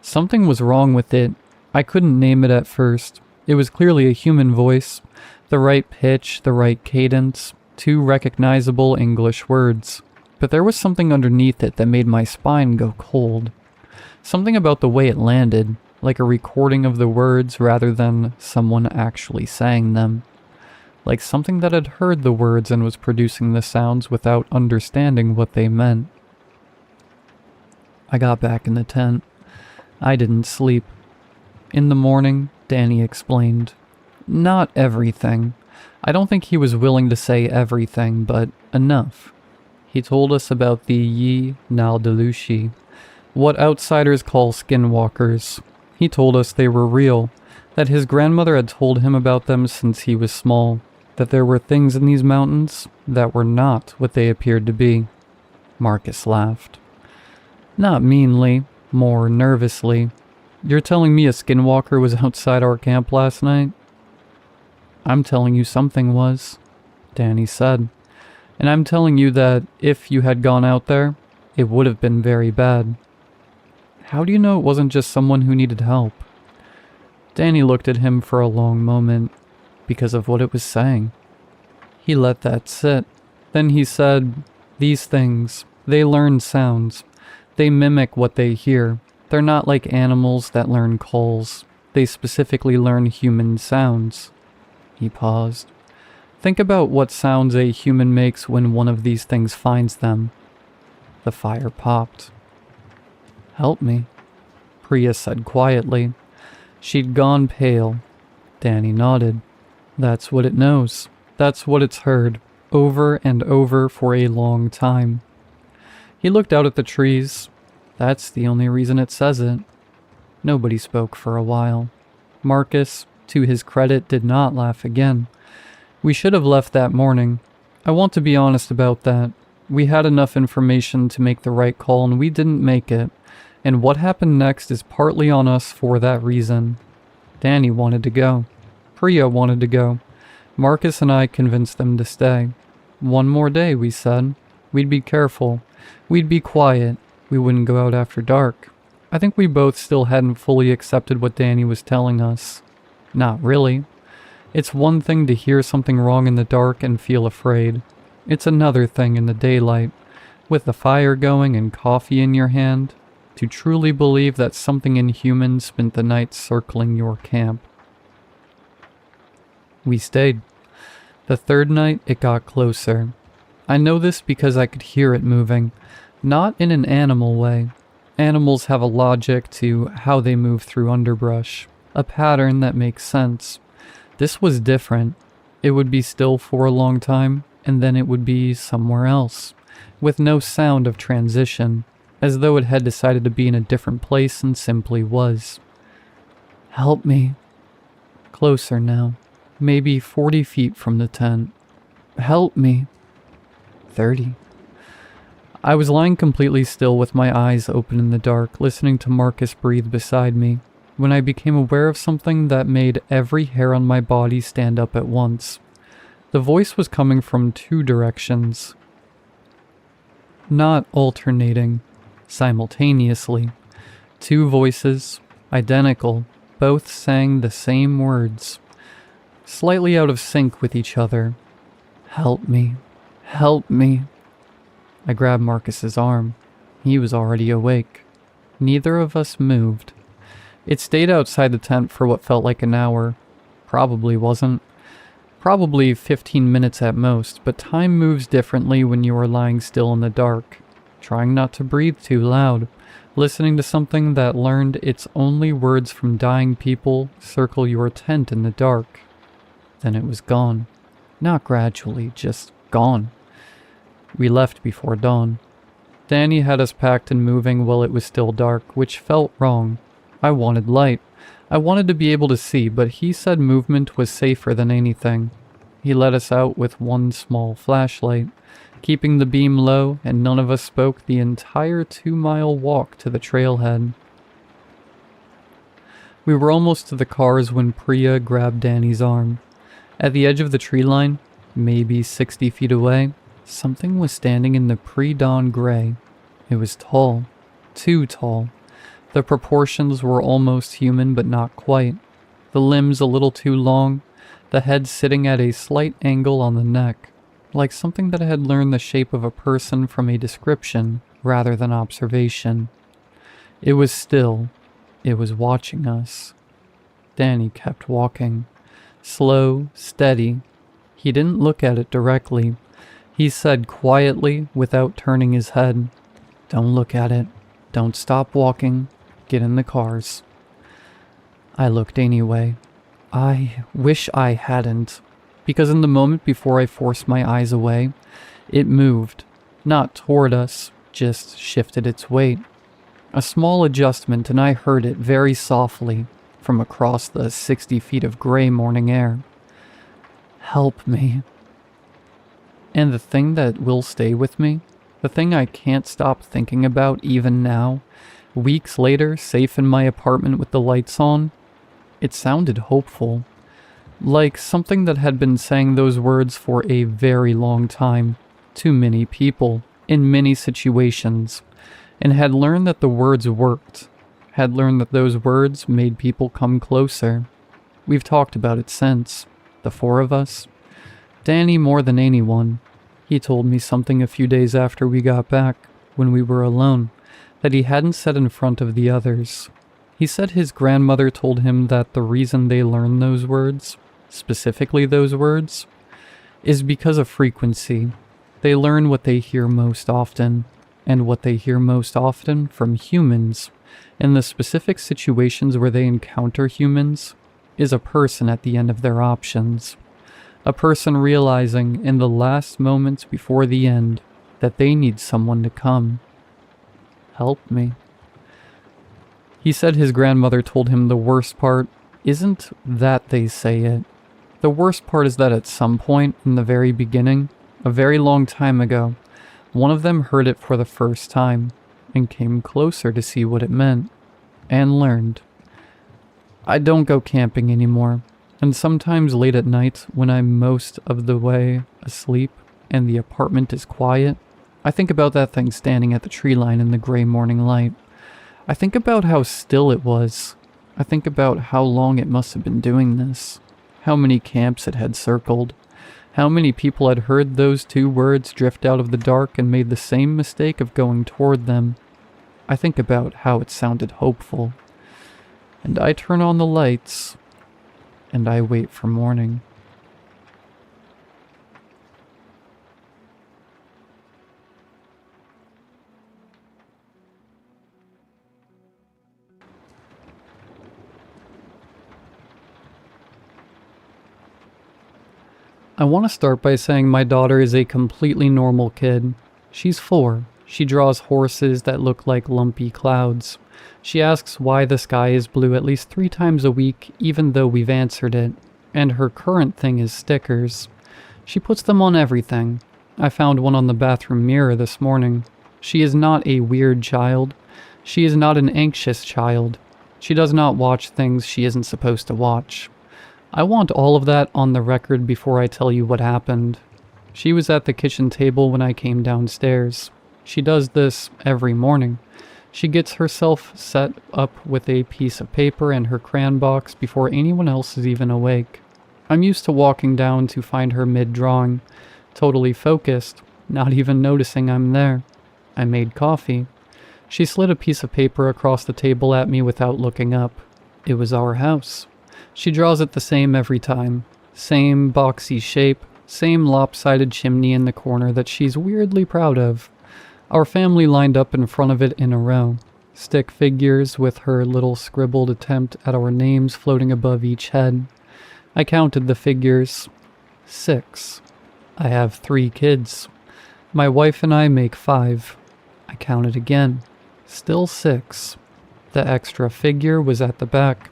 Something was wrong with it. I couldn't name it at first. It was clearly a human voice. The right pitch, the right cadence, 2 recognizable English words. But there was something underneath it that made my spine go cold. Something about the way it landed, like a recording of the words rather than someone actually saying them. like something that had heard the words and was producing the sounds without understanding what they meant. I got back in the tent. I didn't sleep. In the morning, Danny explained. Not everything. I don't think he was willing to say everything, but enough. He told us about the Yi Naldalushi, what outsiders call skinwalkers. He told us they were real, that his grandmother had told him about them since he was small, that there were things in these mountains that were not what they appeared to be. Marcus laughed. Not meanly, more nervously. You're telling me a skinwalker was outside our camp last night? I'm telling you something was, Danny said. And I'm telling you that if you had gone out there, it would have been very bad. How do you know it wasn't just someone who needed help? Danny looked at him for a long moment, because of what it was saying. He let that sit. Then he said, these things, they learn sounds. They mimic what they hear. They're not like animals that learn calls. They specifically learn human sounds. He paused. Think about what sounds a human makes when one of these things finds them. The fire popped. Help me, Priya said quietly. She'd gone pale. Danny nodded. That's what it knows. That's what it's heard, over and over for a long time. He looked out at the trees. That's the only reason it says it. Nobody spoke for a while. Marcus, to his credit, did not laugh again. We should have left that morning. I want to be honest about that. We had enough information to make the right call and we didn't make it. And what happened next is partly on us for that reason. Danny wanted to go. Priya wanted to go. Marcus and I convinced them to stay. One more day, we said. We'd be careful. We'd be quiet. We wouldn't go out after dark. I think we both still hadn't fully accepted what Danny was telling us. Not really. It's one thing to hear something wrong in the dark and feel afraid. It's another thing in the daylight, with the fire going and coffee in your hand, to truly believe that something inhuman spent the night circling your camp. We stayed. The third night, it got closer. I know this because I could hear it moving, not in an animal way. Animals have a logic to how they move through underbrush, a pattern that makes sense. This was different. It would be still for a long time, and then it would be somewhere else, with no sound of transition, as though it had decided to be in a different place and simply was. Help me. Closer now, maybe 40 feet from the tent. Help me. 30. I was lying completely still with my eyes open in the dark, listening to Marcus breathe beside me, when I became aware of something that made every hair on my body stand up at once. The voice was coming from two directions. Not alternating, simultaneously. Two voices, identical, both sang the same words, slightly out of sync with each other. Help me. Help me. I grabbed Marcus's arm. He was already awake. Neither of us moved. It stayed outside the tent for what felt like an hour. Probably wasn't. Probably 15 minutes at most, but time moves differently when you are lying still in the dark, trying not to breathe too loud, listening to something that learned its only words from dying people circle your tent in the dark. Then it was gone. Not gradually, just gone. We left before dawn. Danny had us packed and moving while it was still dark, which felt wrong. I wanted light. I wanted to be able to see, but he said movement was safer than anything. He let us out with one small flashlight, keeping the beam low, and none of us spoke the entire 2-mile walk to the trailhead. We were almost to the cars when Priya grabbed Danny's arm. At the edge of the tree line, maybe 60 feet away, something was standing in the pre-dawn gray. It was tall. Too tall. The proportions were almost human, but not quite. The limbs a little too long, the head sitting at a slight angle on the neck, like something that had learned the shape of a person from a description rather than observation. It was still. It was watching us. Danny kept walking. Slow, steady. He didn't look at it directly. He said quietly, without turning his head, "Don't look at it. Don't stop walking. Get in the cars." I looked anyway. I wish I hadn't, because in the moment before I forced my eyes away, it moved. Not toward us, just shifted its weight. A small adjustment, and I heard it very softly from across the 60 feet of gray morning air. "Help me." And the thing that will stay with me, the thing I can't stop thinking about even now, weeks later, safe in my apartment with the lights on, it sounded hopeful. Like something that had been saying those words for a very long time, to many people, in many situations, and had learned that the words worked, had learned that those words made people come closer. We've talked about it since, the four of us. Danny more than anyone. He told me something a few days after we got back, when we were alone, that he hadn't said in front of the others. He said his grandmother told him that the reason they learn those words, specifically those words, is because of frequency. They learn what they hear most often, and what they hear most often from humans, in the specific situations where they encounter humans, is a person at the end of their options. A person realizing in the last moments before the end that they need someone to come. Help me. He said his grandmother told him the worst part isn't that they say it. The worst part is that at some point in the very beginning, a very long time ago, one of them heard it for the first time and came closer to see what it meant, and learned. I don't go camping anymore, and sometimes late at night when I'm most of the way asleep and the apartment is quiet, I think about that thing standing at the tree line in the gray morning light. I think about how still it was. I think about how long it must have been doing this, how many camps it had circled, how many people had heard those two words drift out of the dark and made the same mistake of going toward them. I think about how it sounded hopeful. And I turn on the lights, and I wait for morning. I want to start by saying my daughter is a completely normal kid. She's 4. She draws horses that look like lumpy clouds. She asks why the sky is blue at least 3 times a week, even though we've answered it. And her current thing is stickers. She puts them on everything. I found one on the bathroom mirror this morning. She is not a weird child. She is not an anxious child. She does not watch things she isn't supposed to watch. I want all of that on the record before I tell you what happened. She was at the kitchen table when I came downstairs. She does this every morning. She gets herself set up with a piece of paper and her crayon box before anyone else is even awake. I'm used to walking down to find her mid-drawing, totally focused, not even noticing I'm there. I made coffee. She slid a piece of paper across the table at me without looking up. It was our house. She draws it the same every time. Same boxy shape, same lopsided chimney in the corner that she's weirdly proud of. Our family lined up in front of it in a row. Stick figures with her little scribbled attempt at our names floating above each head. I counted the figures. 6. I have 3 kids. My wife and I make 5. I counted again. Still 6. The extra figure was at the back,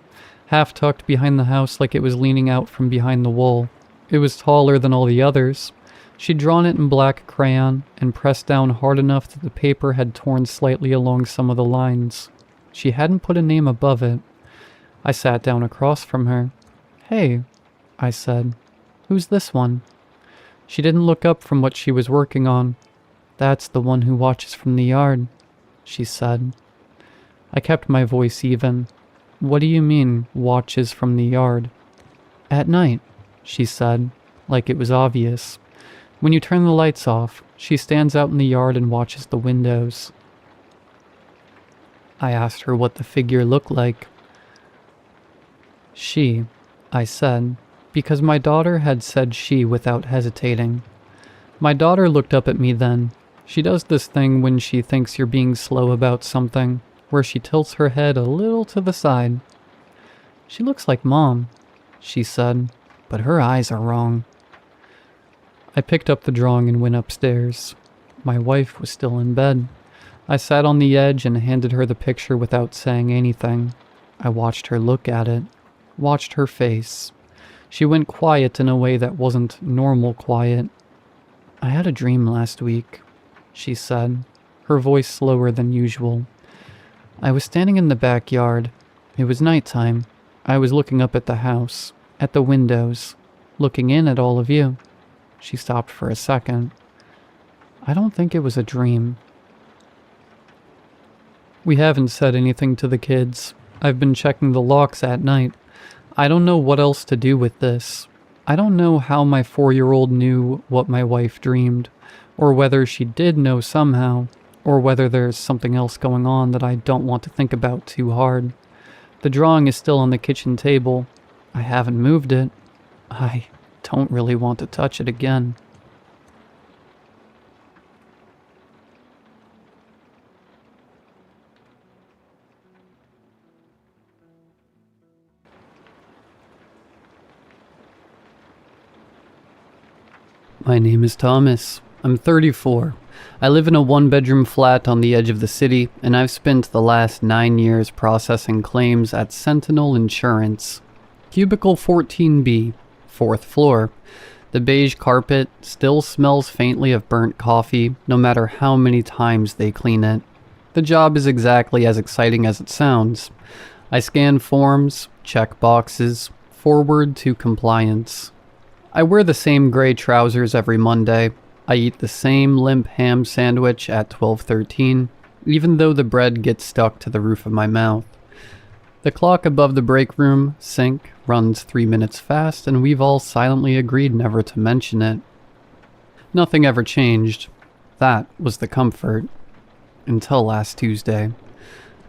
half tucked behind the house like it was leaning out from behind the wall. It was taller than all the others. She'd drawn it in black crayon and pressed down hard enough that the paper had torn slightly along some of the lines. She hadn't put a name above it. I sat down across from her. "Hey," I said, "who's this one?" She didn't look up from what she was working on. "That's the one who watches from the yard," she said. I kept my voice even. "What do you mean, watches from the yard?" "At night," she said, like it was obvious. "When you turn the lights off, she stands out in the yard and watches the windows." I asked her what the figure looked like. "She," I said, because my daughter had said she without hesitating. My daughter looked up at me then. She does this thing when she thinks you're being slow about something, where she tilts her head a little to the side. "She looks like Mom," she said, "but her eyes are wrong." I picked up the drawing and went upstairs. My wife was still in bed. I sat on the edge and handed her the picture without saying anything. I watched her look at it, watched her face. She went quiet in a way that wasn't normal quiet. "I had a dream last week," she said, her voice slower than usual. "I was standing in the backyard. It was nighttime. I was looking up at the house, at the windows, looking in at all of you." She stopped for a second. "I don't think it was a dream." We haven't said anything to the kids. I've been checking the locks at night. I don't know what else to do with this. I don't know how my 4-year-old knew what my wife dreamed, or whether she did know somehow, or whether there's something else going on that I don't want to think about too hard. The drawing is still on the kitchen table. I haven't moved it. I don't really want to touch it again. My name is Thomas. I'm 34. I live in a 1-bedroom flat on the edge of the city, and I've spent the last 9 years processing claims at Sentinel Insurance. Cubicle 14B, 4th floor. The beige carpet still smells faintly of burnt coffee, no matter how many times they clean it. The job is exactly as exciting as it sounds. I scan forms, check boxes, forward to compliance. I wear the same gray trousers every Monday. I eat the same limp ham sandwich at 12:13, even though the bread gets stuck to the roof of my mouth. The clock above the break room sink runs 3 minutes fast, and we've all silently agreed never to mention it. Nothing ever changed. That was the comfort. Until last Tuesday.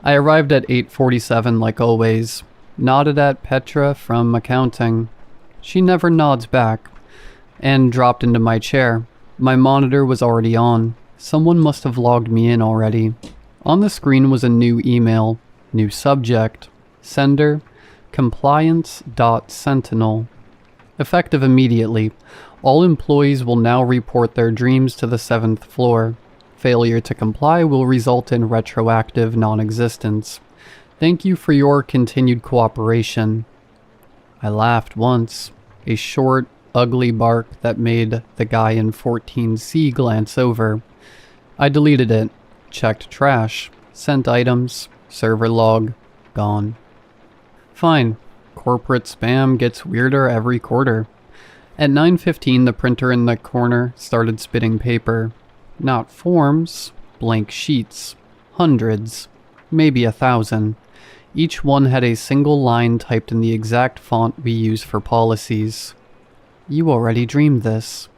I arrived at 8:47 like always, nodded at Petra from accounting. She never nods back, and dropped into my chair. My monitor was already on. Someone must have logged me in already. On the screen was a new email, new subject, sender, compliance.sentinel. Effective immediately, all employees will now report their dreams to the 7th floor. Failure to comply will result in retroactive non-existence. Thank you for your continued cooperation. I laughed once. A short, ugly bark that made the guy in 14C glance over. I deleted it, checked trash, sent items, server log, gone. Fine. Corporate spam gets weirder every quarter. At 9:15, the printer in the corner started spitting paper. Not forms, blank sheets. Hundreds. Maybe 1,000. Each one had a single line typed in the exact font we use for policies. You already dreamed this.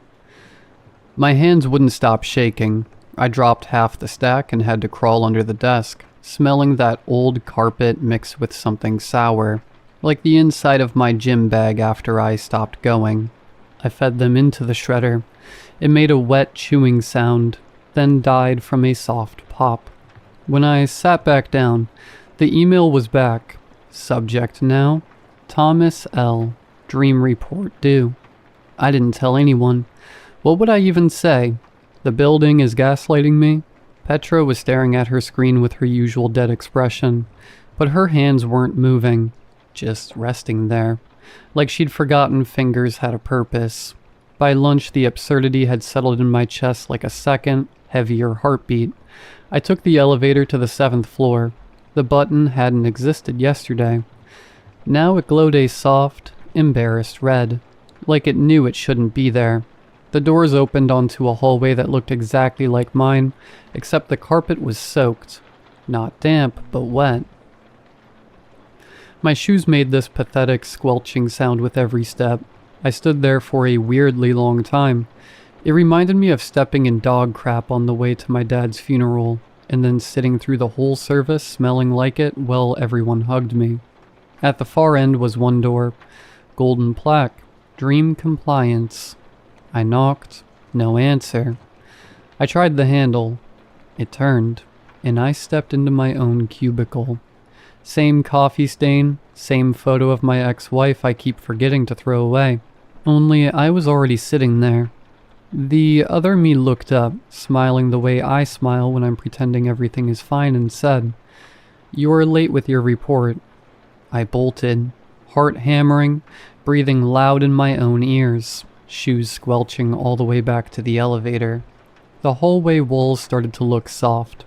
My hands wouldn't stop shaking. I dropped half the stack and had to crawl under the desk, smelling that old carpet mixed with something sour, like the inside of my gym bag after I stopped going. I fed them into the shredder. It made a wet chewing sound, then died from a soft pop. When I sat back down, the email was back. Subject now, Thomas L. Dream report due. I didn't tell anyone. What would I even say? The building is gaslighting me? Petra was staring at her screen with her usual dead expression, but her hands weren't moving, just resting there, like she'd forgotten fingers had a purpose. By lunch, the absurdity had settled in my chest like a second, heavier heartbeat. I took the elevator to the 7th floor. The button hadn't existed yesterday. Now it glowed a soft, embarrassed red, like it knew it shouldn't be there. The doors opened onto a hallway that looked exactly like mine, except the carpet was soaked. Not damp, but wet. My shoes made this pathetic squelching sound with every step. I stood there for a weirdly long time. It reminded me of stepping in dog crap on the way to my dad's funeral, and then sitting through the whole service smelling like it while everyone hugged me. At the far end was one door, golden plaque, Dream compliance. I knocked. No answer. I tried the handle. It turned, and I stepped into my own cubicle. Same coffee stain, same photo of my ex-wife I keep forgetting to throw away. Only I was already sitting there. The other me looked up, smiling the way I smile when I'm pretending everything is fine, and said, "You are late with your report." I bolted, heart hammering, breathing loud in my own ears, shoes squelching all the way back to the elevator. The hallway walls started to look soft,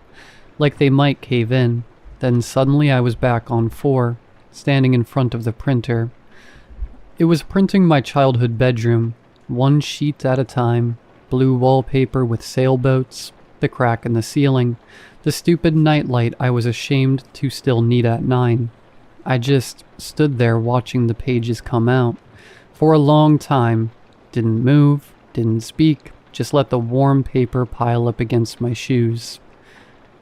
like they might cave in. Then suddenly I was back on 4, standing in front of the printer. It was printing my childhood bedroom, one sheet at a time, blue wallpaper with sailboats, the crack in the ceiling, the stupid nightlight I was ashamed to still need at 9. I just stood there watching the pages come out. For a long time, didn't move, didn't speak, just let the warm paper pile up against my shoes.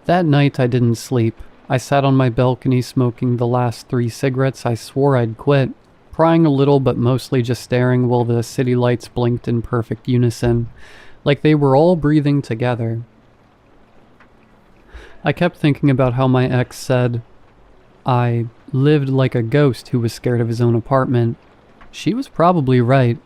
That night I didn't sleep. I sat on my balcony smoking the last 3 cigarettes I swore I'd quit, crying a little but mostly just staring while the city lights blinked in perfect unison, like they were all breathing together. I kept thinking about how my ex said, I lived like a ghost who was scared of his own apartment. She was probably right.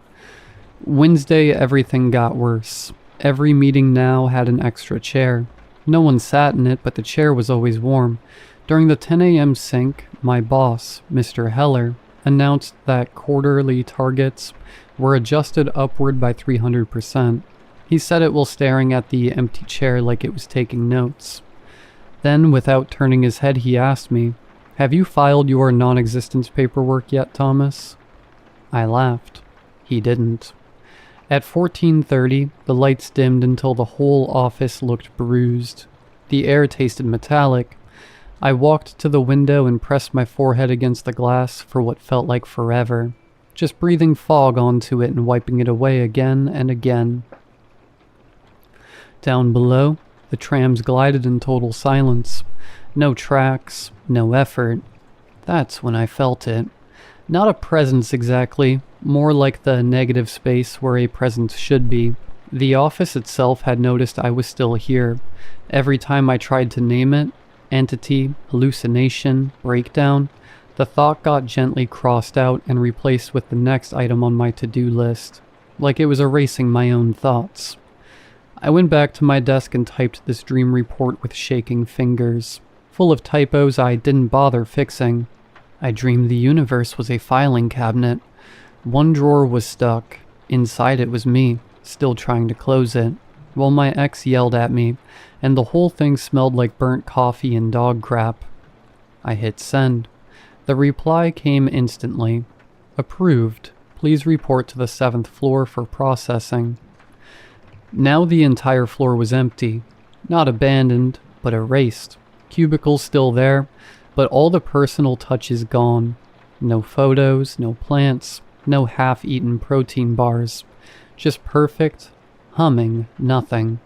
Wednesday, everything got worse. Every meeting now had an extra chair. No one sat in it, but the chair was always warm. During the 10 a.m. sync, my boss, Mr. Heller, announced that quarterly targets were adjusted upward by 300%. He said it while staring at the empty chair like it was taking notes. Then, without turning his head, he asked me, "Have you filed your non-existence paperwork yet, Thomas?" I laughed. He didn't. At 14:30, the lights dimmed until the whole office looked bruised. The air tasted metallic. I walked to the window and pressed my forehead against the glass for what felt like forever, just breathing fog onto it and wiping it away again and again. Down below, the trams glided in total silence. No tracks, no effort. That's when I felt it. Not a presence exactly, more like the negative space where a presence should be. The office itself had noticed I was still here. Every time I tried to name it, entity, hallucination, breakdown, the thought got gently crossed out and replaced with the next item on my to-do list, like it was erasing my own thoughts. I went back to my desk and typed this dream report with shaking fingers, full of typos I didn't bother fixing. I dreamed the universe was a filing cabinet. One drawer was stuck. Inside it was me, still trying to close it, while my ex yelled at me, and the whole thing smelled like burnt coffee and dog crap. I hit send. The reply came instantly. Approved. Please report to the 7th floor for processing. Now the entire floor was empty. Not abandoned, but erased. Cubicles still there, but all the personal touches gone. No photos, no plants, no half-eaten protein bars. Just perfect, humming nothing.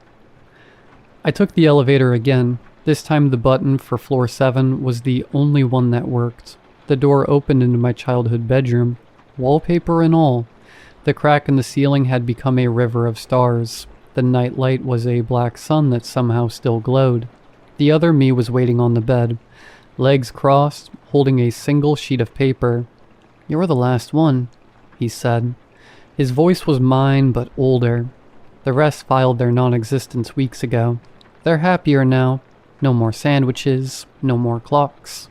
I took the elevator again. This time the button for floor 7 was the only one that worked. The door opened into my childhood bedroom, wallpaper and all. The crack in the ceiling had become a river of stars. The nightlight was a black sun that somehow still glowed. The other me was waiting on the bed, legs crossed, holding a single sheet of paper. "You're the last one," he said. His voice was mine, but older. The rest filed their non-existence weeks ago. They're happier now. No more sandwiches, no more clocks.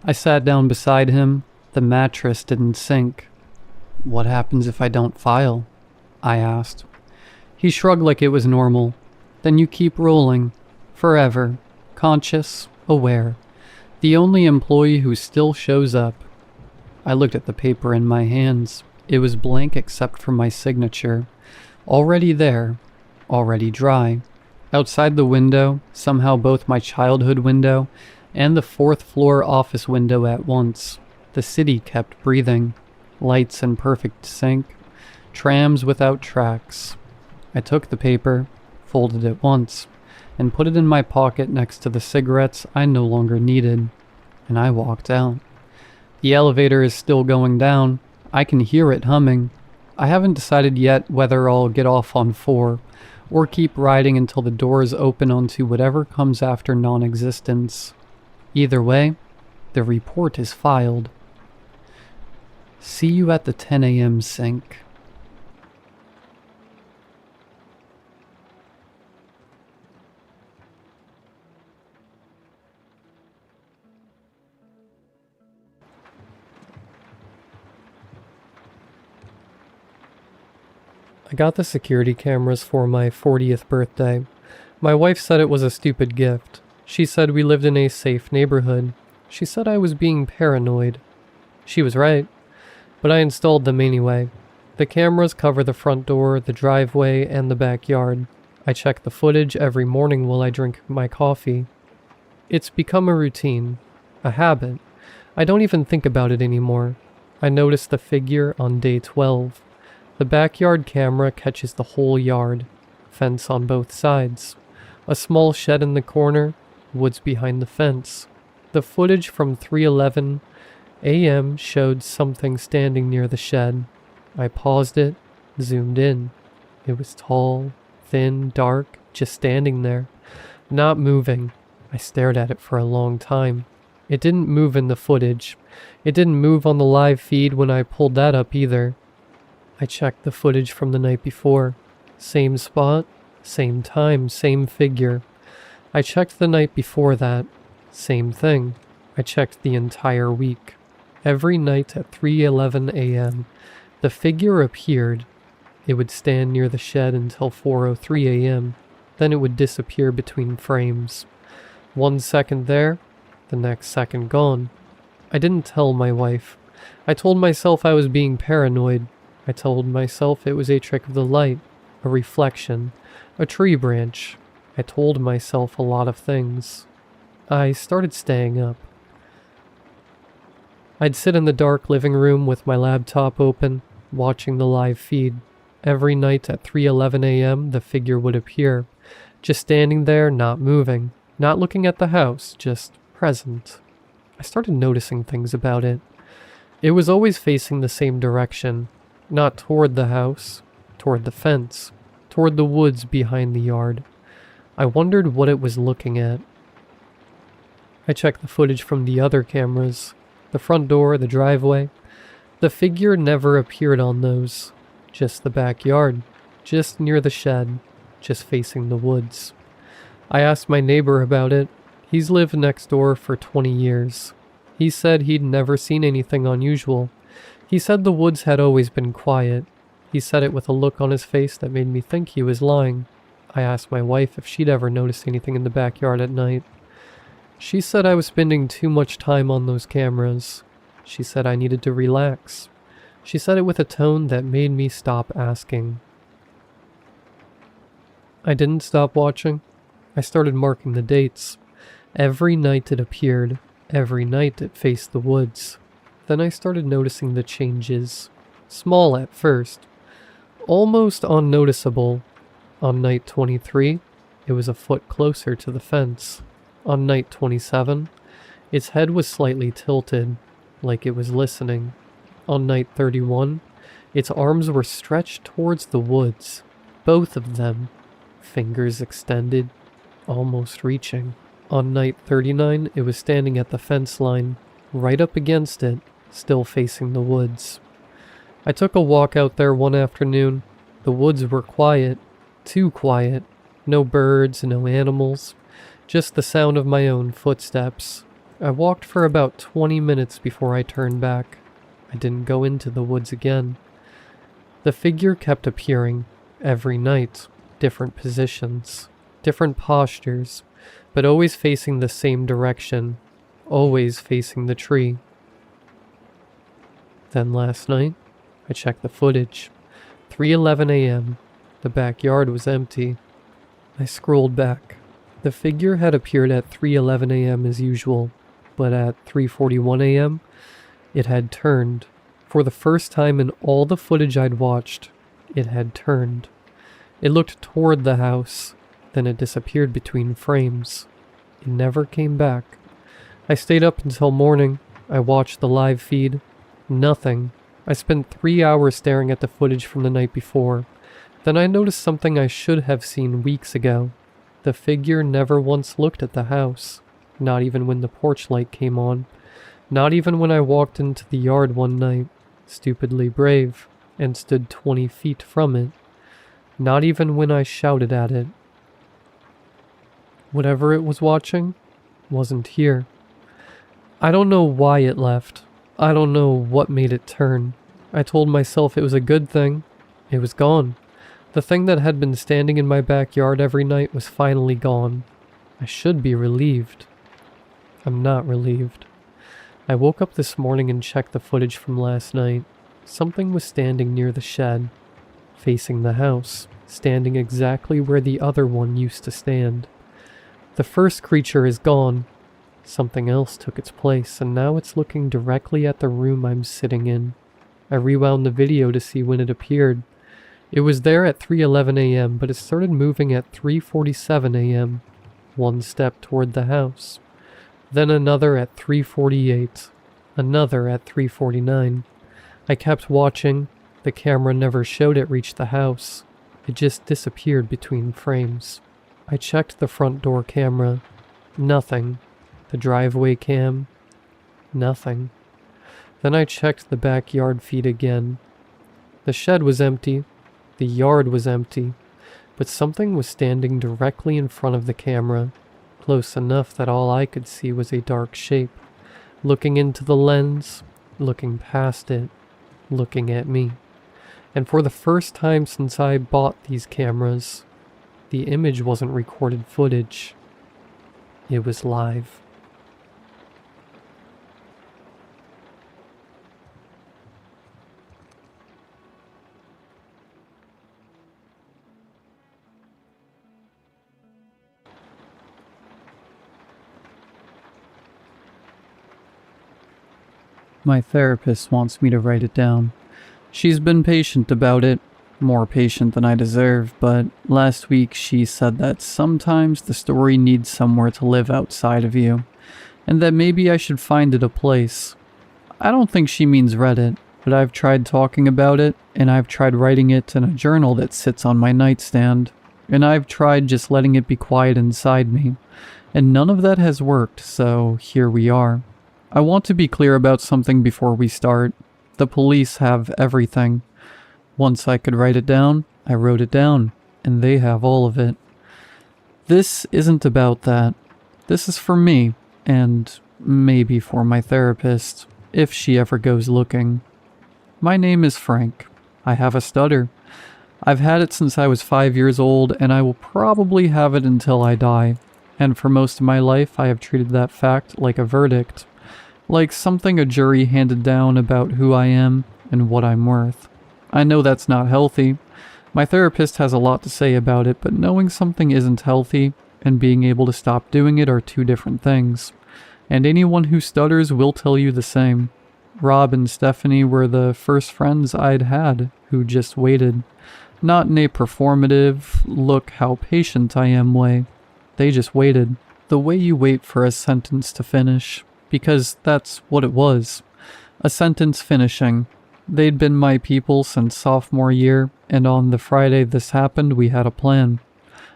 I sat down beside him. The mattress didn't sink. "What happens if I don't file?" I asked. He shrugged like it was normal. "Then you keep rolling. Forever. Conscious, aware. The only employee who still shows up." I looked at the paper in my hands. It was blank except for my signature. Already there. Already dry. Outside the window, somehow both my childhood window and the 4th floor office window at once. The city kept breathing. Lights in perfect sync. Trams without tracks. I took the paper, folded it once, and put it in my pocket next to the cigarettes I no longer needed, and I walked out. The elevator is still going down. I can hear it humming. I haven't decided yet whether I'll get off on 4, or keep riding until the doors open onto whatever comes after non-existence. Either way, the report is filed. See you at the 10 a.m. sync. I got the security cameras for my 40th birthday. My wife said it was a stupid gift. She said we lived in a safe neighborhood. She said I was being paranoid. She was right, but I installed them anyway. The cameras cover the front door, the driveway, and the backyard. I check the footage every morning while I drink my coffee. It's become a routine, a habit. I don't even think about it anymore. I noticed the figure on day 12. The backyard camera catches the whole yard, fence on both sides, a small shed in the corner, woods behind the fence. The footage from 3:11 a.m. showed something standing near the shed. I paused it, zoomed in. It was tall, thin, dark, just standing there, not moving. I stared at it for a long time. It didn't move in the footage. It didn't move on the live feed when I pulled that up either. I checked the footage from the night before. Same spot, same time, same figure. I checked the night before that. Same thing. I checked the entire week. Every night at 3:11 a.m., the figure appeared. It would stand near the shed until 4:03 a.m. Then it would disappear between frames. 1 second there, the next second gone. I didn't tell my wife. I told myself I was being paranoid. I told myself it was a trick of the light, a reflection, a tree branch. I told myself a lot of things. I started staying up. I'd sit in the dark living room with my laptop open, watching the live feed. Every night at 3:11 a.m., the figure would appear, just standing there, not moving, not looking at the house, just present. I started noticing things about it. It was always facing the same direction. Not toward the house, toward the fence, toward the woods behind the yard. I wondered what it was looking at. I checked the footage from the other cameras, the front door, the driveway. The figure never appeared on those, just the backyard, just near the shed, just facing the woods. I asked my neighbor about it. He's lived next door for 20 years. He said he'd never seen anything unusual. He said the woods had always been quiet. He said it with a look on his face that made me think he was lying. I asked my wife if she'd ever noticed anything in the backyard at night. She said I was spending too much time on those cameras. She said I needed to relax. She said it with a tone that made me stop asking. I didn't stop watching. I started marking the dates. Every night it appeared. Every night it faced the woods. Then I started noticing the changes. Small at first. Almost unnoticeable. On night 23, it was a foot closer to the fence. On night 27, its head was slightly tilted, like it was listening. On night 31, its arms were stretched towards the woods. Both of them. Fingers extended, almost reaching. On night 39, it was standing at the fence line, right up against it, still facing the woods. I took a walk out there one afternoon. The woods were quiet, too quiet. No birds, no animals, just the sound of my own footsteps. I walked for about 20 minutes before I turned back. I didn't go into the woods again. The figure kept appearing, every night, different positions, different postures, but always facing the same direction, always facing the tree. Then last night, I checked the footage. 3:11 a.m. The backyard was empty. I scrolled back. The figure had appeared at 3:11 a.m. as usual, but at 3:41 a.m., it had turned. For the first time in all the footage I'd watched, it had turned. It looked toward the house, then it disappeared between frames. It never came back. I stayed up until morning. I watched the live feed. Nothing. I spent 3 hours staring at the footage from the night before. Then I noticed something I should have seen weeks ago. The figure never once looked at the house, not even when the porch light came on, not even when I walked into the yard one night, stupidly brave, and stood 20 feet from it, not even when I shouted at it. Whatever it was watching wasn't here. I don't know why it left. I don't know what made it turn. I told myself it was a good thing. It was gone. The thing that had been standing in my backyard every night was finally gone. I should be relieved. I'm not relieved. I woke up this morning and checked the footage from last night. Something was standing near the shed, facing the house, standing exactly where the other one used to stand. The first creature is gone. Something else took its place, and now it's looking directly at the room I'm sitting in. I rewound the video to see when it appeared. It was there at 3:11 a.m., but it started moving at 3:47 a.m., one step toward the house. Then another at 3:48, another at 3:49. I kept watching. The camera never showed it reach the house. It just disappeared between frames. I checked the front door camera. Nothing. The driveway cam. Nothing. Then I checked the backyard feed again. The shed was empty. The yard was empty. But something was standing directly in front of the camera, close enough that all I could see was a dark shape, looking into the lens, looking past it, looking at me. And for the first time since I bought these cameras, the image wasn't recorded footage. It was live. My therapist wants me to write it down. She's been patient about it, more patient than I deserve, but last week she said that sometimes the story needs somewhere to live outside of you, and that maybe I should find it a place. I don't think she means Reddit, but I've tried talking about it, and I've tried writing it in a journal that sits on my nightstand, and I've tried just letting it be quiet inside me, and none of that has worked, so here we are. I want to be clear about something before we start. The police have everything. Once I could write it down, I wrote it down, and they have all of it. This isn't about that. This is for me, and maybe for my therapist, if she ever goes looking. My name is Frank. I have a stutter. I've had it since I was 5 years old, and I will probably have it until I die. And for most of my life, I have treated that fact like a verdict. Like something a jury handed down about who I am and what I'm worth. I know that's not healthy. My therapist has a lot to say about it, but knowing something isn't healthy and being able to stop doing it are two different things. And anyone who stutters will tell you the same. Rob and Stephanie were the first friends I'd had who just waited. Not in a performative, look how patient I am way. They just waited. The way you wait for a sentence to finish. Because that's what it was. A sentence finishing. They'd been my people since sophomore year, and on the Friday this happened, we had a plan.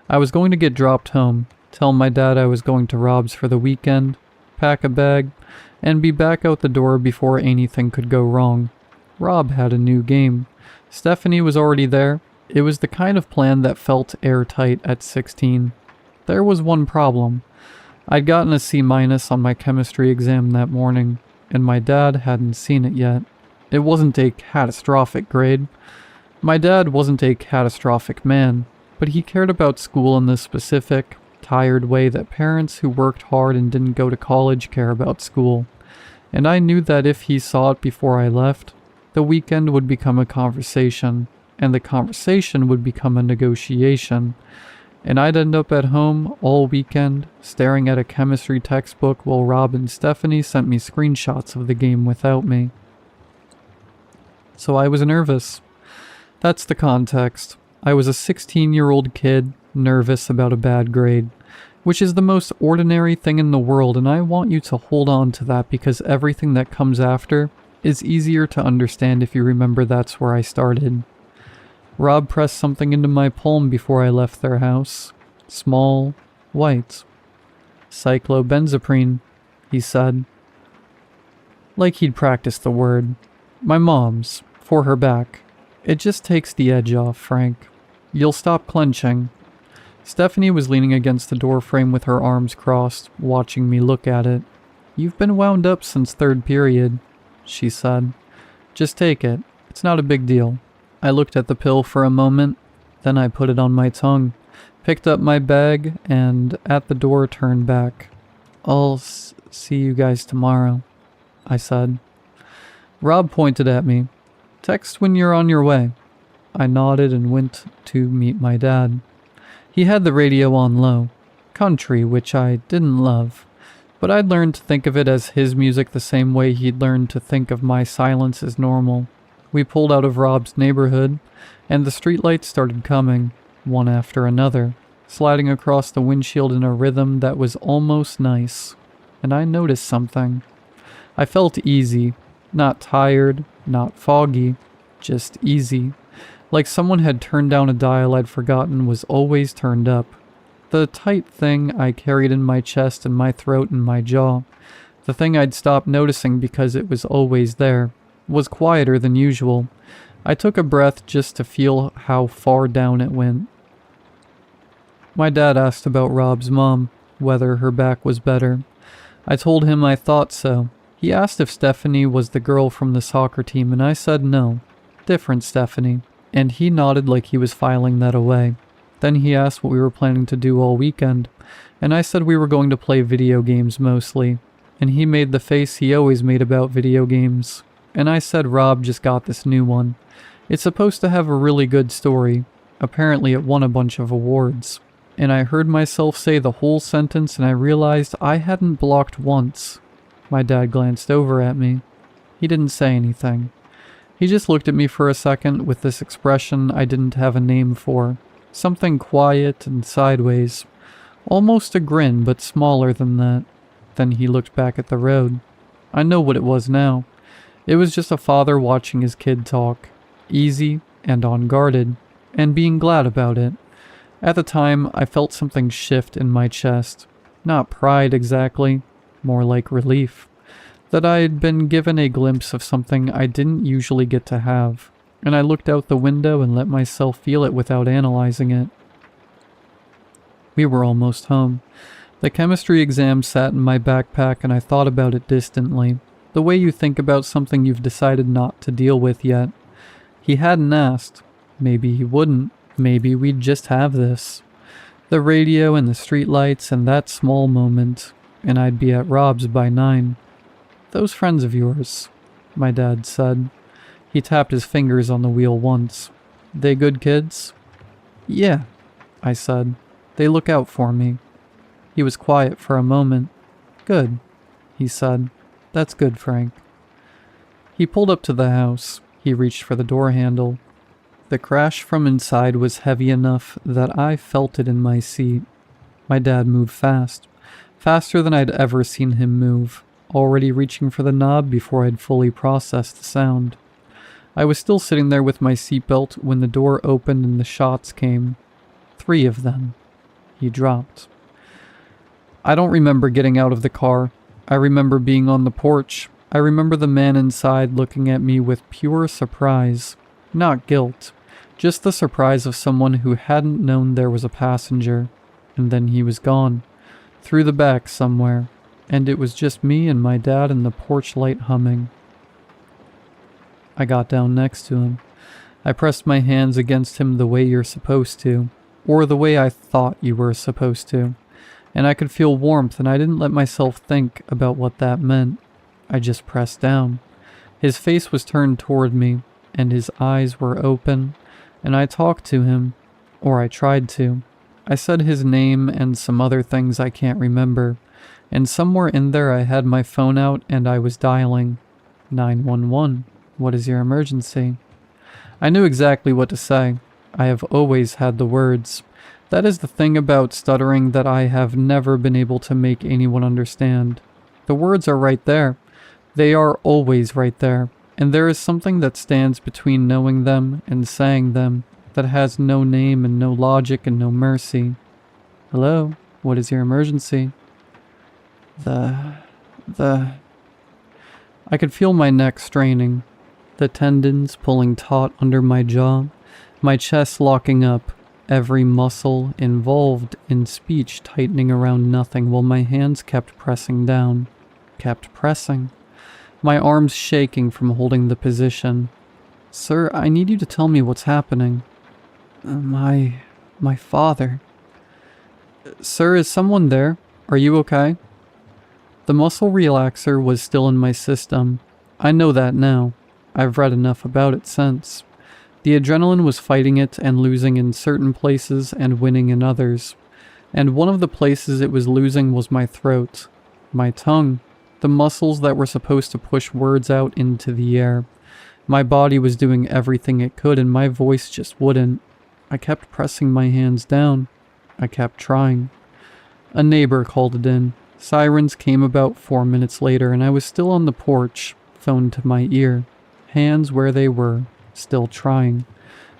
I was going to get dropped home, tell my dad I was going to Rob's for the weekend, pack a bag, and be back out the door before anything could go wrong. Rob had a new game. Stephanie was already there. It was the kind of plan that felt airtight at 16. There was one problem. I'd gotten a C- on my chemistry exam that morning, and my dad hadn't seen it yet. It wasn't a catastrophic grade. My dad wasn't a catastrophic man, but he cared about school in the specific, tired way that parents who worked hard and didn't go to college care about school. And I knew that if he saw it before I left, the weekend would become a conversation, and the conversation would become a negotiation. And I'd end up at home all weekend, staring at a chemistry textbook while Rob and Stephanie sent me screenshots of the game without me. So I was nervous. That's the context. I was a 16-year-old kid, nervous about a bad grade, which is the most ordinary thing in the world, and I want you to hold on to that because everything that comes after is easier to understand if you remember that's where I started. Rob pressed something into my palm before I left their house. Small, white. Cyclobenzaprine, he said. Like he'd practiced the word. My mom's, for her back. It just takes the edge off, Frank. You'll stop clenching. Stephanie was leaning against the doorframe with her arms crossed, watching me look at it. You've been wound up since third period, she said. Just take it. It's not a big deal. I looked at the pill for a moment, then I put it on my tongue, picked up my bag, and at the door turned back. I'll see you guys tomorrow, I said. Rob pointed at me. Text when you're on your way. I nodded and went to meet my dad. He had the radio on low. Country, which I didn't love. But I'd learned to think of it as his music the same way he'd learned to think of my silence as normal. We pulled out of Rob's neighborhood, and the streetlights started coming, one after another, sliding across the windshield in a rhythm that was almost nice. And I noticed something. I felt easy, not tired, not foggy, just easy. Like someone had turned down a dial I'd forgotten was always turned up. The tight thing I carried in my chest and my throat and my jaw, the thing I'd stopped noticing because it was always there, was quieter than usual. I took a breath just to feel how far down it went. My dad asked about Rob's mom, whether her back was better. I told him I thought so. He asked if Stephanie was the girl from the soccer team, and I said no. Different Stephanie. And he nodded like he was filing that away. Then he asked what we were planning to do all weekend, and I said we were going to play video games mostly. And he made the face he always made about video games. And I said Rob just got this new one. It's supposed to have a really good story. Apparently it won a bunch of awards. And I heard myself say the whole sentence and I realized I hadn't blocked once. My dad glanced over at me. He didn't say anything. He just looked at me for a second with this expression I didn't have a name for. Something quiet and sideways. Almost a grin, but smaller than that. Then he looked back at the road. I know what it was now. It was just a father watching his kid talk. Easy and unguarded. And being glad about it. At the time, I felt something shift in my chest. Not pride exactly. More like relief. That I had been given a glimpse of something I didn't usually get to have. And I looked out the window and let myself feel it without analyzing it. We were almost home. The chemistry exam sat in my backpack and I thought about it distantly. The way you think about something you've decided not to deal with yet. He hadn't asked. Maybe he wouldn't. Maybe we'd just have this. The radio and the streetlights and that small moment. And I'd be at Rob's by 9. Those friends of yours, my dad said. He tapped his fingers on the wheel once. They good kids? Yeah, I said. They look out for me. He was quiet for a moment. Good, he said. That's good, Frank. He pulled up to the house. He reached for the door handle. The crash from inside was heavy enough that I felt it in my seat. My dad moved fast. Faster than I'd ever seen him move. Already reaching for the knob before I'd fully processed the sound. I was still sitting there with my seatbelt when the door opened and the shots came. 3 of them. He dropped. I don't remember getting out of the car. I remember being on the porch. I remember the man inside looking at me with pure surprise. Not guilt. Just the surprise of someone who hadn't known there was a passenger. And then he was gone. Through the back somewhere. And it was just me and my dad and the porch light humming. I got down next to him. I pressed my hands against him the way you're supposed to. Or the way I thought you were supposed to. And I could feel warmth and I didn't let myself think about what that meant. I just pressed down. His face was turned toward me, and his eyes were open, and I talked to him. Or I tried to. I said his name and some other things I can't remember. And somewhere in there I had my phone out and I was dialing. 911. What is your emergency? I knew exactly what to say. I have always had the words. That is the thing about stuttering that I have never been able to make anyone understand. The words are right there. They are always right there. And there is something that stands between knowing them and saying them that has no name and no logic and no mercy. Hello? What is your emergency? The... I could feel my neck straining, the tendons pulling taut under my jaw, my chest locking up, every muscle involved in speech tightening around nothing while my hands kept pressing down. Kept pressing. My arms shaking from holding the position. Sir, I need you to tell me what's happening. My father. Sir, is someone there? Are you okay? The muscle relaxer was still in my system. I know that now. I've read enough about it since. The adrenaline was fighting it and losing in certain places and winning in others. And one of the places it was losing was my throat. My tongue. The muscles that were supposed to push words out into the air. My body was doing everything it could and my voice just wouldn't. I kept pressing my hands down. I kept trying. A neighbor called it in. Sirens came about 4 minutes later and I was still on the porch, phone to my ear. Hands where they were, still trying.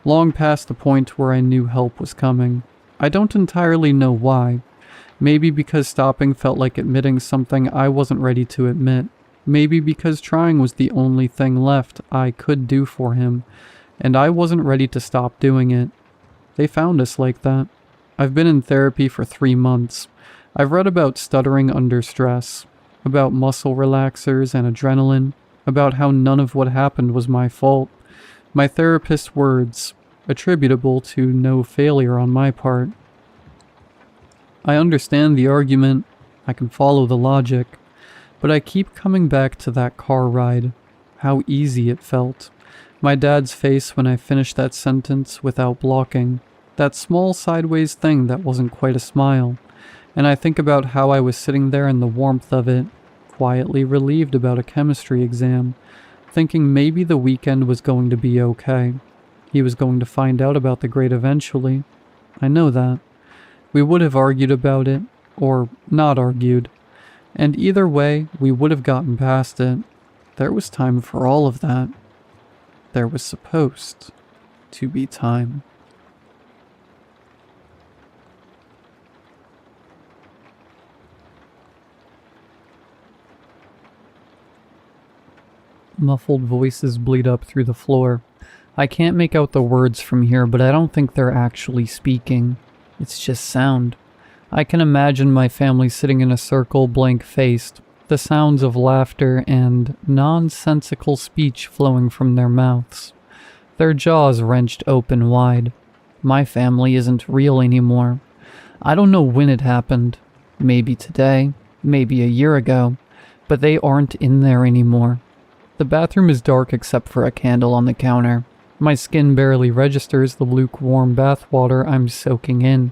Long past the point where I knew help was coming. I don't entirely know why. Maybe because stopping felt like admitting something I wasn't ready to admit. Maybe because trying was the only thing left I could do for him, and I wasn't ready to stop doing it. They found us like that. I've been in therapy for 3 months. I've read about stuttering under stress, about muscle relaxers and adrenaline, about how none of what happened was my fault. My therapist's words, attributable to no failure on my part. I understand the argument, I can follow the logic, but I keep coming back to that car ride. How easy it felt. My dad's face when I finished that sentence without blocking. That small sideways thing that wasn't quite a smile. And I think about how I was sitting there in the warmth of it, quietly relieved about a chemistry exam, thinking maybe the weekend was going to be okay. He was going to find out about the grade eventually. I know that. We would have argued about it, or not argued. And either way, we would have gotten past it. There was time for all of that. There was supposed to be time. Muffled voices bleed up through the floor. I can't make out the words from here, but I don't think they're actually speaking. It's just sound. I can imagine my family sitting in a circle, blank-faced, the sounds of laughter and nonsensical speech flowing from their mouths. Their jaws wrenched open wide. My family isn't real anymore. I don't know when it happened. Maybe today, maybe a year ago, but they aren't in there anymore. The bathroom is dark except for a candle on the counter. My skin barely registers the lukewarm bath water I'm soaking in.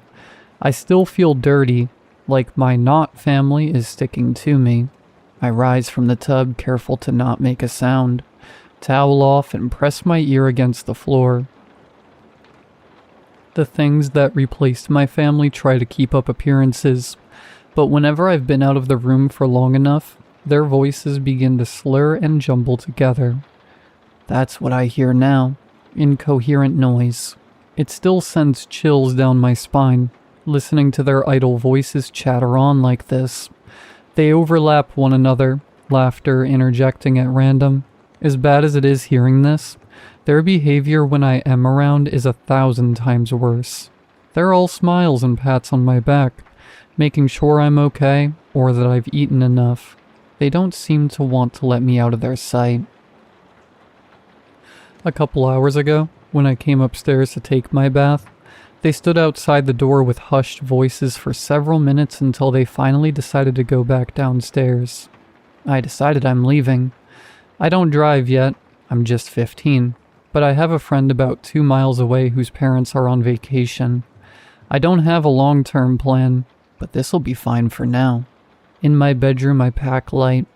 I still feel dirty, like my not family is sticking to me. I rise from the tub, careful to not make a sound. Towel off and press my ear against the floor. The things that replaced my family try to keep up appearances, but whenever I've been out of the room for long enough, their voices begin to slur and jumble together. That's what I hear now. Incoherent noise. It still sends chills down my spine, listening to their idle voices chatter on like this. They overlap one another, laughter interjecting at random. As bad as it is hearing this, their behavior when I am around is 1,000 times worse. They're all smiles and pats on my back, making sure I'm okay or that I've eaten enough. They don't seem to want to let me out of their sight. A couple hours ago, when I came upstairs to take my bath, they stood outside the door with hushed voices for several minutes until they finally decided to go back downstairs. I decided I'm leaving. I don't drive yet, I'm just 15, but I have a friend about 2 miles away whose parents are on vacation. I don't have a long-term plan, but this'll be fine for now. In my bedroom I pack light,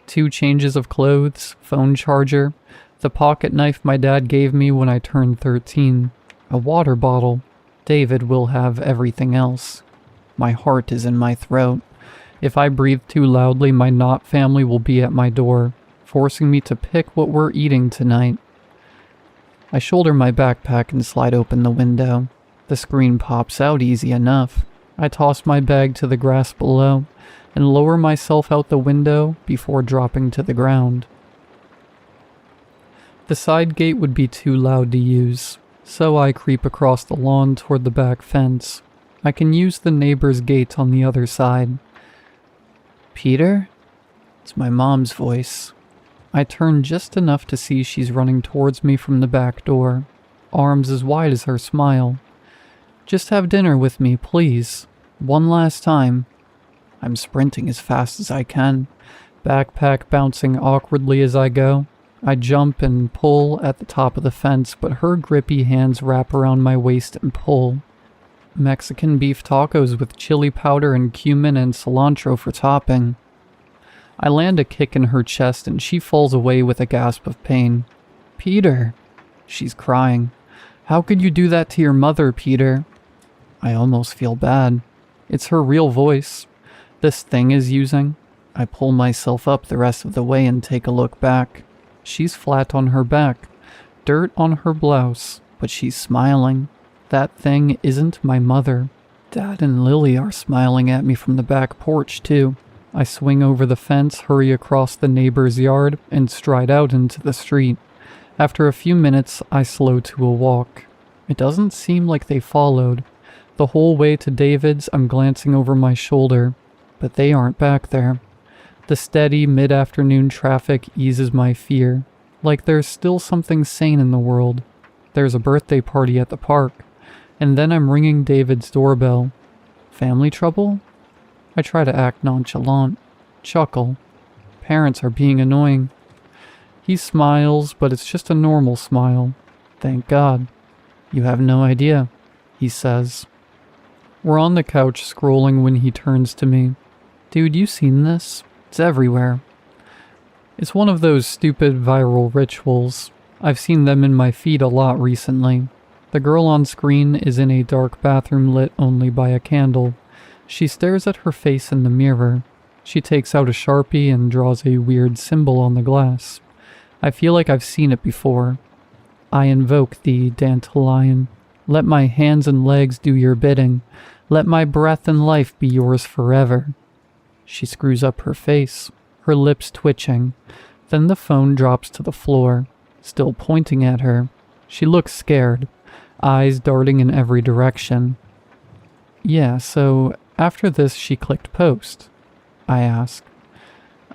2 changes of clothes, phone charger, the pocket knife my dad gave me when I turned 13, a water bottle. David will have everything else. My heart is in my throat. If I breathe too loudly, my not family will be at my door, forcing me to pick what we're eating tonight. I shoulder my backpack and slide open the window. The screen pops out easy enough. I toss my bag to the grass below and lower myself out the window before dropping to the ground. The side gate would be too loud to use, so I creep across the lawn toward the back fence. I can use the neighbor's gate on the other side. Peter? It's my mom's voice. I turn just enough to see she's running towards me from the back door, arms as wide as her smile. Just have dinner with me, please. One last time. I'm sprinting as fast as I can, backpack bouncing awkwardly as I go. I jump and pull at the top of the fence, but her grippy hands wrap around my waist and pull. Mexican beef tacos with chili powder and cumin and cilantro for topping. I land a kick in her chest and she falls away with a gasp of pain. Peter! She's crying. How could you do that to your mother, Peter? I almost feel bad. It's her real voice. This thing is using. I pull myself up the rest of the way and take a look back. She's flat on her back, dirt on her blouse, but she's smiling. That thing isn't my mother. Dad and Lily are smiling at me from the back porch, too. I swing over the fence, hurry across the neighbor's yard, and stride out into the street. After a few minutes, I slow to a walk. It doesn't seem like they followed. The whole way to David's, I'm glancing over my shoulder, but they aren't back there. The steady mid-afternoon traffic eases my fear, like there's still something sane in the world. There's a birthday party at the park, and then I'm ringing David's doorbell. Family trouble? I try to act nonchalant, chuckle. Parents are being annoying. He smiles, but it's just a normal smile. Thank God. You have no idea, he says. We're on the couch scrolling when he turns to me. Dude, you seen this? It's everywhere. It's one of those stupid viral rituals. I've seen them in my feed a lot recently. The girl on screen is in a dark bathroom lit only by a candle. She stares at her face in the mirror. She takes out a Sharpie and draws a weird symbol on the glass. I feel like I've seen it before. I invoke the dandelion. Let my hands and legs do your bidding. Let my breath and life be yours forever. She screws up her face, her lips twitching. Then the phone drops to the floor, still pointing at her. She looks scared, eyes darting in every direction. Yeah, so after this she clicked post. I ask.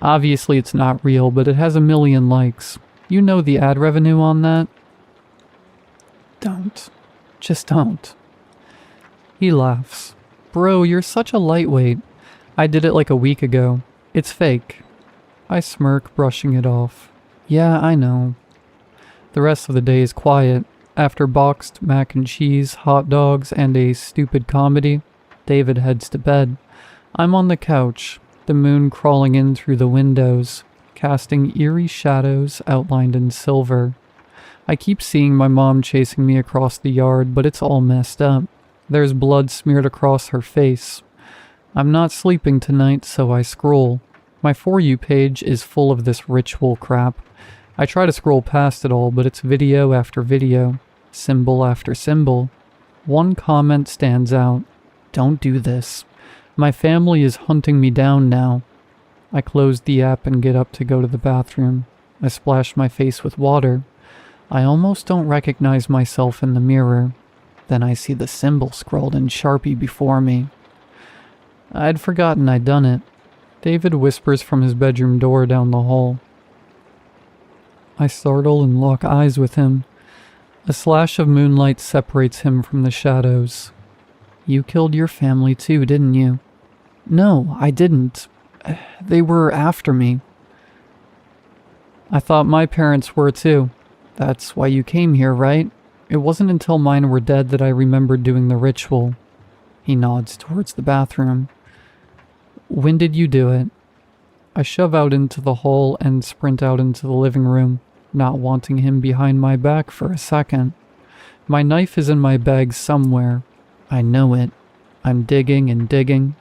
Obviously it's not real, but it has 1 million likes. You know the ad revenue on that? Don't. Just don't. He laughs. Bro, you're such a lightweight. I did it like a week ago. It's fake. I smirk, brushing it off. Yeah, I know. The rest of the day is quiet. After boxed mac and cheese, hot dogs, and a stupid comedy, David heads to bed. I'm on the couch, the moon crawling in through the windows, casting eerie shadows outlined in silver. I keep seeing my mom chasing me across the yard, but it's all messed up. There's blood smeared across her face. I'm not sleeping tonight, so I scroll. My For You page is full of this ritual crap. I try to scroll past it all, but it's video after video, symbol after symbol. One comment stands out. Don't do this. My family is hunting me down now. I close the app and get up to go to the bathroom. I splash my face with water. I almost don't recognize myself in the mirror. Then I see the symbol scrawled in Sharpie before me. I'd forgotten I'd done it. David whispers from his bedroom door down the hall. I startle and lock eyes with him. A slash of moonlight separates him from the shadows. You killed your family too, didn't you? No, I didn't. They were after me. I thought my parents were too. That's why you came here, right? It wasn't until mine were dead that I remembered doing the ritual. He nods towards the bathroom. When did you do it? I shove out into the hall and sprint out into the living room, not wanting him behind my back for a second. My knife is in my bag somewhere. I know it. I'm digging and digging.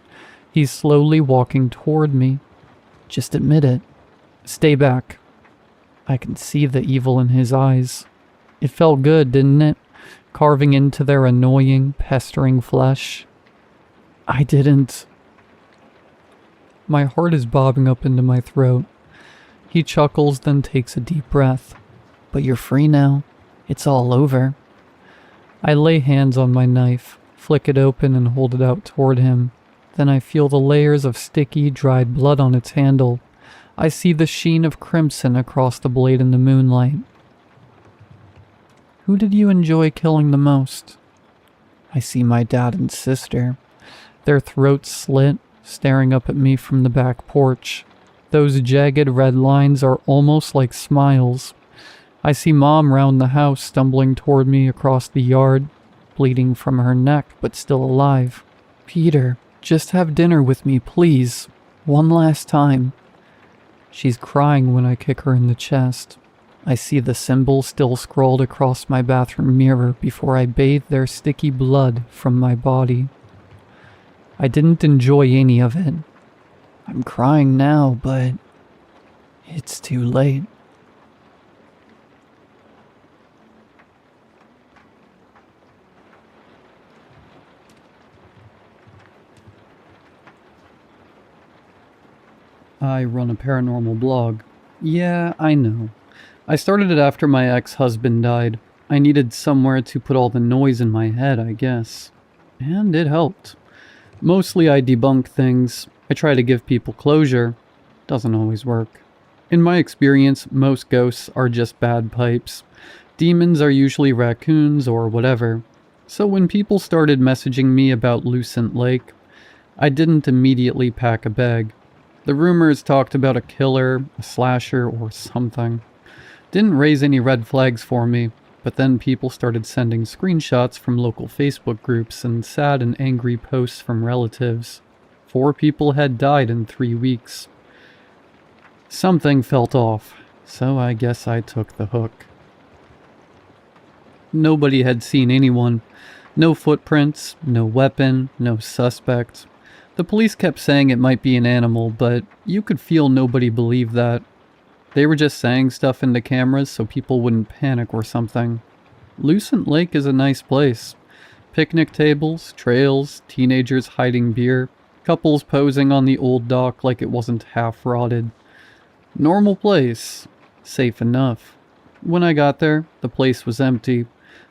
He's slowly walking toward me. Just admit it. Stay back. I can see the evil in his eyes. It felt good, didn't it? Carving into their annoying, pestering flesh. I didn't. My heart is bobbing up into my throat. He chuckles, then takes a deep breath. But you're free now. It's all over. I lay hands on my knife, flick it open and hold it out toward him. Then I feel the layers of sticky, dried blood on its handle. I see the sheen of crimson across the blade in the moonlight. Who did you enjoy killing the most? I see my dad and sister. Their throats slit, staring up at me from the back porch. Those jagged red lines are almost like smiles. I see Mom round the house, stumbling toward me across the yard, bleeding from her neck but still alive. Peter, just have dinner with me, please. One last time. She's crying when I kick her in the chest. I see the symbol still scrawled across my bathroom mirror before I bathe their sticky blood from my body. I didn't enjoy any of it. I'm crying now, but it's too late. I run a paranormal blog. Yeah, I know. I started it after my ex-husband died. I needed somewhere to put all the noise in my head, I guess. And it helped. Mostly I debunk things. I try to give people closure. Doesn't always work. In my experience, most ghosts are just bad pipes. Demons are usually raccoons or whatever. So when people started messaging me about Lucent Lake, I didn't immediately pack a bag. The rumors talked about a killer, a slasher, or something. Didn't raise any red flags for me, but then people started sending screenshots from local Facebook groups and sad and angry posts from relatives. 4 people had died in 3 weeks. Something felt off, so I guess I took the hook. Nobody had seen anyone. No footprints, no weapon, no suspect. The police kept saying it might be an animal, but you could feel nobody believed that. They were just saying stuff into cameras so people wouldn't panic or something. Lucent Lake is a nice place. Picnic tables, trails, teenagers hiding beer, couples posing on the old dock like it wasn't half rotted. Normal place. Safe enough. When I got there, the place was empty.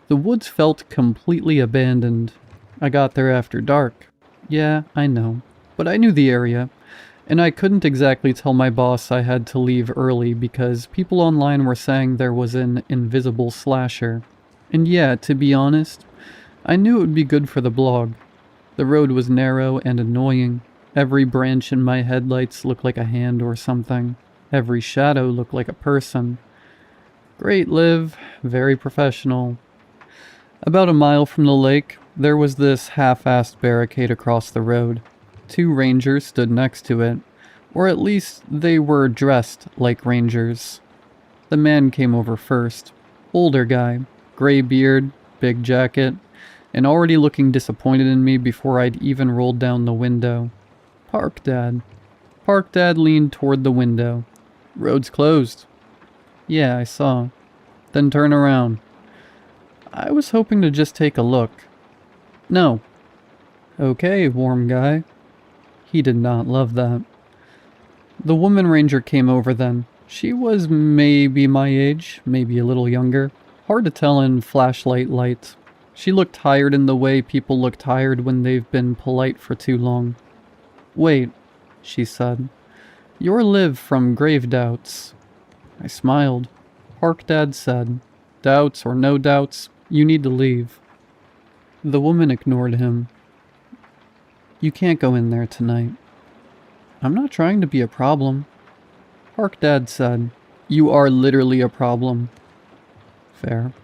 The woods felt completely abandoned. I got there after dark. Yeah, I know. But I knew the area. And I couldn't exactly tell my boss I had to leave early because people online were saying there was an invisible slasher. And yeah, to be honest, I knew it would be good for the blog. The road was narrow and annoying. Every branch in my headlights looked like a hand or something. Every shadow looked like a person. Great live, very professional. About a mile from the lake, there was this half-assed barricade across the road. 2 rangers stood next to it, or at least they were dressed like rangers. The man came over first. Older guy, gray beard, big jacket, and already looking disappointed in me before I'd even rolled down the window. Park Dad. Park Dad leaned toward the window. Road's closed. Yeah, I saw. Then turn around. I was hoping to just take a look. No. Okay, warm guy. He did not love that. The woman ranger came over then. She was maybe my age, maybe a little younger. Hard to tell in flashlight light. She looked tired in the way people look tired when they've been polite for too long. Wait, she said. You're Liv from Grave Doubts. I smiled. Park Dad said, Doubts or no doubts, you need to leave. The woman ignored him. You can't go in there tonight. I'm not trying to be a problem. Park Dad said, You are literally a problem. Fair.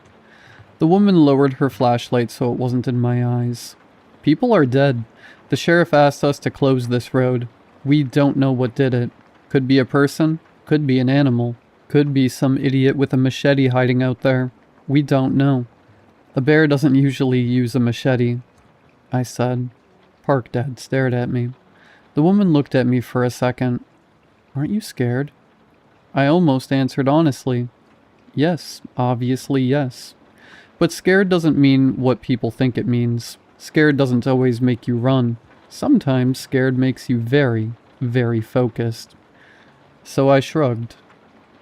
The woman lowered her flashlight so it wasn't in my eyes. People are dead. The sheriff asked us to close this road. We don't know what did it. Could be a person, could be an animal, could be some idiot with a machete hiding out there. We don't know. A bear doesn't usually use a machete, I said. Park Dad stared at me. The woman looked at me for a second. Aren't you scared? I almost answered honestly. Yes, obviously yes. But scared doesn't mean what people think it means. Scared doesn't always make you run. Sometimes scared makes you very, very focused. So I shrugged.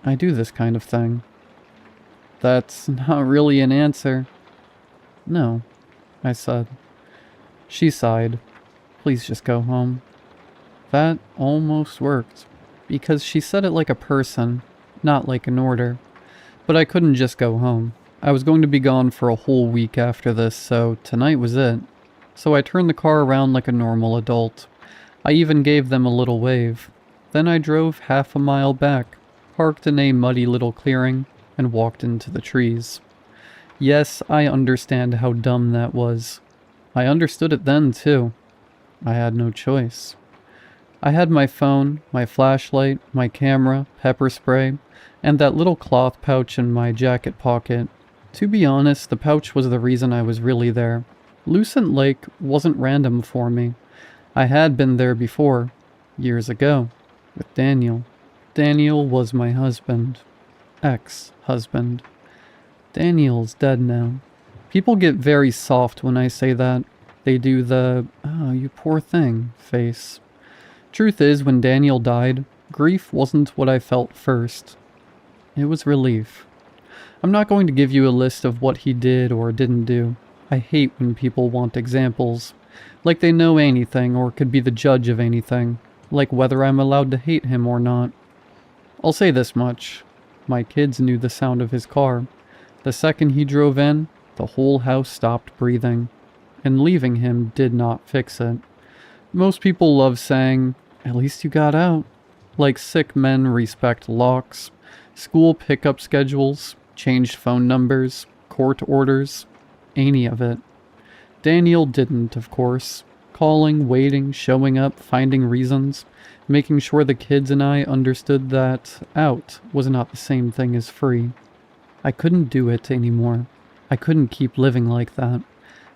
I do this kind of thing. That's not really an answer. No, I said. She sighed. Please just go home. That almost worked. Because she said it like a person, not like an order. But I couldn't just go home. I was going to be gone for a whole week after this, so tonight was it. So I turned the car around like a normal adult. I even gave them a little wave. Then I drove half a mile back, parked in a muddy little clearing, and walked into the trees. Yes, I understand how dumb that was. I understood it then, too. I had no choice. I had my phone, my flashlight, my camera, pepper spray, and that little cloth pouch in my jacket pocket. To be honest, the pouch was the reason I was really there. Lucent Lake wasn't random for me. I had been there before, years ago, with Daniel. Daniel was my husband. Ex-husband. Daniel's dead now. People get very soft when I say that. They do the, oh, you poor thing face. Truth is, when Daniel died, grief wasn't what I felt first. It was relief. I'm not going to give you a list of what he did or didn't do. I hate when people want examples. Like they know anything or could be the judge of anything. Like whether I'm allowed to hate him or not. I'll say this much. My kids knew the sound of his car. The second he drove in, the whole house stopped breathing. And leaving him did not fix it. Most people love saying, "At least you got out." Like sick men respect locks, school pickup schedules, changed phone numbers, court orders, any of it. Daniel didn't, of course. Calling, waiting, showing up, finding reasons, making sure the kids and I understood that out was not the same thing as free. I couldn't do it anymore. I couldn't keep living like that.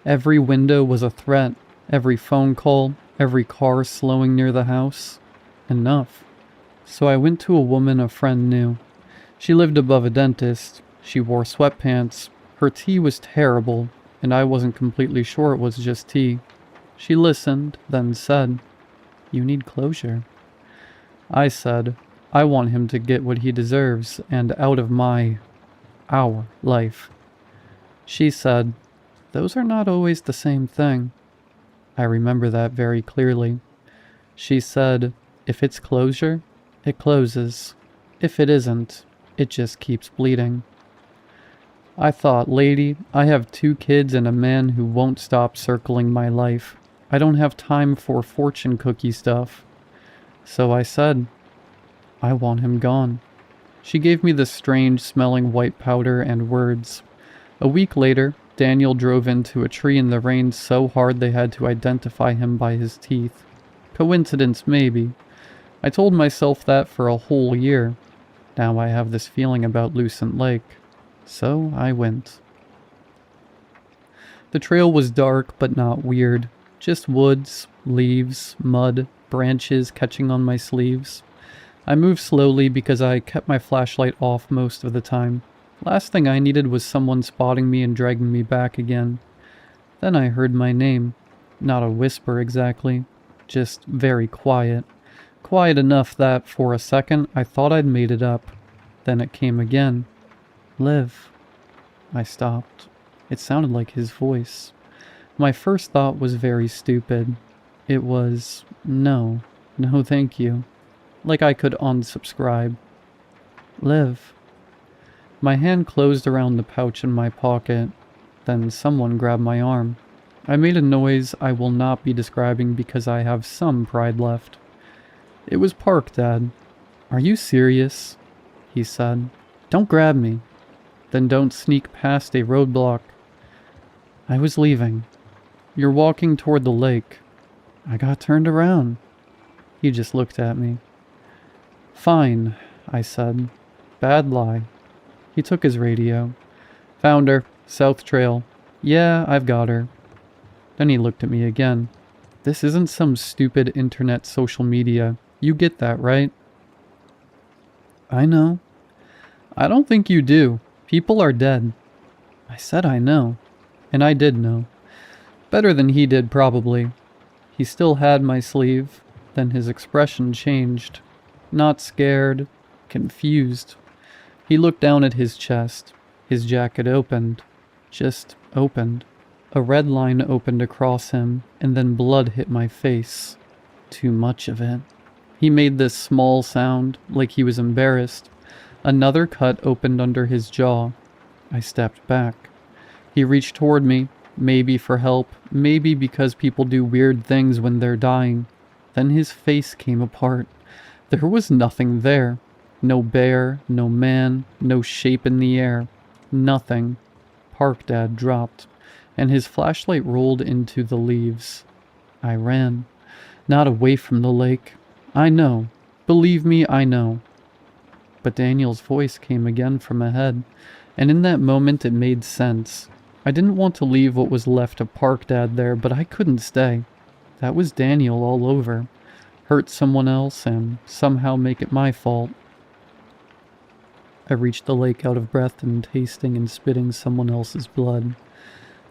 Every window was a threat, every phone call, every car slowing near the house. Enough. So I went to a woman a friend knew. She lived above a dentist. She wore sweatpants. Her tea was terrible, and I wasn't completely sure it was just tea. She listened, then said, "You need closure." I said, "I want him to get what he deserves and out of our life." She said, "Those are not always the same thing." I remember that very clearly. She said, "If it's closure, it closes. If it isn't, it just keeps bleeding." I thought, lady, I have 2 kids and a man who won't stop circling my life. I don't have time for fortune cookie stuff. So I said, "I want him gone." She gave me the strange smelling white powder and words. A week later, Daniel drove into a tree and the rain so hard they had to identify him by his teeth. Coincidence, maybe. I told myself that for a whole year. Now I have this feeling about Lucent Lake. So I went. The trail was dark but not weird. Just woods, leaves, mud, branches catching on my sleeves. I moved slowly because I kept my flashlight off most of the time. Last thing I needed was someone spotting me and dragging me back again. Then I heard my name. Not a whisper exactly. Just very quiet. Quiet enough that, for a second, I thought I'd made it up. Then it came again. "Liv." I stopped. It sounded like his voice. My first thought was very stupid. It was, no thank you. Like I could unsubscribe. "Liv." My hand closed around the pouch in my pocket. Then someone grabbed my arm. I made a noise I will not be describing because I have some pride left. "It was Park, Dad." "Are you serious?" he said. "Don't grab me. Then don't sneak past a roadblock." "I was leaving." "You're walking toward the lake." "I got turned around." He just looked at me. "Fine," I said. "Bad lie." He took his radio. "Found her. South Trail. Yeah, I've got her." Then he looked at me again. "This isn't some stupid internet social media. You get that, right?" I know. I don't think you do. People are dead. I said I know. And I did know. Better than he did, probably. He still had my sleeve. Then his expression changed. Not scared. Confused. He looked down at his chest. His jacket opened. Just opened. A red line opened across him, and then blood hit my face. Too much of it. He made this small sound, like he was embarrassed. Another cut opened under his jaw. I stepped back. He reached toward me, maybe for help, maybe because people do weird things when they're dying. Then his face came apart. There was nothing there. No bear, no man, no shape in the air. Nothing. Parkdad dropped, and his flashlight rolled into the leaves. I ran. Not away from the lake. I know. Believe me, I know. But Daniel's voice came again from ahead, and in that moment it made sense. I didn't want to leave what was left of Parkdad there, but I couldn't stay. That was Daniel all over. Hurt someone else and somehow make it my fault. I reached the lake out of breath and tasting and spitting someone else's blood.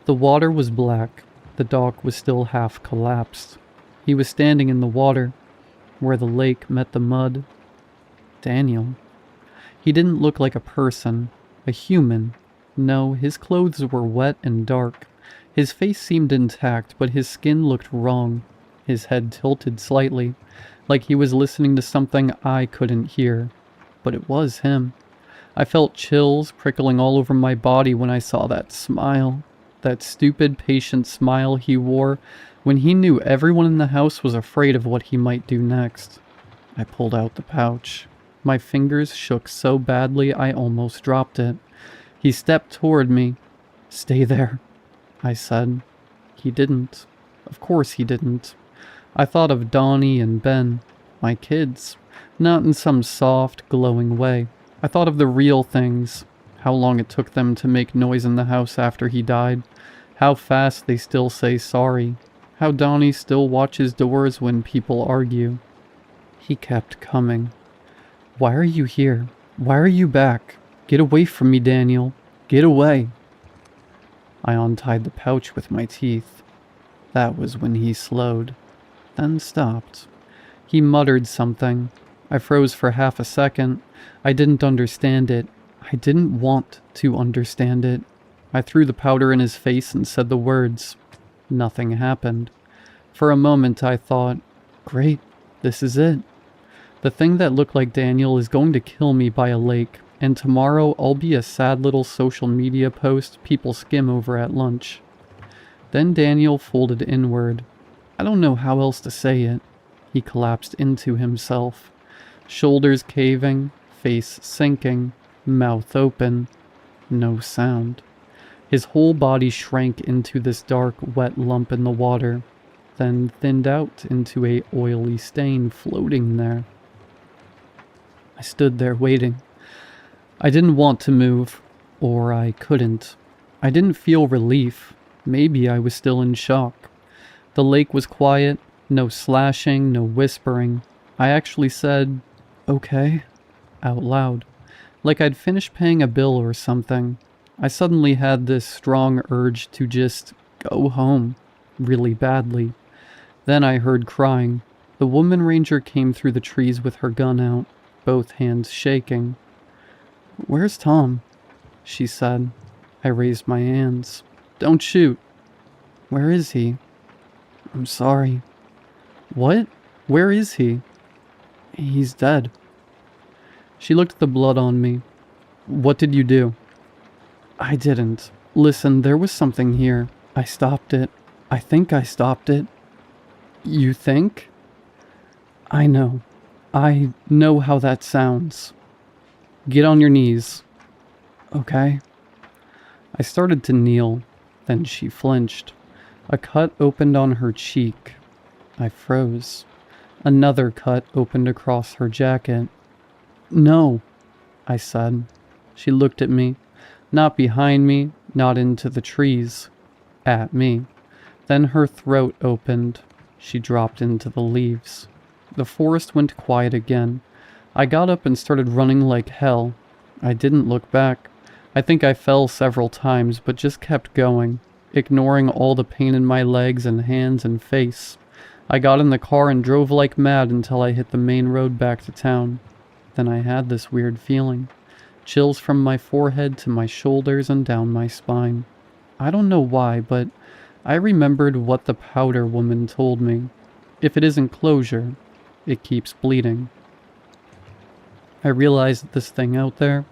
The water was black. The dock was still half collapsed. He was standing in the water, where the lake met the mud. Daniel. He didn't look like a person, a human. No, his clothes were wet and dark. His face seemed intact, but his skin looked wrong. His head tilted slightly, like he was listening to something I couldn't hear. But it was him. I felt chills prickling all over my body when I saw that smile. That stupid, patient smile he wore when he knew everyone in the house was afraid of what he might do next. I pulled out the pouch. My fingers shook so badly I almost dropped it. He stepped toward me. "Stay there," I said. He didn't. Of course he didn't. I thought of Donnie and Ben, my kids, not in some soft, glowing way. I thought of the real things, how long it took them to make noise in the house after he died, how fast they still say sorry, how Donnie still watches doors when people argue. He kept coming. "Why are you here? Why are you back? Get away from me, Daniel. Get away." I untied the pouch with my teeth. That was when he slowed, then stopped. He muttered something. I froze for half a second. I didn't understand it. I didn't want to understand it. I threw the powder in his face and said the words. Nothing happened. For a moment I thought, great, this is it. The thing that looked like Daniel is going to kill me by a lake, and tomorrow I'll be a sad little social media post people skim over at lunch. Then Daniel folded inward. I don't know how else to say it. He collapsed into himself. Shoulders caving, face sinking, mouth open. No sound. His whole body shrank into this dark, wet lump in the water, then thinned out into a oily stain floating there. I stood there waiting. I didn't want to move, or I couldn't. I didn't feel relief. Maybe I was still in shock. The lake was quiet, no slashing, no whispering. I actually said, "Okay," out loud, like I'd finished paying a bill or something. I suddenly had this strong urge to just go home, really badly. Then I heard crying. The woman ranger came through the trees with her gun out, both hands shaking. "Where's Tom?" she said. I raised my hands. "Don't shoot." "Where is he?" "I'm sorry." "What? Where is he?" "He's dead." She looked at the blood on me. "What did you do?" "I didn't. Listen, there was something here. I stopped it. I think I stopped it." "You think?" "I know. I know how that sounds." "Get on your knees." "Okay." I started to kneel. Then she flinched. A cut opened on her cheek. I froze. Another cut opened across her jacket. "No," I said. She looked at me. Not behind me, not into the trees. At me. Then her throat opened. She dropped into the leaves. The forest went quiet again. I got up and started running like hell. I didn't look back. I think I fell several times, but just kept going, ignoring all the pain in my legs and hands and face. I got in the car and drove like mad until I hit the main road back to town. Then I had this weird feeling. Chills from my forehead to my shoulders and down my spine. I don't know why, but I remembered what the powder woman told me. If it isn't closure, it keeps bleeding. I realized that this thing out there,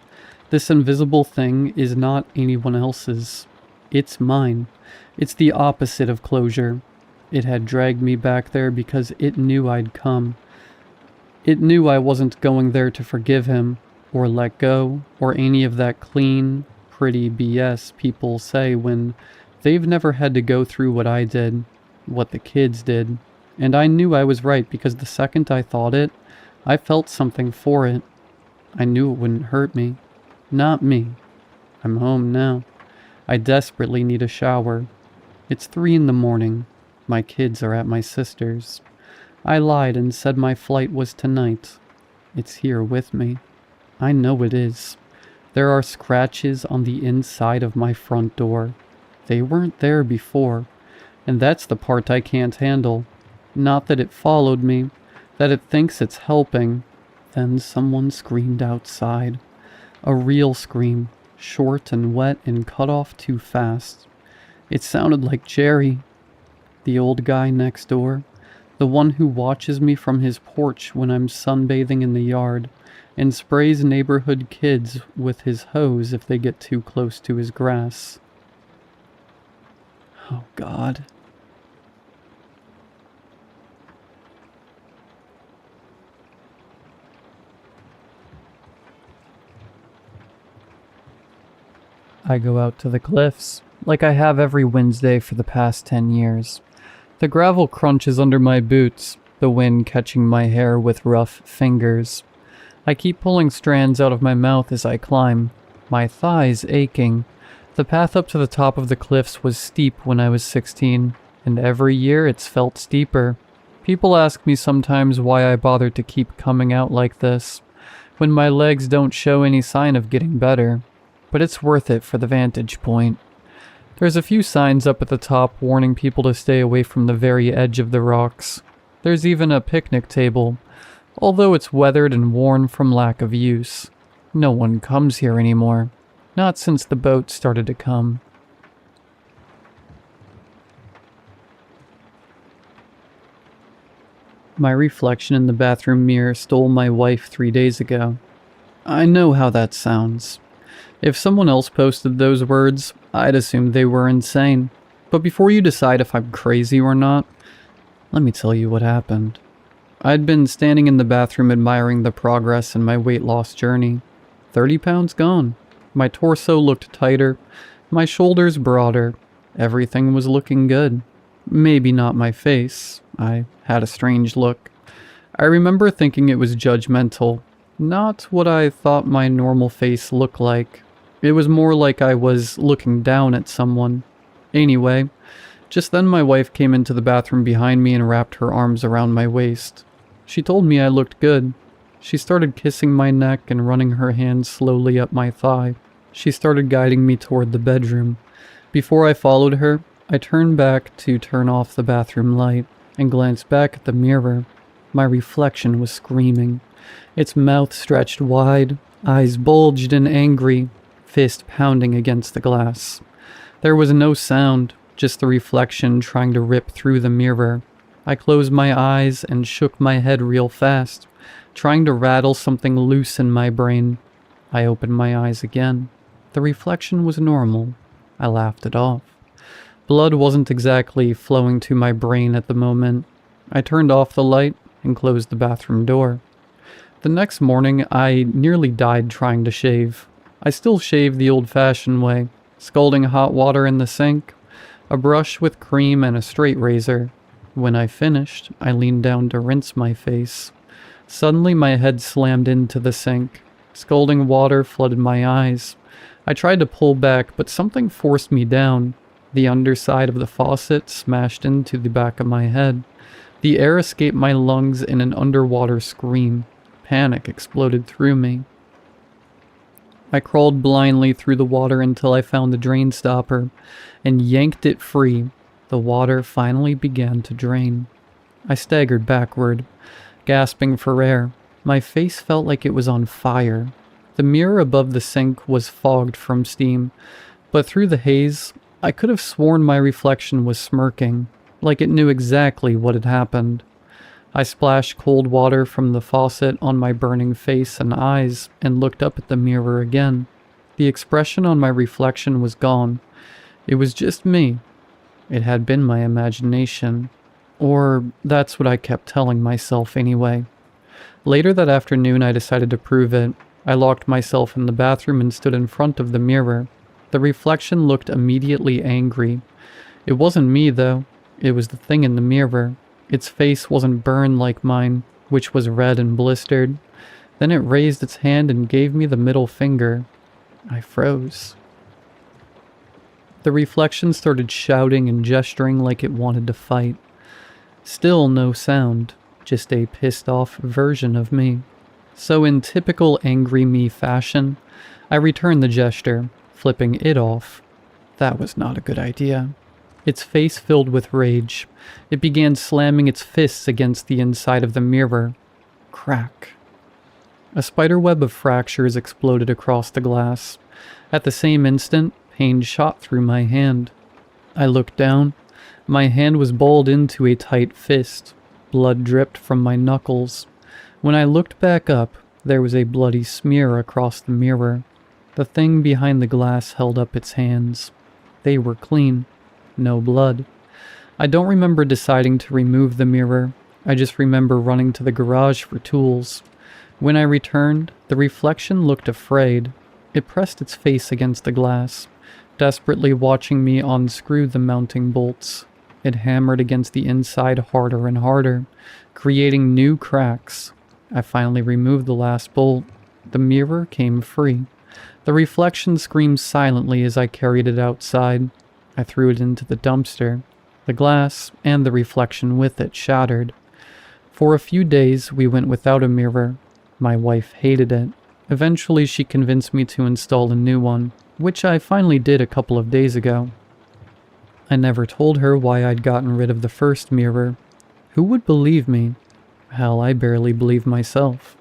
this invisible thing, is not anyone else's. It's mine. It's the opposite of closure. It had dragged me back there because it knew I'd come. It knew I wasn't going there to forgive him, or let go, or any of that clean, pretty BS people say when they've never had to go through what I did, what the kids did. And I knew I was right because the second I thought it, I felt something for it. I knew it wouldn't hurt me. Not me. I'm home now. I desperately need a shower. It's 3 in the morning. My kids are at my sister's. I lied and said my flight was tonight. It's here with me. I know it is. There are scratches on the inside of my front door. They weren't there before, and that's the part I can't handle. Not that it followed me, that it thinks it's helping. Then someone screamed outside. A real scream, short and wet and cut off too fast. It sounded like Jerry, the old guy next door, the one who watches me from his porch when I'm sunbathing in the yard, and sprays neighborhood kids with his hose if they get too close to his grass. Oh, God. I go out to the cliffs, like I have every Wednesday for the past 10 years. The gravel crunches under my boots, the wind catching my hair with rough fingers. I keep pulling strands out of my mouth as I climb, my thighs aching. The path up to the top of the cliffs was steep when I was 16, and every year it's felt steeper. People ask me sometimes why I bother to keep coming out like this, when my legs don't show any sign of getting better. But it's worth it for the vantage point. There's a few signs up at the top warning people to stay away from the very edge of the rocks. There's even a picnic table, although it's weathered and worn from lack of use. No one comes here anymore, not since the boat started to come. My reflection in the bathroom mirror stole my wife 3 days ago. I know how that sounds. If someone else posted those words, I'd assume they were insane. But before you decide if I'm crazy or not, let me tell you what happened. I'd been standing in the bathroom admiring the progress in my weight loss journey. 30 pounds gone. My torso looked tighter, my shoulders broader. Everything was looking good. Maybe not my face. I had a strange look. I remember thinking it was judgmental. Not what I thought my normal face looked like. It was more like I was looking down at someone. Anyway, just then my wife came into the bathroom behind me and wrapped her arms around my waist. She told me I looked good. She started kissing my neck and running her hands slowly up my thigh. She started guiding me toward the bedroom. Before I followed her, I turned back to turn off the bathroom light and glanced back at the mirror. My reflection was screaming. Its mouth stretched wide, eyes bulged and angry, fist pounding against the glass. There was no sound, just the reflection trying to rip through the mirror. I closed my eyes and shook my head real fast, trying to rattle something loose in my brain. I opened my eyes again. The reflection was normal. I laughed it off. Blood wasn't exactly flowing to my brain at the moment. I turned off the light and closed the bathroom door. The next morning, I nearly died trying to shave. I still shave the old-fashioned way, scalding hot water in the sink, a brush with cream and a straight razor. When I finished, I leaned down to rinse my face. Suddenly my head slammed into the sink. Scalding water flooded my eyes. I tried to pull back, but something forced me down. The underside of the faucet smashed into the back of my head. The air escaped my lungs in an underwater scream. Panic exploded through me. I crawled blindly through the water until I found the drain stopper and yanked it free. The water finally began to drain. I staggered backward, gasping for air. My face felt like it was on fire. The mirror above the sink was fogged from steam, but through the haze, I could have sworn my reflection was smirking, like it knew exactly what had happened. I splashed cold water from the faucet on my burning face and eyes and looked up at the mirror again. The expression on my reflection was gone. It was just me. It had been my imagination. Or that's what I kept telling myself anyway. Later that afternoon, I decided to prove it. I locked myself in the bathroom and stood in front of the mirror. The reflection looked immediately angry. It wasn't me, though. It was the thing in the mirror. Its face wasn't burned like mine, which was red and blistered. Then it raised its hand and gave me the middle finger. I froze. The reflection started shouting and gesturing like it wanted to fight. Still no sound, just a pissed-off version of me. So in typical angry me fashion, I returned the gesture, flipping it off. That was not a good idea. Its face filled with rage. It began slamming its fists against the inside of the mirror. Crack. A spiderweb of fractures exploded across the glass. At the same instant, pain shot through my hand. I looked down. My hand was balled into a tight fist. Blood dripped from my knuckles. When I looked back up, there was a bloody smear across the mirror. The thing behind the glass held up its hands. They were clean. No blood. I don't remember deciding to remove the mirror. I just remember running to the garage for tools. When I returned, the reflection looked afraid. It pressed its face against the glass, desperately watching me unscrew the mounting bolts. It hammered against the inside harder and harder, creating new cracks. I finally removed the last bolt. The mirror came free. The reflection screamed silently as I carried it outside. I threw it into the dumpster. The glass, and the reflection with it, shattered. For a few days, we went without a mirror. My wife hated it. Eventually, she convinced me to install a new one, which I finally did a couple of days ago. I never told her why I'd gotten rid of the first mirror. Who would believe me? Hell, I barely believed myself.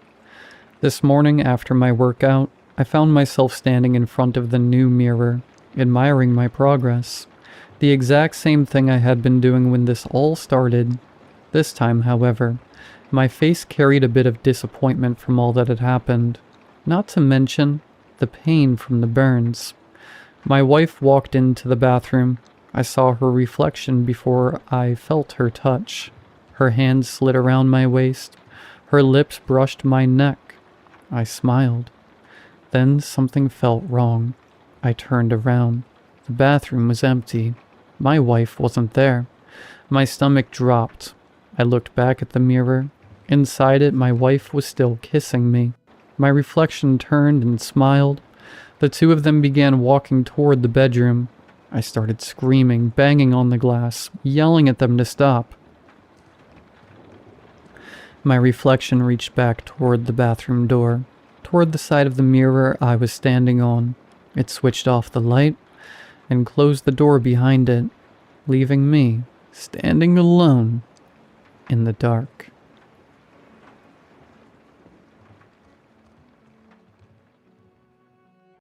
This morning, after my workout, I found myself standing in front of the new mirror, admiring my progress. The exact same thing I had been doing when this all started. This time, however, my face carried a bit of disappointment from all that had happened, not to mention the pain from the burns. My wife walked into the bathroom. I saw her reflection before I felt her touch. Her hand slid around my waist. Her lips brushed my neck. I smiled. Then something felt wrong. I turned around. The bathroom was empty. My wife wasn't there. My stomach dropped. I looked back at the mirror. Inside it, my wife was still kissing me. My reflection turned and smiled. The two of them began walking toward the bedroom. I started screaming, banging on the glass, yelling at them to stop. My reflection reached back toward the bathroom door, toward the side of the mirror I was standing on. It switched off the light and closed the door behind it, leaving me standing alone in the dark.